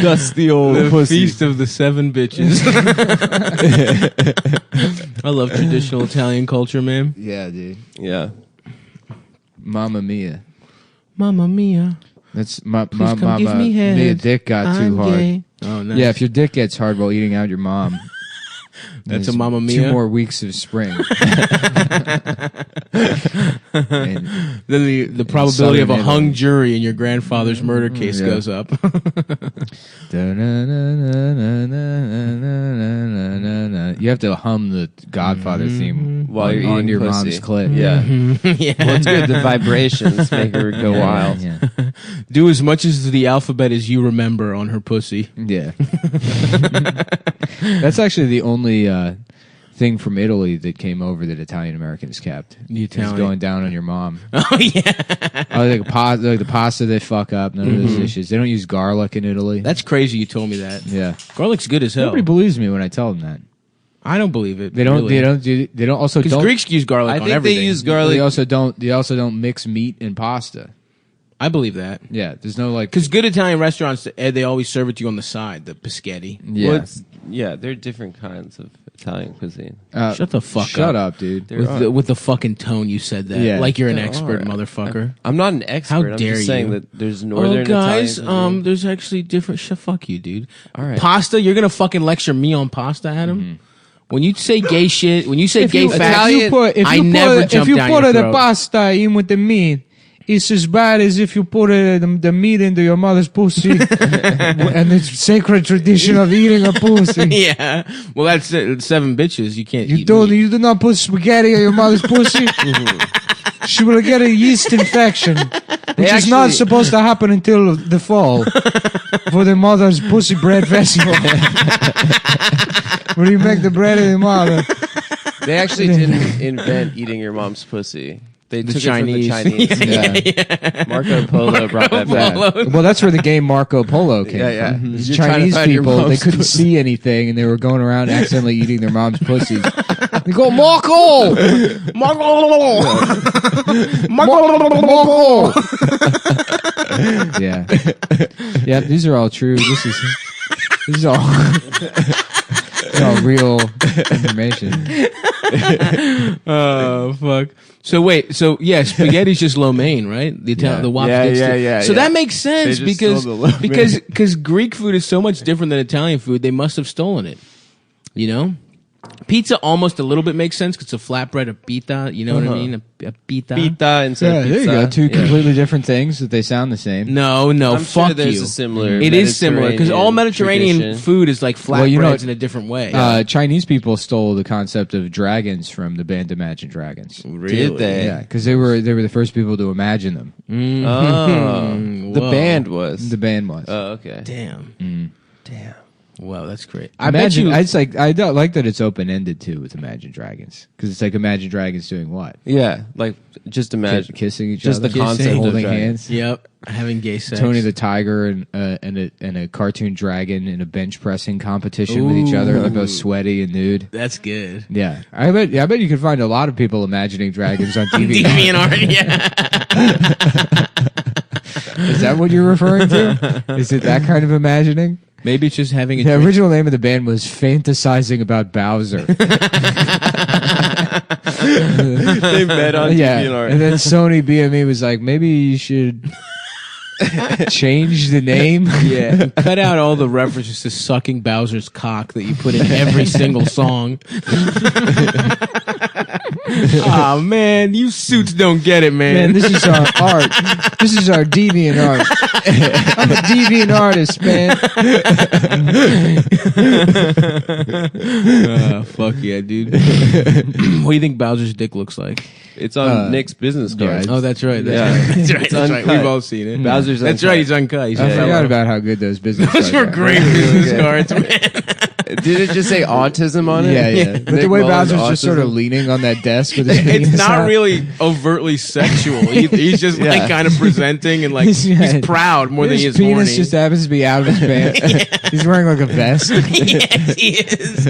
Dusty old The pussy. feast of the 7 bitches. I love traditional Italian culture, man. Yeah, dude. Yeah. Mamma mia. Mamma mia. That's my Please come mama. give me head. Mia dick got too I'm hard. gay. Oh, nice. Yeah, if your dick gets hard while eating out your mom, That's there's a mamma mia? 2 more weeks of spring. And Then the probability of a Southern hung Italy. jury in your grandfather's murder case Yeah. goes up. you have to hum the Godfather theme While you're on eating your pussy. mom's clit. Yeah. Yeah. Well, it's good. The vibrations make her go wild. Yeah. Do as much as the alphabet as you remember on her pussy. Yeah. That's actually the only thing from Italy that came over that Italian Americans kept. The Is Italian. going down on your mom. Oh, yeah. Like the pasta they fuck up. None of those dishes. They don't use garlic in Italy. That's crazy you told me that. Yeah. Garlic's good as hell. Nobody believes me when I tell them that. I don't believe it. They don't. really. They don't. Also, Because don't. Greeks use garlic I on think everything. they use garlic. They also don't. They also don't mix meat and pasta. I believe that. Yeah. There's no like. Because good Italian restaurants, they always serve it to you on the side, the paschetti. Yeah. Yeah, there are different kinds of Italian cuisine. Shut the fuck up. Shut up, dude. There are. With the fucking tone you said that. Yeah. Like you're an There expert, are. motherfucker. I'm not an expert. How I'm dare just saying you. that there's northern Oh, guys, Italian cuisine. there's actually different. Fuck you, dude. All right. Pasta? You're gonna fucking lecture me on pasta, Adam? When you say gay shit, when you say If gay you, facts, I never jump if you down put your the throat. pasta in with the meat, it's as bad as if you put the meat into your mother's pussy, and it's sacred tradition of eating a pussy. Yeah. Well, that's 7 bitches. You can't. You eat don't. meat. You do not put spaghetti in your mother's pussy. She will get a yeast infection, which is not supposed to happen until the fall for the mother's pussy bread festival. Where you make the bread of the mother. They actually didn't invent eating your mom's pussy. They The took Chinese. it from the Chinese. Yeah. Marco Polo brought that back. Well, that's where the game Marco Polo came Yeah, from. yeah. These You're trying to Chinese find your people, they mom's couldn't pussy. see anything, and they were going around accidentally eating their mom's pussies. They go, Marco! Marco! Marco! Yeah. Yeah, these are all true. This is all, this is all real information. Oh, fuck. So wait, spaghetti's just lo mein, right? The Yeah. the wop Yeah, sticks yeah, to- yeah, So yeah. that makes sense They just stole the lo mein. because Greek food is so much different than Italian food. They must have stolen it. You know, pizza almost a little bit makes sense because it's a flatbread, a pita. You know what I mean? A pita. Pita instead Yeah, of there pizza. you go. Two Yeah. completely different things that they sound the same. No, I'm fuck sure there's you. a similar. It is similar because all Mediterranean tradition. food is like flatbreads Well, you know- in a different way. Chinese people stole the concept of dragons from the band Imagine Dragons. Did they? Yeah, because they were the first people to imagine them. Oh, the Whoa. band was. The band was. Oh, okay. Damn. Damn. Wow, that's great. Imagine, I bet you. I don't like that it's open ended too with Imagine Dragons because it's like Imagine Dragons doing what? Yeah, like just imagine. Kissing each Just other, the concept of holding dragons. hands. Yep, having gay sex. Tony the Tiger and a cartoon dragon in a bench pressing competition with each other. They're both sweaty and nude. That's good. Yeah, I bet you could find a lot of people imagining dragons on TV. DeviantArt, yeah. Is that what you're referring to? Is it that kind of imagining? Maybe it's just having a The drink. original name of the band was Fantasizing About Bowser. They met on Yeah, DeviantArt. and then Sony BME was like, maybe you should change the name. Yeah, cut out all the references to sucking Bowser's cock that you put in every single song. Oh man, you suits don't get it, man. Man, this is our art. This is our deviant art. I'm a deviant artist, man. Fuck yeah, dude. What do you think Bowser's dick looks like? It's on Nick's business card. Oh, that's right. That's Yeah. right. That's right. It's That's right. uncut. We've all seen it. Bowser's That's uncut. right. He's uncut. He's I a forgot fellow. about how good those business Those cards were are. great business cards, man. Did it just say autism on it? Yeah, yeah. But the Nick way Mullen's Bowser's just sort of autism. leaning on that desk with his It's penis not out. really overtly sexual. He's just like Yeah. kind of presenting and like Yeah. he's proud more than he His is penis horny. just happens to be out of his pants. He's wearing like a vest. Yes, he is.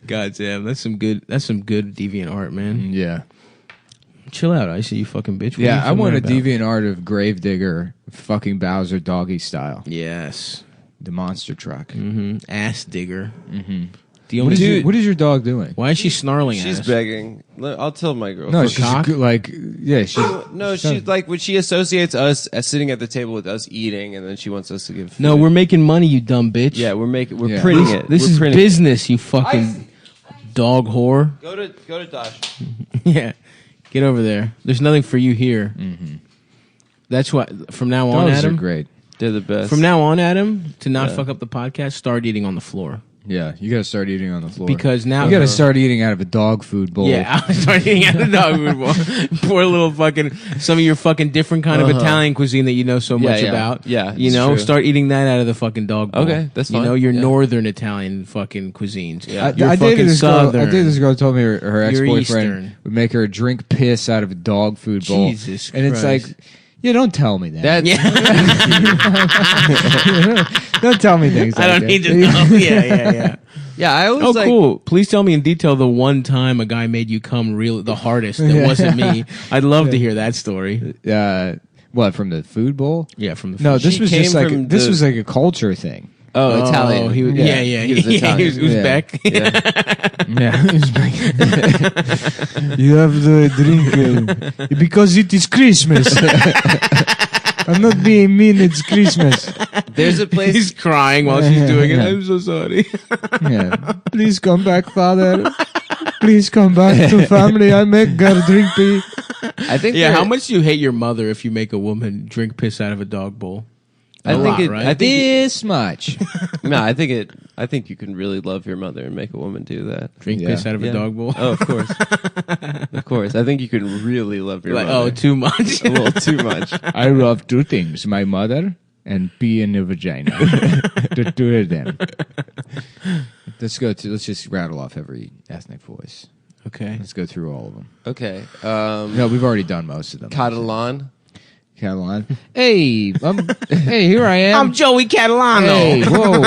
God damn, that's some good deviant art, man. Yeah. Chill out, I see you fucking bitch. What are Yeah, you I want a filming about? deviant art of Gravedigger fucking Bowser doggy style. Yes. The monster truck. Mm-hmm. Ass digger. Mm-hmm. What is your dog doing? Why is she snarling? She's ass? begging. I'll tell my girlfriend. No, For she's cock? She's like when she associates us as sitting at the table with us eating, and then she wants us to give. Food. No, we're making money, you dumb bitch. Yeah, we're Yeah. printing it. This We're is printing. business, you fucking dog whore. Go to Dosh. Yeah, get over there. There's nothing for you here. Mm-hmm. That's why. From now on, Dogs Adam. are great. They're the best. From now on, Adam, to not fuck up the podcast, start eating on the floor. Yeah, you gotta start eating on the floor. Because now you gotta start eating out of a dog food bowl. Yeah, I start eating out of the dog food bowl. Poor little fucking some of your fucking different kind of Italian cuisine that you know so much yeah. about. Yeah, you it's know, true. start eating that out of the fucking dog bowl. Okay, that's You fine. know, your Yeah. northern Italian fucking cuisines. Yeah. You're I dated fucking this southern. girl. I dated this girl. Told me her ex You're boyfriend Eastern. would make her drink piss out of a dog food bowl. Jesus and it's Christ. like, yeah, don't tell me that. Yeah, Don't tell me things. I like don't that. need to know. Yeah. Yeah, I always Oh, like. cool. Please tell me in detail the one time a guy made you come real the hardest that wasn't me. I'd love to hear that story. What, from the food bowl? Yeah, from the No, food. this She was just came like from this the- was like a culture thing. Oh, Italian. He was, Yeah. yeah. He was Italian. He was Uzbek. Yeah, you have the drink because it is Christmas. I'm not being mean. It's Christmas. There's a place. He's crying while she's doing it. Yeah. I'm so sorry. Yeah. Please come back, father. Please come back to family. I make girl drink pee. I think. Yeah, there- how much do you hate your mother if you make a woman drink piss out of a dog bowl? I A think lot, it. right? I think. This much. No, I think it. I think you can really love your mother and make a woman do that. Drink Yeah. piss out of Yeah. a dog bowl? Oh, of course. Of course. I think you can really love your Like, mother. oh, too much. a little too much. I love two things: my mother and pee in the vagina. The two of them. Let's just rattle off every ethnic voice. Okay. Let's go through all of them. Okay. No, we've already done most of them. Catalan. Catalan. Hey, hey, here I am. I'm Joey Catalano. Hey, whoa.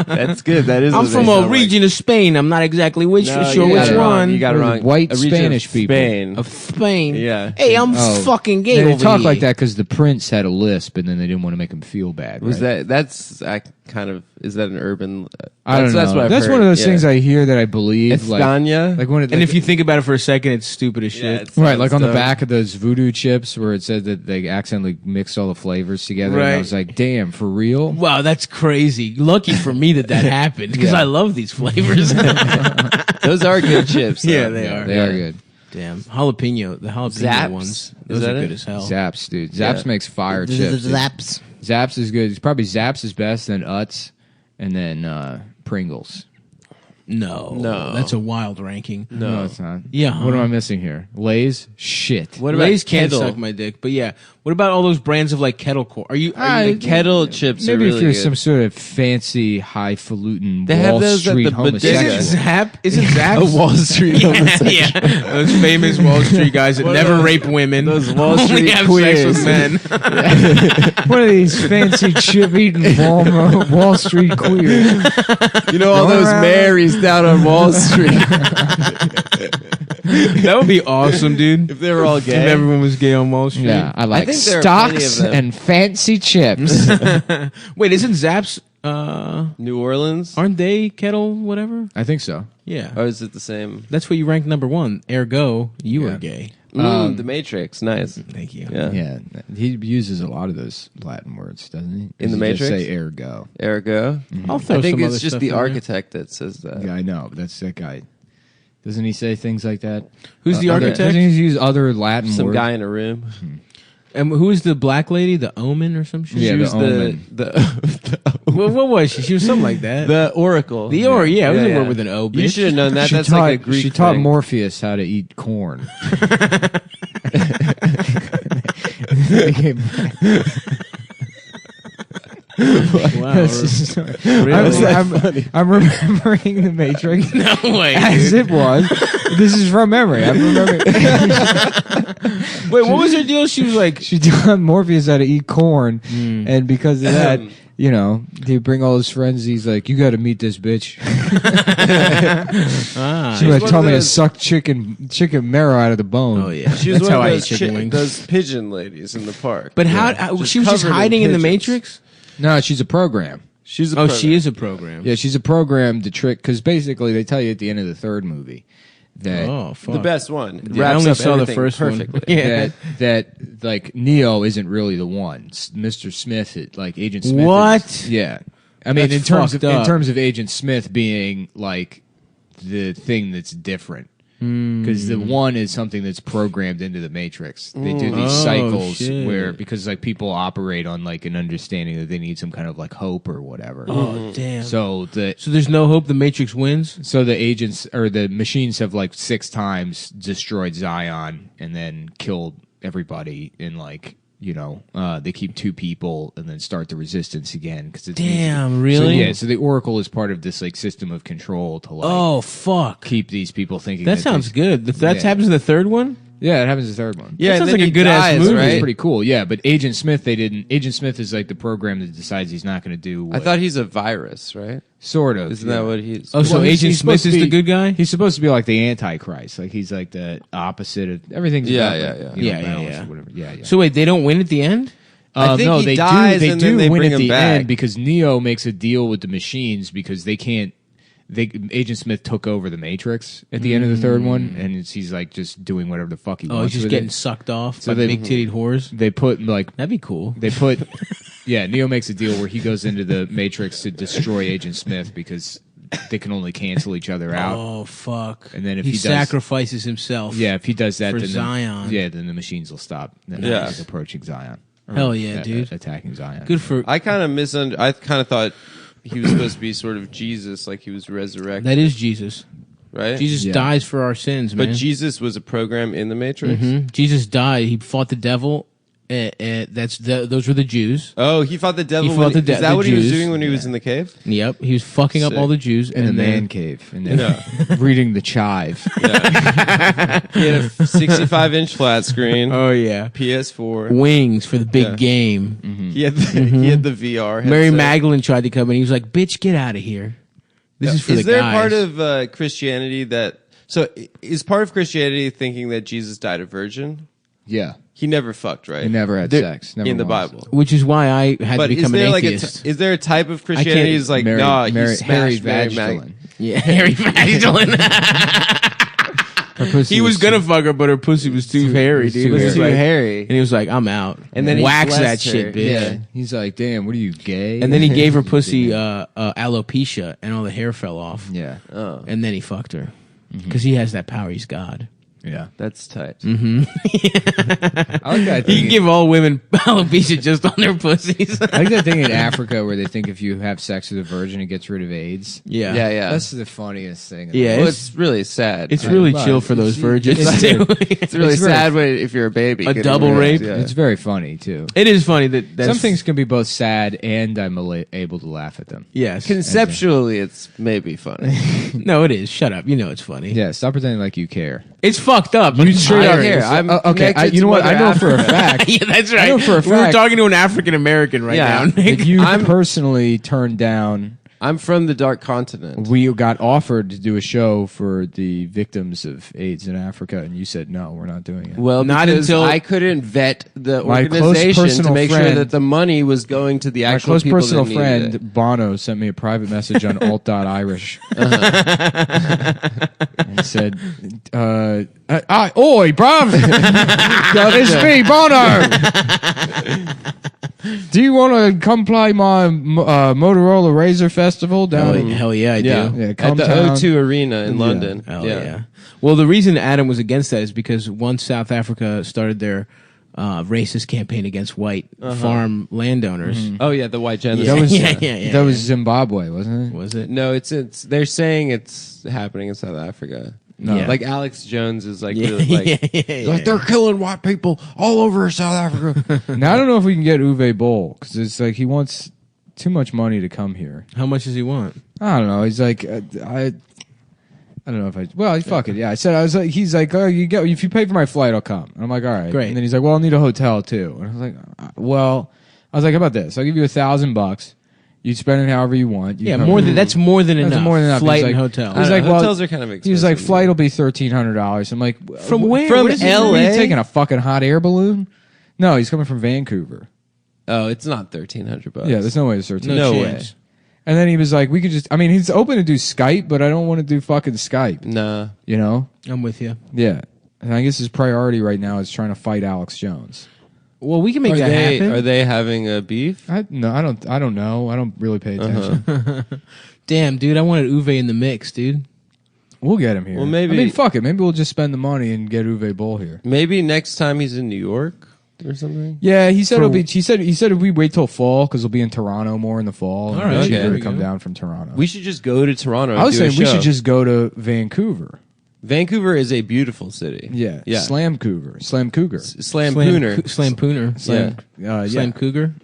That's good. That is. I'm what from they a sound region of Spain. I'm not exactly Like. sure You got which it wrong. one. You got it wrong. White A region Spanish of people. Spain. Of Spain. Yeah. Hey, I'm Oh. fucking gay They over talk here. like that because the prince had a lisp, and then they didn't want to make him feel bad. Was right? that's kind of is that an urban? I don't know. That's what I've That's heard. one of those Yeah. things I hear that I believe. España. Like one of the, And if you think about it for a second, it's stupid as shit. Yeah, it's- right, like on the dumb. back of those voodoo chips where it said that they accidentally mixed all the flavors together. And I Right. was like, damn, for real? Wow, that's crazy. Lucky for me that happened because Yeah. I love these flavors. Those are good chips. though. Yeah, they are. They are good. Damn, jalapeno. The jalapeno Zaps? ones. Is Those that are it? good as hell. Zaps, dude. Zaps Yeah. makes fire chips. dude. Zaps. Zaps is good. It's probably Zaps is best, then Utz, and then Pringles. No, that's a wild ranking. No, it's not. Yeah, What am I missing here? Lay's? Shit. What about Lay's can't Kettle? suck my dick, but yeah. What about all those brands of like kettle corn? Are you The kettle chips are Maybe really if you're good. some sort of fancy, highfalutin They have Wall those at Street the bodega. homosexual. Isn't Zap? Isn't Zap? A Wall Street homosexual. yeah, those famous Wall Street guys that never rape women. those Wall only Street have queers. sex with men. One of these fancy chip-eating Wall Street queers. You know all Going those around- Marys down on Wall Street. That would be awesome, dude. If they were all If gay. everyone was gay on Wall Street. Yeah, I like think there are plenty stocks of them. and fancy chips. Wait, isn't Zapp's? New Orleans. Aren't they kettle whatever? I think so. Yeah, Or is it the same? that's what you ranked number one. Ergo, you Yeah. are gay. The Matrix. Nice. Thank you. Yeah. Yeah, he uses a lot of those Latin words, doesn't he? In the Does he just Matrix? say ergo. Ergo. I'll throw I think some it's other just stuff the in there. architect that says that. Yeah, I know, but that's that guy. Doesn't he say things like that? Who's the Other- architect? Doesn't he use other Latin Some words? guy in a room. And who is the black lady? The Omen or some shit? Yeah, She the was Omen. What was she? She was something like that. the Oracle. The Or, yeah, it was Yeah, a yeah. word with an O. You bitch. should have known that. She That's taught, like a Greek she taught thing. Morpheus how to eat corn. Wow. I'm remembering the Matrix No way. as dude. it was. This is from memory. I'm remembering. Wait, what was her deal? She was like, She taught Morpheus how to eat corn, and because of that, you know, they bring all his friends. He's like, you got to meet this bitch. She like one told of me to those- suck chicken marrow out of the bone. Oh yeah, She was that's one how of I eat those, chicken wings. those pigeon ladies in the park. But how? Just She was just covered in hiding in the pigeons. Matrix. No, she's a program. She's a Oh, pro- she is a program. Yeah, she's a program to trick. Because basically, they tell you at the end of the third movie that Oh, fuck. the best one. Yeah, I Wraps only up saw the everything first one. perfectly. Yeah. that like Neo isn't really the one. Mr. Smith, like Agent Smith. What? Yeah, I mean, That's fucked in up. terms of Agent Smith being like the thing that's different. Because the one is something that's programmed into the Matrix. They do these Oh, cycles shit. where because like people operate on like an understanding that they need some kind of like hope or whatever. Oh damn. So So there's no hope the Matrix wins. So the agents or the machines have like 6 times destroyed Zion and then killed everybody in like, you know, they keep 2 people and then start the resistance again. Cause it's Damn, really? So, yeah, so the Oracle is part of this like system of control to like Oh fuck. keep these people thinking That sounds good. That Yeah. happens in the third one. Yeah, it happens in the third one. Yeah, That sounds and then like a he good-ass dies, movie. It's right? pretty cool. Yeah, but Agent Smith, they didn't. Agent Smith is like the program that decides he's not going to do. I What, thought he's a virus, right? sort of. Isn't yeah. that what he's? Oh, so Well, Agent he's Smith supposed is to the be- good guy. He's supposed to be like the Antichrist. Like he's like the opposite of everything's. Yeah, about, yeah, like, yeah. you know, Yeah, yeah, balance yeah. or whatever. Yeah, yeah. So wait, they don't win at the end. I think no, he they dies do. They and do then they win bring at him the back. end because Neo makes a deal with the machines because they can't. Agent Smith took over the Matrix at the end of the third one, and he's like just doing whatever the fuck he Oh, wants. he's just with getting it. sucked off So by they- big titted whores. They put like That'd be cool. they put. Yeah, Neo makes a deal where he goes into the Matrix to destroy Agent Smith because they can only cancel each other out. Oh fuck! And then if he he does- sacrifices himself. Yeah, if he does that, For then Zion. then the machines will stop. Then Yeah. he's approaching Zion. Hell yeah, dude. Attacking Zion. Good for I kind of I kind of thought he was supposed to be sort of Jesus, like he was resurrected, that. Is Jesus? right? Jesus Yeah. dies for our sins, man. but Jesus was a program in the Matrix. Jesus died. He fought the devil. Those were the Jews. Oh, he fought the devil. He fought when, the is that the what he was Jews. doing when he was in the cave? Yep, he was fucking up Sick. all the Jews in the and then- man cave and then reading the chive. He had a 65-inch flat screen, Oh yeah, PS4. wings for the big Yeah. game. He had he had the VR. Mary headset. Magdalene tried to come in. He was like, "Bitch, get out of here." This is for the there guys. part of Christianity that? So is part of Christianity thinking that Jesus died a virgin? Yeah, He never fucked, right? he never had There- sex. Never in the once. Bible. Which is why I had But to is become there an like atheist. is there a type of Christianity is like Mary, nah, he Harry smashed Mary Magdalene. Yeah, Harry Magdalene. Her pussy He was too- gonna fuck her, but her pussy was too hairy, dude. too It was hairy. like- hairy. And he was like, "I'm out." And then he wax that blessed shit, her. bitch. Yeah, he's like, damn, what are you, gay? And then he gave her pussy alopecia, and all the hair fell off. yeah, Oh, And then he fucked her because he has that power. He's God. yeah. that's tight. I like that He thing. can give all women alopecia just on their pussies. I like that thing in Africa where they think if you have sex with a virgin, it gets rid of AIDS. yeah, Yeah, yeah. That's the funniest thing. Yeah, Well, it's- it's really sad. It's right? really But chill for those virgins too. It's really it's very- sad when if you're a baby. A getting double raped, rape? Yeah. It's very funny too. It is funny that that's, Some things can be both sad and I'm able to laugh at them. Yes. Conceptually, it's maybe funny. No, it is. Shut up. You know it's funny. Yeah, stop pretending like you care. It's fucked up. But straight I up- care. I'm okay, connected you know to what? I Mother know for a Africa. fact yeah, that's right. I know for a We were fact- talking to an African American right Yeah. now. Nick. that you I'm- personally turned down. I'm from the dark continent. We got offered to do a show for the victims of AIDS in Africa, and you said no, we're not doing it. Well, Not because until- I couldn't vet the My close organization to personal make sure friend- that the money was going to the My actual close people personal that needed it. friend Bono sent me a private message on alt.irish and said, "Oi, bruv, it's me, Bono. Do you want to come play my Motorola Razor Festival down?" Hell yeah, I do. Yeah, Yeah, at the Cumtown. O2 Arena in London. Hell yeah. Well, the reason Adam was against that is because once South Africa started their racist campaign against white farm landowners. Oh yeah, the white genocide. That was Yeah. that was Zimbabwe, wasn't it? Was it? No, it's they're saying it's happening in South Africa. No. Yeah. Like Alex Jones is like Yeah, really like yeah. they're killing white people all over South Africa. Now I don't know if we can get Uwe Boll because it's like he wants too much money to come here. How much does he want? I don't know. He's like, I don't know if I. Well, fuck it. Yeah, I was like, he's like, oh, you get if you pay for my flight, I'll come. And I'm like, all right. Great. And then he's like, well, I'll need a hotel too. And I was like, well, I was like, how about this? I'll give you $1,000 You spend it however you want. Yeah, that's more than enough. More than enough. Flight He's and like- hotel. He's like, well, hotels are kind of expensive. He was like, flight will be $1,300. I'm like, From where? From What is it? LA? Are you taking a fucking hot air balloon? No, he's coming from Vancouver. Oh, it's not $1,300. Yeah, there's no way it's 13. No chance. And then he was like, we could just. I mean, he's open to do Skype, but I don't want to do fucking Skype. Nah. You know? I'm with you. Yeah. And I guess his priority right now is trying to fight Alex Jones. Well, we can make that happen. Are they having a beef? I don't know. I don't really pay attention. Damn, dude, I wanted Uwe in the mix, dude. We'll get him here. Well, maybe- I mean, fuck it. Maybe we'll just spend the money and get Uwe Boll here. Maybe next time he's in New York or something. Yeah, he said it'll be. He said if we wait till fall because we'll be in Toronto more in the fall. All and right, it's okay. cheaper There to we come go. down from Toronto. We should just go to Toronto. And I was do a saying we show. should just go to Vancouver. Vancouver is a beautiful city. Yeah, Yeah. Slam Cougar, Slam Cougar, Slam Pooner. Slam Pooner. Slam, Slam Cougar.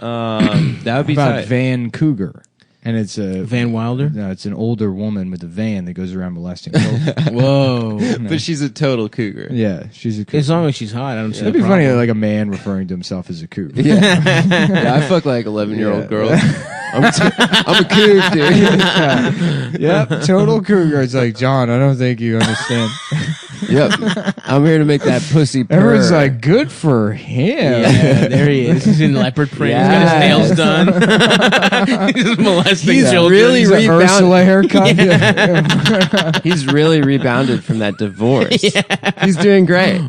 That would be about tight. Van Cougar, and it's a Van Wilder. No, it's an older woman with a van that goes around molesting children. Whoa. But she's a total cougar. Yeah, she's a cougar. As long as she's hot, I don't see It'd the be funny, problem. like a man referring to himself as a cougar. Yeah, I fuck like 11-year-old Yeah. girls. I'm a coug, dude. Yep, total cougar. It's like, John, I don't think you understand. Yep. I'm here to make that pussy purr. Everyone's like, good for him. Yeah, there he is. He's in leopard print. Yes. He's got his nails done. He's molesting He's children. really He's a Ursula haircut. He's really rebounded from that divorce. He's doing great.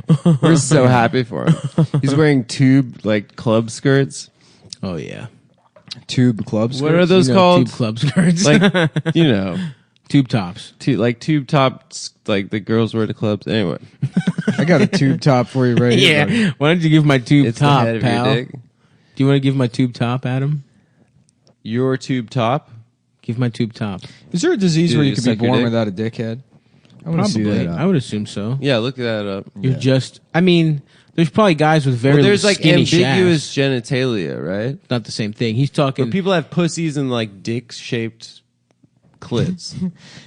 We're so happy for him. He's wearing tube like club skirts. Oh yeah. Tube clubs. What are those called? Tube club skirts. Like, you know, tube tops. tube tops like the girls wear to clubs. Anyway, I got a tube top for you right here. buddy. Yeah. Why don't you give my tube it's top, the head of pal? your dick. Do you want to give my tube top, Adam? Your tube top. Give my tube top. Is there a disease Dude, where you you could be suck your born dick? without a dickhead? I want to see Probably. that. I would assume so. Yeah, look that up. You're just. I mean, there's probably guys with very Well, there's like skinny ambiguous shafts. genitalia, right? Not the same thing. He's talking. Where people have pussies and like dick-shaped clits.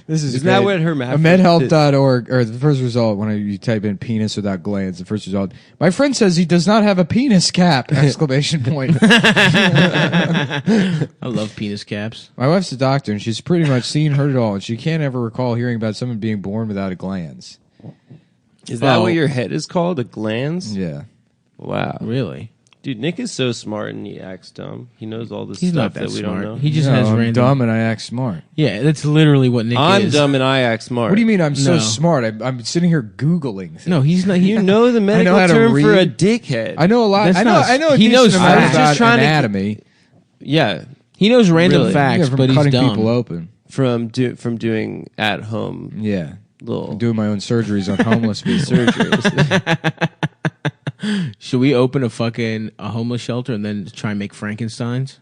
This is Isn't that great. what her medhealth.org, or the first result when you type in penis without glands, the first result, my friend says he does not have a penis cap! Exclamation point. I love penis caps. My wife's a doctor and she's pretty much seen, heard it all, and she can't ever recall hearing about someone being born without a glands. Is that Oh. what your head is called? A glans? Yeah. Wow. Really? Dude, Nick is so smart and he acts dumb. He knows all this He's stuff not that we smart. don't know. He just No, has I'm random. dumb and I act smart. Yeah, that's literally what Nick I'm is. dumb and I act smart. What do you mean I'm so No. smart? I'm sitting here Googling things. No, he's not. You know the medical how to term for a read. dickhead. I know a lot. That's I know. not- I know. A he knows decent amount facts. about Just trying to- anatomy. Yeah, He knows random Really? facts, Yeah, from but he's cutting dumb. people open. from doing at home Yeah. little Doing my own surgeries on homeless people. surgeries. Should we open a homeless shelter and then try and make Frankensteins?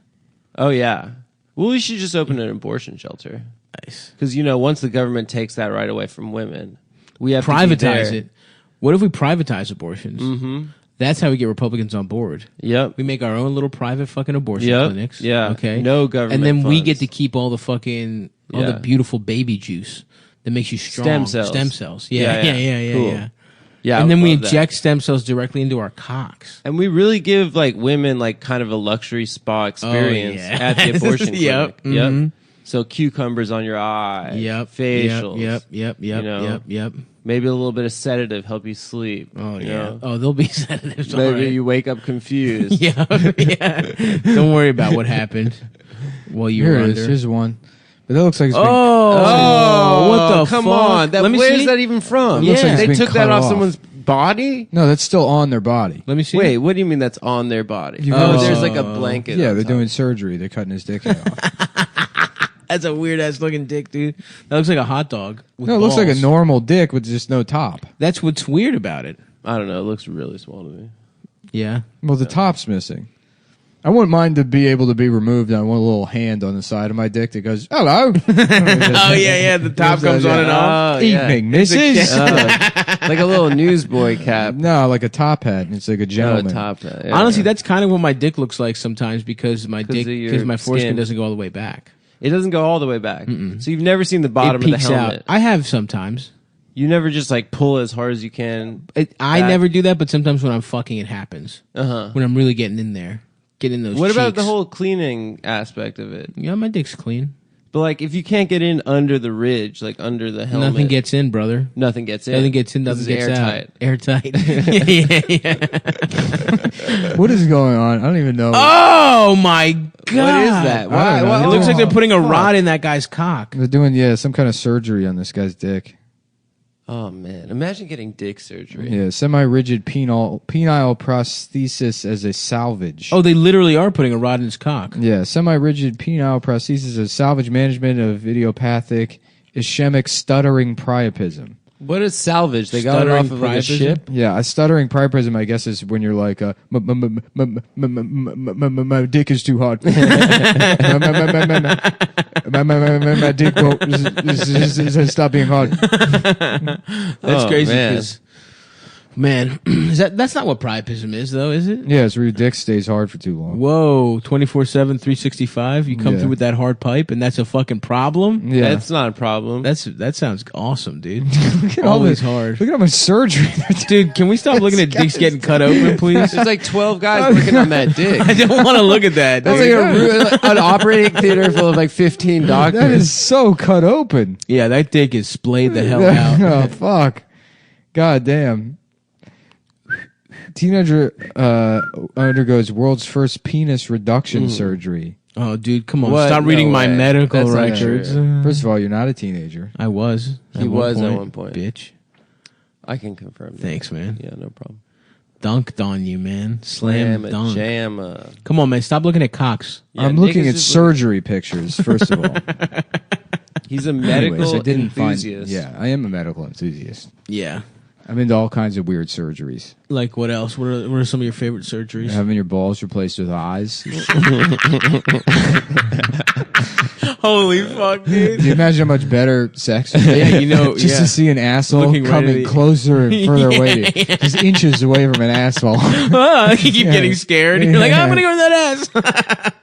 Oh yeah. Well, we should just open an abortion shelter Nice. because once the government takes that right away from women, we have to be Privatize there. it. What if we privatize abortions? Mm-hmm. That's how we get Republicans on board. Yep. We make our own little private fucking abortion Yep. clinics. Yeah. Okay. No government And then we funds. get to keep all the fucking all the Yeah. beautiful baby juice that makes you strong. Stem cells. Yeah. Yeah, Yeah. yeah. Yeah. Cool. Yeah. Yeah, And I then we love that. inject stem cells directly into our cocks. And we really give like women like kind of a luxury spa experience yeah. at the abortion clinic. Yep. Mhm. So cucumbers on your eyes. Yep. Facials. Yep. You know, Yep. Maybe a little bit of sedative help you sleep. Oh you yeah. know? Oh, there'll be sedatives. Maybe all right. you wake up confused. Yeah. Yeah. Don't worry about what happened while you Here were it under. is. Here's one. But that looks like it's Oh, what the come fuck? on! Let me Where's see. that even from? Looks like it's they been took that cut off off. someone's body. no, that's still on their body. Let me see. Wait, what do you mean that's on their body? You Oh, guys- there's like a blanket. Yeah, on they're top. doing surgery. They're cutting his dick off. That's a weird ass looking dick, dude. That looks like a hot dog. With No, it looks like a balls. normal dick with just no top. That's what's weird about it. I don't know. It looks really small to me. Yeah. Well, the top's missing. I wouldn't mind to be able to be removed. I want a little hand on the side of my dick that goes, hello. Oh yeah. The top comes on and off. Oh, yeah. Evening, Mrs. Like a little newsboy cap. No, like a top hat. And it's like a No, gentleman. top. Yeah. Honestly, that's kind of what my dick looks like sometimes because my 'Cause dick, of your because my foreskin skin. doesn't go all the way back. It doesn't go all the way back. So you've never seen the bottom It of the peeks helmet. out. I have sometimes. You never just like pull as hard as you can. I Back. never do that, but sometimes when I'm fucking, it happens. Uh huh. When I'm really getting in there. Get in those. What about cheeks. the whole cleaning aspect of it? Yeah, my dick's clean. But like, if you can't get in under the ridge, like under the helmet, Nothing gets in, brother. Nothing gets in. Nothing gets in. This Nothing is gets airtight. out. Airtight. yeah. What is going on? I don't even know. Oh my god! What is that? I don't know. It looks like they're putting a rod in that guy's cock. They're doing some kind of surgery on this guy's dick. Oh man, imagine getting dick surgery. Yeah, semi-rigid penile prosthesis as a salvage. Oh, they literally are putting a rod in his cock. Yeah, semi-rigid penile prosthesis as salvage management of idiopathic ischemic stuttering priapism. What is salvage? They got it Stuttering off of like a priapism? ship. Yeah, a stuttering priapism, I guess, is when you're like, my dick is too hard. My dick won't stop being hard. That's crazy. Man. 'Cause, man, that's not what priapism is, though, is it? Yeah, it's where your dick stays hard for too long. Whoa, 24/7, 365. You come Yeah. through with that hard pipe, and that's a fucking problem. Yeah, That's not a problem. That sounds awesome, dude. look at all Always this hard, Look at how much surgery. dude. Can we stop looking at dicks getting cut open, please? There's like 12 guys working on that dick. I don't want to look at that. That's dude. like an operating theater full of like 15 doctors. That is so cut open. Yeah, that dick is splayed the hell out. Oh fuck! God damn. Teenager undergoes world's first penis reduction surgery. Oh, dude, come on. What? Stop reading No my way. medical That's not records. true. First of all, you're not a teenager. I was. He was at one point. Bitch. I can confirm that. Thanks, man. Yeah, no problem. Dunked on you, man. Slam dunk. Jamma. Come on, man. Stop looking at cocks. Yeah, I'm Nick looking is at just surgery pictures. First of all, He's a medical Anyways, I didn't enthusiast. Yeah, I am a medical enthusiast. Yeah. I'm into all kinds of weird surgeries. Like what else? What are some of your favorite surgeries? Having your balls replaced with eyes. Holy fuck, dude. Can you imagine how much better sex would be? Yeah, you know, just yeah. to see an asshole Looking right coming at the- closer and further away, just inches away from an asshole. You keep Yeah. getting scared. You're like, Yeah. I'm gonna go to that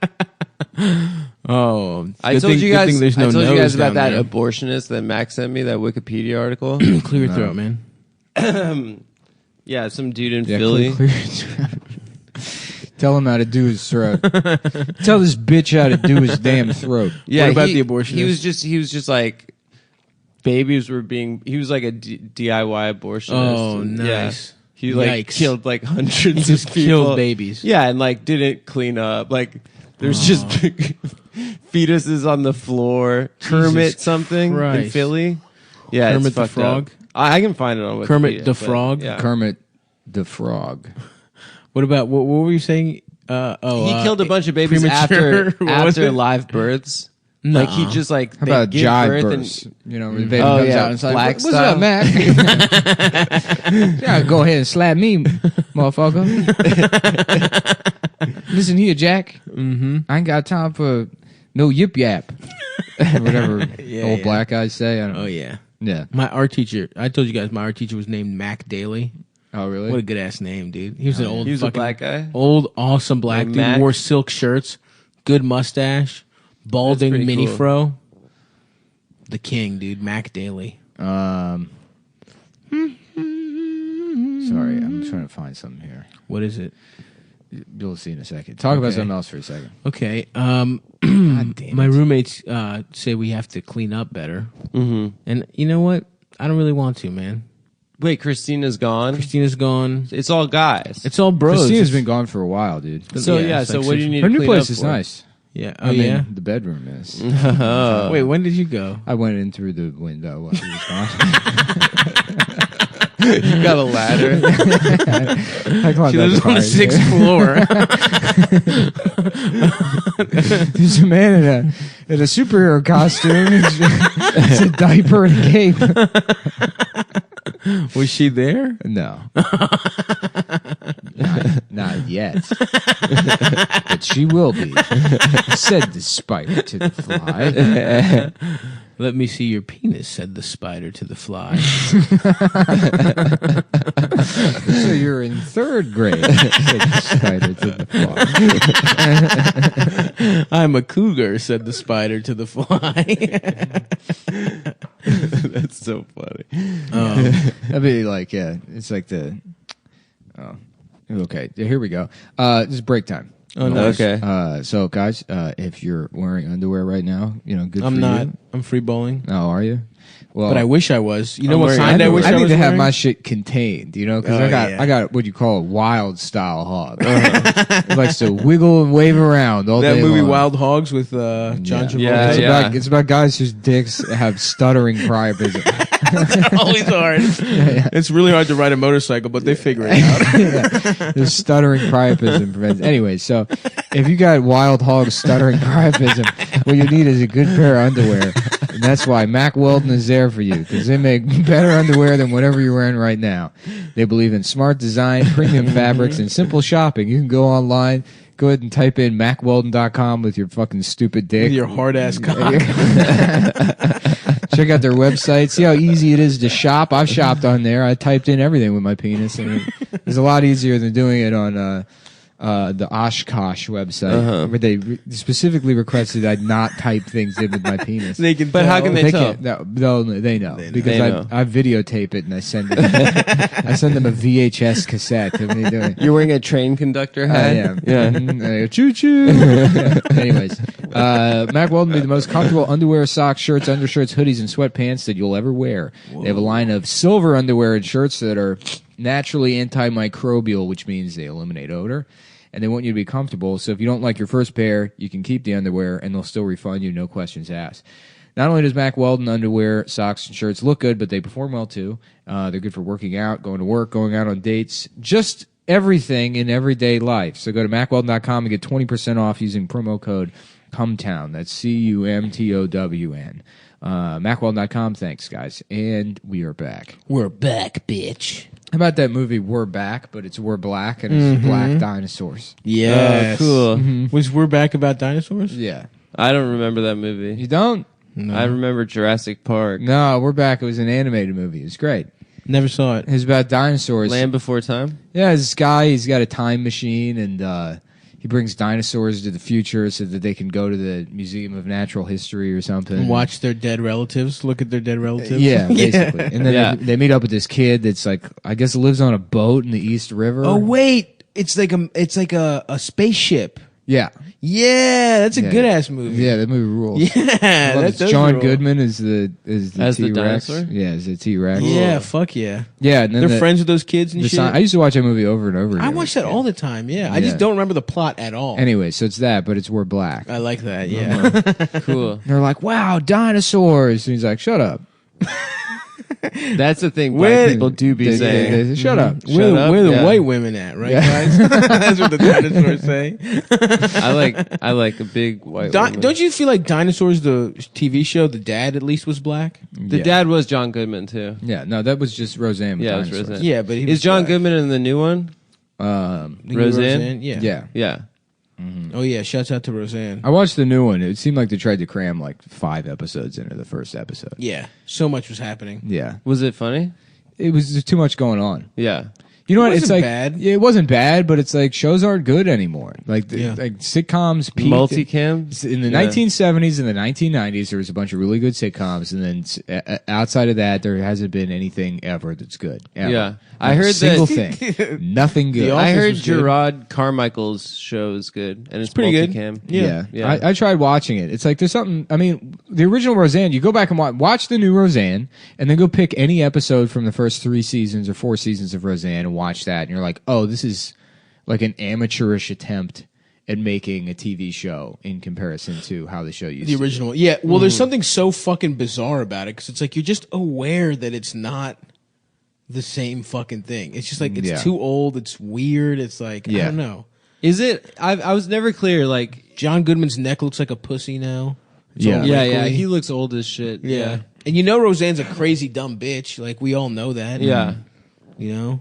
ass. Oh, I told you guys. There's no I told you nose guys about down that there. abortionist that Max sent me. That Wikipedia article. Clear your throat, man. Yeah, some dude in Yeah, Philly. Tell him how to do his throat. Tell this bitch how to do his damn throat. Yeah, What about he- the abortionist? He was just like babies were being. He was like a DIY abortionist. Oh, and, nice. Yeah, he like Yikes. killed like hundreds Just of people. killed babies. Yeah, and like didn't clean up. Like there's just fetuses on the floor. Kermit something in Christ. Philly. Yeah, Kermit it's the fucked Frog? up. I can find it on Wikipedia. Kermit the but, Frog? Yeah. Kermit the Frog. What about what were you saying? He killed a bunch of babies premature- what was after it? live births. Nuh-uh. Like he just like How they about give jive birth births? and You know, where the baby Oh, comes yeah, out and it's like, black what's style." up, Mac? Yeah, go ahead and slap me, motherfucker. Listen here, Jack. Mm-hmm. I ain't got time for no yip yap. Whatever old black guys say. I don't know. Oh yeah. Yeah. My art teacher. I told you guys my art teacher was named Mac Daly. Oh, really? What a good ass name, dude. He was an old he was a fucking black guy. old awesome black Yeah, dude. Mac. Wore silk shirts, good mustache, balding pretty mini cool. fro. The king, dude. Mac Daly. Sorry, I'm trying to find something here. What is it? You'll see in a second. Talk about Okay. something else for a second. Okay. God damn My it. roommates say we have to clean up better, and you know what? I don't really want to, man. Wait, Christina's gone. Christina's gone. It's all guys. It's all bros. Christina's It's- been gone for a while, dude. So yeah, yeah. it's So like what do you six- need? Her to new clean place up is for? nice. Yeah. I Oh mean, yeah. the bedroom is. Wait, when did you go? I went in through the window while she was gone. You got a ladder. I climbed She up lives on the fire. 6th floor. There's a man in a superhero costume. It's a diaper and a cape. Was she there? No. not yet. But she will be, said the spider to the fly. Let me see your penis, said the spider to the fly. So you're in third grade, said the spider to the fly. I'm a cougar, said the spider to the fly. That's so funny. That'd be like, yeah, it's like the, oh, okay, here we go. This is break time. Oh, nice. Okay. So guys, if you're wearing underwear right now, good I'm for not. you. I'm free bowling. Oh, are you? Well, But I wish I was. You know I'm what wearing kind I wish I I need was to have wearing? my shit contained, because Oh, I got what you call a wild style hog. It likes to wiggle and wave around all That day movie long. Wild Hogs with John Travolta. Yeah. It's about guys whose dicks have stuttering priapism. Always hard. It's really hard to ride a motorcycle, but they figure it out. The stuttering priapism prevents. Anyway, so if you got wild hog stuttering priapism, what you need is a good pair of underwear. And that's why Mack Weldon is there for you, because they make better underwear than whatever you're wearing right now. They believe in smart design, premium fabrics, and simple shopping. You can go online, go ahead and type in MackWeldon.com with your fucking stupid dick. With your hard ass cock. Check out their website. See how easy it is to shop. I've shopped on there. I typed in everything with my penis, and it's a lot easier than doing it on the Oshkosh website, where they specifically requested I not type things in with my penis. But how can they tell? No, they know because They know. I videotape it and I send them. I send them a VHS cassette. Of me doing. You're wearing a train conductor I hat? am. Yeah. I go, choo choo. Anyways, Mack Weldon made the most comfortable underwear, socks, shirts, undershirts, hoodies, and sweatpants that you'll ever wear. Whoa. They have a line of silver underwear and shirts that are naturally antimicrobial, which means they eliminate odor. And they want you to be comfortable. So if you don't like your first pair, you can keep the underwear, and they'll still refund you, no questions asked. Not only does Mack Weldon underwear, socks, and shirts look good, but they perform well too. They're good for working out, going to work, going out on dates, just everything in everyday life. So go to MackWeldon.com and get 20% off using promo code Cumtown. That's CUMTOWN. MackWeldon.com. Thanks, guys. And we are back. We're back, bitch. How about that movie We're Back, but it's We're Black, and it's black dinosaurs? Yeah. Cool. Was We're Back about dinosaurs? Yeah. I don't remember that movie. You don't? I remember Jurassic Park. No, We're Back. It was an animated movie. It was great. Never saw it. It's about dinosaurs. Land Before Time? Yeah, this guy, he's got a time machine, and he brings dinosaurs to the future so that they can go to the Museum of Natural History or something. And watch their dead relatives. Look at their dead relatives. Yeah, basically. And then Yeah. they meet up with this kid that's like, I guess lives on a boat in the East River. Oh wait, it's like a spaceship. Yeah. Yeah, that's a Yeah. good ass movie. Yeah, that movie rules. Yeah, I love that it. does John rule. Goodman is the As the T-Rex. dinosaur? Yeah, is the T-Rex. Yeah, fuck yeah. Yeah, and then They're friends with those kids and shit. I used to watch that movie over and over again. I watch that all the time. Yeah, I just Yeah. don't remember the plot at all. Anyway, so it's that, but it's We're Black. I like that. Yeah. Cool. And they're like, wow, dinosaurs. And he's like, shut up. That's the thing Where- black people do be saying. Shut up. Where the yeah. white women at, right, guys? That's what the dinosaurs say. I like a big white woman. Don't you feel like Dinosaurs, the TV show, the dad at least was black? The Yeah. dad was John Goodman too. Yeah, no, that was just Roseanne. With Yeah, it was dinosaurs. Roseanne. Yeah, but he Is was John black. Goodman in the new one? Roseanne? Yeah. Yeah. Yeah. Oh yeah, shouts out to Roseanne. I watched the new one. It seemed like they tried to cram like 5 episodes into the first episode. Yeah, so much was happening. Yeah. Was it funny? It was just too much going on. Yeah. You know It what? It's wasn't like bad. Yeah, it wasn't bad, but it's like shows aren't good anymore. Like Yeah. like sitcoms peaked Multicam? in the Yeah. 1970s and the 1990s. There was a bunch of really good sitcoms, and then outside of that, there hasn't been anything ever that's good. Ever. Yeah. I Not a heard single that- thing, nothing good. The I Office heard was good. Gerard Carmichael's show is good, and it's pretty good. multicam. Yeah. Yeah. I tried watching it. It's like there's something. I mean, the original Roseanne. You go back and watch the new Roseanne, and then go pick any episode from the first 3 seasons or 4 seasons of Roseanne and watch that, and you're like, oh, this is like an amateurish attempt at making a TV show in comparison to how the show used The to. original. Yeah, well, there's something so fucking bizarre about it because it's like you're just aware that it's not the same fucking thing. It's just like it's Yeah. too old. It's weird. It's like I Yeah. don't know. Is it? I was never clear. Like, John Goodman's neck looks like a pussy now. It's Yeah. all yeah, wrinkly. he looks old as shit. Yeah. And you know Roseanne's a crazy dumb bitch. Like we all know that. Yeah. You know?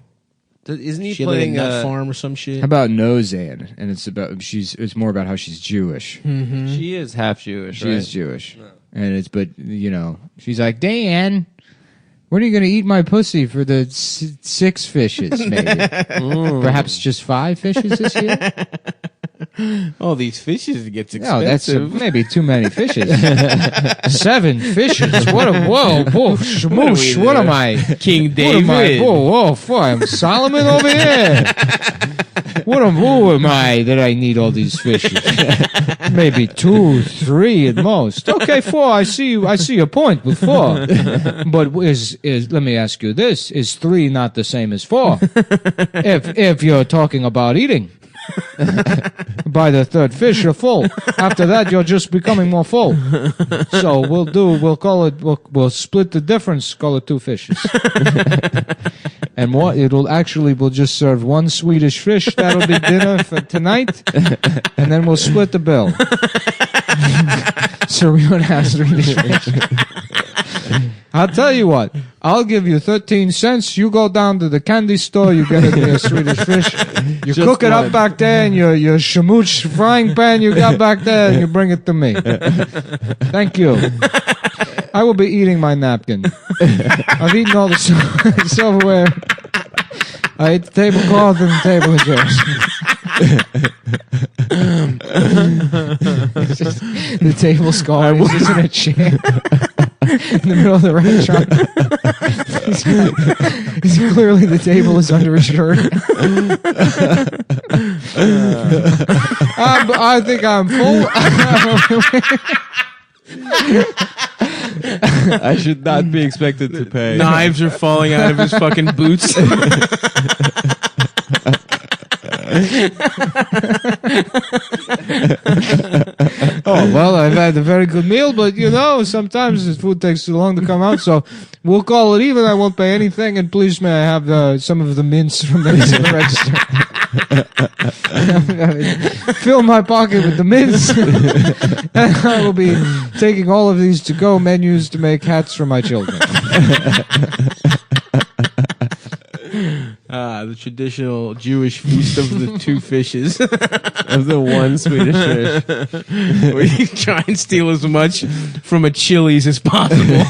Isn't he She had like a playing nut farm or some How shit. about Nozan? And it's more about how she's Jewish. She is half Jewish. She right? is Jewish, and but she's like, Dan, when are you going to eat my pussy for the 6 fishes? Maybe, perhaps just 5 fishes this year. All these fishes gets No, that's expensive. maybe too many fishes. 7 fishes. What a whoa, shmoosh. What am I? King What am I? David. Whoa, I'm Solomon over here. Who am I that I need all these fishes? Maybe 2, 3 at most. Okay, 4. I see your point with 4. But is let me ask you this: is 3 not the same as 4? If you're talking about eating. By the 3rd fish, you're full. After that, you're just becoming more full. So we'll split the difference, call it 2 fishes. And we'll just serve 1 Swedish fish. That'll be dinner for tonight. And then we'll split the bill. So we don't have Swedish fish. I'll tell you what. I'll give you 13 cents. You go down to the candy store. You get a Swedish fish. You cook it up back there in your shamooch frying pan you got back there, and you bring it to me. Thank you. I will be eating my napkin. I've eaten all the silverware. I ate the tablecloth and the table and chairs. The table scar is just in a chair in the middle of the restaurant. Clearly the table is under a shirt. I think I'm full. I should not be expected to pay. Knives are falling out of his fucking boots. Oh, well, I've had a very good meal, but sometimes the food takes too long to come out, so we'll call it even. I won't pay anything, and please may I have some of the mints from the register. Fill my pocket with the mints. And I will be taking all of these to-go menus to make hats for my children. The traditional Jewish feast of the 2 fishes. Of the 1 Swedish fish. Where you try and steal as much from a Chili's as possible.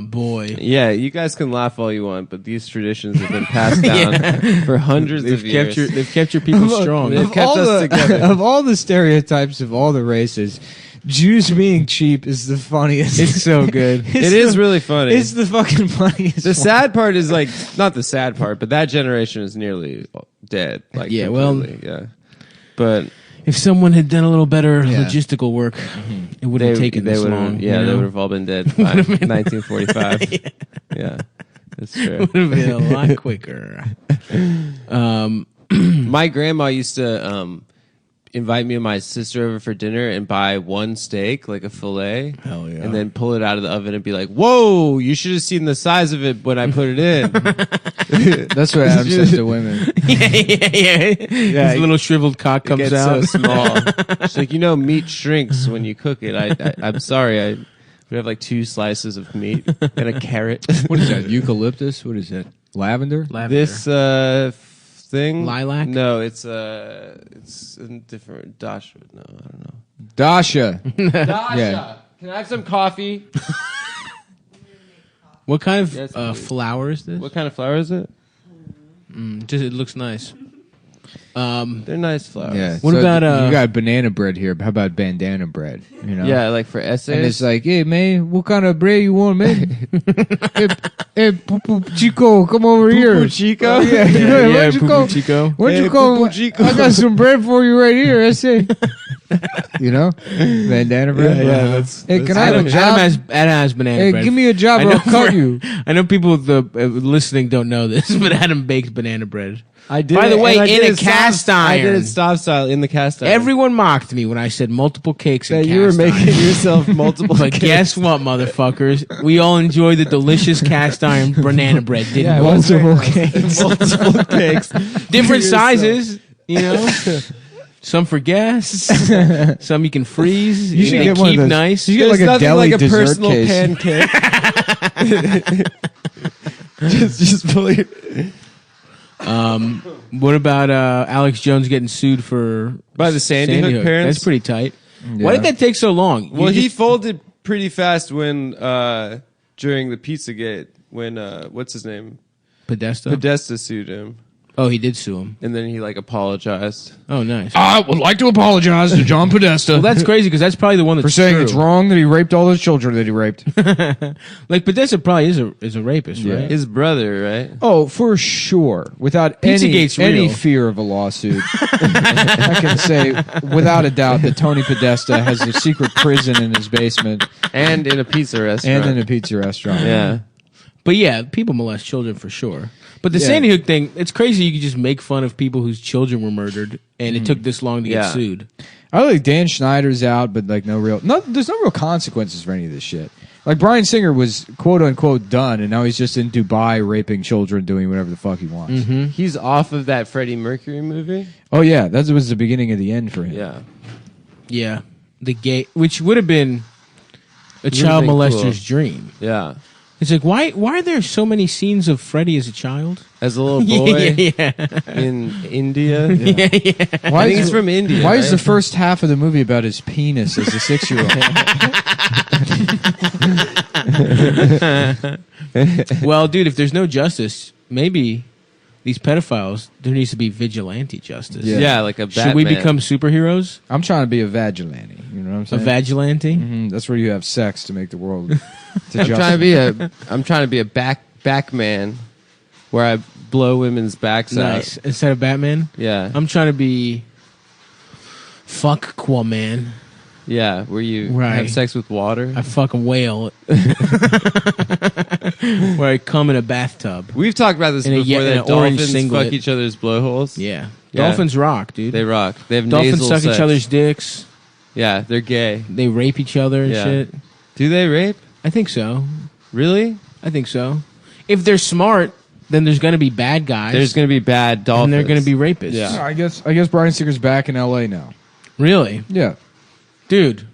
Boy. Yeah, you guys can laugh all you want, but these traditions have been passed down for hundreds of years. They've kept your people strong. They've kept us together. Of all the stereotypes of all the races, Jews being cheap is the funniest. It's so good. It is really funny. It's the fucking funniest. The sad part is not the sad part, but that generation is nearly dead. Yeah, well, yeah. But if someone had done a little better logistical work, it wouldn't have taken this long. Yeah, they would have all been dead by 1945. Yeah, that's true. Would have been a lot quicker. My grandma used to invite me and my sister over for dinner and buy 1 steak, like a fillet. Hell yeah. And then pull it out of the oven and be like, whoa, you should have seen the size of it when I put it in. That's what Adam says to women. Yeah. His little shriveled cock comes It gets out. so small. It's like, meat shrinks when you cook it. I'm sorry. We have 2 slices of meat and a carrot. What is that? Eucalyptus? What is that? Lavender? This thing? Lilac? No, it's a different Dasha. No, I don't know. Dasha. Dasha. Yeah. Can I have some coffee? What kind of Yes, please. flower is this? What kind of flower is it? It looks nice. They're nice flowers. Yeah. What about, you got banana bread here? How about bandana bread? Yeah, like for essays. And it's like, hey man, what kind of bread you want, man? hey, Poo Chico, come over here. Chico? Yeah, where'd you go? Poo-poo Chico. Where'd you Hey, go? Poo-poo Chico. I got some bread for you right here. I say, bandana bread. Yeah, that's. Hey, can I have a Adam job? has banana Hey, bread. give me a job or I'll cut you. I know people listening don't know this, but Adam bakes banana bread. I did. By the it, way, and I in did a it cast stop, I did iron. it stop style in the cast iron. Everyone mocked me when I said multiple cakes in that cast you were making iron. yourself multiple. But guess what, motherfuckers? We all enjoy the delicious cast iron banana bread, didn't Yeah, we? it was Multiple cakes. multiple cakes. Different yourself. sizes, Some for gas, some you can freeze. You should they get one of keep those. nice. You get There's like a nothing deli like a dessert personal case. pancake. just pull your. What about Alex Jones getting sued for By the Sandy Hook parents? That's pretty tight. Yeah. Why did that take so long? Well, You he just- folded pretty fast when during the Pizzagate when what's his name? Podesta? Podesta sued him, Oh, he did sue him. and then he like apologized. Oh, nice. I would like to apologize to John Podesta Well, that's crazy because that's probably the one that's for saying true. it's wrong that he raped all those children that he raped. Like Podesta probably is a rapist, Yeah. right? His brother, right? Oh, for sure. Without Pizzagate's any real. fear of a lawsuit. I can say without a doubt that Tony Podesta has a secret prison in his basement And in a pizza restaurant. and in a pizza restaurant. yeah. But yeah, people molest children for sure. But the Yeah. Sandy Hook thing, it's crazy you could just make fun of people whose children were murdered and it took this long to Yeah. get sued. I like Dan Schneider's out, but like there's no real consequences for any of this shit. Like Bryan Singer was quote unquote done, and now he's just in Dubai raping children, doing whatever the fuck he wants. He's off of that Freddie Mercury movie. Oh yeah, that was the beginning of the end for him. Yeah. Yeah. The gay, which would have been a child been molester's cool. dream. Yeah. It's like, why are there so many scenes of Freddie as a child? As a little boy yeah. in India. Why I think he's from India. Why is the right? first half of the movie about his penis as a 6-year-old? Well, dude, if there's no justice, maybe these pedophiles, there needs to be vigilante justice. Yeah. Yeah, like a Batman. Should we become superheroes? I'm trying to be a vigilante. You know what I'm A saying? vigilante? That's where you have sex to make the world. I'm trying to be a back man where I blow women's backs Nice. out. Instead of Batman? Yeah. I'm trying to be fuck Aquaman. Yeah, where you Right. have sex with water. I fuck a whale. Where I come in a bathtub. We've talked about this In a before, in that an orange dolphins singlet. fuck each other's blowholes. Yeah. Yeah. Dolphins rock, dude. They rock. They have Dolphins nasal suck sex. each other's dicks. Yeah, they're gay. They rape each other and Yeah. shit. Do they rape? I think so. Really? I think so. If they're smart, then there's going to be bad guys. There's going to be bad dolphins. and they're going to be rapists. Yeah. I guess Bryan Singer's back in L.A. now. Really? Yeah. Dude.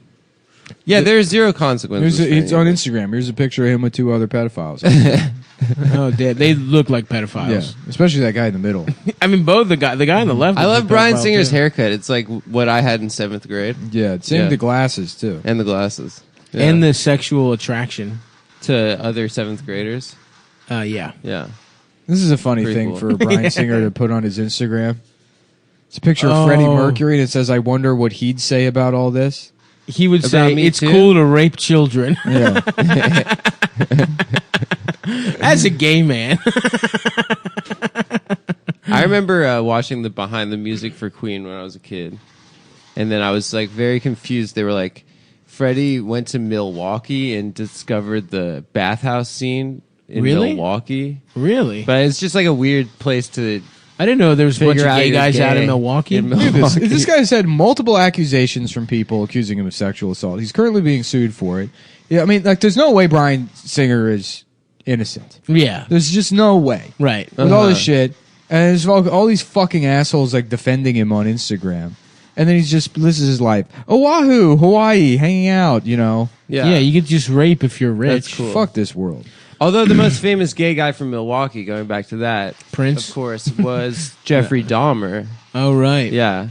Yeah, there's zero consequences. It's for on anything. Instagram. Here's a picture of him with 2 other pedophiles. Oh, they look like pedophiles. Yeah, especially that guy in the middle. I mean, both the guy on the left. I is love a Bryan pedophile, Singer's too. haircut. It's like what I had in 7th grade. Yeah, same Yeah. the glasses too. And the glasses. Yeah. And the sexual attraction. to other 7th graders. Yeah. Yeah. This is a funny Pretty thing cool. for Bryan Singer to put on his Instagram. It's a picture of Freddie Oh. Mercury, and it says, "I wonder what he'd say about all this." He would About say me it's too? cool to rape children. Yeah, As a gay man. I remember watching the behind the music for Queen when I was a kid. And then I was like very confused. They were like, Freddie went to Milwaukee and discovered the bathhouse scene in Really? Milwaukee. Really? But it's just like a weird place to I didn't know there was a bunch figure of out gay you're guys out gay in Milwaukee. in look at this. Milwaukee. This guy's had multiple accusations from people accusing him of sexual assault. He's currently being sued for it. Yeah, I mean, like, there's no way Bryan Singer is innocent. Yeah. There's just no way. Right. With all this shit, and there's all these fucking assholes like defending him on Instagram, and then this is his life. Oahu, Hawaii, hanging out. You know, Yeah. You could just rape if you're rich. That's cool. fuck this world. Although the most famous gay guy from Milwaukee, going back to that, Prince? of course, was Jeffrey Dahmer. Oh, right. Yeah.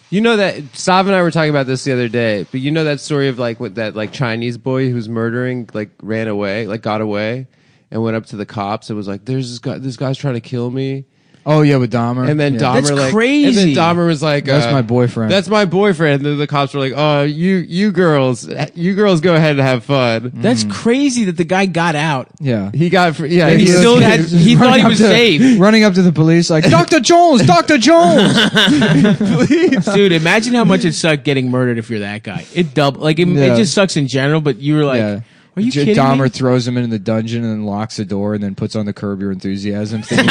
You know that Sav and I were talking about this the other day, but you know that story of like what that like Chinese boy who's murdering like ran away, like got away and went up to the cops and was like, "There's this guy's trying to kill me." Oh yeah, with Dahmer. And then yeah. Dahmer That's like crazy. And then Dahmer was like, That's my boyfriend. That's my boyfriend." And then the cops were like, "Oh, you girls go ahead and have fun." That's crazy that the guy got out. Yeah. He got And he was- still had- he thought running he up was to- safe. Running up to the police like, Dr. Jones, Dr. Jones. Dude, imagine how much it sucked getting murdered if you're that guy. It Yeah. just sucks in general, but you were like, Yeah. are you J- kidding Dahmer me? throws him in the dungeon and then locks the door and then puts on the Curb Your Enthusiasm thing.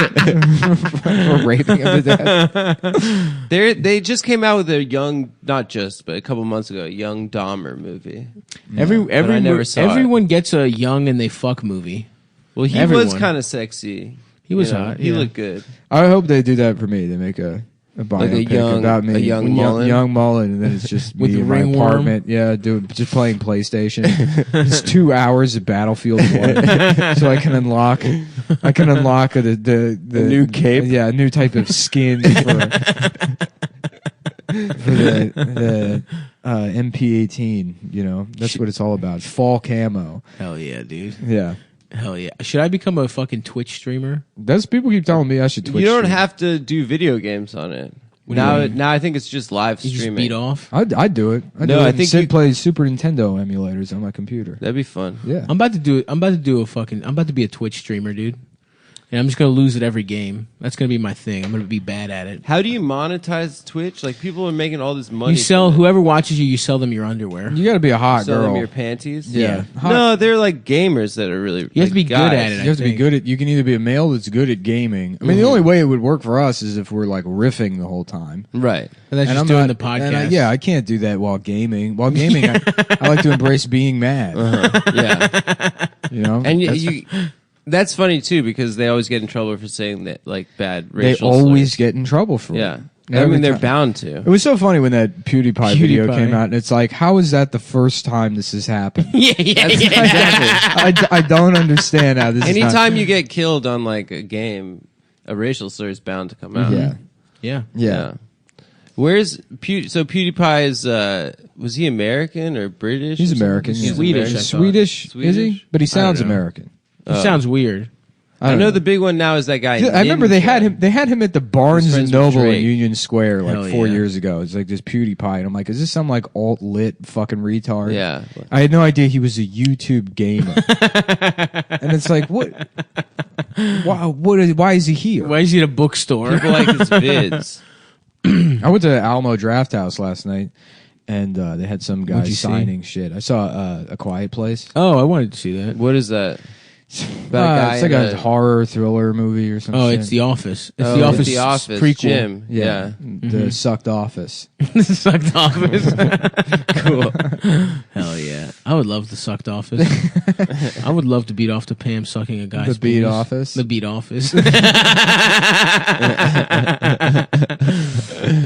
For raping him to death. They just came out with a but a couple months ago, a young Dahmer movie. I never saw it. everyone gets a young and they fuck movie. Well, he was Everyone. kind of sexy. He was You know, hot. He yeah. looked good. I hope they do that for me. They make a biopic about me. a young When Mullen? young Mullen, and then it's just With me the in my ringworm? apartment. Yeah, dude, just playing PlayStation. It's 2 hours of Battlefield 1, so I can unlock the new cape? Yeah, a new type of skin for MP18. You know, that's what it's all about. Fall camo. Hell yeah, dude. Yeah. Hell yeah. Should I become a fucking Twitch streamer? That's people keep telling me I should Twitch. You don't stream. have to do video games on it. What do you mean? Now I think it's just live You just streaming. beat off? I'd do it. I think Sid you- plays Super Nintendo emulators on my computer. That'd be fun. Yeah. I'm about to do a Twitch streamer, dude. And I'm just gonna lose at every game. That's gonna be my thing. I'm gonna be bad at it. How do you monetize Twitch? Like people are making all this money. You sell from it. whoever watches you. You sell them your underwear. You got to be a hot Sell them girl. your panties. Yeah. Hot- No, they're like gamers that are really. You have to be good at it. You have to be good at. You can either be a male that's good at gaming. I mean, the only way it would work for us is if we're like riffing the whole time. Right. And that's And just I'm doing not- the and podcast. yeah, I can't do that while gaming. While gaming, I like to embrace being mad. Yeah. You know, And That's- you. That's funny too because they always get in trouble for saying that like bad they racial. always slurs. get in trouble for Yeah. it. I Every mean, they're time. bound to. It was so funny when that PewDiePie video PewDiePie. came out, and it's like, how is that the first time this has happened? yeah. I don't understand how this. Anytime is you get killed on like a game, a racial slur is bound to come out. not, Yeah. yeah. Where's so PewDiePie is was he American or British? He's or something? American. He's yeah. Swedish, I thought. Swedish, is he? Swedish? But he sounds I don't know. American. He sounds weird. I don't know the big one now is that guy. I remember they had Ninja. him. They had him at the Barnes He's and friends with Noble in Drake. Union Square like Hell 4 yeah. years ago. It's like this PewDiePie, and I'm like, is this some like alt lit fucking retard? Yeah. I had no idea he was a YouTube gamer. And it's like, what? Why is he here? Why is he at a bookstore? People like his vids. I went to Alamo Draft House last night, and they had some guy What'd you see? signing shit. I saw A Quiet Place. Oh, I wanted to see that. What is that? About a guy It's like in a horror thriller movie or something. Oh, it's The Office. It's Oh, The Office. The Office. prequel. Jim. Yeah. The sucked office. Sucked Office. Cool. Hell yeah. I would love the Sucked Office. I would love to beat off to Pam sucking a guy's The Beat penis. Office? The Beat Office.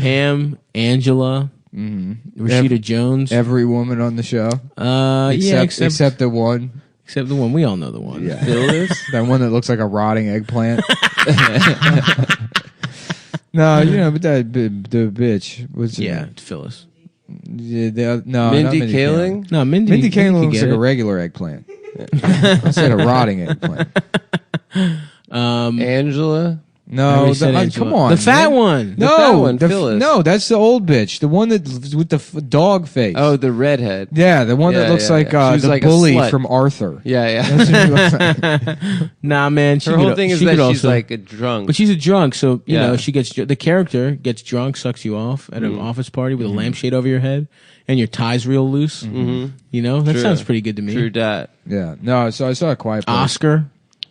Pam, Angela, Rashida Jones. Every woman on the show, Yeah, except the one. except the one. We all know the one. Yeah. Phyllis? That one that looks like a rotting eggplant. No, you know, but that the bitch was Yeah, Phyllis. no, not Mindy Mindy Kaling? No, Mindy. Mindy Kaling can looks get like a it. regular eggplant. I said a rotting eggplant. Angela? I No, already said Angela. come on, The fat man. one. No, fat one, the Phyllis. no, that's the old bitch, the one that with the dog face. Oh, the redhead. yeah, the one that Yeah, looks yeah, like yeah. She was the like a bully slut. from Arthur. Yeah, yeah. That's what she looks like. Nah, man. She Her could- whole thing is she that could she's also- like a drunk. But she's a drunk, so you Yeah. know she gets the character gets drunk, sucks you off at an office party with a lampshade over your head, and your tie's real loose. You know that True. sounds pretty good to me. True dat. Yeah, no. So I saw a Quiet Place. Oscar.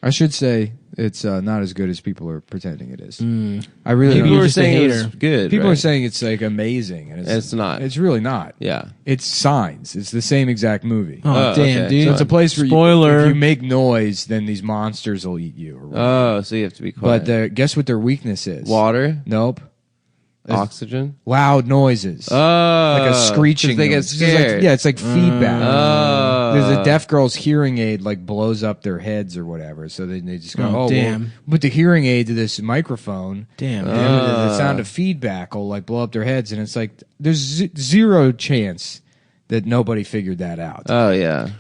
I should say it's not as good as people are pretending it is. I really People don't. were just a saying it was hater. good. People right? are saying it's like amazing, and It's not. It's really not. Yeah. It's Signs. It's the same exact movie. Oh, Oh, damn, okay. dude! So it's a place where Spoiler. if you make noise, then these monsters will eat you. Or whatever. Oh, so you have to be quiet. But guess what their weakness is? Water, Nope. oxygen. Loud noises. Oh, Like a screeching. 'cause They get noise. It's just like- scared. yeah, it's like feedback. Oh. There's a deaf girl's hearing aid like blows up their heads or whatever, so they just go, Oh, "Oh, damn. Well, put the hearing aid to this microphone, Damn. and the sound of feedback will like blow up their heads." And it's like there's zero chance that nobody figured that out. Oh yeah.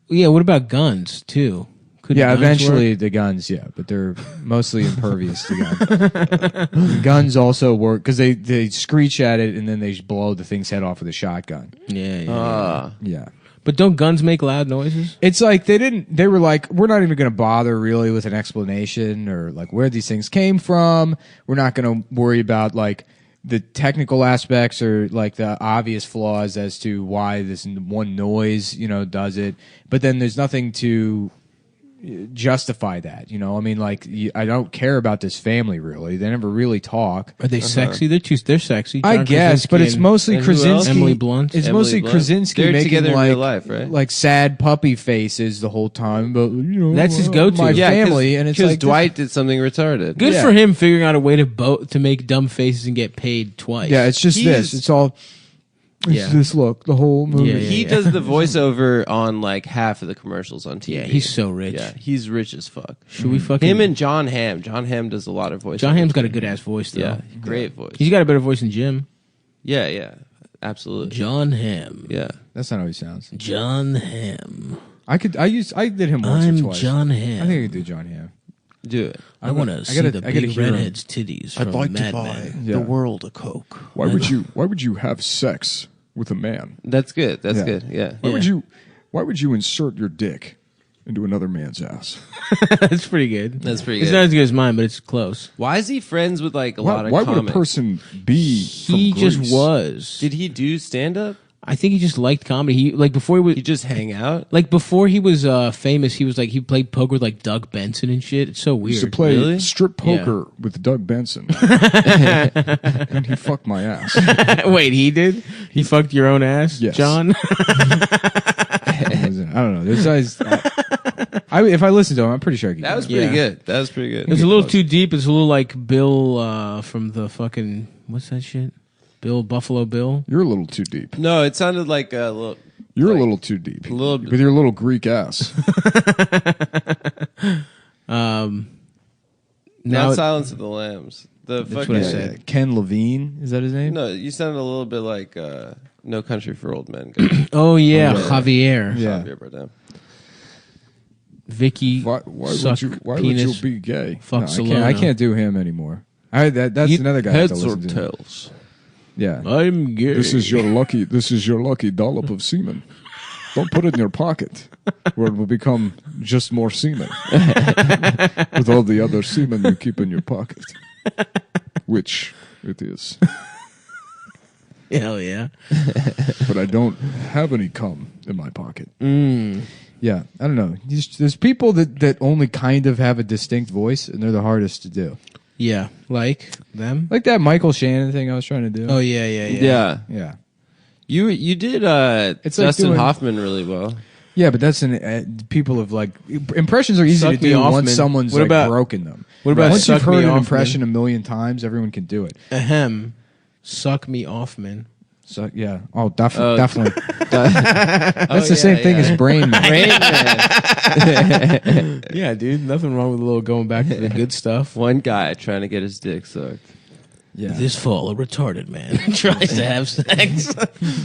Yeah. What about guns too? Could yeah, guns eventually work? the guns, yeah, but they're mostly impervious to guns. Guns also work because they screech at it and then they blow the thing's head off with a shotgun. Yeah. Ah. Yeah. But don't guns make loud noises? It's like they were like, we're not even going to bother really with an explanation or like where these things came from. We're not going to worry about like the technical aspects or like the obvious flaws as to why this one noise, does it. But then there's nothing to justify that, I mean, like, I don't care about this family really. They never really talk. Are they sexy? They're sexy. I John guess, but Krasinski it's and- mostly and who else? Krasinski. Emily Blunt. It's Emily mostly Blunt. Krasinski They're making together in like real life, right? like sad puppy faces the whole time. But That's his go-to. My Yeah, family, and it's because like Dwight did something retarded. Good Yeah. for him figuring out a way to make dumb faces and get paid twice. Yeah, it's just this. It's all. It's Yeah. this look. The whole movie. Yeah, He does the voiceover on like half of the commercials on TV. Yeah, he's so rich. Yeah, he's rich as fuck. Should we fucking Him and John Hamm. John Hamm does a lot of voice. John Hamm's got a good ass voice though. Yeah, great voice. He's got a better voice than Jim. Yeah, yeah. Absolutely. John Hamm. Yeah. That's not how he sounds. John Hamm. I did him once I'm or twice. John Hamm. I think I could do John Hamm. Do it. I want to see gotta- the I gotta big hear him. redhead's titties from Mad Men. Yeah. world a Coke. Why would you have sex with a man? That's good. That's Yeah. good. Yeah. Why would you insert your dick into another man's ass? That's pretty good. That's pretty It's good. not as good as mine, but it's close. Why is he friends with like a lot of Why would a comics? person be He from just Greece? was. Did he do stand up? I think he just liked comedy. He before he was He just hang out? before he was famous. He was like he played poker with like Doug Benson and shit. It's so He used to weird. play Really? strip poker with Doug Benson. And he fucked my ass. Wait, he did? He fucked your own ass, Yes. John? I don't know. This guy's. If I listen to him, I'm pretty sure I can. That was do it. pretty Yeah. good. That was pretty good. It was a little too deep. It's a little like Bill from the fucking what's that shit? Buffalo Bill. You're a little too deep. No, it sounded like a little. You're a little too deep. little bit- with your little Greek ass. Now Not Silence of the Lambs. The That's fucking. what I said. Ken Levine, is that his name? No, you sounded a little bit like No Country for Old Men. guy. oh yeah, Javier, Yeah. Javier Bardem. Vicky. Why would suck you penis, be gay? Fuck No, Solano. I can't do him anymore. That's another guy. I have to listen to. tails? Yeah. I'm gay. This is your lucky dollop of semen. Don't put it in your pocket, where it will become just more semen. With all the other semen you keep in your pocket. Which it is. Hell yeah. But I don't have any cum in my pocket. Yeah. I don't know. There's people that only kind of have a distinct voice, and they're the hardest to do. Yeah, like them. Like that Michael Shannon thing I was trying to do. Oh yeah. Yeah. Yeah. You did It's like Justin doing- Hoffman really well. Yeah, but that's people have like impressions are easy Suck to me do off, once man. someone's What like about- broken them. what about once suck you've heard me an off, impression a million times, everyone can do it. Ahem. Suck me off, man. So yeah, definitely. That's That's the same thing as Brain Man. Rain Man. Yeah, dude. Nothing wrong with a little going back to the good stuff. One guy trying to get his dick sucked. Yeah. This fall, a retarded man tries to have sex.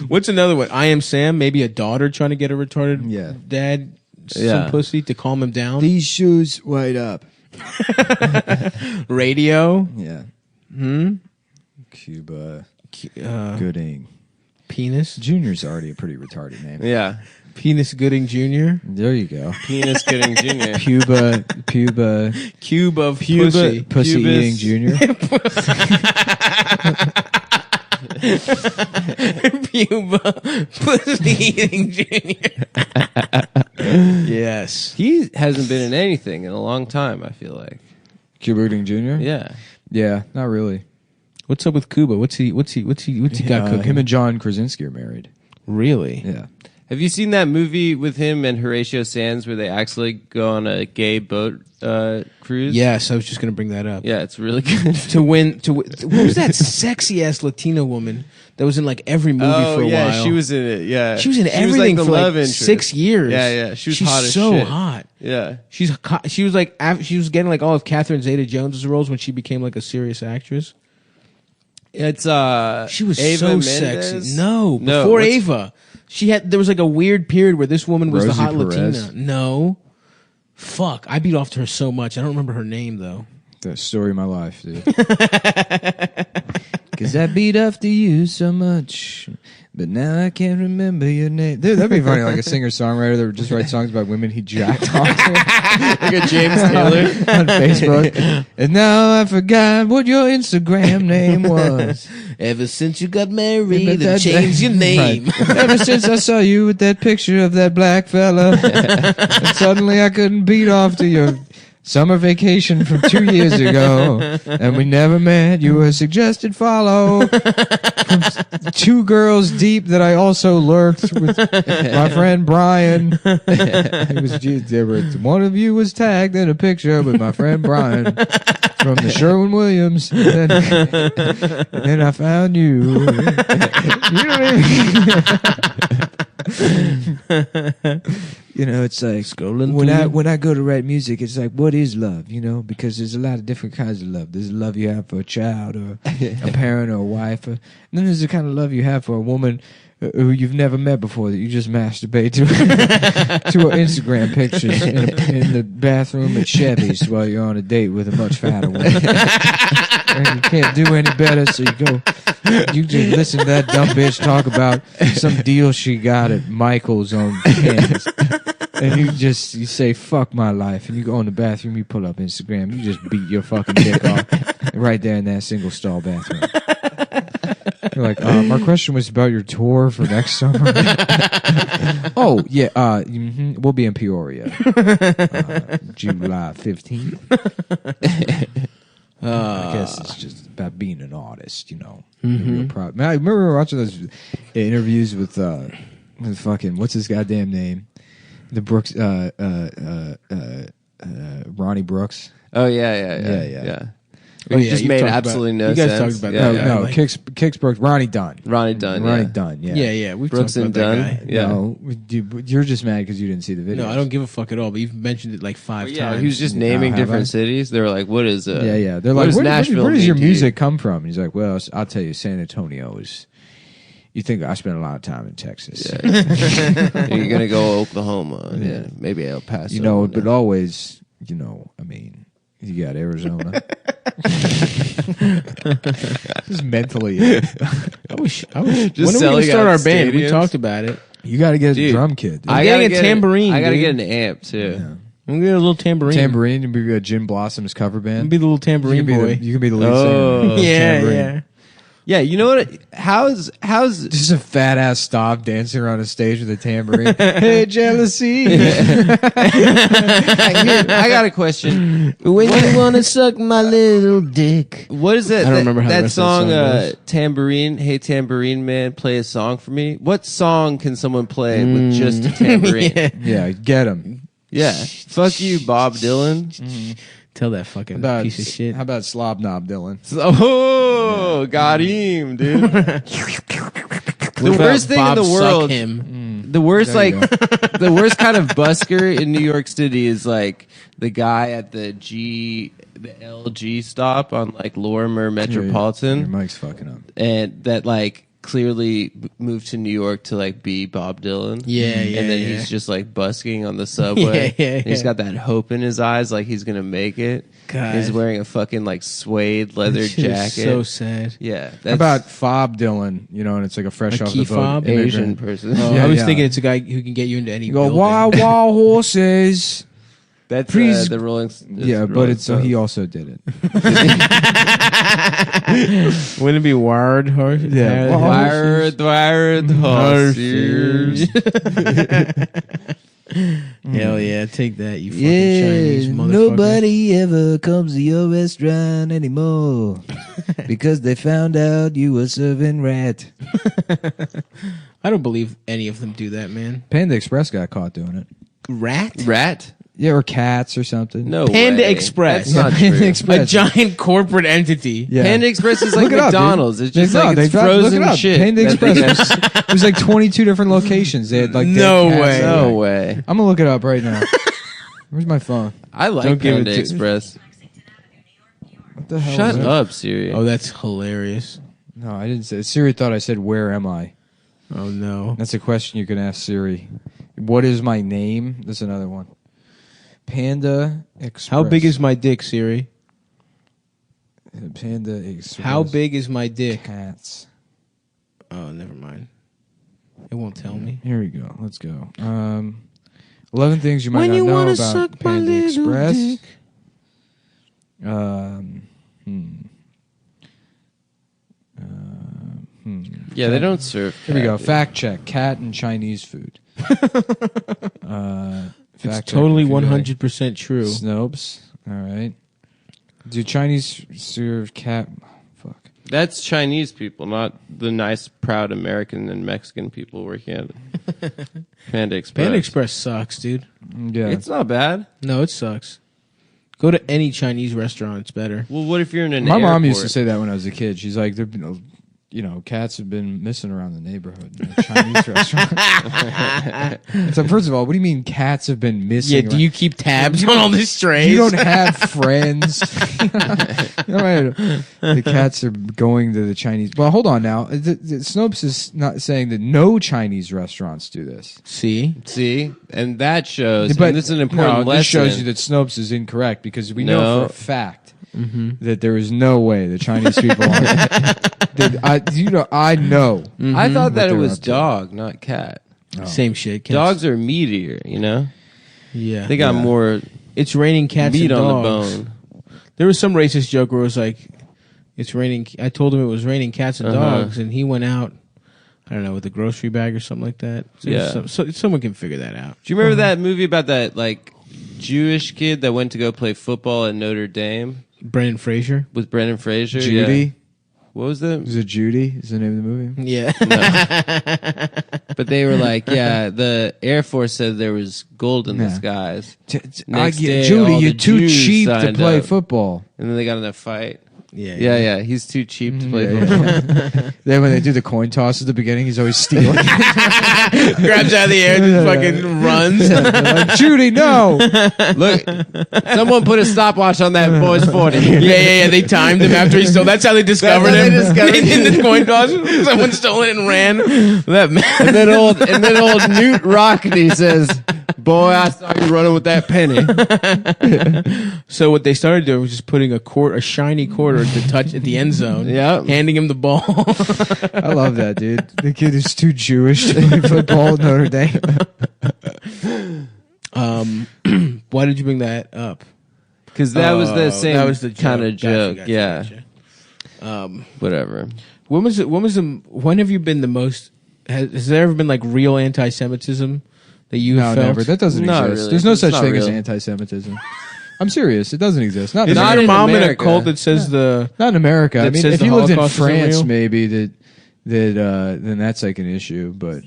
What's another one? I Am Sam. Maybe a daughter trying to get a retarded dad some pussy to calm him down. These shoes wide up. Radio. Yeah. Cuba Gooding. Penis. Junior's already a pretty retarded name. Yeah. Penis Gooding Jr. There you go. Penis getting junior. Puba Cube of pussy. pussy Pubis. eating junior. Puba pussy eating junior. Yes. He hasn't been in anything in a long time, I feel like. Cuba Gooding Jr. Yeah. Yeah, not really. What's up with Cuba? What's he got cooking? Him and John Krasinski are married. Really? Yeah. Have you seen that movie with him and Horatio Sands where they actually go on a gay boat cruise? Yes, I was just gonna bring that up. Yeah, it's really good. To win, what was that sexy ass Latina woman that was in like every movie for a while? she was in it. Yeah, She was in everything the for love like interest. 6 years. Yeah. She's hot as so shit. hot. Yeah, She was like she was getting like all of Catherine Zeta-Jones' roles when she became like a serious actress. it's She was Ava so Mendes? sexy. No, before what's- Ava, there was like a weird period where this woman was Rosie the hot Perez? Latina. No, fuck, I beat off to her so much. I don't remember her name though. The story of my life, dude. Because I beat off to you so much, but now I can't remember your name. Dude, that'd be funny, like a singer-songwriter that would just write songs about women he jacked off to. like a James Taylor. On Facebook. And now I forgot what your Instagram name was. Ever since you got married But and that- changed your name. Right. Ever since I saw you with that picture of that black fella, and suddenly I couldn't beat off to your summer vacation from 2 years ago, and we never met. You were a suggested follow from 2 girls deep that I also lurked with my friend Brian. One of you was tagged in a picture with my friend Brian from the Sherwin-Williams. And then I found you. You know what I mean? You know, it's like when I go to write music, it's like, what is love? You know, because there's a lot of different kinds of love. There's the love you have for a child or a parent or a wife, and then there's the kind of love you have for a woman who you've never met before that you just masturbate to her Instagram pictures in the bathroom at Chevy's while you're on a date with a much fatter woman. And you can't do any better, so you just listen to that dumb bitch talk about some deal she got at Michael's on cans. And you say, fuck my life. And you go in the bathroom, you pull up Instagram, you just beat your fucking dick off right there in that single stall bathroom. You're like, our question was about your tour for next summer. Oh, yeah, we'll be in Peoria. July 15th. I guess it's just about being an artist, you know. Real proud. Man, I remember watching those interviews with fucking, what's his goddamn name? The Brooks, Ronnie Brooks. Oh yeah. Oh, It just made absolutely no sense. You guys talked about that. No, Kix Brooks, Ronnie Dunn. Ronnie Dunn. Yeah. Yeah. We've Brooks talked and about Dunn. that guy. Yeah. No, you're just mad because you didn't see the video. No, I don't give a fuck at all. But you've mentioned it like 5 Yeah, times. he was just naming have I? different cities. They were like, "What is it?" Yeah. They're What like, does Nashville where does mean your to you? music come from? And he's like, well, I'll tell you, San Antonio is. You think I spent a lot of time in Texas? Yeah. You're gonna go Oklahoma. Yeah, maybe El Paso. You know, but always, you know, I mean, you got Arizona. Just mentally, I wish. Just When are we gonna selling start out our band? We stadiums? talked about it. you got to get a Dude, drum kit. Dude. I gotta getting a tambourine, I gotta dude. get an amp too. Yeah. I'm gonna get a little tambourine. Tambourine, and be a Gin Blossom's cover I'm band. gonna be the little tambourine you can boy. you can be the lead Oh. singer. Tambourine. Yeah, you know what? How's Just a fat ass stop dancing around a stage with a tambourine. Hey, jealousy. I got a question. When you wanna suck my little dick. What is that? I don't remember how the that rest of song. the song goes. Tambourine. Hey, tambourine man, play a song for me. What song can someone play with just a tambourine? Yeah, get him. Yeah. Fuck you, Bob Dylan. Tell that fucking About, piece of shit. How about Slob Knob Dylan? Oh, got him, dude. The worst thing in the world. The worst, There you the worst kind of busker in New York City is like the guy at the LG stop on like Lorimer Metropolitan, Your mic's fucking up. and that like clearly moved to New York to like be Bob Dylan. Yeah, And then he's just like busking on the subway. Yeah, And he's got that hope in his eyes, like he's gonna make it. God. He's wearing a fucking like suede leather Shit is jacket. so sad. Yeah, How about Fob Dylan? You know, and it's like a fresh A off key the boat fob? Asian immigrant. person? Oh, Yeah, I was yeah. thinking it's a guy who can get you into any You go, building. wild, wild horses. That's Please- the Rolling. Yeah, but it's he also did it. Wouldn't it be wired horse? Yeah. Wired horses. Hell yeah, take that, you fucking Chinese motherfucker. nobody ever comes to your restaurant anymore because they found out you were serving rat. I don't believe any of them do that, man. Panda Express got caught doing it. Rat? Yeah, or cats or something. No Panda way. Express. That's not Panda true. Express. A giant corporate entity. Yeah. Panda Express is like Look it up, dude. McDonald's. It's just No, like it's they look frozen it up. shit. Panda that they Express. have- It was like 22 different locations. They had like No dead cats. way. No way. I'm gonna look it up right now. Where's my phone? I like Don't give it Panda to- Express. What the hell? Shut is that? up, Siri. Oh, that's hilarious. No, I didn't say. Siri thought I said, "Where am I?" Oh no. That's a question you can ask Siri. What is my name? That's another one. Panda Express. How big is my dick, Siri? Panda Express? How big is my dick? Cats. Oh, never mind. It won't tell me. Here we go. Let's go. 11 things you might When not you know wanna about suck my Panda little Express. dick. Yeah, they don't serve. Here we go. cat food. Fact check: cat and Chinese food. It's totally 100% true. Snopes. All right. Do Chinese serve cat? Fuck. That's Chinese people, not the nice, proud American and Mexican people working at Panda Express. Panda Express sucks, dude. Yeah. It's not bad. No, it sucks. Go to any Chinese restaurant. It's better. Well, what if you're in an My mom used to airport? say that when I was a kid. She's like, cats have been missing around the neighborhood in a Chinese restaurant. So first of all, what do you mean cats have been missing? Yeah, do you keep tabs on all the strays? You don't have friends. The cats are going to the Chinese. Well, hold on now. Snopes is not saying that no Chinese restaurants do this. See, and that shows. But and this is an important lesson. This shows you that Snopes is incorrect because we know for a fact that there is no way the Chinese people are. I know. I thought that it they're was up to. dog, not cat. same shit. Cats. Dogs are meatier, Yeah, They got more It's raining cats meat and on dogs. the bone. There was some racist joke where it was like, "It's raining." I told him it was raining cats and dogs, and he went out. I don't know, with a grocery bag or something like that. So someone can figure that out. Do you remember that movie about that Jewish kid that went to go play football at Notre Dame Brendan Fraser. with Brendan Fraser? Judy. Yeah. What was that? Is it Judy? Is the name of the movie? Yeah. But they were like, the Air Force said there was gold in the skies. Next day, Judy, all you're the too Jews cheap to signed play up. football. And then they got in a fight. Yeah. He's too cheap to play Yeah, football. Then when they do the coin toss at the beginning, he's always stealing. Grabs out of the air and just fucking runs. Like, Judy, no. Look, someone put a stopwatch on that boy's 40. Yeah. They timed him after he stole. That's how they discovered That's how him. they discovered in the coin toss. Someone stole it and ran. That man. And then old Newt Rockney says, "Boy, I saw you running with that penny." So what they started doing was just putting a shiny quarter to touch at the end zone. Yep. Handing him the ball. I love that, dude. The kid is too Jewish to play football at Notre Dame. Why did you bring that up? Because that was the same That was the kind of joke. Gotcha. Whatever. When have you been the most? Has there ever been real anti-Semitism that you No, have felt? never. That doesn't Not exist. really. There's no It's such not thing as real. anti-Semitism. I'm serious. It doesn't exist. Not Is Not your in mom in a America. cult that says the? Not in America. I that mean, says if the you lived in Holocaust isn't France, real? maybe then that's like an issue. But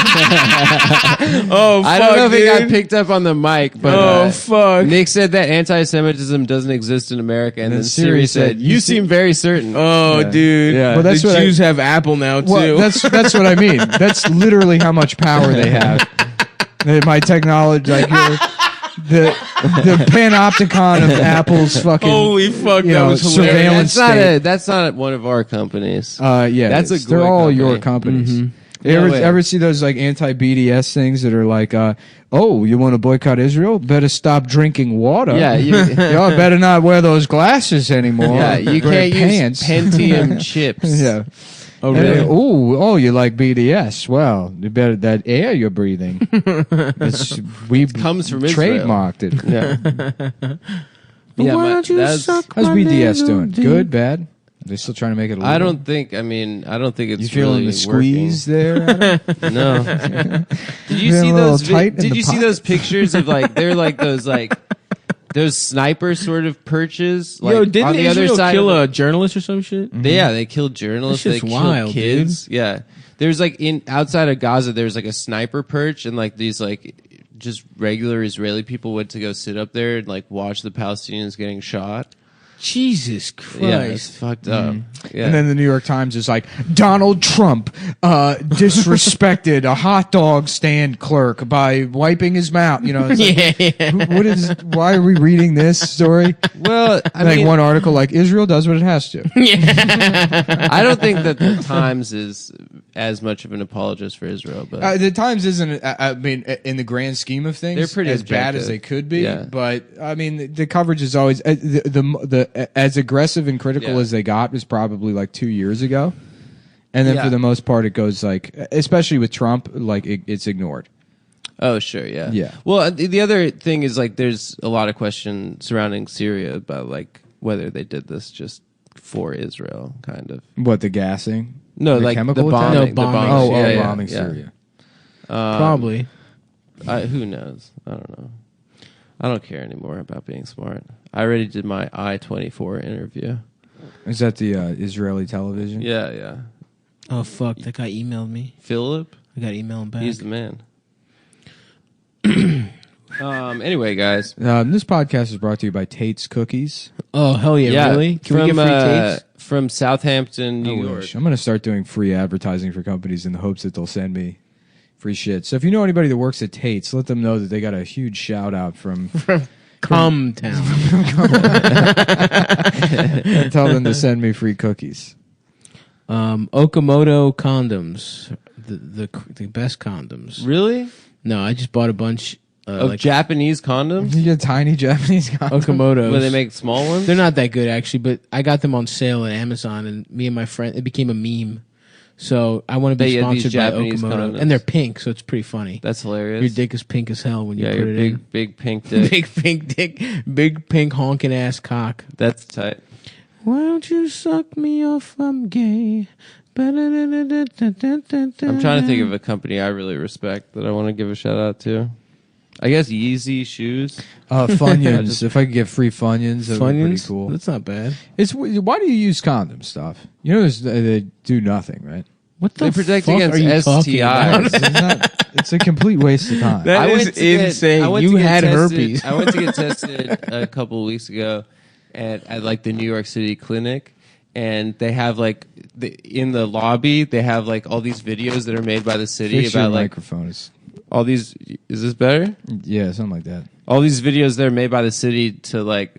Oh, fuck, I don't know if it got dude. picked up on the mic, but Oh, fuck. Nick said that anti-Semitism doesn't exist in America, and then Siri said, "You seem very certain." Oh, Yeah. dude. Yeah. Well, that's the what Jews have Apple now too. well, that's what I mean. That's literally how much power they have. My technology, the panopticon of Apple's fucking. Holy fuck, you that know, was hilarious. surveillance That's not one of our companies. Yeah, That's a they're Goy all company. your companies. Mm-hmm. You No way. ever see those anti-BDS things that are like, oh, you want to boycott Israel? Better stop drinking water. Yeah, Y'all better not wear those glasses anymore. yeah, you Wear can't use Pentium chips. Yeah. Oh, really? Oh, you like BDS? Well, you better that air you're breathing. We comes from Israel. trademarked it. Yeah. Yeah, Why don't you suck How's my BDS little doing? dick? Good, bad? They still trying to make it. I don't think it's You feeling really the squeeze there? Adam? working. No. Did you Feeling see a little those? tight in Did the you see those pictures of they're like those sniper sort of perches? Yo, didn't on the Israel other side kill of a journalist or some shit? they killed journalists. That They shit's killed wild, kids. Yeah, there's outside of Gaza. There's a sniper perch, and these just regular Israeli people went to go sit up there and watch the Palestinians getting shot. Jesus Christ. Yeah, it's fucked up. Yeah. And then the New York Times is like, Donald Trump disrespected a hot dog stand clerk by wiping his mouth. You know, it's like, why are we reading this story? well, I mean, One article Israel does what it has to. I don't think that the Times is as much of an apologist for Israel, but The Times isn't. I mean, in the grand scheme of things, They're pretty as bad objective. as they could be. Yeah. But I mean, the coverage is always the as aggressive and critical Yeah. as they got was probably 2 years ago, and then Yeah. for the most part, it goes especially with Trump, it's ignored. oh sure, yeah, Yeah. Well, the other thing is there's a lot of question surrounding Syria about whether they did this just for Israel, kind of. What the gassing? No, The the chemical bombing. attack? The bombing. bombing. Bombing yeah. Syria. Probably. Who knows? I don't know. I don't care anymore about being smart. I already did my I-24 interview. Is that the Israeli television? Yeah, yeah. Oh, fuck. That guy emailed me. Philip, I got to email him back. he's the man. Anyway, guys. This podcast is brought to you by Tate's Cookies. Oh, hell yeah, really? Can we get free tapes? From Southampton, New York. I'm going to start doing free advertising for companies in the hopes that they'll send me free shit. So if you know anybody that works at Tate's, let them know that they got a huge shout out from Cumtown. and tell them to send me free cookies. Okamoto condoms. The best condoms. Really? No, I just bought a bunch Of Japanese condoms? You get tiny Japanese condoms. Okamotos. Where they make small ones? They're not that good actually, but I got them on sale at Amazon, and me and my friend, it became a meme. So I want to be sponsored by Japanese Okamoto, condoms. and they're pink, so it's pretty funny. That's hilarious. Your dick is pink as hell when you put your it big, in. big pink dick. Big pink dick, big pink honking ass cock. That's tight. Why don't you suck me off? I'm gay. I'm trying to think of a company I really respect that I want to give a shout out to. I guess Yeezy shoes. Funyuns. If I could get free Funyuns, that would be pretty cool. That's not bad. Why do you use condom stuff? You know, they do nothing, right? What the They protect fuck against are you talking about? STIs. It's a complete waste of time. That is insane. You had herpes. I went to get tested a couple of weeks ago at like the New York City clinic, and they have like in the lobby they have like all these videos that are made by the city Fix your about like microphone is all these. Is this better? yeah, something like that. All these videos that are made by the city to like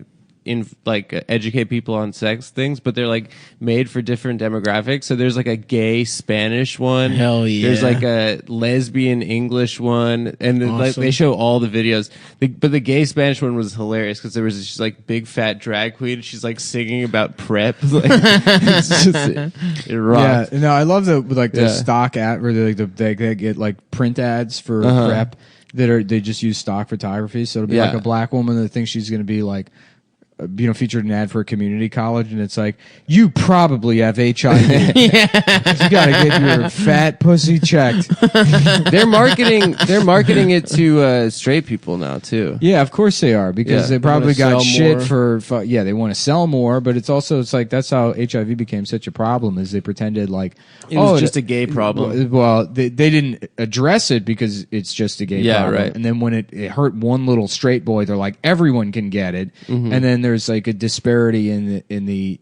educate people on sex things, but they're like made for different demographics. So there's like a gay Spanish one. Hell yeah. There's like a lesbian English one, and like they show all the videos. But the gay Spanish one was hilarious because there was this like big fat drag queen. She's like singing about prep. Like, it's just, it rocks. Yeah, no, I love the stock ad where they get like print ads for prep they just use stock photography. So it'll be like a black woman that thinks she's going to be like, featured an ad for a community college, and it's like, you probably have HIV. You gotta get your fat pussy checked. They're marketing it to straight people now too. Yeah, of course they are, because they probably got sell shit more. for they want to sell more, but it's like that's how HIV became such a problem, is they pretended like It was just a gay problem. Well, they didn't address it because it's just a gay problem. Right. And then when it hurt one little straight boy, they're like, everyone can get it. And then there's like a disparity in the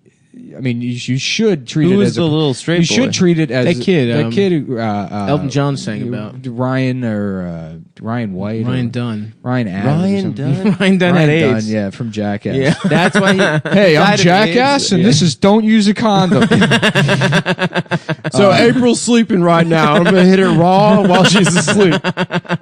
I mean, you should treat Who it was as the little straight boy? You should treat it as That kid, who Elton John sang about. Ryan White, Ryan Dunn. Ryan Adams, Ryan Dunn. Ryan Dunn had Ryan AIDS. Dunn, yeah, from Jackass. Yeah. That's why he. Hey, I'm died of Jackass, AIDS. and this is don't use a condom. So April's sleeping right now. I'm gonna hit her raw while she's asleep.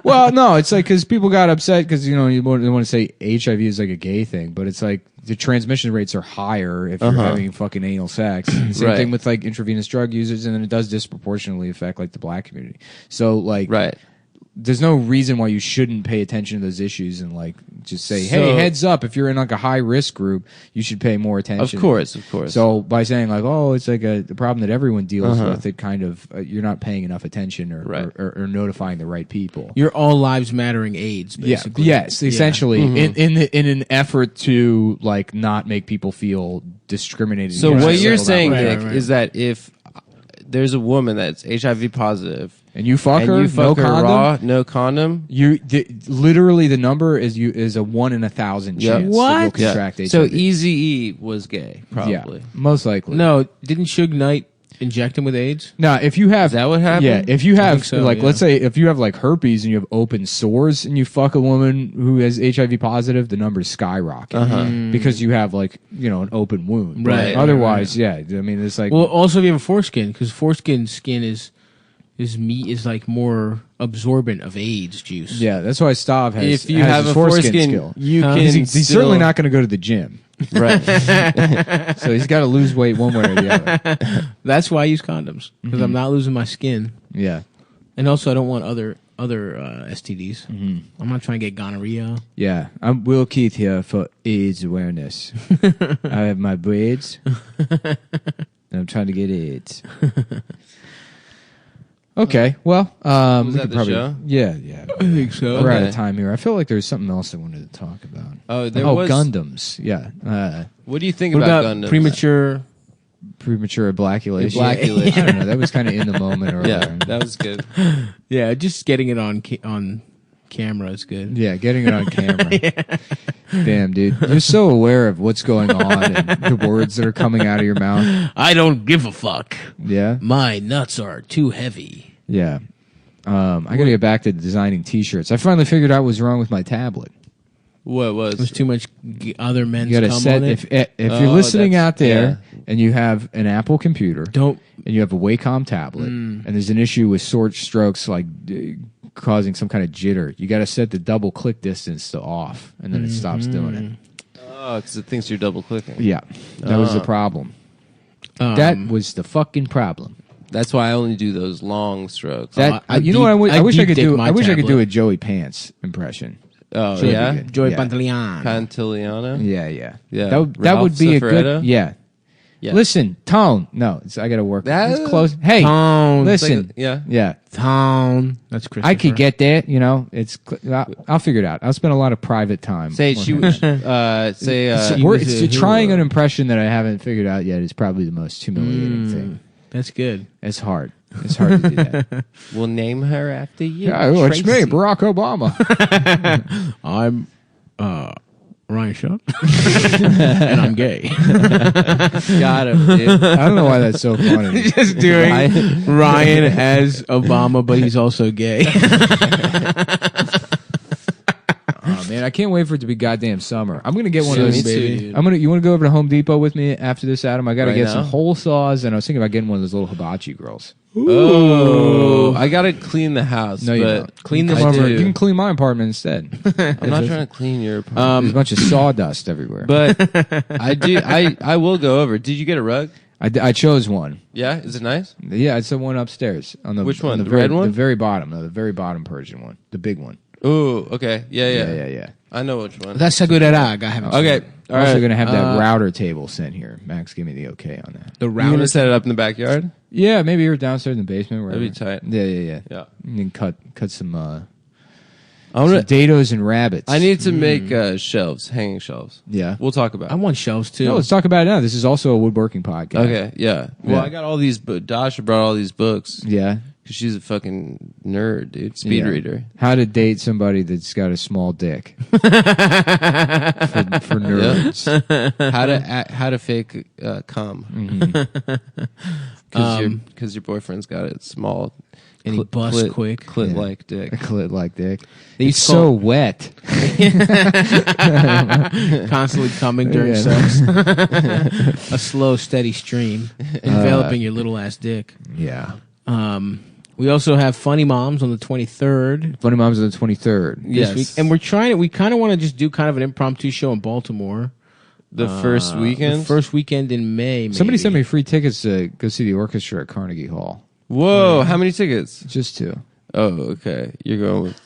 Well, no, it's like because people got upset because you want to say HIV is like a gay thing, but it's like the transmission rates are higher if you're having fucking anal sex. And the same thing with like intravenous drug users, and then it does disproportionately affect like the black community. So like, there's no reason why you shouldn't pay attention to those issues and like just say, hey, heads up, if you're in like a high risk group, you should pay more attention. Of course. So by saying like, oh, it's like a problem that everyone deals with, it kind of you're not paying enough attention or notifying the right people. You're all lives mattering AIDS, basically. Yes, essentially, in an effort to like not make people feel discriminated. So against. what you're saying, right, Nick, is that if there's a woman that's HIV positive and you fuck and her, you fuck no her condom, raw, no condom, literally the number is a 1 in 1,000 chance that you'll contract HIV. So Eazy-E was gay, probably. Yeah, most likely. No, didn't Suge Knight inject him with AIDS? No, if you have, Is that what happened? Yeah, if you have so, like, yeah. let's say if you have like herpes and you have open sores and you fuck a woman who has HIV positive, the numbers skyrocket because you have like an open wound. Right. Otherwise, yeah, I mean it's like Well, also if you have a foreskin, because foreskin skin is like more absorbent of AIDS juice. yeah, that's why Stav has. If you has have his a foreskin, skill. you can. He's still, certainly not going to go to the gym, right. so he's got to lose weight one way or the other. That's why I use condoms, because I'm not losing my skin, Yeah, and also I don't want other STDs. I'm not trying to get gonorrhea. yeah. I'm Will Keith here for AIDS awareness. I have my braids, and I'm trying to get AIDS. Okay, well, Was we that could the probably, show? Yeah, I think so. We're out Okay. of time here. I feel like there's something else I wanted to talk about. Oh, there was. Gundams. Yeah, What do you think What about about Gundams? premature? premature blackulation. Blackulation. I don't know. That was kind of in the moment. Or Yeah, whatever. that was good. Yeah, just getting it on camera is good. Yeah, getting it on camera. Damn, dude. You're so aware of what's going on and the words that are coming out of your mouth. I don't give a fuck. Yeah? My nuts are too heavy. Yeah. I got to get back to designing T-shirts. I finally figured out what was wrong with my tablet. What was? There's too much other men's You got to cum set on it. if you're listening that's- out there and you have an Apple computer Don't. and you have a Wacom tablet and there's an issue with short strokes like causing some kind of jitter, you got to set the double click distance to off and then it stops doing it. Oh, because it thinks you're double clicking. Yeah, that was the problem. That was the fucking problem. That's why I only do those long strokes. That I you know what I wish I deep could dick do. my I wish I could do tablet. a Joey Pants impression. Oh Should yeah, be good. Joy Yeah. Pantaleon. Pantiliano. Yeah, yeah, Yeah. That would be a Ralph good. Cifaretto? Yeah. Yeah. Listen, tone. No, I got to work. That- It's close. Hey, Tone. listen. Yeah. Yeah, Town. That's Christopher. I could get there. You know, I'll figure it out. I'll spend a lot of private time. Say she working. say It's trying an impression that I haven't figured out yet is probably the most humiliating thing. That's good. It's hard. It's hard to do that. we'll name her after you. Yeah, well, it's me, Tracy. Barack Obama. I'm Ryan Shaw. And I'm gay. Got him, dude. I don't know why that's so funny. Just doing Ryan as Obama, but he's also gay. Oh man, I can't wait for it to be goddamn summer. I'm gonna get one of Me those. too, dude. You want to go over to Home Depot with me after this, Adam? I got to Right get now? some hole saws, and I was thinking about getting one of those little hibachi girls. Oh, I gotta clean the house. No, you but don't. Clean Come this over. do. You can clean my apartment instead. I'm not trying to clean your apartment. There's a bunch of sawdust everywhere. But I do. I will go over. Did you get a rug? I chose one. Yeah, is it nice? Yeah, it's the one upstairs on the Which one? on The very, red one? The very bottom. No, the very bottom Persian one. The big one. Oh, okay. Yeah. Yeah. I know which one. That's a good rag. I haven't. Okay. I'm also gonna have that router table sent here. Max, give me the okay on that. The You router. gonna set it up in the backyard? Yeah, maybe you're downstairs in the basement. Wherever. That'd be tight. Yeah. Yeah. And then cut some I want to. potatoes and rabbits. I need to make shelves, hanging shelves. Yeah. We'll talk about I it. want shelves too. No, let's talk about it now. This is also a woodworking podcast. Okay, yeah. Well, Yeah. I got all these. Dasha brought all these books Yeah. because she's a fucking nerd, dude. Speed Yeah. reader. How to date somebody that's got a small dick. for nerds. How to fake cum. Mm-hmm. Because your boyfriend's got a small And he busts quick. clit like dick. A clit like dick. They It's used to so wet. constantly coming during Yeah. sex. A slow, steady stream enveloping your little ass dick. Yeah. We also have Funny Moms on the 23rd Funny Moms on the 23rd. Yes. this week, and we're trying to. We kind of want to just do kind of an impromptu show in Baltimore. The first weekend. The first weekend in May. Somebody maybe. sent me free tickets to go see the orchestra at Carnegie Hall. Whoa! How many tickets? Just two. Oh, okay. You're going with.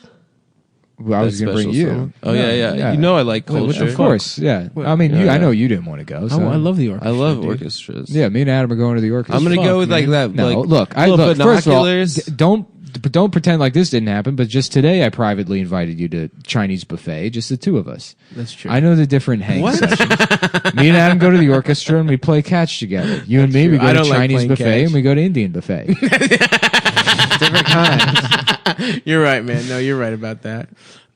Well, I was that going to bring special you. someone? Oh yeah. You know I like Well, culture. of course, yeah. I mean, Yeah, I know yeah. you didn't want to go. So. I love the orchestra. I love dude. orchestras. Yeah, me and Adam are going to the orchestra. I'm gonna fuck, go with like man. that. No, like, look. little First of all, binoculars. don't pretend like this didn't happen. But just today, I privately invited you to Chinese buffet, just the two of us. That's true. I know the different hang sessions. Me and Adam go to the orchestra and we play catch together. You and me, we true. go I to don't like Chinese playing buffet catch. and we go to Indian buffet. Different kinds. You're right, man. No, you're right about that.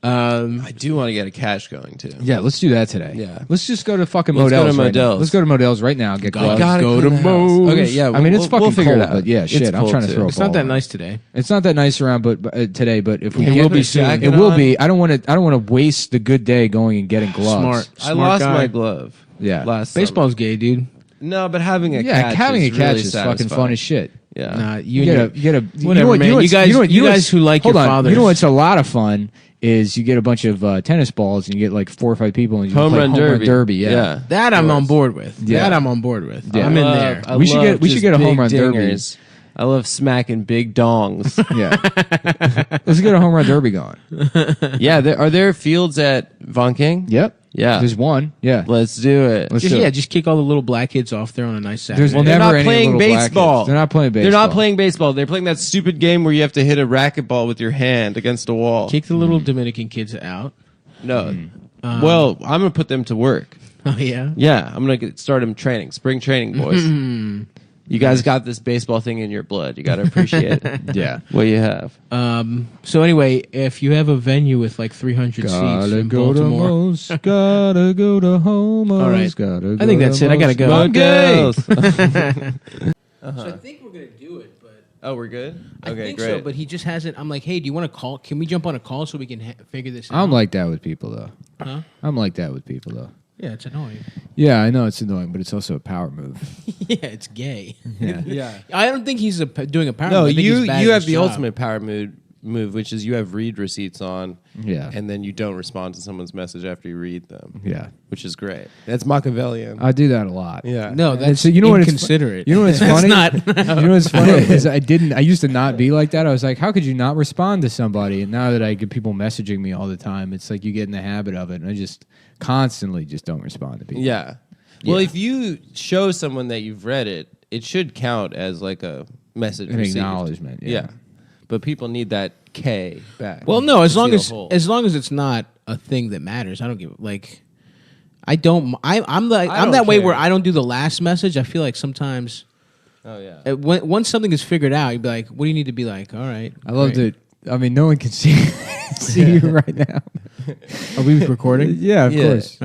I do want to get a cash going too. Yeah, let's do that today. Yeah. Let's just go to fucking Let's go Modell's. to right now. Modell's. Let's go to Modell's right now. Get gloves. Gotta go clean to the house. Moe's. Okay, yeah. I mean, it's fucking we'll figure cold, it out. but yeah, shit. It's I'm cold, trying to too. throw a It's not ball that around. nice today. It's not that nice around, but today. But if we It get will be it soon, jacket it will on. be. I don't want to waste the good day going and getting gloves. Smart. I lost my glove. Yeah. Last Baseball's gay, dude. summer. No, but having a Yeah, catch having a is catch really is fucking satisfying. fun as shit. Yeah. Nah, You get a whatever, you know what- man. you know what's- You guys who like hold your on. fathers. You know what's a lot of fun is you get a bunch of tennis balls and you get like 4 or 5 people and you Home play run home derby. run derby. Yeah. That I'm on board with. Yeah. That I'm on board with. Yeah. I'm in there. We should get a home run derby. dingers. I love smacking big dongs. Yeah. Let's get a home run derby going. Yeah, are there fields at Von King? Yep. Yeah. There's one. Yeah. Let's do it. Let's Just, do yeah, it. just kick all the little black kids off there on a nice Saturday. There's They're never not any playing little black baseball. kids. They're not playing baseball. They're not playing baseball. They're playing that stupid game where you have to hit a racquetball with your hand against a wall. Kick the little Dominican kids out. No. Well, I'm going to put them to work. Oh, yeah? Yeah, I'm going to start them training. Spring training, boys. You guys got this baseball thing in your blood. You got to appreciate Yeah. what you have. So anyway, if you have a venue with like 300 seats in Baltimore, gotta go to homos. All right. Gotta I think that's it. I gotta go. I'm gay. So I think we're gonna do it, but Oh, we're good? I Okay, think great. so. But he just hasn't. I'm like, hey, do you want to call? Can we jump on a call so we can figure this out? I'm like that with people, though. Huh? I'm like that with people, though. Yeah, it's annoying. Yeah, I know it's annoying, but it's also a power move. Yeah, it's gay. Yeah. I don't think he's doing a power. No, move. I think you he's bad you at have his the job. ultimate power move, which is you have read receipts on, Yeah. and then you don't respond to someone's message after you read them, Yeah. which is great. That's Machiavellian. I do that a lot. yeah. No, that's So you know what it's inconsiderate. You know what's funny? not. You know what's funny is I used to not be like that. I was like, how could you not respond to somebody? And now that I get people messaging me all the time, it's like you get in the habit of it, and I just constantly just don't respond to people. Yeah. Well, Yeah. if you show someone that you've read it, it should count as like a message An received. acknowledgement. Yeah. But people need that K back. Well, no, as to long seal as a hole. it's not a thing that matters, I don't give like. I don't. I'm I that don't way care. where I don't do the last message. I feel like sometimes Oh yeah. once something is figured out, you'd be like, "What do you need to be like?" All right, I love great. that. I mean, no one can see you right now. Are we recording? Yeah, of Yeah. course.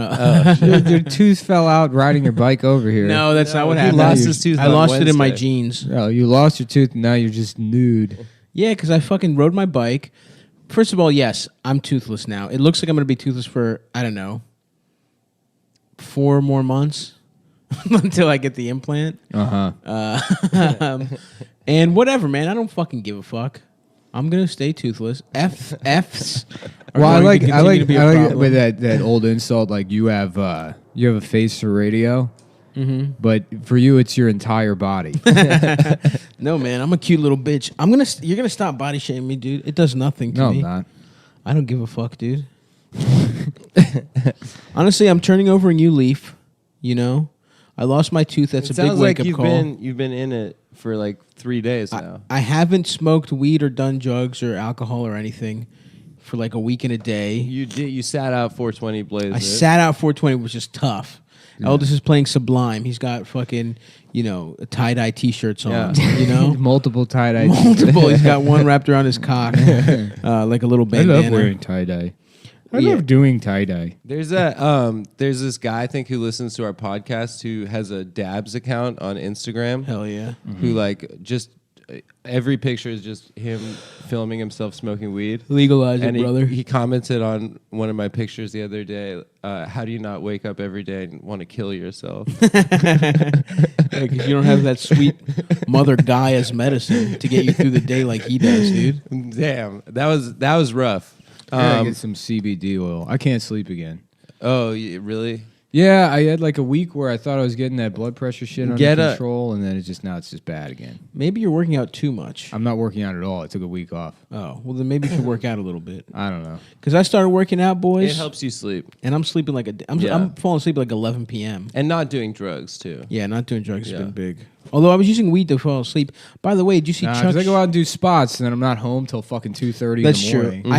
Your tooth fell out riding your bike over here. No, that's not what he happened. lost his tooth I on lost it in my Wednesday. jeans. Oh, you lost your tooth, and now you're just nude. Yeah, because I fucking rode my bike. First of all, yes, I'm toothless now. It looks like I'm going to be toothless for, I don't know, 4 more months until I get the implant. And whatever, man. I don't fucking give a fuck. I'm going to stay toothless. F's. are Well, I going like to continue to be a problem. with that old insult. Like you have a face for radio, but for you it's your entire body. No, man. I'm a cute little bitch. You're going to stop body shaming me, dude. It does nothing to No, me. I'm not. I don't give a fuck, dude. Honestly, I'm turning over a new leaf. You know, I lost my tooth. That's It a big sounds wake like up call. you've been in it for like 3 days now. I haven't smoked weed or done drugs or alcohol or anything for like a week and a day. You sat out 420 Blaze. I sat out 420, which is tough. Eldest is playing Sublime. He's got fucking, tie-dye T-shirts on, Multiple tie-dye. Multiple. He's got one wrapped around his cock, like a little I bandana. love wearing tie-dye. I Yeah. love doing tie-dye. There's this guy I think who listens to our podcast who has a Dabs account on Instagram. Hell yeah. Who like just every picture is just him filming himself smoking weed. Legalize And it, brother. he commented on one of my pictures the other day. How do you not wake up every day and want to kill yourself? Because you don't have that sweet mother Gaia's medicine to get you through the day like he does, dude. Damn, that was rough. I gotta get some CBD oil. I can't sleep again. Oh, really? Yeah, I had like a week where I thought I was getting that blood pressure shit under Get a- control, and then it's just bad again. Maybe you're working out too much. I'm not working out at all. I took a week off. Oh, well, then maybe you should work out a little bit. I don't know. Because I started working out, boys. It helps you sleep And I'm sleeping like I'm Yeah. falling asleep like 11 p.m. and not doing drugs too. Yeah, not doing drugs Yeah. has been big. Although I was using weed to fall asleep. By the way, did you see Because Chuck? I go out and do spots, and then I'm not home till fucking 2:30 in That's the true. morning. I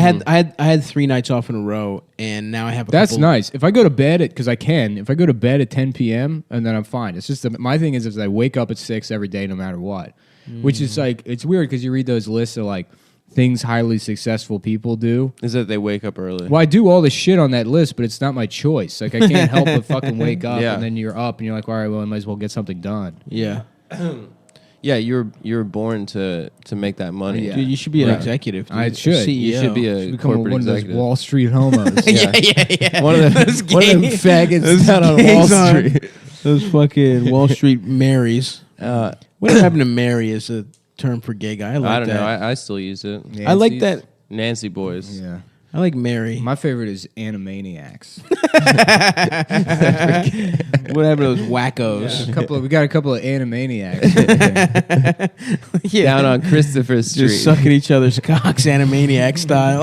had 3 nights off in a row, and now I have a That's couple. nice. If I go to bed because I can. If I go to bed at 10 p.m. and then I'm fine. It's just my thing is I wake up at 6 every day, no matter what. Which is like it's weird because you read those lists of like things highly successful people do. Is that they wake up early? Well, I do all the shit on that list, but it's not my choice. Like I can't help but fucking wake up, Yeah. and then you're up, and you're like, all right, well, I might as well get something done. Yeah. Yeah, you're born to make that money. Yeah. Dude, you should be an Right. executive. Dude. I should. A CEO. You should be Should a become corporate one of those executive. Wall Street homos. yeah. One of them faggots down on Wall gangs on- Street. Those fucking Wall Street Marys. Whatever happened to Mary is a term for gay guy. I like I don't know. that. I still use it. I like Nancy's? that. Nancy boys. Yeah. I like Mary. My favorite is Animaniacs. Whatever those wackos. We got a couple of Animaniacs. Yeah. Down on Christopher Street. Just sucking each other's cocks, Animaniac style.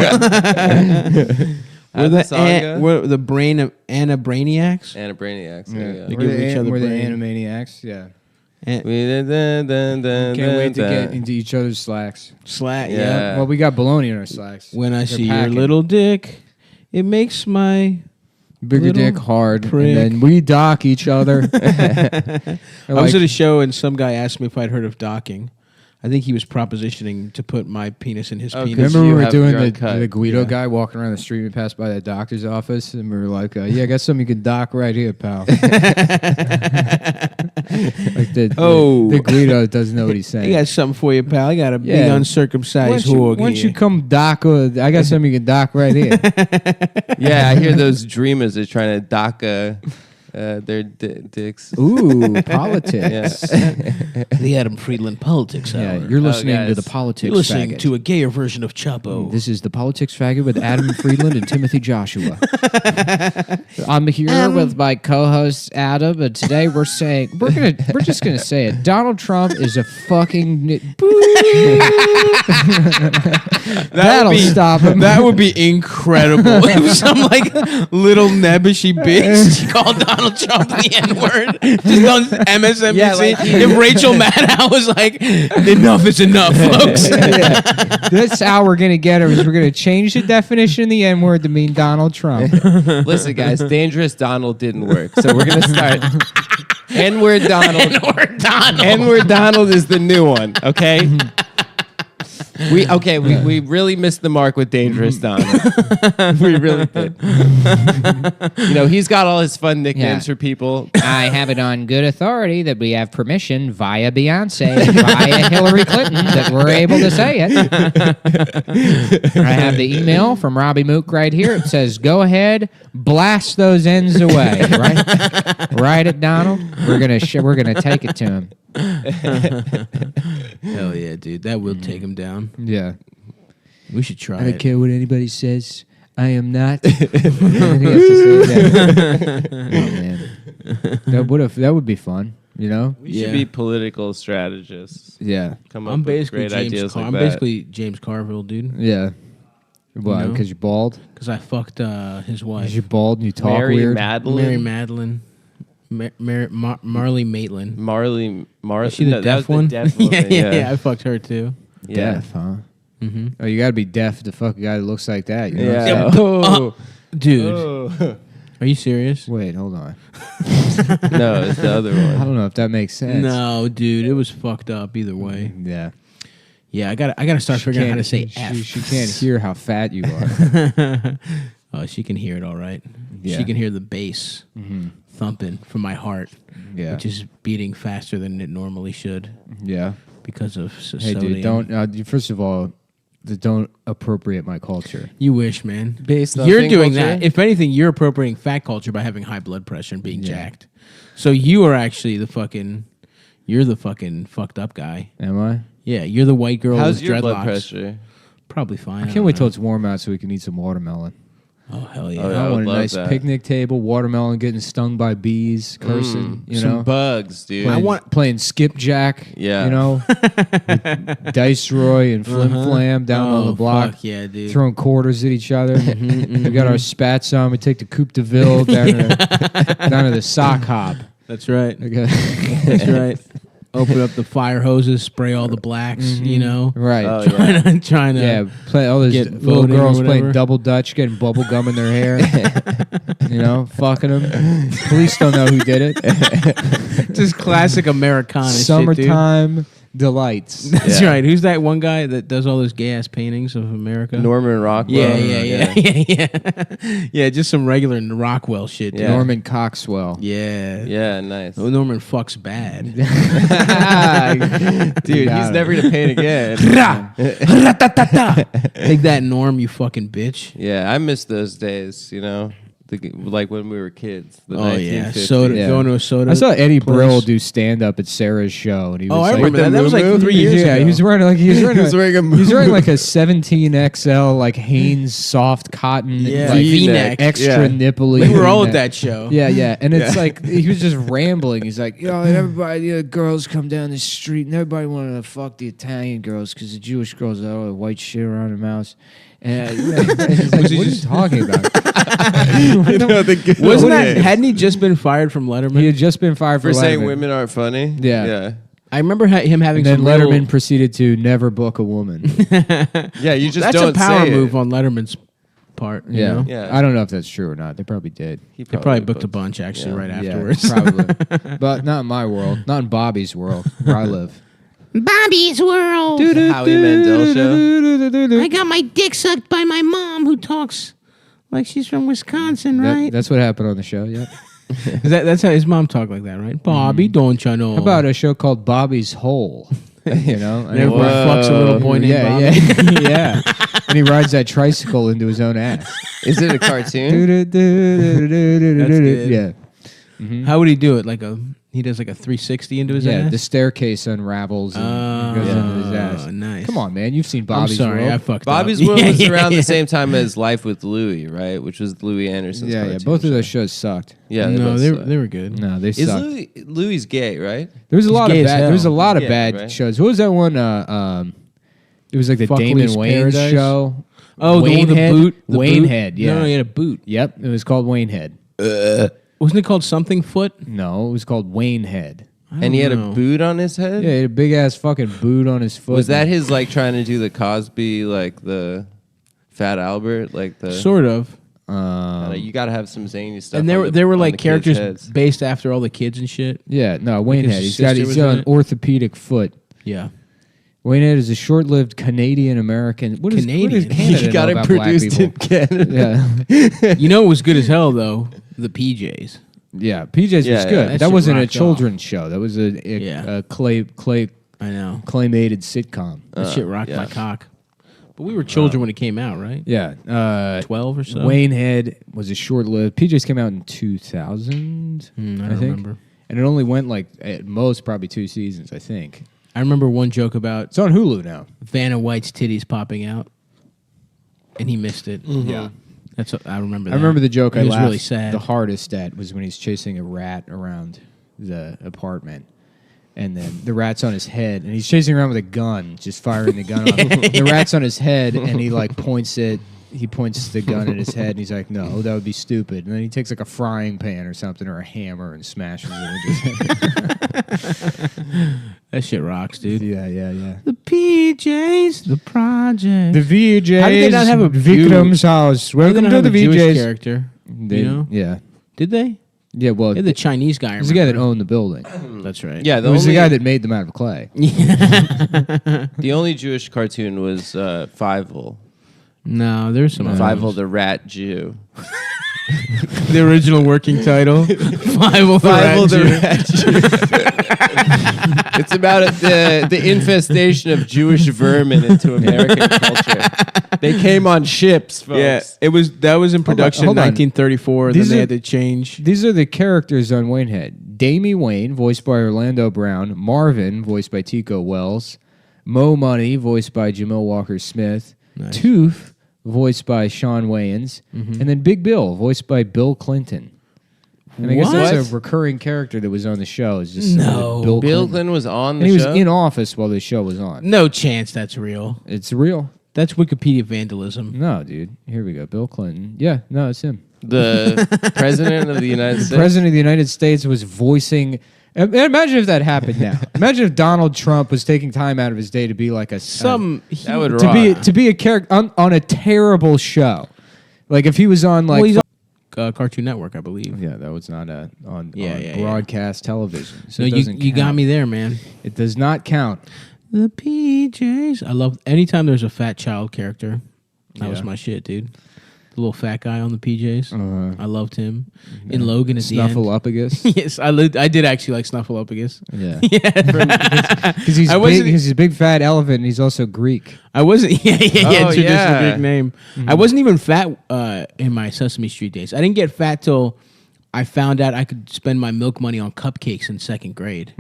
We're the saga. we're the brain of Anabrainiacs. And a Brainiacs. Yeah. Yeah. They give each other We're the brain. Animaniacs. Yeah. And Can't wait to get into each other's slacks. slack. Yeah. Yeah. Well, we got baloney in our slacks. When I They're see packing. your little dick, it makes my Bigger Little dick, hard, prick. and then we dock each other. I was at a show and some guy asked me if I'd heard of docking. I think he was propositioning to put my penis in his penis. Remember when we were doing your the uncut. Guido guy walking around the street? We passed by that doctor's office, and we were like, "Yeah, I got something you can dock right here, pal." Like the Guido doesn't know what he's saying. I got something for you, pal. I got a big Yeah. uncircumcised Why hog don't here. you come dock? I got something you can dock right here. Yeah, I hear those dreamers are trying to dock their dicks. Ooh, politics. The Adam Friedland Politics Hour. Yeah, you're listening to guys. the politics. You're listening faggot. to a gayer version of Chapo. This is the Politics Faggot with Adam Friedland and Timothy Joshua. I'm here with my co-host Adam, and today we're just gonna say it. Donald Trump is a fucking that'll stop him. That would be incredible. If some like little nebbishy bitch called Donald Trump the N-word just on MSNBC. Yeah, like- if Rachel Maddow was like, enough is enough, folks. That's how we're gonna get her. Is we're gonna change the definition of the N-word to mean Donald Trump. Listen, guys, Dangerous Donald didn't work, so we're gonna start. N-word Donald. N-word Donald. N-word Donald is the new one. Okay. We really missed the mark with Dangerous Donald. We really did. He's got all his fun nicknames for people. I have it on good authority that we have permission via Beyonce, via Hillary Clinton, that we're able to say it. I have the email from Robbie Mook right here. It says, "Go ahead, blast those ends away." Right at Donald. We're gonna take it to him. Hell yeah, dude. That will take him down. Yeah. We should try I don't it. care what anybody says. I am not. He has to say that. Oh, man. That would be fun, We should be political strategists. Yeah. Come up I'm with basically great James ideas like I'm that. basically James Carville, dude. Yeah. Why? know? Because you're bald? Because I fucked his wife. Because you're bald and you talk Mary weird? Madeline. Mary Madeline. Marley Maitland. Marley. Is she the that deaf was one? The deaf woman, yeah. I fucked her too. Yeah. Deaf, huh? Mm-hmm. Oh, you gotta be deaf to fuck a guy that looks like that. You know what I'm Yeah. saying? Oh. Dude, are you serious? Wait, hold on. No, it's the other I one. don't know if that makes sense. No, dude, it was fucked up either way. Yeah. Yeah, I gotta start figuring out how to say she, F. She can't hear how fat you are. Oh, she can hear it all right. Yeah. She can hear the bass thumping from my heart, Yeah. which is beating faster than it normally should Yeah. because of Hey, sodium. dude, don't. First of all, don't appropriate my culture. You wish, man. Based on You're thing doing culture? that. If anything, you're appropriating fat culture by having high blood pressure and being jacked. So you are actually you're the fucking fucked up guy. Am I? Yeah, you're the white girl How's with your dreadlocks. blood pressure? Probably fine. I can't wait till it's warm out so we can eat some watermelon. Oh hell yeah! Oh, yeah. I I want would a love nice that. picnic table, watermelon getting stung by bees, cursing, you Some know. bugs, dude. Playing skipjack, Yeah. you know, with Dice Roy and Flim Flam down on the block, Fuck yeah, dude. throwing quarters at each other. We got our spats on. We take the Coupe de Ville down to the sock hop. That's right. Okay. That's right. Open up the fire hoses, spray all the blacks. You know, Right. Oh, yeah. trying to. Yeah, play all those Get little voting or girls whatever. playing double dutch, getting bubble gum in their hair. You know, fucking them. Police don't know who did it. Just classic Americana shit, dude. Summertime delights. That's Yeah. right. Who's that one guy that does all those gay ass paintings of America? Norman Rockwell. Yeah. Just some regular Rockwell shit. Dude. Yeah. Norman Coxwell. Yeah. Yeah, nice. Oh, Norman fucks bad. Dude, Got he's it. never gonna paint again. Take that, Norm, you fucking bitch. Yeah, I miss those days, like when we were kids. The Oh yeah, 1950s. soda. Yeah. Going to a soda. I saw Eddie place. Brill do stand up at Sarah's show, and he was Oh, I like, remember that. That was like Moo-moo? 3 years ago. Yeah, he was wearing like he was wearing a like a 17 XL like Hanes soft cotton Yeah. like, V-neck. extra Yeah. nipply. We were all at V-neck. that show. Yeah, yeah, and it's like he was just rambling. He's like, everybody, girls come down the street, and everybody wanted to fuck the Italian girls because the Jewish girls had all the white shit around their mouths. And it's like, what are you talking about? Wasn't that? Hadn't he just been fired from Letterman? He had just been fired for saying Letterman. women aren't funny? Yeah. I remember him having And then some Letterman real- proceeded to never book a woman. Yeah, you just That's don't a power say move it. on Letterman's part. You Yeah. know? Yeah. I don't know if that's true or not. They probably did. He They probably booked a bunch actually right afterwards. Yeah, probably. But not in my world. Not in Bobby's world, where I live. Bobby's World. Howie Mandel show. I got my dick sucked by my mom who talks like she's from Wisconsin, right? That's what happened on the show, yeah. That's how his mom talked like that, right? Bobby, don't you know? How about a show called Bobby's Hole? You know? And everyone fucks a little boy named yeah, Bobby. yeah. And he rides that tricycle into his own ass. Is it a cartoon? That's good. Yeah. How would he do it? He does like a 360 into his Yeah, ass? the staircase unravels and goes into his ass. Nice. Come on, man. You've seen Bobby's I'm sorry, World. I fucked Bobby's up. World was around the same time as Life with Louie, right? Which was Louie Anderson's Yeah, cartoon both of show. those shows sucked. Yeah, No, both they were good. No, they Is sucked. Louie's gay, right? There was a lot of gay as bad. hell. There was a lot of Yeah, bad right. shows. What was that one? It was like the Damon Fuckley's Wayans Paradise? show. Oh, the Waynehead? boot. The Waynehead, boot? yeah. No, he had a boot. Yep, it was called Waynehead. Wasn't it called something foot? No, it was called Waynehead. And he had a boot on his head? Yeah, he had a big ass fucking boot on his foot. Was that his, like, trying to do the Cosby, like, the Fat Albert? Like, the... Sort of. I don't know, you gotta have some zany stuff. And on there were on like the kids' characters heads. based after all the kids and shit. Yeah, no, Like Waynehead. his He's sister was got in an it? orthopedic foot. Yeah. Waynehead is a short-lived Canadian American. What is Canadian? Canada He know got it about black produced in people? Canada. Yeah, You know what was good as hell though? The PJs. yeah. PJ's was Yeah, good. that That shit wasn't a rocked children's show. That was a Yeah. claymated I know. sitcom. That shit rocked yeah. my cock. But we were children when it came out, right? Yeah, 12 or so. Waynehead was a short-lived. PJs came out in 2000. I don't think. remember. And it only went like at most probably 2 seasons. I think I remember one joke about it's on Hulu now. Vanna White's titties popping out, and he missed it. Yeah. That's what, I remember. That. I remember the joke It I was laughed really sad. the hardest at was when he's chasing a rat around the apartment. And then the rat's on his head, and he's chasing around with a gun, just firing the gun off. The rat's on his head, and he like points it. He points the gun at his head, and he's like, "No, that would be stupid." And then he takes like a frying pan or something, or a hammer, and smashes it into his head. That shit rocks, dude. Yeah. The PJs, the project. The VJs. How did they not have a Vikram's house? How did they Welcome not to have the a Jewish VJs. character. They- You know? Yeah. Did they? Yeah. Well, They had the Chinese guy. I it was the guy that remember. owned the building. That's right. Yeah, It was the guy that made them out of clay. the only Jewish cartoon was Fievel. No, there's some other Fievel ones. the Rat Jew. The original working title. Fievel the Rat Jew. It's about the infestation of Jewish vermin into American culture. They came on ships, folks. Yeah, that was in production in hold on. 1934. These then they are- had to change. These are the characters on Waynehead. Damie Wayne, voiced by Orlando Brown. Marvin, voiced by Tico Wells. Mo Money, voiced by Jamil Walker Smith. Nice. Tooth, voiced by Sean Wayans. And then Big Bill, voiced by Bill Clinton. And I guess What? that's a recurring character that was on the show. Is just No. Bill Bill Clinton. Clinton was on the And he was show. in office while the show was on. No chance that's real. It's real. That's Wikipedia vandalism. No, dude. Here we go. Bill Clinton. Yeah, no, it's him. the president of the United States. The president of the United States was voicing. Imagine if that happened now. Imagine if Donald Trump was taking time out of his day to be like That would to be a character on a terrible show. Like if he was on like he's on Cartoon Network, I believe. yeah, that was not on Yeah. broadcast television. So No, it doesn't you got count. me there, man. It does not count. The PJs. I love anytime there's a fat child character. That was Yeah. my shit, dude. The little fat guy on the PJs. I loved him. In Logan at Snuffleupagus. the end. Yes, I did actually like Snuffleupagus. Yeah, because he's I big. wasn't- He's a big fat elephant, and he's also Greek. I wasn't. Yeah, Oh, traditional yeah. Greek name. I wasn't even fat in my Sesame Street days. I didn't get fat till I found out I could spend my milk money on cupcakes in second grade,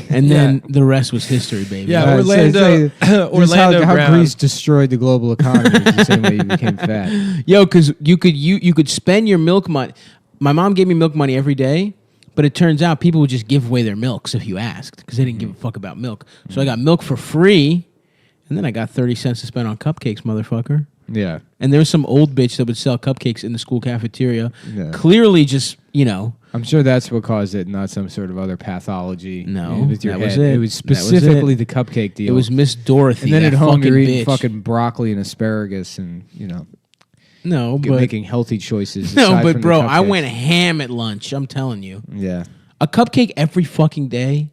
and then the rest was history, baby. Yeah, Orlando- This is Orlando how Brown. Greece destroyed the global economy. It's the same way you became fat. Yo, because you could spend your milk money. My mom gave me milk money every day, but it turns out people would just give away their milks if you asked because they didn't give a fuck about milk. So I got milk for free, and then I got 30 cents to spend on cupcakes, motherfucker. Yeah. And there was some old bitch that would sell cupcakes in the school cafeteria. Yeah. Clearly just, I'm sure that's what caused it, not some sort of other pathology. No, with your that was head. it. It was That was specifically it. the cupcake deal. it was Miss Dorothy. and then that at home fucking you're eating bitch. fucking broccoli and asparagus, and No, but making healthy choices. no, aside but from the bro, I cupcakes. went ham at lunch. I'm telling you, Yeah, a cupcake every fucking day.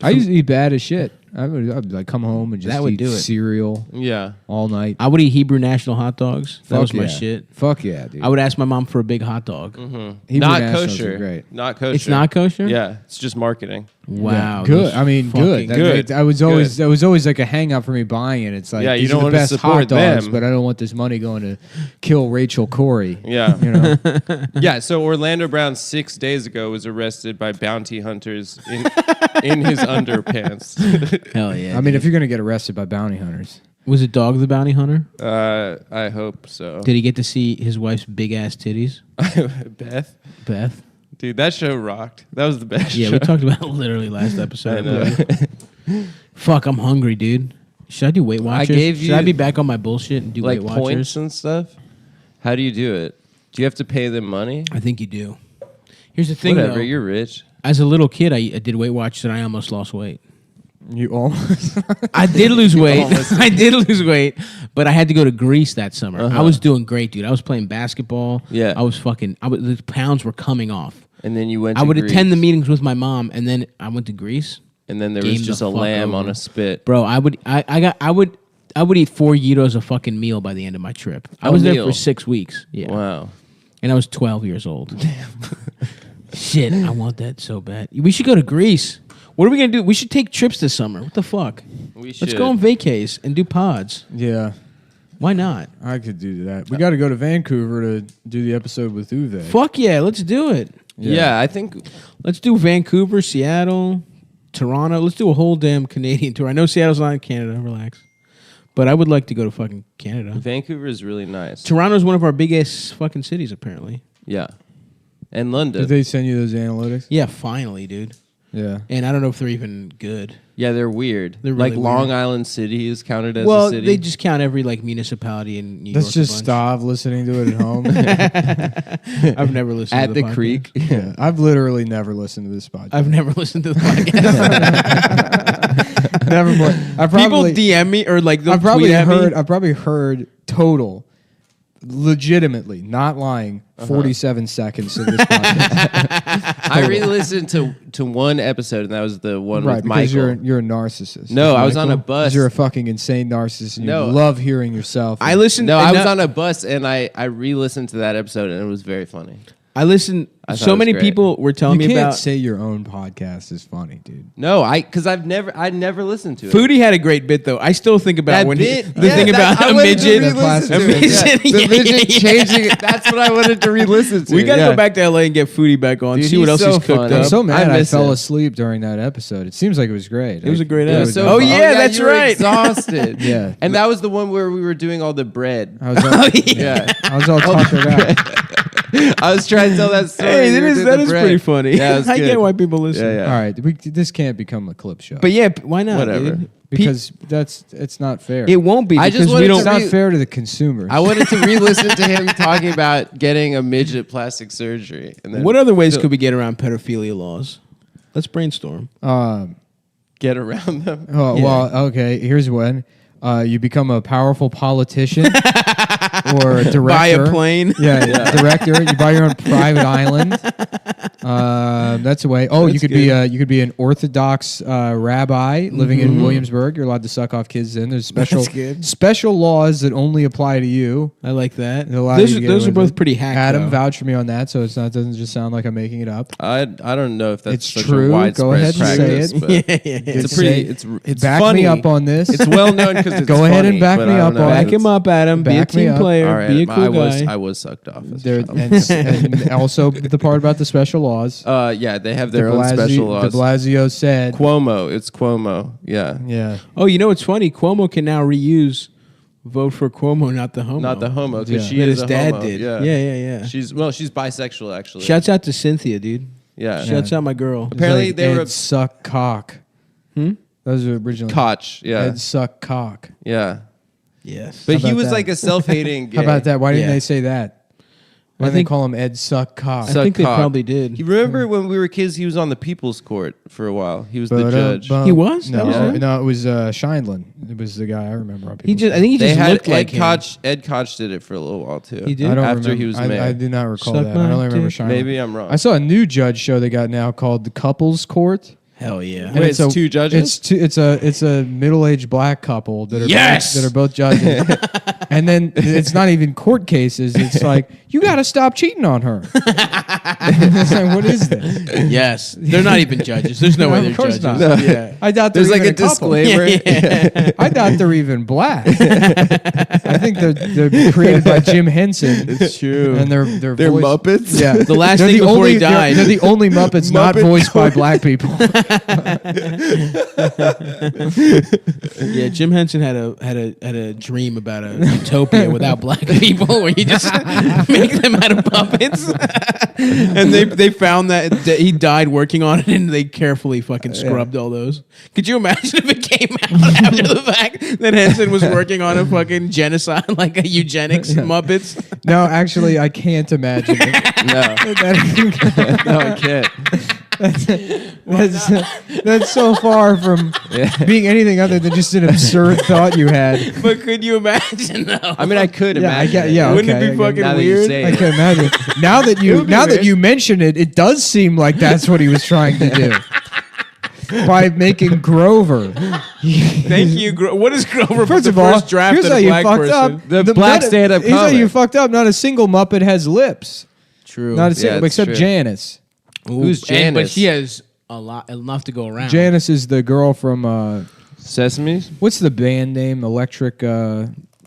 I used to eat bad as shit. I'd like come home and just That would eat do it. cereal Yeah. all night. I would eat Hebrew National hot dogs. That was my yeah. shit. Fuck yeah, dude. I would ask my mom for a big hot dog. Hebrew Not Nationals are kosher. Great. Not kosher. It's not kosher. Yeah, it's just marketing. Wow. Good. those I mean, good. fucking- Good. That was always like a hang up for me buying it. It's like, Yeah, you these don't are the wanna best support hot dogs, them. but I don't want this money going to kill Rachel Corey. Yeah. You know, Yeah, so Orlando Brown 6 days ago was arrested by bounty hunters in his underpants. Hell yeah. I mean, if you're gonna get arrested by bounty hunters, was it Dog the Bounty Hunter? I hope so. Did he get to see his wife's big ass titties? Beth? Beth? Dude, that show rocked. That was the best Yeah, show. we talked about it literally last episode. I know. Fuck, I'm hungry, dude. Should I do Weight Watchers? gave Should you, I be back on my bullshit and do like Weight points Watchers? and stuff? How do you do it? Do you have to pay them money? I think you do. Here's the thing, Whatever, though. you're rich. As a little kid, I did Weight Watchers and I almost lost weight. you almost. I did lose weight. I did lose weight, but I had to go to Greece that summer. I was doing great, dude. I was playing basketball. Yeah. The pounds were coming off. And then you went to I would Greece, attend the meetings with my mom, and then I went to Greece. and then there Game was just the a fuck lamb on over. a spit. Bro, I would eat 4 gyros a fucking meal by the end of my trip. I was there meal. for 6 weeks. Yeah. Wow. And I was 12 years old. Shit, I want that so bad. We should go to Greece. What are we going to do? We should take trips this summer. What the fuck? We should. Let's go on vacays and do pods. Yeah, Why not? I could do that. We got to go to Vancouver to do the episode with Uwe. Fuck yeah, let's do it. Yeah, I think Let's do Vancouver, Seattle, Toronto. Let's do a whole damn Canadian tour. I know Seattle's not in Canada. Relax. But I would like to go to fucking Canada. Vancouver is really nice. Toronto's one of our biggest fucking cities, apparently. Yeah. And London. Did they send you those analytics? Yeah, finally, dude. Yeah. And I don't know if they're even good. Yeah, they're weird. They're like really Long weird. Island City is counted as Well, a city. they just count every like municipality in New York. Let's just a bunch. stop listening to it at home. I've never listened at to the podcast. creek. Yeah, I've literally never listened to this podcast. I've never listened to the podcast. never more. I probably, People DM me or like they'll I've probably tweet at me. heard. I've probably heard total, legitimately, not lying, 47 seconds of this podcast. I re-listened to one episode, and that was the one Right, with because Michael. you're a narcissist. No, I was on a Michael? bus. 'Cause you're a fucking insane narcissist, and No. you love hearing yourself. I listened. No, and I was that- on a bus, and I re-listened to that episode, and it was very funny. I listened. I thought it So was many great. people were telling You me can't about. say your own podcast is funny, dude. No, because I never listened to it. Foodie had a great bit though. I still think about That when bit, the thing about I a wanted to midget. re-listen A to it. midget, Yeah. The yeah, midget yeah. changing it. That's what I wanted to re-listen to. We gotta yeah. go back to LA and get Foodie back on. Dude, see what else he's so he's cooked funny. up. I'm so mad I miss fell him. asleep during that episode. It seems like it was great. It was a great It was episode. so Oh fun. yeah, that's you were right. Exhausted. Yeah. and that was the one where we were doing all the bread. I was all, Yeah, I was all tuckered out. I was trying to tell that story. Hey, We that were is doing that the is bread. pretty funny. Yeah, it was I good. get why people listen. Yeah, yeah. All right, this can't become a clip show. But yeah, why not? Whatever. Dude? because it's not fair. It won't be. I just because wanted we to it's don't. not fair to the consumers. I wanted to re-listen to him talking about getting a midget plastic surgery. And then What other ways could we get around pedophilia laws? Let's brainstorm. get around them? Oh, well, okay. Here's one. You become a powerful politician or a director. Buy a plane. Yeah, director. You buy your own private island. That's a way. Oh, you could be an Orthodox rabbi living in Williamsburg. You're allowed to suck off kids. Then there's special laws that only apply to you. I like that. that allow you to get Those away are with both it. pretty hacked. Adam though. vouched for me on that, so doesn't just sound like I'm making it up. I don't know if that's It's such true. a Go widespread ahead and say practice, it. but it's a Say- pretty. It's Back funny. me up on this. It's well known because it's Go ahead and funny, back but me I don't up know on if Back it. him it's- up, Adam. Be a Back me team up. player. All right, Be a cool guy. I was sucked off. As a There, child. and also the part about the special laws. Yeah, they have their own special laws. De Blasio said, Cuomo, it's Cuomo. Yeah, yeah. Oh, you know what's funny? Cuomo can now reuse vote for Cuomo, not the homo. not the homo because Yeah. she that is his a dad homo. did. Yeah, yeah. She's bisexual actually. Shouts out to Cynthia, dude. yeah, Shouts out my girl. Apparently It's they like were Ed suck cock. Those are originally Koch. Yeah, Ed suck cock. yeah. Yes. But How he about was that? like a self-hating. Gay. How about that? Why didn't Yeah. they say that? Why they call him Ed Suck Cock? I think they cock. probably did. You remember when we were kids? He was on the People's Court for a while. He was the judge. He was? No, That was him? no, it was Scheindlin. It was the guy I remember. On He People's just, I think he They just had looked like him. Ed Koch did it for a little while too. He did? I don't after remember. he was mayor. I do not recall Suck that. my I only remember dick. Scheindlin. Maybe I'm wrong. I saw a new judge show they got now called the Couples Court. Hell yeah. And Wait, it's two judges? It's a middle-aged black couple that are Yes! that are both judges. And then it's not even court cases. It's like you got to stop cheating on her. It's like, what is this? Yes. They're not even judges. There's no way they're Of course judges. not. Yeah. I doubt there's There's like even a couple. disclaimer. I doubt they're even black. I think they're created by Jim Henson. It's true. And they're They're voiced- Muppets? Yeah, The last They're thing before only, he died. They're the only Muppets not Muppet voiced by black people. Yeah, Jim Henson had a dream about a utopia without black people, where you just make them out of puppets. And they found that he died working on it, and they carefully fucking scrubbed all those. Could you imagine if it came out after the fact that Henson was working on a fucking genocide, like a eugenics Muppets? No, actually, I can't imagine it. No, I can't. That's so far from being anything other than just an absurd thought you had. But could you imagine though? I mean, I could Yeah, I imagine. get- yeah, Wouldn't okay, it be fucking now that you weird? say I it. can imagine. Now that you mention it, it does seem like that's what he was trying to do by making Grover. Thank you. What is Grover? First the of all, first draft here's of how a you black fucked person? up. The black not- stand-up Here's how comic. you fucked up. Not a single Muppet has lips. True. Not a single, it's except true. Janice. Who's But Janice? she has enough to go around. Janice is the girl from Sesame's? what's the band name? Electric.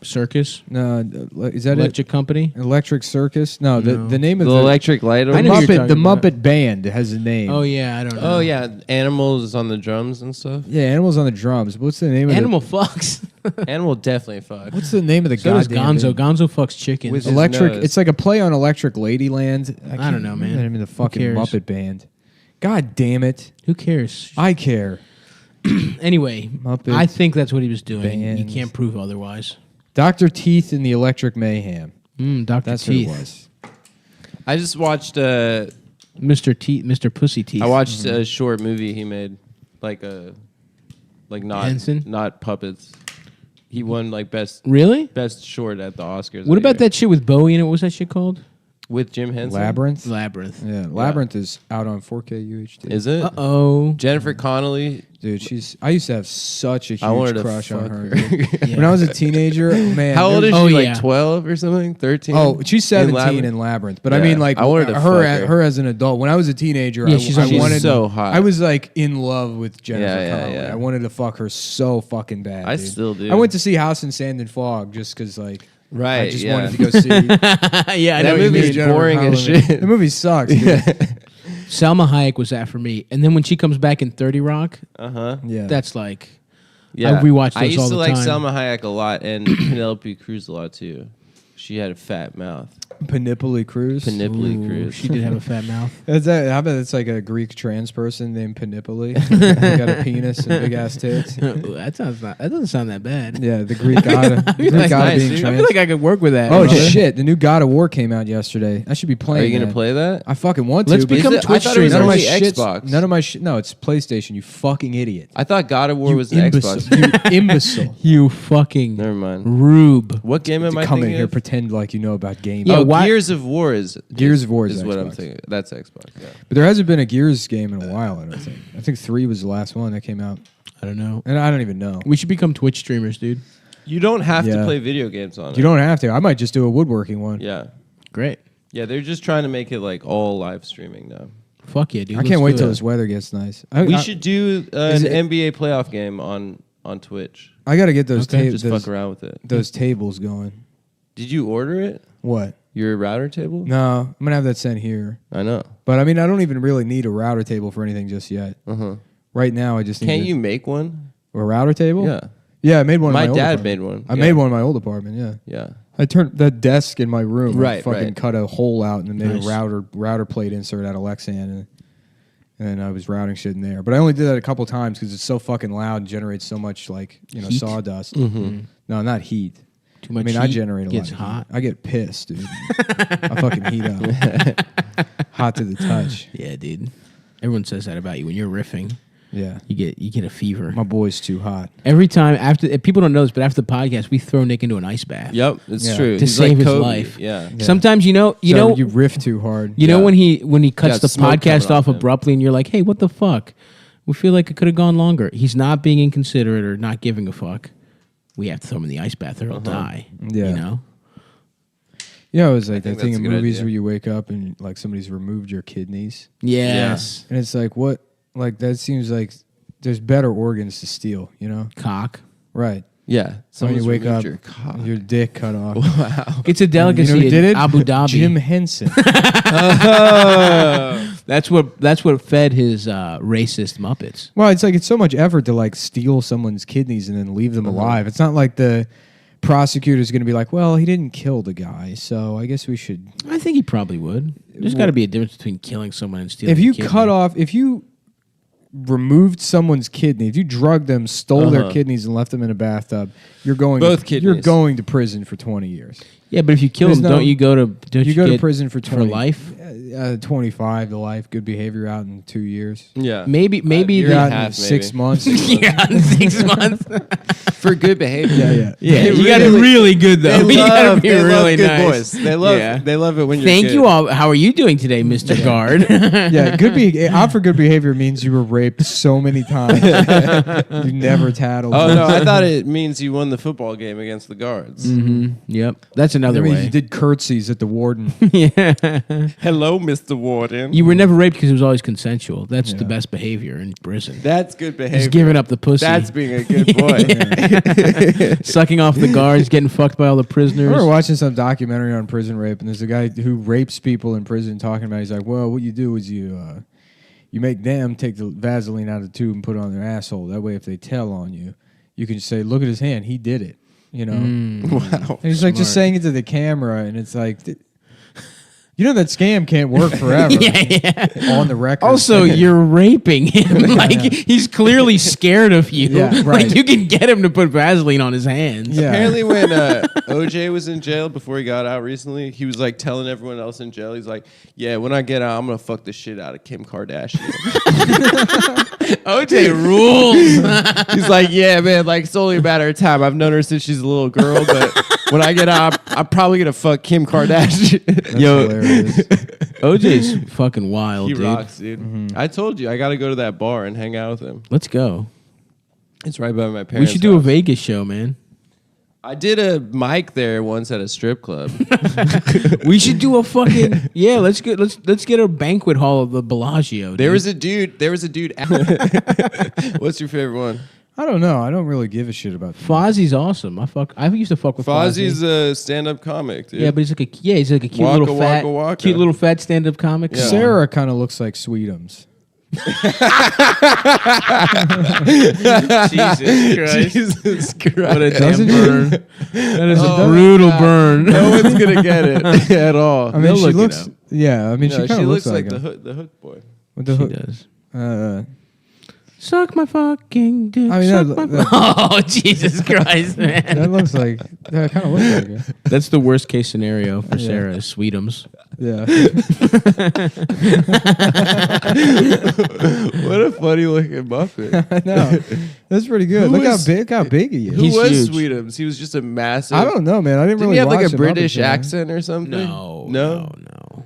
Circus, Is that Electric Company. it? Electric Circus? No, No. the name of The the electric light the I know over you're Muppet. talking The about. Muppet Band has a name. Oh yeah, I don't know. Oh, yeah. Animals on the drums and stuff. Yeah, Animals on the Drums. What's the name of Animal fucks. Animal definitely fuck. What's the name of the So does goddamn Gonzo. band? Gonzo fucks chickens. With his Electric. nose. It's like a play on Electric Ladyland. I don't know, man. I mean the fucking cares? Muppet Band. God damn it! Who cares? I care. Anyway, Muppet I think that's what he was doing. You Band. can't prove otherwise. Dr. Teeth and the Electric Mayhem. Dr. That's Teeth. what it was. I just watched Mr. Teeth, Mr. Pussy Teeth. I watched a short movie he made, like not Henson? not puppets. He won like best Really? short at the Oscars. What about that shit with Bowie in it? What was that shit called? with Jim Henson? Labyrinth. Labyrinth. Yeah, Labyrinth is out on 4K UHD. Is it? Oh. Jennifer Connelly. Dude, I used to have such a I wanted huge to crush on fuck her. her. dude. When I was a teenager, man. How old is she? Oh, Like yeah. 12 or something? 13? Oh, she's 17 Labyrinth? in Labyrinth. But I Yeah, mean, like, I wanted to her, fuck her. her as an adult. When I was a teenager, Yeah, I, she's I she's wanted so hot. I was like in love with Jennifer Yeah, Connelly. yeah. I wanted to fuck her so fucking bad. I dude. still do. I went to see House in Sand and Fog just because, like, Right, I just yeah. wanted to go see. Yeah, I know That what you movie's mean. boring as shit. The movie sucks. Dude. Salma Hayek was that for me. And then when she comes back in 30 Rock, Uh-huh. Yeah, that's like... Yeah. I rewatched I those used all to the like time. Selma Hayek a lot and Penelope Cruz a lot too. She had a fat mouth. Panipoli Cruz. Panipoli Ooh, Cruz. she did have a fat mouth. Is that, how about it's like a Greek trans person named Panipoli? They got a penis and big ass tits. That doesn't sound that bad. Yeah, the Greek god. Greek that's god nice, being dude. I trans. feel like I could work with that. Oh brother. shit! The new God of War came out yesterday. I should be Are playing. you gonna that. play that? I fucking want Let's to. but become Is it- I Twitch thought it was none of my only shits. Xbox. None of my no. It's PlayStation. You fucking idiot. I thought God of War You was an imbecile. Xbox. You imbecile. You fucking Never mind. rube. What game am I Come in thinking here, of? pretend like you know about games. Yeah, Oh, why- Gears of War is Gears of War is what I'm Xbox. thinking. That's Xbox. Yeah. But there hasn't been a Gears game in a while. I don't think. I think 3 was the last one that came out, I don't know. and I don't even know. We should become Twitch streamers, dude. You don't have to Yeah. play video games on it. You don't have to. I might just do a woodworking one. Yeah. Great. Yeah, they're just trying to make it like all live streaming now. Fuck yeah, dude. I can't Let's wait do till that. this weather gets nice. We should do is an it- NBA playoff game on Twitch. I got to get those Okay, tables. Just fuck around with it. Those tables going. Did you order it? What? Your router table? No, I'm gonna have that sent here. I know. But I mean, I don't even really need a router table for anything just yet. Uh-huh. Right now, I just need Can't you make one? a router table. Yeah. Yeah, I made one. My in my old dad apartment. made one. I Yeah. made one in my old apartment. Yeah, Yeah. I turned that desk in my room. I Right, fucking right. cut a hole out and then made Nice. a router plate insert out of Lexan, and I was routing shit in there. But I only did that a couple times because it's so fucking loud and generates so much Heat? sawdust. Mm-hmm. No, not heat. Too much I mean, I heat generate a gets lot of hot. heat. I get pissed, dude. I fucking heat up. Hot to the touch. Yeah, dude. Everyone says that about you when you're riffing. Yeah. You get a fever. My boy's too hot. Every time if people don't know this, but after the podcast, we throw Nick into an ice bath. Yep, it's Yeah. true. To He's save like his Kobe. life. Yeah. Sometimes you know You riff too hard. You know when he cuts Yeah, the smoke podcast coming off off him. abruptly, and you're like, "Hey, what the fuck? We feel like it could have gone longer." He's not being inconsiderate or not giving a fuck. We have to throw him in the ice bath or he'll die. Yeah. You know. You know, it's like think that thing that's in a good movies idea. where you wake up and like somebody's removed your kidneys. Yes. And it's like, what? Like, that seems like there's better organs to steal, you know? Cock. Right. Yeah. When Someone's you wake removed up, your cock. your dick cut off. Wow. It's a You delicacy know who did in it? Abu Dhabi. Jim Henson. That's what fed his racist Muppets. Well, it's like it's so much effort to like steal someone's kidneys and then leave them alive. It's not like the prosecutor's going to be like, well, he didn't kill the guy, so I guess we should. I think he probably would. There's got to be a difference between killing someone and stealing. If you a kidney. cut off, if you removed someone's kidney, if you drugged them, stole their kidneys, and left them in a bathtub, you're going Both to, you're kidneys. going to prison for 20 years. yeah, but if you kill There's them, no- don't you go to You go to get prison for 20 life? 25 to life, good behavior out in 2 years. Yeah. Maybe You're and a out in half, 6 maybe. months. yeah, in 6 months. For good behavior. Yeah, They you got to be really good though. They You gotta love, be they really love good nice. boys. They love Yeah. they love it when you're Thank good. you all. How are you doing today, Mr. Guard? Yeah, out for good behavior means you were raped so many times. You never tattled. Oh no, I thought it means you won the football game against the guards. Yep, that's another That means way. you did curtsies at the warden. yeah, Hello, Mr. Warden. you were never raped because it was always consensual. That's the Yeah. best behavior in prison. That's good behavior. He's giving up the pussy. That's being a good boy. sucking off the guards, getting fucked by all the I prisoners. remember watching some documentary on prison rape, and there's a guy who rapes people in prison talking about. He's like, "Well, what you do is you make them take the Vaseline out of the tube and put it on their asshole. That way, if they tell on you, you can say, look at his hand, he did it.' You know." Wow. And he's like just saying it to the camera, and it's like, you know that scam can't work forever. yeah. On the record. Also, you're raping him. Like he's clearly scared of you. Yeah, right. Like you can get him to put Vaseline on his hands. Yeah. Apparently, when OJ was in jail before he got out recently, he was like telling everyone else in jail, he's like, "Yeah, when I get out, I'm gonna fuck the shit out of Kim Kardashian." OJ rules. He's like, "Yeah, man, like it's only a matter of time. I've known her since she's a little girl, but when I get out, I'm probably gonna fuck Kim Kardashian." That's Yo, hilarious. OJ's fucking wild, He dude. rocks, dude. I told you, I got to go to that bar and hang out with him. Let's go. It's right by my We parents' should do a house. Vegas show, man. I did a mic there once at a strip club. We should do a fucking let's get a banquet hall of the Bellagio. Dude. There was a dude. What's your favorite one? I don't know. I don't really give a shit about Fozzie's awesome. I used to fuck with Fozzie's Fozzie. a stand-up comic, dude. Yeah, but he's like a cute Waka, little fat, waka, waka. cute little fat stand-up comic. Yeah. Sarah kind of looks like Sweetums. Jesus Christ. What a damn Doesn't burn! she? That is Oh a my brutal God. burn. No one's gonna get it at all. I mean, They'll she look it looks. up. Yeah, I mean, No, she kind of looks like like him. the hook boy. With the She hook. does. Suck my fucking dick. I mean, suck that- my that- oh Jesus Christ, man! That looks like. That kind of looks like it. That's the worst case scenario for Yeah. Sarah. Is Sweetums. Yeah. What a funny looking Muppet. I know. That's pretty good. Who Look was- how big he is. Who He's was huge. Sweetums? He was just a massive. I don't know, man. I didn't Didn't really he have like watch a the British Muppets, man. accent or something? No.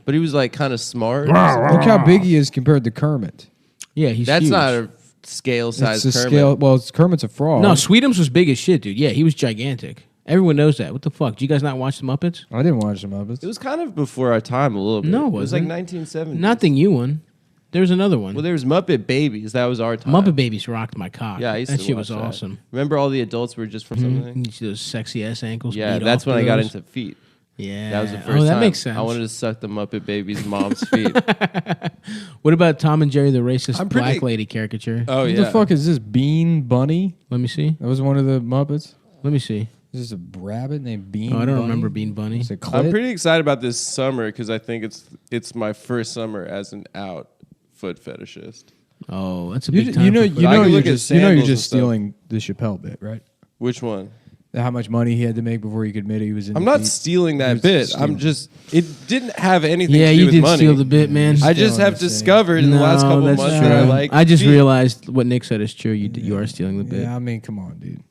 But he was like kind of smart. Look how big he is compared to Kermit. Yeah, he's That's huge. not a scale size It's a Kermit. scale. Well, Kermit's a frog. No, Sweetums was big as shit, dude. Yeah, he was gigantic. Everyone knows that. What the fuck? Do you guys not watch the Muppets? I didn't watch the Muppets. It was kind of before our time a little bit. No, it it was like wasn't. 1970. Not the new one. There's another one. Well, there was Muppet Babies. That was our time. Muppet Babies rocked my cock. Yeah, I used that to shit watch was that. awesome. Remember all the adults were just from something? You see those sexy ass ankles. Yeah, beat that's off when I to got those? into feet. Yeah, That was the first Oh, that time. makes sense. I wanted to suck the Muppet Baby's mom's feet. What about Tom and Jerry, the racist I'm pretty- black lady caricature? Oh, What yeah. the fuck is this? Bean Bunny? Let me see. That was one of the Muppets. Let me see. Is this a rabbit named Bean? Oh, I don't Bunny? remember Bean Bunny. It's a I'm clit? pretty excited about this summer because I think it's my first summer as an out foot fetishist. Oh, that's a You, big time. you know, for you foot- I know, can you're look at just, you know, you're sandals and just stuff. stealing the Chappelle bit, right? Which one? How much money he had to make before he could admit he was in I'm the not feet? stealing that was bit. stealing. I'm just. It didn't have anything Yeah, to do you with did money. steal the bit, man. I just Stealing have the same. discovered in the last couple that's months true. that I like. I just feet. realized what Nick said is true. You are stealing the bit. Yeah, I mean, come on, dude.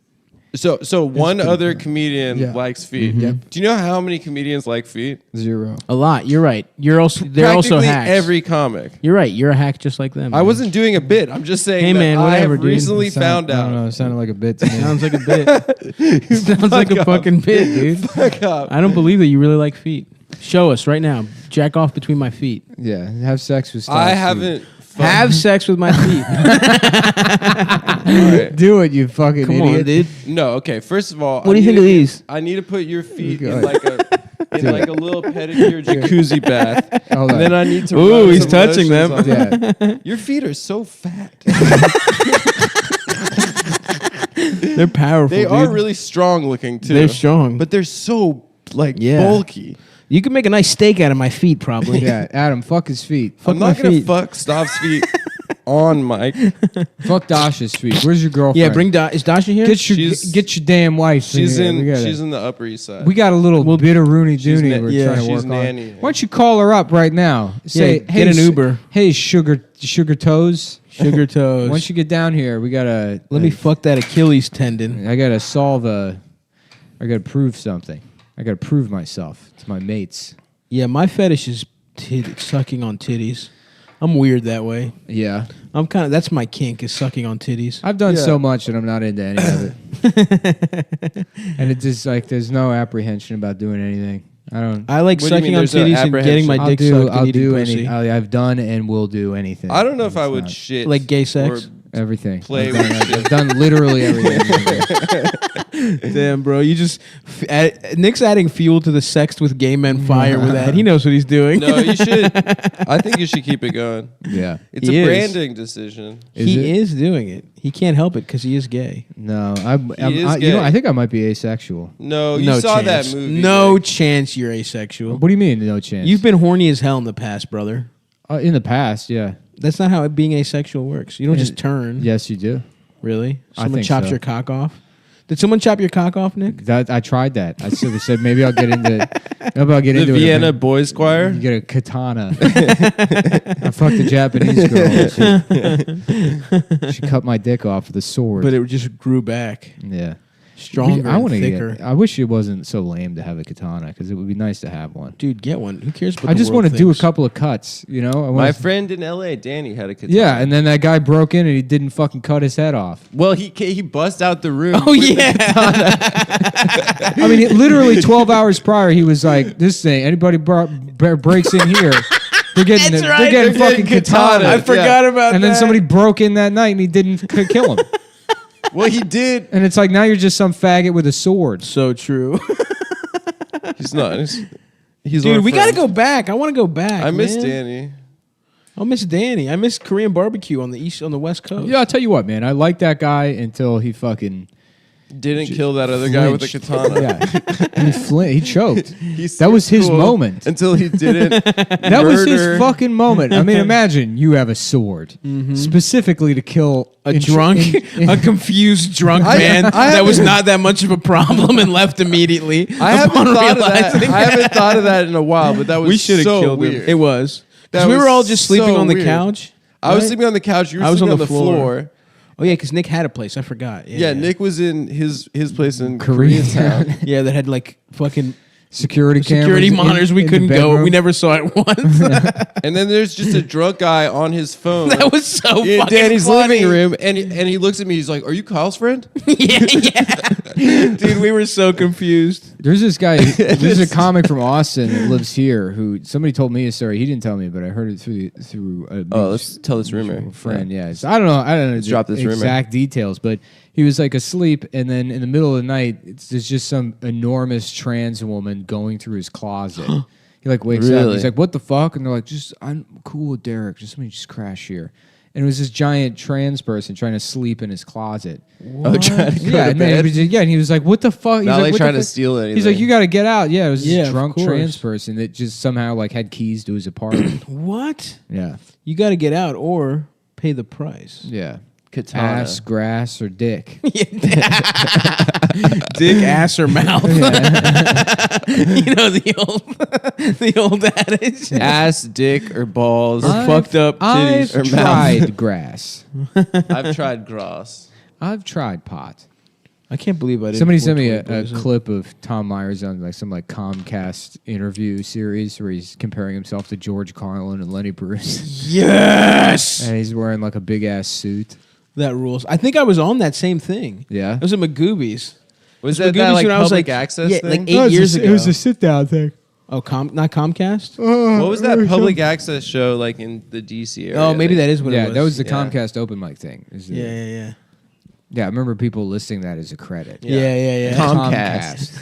So one other comedian Yeah. likes feet. Yep. Do you know how many comedians like feet? 0. A lot. You're right. You're also they're also Practically hacks. every comic. You're right. You're a hack just like them. I man. wasn't doing a bit. I'm just saying Hey, that man, I whatever, have dude. recently found I don't know. out. It sounded like a bit to me. Sounds like a bit. Sounds like a fucking bit, dude. Fuck up. I don't believe that you really like feet. Show us right now. Jack off between my feet. Yeah, have sex with. I Styles, haven't. Have sex with my feet. Alright. Do it, you fucking Come idiot. on, dude. No, okay. First of all, What do you think of these? I need to put your feet Go in like a little pedicure jacuzzi bath. Hold And on. then I need to. Ooh, rub he's some touching lotions them. on Yeah. Your feet are so fat. They're powerful. They are dude. really strong looking too. They're strong. but they're so like Yeah. bulky. You can make a nice steak out of my feet, probably. Yeah, Adam, fuck his feet. I'm my not gonna feet. fuck Stav's feet on mic. Fuck Dasha's feet. Where's your girlfriend? Yeah, bring Is Dasha here? Get your She's- get your damn wife. She's in. here. she's in the Upper East Side. We got a little bit of Rooney she's Dooney na- we're yeah, trying to she's work on. nannying. Why don't you call her up right now? Say, get hey, an Uber. Hey, sugar toes. Sugar toes. Once you get down here, we gotta Let me fuck that Achilles tendon. I gotta solve I gotta prove something. I gotta prove myself to my mates. Yeah, my fetish is sucking on titties. I'm weird that way. Yeah, I'm kind of that's my kink is sucking on titties. I've done Yeah. so much that I'm not into any of it. And it's just like there's no apprehension about doing anything. I don't. I like What do you sucking mean on there's no titties and getting my I'll dick do. sucked I'll and eating do pussy. any. I've done and will do anything. I don't know if I It's would not- shit Like gay sex? or everything. play I've done, with I've done literally everything. Damn, bro, you just Nick's adding fuel to the sex with gay men fire with that. He knows what he's doing. No, you should. I think you should keep it going. Yeah. It's He a is. branding decision. He is doing it. He can't help it because he is gay. No, is you know, gay. I think I might be asexual. No, you no saw chance. that movie. No Nick. chance you're asexual. What do you mean, no chance? You've been horny as hell in the past, brother. In the past, yeah. That's not how being asexual works. You don't just turn. Yes, you do. Really? I Someone think chops so. your cock off? Did someone chop your cock off, Nick? That I tried that. I said maybe I'll get into. Maybe I'll get The into Vienna it. Boys Choir. You get a katana. I fucked a Japanese girl. She cut my dick off with a sword. But it just grew back. yeah. Stronger I and wanna thicker. I wish it wasn't so lame to have a katana because it would be nice to have one. Dude, get one. Who cares about I the just world want to do a thinks? couple of cuts, you know. I My wanna- friend in L.A., Danny, had a katana. yeah, and then that guy broke in and he didn't fucking cut his head off. Well, he bust out the room. Oh, with the yeah. I mean, literally 12 hours prior, he was like, "This thing, anybody breaks in here, they're getting That's they're right, getting they're fucking getting katana." katana. I forgot about And that. then somebody broke in that night and he didn't kill him. Well, he did. And it's like now you're just some faggot with a sword. So true. He's not. He's Dude, our we got to friend. go back. I want to go back. I miss man. Danny. I miss Danny. I miss Korean barbecue on the West Coast. Yeah, I'll tell you what, man. I like that guy until he fucking Didn't kill that other guy with a flinched. katana. Yeah, he choked. He That was seemed his cool moment. until he didn't. That was his murder. fucking moment. I mean, imagine you have a sword specifically to kill A drunk, a confused drunk man that was not that much of a problem and left immediately. I haven't upon thought of that. realizing I haven't thought of that in a while, but that was we should have so killed weird. him. It was. 'Cause That we were was all just sleeping so on the weird. couch. I was right? sleeping on the couch. You were I was sleeping on on the the floor. Oh yeah, because Nick had a place. I forgot. Yeah, Nick was in his place in Koreatown. Koreatown. Yeah, that had like fucking security security cameras monitors. We in the couldn't go. bedroom. We never saw it once. And then there's just a drunk guy on his phone. That was so in fucking Danny's funny. living room, and he looks at me. He's like, "Are you Kyle's friend?" yeah. Dude, we were so confused. There's this guy. There's a comic from Austin that lives here who somebody told me a story. He didn't tell me, but I heard it through a Oh, let's tell this rumor. friend. Yeah, so I don't know. drop this rumor. exact details, but he was like asleep, and then in the middle of the night, there's just some enormous trans woman going through his closet. He like wakes up. Really? He's like, "What the fuck?" And they're like, "I'm cool with Derek. Just let me just crash here." And it was this giant trans person trying to sleep in his closet. Oh, trying to go Yeah, to and then bed. and he was like, "What the fuck?" He's Not like "What the trying to fuck?" steal anything. He's like, "You got to get out." Yeah, it was Yeah, this of drunk course. trans person that just somehow like had keys to his apartment. What? Yeah, You got to get out or pay the price. yeah. Katana. Ass, grass, or dick. Dick, ass, or mouth. You know the old adage. Ass, dick, or balls. Or fucked up titties. I've or mouth. tried grass. I've tried grass. I've tried pot. I can't believe I didn't. Somebody sent me a 420 clip of Tom Myers on like some like Comcast interview series where he's comparing himself to George Carlin and Lenny Bruce. Yes! And he's wearing like a big ass suit. That rules. I think I was on that same thing. Yeah. It was at Magoobies. Was It that like when I was public like, access yeah, thing? like 8 years ago. It was a sit down thing. Oh, not Comcast? What was that public access show like in the DC area? Oh, maybe Like, that is what it Yeah, was. that was the Yeah. Comcast open mic thing. Yeah. Yeah, I remember people listing that as a credit. Yeah. Comcast.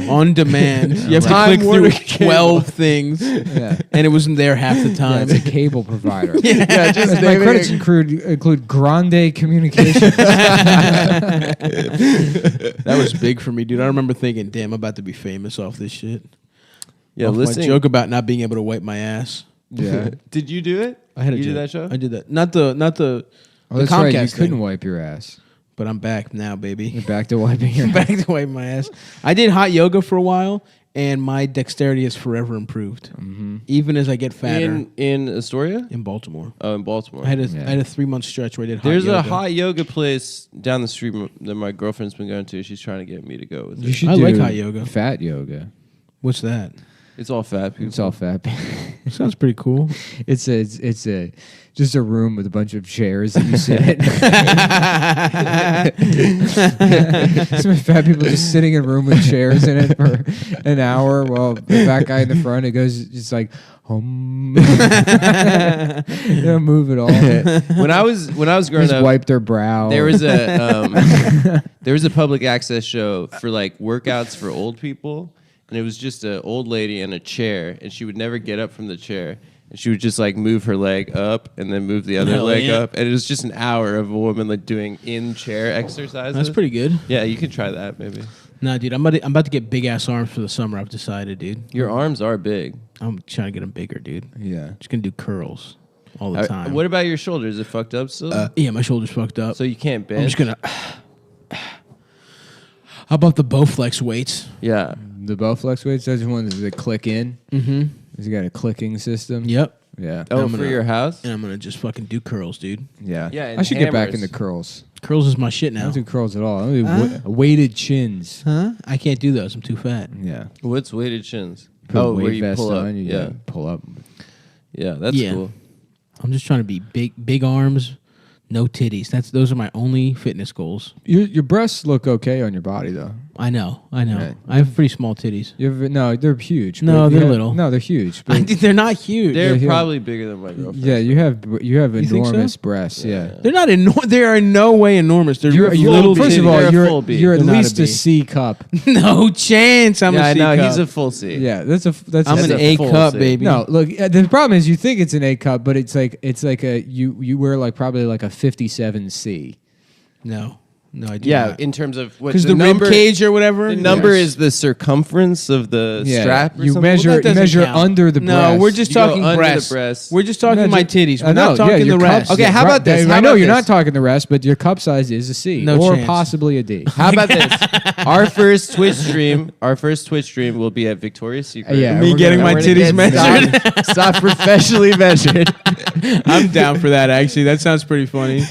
On demand. You have to Time click Warner through 12 things, Yeah. and it wasn't there half the Yeah, time. it's a cable provider. Yeah, just My credits include Grande Communications. That was big for me, dude. I remember thinking, damn, I'm about to be famous off this shit. Yeah, Off my listening. joke about not being able to wipe my ass. Yeah. Did you do it? I had a You joke. did that show? I did that. Not the Oh, that's right. You Comcast couldn't thing. wipe your ass. But I'm back now, baby. You're back to wiping your Back ass. to wiping my ass. I did hot yoga for a while, and my dexterity has forever improved. Even as I get fatter. In Astoria? In Baltimore. Oh, in Baltimore. I had a 3-month stretch where I did hot There's yoga. a hot yoga place down the street that my girlfriend's been going to. She's trying to get me to go with her. You should I do like hot yoga. Fat yoga. What's that? It's all fat people. It's all fat. Sounds pretty cool. It's just a room with a bunch of chairs that you sit in. Some fat people just sitting in a room with chairs in it for an hour while the fat guy in the front, it goes just like they don't move at all. when I was growing Just up, wipe their brow. there was a public access show for like workouts for old people, and it was just an old lady in a chair, and she would never get up from the chair. And she would just like move her leg up and then move the other Hell leg yeah. up, and it was just an hour of a woman like doing in chair exercises. That's pretty good. Yeah, you could try that maybe. Nah, dude, I'm about to get big ass arms for the summer. I've decided, dude. Your arms are big. I'm trying to get them bigger, dude. Yeah. Just gonna do curls all the time. What about your shoulders? Is it fucked up still? Yeah, my shoulders fucked up. So you can't bend. I'm just gonna. How about the Bowflex weights? Yeah. The Bowflex weights, those are ones that click in. Mm-hmm. He's got a clicking system. Yep. Yeah. Oh, I'm for gonna- your house? And I'm gonna just fucking do curls, dude. Yeah. Yeah, and I should get back hammers. into curls. Curls is my shit I now. don't do curls at all. I do weighted chins. Huh? I can't do those. I'm too fat. Yeah. What's weighted chins? Put a weight where you vest pull up. on, you Yeah. pull up. Yeah, that's Yeah. cool. I'm just trying to be big arms, no titties. Those are my only fitness goals. Your breasts look okay on your body though. I know. Right. I have pretty small titties. No, they're huge. No, but they're you have- little. No, they're huge. But They're not huge. They're Yeah, probably bigger than my girlfriend. yeah, you have think so? enormous breasts. Yeah. They're not. They are in no way enormous. They're You're little. first of titties. all, They're a you're full B. you're at They're not least a a B. C cup. no chance. I'm yeah, a I C know. cup. He's a full C. Yeah, that's I'm That's an a A full cup, C. baby. No, look. The problem is you think it's an A cup, but it's like a you wear like probably like a 57C. no, I do Yeah, not. in terms of what Because the number, rib cage or whatever. the number Yes. is the circumference of the Yeah, strap. Or you something? measure Well, that doesn't measure count. under the No, breast. we're just You go talking under the breasts. breast. We're just talking my titties. We're I know, not talking your the cup- rest. Okay, how about this? How I know about you're this? not talking the rest, but your cup size is a C No or chance. possibly a D. How about this? Our first Twitch stream will be at Victoria's Secret. Yeah, Me we're getting gonna- my We're gonna titties get measured. Stop professionally measured. I'm down for that. Actually, that sounds pretty funny.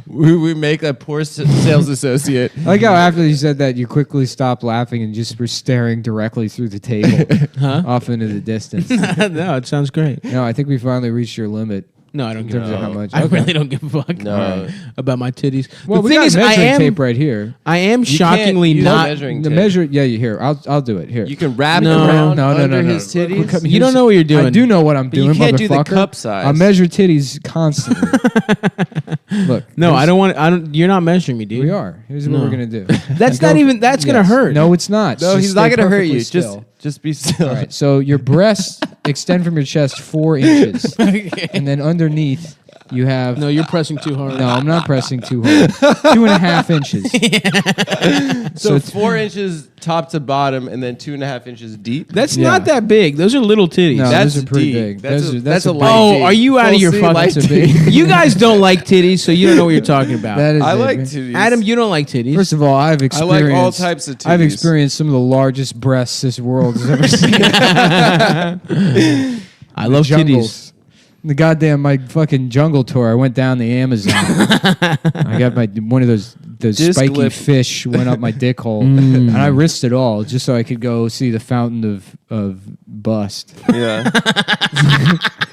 we make a poor sales associate. I like how after you said that, you quickly stopped laughing and just were staring directly through the table, off into the distance. No, it sounds great. No, I think we finally reached your limit No, I don't in give terms a of how fuck. much. I Okay. really don't give a fuck No. about my titties. Well, the we thing got is, I measuring am tape right here. shockingly use not. measuring The tape. measure, yeah, you here. I'll do it here. You can wrap No. it around No, under no. his titties. Look, You don't know what you're doing. I do know what I'm But you doing, can't do the motherfucker. cup size. I measure titties constantly. Look, No, here's- I don't want. I don't. You're not measuring me, dude. We are. Here's what No. we're gonna do. That's You not go- even. That's gonna Yes. hurt. No, it's not. No, Just he's not stay gonna hurt perfectly you. still. Just be still. All right. So your breasts extend from your chest 4 inches, and then underneath You have No, you're pressing too hard. No, I'm not pressing too hard. 2.5 inches. So 4 inches top to bottom, and then 2.5 inches deep. That's Yeah. not that big. Those are little titties. No, That's those are pretty deep. big. That's Those a- are- that's a big. light Oh, D. are you out of your Full C fucking? light D. You guys don't like titties, so you don't know what you're talking about. That is I big, like man. titties. Adam, you don't like titties. First of all, I've I experienced like all types of titties. I've experienced some of the largest breasts this world has ever seen. I love Jungles. titties. The goddamn my fucking jungle tour. I went down the Amazon. I got one of those Disc spiky lip. fish went up my dick hole, and I risked it all just so I could go see the fountain of bust. Yeah.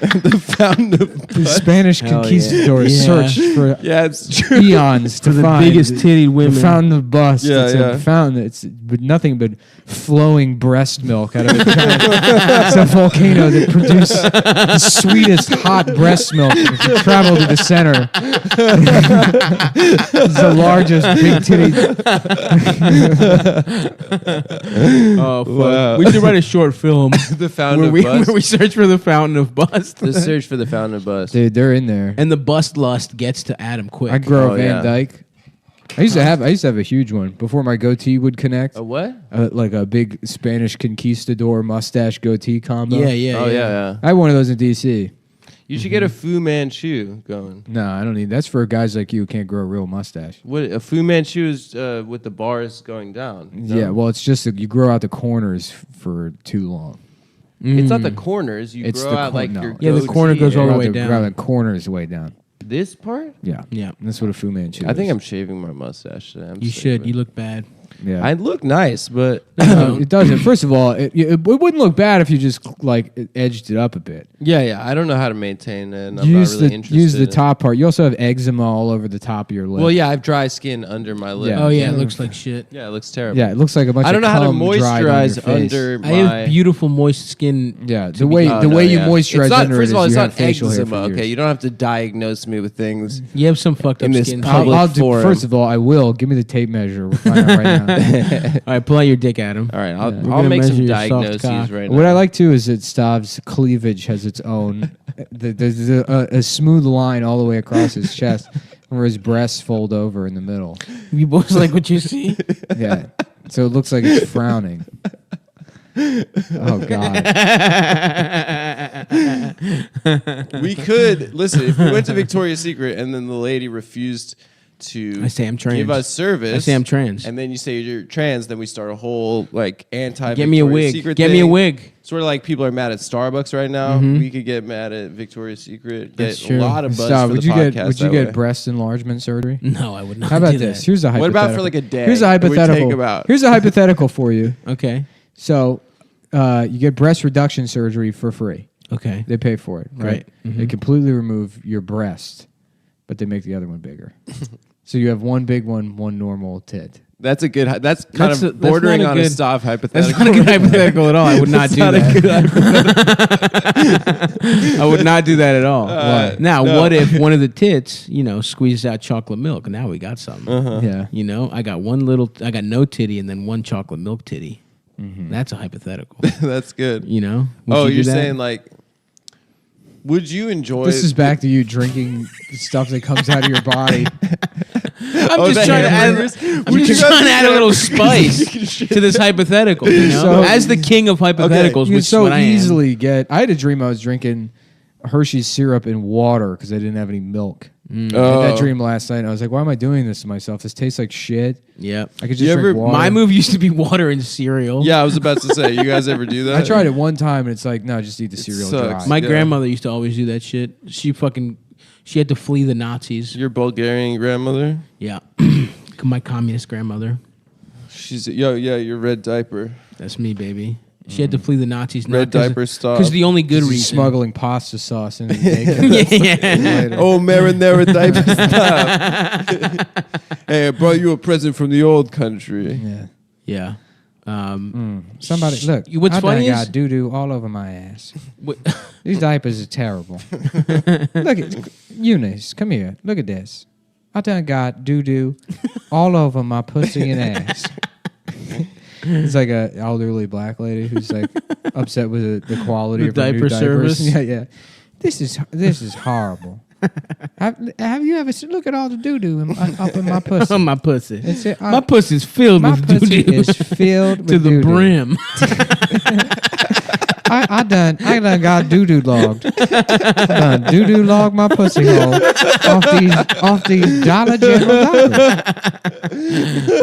The fountain of The Spanish Hell conquistadors yeah. searched for Yeah, it's true. eons to The find biggest titty women. The fountain of bust. Yeah, It's yeah. a fountain. It's but nothing but flowing breast milk out of it. It's a volcano that produced the sweetest hot breast milk. If you travel to the center, it's the largest big titty. Oh, fuck. Wow. We should write a short film The fountain where of we, bust. where we search for the fountain of bust. The search for the fountain of bust. Dude, they're in there. And the bust lust gets to Adam quick. I grow Oh, a Van yeah. Dyke. I used to have a huge one before my goatee would connect. A what? Like a big Spanish conquistador mustache goatee combo. Yeah, yeah. Oh yeah. I had one of those in DC. You should get a Fu Manchu going. No, I don't need. That's for guys like you who can't grow a real mustache. What a Fu Manchu is with the bars going down. no? Yeah, well, it's just that you grow out the corners for too long. It's not the corners. You It's grow the out like no. your Yeah, the goatee corner goes all the area. way down. Grow the corners way down. This part? Yeah, Yeah. That's what a Fu Manchu. I think is. I'm shaving my mustache today. You should. You look bad. Yeah, I look nice, but it doesn't. First of all, it wouldn't look bad if you just like edged it up a bit. yeah. I don't know how to maintain it. And I'm not really interested. use the in- top part. You also have eczema all over the top of your lip. Well, yeah, I have dry skin under my lip. Yeah. Oh, yeah. It looks like shit. Yeah, it looks terrible. Yeah, it looks like a bunch. I don't of know how to cum dried on moisturize your face. under my. I have beautiful moist skin. Yeah, to the be- way Oh, the no, way you yeah. moisturize It's not, under first it of all, is it's you not have facial hair eczema. for Okay, years. you don't have to diagnose me with things. You have some fucked up In this skin. public I'll do. forum. First of all, I will give me the tape measure. We'll find out right now. All right, pull out your dick, Adam. All right, We're I'll gonna make measure some your soft diagnoses cock. right now. What I like too is that Stav's cleavage has its own. There's a smooth line all the way across his chest, where his breasts fold over in the middle. You boys like what you see? Yeah, so it looks like it's frowning. Oh God! We could listen if we went to Victoria's Secret and then the lady refused to I say I'm trans. give us service. I say I'm trans. And then you say you're trans, then we start a whole like anti. Get me a wig. Secret Get me a thing. wig. Sort of like people are mad at Starbucks right now. We could get mad at Victoria's Secret. That's Get true. a lot of buzz Stav, for would the you podcast. get would you that get way. breast enlargement surgery? No, I would not. How about do this? That. Here's a hypothetical. What about for like a day? Here's a What would we take hypothetical. about? Here's a hypothetical for you. Okay. So, you get breast reduction surgery for free. Okay. They pay for it, right? Right. They completely remove your breast, but they make the other one bigger. So you have one big one, one normal tit. That's a good. That's kind That's of a- that's bordering not a on a good- Stav hypothetical. That's not a good hypothetical at all. I would not do that. I would not do that at all. Now, no. what if one of the tits, squeezes out chocolate milk? Now we got something. Yeah. I got I got no titty and then one chocolate milk titty. That's a hypothetical. That's good. Would you Oh, do you're that? saying like, would you enjoy? This is back to you drinking stuff that comes out of your body. I'm just trying to add. I'm Would just you trying to guys add a little spice to this hypothetical. So- As the king of hypotheticals, You which so is what I am. easily get. I had a dream I was drinking Hershey's syrup in water because I didn't have any milk. I had that dream last night. And I was like, why am I doing this to myself? This tastes like shit. Yep. I could just You drink ever- water. My move used to be water and cereal. Yeah, I was about to say. You guys ever do that? I tried it one time and it's like, no, just eat the cereal sucks. dry. My Yeah. grandmother used to always do that shit. She had to flee the Nazis. Your Bulgarian grandmother. Yeah. My communist grandmother. She's your red diaper. That's me, baby. She had to flee the Nazis. Red diaper stop. Because the only good He's reason. smuggling pasta sauce in his bacon. yeah. Oh, marinara diaper stop. Hey, I brought you a present from the old country. Yeah. Yeah. Somebody, look. What's I funny done is- got doo-doo all over my ass. What- These diapers are terrible. Look at Eunice. Come here. Look at this. I done got doo-doo all over my pussy and ass. It's like a elderly black lady who's like upset with the quality The of her new diaper diapers. service? Yeah. This is horrible. Have you ever look at all the doo doo up in my pussy? My pussy. It's, My pussy's filled my with pussy doo-doo. is filled with to the doo-doo. brim. I done got doo doo logged. I done doo doo logged my pussy hole off these Dollar General diapers.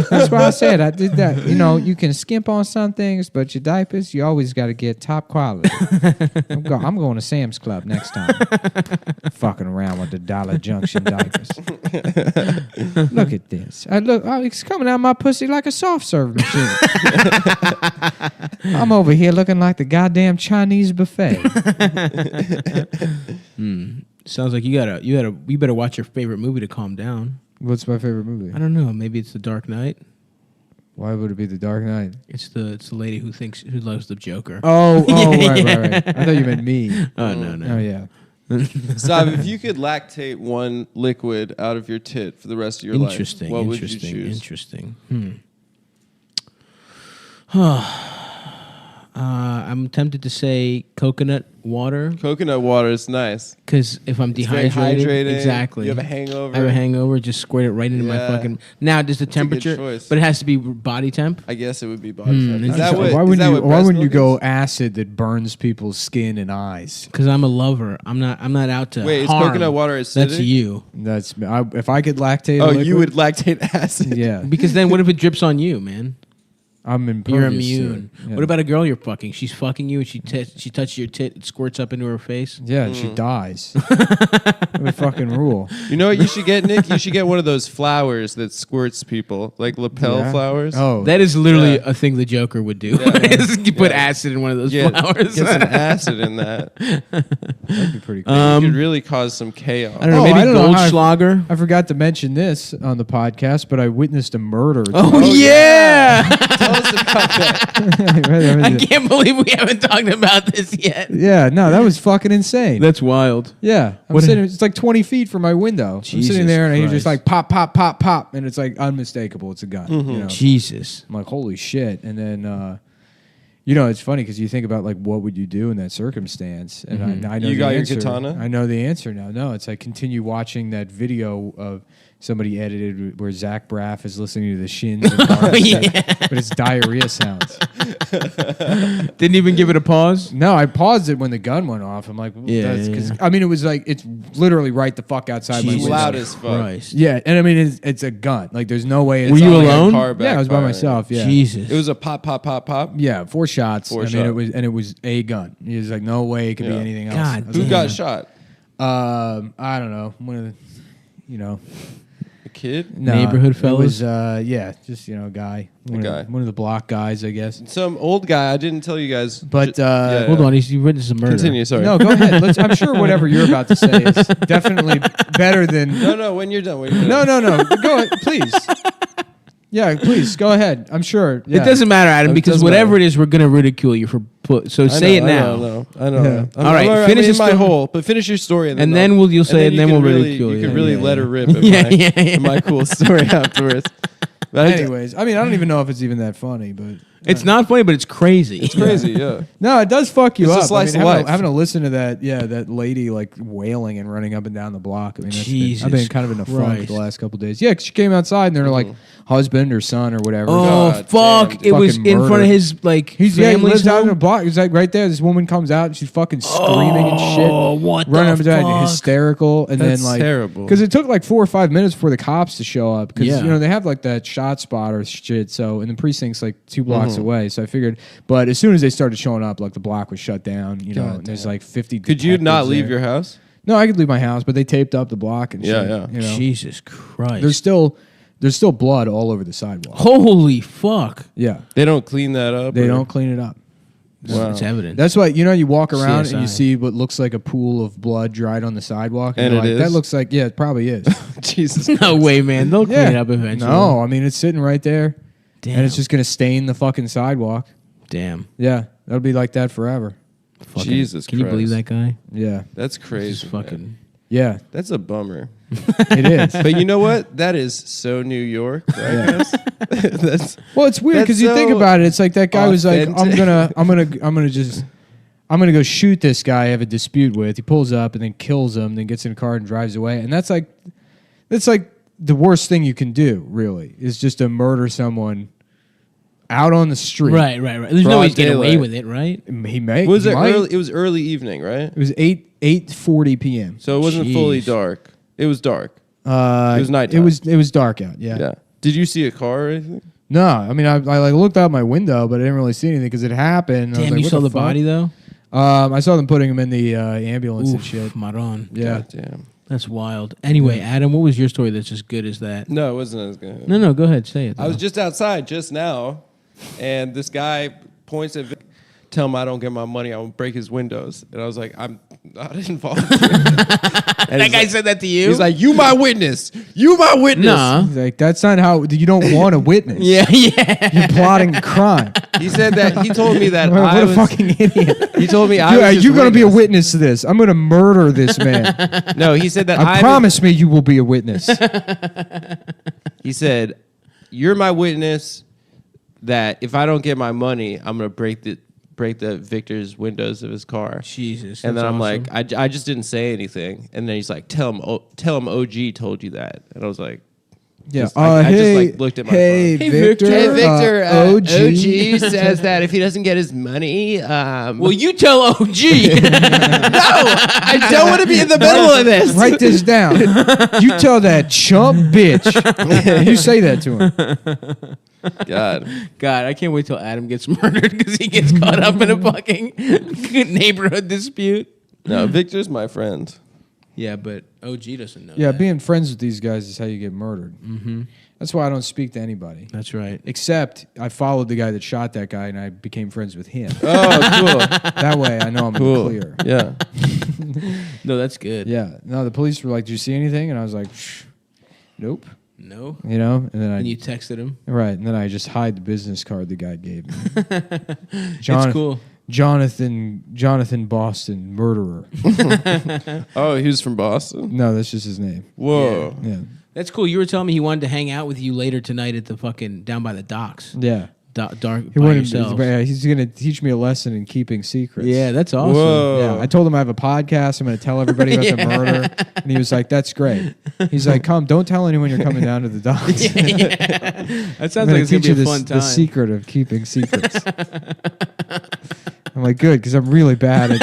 That's why I said I did that. You know, you can skimp on some things, but your diapers, you always got to get top quality. I'm going to Sam's Club next time. Fucking around with the Dollar Junction diapers. Look at this. It's coming out of my pussy like a soft serve machine. I'm over here looking like the goddamn Chinese buffet. Sounds like you better watch your favorite movie to calm down. What's my favorite movie? I don't know. Maybe it's The Dark Knight. Why would it be The Dark Knight? It's the lady who loves the Joker. Oh, right. I thought you meant me. Oh no. Oh yeah. Stop. If you could lactate one liquid out of your tit for the rest of your life, what would you choose? Interesting. I'm tempted to say coconut water. Coconut water is nice. Because if I'm It's very dehydrated, hydrating. exactly. You have a hangover. I have a hangover. Just squirt it right into my Yeah. fucking. Now, does the a good temperature? choice. But it has to be body temp. I guess it would be body temp. Is that interesting. what? Why is wouldn't that you? what Why breast wouldn't you milk go is? acid that burns people's skin and eyes? Because I'm a lover. I'm not out to. Wait, is harm. coconut water acidic? That's you. That's if I could lactate. Oh, a liquid, you would lactate acid. Yeah, Because then, what if it drips on you, man? I'm impervious. You're to immune. it. Yeah. What about a girl you're fucking? She's fucking you, and she touches your tit, it squirts up into her face. Yeah, and she dies. That would fucking rule. You know what you should get, Nick? You should get one of those flowers that squirts people, like lapel Yeah. flowers. Oh, That is literally Yeah. a thing the Joker would do. Yeah. Is you put Yeah. acid in one of those Get flowers. some acid in that. that'd be pretty cool. It could really cause some chaos. I don't know. Oh, Maybe I don't know how I- Goldschlager. I forgot to mention this on the podcast, but I witnessed a murder. Oh, yeah! Tell us about that. I can't believe we haven't talked about this yet. Yeah, no, that was fucking insane. That's wild. Yeah, What- it's like 20 feet from my window. I'm Jesus sitting there and I hear just Christ. like pop, pop, pop, pop, and it's like unmistakable. It's a gun. You know? Jesus. I'm like, holy shit. And then, you know, it's funny because you think about like, what would you do in that circumstance? And I know You the got your answer. katana? I know the answer now. No, it's like continue watching that video of somebody edited where Zach Braff is listening to the Shins, and but it's diarrhea sounds. Didn't even give it a pause? No, I paused it when the gun went off. I'm like, Yeah, that's yeah. I mean, it was like it's literally right the fuck outside my It's window. loud as fuck. Christ. Yeah, and I mean, it's a gun. Like, there's no way. It's Were you not like a alone? car Yeah, I was by backfiring. myself. Yeah, Jesus. It was a pop, pop, pop, pop. Yeah, 4 shots. Four I mean, shot. it was a gun. It was like no way it could be Yeah. anything else. God I was Who like, got shot? I don't know. One of the, A kid? no, Neighborhood it was, fellas? yeah, just a guy. guy. One of the block guys, I guess. Some old guy. I didn't tell you guys. But Yeah. Hold on, you witnessed a murder. Continue. Sorry. no, go ahead. I'm sure whatever you're about to say is definitely better than. No. When you're done. When you're done. No. Go ahead, please. Yeah, please go ahead. I'm sure. Yeah. It doesn't matter, Adam, It because doesn't whatever matter. it is, we're going to ridicule you for so say it now. I know. Yeah. I'm, All right, I'm finish in the my story. hole, but finish your story, And then you'll say it, and then you we'll can ridicule You you. can really Yeah, let yeah. her rip at Yeah, my, yeah, yeah. at my cool story afterwards. But Anyways, I mean, I don't even know if it's even that funny, but It's not funny, but it's crazy. it's crazy. Yeah. no, it does fuck you It's a up. slice I of mean, life. having to listen to that lady like wailing and running up and down the block. I mean, I've been Jesus kind of in a funk Christ. the last couple days. Yeah, 'cause she came outside and they're like husband or son or whatever. Oh, God fuck. damn, It was fucking in front murder. of his, like, He family's lives out in home? the block. He's like right there. This woman comes out and she's fucking screaming and shit. Oh, what running the up and down, fuck? hysterical. And That's then like terrible. because it took like 4 or 5 minutes for the cops to show up because Yeah. they have like that shot spotter shit. So and the precinct's like 2 blocks away. So I figured, but as soon as they started showing up, like the block was shut down. You know, and there's like 50. Could you not detectives leave there. your house? No, I could leave my house, but they taped up the block and Yeah, shit. yeah. You know? Jesus Christ. There's still blood all over the sidewalk. Holy fuck. Yeah, They don't clean that up. they or- don't clean it up. Wow. It's evident. That's why you walk around and you CSI. see what looks like a pool of blood dried on the sidewalk, And you're it like, that is? looks like it probably is. Jesus. No way, man. They'll clean Yeah. it up eventually. No, I mean it's sitting right there, Damn. and it's just gonna stain the fucking sidewalk. Damn. Yeah, that'll be like that forever. Fucking- Jesus Can you Christ. believe that guy? Yeah, That's crazy. Just fucking. man. yeah, That's a bummer. it is. But you know what? That is so New York, right? guys? That's Well, it's weird That's because you think so about it. It's like that guy was like, authentic. I'm gonna just. I'm gonna go shoot this guy I have a dispute with. He pulls up and then kills him, then gets in a car and drives away. And that's like the worst thing you can do, really, is just to murder someone out on the street. Right. There's no way he's getting away with it, right? He may. Was he it might. early? It was early evening, right? It was 8:40 p.m. So it wasn't fully dark. It was dark. It was nighttime. It was dark out. Yeah. Yeah. Did you see a car or anything? No, I mean I like looked out my window, but I didn't really see anything because it happened. I was Damn, like, you what saw the fuck? body though? I saw them putting him in the ambulance and Oof, shit. Maron. Yeah. Damn. That's wild. Anyway, Adam, what was your story that's as good as that? No, it wasn't as good. No, go ahead, say it. I was though. just outside just now, and this guy points at Vic, tell him I don't get my money, I'm gonna break his windows. And I was like, I'm not involved. That guy said that to you? He's like, you my witness. You my witness. Nah. He's like, that's not how you don't want a witness. Yeah. You're plotting a crime. He said that. He told me that What I a was. fucking idiot. He told me I Yeah, was. his you're gonna be a witness. witness to this. I'm gonna murder this man. No, he said that I promise me you will be a witness. He said, you're my witness. That if I don't get my money, I'm gonna break the Victor's windows of his car. Jesus. And then that's I'm awesome. like, I just didn't say anything. And then he's like, tell him OG told you that. And I was like, Yeah. Just, I just like looked at my hey, phone. Victor. Hey Victor, OG. OG says that if he doesn't get his money, well, you tell OG. no, I don't want to be in the middle of this. Write this down. You tell that chump bitch. You say that to him. God, I can't wait till Adam gets murdered because he gets caught up in a fucking neighborhood dispute. no, Victor's my friend. Yeah, but OG doesn't know. Yeah, that. being friends with these guys is how you get murdered. Mm-hmm. That's why I don't speak to anybody. That's right. Except I followed the guy that shot that guy, and I became friends with him. Oh, cool. That way, I know I'm in the Cool. clear. Yeah. No, that's good. Yeah. No, the police were like, "Did you see anything?" And I was like, "Nope." No. You know, and then And you texted him. right, and then I just hide the business card the guy gave me. It's cool. Jonathan Boston, murderer. Oh, he was from Boston. No, that's just his name. Whoa. Yeah. That's cool. You were telling me he wanted to hang out with you later tonight at the fucking down by the docks. Yeah. Dark He by wanted, yourself. he's going to teach me a lesson in keeping secrets. Yeah, that's awesome. Whoa. Yeah, I told him I have a podcast. I'm going to tell everybody about the murder. And he was like, that's great. He's like, come, don't tell anyone you're coming down to the docks. That I'm sounds gonna like it's gonna teach be you a fun time. the secret of keeping secrets. I'm like, good, because I'm really bad at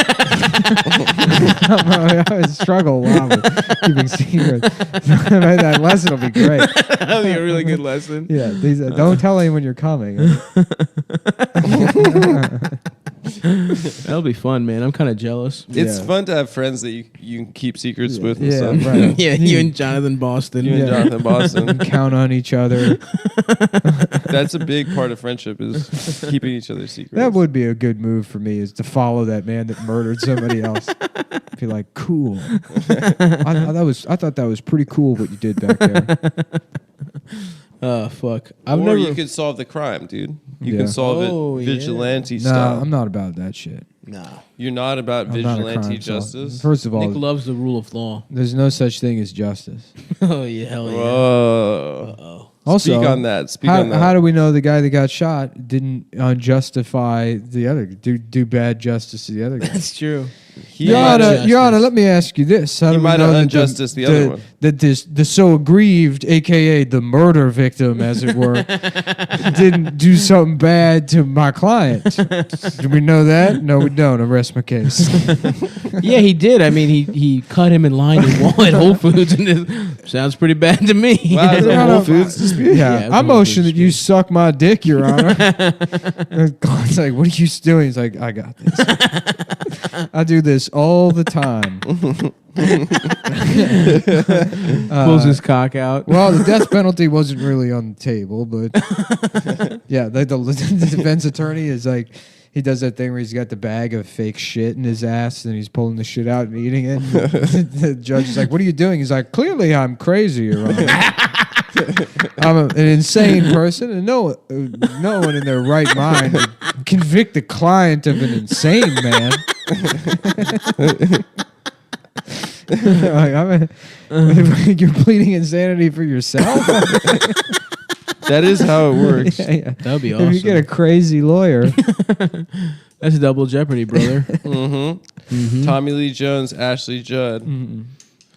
I struggle a lot with keeping secrets. That lesson will be great. That'll be a really good lesson. Yeah, don't tell anyone you're coming. That'll be fun, man. I'm kind of jealous. It's Yeah. fun to have friends that you can keep secrets with. And Yeah, stuff. right. Yeah, you and Jonathan Boston. You and Yeah. Jonathan Boston. Count on each other. That's a big part of friendship is keeping each other's secrets. That would be a good move for me, is to follow that man that murdered somebody else. Be like, cool. I thought that was pretty cool what you did back there. Oh fuck! Or you could solve the crime, dude. You Yeah. can solve Oh, it yeah. vigilante No, style. I'm not about that shit. No. You're not about I'm not a vigilante crime solver. justice. First of all, Nick loves the rule of law. there's no such thing as justice. Oh yeah, hell yeah. Whoa. Oh. Also, Speak on that. Speak how, on that. how do we know the guy that got shot didn't unjustify the other, do bad justice to the other guy? That's true. He Your might have- Honor, let me ask you this. How He do we might know have that unjusticed the other one. That the so aggrieved, a.k.a. the murder victim, as it were, didn't do something bad to my client? Do we know that? No, we don't. I rest my case. Yeah, he did. I mean, he cut him in line at Whole Foods, and it sounds pretty bad to me. Wow, it's a Whole Foods dispute? Yeah, Yeah, it was I a motion Whole that you suck my dick, Your Honor. God's like, what are you doing? He's like, I got this. I do this all the time. Pulls his cock out. Well, the death penalty wasn't really on the table, but yeah, the defense attorney is like, he does that thing where he's got the bag of fake shit in his ass and he's pulling the shit out and eating it. The judge is like, what are you doing? He's like, clearly I'm crazy, Your Honor. I'm an insane person, and no one in their right mind would convict the client of an insane man. Like, you're pleading insanity for yourself. That is how it works. That would be awesome. If you get a crazy lawyer. That's double jeopardy, brother. Tommy Lee Jones, Ashley Judd.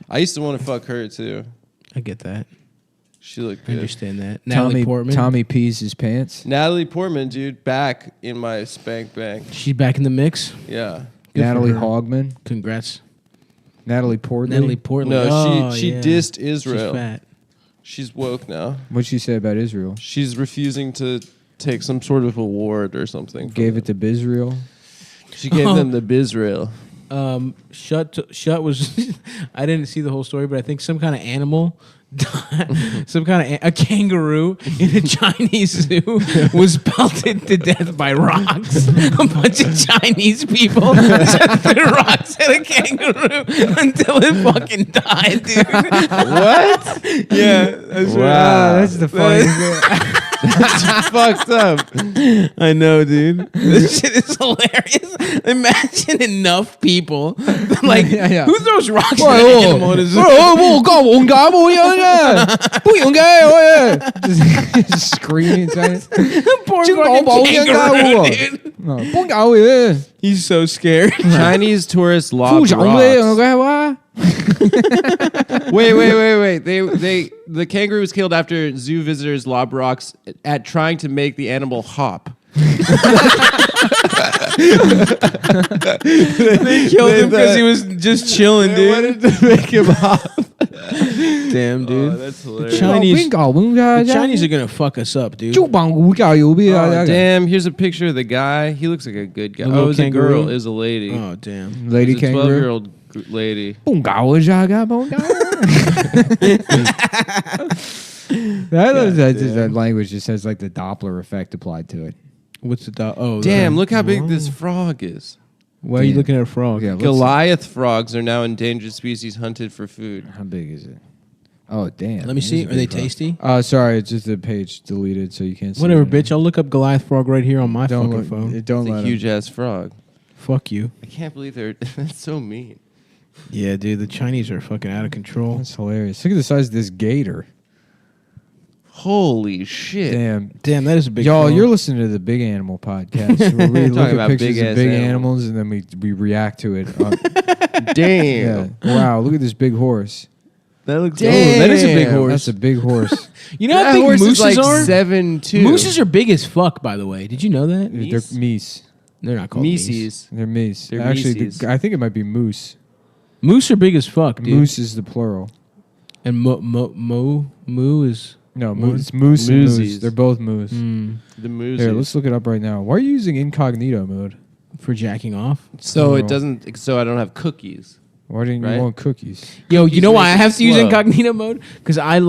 I used to want to fuck her too. I get that. She looked I good. understand that. Natalie Portman. Tommy pees his pants. Natalie Portman, dude, back in my spank bank. She's back in the mix. Yeah. Natalie for her. Hogman. Congrats. Natalie Portman. Natalie Portman. No, Oh, she yeah. dissed Israel. She's fat. She's woke now. What'd she say about Israel? She's refusing to take some sort of award or something. Gave it to Bizrael. She gave them the Bizrael. Shut was. I didn't see the whole story, but I think some kind of animal, some kind of a kangaroo in a Chinese zoo was pelted to death by rocks. A bunch of Chinese people just threw rocks at a kangaroo until it fucking died, dude. What? Yeah, that's Wow, that's the funniest. That's fucked up. I know, dude. This shit is hilarious. Imagine enough people. Like, Yeah. who throws rocks at an animal in a zoo? Just screaming in Chinese. Poor Jingle ball, fucking jingle kangaroo, ball. dude. No, 不搞嘢. He's so scared. Chinese tourists lob 不想嘢，我 rocks. 嘅話。 Wait. The kangaroo was killed after zoo visitors lobbed rocks at trying to make the animal hop. They killed him because he was just chilling, dude. wanted to make him hop. Damn, dude. That's hilarious. The Chinese are gonna fuck us up, dude. Oh, damn, here's a picture of the guy. He looks like a good guy. The Oh, little it was a kangaroo? girl. It was a lady. Oh, damn. Lady It was a kangaroo. 12-year-old lady. That language just has like the Doppler effect applied to it. What's the dog? Oh, Damn, look how big this frog is. Why are you looking at a frog? Yeah, let's- Goliath frogs are now endangered species hunted for food. How big is it? Oh, damn. Let me It see. is a Are they big frog. tasty? Sorry, it's just the page deleted, so you can't see Whatever, it. bitch. I'll look up Goliath frog right here on my Don't fucking look, phone. don't It's a let huge him. ass frog. Fuck you. I can't believe they're that's so mean. Yeah, dude. The Chinese are fucking out of control. That's hilarious. Look at the size of this gator. Holy shit. Damn, that is a big. Y'all, frog. you're listening to the Big Animal podcast, where we look Talking at about pictures big-ass of big animals. animals and then we react to it. Damn. Yeah. Wow, look at this big horse. That looks. Damn. Oh, that is a big horse. That's a big horse. You know how That big horse mooses is like are? 7'2". Mooses are big as fuck. By the way, did you know that? They're meese. They're not called meese. Meeses. They're meese. They're Actually, meeses. I think it might be moose. Moose are big as fuck, dude. Moose is the plural. And moo is. No, One? it's moose and moose. Moosies. They're both moose. The moose. Here, let's look it up right now. Why are you using incognito mode? For jacking off. So it Oh. doesn't. So I don't have cookies. Why didn't Right? you want cookies? Yo, you Cookies know why make I it have to use slow. incognito mode? Because I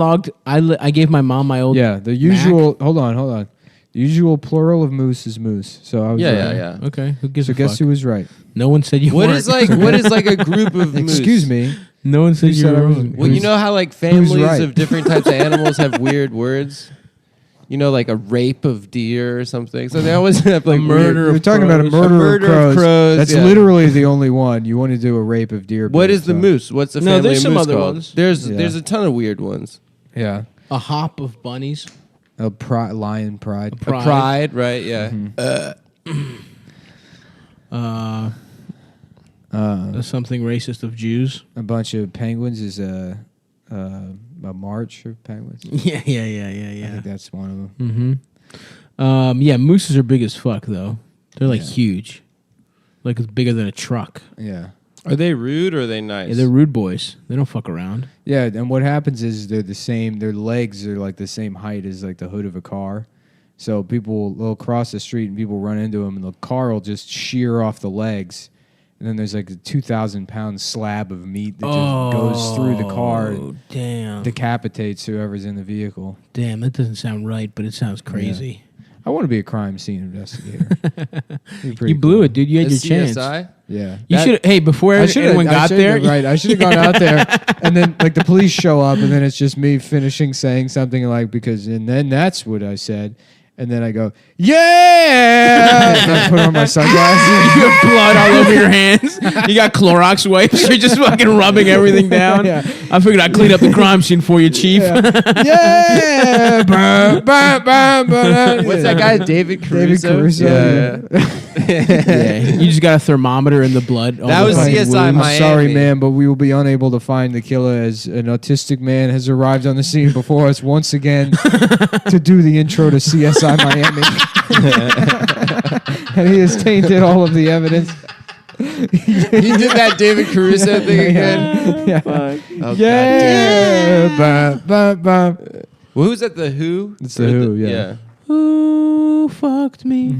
gave my mom my old. Yeah, the usual. Hold on. The usual plural of moose is moose. So I was right. Yeah. Okay. Who gives So a guess fuck? who was right? No one said you What weren't. is like a group of moose? Excuse me. No one said Who you said were I was- wrong. Well, you Who's- know how like families right? of different types of animals have weird words. You know, like a rape of deer or something. So they always have like murder We're of talking about a crows. murder, of crows. That's yeah. literally the only one. You want to do a rape of deer. What but is the it's, moose? What's the No, family there's of some moose other called? ones. There's Yeah. a ton of weird ones. Yeah. A hop of bunnies. Lion pride. Pride. Pride, right? Yeah. Something racist of Jews. A bunch of penguins is a march of penguins. Yeah. I think that's one of them. Yeah, mooses are big as fuck though. They're like huge, like it's bigger than a truck. Yeah. Are they rude or are they nice? Yeah, they're rude boys. They don't fuck around. Yeah, and what happens is they're the same. Their legs are like the same height as like the hood of a car. So they'll cross the street and people run into them, and the car will just shear off the legs. And then there's like a 2,000-pound slab of meat that just goes through the car, and Damn. decapitates whoever's in the vehicle. Damn, that doesn't sound right, but it sounds crazy. I want to be a crime scene investigator. You blew it, dude. You had your chance. CSI? Yeah. You should. Hey, before anyone got there, right? I should have gone out there, and then like the police show up, and then it's just me finishing saying something like and then that's what I said, And then I go, yeah! And I put on my sunglasses. You have blood all over your hands. You got Clorox wipes. You're just fucking rubbing everything down. Yeah. I figured I'd clean up the crime scene for you, Chief. Yeah! What's that guy? David Caruso? David Caruso. Yeah. You just got a thermometer in the blood. That was CSI I'm Miami. sorry, man, but we will be unable to find the killer as an autistic man has arrived on the scene before us once again to do the intro to CSI Miami. And he has tainted all of the evidence. He did that David Caruso thing again. Yeah. Oh, Yeah. Well, who's at the Who? It's the Who, yeah. Who fucked me?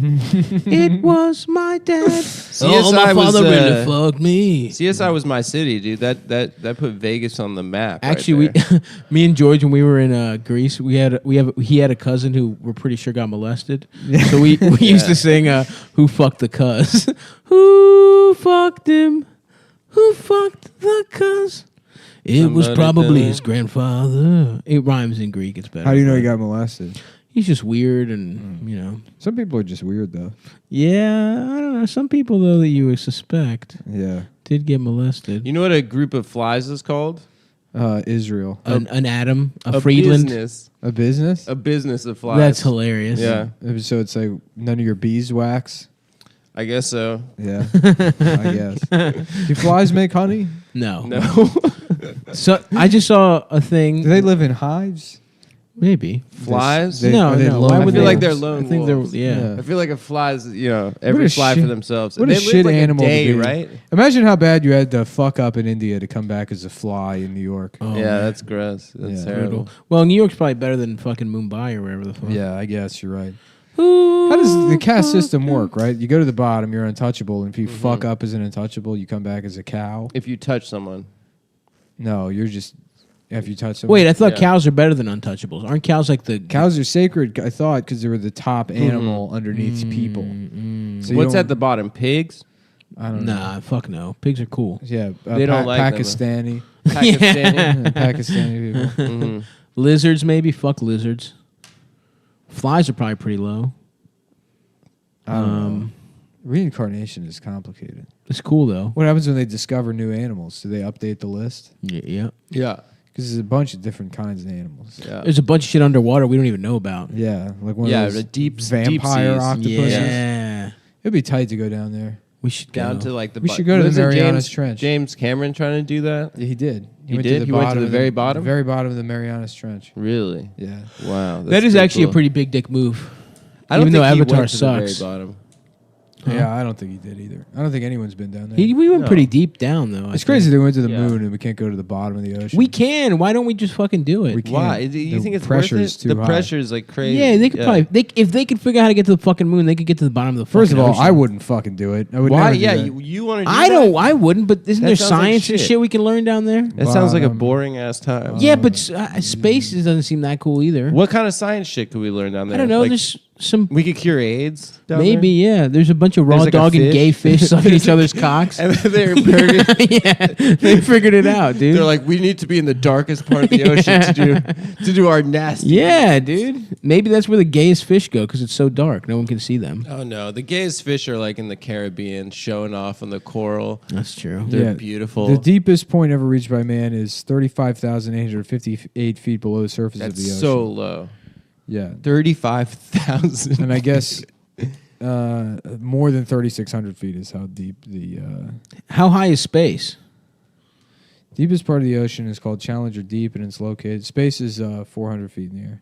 It was my dad. CSI my was, father really fucked me. CSI was my city, dude. That put Vegas on the map. Actually, right me and George, when we were in Greece, he had a cousin who we're pretty sure got molested. So we used to sing "Who fucked the cuz? Who fucked him? Who fucked the cuz? It was probably his grandfather." It rhymes in Greek. It's better. How do you know he got molested? He's just weird, and you know. Some people are just weird, though. Yeah, I don't know. Some people though that you would suspect Yeah. did get molested. You know what a group of flies is called? Israel. An Adam, a Friedland. Business. A business? A business of flies. That's hilarious. Yeah, So it's like none of your beeswax? I guess so. Yeah. I guess. Do flies make honey? No. No. So I just saw a thing. Do they live in hives? Maybe. Flies? They- No, are they no. lone Why I would feel they? like they're lone I think wolves. they're yeah. I feel like a flies, every a fly shit- for themselves. What They a live shit like animal a day, to be. right? Imagine how bad you had to fuck up in India to come back as a fly in New York. Oh, Yeah, man. that's gross. That's Yeah. terrible. Brutal. Well, New York's probably better than fucking Mumbai or wherever the fuck. Yeah, I guess you're right. How does the caste system work, right? You go to the bottom, you're untouchable, and if you fuck up as an untouchable, you come back as a cow. If you touch someone, No, you're just if you touch someone. Wait, I thought Yeah. cows are better than untouchables. Aren't cows like the Cows are sacred, I thought, because they were the top animal underneath people. So you what's don't- at the bottom? Pigs? I don't know. Nah, fuck no. Pigs are cool. Yeah, They don't like them, Pakistani, Pakistani? Pakistani people. Mhm. Lizards, maybe. Fuck lizards. Flies are probably pretty low. I don't know. Reincarnation is complicated. It's cool though. What happens when they discover new animals? Do they update the list? Yeah. Yeah. Because there's a bunch of different kinds of animals. Yeah. There's a bunch of shit underwater we don't even know about. Yeah, like one Yeah, of the those deep vampire seas. octopuses. Yeah. It'd be tight to go down there. We should Down go. to like the We should go to the Wasn't Marianas James, Trench. James Cameron trying to do that? Yeah, he did. He went did? To the He went to bottom the of very bottom? The very bottom of the Marianas Trench. Really? Yeah. Wow. That is actually a cool. pretty big dick move. I don't even think though he Avatar went to the very sucks. bottom. Huh? Yeah, I don't think he did either. I don't think anyone's been down there. We went No. pretty deep down though. I It's crazy think. they went to the Yeah. moon and we can't go to the bottom of the ocean. We can. Why don't we just fucking do it? We can't. Why? Do you The think it's pressure's worth it? too The high. pressure's like crazy. Yeah, they could probably. If they could figure out how to get to the fucking moon, they could get to the bottom of the. First of fucking all, ocean. I wouldn't fucking do it. I would Why? never do Yeah, that. you want to do I that? don't. I wouldn't. But isn't That there sounds like science and shit. shit we can learn down there? That sounds like a Bottom. boring ass time. Yeah, but space doesn't seem that cool either. What kind of science shit could we learn down there? I don't know. Like, there's some. we could cure AIDS down Maybe there? yeah. There's a bunch of raw There's like a dog and fish. gay fish sucking each other's cocks. And they're perfect. Yeah, they figured it out, dude. They're like, we need to be in the darkest part of the ocean to do our nasty. yeah, dude. Maybe that's where the gayest fish go because it's so dark. No one can see them. Oh no, the gayest fish are like in the Caribbean, showing off on the coral. That's true. They're Yeah, beautiful. The deepest point ever reached by man is 35,858 feet below the surface of That's the ocean. so low. Yeah. 35,000. And I guess more than 3,600 feet is how deep the How high is space? deepest part of the ocean is called Challenger Deep, and it's located. Space is 400 feet in the air.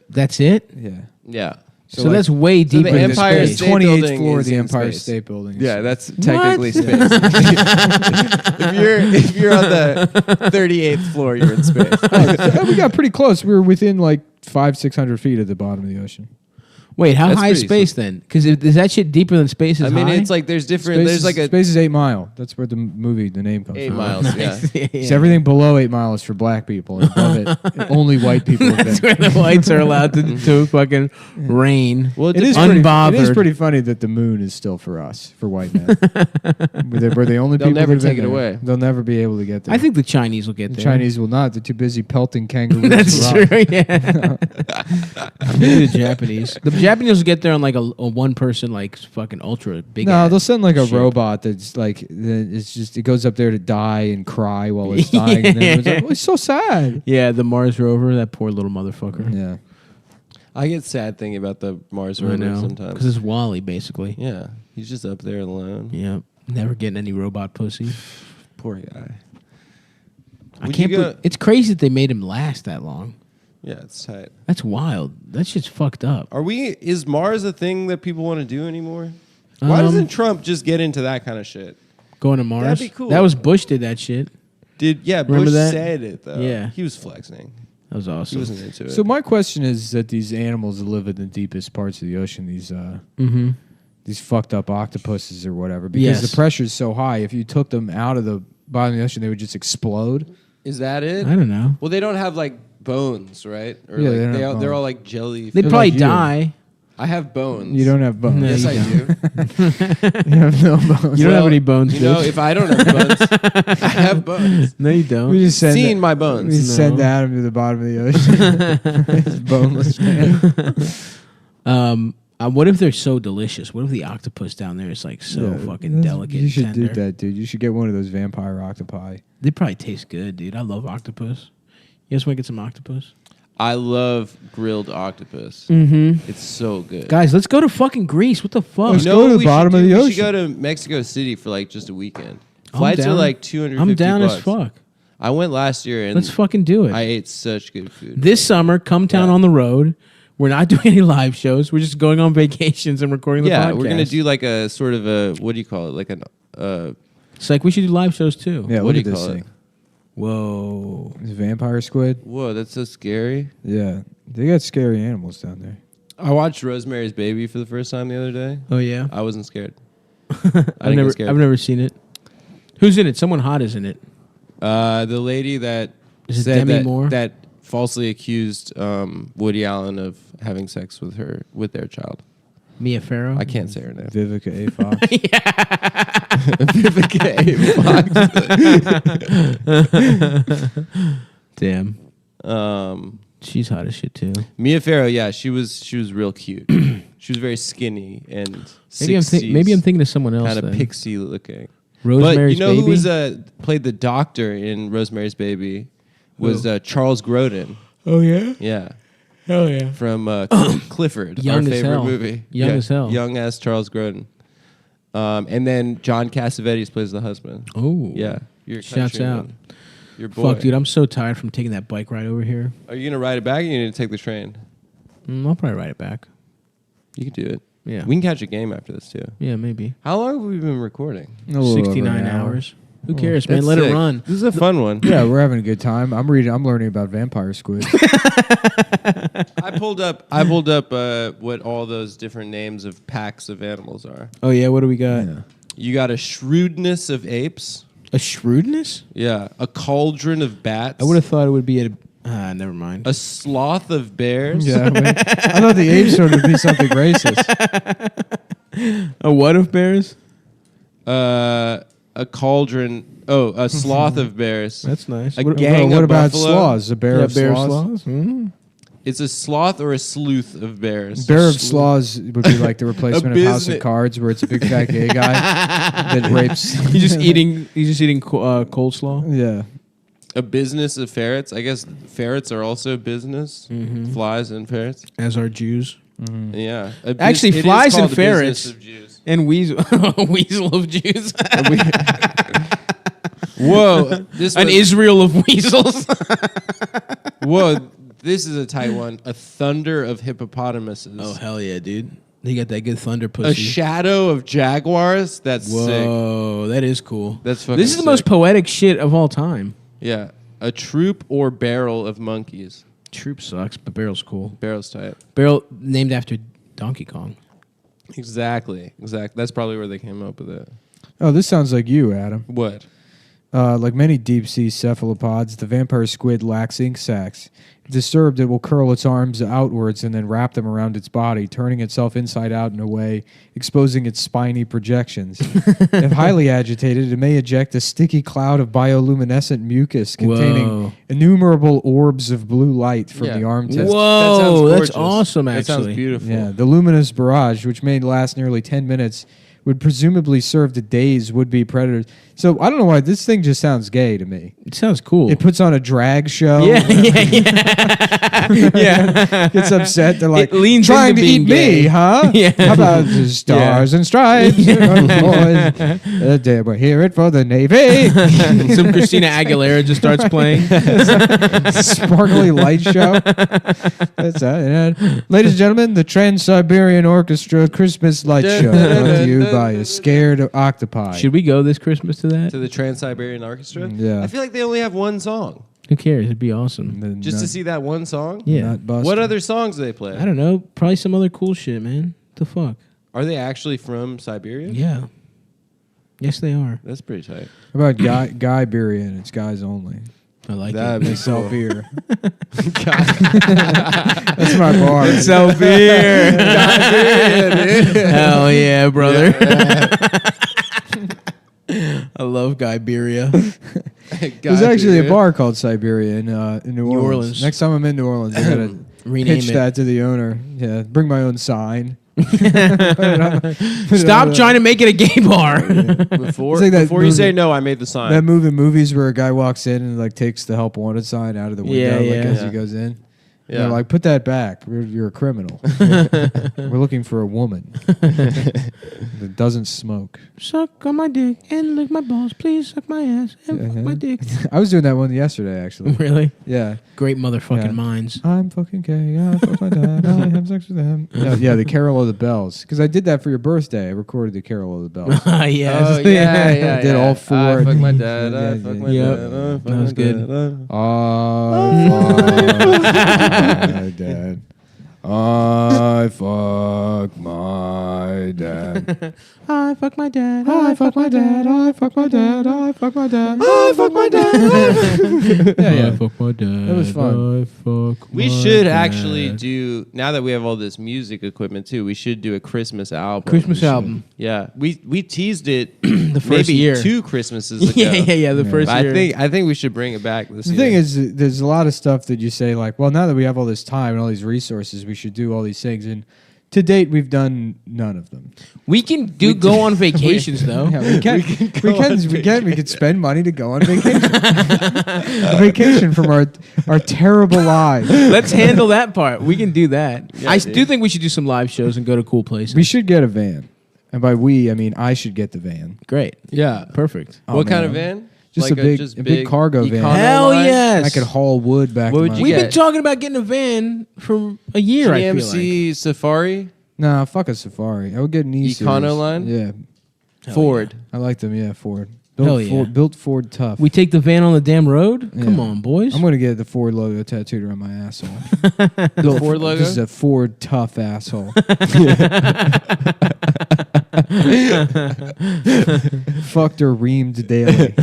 That's it. Yeah. Yeah. So, like- that's way the deeper than Empire space. State 28th Building floor of is the in Empire space. State Building. Yeah, that's technically What? space. if you're on the 38th floor, you're in space. We got pretty close. We were within like 500-600 feet at the bottom of the ocean. Wait, how That's high is pretty space then? Because is that shit deeper than space is I mean, high? it's like there's different. Space There's is, like a Space is 8 Mile. That's where the name comes 8 from. miles. Yeah. Yeah. So everything below 8 Mile is for black people. And above it, only white people. have That's been. where the whites are allowed to fucking reign. Well, It is, Unbothered. it is pretty funny that the moon is still for us, for white men. We're the only They'll people never that have take been it there. away. They'll never be able to get there. I think the Chinese will get the there. Chinese will not. They're too busy pelting kangaroos. That's with true. rocks. Yeah. Maybe the Japanese. The Japanese will get there on like a one person like fucking ultra big. No, ass they'll send like a ship. robot that's like it's just it goes up there to die and cry while it's dying. And then it's like, oh, it's so sad. Yeah, the Mars rover, that poor little motherfucker. Yeah. I get sad thinking about the Mars I rover know. sometimes. Because it's Wally, basically. Yeah, he's just up there alone. Yeah. Never getting any robot pussy. Poor guy. I Would can't you go- believe it's crazy that they made him last that long. Yeah, it's tight. That's wild. That shit's fucked up. Is Mars a thing that people want to do anymore? Why doesn't Trump just get into that kind of shit? Going to Mars? be cool. That was Bush did that shit. Bush that? said it though. Yeah. He was flexing. That was He awesome. wasn't into it. So my question is that these animals that live in the deepest parts of the ocean, these fucked up octopuses or whatever, because Yes. the pressure is so high. If you took them out of the bottom of the ocean, they would just explode. Is that it? I don't know. Well, they don't have like bones, right? Or Yeah, like, they don't have they're bones. all like jelly. They'd They're probably like you. die. I have bones. You don't have bones. No, Yes, you I don't. do. You have no bones. You don't have any bones, You know, bitch. if I don't have bones, I have bones. No, you don't. We just send Seen my we bones. just send No. Adam to the bottom of the ocean. He's boneless man. What if they're so delicious? What if the octopus down there is like so Yeah, fucking delicate? You should and do tender? that, dude. You should get one of those vampire octopi. They probably taste good, dude. I love octopus. You guys want to get some octopus? I love grilled octopus. Mm-hmm. It's so good. Guys, let's go to fucking Greece. What the fuck? Let's You go know to what the we bottom should of do? the We ocean. should go to Mexico City for like just a weekend. I'm Flights are down. like $250. I'm down bucks. as fuck. I went last year and Let's fucking do it. I ate such good food. This summer, Cumtown on the road. We're not doing any live shows. We're just going on vacations and recording the podcast. we're gonna do like a sort of a what do you call it? Like an It's like we should do live shows too. Yeah, what look do at you this call thing. it? Whoa. It's a vampire squid. Whoa, that's so scary. Yeah, they got scary animals down there. I watched Rosemary's Baby for the first time the other day. Oh yeah. I wasn't scared. I've never seen it. Who's in it? Someone hot is in it. The lady that Is it said Demi Moore? that falsely accused Woody Allen of having sex with their child. Mia Farrow. I can't say her name. Vivica A. Fox. Damn. Um, She's hot as shit too. Mia Farrow, yeah, she was real cute. She was very skinny and Maybe I'm thinking of someone else. kind of then. pixie looking. Rosemary's but you know Baby. who was played the doctor in Rosemary's Baby was Charles Grodin. Oh yeah. Yeah, Hell yeah. from Clifford, Young our as favorite hell. movie. Young as hell. Young as Charles Grodin. And then John Cassavetes plays the husband. Oh Yeah, your Shouts countryman. out. Your boy. Fuck, dude. I'm so tired from taking that bike ride over here. Are you gonna ride it back? Or you need to take the train. I'll probably ride it back. You can do it. Yeah. We can catch a game after this too. Yeah, maybe. How long have we been recording? A little over 69 an hour. hours. Who cares, man? That's Let sick. it run. This is a fun one. Yeah, we're having a good time. I'm learning about vampire squids. I pulled up what all those different names of packs of animals are. Oh yeah, what do we got? You got a shrewdness of apes. A shrewdness? Yeah. A cauldron of bats. I would have thought it would be never mind. A sloth of bears. Yeah, I thought the apes sort of be something racist. A what of bears? A cauldron. Oh, a sloth of bears. That's nice. A What- gang What of about buffalo. sloths? A bear Yeah, of bear sloths? sloths? Mm. It's a sloth or a sleuth of bears. Bear of sloths would be like the replacement of House of business- Cards, where it's a big fat gay guy that rapes. He's just eating coleslaw. Yeah. A business of ferrets. I guess ferrets are also business. Flies and ferrets. As are Jews. Yeah. Actually, It is flies and called a business ferrets. of Jews. And weasel of Jews. Whoa. This An was- Israel of weasels. Whoa. This is a tight one. A thunder of hippopotamuses. Oh hell yeah, dude! They got that good thunder A pussy. shadow of jaguars. That's sick. Whoa, that is cool. That's fucking This is the most sick. poetic shit of all time. Yeah. A troop or barrel of monkeys. Troop sucks, but Barrel's cool. Barrel's tight. Barrel named after Donkey Kong. Exactly. That's probably where they came up with it. Oh, this sounds like you, Adam. What? Like many deep-sea cephalopods, the vampire squid lacks ink sacs. If disturbed, it will curl its arms outwards and then wrap them around its body, turning itself inside out in a way, exposing its spiny projections. If highly agitated, it may eject a sticky cloud of bioluminescent mucus containing innumerable orbs of blue light from the arm tip. Whoa, that's awesome, actually. That sounds beautiful. Yeah, the luminous barrage, which may last nearly 10 minutes, would presumably serve to daze would-be predators. So I don't know why this thing just sounds gay to me. It sounds cool. It puts on a drag show. Yeah. Gets upset. They're like, It leans trying into to being eat gay. me, huh? Yeah. How about the stars and stripes? We're here it for the Navy. Some Christina Aguilera just starts playing. Sparkly light show. That's ladies and gentlemen, the Trans-Siberian Orchestra Christmas light show brought to you by a scared octopi. Should we go this Christmas to that? To the Trans-Siberian Orchestra? Yeah. I feel like they only have one song. Who cares? It'd be awesome. Just to see that one song? Yeah. What other songs do they play? I don't know. Probably some other cool shit, man. The fuck? Are they actually from Siberia? Yeah. Yes, they are. That's pretty tight. How about Guyberian? It's guys only. I like That'd it. be They sell cool. beer. That's my bar. Sell beer. Hell yeah, brother. I love Guiberia. There's actually a bar called Siberia in New Orleans. Orleans. Next time I'm in New Orleans, I gotta Rename pitch it. that to the owner. Yeah, bring my own sign. Stop trying to make it a gay bar. Before, It's like that before you movie- say no, I made the sign. That move in movies where a guy walks in and like takes the help wanted sign out of the window as Yeah. he goes in. Yeah. They're like, put that back. You're a criminal. We're looking for a woman that doesn't smoke. Suck on my dick and lick my balls. Please suck my ass and fuck my dick. I was doing that one yesterday, actually. Really? Yeah. Great motherfucking Yeah. minds. I'm fucking gay. I fuck my dad. I have sex with him. Yeah, the Carol of the Bells. Because I did that for your birthday. I recorded the Carol of the Bells. Yes. Oh, yeah. I did all four. I fuck my dad. I Yeah, fuck yeah, my yeah. dad. I fuck That my was good. dad. My dad. I fuck my dad. I fuck my dad. I fuck my dad. I fuck my dad. I fuck my dad. I fuck my dad. I fuck my dad. That was fun. I fuck We my should dad. actually do, now that we have all this music equipment too, we should do a Christmas album. Christmas album. Yeah. We teased it The first maybe year. 2 Christmases ago. Yeah. The first But year. I think we should bring it back this The year. thing is, there's a lot of stuff that you say like, well, now that we have all this time and all these resources, we should do all these things. And to date, we've done none of them. we can go on vacations though. Yeah, we can spend money to go on vacation. A vacation from our terrible lives. Let's handle that part. We can do that. Yeah, I dude. do think we should do some live shows and go to cool places. We should get a van. And by we, I mean I should get the van. Great. Yeah. Perfect. Oh, What kind man. of van? Just Like a big cargo van. econo Hell line? yes. I could haul wood back What to would my you We've get? been talking about getting a van for a year, I feel like. GMC Safari? Nah, fuck a Safari. I would get an E-Series. Econoline? Yeah. Ford. I like them, yeah, Ford. Hell yeah. Built Ford tough. We take the van on the damn road? Yeah. Come on, boys. I'm going to get the Ford logo tattooed around my asshole. The Ford logo? This is a Ford tough asshole. Fucked or reamed daily.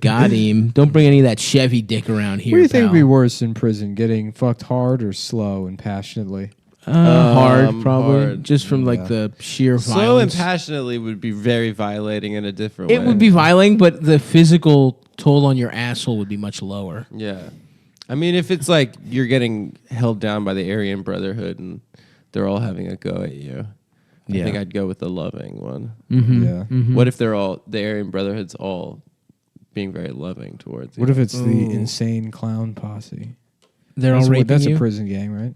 Got him. Don't bring any of that Chevy dick around here. What do you think would pal. be worse in prison? Getting fucked hard or slow and passionately? Hard, probably. hard. Just from like Yeah. the sheer Slow violence. and passionately would be very violating in a different way. It would be violating, but the physical toll on your asshole would be much lower. Yeah. I mean, if it's like you're getting held down by the Aryan Brotherhood and they're all having a go at you, I think I'd go with the loving one. Mm-hmm. Yeah. What if they're all, the Aryan Brotherhood's all being very loving towards you? What if it's the insane clown posse? They're all raping That's you? a prison gang, right?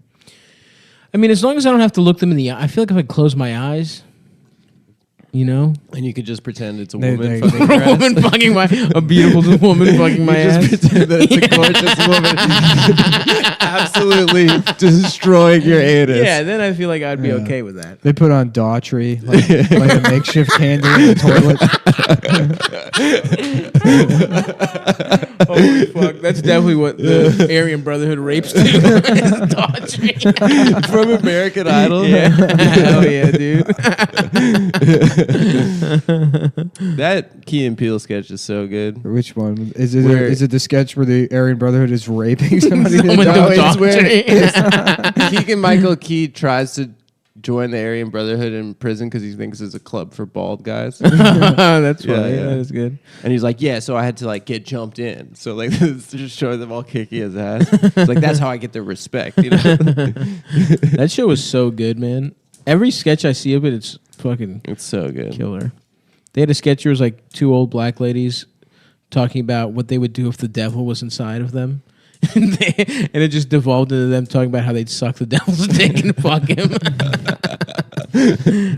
I mean, as long as I don't have to look them in the eye. I feel like if I close my eyes, You know, And you could just pretend it's a They- woman they- fucking your a ass. woman fucking a beautiful woman fucking my ass. Just pretend that it's a gorgeous woman. Absolutely destroying your anus. Yeah, then I feel like I'd be okay with that. They put on Daughtry, like a makeshift candle in the toilet. Holy fuck, that's definitely what the Aryan Brotherhood rapes do. Daughtry. From American Idol. Yeah, hell yeah, dude. That Key and Peele sketch is so good. Which one is it? Where- Is it the sketch where the Aryan Brotherhood is raping somebody? Someone to do die? Daughtry. Keegan Michael Key tries to join the Aryan Brotherhood in prison because he thinks it's a club for bald guys. That's funny. yeah. That is good. And he's like, yeah, so I had to like get jumped in. So like just showing them all kicking his ass. It's like that's how I get their respect, you know? That show was so good, man. Every sketch I see of it, it's fucking It's so good. killer. They had a sketch where it was like two old black ladies talking about what they would do if the devil was inside of them. And it just devolved into them talking about how they'd suck the devil's dick and fuck him.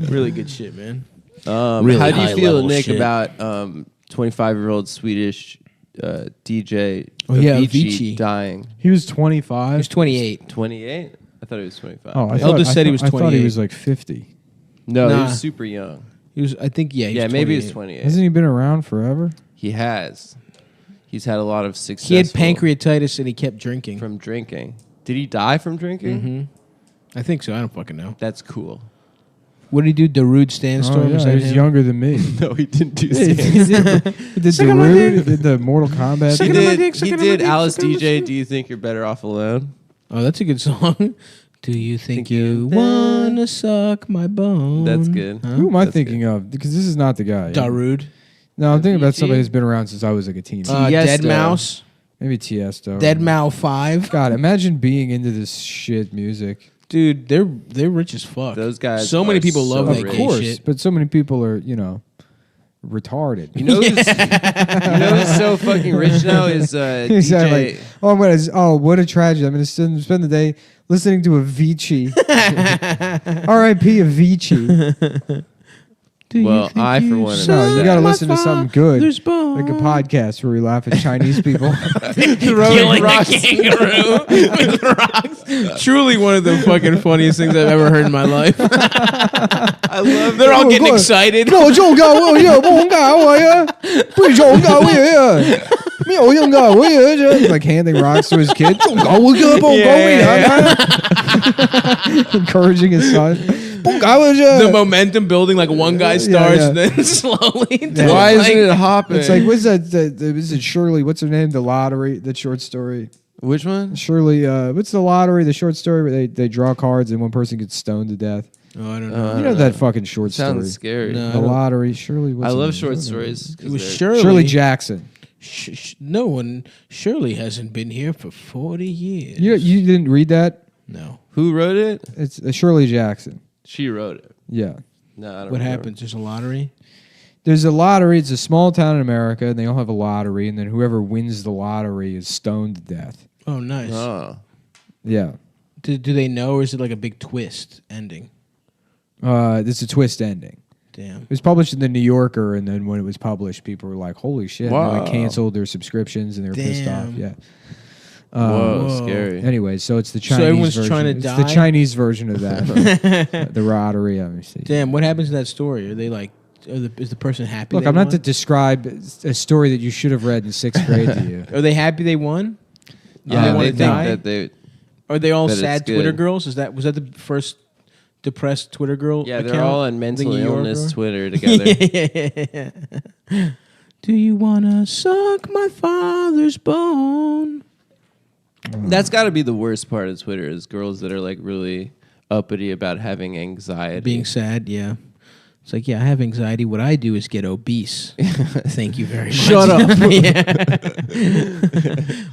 Really good shit, man. Really how do you feel, high-level Nick, shit. about 25-year-old Swedish DJ Avicii. dying? He was 25. He was 28. 28? I thought he was 25. Oh, I Eldest said he was I thought he 28. was like 50. No, he Nah. was super young. He was, I think, yeah. He Yeah, was maybe he was 28. 28. Hasn't he been around forever? He has. He's had a lot of success. He had pancreatitis and he kept drinking. from drinking. Did he die from drinking? Mm-hmm. I think so. I don't fucking know. That's cool. What did he do? Darude Sandstorm? Oh, yeah, Is that he's him? younger than me. No, he didn't do He stand. did Darude, he did the Mortal Kombat. He Second on my did, dick, he second on my did dick, Alice second on my DJ, dick. Do You Think You're Better Off Alone? Oh, that's a good song. Do you think you you- wanna suck my bone? That's good. Huh? Who am I That's thinking of? Because this is not the guy. Darude. No, I'm thinking about Avicii? somebody who's been around since I was like a teen. Dead Tiesto. Mouse. Maybe Tiesto. Dead Mouse 5. God, imagine being into this shit music. Dude, they're rich as fuck. Those guys So many are people love so that Of rich. gay course, shit. but so many people are, retarded. You know who's so fucking rich now is He's DJ. like, what a tragedy. I'm going to spend the day listening to Avicii. R.I.P. Avicii. Well, I for one am No, you sad. got to listen to something good. There's bone. Like a podcast where we laugh at Chinese people. Killing a kangaroo with rocks. Truly one of the fucking funniest things I've ever heard in my life. I love They're all Oh, getting God. excited. Like handing rocks to his kid. Encouraging his son. The momentum building, like one guy starts, yeah. then slowly. Why isn't it hopping? It's like, what's that? Is it Shirley? What's her name? The Lottery, the short story. Which one? Shirley, what's the Lottery? The short story where they draw cards and one person gets stoned to death. Oh, I don't know. You know that fucking short Sounds story. scary. No. The Lottery. Shirley. What's I her love name? short What's her name? stories. 'cause It was they're- Shirley. Shirley Jackson. No one. Shirley hasn't been here for 40 years. You didn't read that? No. Who wrote it? It's Shirley Jackson. She wrote it. Yeah. No, I don't What remember. happens? There's a lottery. There's a lottery. It's a small town in America, and they all have a lottery, and then whoever wins the lottery is stoned to death. Oh, nice. Oh. Yeah. Do they know, or is it like a big twist ending? It's a twist ending. Damn. It was published in the New Yorker, and then when it was published, people were like, "Holy shit!" And they Wow. like canceled their subscriptions, and they were pissed off. Damn. Yeah. Whoa, Whoa. scary. Anyway, so it's the So Chinese everyone's version. trying to it's die? the Chinese version of that. The lottery. Let me see. Damn. What happens in that story? Are they like? Is the person happy? Look, they I'm not won? to describe a story that you should have read in 6th grade to you. Are they happy they won? Yeah, they they wanna think die? that they. Are they all That it's sad Twitter good. girls? Was that the first depressed Twitter girl? Yeah, they're account? all on mental The New illness Yorker? Twitter together. Yeah. Do you wanna suck my father's bone? That's got to be the worst part of Twitter is girls that are like really uppity about having anxiety. Being sad, yeah. It's like, yeah, I have anxiety. What I do is get obese. Thank you very much. Shut up.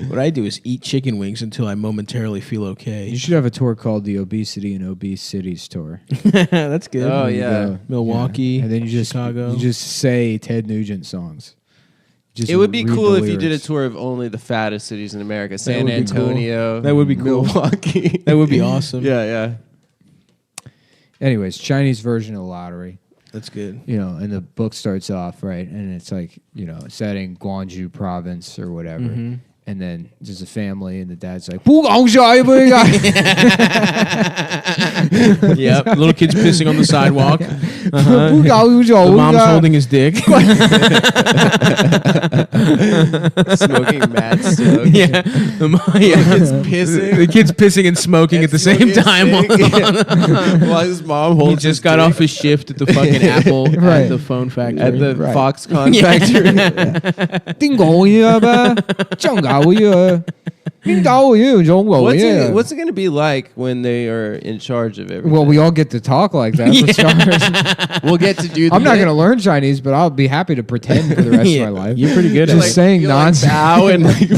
What I do is eat chicken wings until I momentarily feel okay. You should have a tour called the Obesity and Obese Cities Tour. That's good. Oh, You yeah. go- Milwaukee, yeah. And then you Chicago. just say Ted Nugent songs. Just It would be read cool the if you did a lyrics. tour of only the fattest cities in America. San would be cool. Antonio. That would be cool. Milwaukee. That would be awesome. Yeah, yeah. Anyways, Chinese version of the lottery. That's good. You know, and the book starts off, right, and it's like, you know, set in Gwangju province or whatever. Mm-hmm. And then there's a family, and the dad's like, Yep. Little kids pissing on the sidewalk. The mom's holding his dick. Smoking mad stokes. Yeah. The kid's pissing and smoking at the same time. While his mom holds He just got off his shift at the fucking Apple at the phone factory. at the Right. Foxconn factory. What's it going to be like when they are in charge of everything? Well, we all get to talk like that for starters. we'll get to do. I'm not going to learn Chinese, but I'll be happy to pretend for the rest of my life. You're pretty good at Just it. saying nonsense. bow and like Yeah,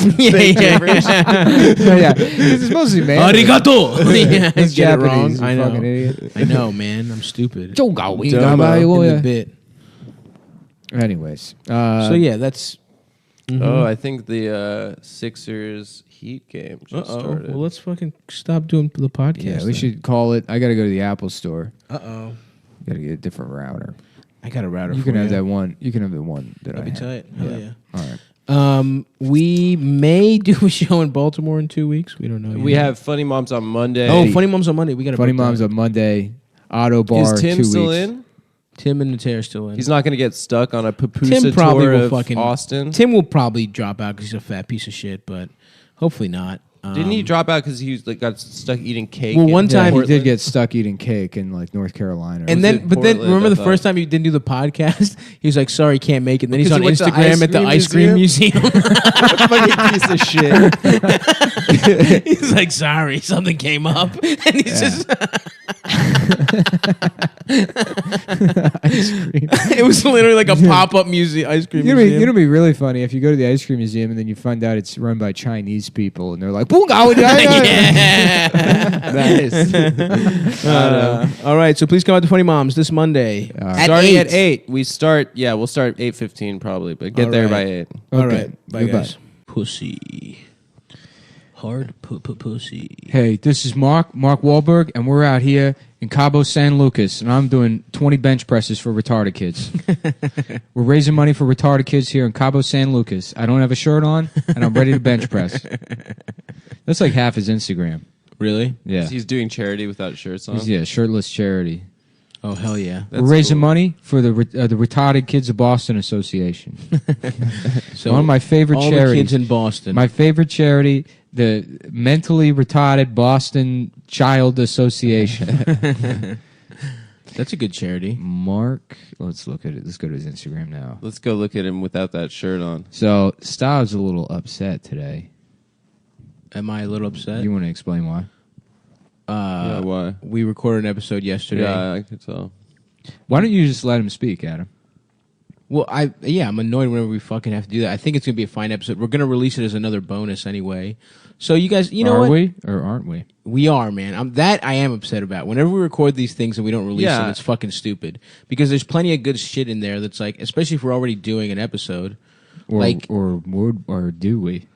it's mostly Mandarin. Arigato. Yeah, I It's get it wrong. Japanese, you I know. fucking idiot. I know, man. I'm stupid. In In the bit. Anyways, So yeah, that's. Oh, I think the Sixers Heat game just started. Well, let's fucking stop doing the podcast. yeah, we then. should call it. I got to go to the Apple store. Uh-oh. Got to get a different router. I got a router You for can have that one. You can have the one that That'd I be have. tight. Hell yeah. All right. We may do a show in Baltimore in 2 weeks. We don't know. We yet. have Funny Moms on Monday. Oh, Funny Moms on Monday. We got Funny Moms on Monday. Auto Bar. Is Tim 2 still weeks. in? Tim and Nater are still in. He's not going to get stuck on a papusa Tim probably tour will of fucking Austin. Tim will probably drop out because he's a fat piece of shit, but hopefully not. Didn't he drop out because he was, like, got stuck eating cake? Well, in one Yeah, time he Portland? did get stuck eating cake in like North Carolina. And Was then, it but then, Portland, remember I the thought? first time he didn't do the podcast? He was like, "Sorry, can't make it." And then he's Because on he went to Instagram at the ice cream museum. Fucking piece of shit. He's like, "Sorry, something came up," and he's just. It was literally like a pop-up music ice cream You know, museum. it'd be really funny if you go to the ice cream museum and then you find out it's run by Chinese people and they're like, Yeah. Nice. All right, so please come out to Funny Moms this Monday. Starting at 8. We'll start 8:15 probably, but get All there right. by 8. All Okay. right, bye Goodbye. guys. Pussy. Hard pussy. Hey, this is Mark Wahlberg, and we're out here in Cabo San Lucas, and I'm doing 20 bench presses for retarded kids. We're raising money for retarded kids here in Cabo San Lucas. I don't have a shirt on, and I'm ready to bench press. That's like half his Instagram. Really? Yeah. He's doing charity without shirts on. Yeah, shirtless charity. Oh, hell yeah. We're raising money for the Retarded Kids of Boston Association. So One of my favorite all the charities. kids in Boston. My favorite charity, the Mentally Retarded Boston Child Association. That's a good charity. Mark, let's look at it. Let's go to his Instagram now. Let's go look at him without that shirt on. So, Stav's a little upset today. Am I a little upset? You want to explain why? Yeah, why? We recorded an episode yesterday. Yeah, I could tell. Why don't you just let him speak, Adam? Well, I'm annoyed whenever we fucking have to do that. I think it's gonna be a fine episode. We're gonna release it as another bonus anyway. So you guys, you know Are what? we or aren't we? We are, man. I am upset about. Whenever we record these things and we don't release Yeah. them, it's fucking stupid. Because there's plenty of good shit in there that's like, especially if we're already doing an episode. Or Like- or do we?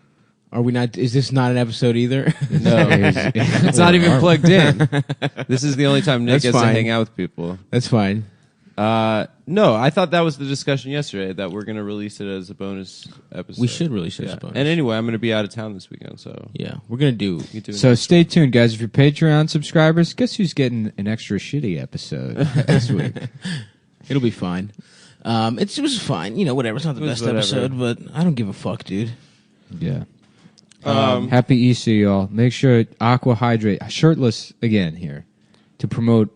Are we not? Is this not an episode either? No, it's not even plugged in. This is the only time Nick That's gets to fine. hang out with people. That's fine. No, I thought that was the discussion yesterday, that we're going to release it as a bonus episode. We should release it as a Yeah. bonus. And anyway, I'm going to be out of town this weekend, so... Yeah, we're gonna do. you do So stay tuned, guys. If you're Patreon subscribers, guess who's getting an extra shitty episode this week? It'll be fine. It was fine. You know, whatever. It's not the It was best whatever. episode, but I don't give a fuck, dude. Yeah. Happy Easter, y'all. Make sure Aqua Hydrate, shirtless again here, to promote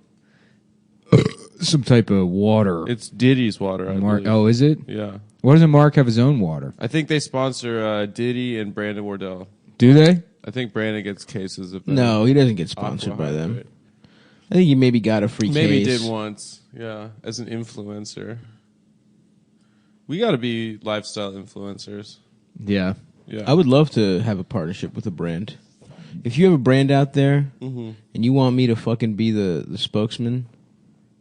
some type of water. It's Diddy's water, I Mark, believe. oh, is it? Yeah. Why doesn't Mark have his own water? I think they sponsor Diddy and Brandon Wardell. Do they? I think Brandon gets cases of... No, he doesn't get sponsored by them. Aqua-Hydrate. I think he maybe got a free Maybe he case. did once, yeah, as an influencer. We got to be lifestyle influencers. Yeah. Yeah. I would love to have a partnership with a brand. If you have a brand out there and you want me to fucking be the spokesman,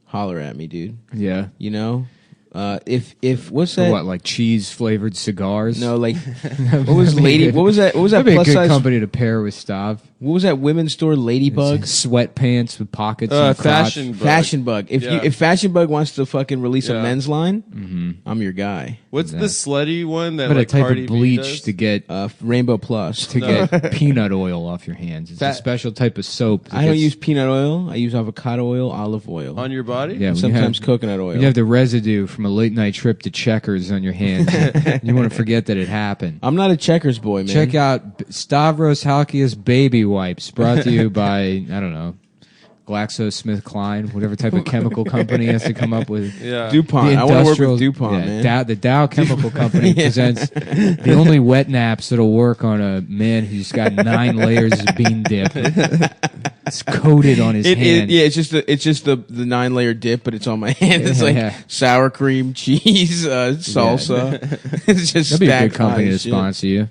holler at me, dude. Yeah. You know? If what's that? What, like cheese flavored cigars? No, like what was lady? What was that? What was that That'd be a plus good size? company to pair with Stav. What was that women's store? Ladybug? Sweatpants with pockets. And Fashion Bug. Fashion Bug. If Fashion Bug wants to fucking release a Yeah. men's line, I'm your guy. What's the slutty one that But like a type Cardi of B bleach does? to get Rainbow Plus. get peanut oil off your hands. It's a Fat- special type of soap. that I don't gets- use peanut oil. I use avocado oil, olive oil, on your body? Yeah, and when you sometimes have- coconut oil. You have the residue from a late night trip to Checkers on your hands. You want to forget that it happened. I'm not a Checkers boy, man. Check out Stavros Halkias Baby Wipes, brought to you by, I don't know, GlaxoSmithKline, whatever type of chemical company has to come up with. Yeah. DuPont. I want to work with DuPont, man. The Dow Chemical Company presents the only wet naps that'll work on a man who's got 9 layers of bean dip. It's coated on his hand. It's just the 9-layer dip, but it's on my hand. It's like Yeah. sour cream, cheese, salsa. It's just That'd be a stacked good company high to as shit. sponsor you.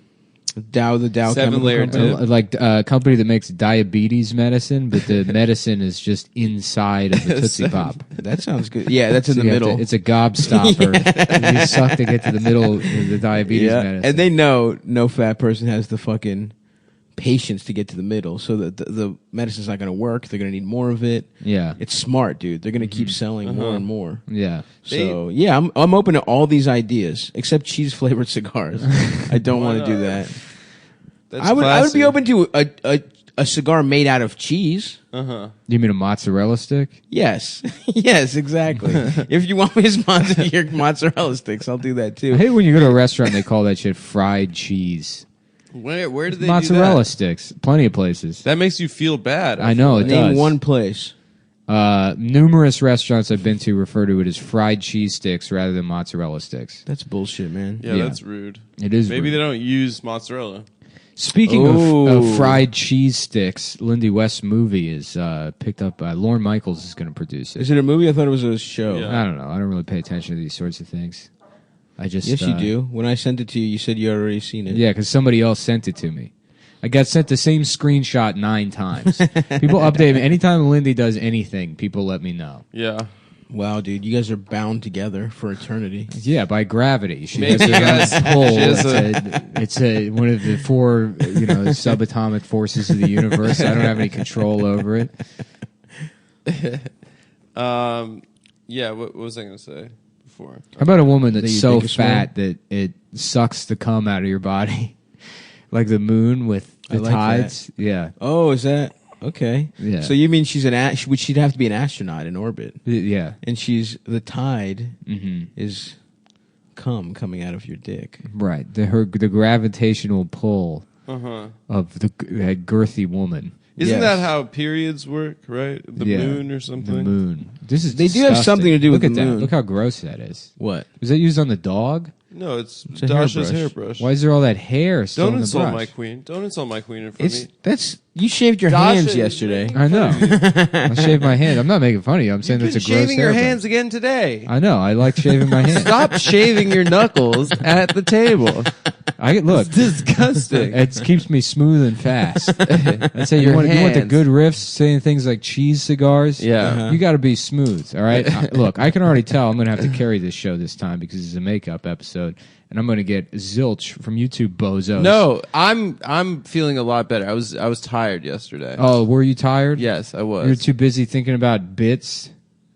The Dow 7-layer Chemical Company. dip. Like a company that makes diabetes medicine, but the medicine is just inside of the Tootsie Pop. That sounds good. Yeah, that's in So the you have middle. it's a gobstopper. You suck to get to the middle of the diabetes medicine. and they know no fat person has the fucking patience to get to the middle, so that the medicine's not going to work. They're going to need more of it. Yeah. It's smart, dude. They're going to keep selling more and more. Yeah. So yeah, I'm open to all these ideas except cheese flavored cigars. I don't want to do that. That's I would be classy. open to a cigar made out of cheese. You mean a mozzarella stick? Yes, yes, exactly. If you want me to sponsor your mozzarella sticks, I'll do that I too. hate when you go to a restaurant and they call that shit fried cheese. Where do they Mozzarella do that? sticks. Plenty of places. That makes you feel bad. I know, it Name does. one place. Numerous restaurants I've been to refer to it as fried cheese sticks rather than mozzarella sticks. That's bullshit, man. Yeah, Yeah. that's rude. It is Maybe rude. they don't use mozzarella. Speaking Ooh. of fried cheese sticks, Lindy West's movie is picked up by Lorne Michaels is going to produce it. Is it a movie? I thought it was a show. Yeah. I don't know. I don't really pay attention to these sorts of things. I just Yes, you do. When I sent it to you, you said you had already seen it. Yeah, because somebody else sent it to me. I got sent the same screenshot 9 times. People update me. Anytime Lindy does anything, people let me know. Yeah. Wow, dude, you guys are bound together for eternity. Yeah, by gravity. She Maybe has her own pull. she has It's one of the 4 subatomic forces of the universe. I don't have any control over it. Yeah. What was I going to say before? How about a woman That that's you so think is fat that it sucks the cum out of your body, like the moon with I the like tides? Yeah, Oh, is that okay? Yeah. So you mean she's she'd have to be an astronaut in orbit, yeah. and she's the tide Hmm. is coming out of your dick. Right. The gravitational pull Uh-huh. of that girthy woman. Isn't Yes. that how periods work, right? The Yeah, moon or something? The moon. This is They do have disgusting. something to do with Look at the that. moon. Look how gross that is. What? Was that used on the dog? No, it's a Dasha's hairbrush. hairbrush. Why is there all that hair still Don't in the insult brush? my queen. Don't insult my queen in front of me. You shaved your Dasha hands is yesterday. making I know. fun of you. I shaved my hand. I'm not making fun of you. I'm saying You've that's a been gross shaving your hairbrush. hands again today. I know. I like shaving my hands. Stop shaving your knuckles at the table. Look. It's disgusting. It keeps me smooth and fast. I say you Your want the hands. good riffs, saying things like cheese cigars. Yeah. You got to be smooth. All right. Look, I can already tell I'm going to have to carry this show this time because it's a makeup episode, and I'm going to get zilch from you two bozos. No, I'm feeling a lot better. I was tired yesterday. Oh, were you tired? Yes, I was. You were too busy thinking about bits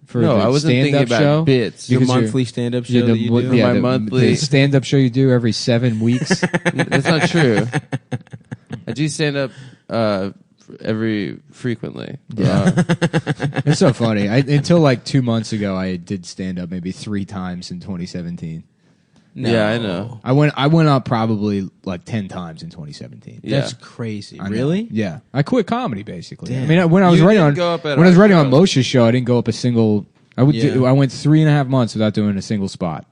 for No, the I wasn't thinking stand-up about show? bits. Your Because you're- monthly stand-up show Yeah, that you do? my the monthly- stand-up show you do every 7 weeks. That's not true. I do stand up every frequently. It's so funny. Until like 2 months ago, I did stand up maybe 3 times in 2017. No. Yeah, I know. I went up probably like 10 times in 2017. Yeah. That's crazy. I know. Really? Yeah. I quit comedy basically. Damn. I mean, when I was You writing didn't on go up at when I was our writing on show. Moshe's show, I didn't go up a single. I Yeah. went 3.5 months without doing a single spot.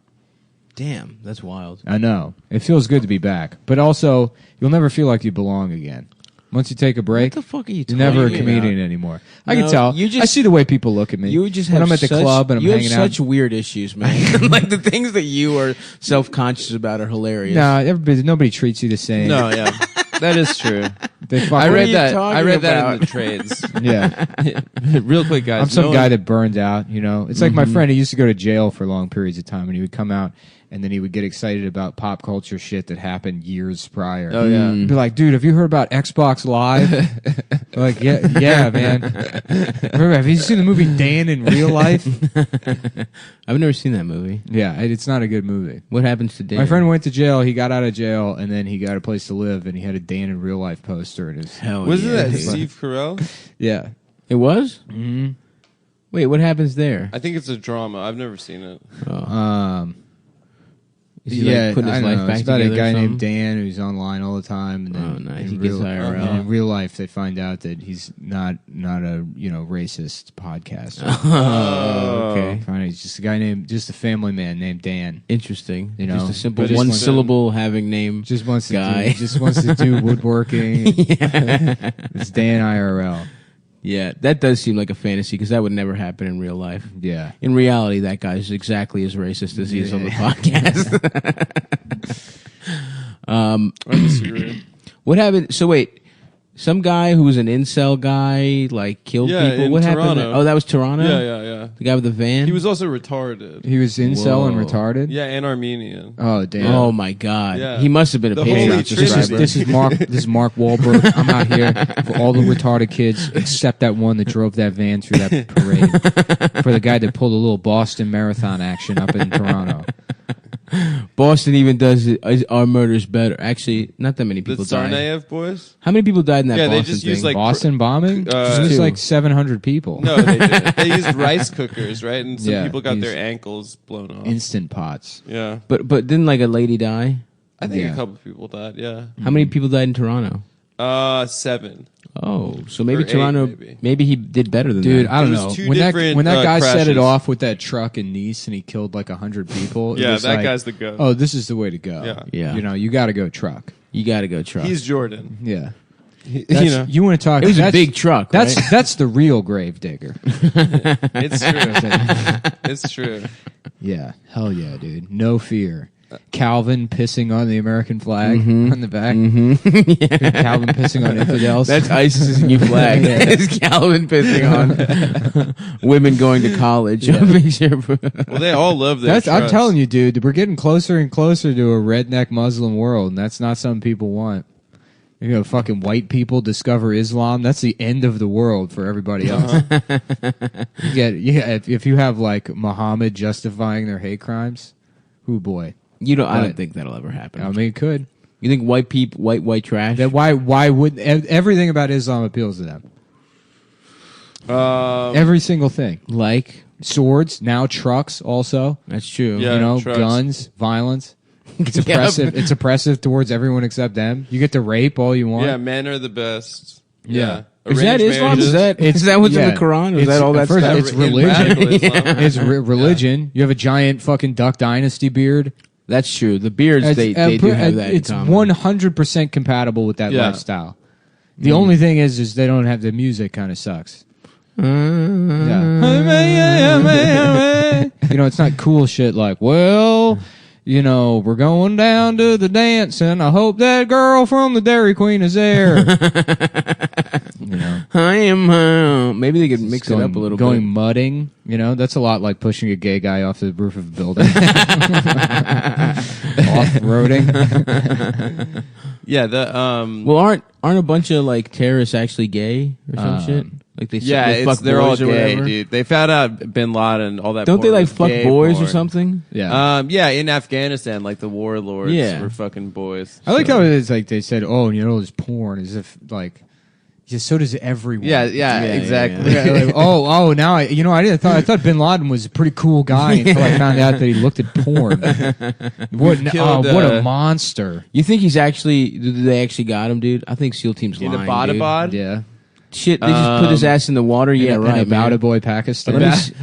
Damn, that's wild. I know. It feels good to be back, but also you'll never feel like you belong again. Once you take a break, What the fuck are you you're talking never a about? comedian anymore. I No, can tell. you just- I see the way people look at me. You just when have I'm at the such, club and I'm you hanging have out. such weird issues, man. Like the things that you are self-conscious about are hilarious. Nah, nobody treats you the same. No, yeah, that is true. They fuck I with- read you that. talking I read that in about? the trades. Yeah. Real quick, guys. I'm some no guy one- that burned out, you know. It's like my friend, he used to go to jail for long periods of time, and he would come out, and then he would get excited about pop culture shit that happened years prior. Oh yeah. He'd be like, dude, have you heard about Xbox Live? Like, yeah, man. Remember, have you seen the movie Dan in Real Life? I've never seen that movie. Yeah, it's not a good movie. What happens to Dan? My friend went to jail, he got out of jail, and then he got a place to live, and he had a Dan in Real Life poster in his... Hell Wasn't yeah. that Steve Carell? Yeah. It was? Mm-hmm. Wait, what happens there? I think it's a drama. I've never seen it. Is he, like, putting his I don't life know. back It's about a together or guy named something? Dan who's online all the time. And then Oh, nice. in He gets real, IRL. and in real life, they find out that he's not a racist podcaster. Oh, okay. Find out he's just a family man named Dan. Interesting. You know, just a simple but it's one been- syllable having name. Just wants to Guy. do woodworking. It's Dan IRL. Yeah, that does seem like a fantasy because that would never happen in real life. Yeah. In reality, that guy's exactly as racist as he is on the podcast. I disagree. What happened? So wait, some guy who was an incel guy like killed Yeah, people. in What happened? Toronto. Oh, that was Toronto. Yeah. The guy with the van. He was also retarded. He was incel and Whoa. retarded. Yeah, and Armenian. Oh damn. Oh my god. Yeah. He must have been a The Holy Patreon Trinity. subscriber. This is Mark. This is Mark Wahlberg. I'm out here for all the retarded kids, except that one that drove that van through that parade. For the guy that pulled a little Boston Marathon action up in Toronto. Boston even does our murders better. Actually, not that many The people died. Tsarnaev boys? How many people died in that Yeah, they Boston just thing? use, like, Boston bombing? It was two. like 700 people. No, they didn't. They used rice cookers, right? And some Yeah, people got these their ankles blown off. Instant pots. Yeah. but didn't like a lady die? I think Yeah. a couple people died, yeah. How many people died in Toronto? 7. Oh, so maybe Or 8, Toronto. maybe. Maybe he did better than Dude, that. I don't It was know. two When that different, guy set it crashes. off with that truck in Nice and he killed like 100 people, it Yeah, was that like, guy's the goat. oh, this is the way to go. Yeah. Yeah. You know, you got to go truck. You got to go truck. He's Jordan. Yeah. You That's, know, you want to talk? it was a that's- big truck. That's right? that's the real grave digger. it's true. It's true. Yeah, hell yeah, dude. No fear. Calvin pissing on the American flag on the back. Calvin pissing on infidels. That's ISIS's new flag. It's Calvin pissing on women going to college. Well, they all love their I'm trust. telling you, dude. We're getting closer and closer to a redneck Muslim world, and that's not something people want. You know, fucking white people discover Islam. That's the end of the world for everybody else. If you have like Muhammad justifying their hate crimes, oh boy. I don't Right. think that'll ever happen. I mean, it could. You think white people, white trash? That why would everything about Islam appeals to them? Every single thing. like Swords, now trucks also. that's true. Yeah. You know, trucks. guns, violence. It's Yep. oppressive. It's oppressive towards everyone except them. You get to rape all you want. Yeah, men are the best. Yeah. Is that Arranged Islam? Is marriages. that what's in yeah. the Quran? Is It's- that all that first, stuff? it's In religion. radical Islam. It's religion. You have a giant fucking Duck Dynasty beard. That's true. The beards, they do have that in It's common. 100% compatible with that Yeah. lifestyle. The only thing is they don't have the music. Kind of sucks. Yeah. You know, it's not cool shit like, well, you know, we're going down to the dance and I hope that girl from the Dairy Queen is there. You know, I am. Maybe they could mix it up a little going bit. mudding, you know, that's a lot like pushing a gay guy off the roof of a building. Off-roading. Yeah, the Well, aren't a bunch of like terrorists actually gay or some shit? Like they fuck they're all boys or gay, whatever? dude. They found out Bin Laden, all that. Don't they porn like was fuck gay boys or porn. something? Yeah. Yeah, in Afghanistan, like the warlords Yeah. were fucking boys. I like how it's like they said, oh, you know, there's porn as if like, just so does everyone. Yeah, Yeah, exactly. Yeah, like, oh, now I thought Bin Laden was a pretty cool guy until I found out that he looked at porn. What killed, what a monster! You think he's actually? Did they actually got him, dude? I think SEAL Team's In lying, a dude. bod. Yeah, Shit, they just put his ass in the water. Yeah, and right. about man. a boy, Pakistan.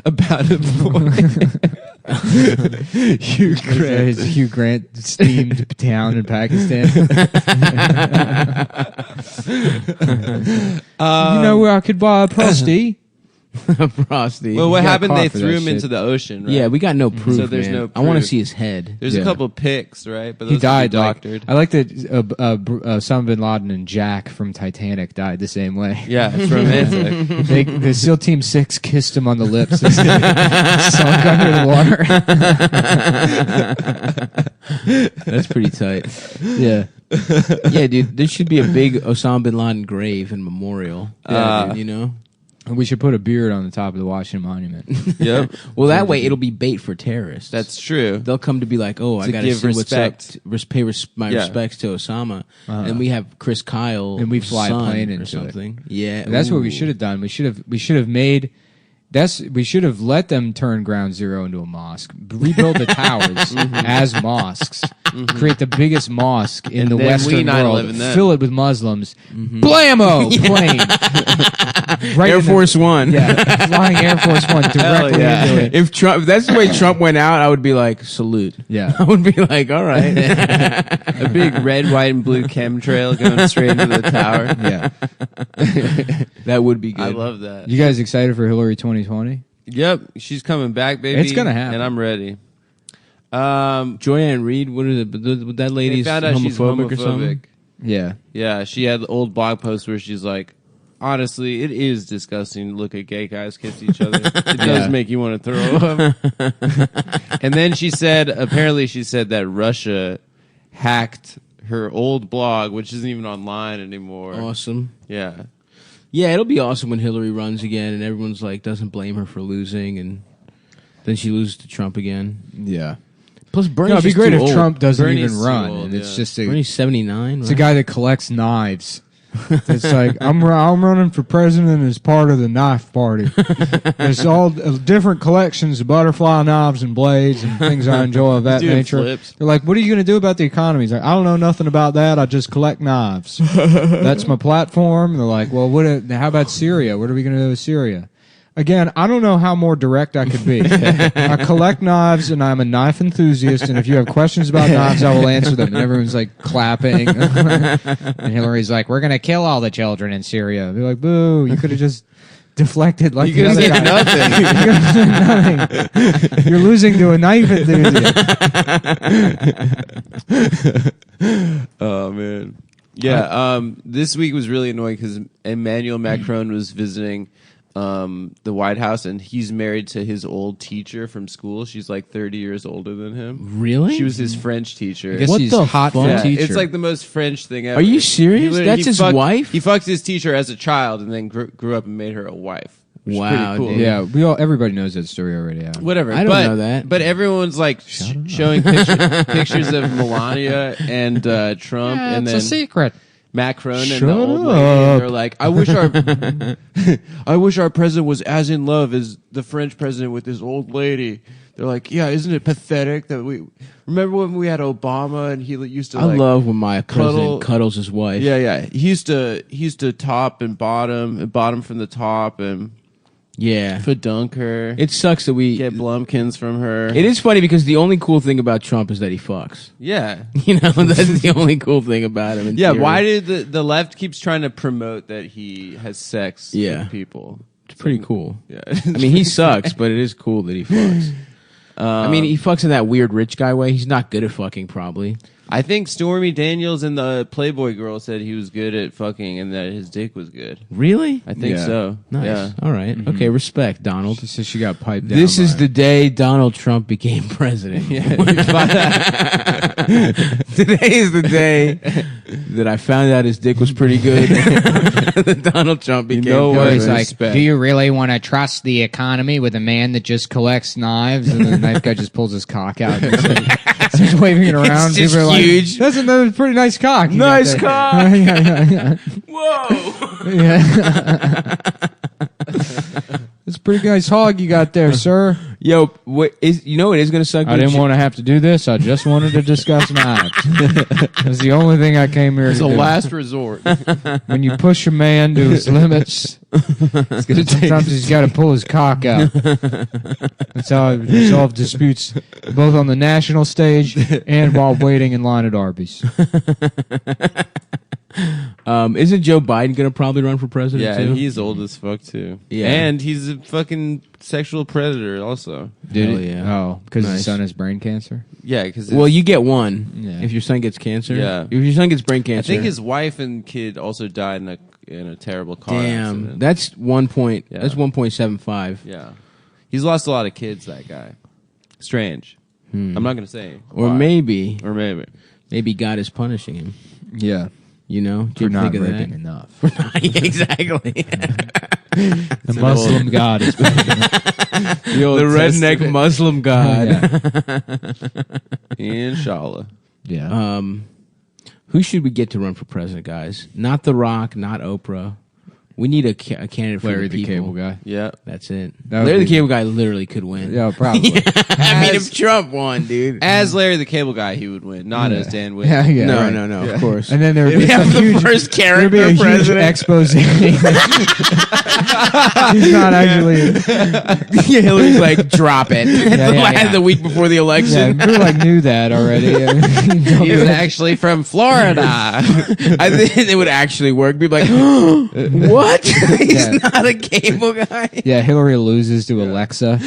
About a boy. Hugh Grant steamed town in Pakistan. You know where I could buy a prosty? Frosty. Well, what got hosed? caught They for threw that him shit. into the ocean, right? Yeah, we got no proof. So there's man. no I want to proof. see his head. There's Yeah. a couple pics, right? But He those died. could be Like, doctored. I like that Osama bin Laden and Jack from Titanic died the same way. Yeah, it's romantic. The SEAL Team 6 kissed him on the lips as he sunk under the water. That's pretty tight. Yeah. Yeah, dude. There should be a big Osama bin Laden grave and memorial. Yeah, dude, you know. And we should put a beard on the top of the Washington Monument. Yep, Well, that way it'll be bait for terrorists. that's true. They'll come to be like, oh, I To got to give see respect. what's up. Pay my Yeah. respects to Osama, and we have Chris Kyle And we fly a son plane or into it. something. Yeah, And that's what we ooh. should have done. We should have made. We should have let them turn Ground Zero into a mosque, rebuild the towers as mosques, create the biggest mosque in And the then Western we 9/11 world, them. fill it with Muslims, blammo, plane, right Air in the- Force One. yeah, flying Air Force One directly yeah. into it. If that's the way Trump went out, I would be like, salute. Yeah. I would be like, all right. A big red, white, and blue chemtrail going straight into the tower. Yeah, That would be good. I love that. you guys excited for Hillary 2020? Yep, she's coming back, baby. It's gonna happen. and I'm ready. Joyanne Reed, what is it? That They lady's found out she's homophobic or something? homophobic. Yeah, Yeah, she had old blog posts where she's like, honestly, it is disgusting to look at gay guys kiss each other. It does Yeah. make you want to throw up. And then apparently she said that Russia hacked her old blog, which isn't even online anymore. Awesome. Yeah. Yeah, it'll be awesome when Hillary runs again and everyone's like, doesn't blame her for losing, and then she loses to Trump again. yeah. Plus, Bernie's No, it'd be just great too if old. Trump doesn't Bernie's even too run, old, and it's yeah. just Bernie's 79, It's a right? guy that collects knives. It's like I'm running for president as part of the knife party. There's all different collections of butterfly knives and blades and things I enjoy of that Doing nature. flips. They're like, "What are you going to do about the economy?" He's like, "I don't know nothing about that. I just collect knives. That's my platform." And they're like, "Well, how about Syria? What are we going to do with Syria?" Again, I don't know how more direct I could be. I collect knives, and I'm a knife enthusiast, and if you have questions about knives, I will answer them. And everyone's like clapping. And Hillary's like, we're going to kill all the children in Syria. They're like, boo, you could have just deflected like You the could other have guy. said nothing. You could've said nothing. You're losing to a knife enthusiast. Oh, man. Yeah, this week was really annoying because Emmanuel Macron was visiting the White House, and he's married to his old teacher from school. She's like 30 years older than him. Really? She was his French teacher. I guess What he's the hot fuck? for Yeah, teacher. it's like the most French thing ever. Are you serious? He That's his wife? He fucked his teacher as a child and then grew up and made her a wife. Which is Wow, pretty cool. dude. yeah, everybody knows that story already. Yeah. Whatever. I don't know that. But everyone's like showing pictures of Melania and Trump, and then secret. Macron and Shut the old lady, up. and they're like, I wish our president was as in love as the French president with this old lady. They're like, yeah, isn't it pathetic that we remember when we had Obama and he used to I like, love when my cuddle- president cuddles his wife. yeah, he used to top and bottom from the top and Yeah. dunk her. It sucks that we Get Blumpkins from her. It is funny because the only cool thing about Trump is that he fucks. Yeah. You know, that's the only cool thing about him. in Yeah, theory. why did the left keeps trying to promote that he has sex Yeah. with people? It's pretty cool. Yeah. I mean, he sucks, but it is cool that he fucks. I mean, he fucks in that weird rich guy way. He's not good at fucking, probably. I think Stormy Daniels and the Playboy girl said he was good at fucking and that his dick was good. Really? I think Yeah. so. Nice. Yeah. All right. Okay, respect, Donald. She says she got piped down. This is by- the day Donald Trump became president. Today is the day that I found out his dick was pretty good. That Donald Trump became know what? He's president. like, Respect. do you really want to trust the economy with a man that just collects knives? And then the knife guy just pulls his cock out and starts waving it around. just People are like, huge. That's a pretty nice cock. you got Nice there." cock. yeah. Whoa! Yeah. It's a pretty nice hog you got there, sir. Yo, what is? You know what is gonna suck? I didn't want to have to do this. I just wanted to discuss knives. That's the only thing I came here It's to a do. last resort. When you push a man to his limits, sometimes he's got to pull his cock out. That's how I resolve disputes, both on the national stage and while waiting in line at Arby's. Isn't Joe Biden gonna probably run for president? Yeah, too? he's old as fuck too. Yeah. And he's a fucking sexual predator also. Did Hell he? yeah. Oh, because his Nice. son has brain cancer. Yeah, because Well, you get one Yeah. if your son gets cancer. Yeah. If your son gets brain I cancer. think his wife and kid also died in a terrible car Damn, accident. that's 1 point. Yeah. That's 1.75. Yeah, he's lost a lot of kids. That guy, strange. I'm not gonna say, Or why. maybe God is punishing him. Yeah, You know, do for you not think of raping that? enough. Exactly. The Muslim God is The redneck Muslim God. Inshallah. Yeah. Who should we get to run for president, guys? Not The Rock, not Oprah. We need a candidate for Larry the the people. Cable Guy. Yeah. That's it. That would Larry the be- Cable Guy literally could win. Yeah, probably. I mean, if Trump won, dude. As Larry the Cable Guy, he would win, not as Dan Whitney. Yeah, yeah. no, right. no, of course. And then there would We be some have the huge, first there'd be a character huge president. expose. He's not actually. Hillary's like, drop it. The week before the Yeah, election. we like knew that already. He's actually from Florida. I think it would actually work. People like, what? He's not a cable guy. Yeah, Hillary loses to Alexa.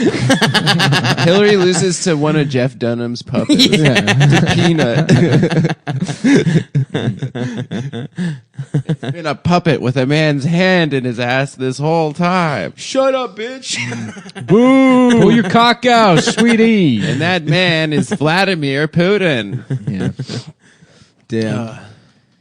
Hillary loses to one of Jeff Dunham's puppets. Yeah. Peanut. It's been a puppet with a man's hand in his ass this whole time. Shut up, bitch. Boo! Pull your cock out, sweetie. And that man is Vladimir Putin. Yeah. Damn.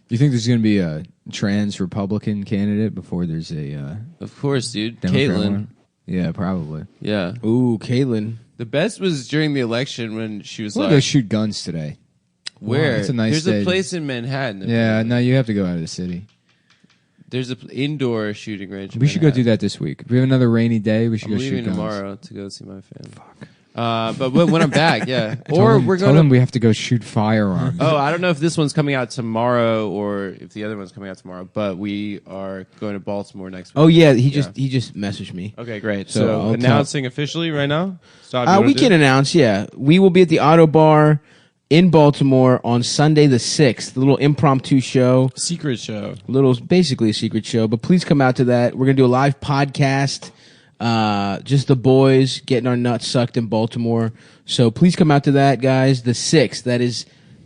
You think there's going to be a trans Republican candidate before there's a Of course, dude. Democrat Caitlyn. one? Yeah, probably. Yeah. Ooh, Caitlyn. The best was during the election when she was I'm gonna go like, shoot guns today. where? It's a nice There's day. a place in Manhattan. Yeah, no, you have to go out of the city. There's an indoor shooting range. We should go do that this week. If we have another rainy day, we should I'm go shoot leaving guns. tomorrow to go see my family. Fuck. But when I'm back, yeah. Tell them going them we have to go shoot firearms. Oh, I don't know if this one's coming out tomorrow or if the other one's coming out tomorrow, but we are going to Baltimore next week. Oh yeah, he just messaged me. Okay, great. So So, I'll announcing officially right now? Stop. You wanna We do can it? announce. Yeah, we will be at the Auto Bar in Baltimore on Sunday the 6th. A little impromptu show, Secret show. basically a secret show. But please come out to that. We're gonna do a live podcast. Just the boys getting our nuts sucked in Baltimore. So please come out to that, guys. The 6th.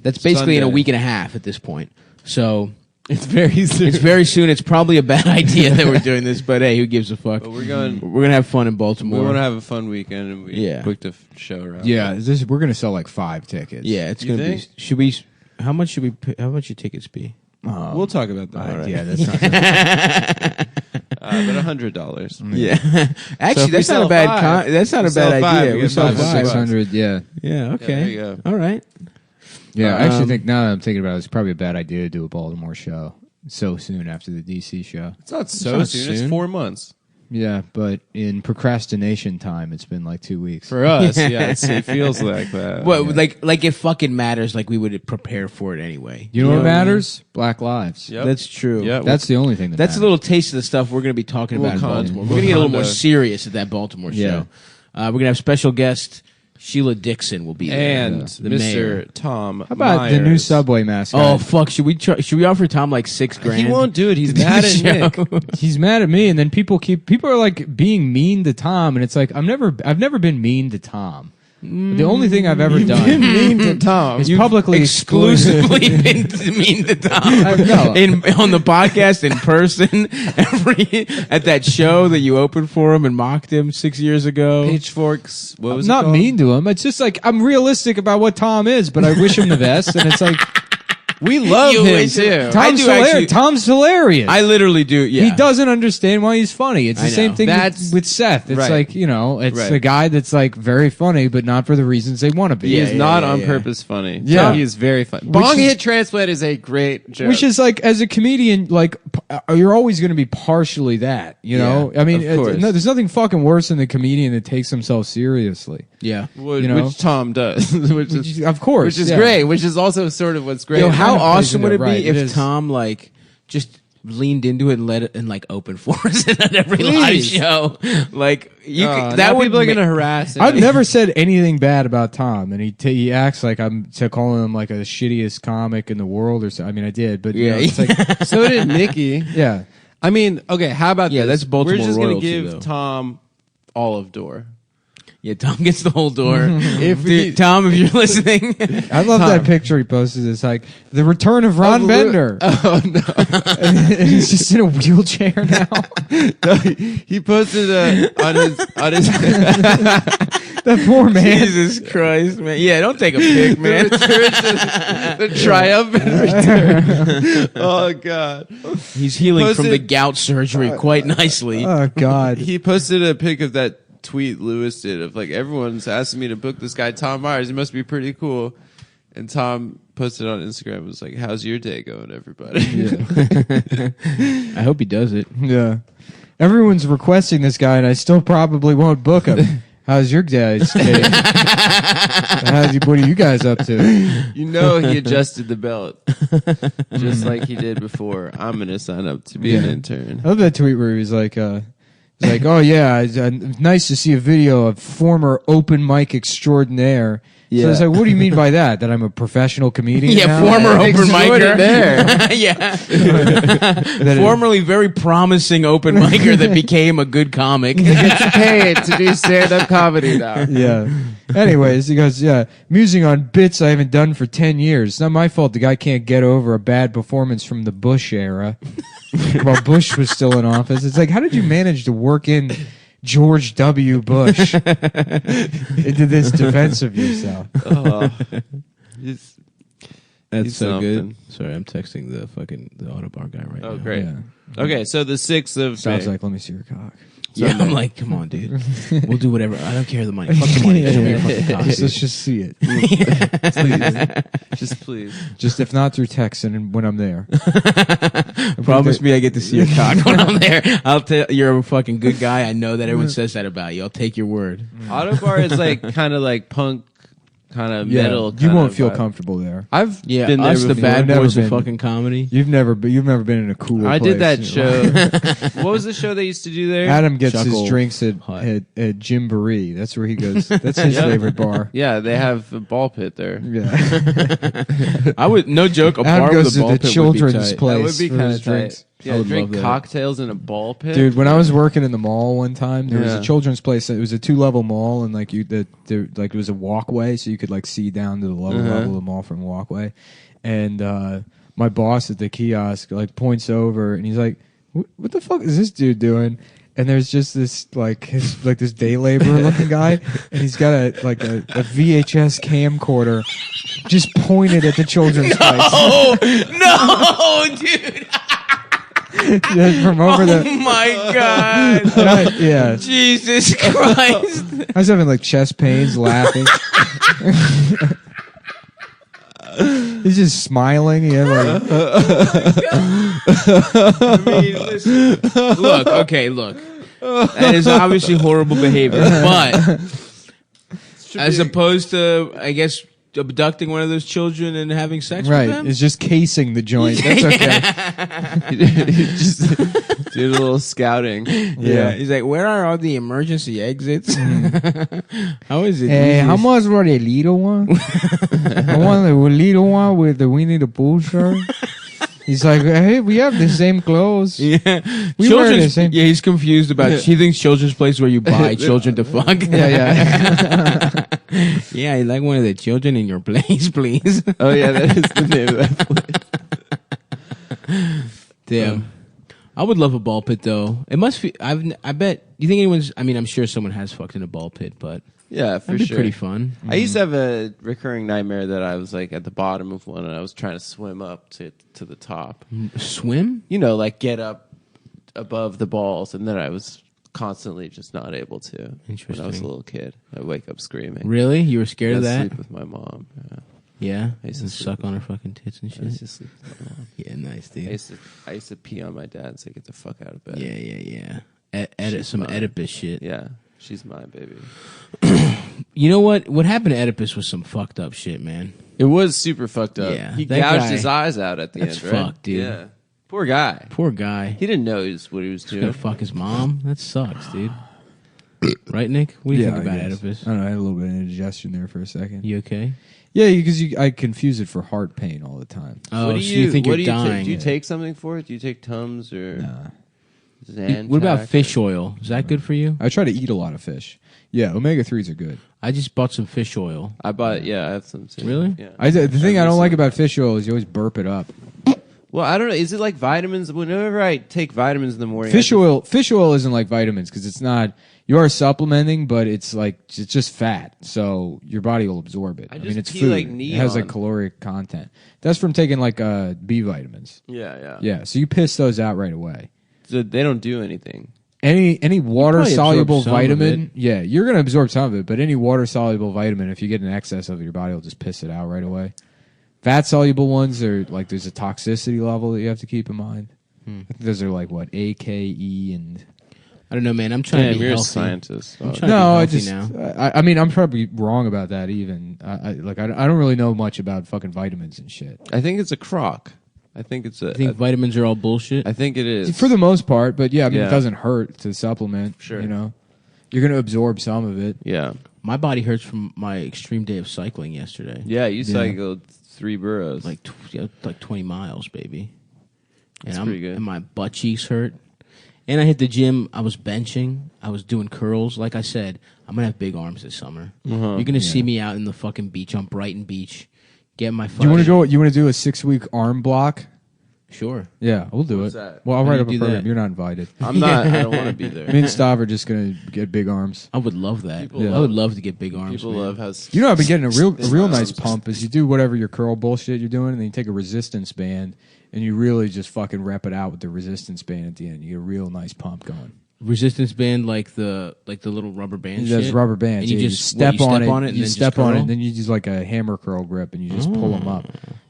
That's basically in a Sunday. week and a half at this point. So It's very soon. it's very soon. It's probably a bad idea that we're doing this, but hey, who gives a fuck? But we're going. We're gonna have fun in We Baltimore. want to have a fun weekend, and we Yeah. booked a show around. Yeah, we're gonna sell like 5 tickets. Yeah, it's You gonna think? be. Should we? How much should we? How much should tickets be? We'll talk about that. Yeah, that's not. But $100. Yeah, actually, if we that's not sell a bad. five- That's not we a sell bad five, idea. we We get saw $500. 600. Yeah, Yeah. Okay. there you go. All right. yeah. I actually think now that I'm thinking about it, it's probably a bad idea to do a Baltimore show so soon after the DC show. It's not so not soon. It's soon. 4 months. Yeah, but in procrastination time, it's been like 2 weeks. For us, yeah, it feels like that. What? Like it fucking matters. Like we would prepare for it anyway. You know what I mean? matters? Black lives. Yep. That's true. Yeah, That's the only thing that That's a matters. little taste of the stuff we're going to be talking about in Baltimore. We're going to get a little more serious at that Baltimore show. Yeah. We're going to have special guest Sheila Dixon will be there. and the Mr. mayor. Tom. How about the new Myers. Subway mascot? Oh fuck! Should we offer Tom like $6,000? He won't do it. He's to do mad the at show? Nick. He's mad at me, and then people are like being mean to Tom, and it's like I've never been mean to Tom. The only thing I've ever done mean to Tom. is publicly exclusively been mean to Tom No. on the podcast in person at that show that you opened for him and mocked him 6 years ago. Pitchforks. What was I'm it not called? mean to him. It's just like I'm realistic about what Tom is, but I wish him the best, and it's like We love You him wish- too. Tom's hilarious. I literally do. Yeah, He doesn't understand why he's funny. It's the I same know. thing That's- with Seth. It's right. like, it's Right. a guy that's like very funny, but not for the reasons they want to be. He is not yeah, on yeah. purpose funny. Yeah. He is very funny. Bong is- hit transplant is a great joke. Which is like, as a comedian, like you're always going to be partially that, you know. Yeah, I mean, of course. no, there's nothing fucking worse than the comedian that takes himself seriously. yeah. you know? which Tom does, Of course, which is yeah. great. Which is also sort of what's great. Yo, how kind of plays awesome into would it, it be right, it if is. Tom like just leaned into it and let it and like open for us at every live show. Like that would people are gonna harass. I've never said anything bad about Tom, and he acts like I'm calling him like a shittiest comic in the world or so. I mean, I did, but yeah, it's like so did Nikki. yeah. I mean, okay. How about this? that's Baltimore We're just gonna royalty, give though. Tom olive door. Yeah, Tom gets the whole door. Tom, if you're listening, I love that picture he posted. It's like the return of Ron Bender. Oh no! and he's just in a wheelchair now. No, he posted on his That poor man. Jesus Christ, man. Yeah, don't take a pic, man. the triumphant return. Oh god! He's healing from Posted- the gout surgery quite nicely. Oh God. He posted a pic of that tweet Lewis did of like everyone's asking me to book this guy Tom Myers. He must be pretty cool. And Tom posted on Instagram. It was like, "How's your day going, everybody?" I hope he does it. Yeah. Everyone's requesting this guy, and I still probably won't book him. How's your guys' day? What are you guys up to? You know he adjusted the belt just like he did before. I'm gonna sign up to be an intern. I love that tweet where he was like, oh yeah, nice to see a video of former open mic extraordinaire. So it's like, what do you mean by that? That I'm a professional comedian? Yeah, now? former open micer. There. Yeah. Formerly very promising open micer that became a good comic. Gets paid to do stand-up comedy now. Yeah. Anyways, he goes, yeah, musing on bits I haven't done for 10 years. It's not my fault the guy can't get over a bad performance from the Bush era. While Bush was still in office. It's like, how did you manage to work in George W. Bush into this defense of yourself? He's That's so something. good. Sorry, I'm texting the Autobar guy right now. Oh, great. Yeah. Okay, so the 6th of Sounds May. like, let me see your cock. Yeah, I'm like, come on, dude. We'll do whatever. I don't care the money. Fuck the money. Show me your fucking cock, Let's dude. just see it. Just please. Just if not through text and when I'm there. Promise me I get to see your cock when I'm there. I'll tell you're a fucking good guy. I know that everyone says that about you. I'll take your word. Autobar is like kind of like punk, kind of Yeah, metal. you kind won't of feel vibe. comfortable there. I've Yeah, been there us the before. bad Never boys of been. fucking comedy. You've never been in a cool I place. did that show. What was the show they used to do there? Adam gets Chuckle his drinks at Hut. Gymboree. That's where he goes. That's his favorite bar. Yeah, they have a ball pit there. Yeah. I would no joke. A Adam bar goes with a to ball the pit would be children's tight. place That would be for kind his of drinks. tight. Yeah, I would drink love that. cocktails in a ball pit. Dude, when I was working in the mall one time, there was Yeah. a children's place. It was a 2-level mall, and like it was a walkway, so you could like see down to the lower level of the mall from the walkway. And my boss at the kiosk like points over, and he's like, "What the fuck is this dude doing?" And there's just this this day laborer looking guy, and he's got a VHS camcorder just pointed at the children's place. Oh no, dude! Yeah, from over Oh the my god! yeah. Jesus Christ! I was having like chest pains, laughing. He's just smiling. He had like, I mean, listen. Look. That is obviously horrible behavior, but as opposed to, I guess, abducting one of those children and having sex right. with them. It's just casing the joint. That's okay. Just did a little scouting. Yeah, he's like, where are all the emergency exits? How is it? Hey, easy? how much for the little one? I want the little one with the Winnie the Pooh shirt. He's like, hey, we have the same clothes. Yeah, We wear the same. Yeah, he's confused about. He thinks children's place where you buy children to fuck. Yeah. Yeah, I like one of the children in your place, please. Oh yeah, that is the name of that place. Damn. I would love a ball pit though. It must be. I bet. You think anyone's? I mean, I'm sure someone has fucked in a ball pit, but Yeah, for that'd be sure. pretty fun. I used to have a recurring nightmare that I was like at the bottom of one and I was trying to swim up to the top. Swim? You know, like get up above the balls, and then I was constantly just not able to. When I was Interesting. a little kid, I wake up screaming. Really? You were scared I of that? sleep with my mom. Yeah. Yeah. I used to And sleep suck on her fucking tits and I shit. used to sleep with my mom. Yeah, nice, I dude. used to pee on my dad and say, "Get the fuck out of bed." Yeah. Edit She's some mine. Oedipus shit. Yeah, she's mine, baby. You know what? What happened to Oedipus was some fucked up shit, man. It was super fucked up. Yeah, He that gouged guy- his eyes out at the That's end, right? fucked, dude. Yeah. Poor guy. Poor guy. He didn't know what he was He's gonna doing. fuck his mom. That sucks, dude. Right, Nick? What do you think about Oedipus? I don't know. I had a little bit of indigestion there for a second. You okay? Yeah, because I confuse it for heart pain all the time. Oh, What do so you think what you're do you dying? do you take something for it? Do you take Tums or Zantac? What about fish oil? Is that good for you? I try to eat a lot of fish. Yeah, omega-3s are good. I just bought some fish oil. I bought. Yeah, I have some too. Really? Yeah. The thing I don't like about fish oil is you always burp it up. Well, I don't know. Is it like vitamins? Whenever I take vitamins in the morning, Fish oil isn't like vitamins because it's not. You are supplementing, but it's just fat, so your body will absorb it. I just mean, it's pee food. like It has like neon. caloric content. That's from taking like B vitamins. Yeah. Yeah, so you piss those out right away. So they don't do anything. Any water soluble absorb some of vitamin, yeah, you're gonna absorb some of it. But any water soluble vitamin, if you get an excess of it, your body will just piss it out right away. Fat soluble ones are like there's a toxicity level that you have to keep in mind. I think those are like what A, K, E, and I don't know, man. I'm trying to be you're a healthy. scientist. I'm trying no, I to be just healthy now. I mean I'm probably wrong about that. Even I don't really know much about fucking vitamins and shit. I think it's a crock. I think it's a. I think vitamins are all bullshit. I think it is For the most part, but yeah, I mean Yeah. it doesn't hurt to supplement. Sure. You know, you're gonna absorb some of it. Yeah. My body hurts from my extreme day of cycling yesterday. Yeah. You cycled 3 boroughs. Like 20 miles, baby. That's pretty good. And my butt cheeks hurt. And I hit the gym. I was benching. I was doing curls. Like I said, I'm gonna have big arms this summer. You're gonna see me out in the fucking beach on Brighton Beach. Get my. Do you want to go? You want to do a 6-week arm block? Sure. Yeah, we'll do What's it. that? Well, I'll How write do up you a do program. that? You're not invited. I'm not. I don't want to be there. Me and Stav are just gonna get big arms. I would love that. People I would love to get big arms. People man. love how. You know, I've been getting a real nice arms. pump. Is you do whatever your curl bullshit you're doing, and then you take a resistance band and you really just fucking rep it out with the resistance band at the end. You get a real nice pump going. resistance band, like the little rubber band. There's shit? rubber bands. And you yeah, just step on it. and You then step just on it, curl? and then you use like a hammer curl grip, and you just pull them up.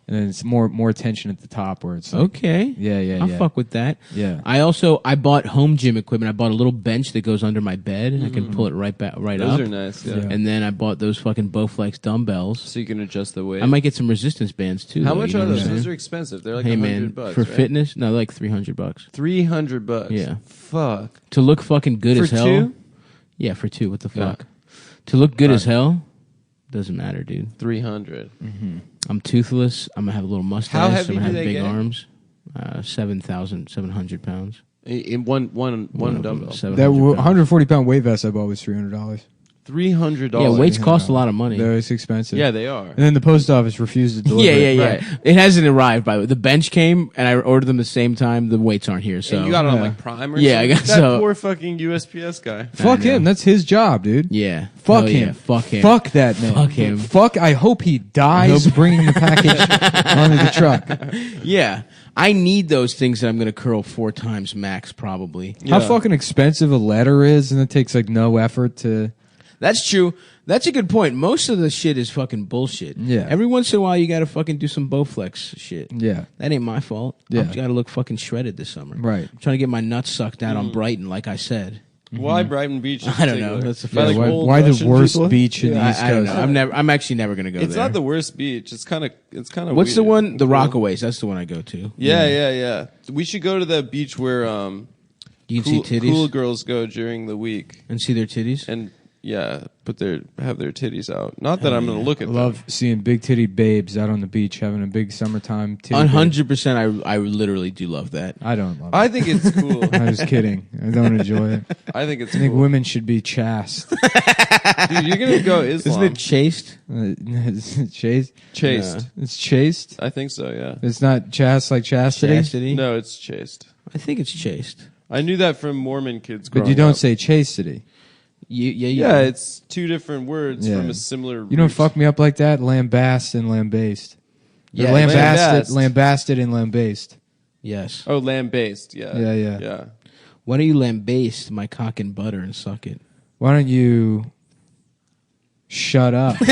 And then it's more tension at the top where it's like, Okay. yeah. I'll fuck with that. Yeah. I bought home gym equipment. I bought a little bench that goes under my bed, and I can pull it right up. Those are nice. Yeah. Yeah. And then I bought those fucking Bowflex dumbbells. So you can adjust the weight. I might get some resistance bands too. How though, much you know are what I'm those? saying? Those are expensive. They're like Hey $100 man, bucks, for right? fitness, no, like $300. $300. Yeah. Fuck. To look fucking good For as hell. two? Yeah, for two. What the Yeah. fuck? To look good Fine. as hell doesn't matter, dude. 300. I'm toothless. I'm gonna have a little mustache. How heavy I'm gonna do have they big get? arms. 7,700 pounds. In one dumbbell. 700 That pounds. 140-pound weight vest I bought was $300. $300. Yeah, weights cost a lot of money. It's expensive. Yeah, they are. And then the post office refused to deliver. Yeah. Right. It hasn't arrived, by the way. The bench came, and I ordered them the same time. The weights aren't here, so And you got it on Yeah. like Prime or Yeah, I something? got That so- poor fucking USPS guy. Fuck I know. him. That's his job, dude. yeah. Fuck Hell him. Yeah. Fuck him. Fuck that man. Fuck him. Fuck. I hope he dies bringing the package onto the truck. Yeah, I need those things that I'm gonna curl 4 times max, probably. How fucking expensive a letter is, and it takes like no effort to. That's true. That's a good point. Most of the shit is fucking bullshit. Yeah. Every once in a while, you gotta fucking do some Bowflex shit. Yeah. That ain't my fault. Yeah. I've gotta look fucking shredded this summer. Right. I'm trying to get my nuts sucked out on Brighton, like I said. Why Brighton Beach? In I don't know. particular? That's the By, first like, why old why the Russian worst people? beach in the East I don't Coast? know. I'm actually never gonna go It's there. not the worst beach. It's kind of. What's the weird. one? The Rockaways. That's the one I go to. Yeah. We should go to the beach where You can see titties cool girls go during the week, and see their titties. and have their titties out. Not that I'm going to look at I them. love seeing big titty babes out on the beach having a big summertime titty. babe. 100%. I literally do love that. I don't love it. I think it's cool. I was kidding. I don't enjoy it. I think it's I think cool. women should be chaste. Dude, you're going to go Islam. Isn't it chaste? Is it chaste? Chaste. It's chaste. I think so, yeah. It's not chaste like chastity. Chastity? No, it's chaste. I think it's chaste. I knew that from Mormon kids But growing you don't up. say chastity. Yeah, it's two different words Yeah. from a similar You don't root. fuck me up like that. Lambast and lambaste. Yeah, lambasted, lambast. lambasted and lambaste. Yes. Oh, lamb-based, yeah. Yeah. Why don't you lambaste my cock and butter and suck it? Why don't you shut up? How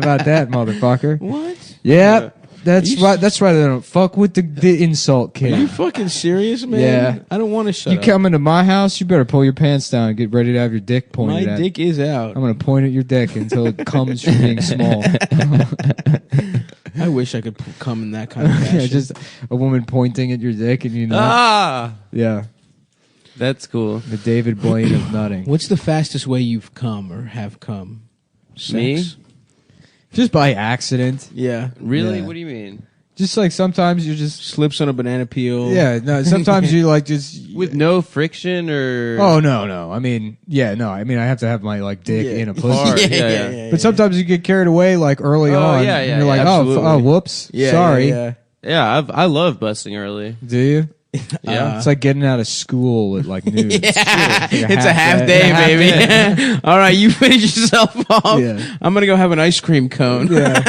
about that, motherfucker? What? Yeah, that's You right. That's right. I don't fuck with the insult Are you king. fucking serious, man? Yeah. I don't want to shut You up. come into my house, you better pull your pants down and get ready to have your dick My pointed at. dick is out. I'm gonna point at your dick until it comes from being small. I wish I could come in that kind of fashion. Yeah, just a woman pointing at your dick and yeah, That's cool. the David Blaine of nutting. What's the fastest way you've come or have come? Sex? Me? Just by accident. Yeah. Really? Yeah. What do you mean? Just like sometimes you just Slips on a banana peel. yeah. No, sometimes you like just With no friction or Oh no. I mean, yeah, no. I mean, I have to have my like dick in a pussy. hard? Yeah. But sometimes you get carried away like early Oh, on. yeah, and yeah, you're like, yeah, oh, absolutely. whoops, Yeah, sorry. yeah. Yeah, I love busting early. Do you? Yeah. It's like getting out of school at like noon. Yeah. It's It's a half day, baby. All right, you finish yourself off. Yeah. I'm gonna go have an ice cream cone. Yeah.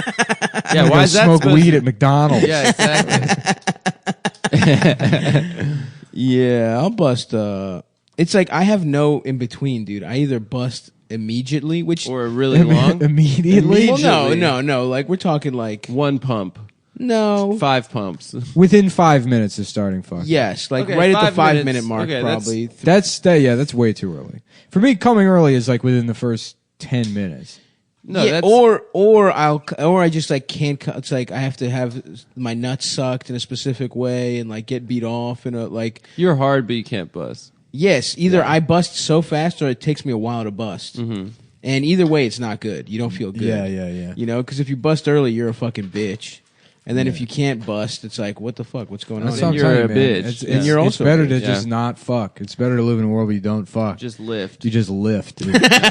Yeah, why is that smoke supposed weed to- at McDonald's? Yeah, exactly. Yeah, I'll bust. It's like I have no in between, dude. I either bust immediately, which Or really long. Immediately. well, no. Like we're talking like One pump. no. 5 pumps. Within 5 minutes of starting fuck. Yes, like Okay, right at the 5 5 minutes. minute mark, Okay, that's- probably. That's way too early. For me, coming early is like within the first 10 minutes. No, Yeah, that's or I just like can't. It's like I have to have my nuts sucked in a specific way and like get beat off in a like. you're hard, but you can't bust. Yes, either I bust so fast or it takes me a while to bust. Mm-hmm. And either way, it's not good. You don't feel good. Yeah. You know, because if you bust early, you're a fucking bitch. And then if you can't bust, it's like, what the fuck? What's going on? That's what I'm you're telling a you, man. bitch. It's, Yeah. it's, And you're it's also better a to bitch. just not fuck. It's better to live in a world where you don't fuck. Just lift. You just lift. Dude. You lift weights.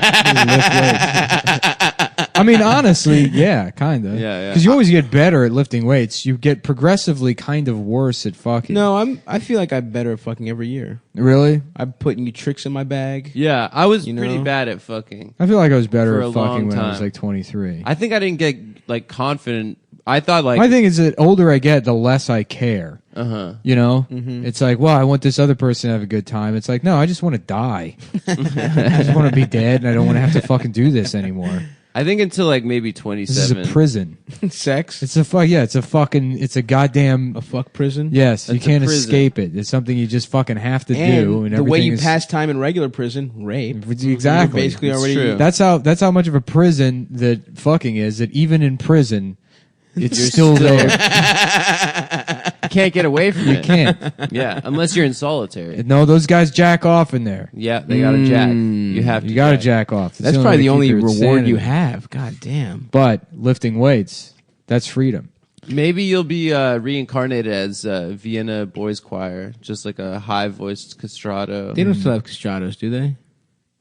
I mean, honestly, yeah, kind of. Yeah. Because you always get better at lifting weights. You get progressively kind of worse at fucking. No, I feel like I'm better at fucking every year. Really? I'm putting new tricks in my bag. Yeah, I was You pretty know? bad at fucking. I feel like I was better For at a fucking long when I was time. like 23. I think I didn't get like confident. I thought like My thing is that older I get, the less I care. uh-huh. You know? It's like, well, I want this other person to have a good time. It's like, no, I just want to die. I just want to be dead, and I don't want to have to fucking do this anymore. I think until like maybe This 27. is a prison. Sex? It's a fuck. Yeah, it's a goddamn. A fuck prison? Yes, you It's a can't prison. escape it. It's something you just fucking have to And do. And the way everything you is- pass time in regular prison, rape. Exactly. You're basically It's already. true. That's how much of a prison that fucking is. That even in prison, it's You're still still- there. You can't get away from You it. can't. Yeah, unless you're in solitary. No, those guys jack off in there. Yeah, they got to jack. You have to. You got to jack off. It's That's probably the way to only keep your reward you sanity. have. God damn. But lifting weights, that's freedom. Maybe you'll be reincarnated as Vienna Boys Choir, just like a high-voiced castrato. They don't still have castratos, do they?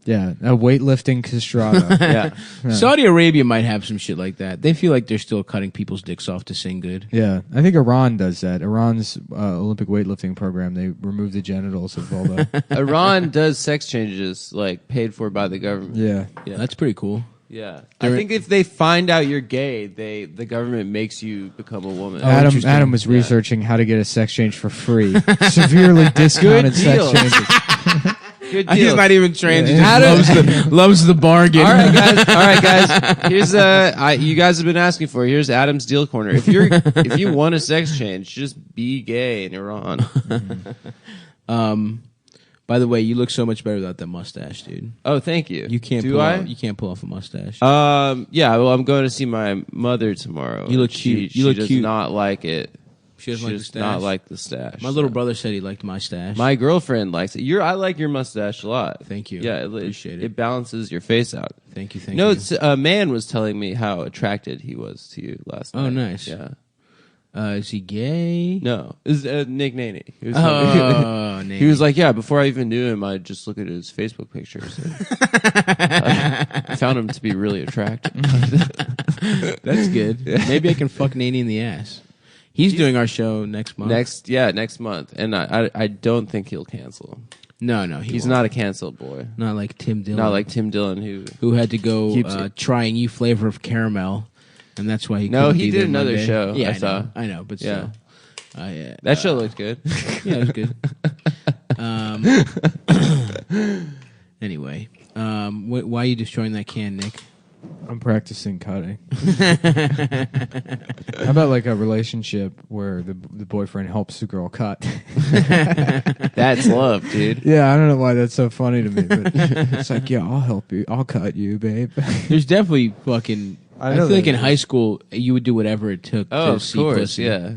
Yeah, a weightlifting castrato. Yeah. Saudi Arabia might have some shit like that. They feel like they're still cutting people's dicks off to sing good. Yeah, I think Iran does that. Iran's Olympic weightlifting program, they remove the genitals of all the. Iran does sex changes, like paid for by the government. Yeah. Yeah. That's pretty cool. Yeah. I think if they find out you're gay, the government makes you become a woman. Adam was researching how to get a sex change for free. Severely discounted sex deal. changes. Good He's deal. not even trans. He Adam- just loves the bargain. All right, guys. Here's you guys have been asking for. Here's Adam's deal corner. If you want a sex change, just be gay in Iran. By the way, you look so much better without that mustache, dude. Oh, thank you. You can't. Do pull I? Off, you can't pull off a mustache. Yeah. Well, I'm going to see my mother tomorrow. You look She- cute. She You look does cute. not like it. She doesn't like the does stash? not like the stash. My little brother said he liked my stash. My girlfriend likes it. I like your mustache a lot. Thank you. Yeah, Appreciate it. It balances your face out. Thank you. No, it's, a man was telling me how attracted he was to you last night. Oh, nice. Yeah. Is he gay? No, it was Nick Naney. He was, Oh, he was like, yeah. Before I even knew him, I'd just look at his Facebook pictures. I found him to be really attractive. That's good. Maybe I can fuck Naney in the ass. He's doing our show next month. Next month, and I don't think he'll cancel. No, He's won't. not a canceled boy. Not like Tim Dillon. Not like Tim Dillon, who had to go keeps it. try a new flavor of caramel, and that's why he. No, couldn't he be did there another Monday. show, Yeah, I saw. I know, but Yeah. still, that show looked good. Yeah, it was good. Anyway, why are you destroying that can, Nick? I'm practicing cutting. How about like a relationship where the boyfriend helps the girl cut? That's love, dude. Yeah, I don't know why that's so funny to me, but it's like, yeah, I'll help you. I'll cut you, babe. There's definitely fucking I feel like in high school you would do whatever it took to see pussy. Yeah.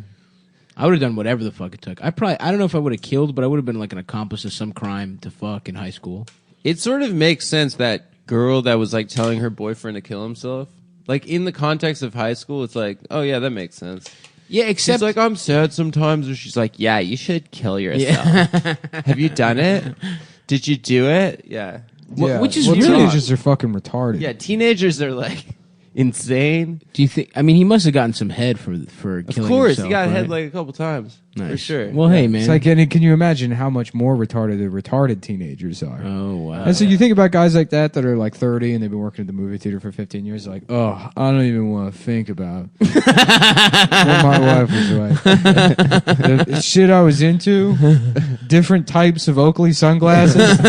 I would have done whatever the fuck it took. I don't know if I would have killed, but I would have been like an accomplice of some crime to fuck in high school. It sort of makes sense, that girl that was like telling her boyfriend to kill himself. Like in the context of high school, it's like, oh yeah, that makes sense. Yeah, except she's like, I'm sad sometimes, or she's like, yeah, you should kill yourself. Yeah. Have you done it? Did you do it? Yeah. Which is really teenagers are fucking retarded. Yeah, teenagers are like insane. Do you think? I mean, he must have gotten some head for killing himself. Of course, himself, he got right? head like a couple times. Nice. For sure. Well, hey, man. It's like, can you imagine how much more retarded the retarded teenagers are? Oh, wow. And so you think about guys like that are like 30 and they've been working at the movie theater for 15 years. Like, oh, I don't even want to think about what my wife was like. The shit I was into, different types of Oakley sunglasses.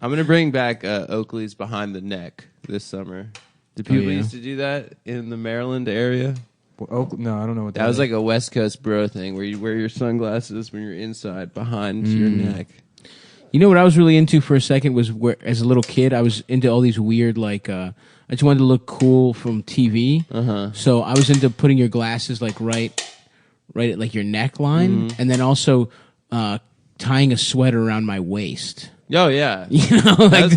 I'm gonna bring back Oakley's behind the neck this summer. Did people used to do that in the Maryland area? No, I don't know what that That was is. like a West Coast bro thing where you wear your sunglasses when you're inside behind your neck. You know what I was really into for a second was where, as a little kid, I was into all these weird, like, I just wanted to look cool from TV. So I was into putting your glasses, like, right at, like, your neckline, and then also tying a sweater around my waist. Oh, yeah. You know, like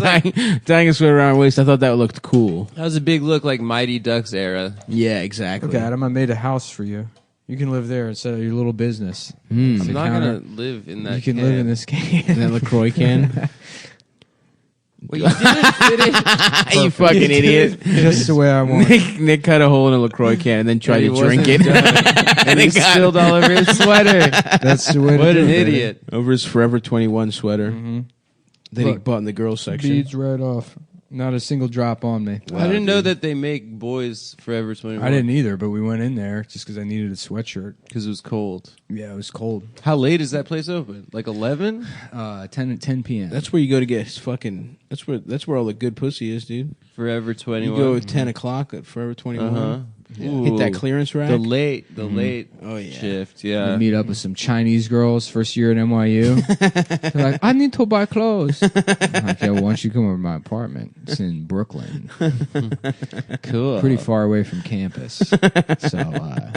tying a sweater around my waist. I thought that looked cool. That was a big look, like Mighty Ducks era. Yeah, exactly. Okay, Adam, I made a house for you. You can live there instead of your little business. I'm not going to live in that You can live in this can. In that LaCroix can. Well, you didn't finish. You fucking idiot. Just the way I want. Nick cut a hole in a LaCroix can and then tried to drink it. And it spilled all over his sweater. That's the way to What do an it, idiot. Over his Forever 21 sweater. That he Look, bought in the girls section. Beads right off. Not a single drop on me. I didn't know that they make boys Forever 21. I didn't either, but we went in there just because I needed a sweatshirt. Because it was cold. Yeah, it was cold. How late is that place open? Like 11? 10 p.m. That's where you go to get fucking. That's where all the good pussy is, dude. Forever 21. You go at 10 o'clock at Forever 21. Hit that clearance rack. The late Oh, yeah. shift, We yeah. meet up with some Chinese girls first year at NYU. They're like, I need to buy clothes. I'm like, yeah, why don't you come over to my apartment? It's in Brooklyn. Cool. Pretty far away from campus. So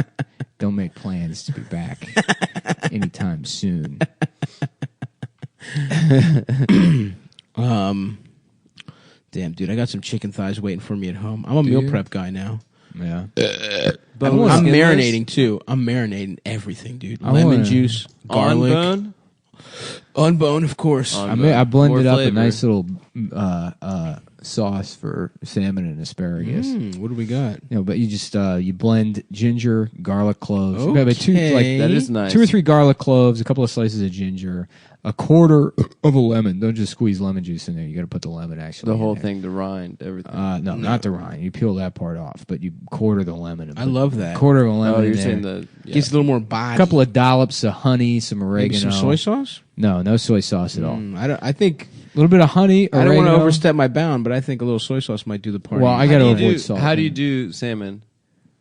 don't make plans to be back anytime soon. Damn, dude, I got some chicken thighs waiting for me at home. I'm a meal prep guy now. Yeah. I'm marinating too. I'm marinating everything, dude. I Lemon wanna- juice, garlic, On bone? unbone, of course. I blended More up a flavor. nice little sauce for salmon and asparagus. What do we got? You know, but you just you blend ginger, garlic cloves. You got about Okay. That is nice. 2 or 3 garlic cloves, a couple of slices of ginger, a quarter of a lemon. Don't just squeeze lemon juice in there. You got to put the lemon actually. The in whole there. thing, the rind, everything. No, not the rind. You peel that part off, but you quarter the lemon. And I put love that. Quarter of a lemon. Oh, in you're there. saying the... Yeah. Gets a little more body. A couple of dollops of honey, some maybe oregano. some soy sauce. No soy sauce at all. I think A little bit of honey. I don't want to oregano. overstep my bound, but I think a little soy sauce might do the party. Well, I got to avoid salt. How do you do salmon?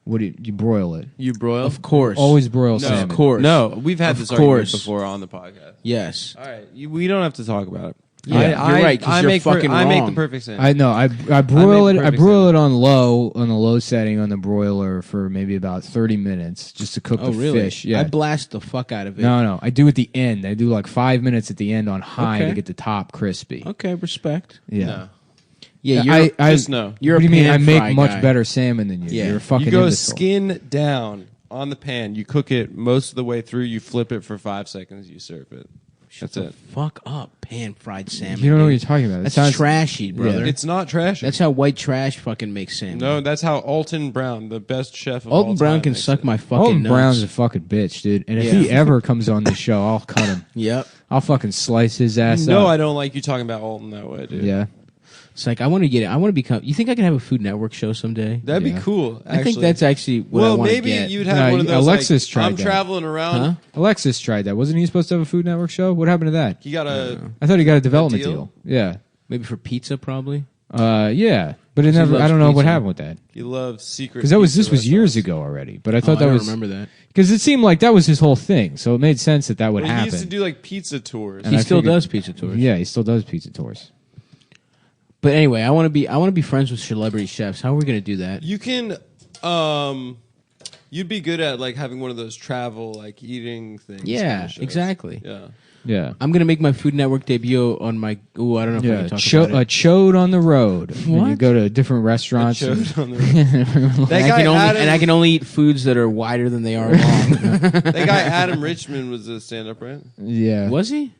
What do you broil it? You broil? of course, Always broil No. salmon. of course, No, we've had Of this argument course. before on the podcast. yes. All right, we don't have to talk about it. Yeah, you're right, 'cause you're fucking I make the wrong. perfect salmon. I know. I broil made it. I perfect broil salmon. it on the low setting on the broiler for maybe about 30 minutes just to cook Oh, the really? fish. Yeah. I blast the fuck out of it. No. I do at the end. I do like 5 minutes at the end on high Okay. to get the top crispy. Okay, respect. Yeah. No. Yeah, I Just no. You're what do a you mean? I pan make fry much guy. better salmon than you. Yeah. You're a fucking You go imbecile. skin down on the pan. You cook it most of the way through. You flip it for 5 seconds. You serve it. That's it. Fuck up, pan fried salmon. You don't know what dude. you're talking about. That's That sounds- trashy, brother. It's not trash. That's how white trash fucking makes salmon. No, that's how Alton Brown, the best chef of all Alton Brown time, can makes suck it. my fucking Alton nuts. Brown's a fucking bitch, dude. And if Yeah. he ever comes on the show, I'll cut him. Yep. I'll fucking slice his ass No, up. I don't like you talking about Alton that way, dude. Yeah. It's like I want to get it. I want to become. You think I can have a Food Network show someday? That'd Yeah. be cool. I think actually. that's actually what I well, want to maybe get. you'd have No, one of those. Alexis like, tried I'm that. traveling around. Huh? Alexis tried that. Wasn't he supposed to have a Food Network show? What happened to that? You got a. I thought he got a development deal? deal. Yeah. Maybe for pizza, probably. Yeah. But it She never. I loves don't know what pizza. happened with that. You love secret. Because this pizza was years restaurants. ago already. But I thought that I don't was remember that. because it seemed like that was his whole thing. So it made sense that would Well, he happen. used to do like pizza tours. And He I still figured- does pizza tours. Yeah, he still does pizza tours. But anyway, I want to be friends with celebrity chefs. How are we gonna do that? You can, you'd be good at like having one of those travel like eating things. Yeah, kind of shows. exactly. Yeah. Yeah. I'm gonna make my Food Network debut on my. Ooh, I don't know if I Yeah, can talk a about it. chode on the road. When you What? go to different restaurants. Chode on the And That I guy can only Adam- and I can only eat foods that are wider than they are long. That guy Adam Richmond was a stand-up, right? Yeah. Was he?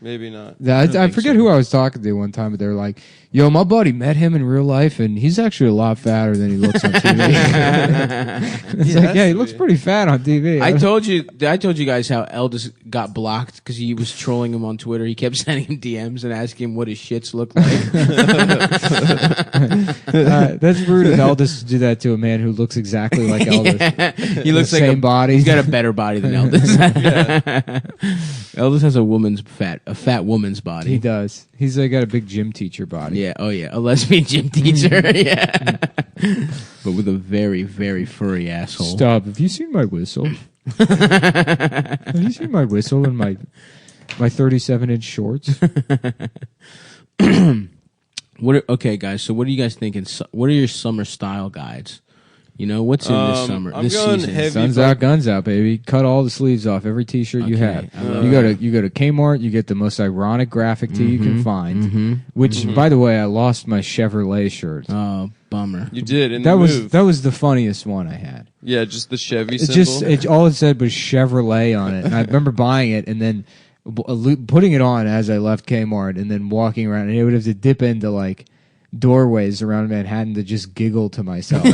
Maybe not. I forget who I was talking to one time, but they were like, "Yo, my buddy met him in real life, and he's actually a lot fatter than he looks on TV." It's like, yeah, he looks pretty fat on TV. I told you guys how Eldest got blocked because he was trolling him on Twitter. He kept sending him DMs and asking him what his shits look like. That's rude of Eldest to do that to a man who looks exactly like Eldest. He looks the like same body. He's got a better body than Eldest. Eldest has a fat woman's body. He does. He's got a big gym teacher body. Yeah. Oh yeah. A lesbian gym teacher. Yeah. But with a very, very furry asshole. Stop. Have you seen my whistle? Have you seen my whistle and my 37-inch shorts? Okay, guys. So what are you guys thinking? What are your summer style guides? You know, what's in this summer? I'm this going season? heavy. Guns out, guns out, baby. Cut all the sleeves off every T-shirt you Okay, have. I love You go to Kmart. You get the most ironic graphic tee you can find. Which, Mm-hmm. by the way, I lost my Chevrolet shirt. Oh, bummer. You did in that the was move. that was the funniest one I had. Yeah, just the Chevy It's symbol. all it said was Chevrolet on it, and I remember buying it and then putting it on as I left Kmart, and then walking around, and it would have to dip into like doorways around Manhattan to just giggle to myself, to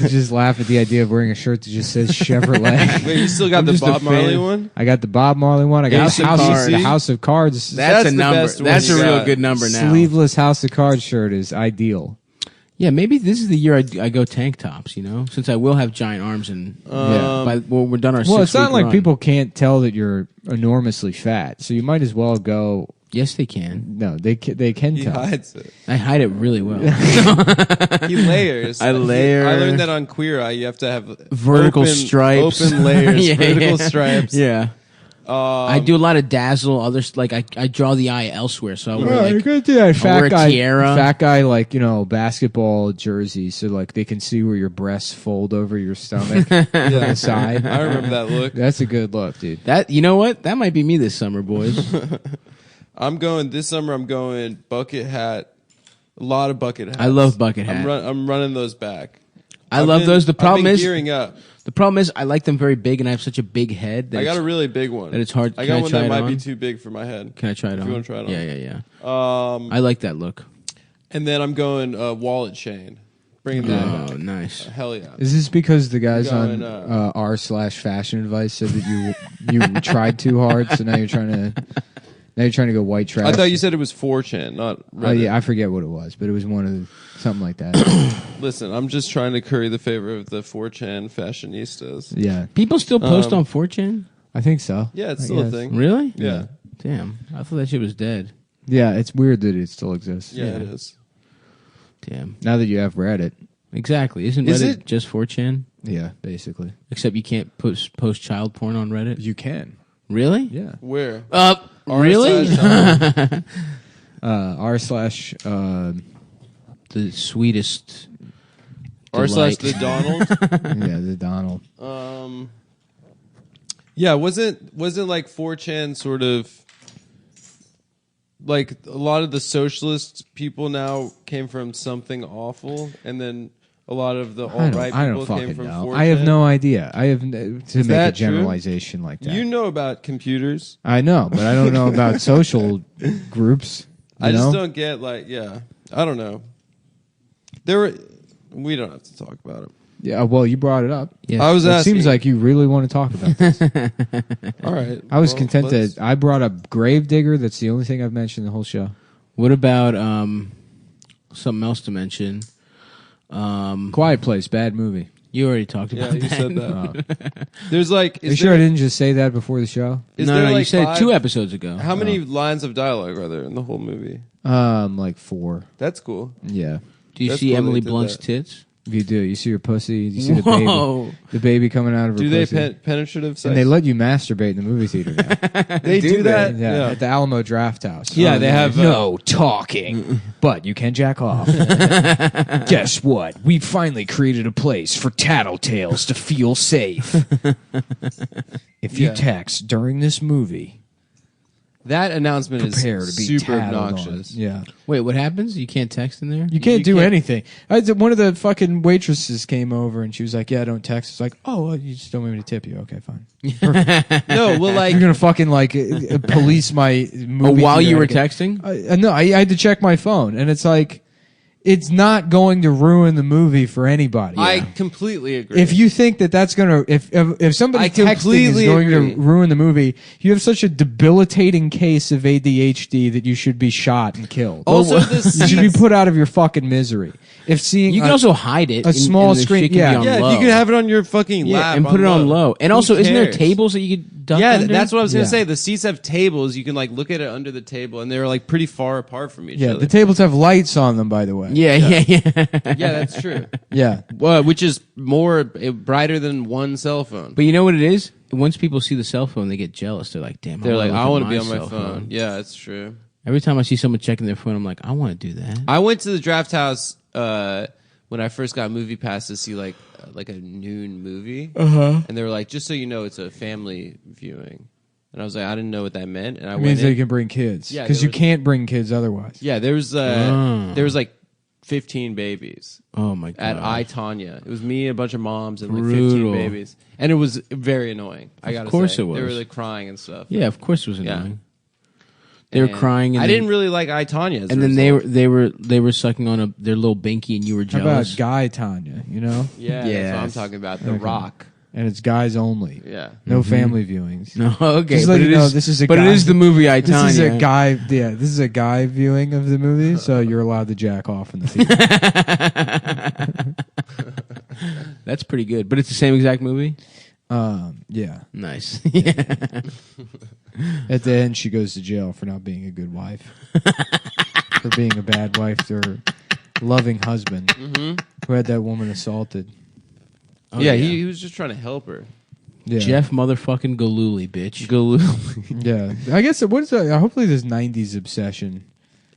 just laugh at the idea of wearing a shirt that just says Chevrolet. Wait, you still got I'm the just a Bob Marley fan. one? I got the Bob Marley one. I got House of Cards. the House of Cards. That's a the number. best one That's a you real got. good number now. Sleeveless House of Cards shirt is ideal. Yeah, maybe this is the year I go tank tops. You know, since I will have we're done our. Well, it's not 6-week like run. people can't tell that you're enormously fat, so you might as well go. Yes, they can. No, they can He tell. hides it. I hide it really well. He layers. I layer. I learned that on Queer Eye. You have to have Vertical stripes. open layers, Yeah, vertical yeah. stripes. Yeah. I do a lot of dazzle. Others like I draw the eye elsewhere. So I wear You're like gonna do that I'll wear fat a guy, tiara. like basketball jersey, so like they can see where your breasts fold over your stomach on the side. I remember that look. That's a good look, dude. that. You know what? That might be me this summer, boys. This summer I'm going bucket hat. A lot of bucket hats. I love bucket hat. I'm running those back. I love those. The problem I've been is gearing up. the problem is I like them very big, and I have such a big head that I got a it's- really big one. that it's hard. I Can got one try that it might on? be too big for my head. Can I try it If on? you wanna try it on. Yeah. Um, I like that look. and then I'm going wallet chain. Bringing that Oh, back. nice. Hell yeah. Is this because the guys Going, on r/fashion advice said that you tried too hard, so now you're trying to go white trash? I thought you said it was 4chan, not Oh Reddit. yeah, I forget what it was, but it was one of something like that. Listen, I'm just trying to curry the favor of the 4chan fashionistas. Yeah, People still post on 4chan? I think so. Yeah, it's I still a guess. thing. Really? Yeah. Damn. I thought that shit was dead. Yeah, it's weird that it still exists. Yeah, it is. Damn. Now that you have Reddit. Exactly. Isn't Is Reddit it- just 4chan? Yeah, basically. Except you can't post child porn on Reddit? You can. Really? Yeah. Where? Really? r/ The sweetest. R/ delight. the Donald. yeah, the Donald. Yeah, wasn't like 4chan sort of like a lot of the socialist people now came from something awful, and then a lot of the alt right I people don't came fucking from know. 4chan. I have no idea. I have to make a that true? generalization like that. You know about computers. I know, but I don't know about social groups. I you just know? don't get like I don't know. We don't have to talk about it. Yeah, well, you brought it up. Yeah. I was It asking. seems like you really want to talk about this. All right. I was well, content let's- that I brought up Gravedigger. That's the only thing I've mentioned the whole show. What about something else to mention? Quiet Place, bad movie. You already talked Yeah, about you that. said that. There's like. Are you sure I didn't just say that before the show? Is No, there you like said five- 2 episodes ago. How many lines of dialogue are there in the whole movie? Like 4. That's cool. Yeah. Do you That's see cool Emily they did Blunt's that. tits? If you do, you see your pussy, you see the baby coming out of her Do they pussy. penetrative sex? And they let you masturbate in the movie theater now. They do that? Yeah, at the Alamo Draft House. Yeah, they have No talking, but you can jack off. Guess what? We finally created a place for tattletales to feel safe. If you text during this movie, that announcement prepare is to be super tattled obnoxious. on. Yeah. Wait, what happens? You can't text in there? You can't do can't- anything. One of the fucking waitresses came over and she was like, "Yeah, don't text." It's like, "Oh, well, you just don't want me to tip you? Okay, fine." No, well, like You're gonna fucking police my movie while you theater were again. texting? No, I had to check my phone, and it's like, it's not going to ruin the movie for anybody. I completely agree. If you think that that's gonna, if somebody I texting is completely going agree. to ruin the movie, you have such a debilitating case of ADHD that you should be shot and killed. Also, you should be put out of your fucking misery. If seeing You can also hide it. a small and the screen- shit can yeah. be on yeah, low. if you could have it on your fucking lap, and put it on low. And Who also, isn't there cares? tables that you could duck Yeah, under? that's what I was gonna Yeah. say. The seats have tables. You can like look at it under the table, and they're like pretty far apart from each yeah, other. the tables have lights on them, by the way. Yeah. Yeah, that's true. Yeah. Which is more brighter than one cell phone. But you know what it is? Once people see the cell phone, they get jealous. They're like, damn, They're like, I want want to be on my phone. Yeah, that's true. Every time I see someone checking their phone, I'm like, I want to do that. I went to the draft house when I first got Movie Pass to see like a noon movie, and they were like, just so you know, it's a family viewing. And I was like, I didn't know what that meant, and I It went means in. they can bring kids. Yeah, Because there you was- can't bring kids otherwise. Yeah, there was like 15 babies Oh my god! at I, Tanya. It was me, a bunch of moms, and like Brutal. 15 babies, and it was very annoying. I gotta course say. it was. They were like crying and stuff. Yeah, of course it was Yeah. annoying. They were And crying, and I then- didn't really like I, Tanya. As a And then result. they were sucking on their little binky, and you were How jealous. about Guy Tanya, you know? Yeah, that's Yes. what I'm talking about. The Okay. Rock. And it's guys only. Yeah. No family viewings. No, okay, Just but let it you know, is. this is a but guy- it is the movie I This is Tanya. a guy. Yeah, this is a guy viewing of the movie, so you're allowed to jack off in the theater. That's pretty good, but it's the same exact movie. Yeah. Nice. Yeah. At the end, she goes to jail for not being a good wife, for being a bad wife to her loving husband who had that woman assaulted. Oh, yeah, he was just trying to help her. Yeah. Jeff motherfucking Galooly, bitch. Yeah. I guess what is that? Hopefully, this '90s obsession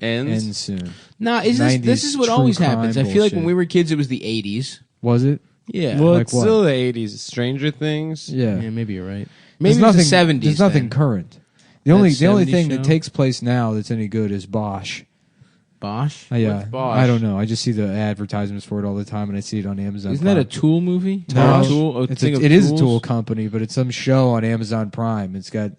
ends soon. Nah, this 90s is what true always crime happens. I feel like when bullshit. we were kids, it was the 80s. Was it? Yeah. Well, Like it's what? still the 80s. Stranger Things. Yeah. Yeah, maybe you're right. There's Maybe nothing, it's the 70s. There's nothing then. current. The only That 70s thing show? that takes place now that's any good is Bosch. Bosch? Yeah, What's Bosch? I don't know. I just see the advertisements for it all the time, and I see it on Amazon. Isn't that a Prime. Tool movie? No, Tool? it is a Tool company, but it's some show on Amazon Prime. It's got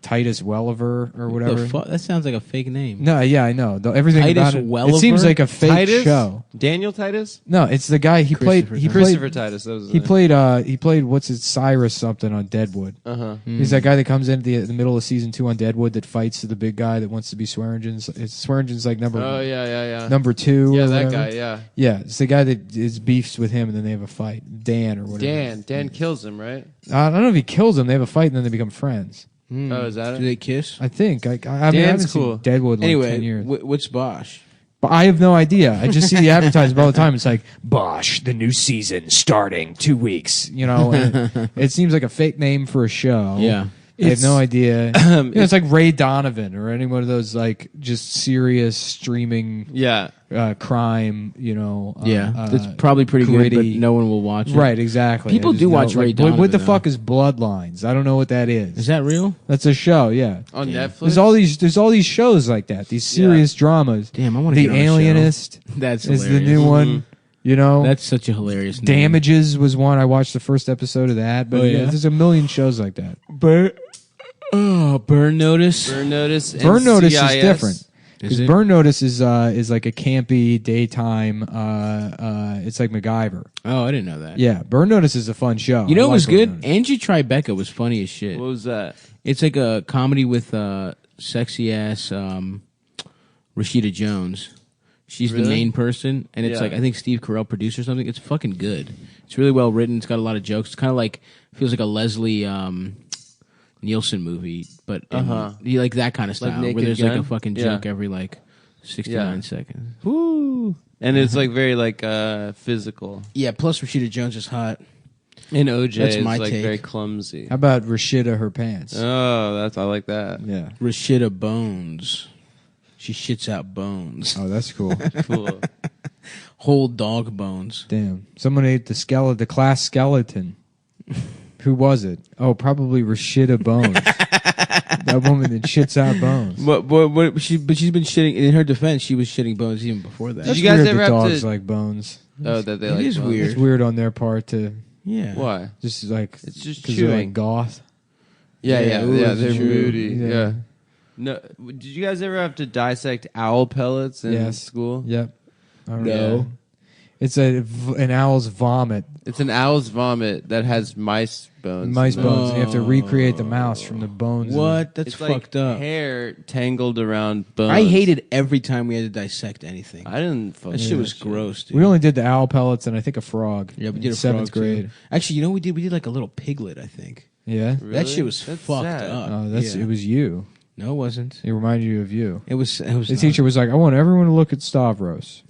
Titus Welliver or whatever. That sounds like a fake name. No, yeah, I know. Everything Titus about it. Welliver? It seems like a fake Titus? show. Daniel Titus? No, it's the guy he played. He Christopher played. Titus. That was his He name. played what's it, Cyrus something on Deadwood. Uh-huh. He's that guy that comes in at the middle of season 2 on Deadwood that fights the big guy that wants to be Swearingen's. Swearingen's like number Oh, yeah. number 2. Yeah, or that whatever. guy, yeah. Yeah, it's the guy that is beefs with him, and then they have a fight. Dan or whatever. Dan kills him, right? I don't know if he kills him. They have a fight, and then they become friends. Oh, is that Do it? they kiss? I think. I mean, I haven't Dan's seen cool. Deadwood in like 10 Anyway, years. what's Bosch? But I have no idea. I just see the advertisement all the time. It's like, Bosch, the new season starting 2 weeks. You know, and it seems like a fake name for a show. Yeah. I have no idea. It's like Ray Donovan or any one of those like just serious streaming Yeah. crime, you know. That's probably pretty gritty. good, but no one will watch it. Right, exactly. People I just do know, watch Ray like, Donovan, what the though. fuck is Bloodlines? I don't know what that is. Is that real? That's a show, yeah. On Netflix? There's all these shows like that. These serious dramas. Damn, I want to The get on a show. Alienist That's is the hilarious. new one. You know, That's such a hilarious name. Damages was one. I watched the first episode of that. But Oh, yeah? there's a million shows like that. Burn Notice. Burn Notice. and Burn Notice is CIS. different. Is it? Burn Notice is like a campy daytime. It's like MacGyver. Oh, I didn't know that. Yeah, Burn Notice is a fun show. You know I what was like Burn good? Notice. Angie Tribeca was funny as shit. What was that? It's like a comedy with sexy ass Rashida Jones. She's the Really? main person, and it's Yeah. like I think Steve Carell produced or something. It's fucking good. It's really well written. It's got a lot of jokes. It's kind of like feels like a Leslie Nielsen movie, but you like that kind of Like style where Naked there's like Gun? a fucking Yeah. joke every like 69 Yeah. seconds. Woo. And it's like very like physical. Yeah, plus Rashida Jones is hot. And OJ That's is my like take. very clumsy. How about Rashida her pants? Oh, I like that. Yeah. Rashida Bones. She shits out bones. Oh, that's cool. Cool. Whole dog bones. Damn. Someone ate the class skeleton. Who was it? Oh, probably Rashida Bones. That woman that shits out bones. But she's been shitting. In her defense, she was shitting bones even before that. That's you guys weird ever that have dogs to- like bones. Oh, that they It like is bones. weird. It's weird on their part to Yeah. Why? just like It's just 'cause they're chewing. like goth. Yeah, Yeah, they're true. moody. Yeah. Yeah. No, did you guys ever have to dissect owl pellets in Yes. school? Yep. I don't No. know. It's an owl's vomit. It's an owl's vomit that has mice bones. Mice in it. bones. You have to recreate the mouse from the bones. What? That's It's fucked like up. hair tangled around bones. I hated every time we had to dissect anything. I didn't. That shit was gross, dude. We only did the owl pellets and I think a frog. Yeah, we in did a seventh frog, too. grade. Actually, you know what we did? We did like a little piglet, I think. Yeah. Really? That shit was That's fucked sad. up. Oh, that's Yeah. it was you. No, it wasn't. It reminded you of you. It was. The not. teacher was like, "I want everyone to look at Stavros.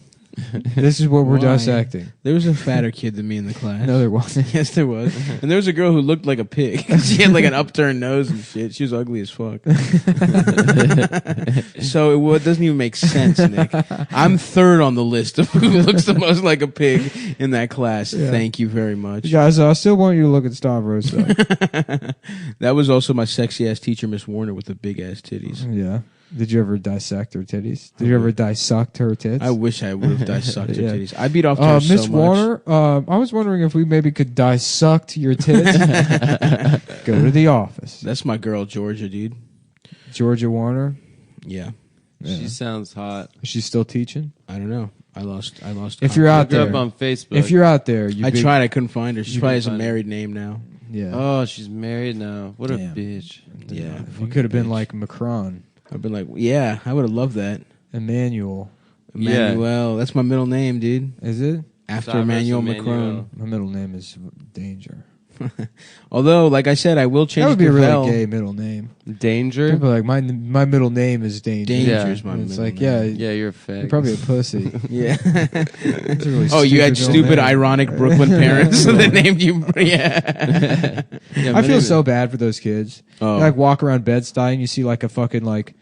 This is what we're Why? dissecting." There was a fatter kid than me in the class. No, there wasn't. Yes, there was. And there was a girl who looked like a pig. She had like an upturned nose and shit. She was ugly as fuck. So it doesn't even make sense, Nick. I'm third on the list of who looks the most like a pig in that class. Yeah. Thank you very much. Guys, I still want you to look at Stavros. Though. That was also my sexy ass teacher, Miss Warner, with the big ass titties. Yeah. Did you ever dissect her titties? Did you ever dissect her tits? I wish I would have dissected her Yeah. titties. I beat off to her so Miss much. Warner, I was wondering if we maybe could dissect your tits. Go to the office. That's my girl, Georgia, dude. Georgia Warner. Yeah. She sounds hot. Is she still teaching? I don't know. I lost. If you're out Look her there, up on Facebook. if you're out there, you I big- tried. I couldn't find her. She You probably can has a find her. married name now. Yeah. Oh, she's married now. What Damn. a bitch. Yeah. You could have been like Macron, I've been like, yeah, I would have loved that. Emmanuel. Yeah. Emmanuel. That's my middle name, dude. Is it? After Cyrus Emmanuel Emmanuel. Macron. My middle name is Danger. Although, like I said, I will change That would be a to really Vel. gay middle name. Danger? People are like my middle name is Danger. Danger's Yeah. my And it's middle like, name. yeah, Yeah, you're a fag. you're probably a pussy. Yeah. It's a really Oh, you had middle stupid, name. ironic Brooklyn parents that named you. Yeah. Yeah, I my feel name so bad for those kids. Oh. You, like walk around Bed-Stuy and you see like a fucking like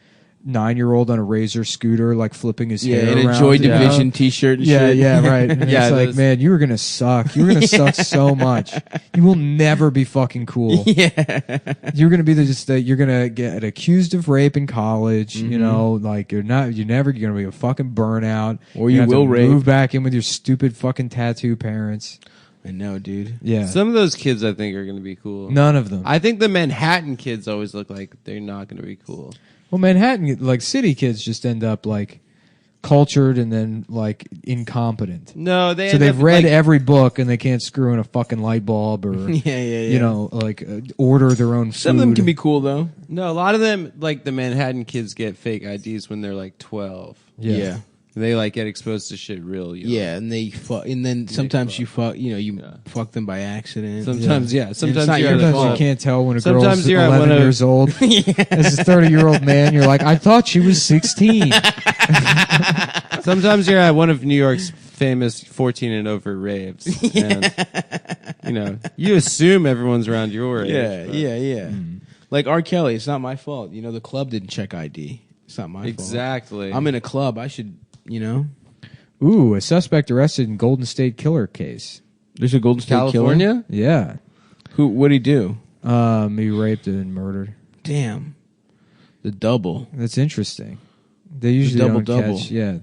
9-year-old on a Razor scooter like flipping his Yeah, hair in a around. Joy you know? Division T-shirt and Yeah, shit. yeah, right. And Yeah, it's like, those- man, you were gonna suck. You were gonna suck so much. You will never be fucking cool. Yeah. You're gonna be you're gonna get accused of rape in college. Mm-hmm. You know, like you're gonna be a fucking burnout. Or You you have to will rape. move back in with your stupid fucking tattoo parents. I know, dude. Yeah, Some of those kids I think are going to be cool. none of them. I think the Manhattan kids always look like they're not going to be cool. Well, Manhattan, like city kids, just end up like cultured and then like incompetent. No, they So end they've up, read like, every book and they can't screw in a fucking light bulb or Yeah. you know like order their own food. Some of them can be cool, though. No, a lot of them, like the Manhattan kids, get fake IDs when they're like 12. Yeah. They like get exposed to shit real young. Yeah, and they fuck, and then sometimes you fuck, you Yeah. fuck them by accident. Sometimes, yeah. Sometimes not you're your at a Sometimes you club. can't tell when a Sometimes girl's you're at 11 one of- years old. As a 30-year-old man, you're like, I thought she was 16. Sometimes you're at one of New York's famous 14 and over raves. And, you know, you assume everyone's around your age. Yeah, but- yeah. Like R. Kelly, it's not my fault. You know, the club didn't check ID. It's not my fault. Exactly. I'm in a club. I should, you know. Ooh, a suspect arrested in Golden State killer case. There's a Golden State killer. California? Yeah. Who? What'd he do? He raped and murdered. Damn. The double. That's interesting. They usually double-double. don't catch. Yeah,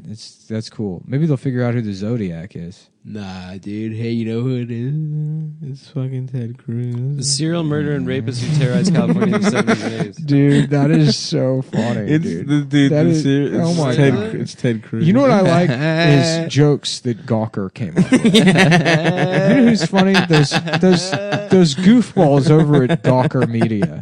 that's cool. Maybe they'll figure out who the Zodiac is. Nah, dude. Hey, you know who it is? It's fucking Ted Cruz. The serial murderer and rapist who terrorized California in 70 days. Dude, that is so funny, dude. That is- oh my God. It's Ted Cruz. You know what I like is jokes that Gawker came up with. You know who's funny? Those goofballs over at Gawker Media.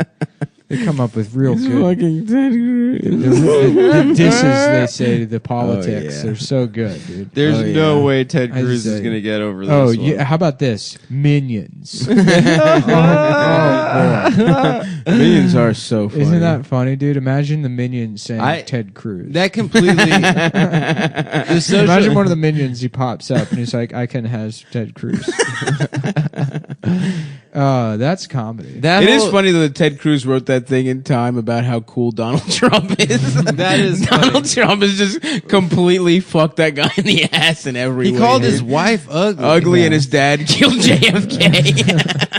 They come up with real It's good fucking Ted Cruz. the disses they say to the politics. yeah. They're so good, dude. There's no way Ted I Cruz say- is going to get over this. Oh one. yeah, how about this? Minions. Minions are so funny. Isn't that funny, dude? Imagine the Minions saying Ted Cruz. That completely. the social, Imagine one of the Minions, he pops up and he's like, I can has Ted Cruz. That's comedy. that It is whole- funny that Ted Cruz wrote that thing in Time about how cool Donald Trump is. That is Donald funny. Trump has just completely fucked that guy in the ass in every way. He called his dude. wife ugly. ugly, and his dad killed JFK.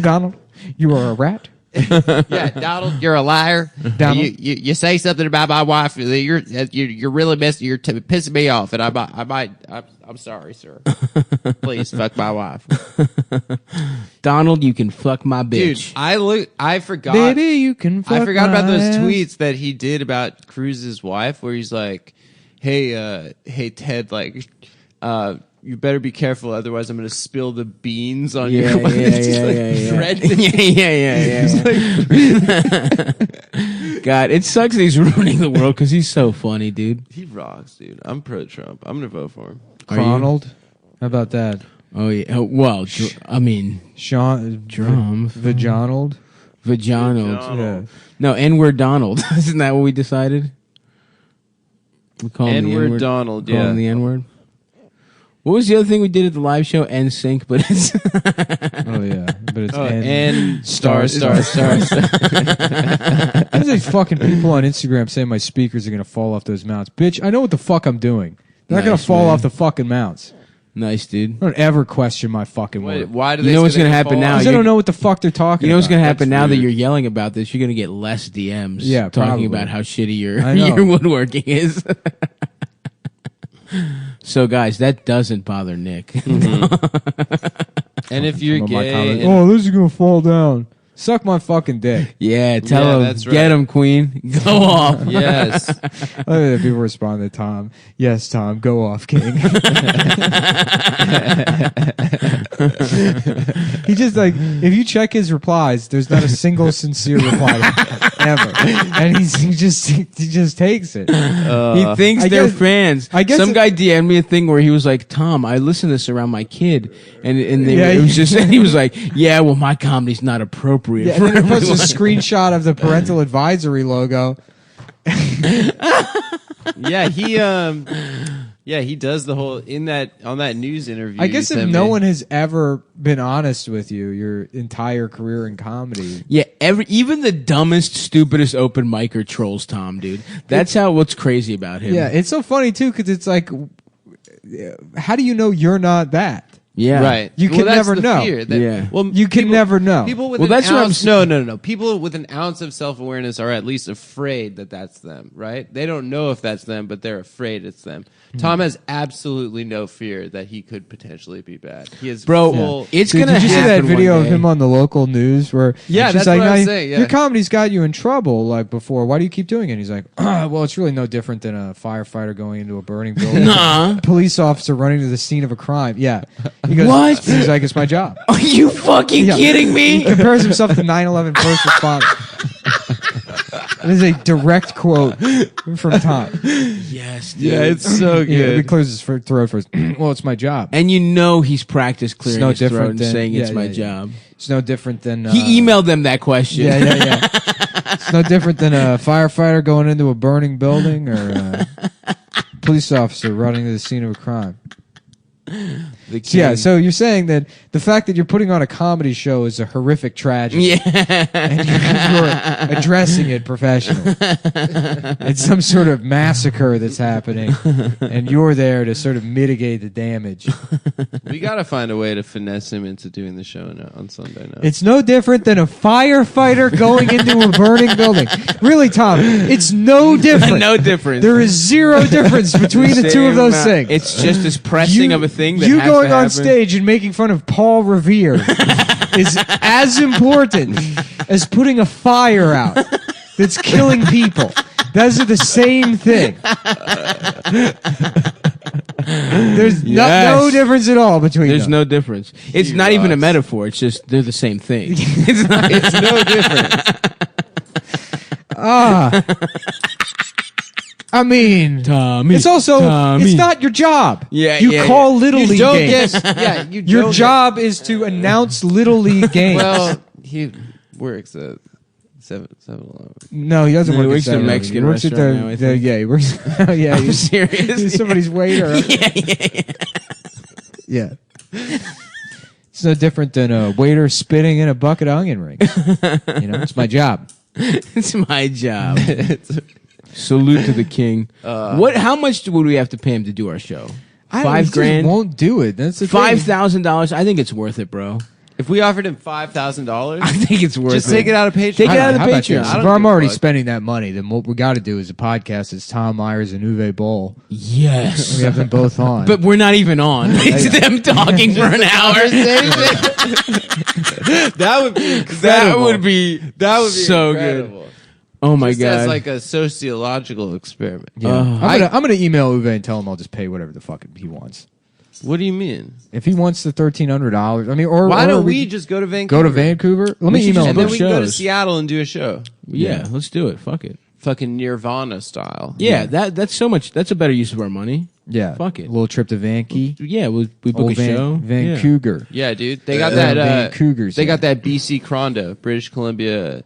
Donald, you are a rat. Yeah, Donald, you're a liar. Donald. You say something about my wife. You're really messing. You're pissing me off, and I'm sorry, sir. Please fuck my wife, Donald, you can fuck my Dude, bitch. I forgot. Baby, you can fuck I forgot about my those ass. tweets that he did about Cruz's wife, where he's like, "Hey, Ted, like, you better be careful, otherwise I'm going to spill the beans on Yeah, your." yeah, It's just yeah, like yeah. God, it sucks that he's ruining the world because he's so funny, dude. He rocks, dude. I'm pro Trump. I'm going to vote for him. Ronald. How about that? Oh yeah. Oh, well, I mean, Sean Drum. Vaginald. Vaginald. Yeah. No, N-word Donald. Isn't that what we decided? We call him the N-word N-word. Donald, Call him yeah. the N-word. What was the other thing we did at the live show? NSYNC, but it's Oh yeah, but it's And star. There's like fucking people on Instagram saying my speakers are gonna fall off those mounts. Bitch, I know what the fuck I'm doing. They're not gonna Nice, fall man. off the fucking mounts. Nice, dude. Don't ever question my fucking Wait, work. why do You they know say what's they're gonna happen fall now? off? Because I don't know what the fuck they're talking You know what's about. going to happen That's now that weird. you're yelling about this? You're going to get less DMs Yeah, talking probably. about how shitty I know. your woodworking is. So, guys, that doesn't bother Nick. And if you're Some of my gay, comments, and- oh, this is gonna fall down. Suck my fucking dick. Yeah, tell Yeah, him. that's Get right. him, Queen. Go off. yes, People respond to Tom. Yes, Tom, go off, King. He just like if you check his replies, there's not a single sincere reply ever, and he just takes it. He thinks I they're guess- fans. I guess Some it- guy DM'd me a thing where he was like, "Tom, I listen to this around my kid," and Yeah, it was just he was like, "Yeah, well, my comedy's not appropriate." Yeah, for and then he puts a everyone." screenshot of the parental advisory logo. yeah, he does the whole on that news interview. I guess you if sent no me. one has ever been honest with you your entire career in comedy, Yeah, even the dumbest, stupidest open micer trolls Tom, dude. That's what's crazy about him. yeah, it's so funny too because it's like, how do you know you're not that? yeah, right, You Well, can that's never the know. fear that- Yeah. well, You can never know. People with Well, an that's what I'm ounce, s- no. People with an ounce of self-awareness are at least afraid that that's them, right? They don't know if that's them, but they're afraid it's them. Tom has absolutely no fear that he could potentially be bad. He is Bro, full. it's Dude, gonna did you see that happen one video of day. him on the local news where Yeah, she's that's like, what I was "Now, saying, yeah. your comedy's got you in trouble like before. Why do you keep doing it?" And he's like, well, it's really no different than a firefighter going into a burning building. Nah. Police officer running to the scene of a crime. Yeah. He goes, What? He's like, it's my job. Are you fucking Yeah. kidding He me? compares himself to 9/11 first responder. It is a direct quote from Tom. Yes, dude. yeah, it's so Yeah, he good. clears his throat first. Well, it's my job. And you know he's practiced clearing no his throat different and than- saying it's yeah, my yeah, yeah. job. It's no different than He emailed them that question. Yeah. It's no different than a firefighter going into a burning building or a police officer running to the scene of a crime. So you're saying that the fact that you're putting on a comedy show is a horrific tragedy. Yeah. And you're addressing it professionally. It's some sort of massacre that's happening, and you're there to sort of mitigate the damage. We got to find a way to finesse him into doing the show now, on Sunday now. It's no different than a firefighter going into a burning building. Really, Tom, it's no different. No difference. There is zero difference between the two of those things. It's just as pressing of a thing that you has going to on happen. stage and making fun of Paul Revere is as important as putting a fire out that's killing people. Those are the same thing. There's no difference at all between There's them. no difference. It's not even a metaphor. It's just they're the same thing. It's no different. I mean, Tommy, it's also Tommy. it's not your job. Yeah, you yeah, call yeah. little You league don't games. get. Yeah, you. Your don't job is to announce little league games. Well, he works at 7-Eleven. No, he doesn't No, he work works at at a 7-Eleven. Mexican He works at restaurant now, I think. yeah, he works. Yeah, I'm he's serious. He's somebody's waiter. Yeah. It's no different than a waiter spitting in a bucket of onion rings. It's my job. It's my job. Salute to the king. How much would we have to pay him to do our show? $5,000? Won't do it. That's the thing. $5,000? I think it's worth it, bro. If we offered him $5,000, I think it's worth just it. take it out of Patreon. Take it out of the How about Patreon. this? I don't If I'm give a already fuck. spending that money, then what we got to do is a podcast that's Tom Myers and Uwe Boll. Yes. We have them both on. But we're not even on. It's them talking for an hour. That would be incredible. That would be so incredible. good. Oh my Just god. as like a sociological experiment. I'm gonna email Uwe and tell him I'll just pay whatever the fuck he wants. What do you mean? If he wants the $1,300, I mean, or Why or don't we just go to Vancouver? go to Vancouver? Let me should email just him. And then book we can go to shows. Seattle and do a show. yeah, let's do it. Fuck it. Fucking Nirvana style. Yeah, that's so much. That's a better use of our money. Yeah, Fuck it. A little trip to Vanky. Yeah, we book Old a show. Vancouver. Yeah, dude. They got that. Vancougars, They yeah. got that BC Crondo, British Columbia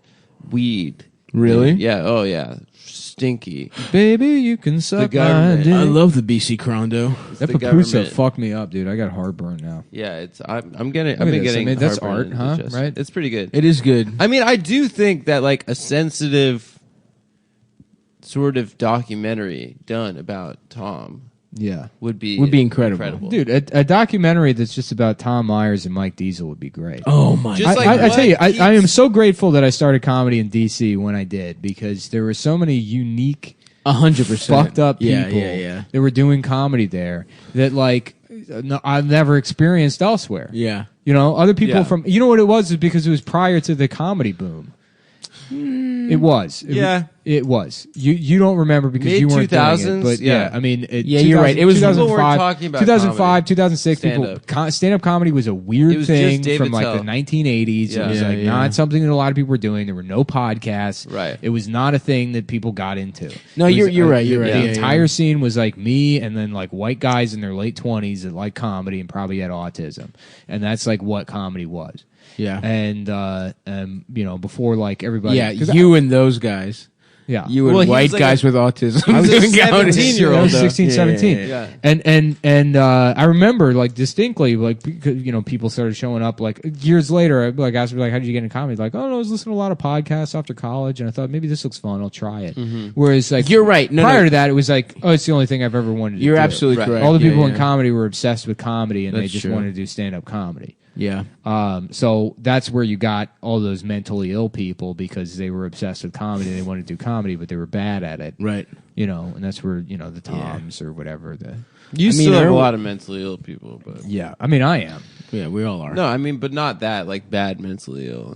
weed. Really? Yeah. Oh yeah. Stinky. Baby, you can suck my government. dick. I love the BC Crondo. That the pupusa government. fucked me up, dude. I got heartburn now. Yeah, it's. I'm getting. Look I've at been this. I getting. mean, that's heartburn art, and huh? indigestion. Right? It's pretty good. It is good. I mean, I do think that like a sensitive sort of documentary done about Tom Yeah, would be incredible. dude, a documentary that's just about Tom Myers and Mike Diesel would be great. Oh my Just god. like I tell you, what I am keeps- so grateful that I started comedy in DC when I did, because there were so many unique 100%. fucked up people Yeah. that were doing comedy there that like I've never experienced elsewhere. Yeah. Other people Yeah. from what it was is because it was prior to the comedy boom. It was. Yeah. It was. You don't remember because you weren't doing it, Mid-2000s, but yeah. I mean, Yeah, you're right. It was- People 2005, weren't talking about 2005, comedy. 2006. Stand-up. Stand-up comedy was a weird It was thing just Dave from like Attell. the 1980s. Yeah. It was Yeah, like yeah. not something that a lot of people were doing. There were no podcasts. Right. It was not a thing that people got into. No, It was, you're right. You're right. The Yeah, entire yeah. scene was like me and then like white guys in their late 20s that like comedy and probably had autism, and that's like what comedy was. Yeah. And before like everybody. Yeah, 'cause you and those guys. Yeah. You and Well, he white was like guys with autism. I was a doing comedy. 17-year-old, I was though. 16, 17. yeah. And I remember like distinctly, like, because, people started showing up like years later. I like asked me like, how did you get into comedy? Like, oh no, I was listening to a lot of podcasts after college, and I thought maybe this looks fun. I'll try it. Whereas like You're right. No, prior no. to that, it was like, oh, it's the only thing I've ever wanted to You're do. absolutely Right. correct. All the Yeah, people yeah. in comedy were obsessed with comedy, and they That's just true. wanted to do stand-up comedy. Yeah. So that's where you got all those mentally ill people because they were obsessed with comedy. They wanted to do comedy, but they were bad at it. Right. And that's where the Toms or whatever. You I mean, still have a there- lot of mentally ill people, but Yeah, I mean, I am. Yeah, we all are. no, I mean, but not that like bad mentally ill.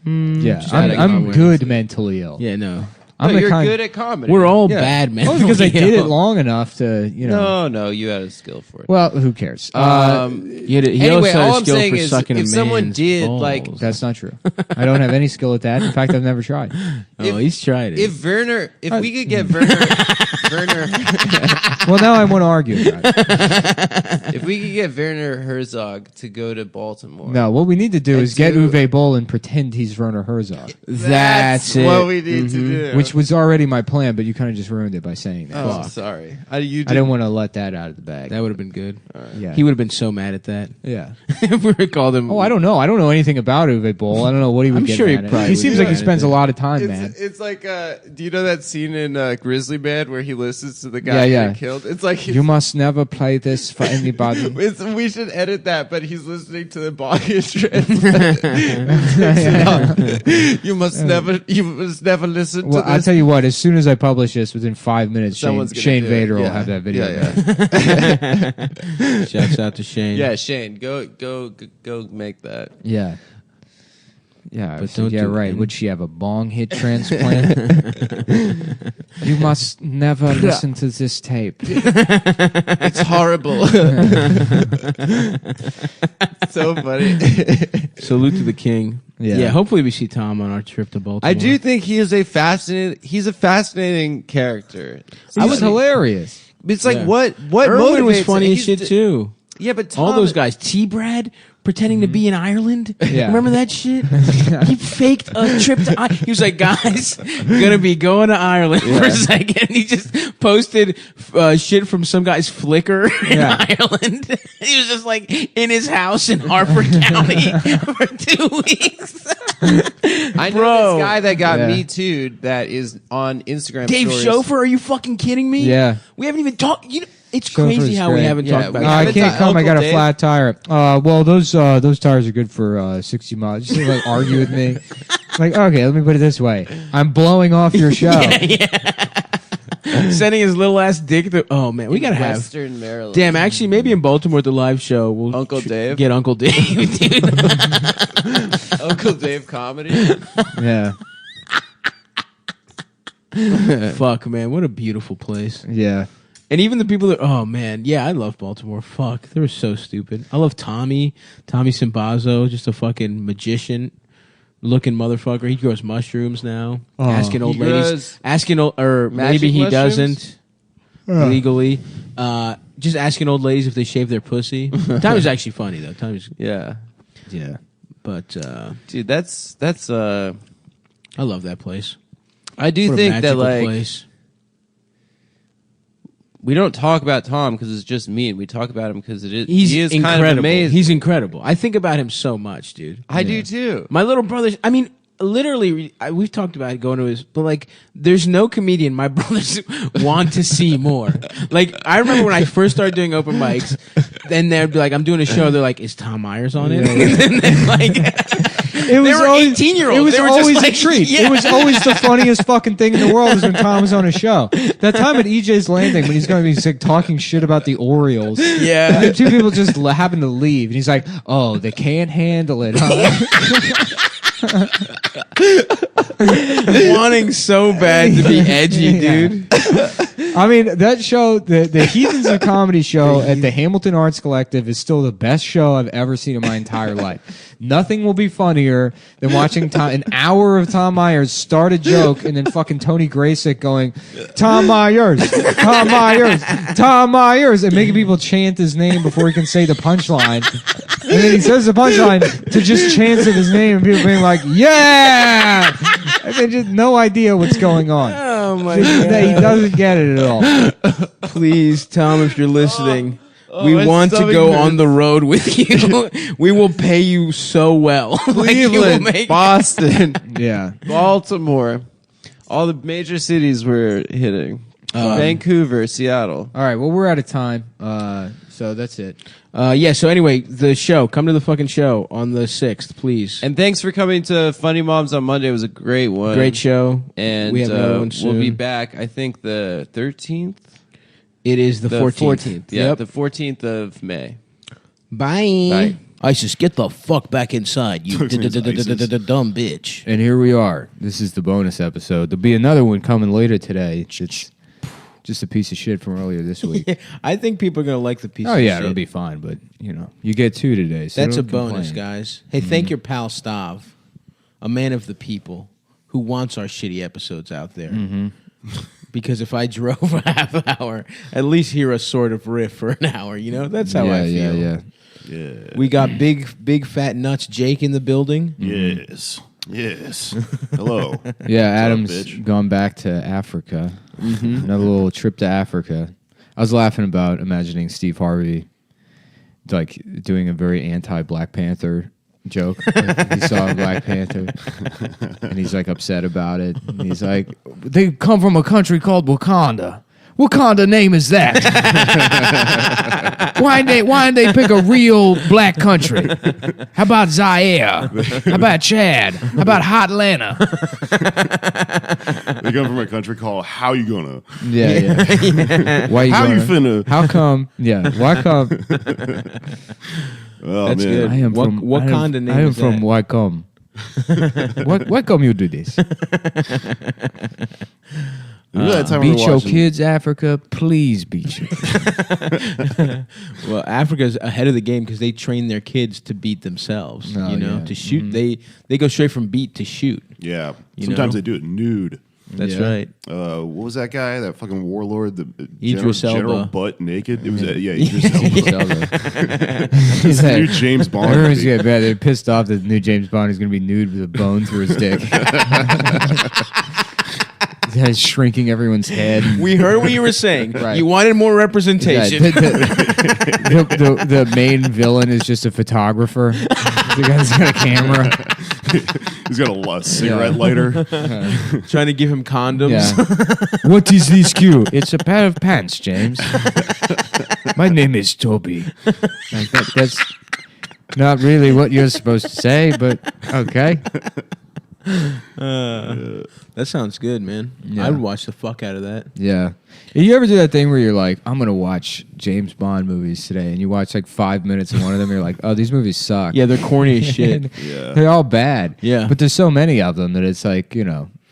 Yeah, adding I'm on good mentally ill. Yeah, no. I'm No, the you're kind. good at comedy. We're all Yeah. bad men. Only because I did it long enough to No, you had a skill for it. Well, who cares? He also Anyway, had a all I'm skill saying for is, sucking a if someone man's did, balls. like- That's not true. I don't have any skill at that. In fact, I've never tried. Oh, he's tried it. if we could get Werner, Well, now I want to argue about it. if we could get Werner Herzog to go to Baltimore, No, what we need to do And is get do- Uwe Boll and pretend he's Werner Herzog, That's it. what we need to do. which was already my plan, but you kind of just ruined it by saying that. Oh, sorry. I didn't want to let that out of the bag. That would have been good. Yeah. He would have been so mad at that. Yeah. If we were called him. Oh, I don't know. I don't know anything about Uwe Boll. I don't know what he would I'm get sure he mad at. probably He would seems get like he mad at spends a that. lot of time, man. It's like, do you know that scene in Grizzly Man where he listens to the guy Yeah. get killed? It's like You must never play this for anybody. we should edit that, but he's listening to the Boggish You must never listen Well, to I'll this. tell you what. As soon as I publish this, within 5 minutes, Someone's gonna Shane do it. Vader will Yeah. have that video. Yeah, there. Shouts out to Shane. Yeah, Shane, go make that. Yeah. Yeah, But don't yeah, do it, right. man. Would she have a bong hit transplant? You must never listen to this tape. It's horrible. So funny. Salute to the king. Yeah. Yeah. Hopefully we see Tom on our trip to Baltimore. I do think he's a fascinating character. He was hilarious. It's like Yeah. what Irwin was motivates funny him? as shit too. Yeah, but Tom, All those guys. T-Brad pretending to be in Ireland. Yeah. Remember that shit? He faked a trip to Ireland. He was like, guys, gonna be going to Ireland for a second. He just posted shit from some guy's Flickr in Ireland. He was just like in his house in Harford County for 2 weeks. I know this guy that got Me Too'd that is on Instagram. Dave stories. Schofer, are you fucking kidding me? Yeah. We haven't even talked. You know, it's Schofer's crazy how we great. haven't talked about I it. can't come. I got a Dave. flat tire. Well, those tires are good for 60 miles. Just like argue with me. Like, okay, let me put it this way: I'm blowing off your show. Sending his little ass dick to. Oh man, we gotta have. Western Maryland. Damn, actually, maybe in Baltimore at the live show, we'll Uncle Dave? get Uncle Dave, dude. Uncle Dave comedy. Yeah, Fuck, man, what a beautiful place. yeah. And even the people that, oh man, yeah, I love Baltimore. Fuck, they were so stupid. I love Tommy Simbazo, just a fucking magician looking motherfucker. He grows mushrooms now, asking old He ladies, grows or magic maybe he mushrooms? doesn't legally. Just asking old ladies if they shave their pussy. Tommy's actually funny though. Tommy's Yeah, but dude, that's. I love that place. I do What a think that magical like place. we don't talk about Tom because it's just mean. We talk about him because he is incredible. kind of amazing. He's incredible. I think about him so much, dude. I do too. My little brother, I mean, literally, we've talked about going to his, but like, there's no comedian my brothers want to see more. Like, I remember when I first started doing open mics, then they'd be like, I'm doing a show, they're like, is Tom Myers on it? And then, like, It was they were 18-year-olds. It was They were always just a like, treat. yeah. It was always the funniest fucking thing in the world is when Tom was on a show. That time at EJ's Landing when he's going to be like, talking shit about the Orioles. Yeah. And then two people just happen to leave. And he's like, oh, they can't handle it, huh? Wanting so bad to be edgy, dude. I mean, that show, the Heathens of Comedy show at the Hamilton Arts Collective is still the best show I've ever seen in my entire life. Nothing will be funnier than watching an hour of Tom Myers start a joke and then fucking Tony Graysick going, Tom Myers, Tom Myers, Tom Myers, and making people chant his name before he can say the punchline. And then he says the punchline to just chants of his name and people being like, yeah! And they just no idea what's going on. Oh my He God. doesn't get it at all. Please, Tom, if you're listening, we my want to stomach go hurts. on the road with you. We will pay you so well. Like, you will Cleveland, make- Boston, Yeah. Baltimore, all the major cities we're hitting. Vancouver, Seattle. All right. Well, we're out of time. So that's it. Yeah, so anyway, the show. Come to the fucking show on the 6th, please. And thanks for coming to Funny Moms on Monday. It was a great one. Great show. And we have another one we'll be soon. back, I think, the 13th? It is the 14th. Yeah, Yep. the 14th of May. Bye. Bye. ISIS, get the fuck back inside, you dumb bitch. And here we are. This is the bonus episode. There'll be another one coming later today. It's just a piece of shit from earlier this week. I think people are going to like the piece Oh of yeah, shit. it'll be fine. But you get two today. So That's a don't bonus, complain. guys. Hey, thank your pal Stav, a man of the people who wants our shitty episodes out there. Because if I drove a half hour, at least hear a sort of riff for an hour. That's how I feel. Yeah. Yeah. We got big fat nuts Jake in the building. Yes. Hello. Yeah, Adam's bitch? gone back to Africa. Another little trip to Africa. I was laughing about imagining Steve Harvey like doing a very anti-Black Panther joke. Like, he saw Black Panther and he's like upset about it. And he's like, they come from a country called Wakanda. What kind of name is that? why didn't they pick a real black country? How about Zaire? How about Chad? How about Hotlanta? They come from a country called How You Gonna? Yeah. Why How you gonna- finna? How come? Yeah. Why come? Oh, That's man. good. I am What- from. what I am- kind of name I am is from that? Why come? Why come you do this? Remember that time we Beat were your watching- kids, Africa. Please beat you. Well, Africa's ahead of the game because they train their kids to beat themselves. Oh, yeah. To shoot. They go straight from beat to shoot. Yeah. You Sometimes know? they do it nude. That's Yeah. right. What was that guy? That fucking warlord? The Idris General Elba. Butt Naked? It was Idris Elba. He's The new like, James Bond. everyone's movie. getting bad. They're pissed off that the new James Bond is going to be nude with a bone through his dick. He's shrinking everyone's head. We heard what you were saying. Right. You wanted more Yeah, representation. the main villain is just a photographer. The guy's got a camera. He's got a cigarette lighter. Trying to give him condoms. Yeah. What is this cue? It's a pair of pants, James. My name is Toby. Like that's not really what you're supposed to say, but okay. That sounds good, man. Yeah. I would watch the fuck out of that. Yeah. You ever do that thing where you're like, I'm going to watch James Bond movies today, and you watch like 5 minutes of one of them, and you're like, oh, these movies suck. Yeah, they're corny as shit. Yeah. They're all bad. Yeah. But there's so many of them that it's like,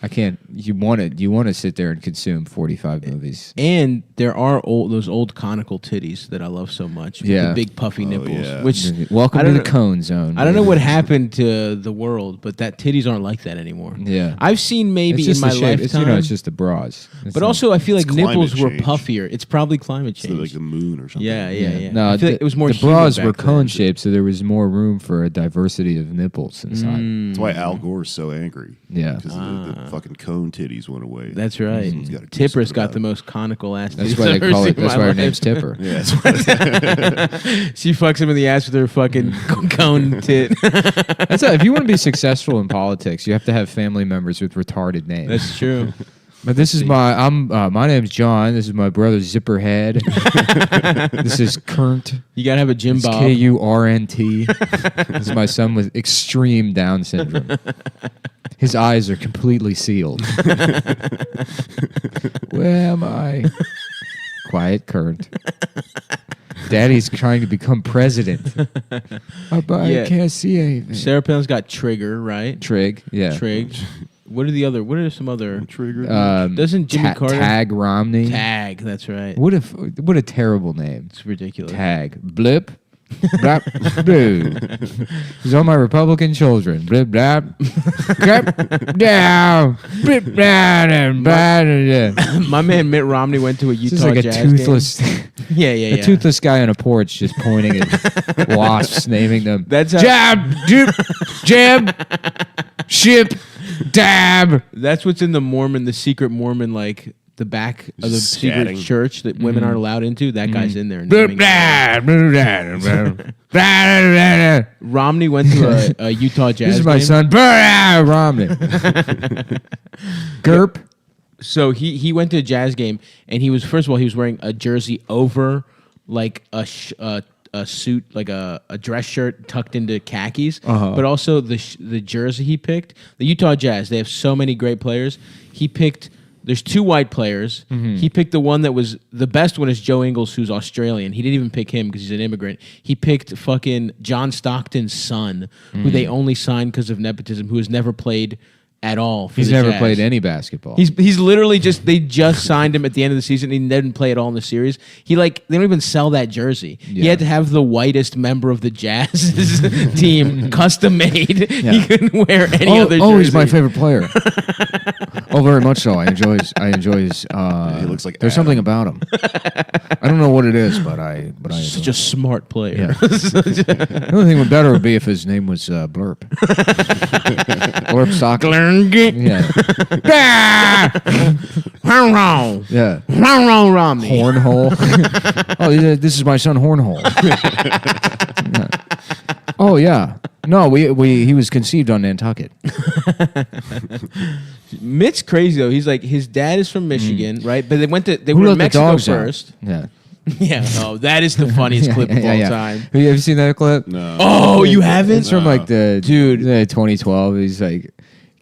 I can't, you want to sit there and consume 45 movies. And there are those old conical titties that I love so much. With Yeah. the big puffy nipples. yeah. Which Welcome I to don't the know- cone zone. I don't know what happened to the world, but that titties aren't like that anymore. Yeah. I've seen maybe It's just in my the shape. lifetime. It's, it's just the bras. It's but not- also, I feel like It's nipples climate were change. puffier. It's probably climate So change. like the moon or something. Yeah. No, I feel like it was more the human bras back were then. cone shaped, so there was more room for a diversity of nipples inside. That's why Al Gore's so angry. Yeah. Because the fucking cone titties went away. That's right. He's gotta do Tipper's something got about the it. most conical ass. That's titties why I've they ever call seen it. in That's my why her life. name's Tipper. Yeah, that's what She fucks him in the ass with her fucking cone tit. That's if you want to be successful in politics, you have to have family members with retarded names. That's true. But this is my name's John. This is my brother Zipperhead. This is Kurnt. You gotta have a Jim It's Bob. Kurnt. This is my son with extreme Down syndrome. His eyes are completely sealed. Where am I? Quiet, Kurnt. Daddy's trying to become president. But Yeah. I can't see anything. Sarah Palin's got Trigger, right? Trig, yeah. Trig. What are some other trigger. Doesn't Jimmy Carter Tag Romney? Tag? That's right. What a terrible name. It's ridiculous. Tag. Blip. Blap. Boo. These are my Republican children. Blip blap. Grip down. Blip down and blah. My man Mitt Romney went to a This is Utah like a Jazz toothless game. a toothless guy on a porch just pointing at wasps, naming them. That's how- jab, jab, ship, dab. That's what's in the secret Mormon, like the back of the Just secret scatting. church that women aren't allowed into. That guy's in there. Blip, naming blah, blah, blah. Romney went to a Utah Jazz This is my game. son, Romney. Gerp. So he went to a Jazz game, and he was, first of all, he was wearing a jersey over like a suit, like a dress shirt tucked into khakis. But also the jersey he picked, the Utah Jazz, they have so many great players. He picked, there's two white players. He picked the one that was, the best one is Joe Ingles, who's Australian. He didn't even pick him because he's an immigrant. He picked fucking John Stockton's son, who they only signed because of nepotism, who has never played at all. For He's the never Jazz. played any basketball. He's literally they just signed him at the end of the season. He didn't play at all in the series. They don't even sell that jersey. He Yeah. had to have the whitest member of the Jazz team custom made. Yeah. He couldn't wear any other jersey. Oh, he's my favorite player. Oh, very much so. I enjoy his. he looks like there's Adam. something about him. I don't know what it is, but I. Such a smart player. Yeah. The only thing better would be if his name was Blurp. Blurp Stockton. Yeah. Yeah. Romney. Hornhole. Oh, this is my son, Hornhole. Yeah. Oh yeah. No, he was conceived on Nantucket. Mitt's crazy though. He's like, his dad is from Michigan, right? But they Who were in let the Mexico dogs out? first. Yeah. Yeah. Oh, that is the funniest clip of all time. Have you ever seen that clip? No. Oh, you haven't? It's from like the Dude. 2012. He's like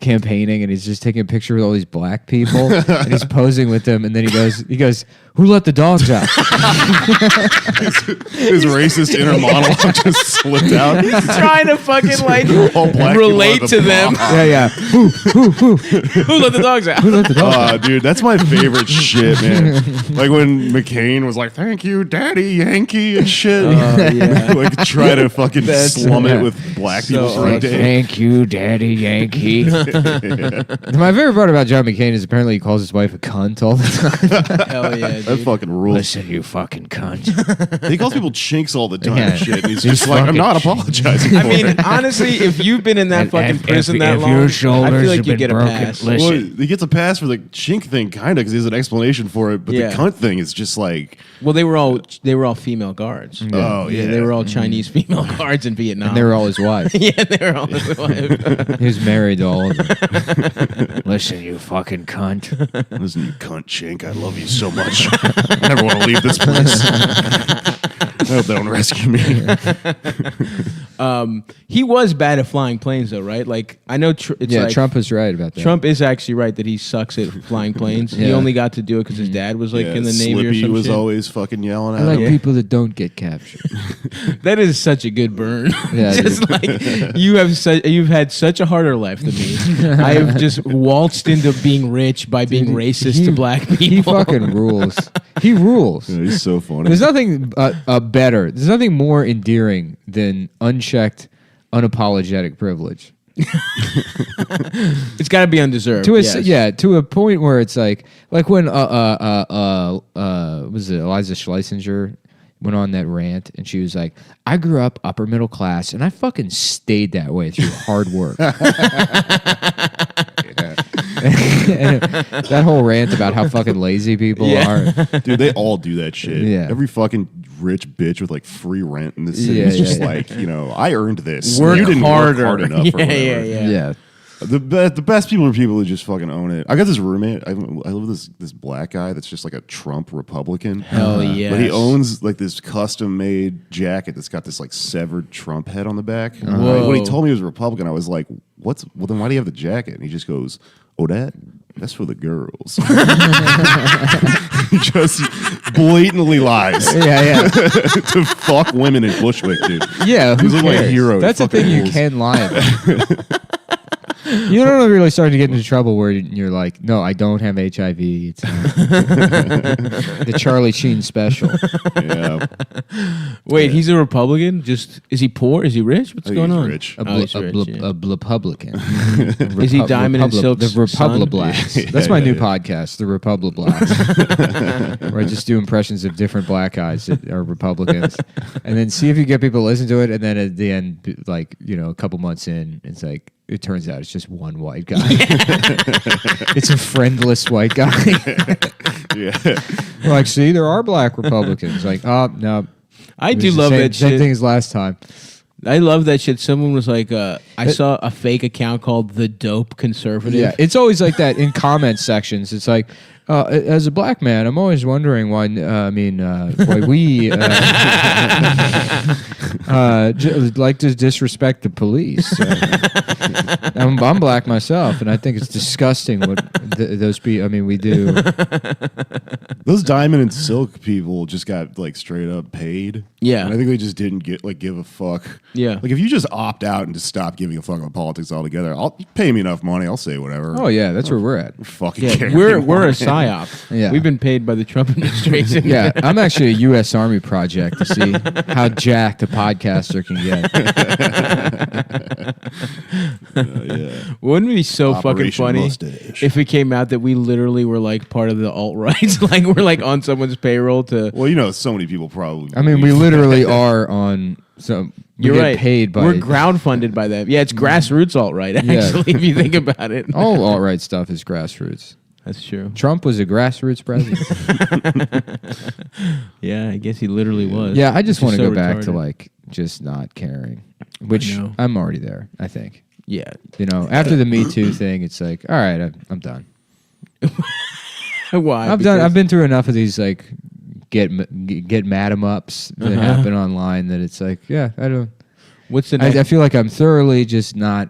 campaigning, and he's just taking a picture with all these black people, and he's posing with them, and then he goes, "Who let the dogs out?" His racist inner monologue just slipped out. He's trying to fucking like All black relate people to at the them. bar. Yeah. Who Who let the dogs out? let the dogs out? Oh, dude, that's my favorite shit, man. Like when McCain was like, "Thank you, Daddy Yankee," and shit. Yeah. Like try to fucking slum it with black people for a day. Thank you, Daddy Yankee. My favorite part about John McCain is apparently he calls his wife a cunt all the time. Hell yeah, That dude. fucking rules. Listen, you fucking cunt. He calls people chinks all the time. Yeah. And shit. And he's These just like, I'm fucking not chinks. apologizing. I for mean, it. honestly, if you've been in that fucking prison that if long, your I shoulders feel like have you been get a broken, pass. listen. Well, he gets a pass for the chink thing, kind of, because he has an explanation for it. But Yeah. the cunt thing is just like, Well, they were all female guards. oh yeah, They were all Chinese female guards in Vietnam. And they were all his wives. yeah, they were all his wife. He was married to all of them. Listen, you fucking cunt. Listen, you cunt chink, I love you so much. I never want to leave this place. I hope they don't rescue me. He was bad at flying planes, though, right? Like I know it's Yeah, like, Trump was right about that. Trump is actually right that he sucks at flying planes. He Yeah. only got to do it because his dad was like Yeah, in the Navy or Slippy some was shit. always fucking yelling I at like him. people that don't get captured. That is such a good burn. Yeah, just like you've had such a harder life than me. I have just waltzed into being rich by being racist to black people. He fucking rules. He rules. Yeah, he's so funny. There's nothing better. There's nothing more endearing than unchecked, unapologetic privilege. It's got to be undeserved. To a yes. to a point where it's like when was it Eliza Schlesinger went on that rant, and she was like, "I grew up upper middle class, and I fucking stayed that way through hard work." And that whole rant about how fucking lazy people are. Dude, they all do that shit. Yeah. Every fucking rich bitch with like free rent in the city Yeah, is just yeah. like, I earned this. Work you didn't harder. work hard enough or whatever. Yeah. The best people are people who just fucking own it. I got this roommate. I live with this black guy that's just like a Trump Republican. Hell yeah. But he owns like this custom made jacket that's got this like severed Trump head on the back. Whoa. When he told me he was a Republican, I was like, well then why do you have the jacket? And he just goes, "Oh, that's for the girls." He just blatantly lies. Yeah. To fuck women in Bushwick, dude. Yeah, who He's like my cares? hero. That's the Fucking thing you rules. can lie about. You don't really start to get into trouble where you're like, "No, I don't have HIV." It's the Charlie Sheen special. Yeah. Wait, he's a Republican? Just is he poor? Is he rich? What's I think going he's on? rich. A, Oh, he's rich, yeah. Republican. Is he Diamond and Silk's The son? Republiblacks. That's my new podcast, The Republiblacks, where I just do impressions of different black guys that are Republicans, and then see if you get people to listen to it, and then at the end, like a couple months in, it's like it turns out it's just one white guy. It's a friendless white guy. Yeah. We're like, see, there are black Republicans. Like, oh no, I it do was the love that same shit. thing as last time. I love that shit. Someone was like, I saw a fake account called The Dope Conservative. Yeah, it's always like that in comment sections. It's like, as a black man, I'm always wondering why. Why we like to disrespect the police. I'm black myself, and I think it's disgusting what those people. I mean, we do. Those Diamond and Silk people just got like straight up paid. Yeah. And I think they just didn't give a fuck. Yeah. Like if you just opt out and just stop giving a fuck about politics altogether, you pay me enough money, I'll say whatever. Oh yeah, that's where we're at. Fucking Yeah, care we're anymore, a man. psyop. Yeah. We've been paid by the Trump administration. Yeah, I'm actually a U.S. Army project to see how jacked a podcaster can get. Yeah. Wouldn't it be so fucking Operation funny Mustache. if it came out that we literally were like part of the alt-rights? Like we're like on someone's payroll to... Well, so many people probably. I mean, we literally are on. So we You're get right. paid by. We're ground-funded by them. Yeah, it's grassroots alt-right, actually, if you think about it. all alt-right stuff is grassroots. That's true. Trump was a grassroots president. Yeah, I guess he literally was. Yeah, I just Which want is to so go back to retarded. like just not caring, which know. I'm already there. I think. Yeah. After the Me Too thing, it's like, all right, I'm done. Why? I've done. I've been through enough of these like get mad 'em ups that happen online that it's like, yeah, I don't. What's the next? I feel like I'm thoroughly just not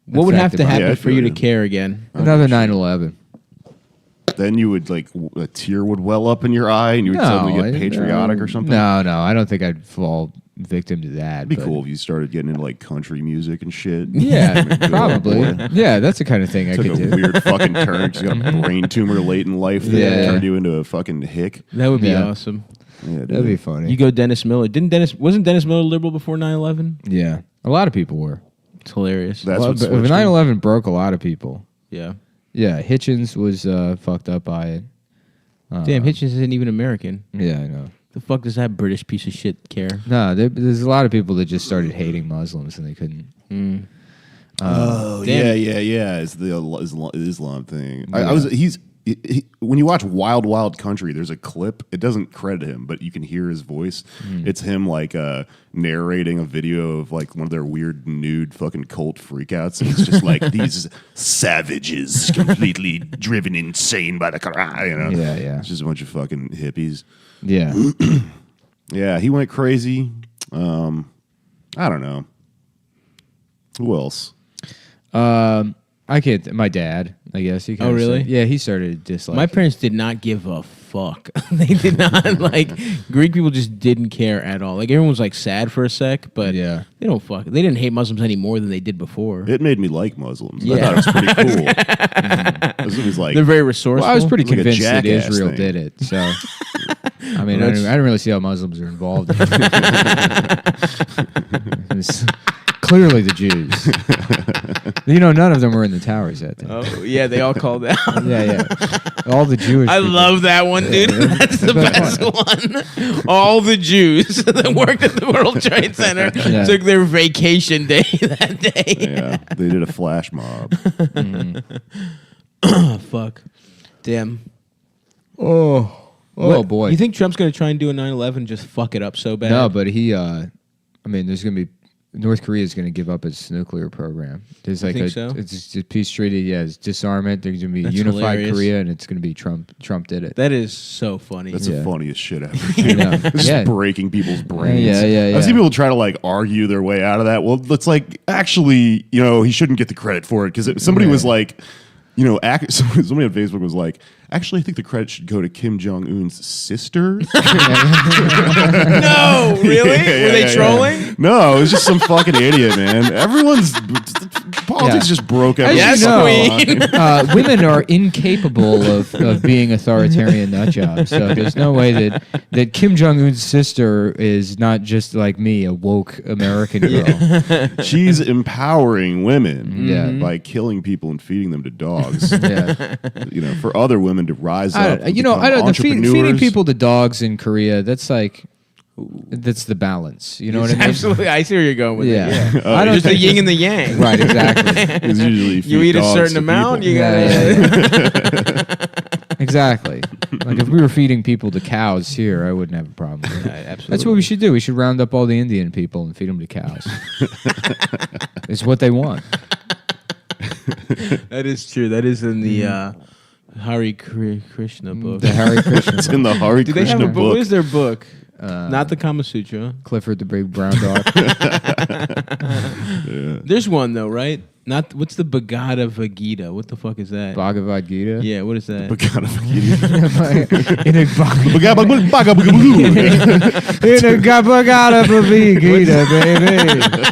What would have to affected by happen Yeah, I for you feel to you. care again? another 9/11. Then you would like a tear would well up in your eye, and you would suddenly get patriotic or something. No, I don't think I'd fall victim to that. It'd be but- cool if you started getting into like country music and shit. Yeah, Good old probably. boy. Yeah, that's the kind of thing I Took could a do. weird fucking turn. 'Cause you got a brain tumor late in life that Yeah. turned you into a fucking hick. That would be Yeah. awesome. Yeah, That'd be funny. You go Dennis Miller. Wasn't Dennis Miller liberal before 9/11? Yeah, a lot of people were. It's hilarious. That's Well, what but switched him. 9/11 broke a lot of people. Yeah. Yeah, Hitchens was fucked up by it. Damn, Hitchens isn't even American. Yeah, I know. The fuck does that British piece of shit care? No, there's a lot of people that just started hating Muslims and they couldn't. Oh Damn. yeah. It's the Islam thing. I was when you watch Wild Wild Country, there's a clip. It doesn't credit him, but you can hear his voice. It's him like narrating a video of like one of their weird nude fucking cult freakouts, and it's just like these savages completely driven insane by the Quran. You know? Yeah. It's just a bunch of fucking hippies. Yeah. Yeah, he went crazy. I don't know. Who else? I can't. My dad, I guess. He kinda Oh, really? said- yeah, he started disliking. My parents did not give a fuck. They did not like Greek people just didn't care at all. Like everyone was like sad for a sec, but Yeah. they don't fuck. They didn't hate Muslims any more than they did before. It made me like Muslims. Yeah. I thought it was pretty cool. It was like They're very resourceful. Well, I was pretty Like a convinced that jackass Israel thing. did it. So, I mean, Well, I didn't really see how Muslims are involved. It's clearly the Jews. None of them were in the towers that day. Oh yeah, they all called out. Yeah. All the Jewish. I people. love that one, dude. That's the best one. All the Jews that worked at the World Trade Center Yeah. took their vacation day that day. yeah, they did a flash mob. Oh, fuck. Damn. Oh What- boy. You think Trump's going to try and do a 9/11 just fuck it up so bad? No, but he. There's going to be. North Korea is going to give up its nuclear program. There's like think so? It's just a peace treaty. Yeah, it's disarmament. There's going to be That's unified hilarious. Korea, and it's going to be Trump. Trump did it. That is so funny. That's Yeah. the funniest shit ever. I know. Just Yeah. breaking people's brains. Yeah. I've seen people try to like argue their way out of that. Well, it's like actually, he shouldn't get the credit for it because somebody was like, somebody on Facebook was like, actually, I think the credit should go to Kim Jong Un's sister. No, really? Were they trolling? No, it was just some fucking idiot, man. Everyone's politics just broke every As you fucking know, line. women are incapable of being authoritarian nut jobs. So there's no way that Kim Jong Un's sister is not just like me, a woke American girl. She's empowering women Yeah. by killing people and feeding them to dogs. Yeah. For other women to rise up. and I become don't. The feeding entrepreneurs. people to dogs in Korea. That's like, that's the balance. You know what I mean? Absolutely. I see where you're going with Yeah. it. Yeah. I don't Just the think- yin and the yang. Right. Exactly. It's usually You feed eat a dogs certain to amount, people. you gotta. Yeah. Exactly. Like if we were feeding people to cows here, I wouldn't have a problem with it. Absolutely. That's what we should do. We should round up all the Indian people and feed them to cows. It's what they want. That is true. That is in the Hari Krishna book. The Hare Krishna. It's in the Hare Do they have Krishna a book? book. What is their book? Not the Kama Sutra. Clifford the Big Brown Dog. There's one though, right? Not what's the Bhagavad Gita? What the fuck is that? Bhagavad Gita. Yeah, what is that? In a Bhagavad Gita, baby.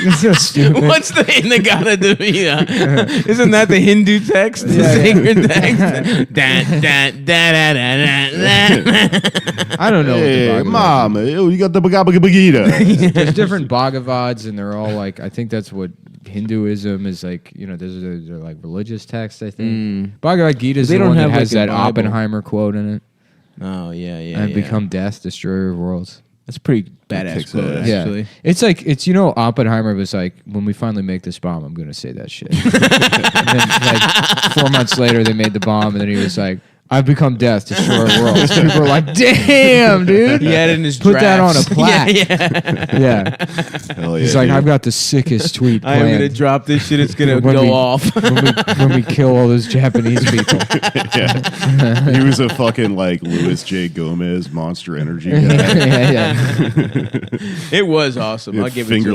It's so stupid. What's the Inagata Devita? Isn't that the Hindu text? The sacred text? I don't know. Hey, what the mom, you got the Bhagavad Gita. There's different Bhagavads, and they're all like, I think that's what Hinduism is like. They're like religious texts, I think. Bhagavad Gita is They the don't one that have, has like, a that Bible. Oppenheimer quote in it. Oh yeah, yeah. And yeah. become death, destroyer of worlds. That's a pretty badass kicks quote, ass. actually. Yeah, it's like Oppenheimer was like, when we finally make this bomb, I'm gonna say that shit. And then like 4 months later, they made the bomb, and then he was like, I've become death, destroyer of worlds. People were like, damn, dude. He had it in his Put that on a drafts. plaque. Yeah. Hell yeah, He's like, dude. I've got the sickest tweet I'm planned. gonna drop this shit. It's gonna When go we- off. when we kill all those Japanese people. Yeah. He was a fucking like Louis J. Gomez Monster Energy guy. Yeah. It was awesome. I'll give it to him.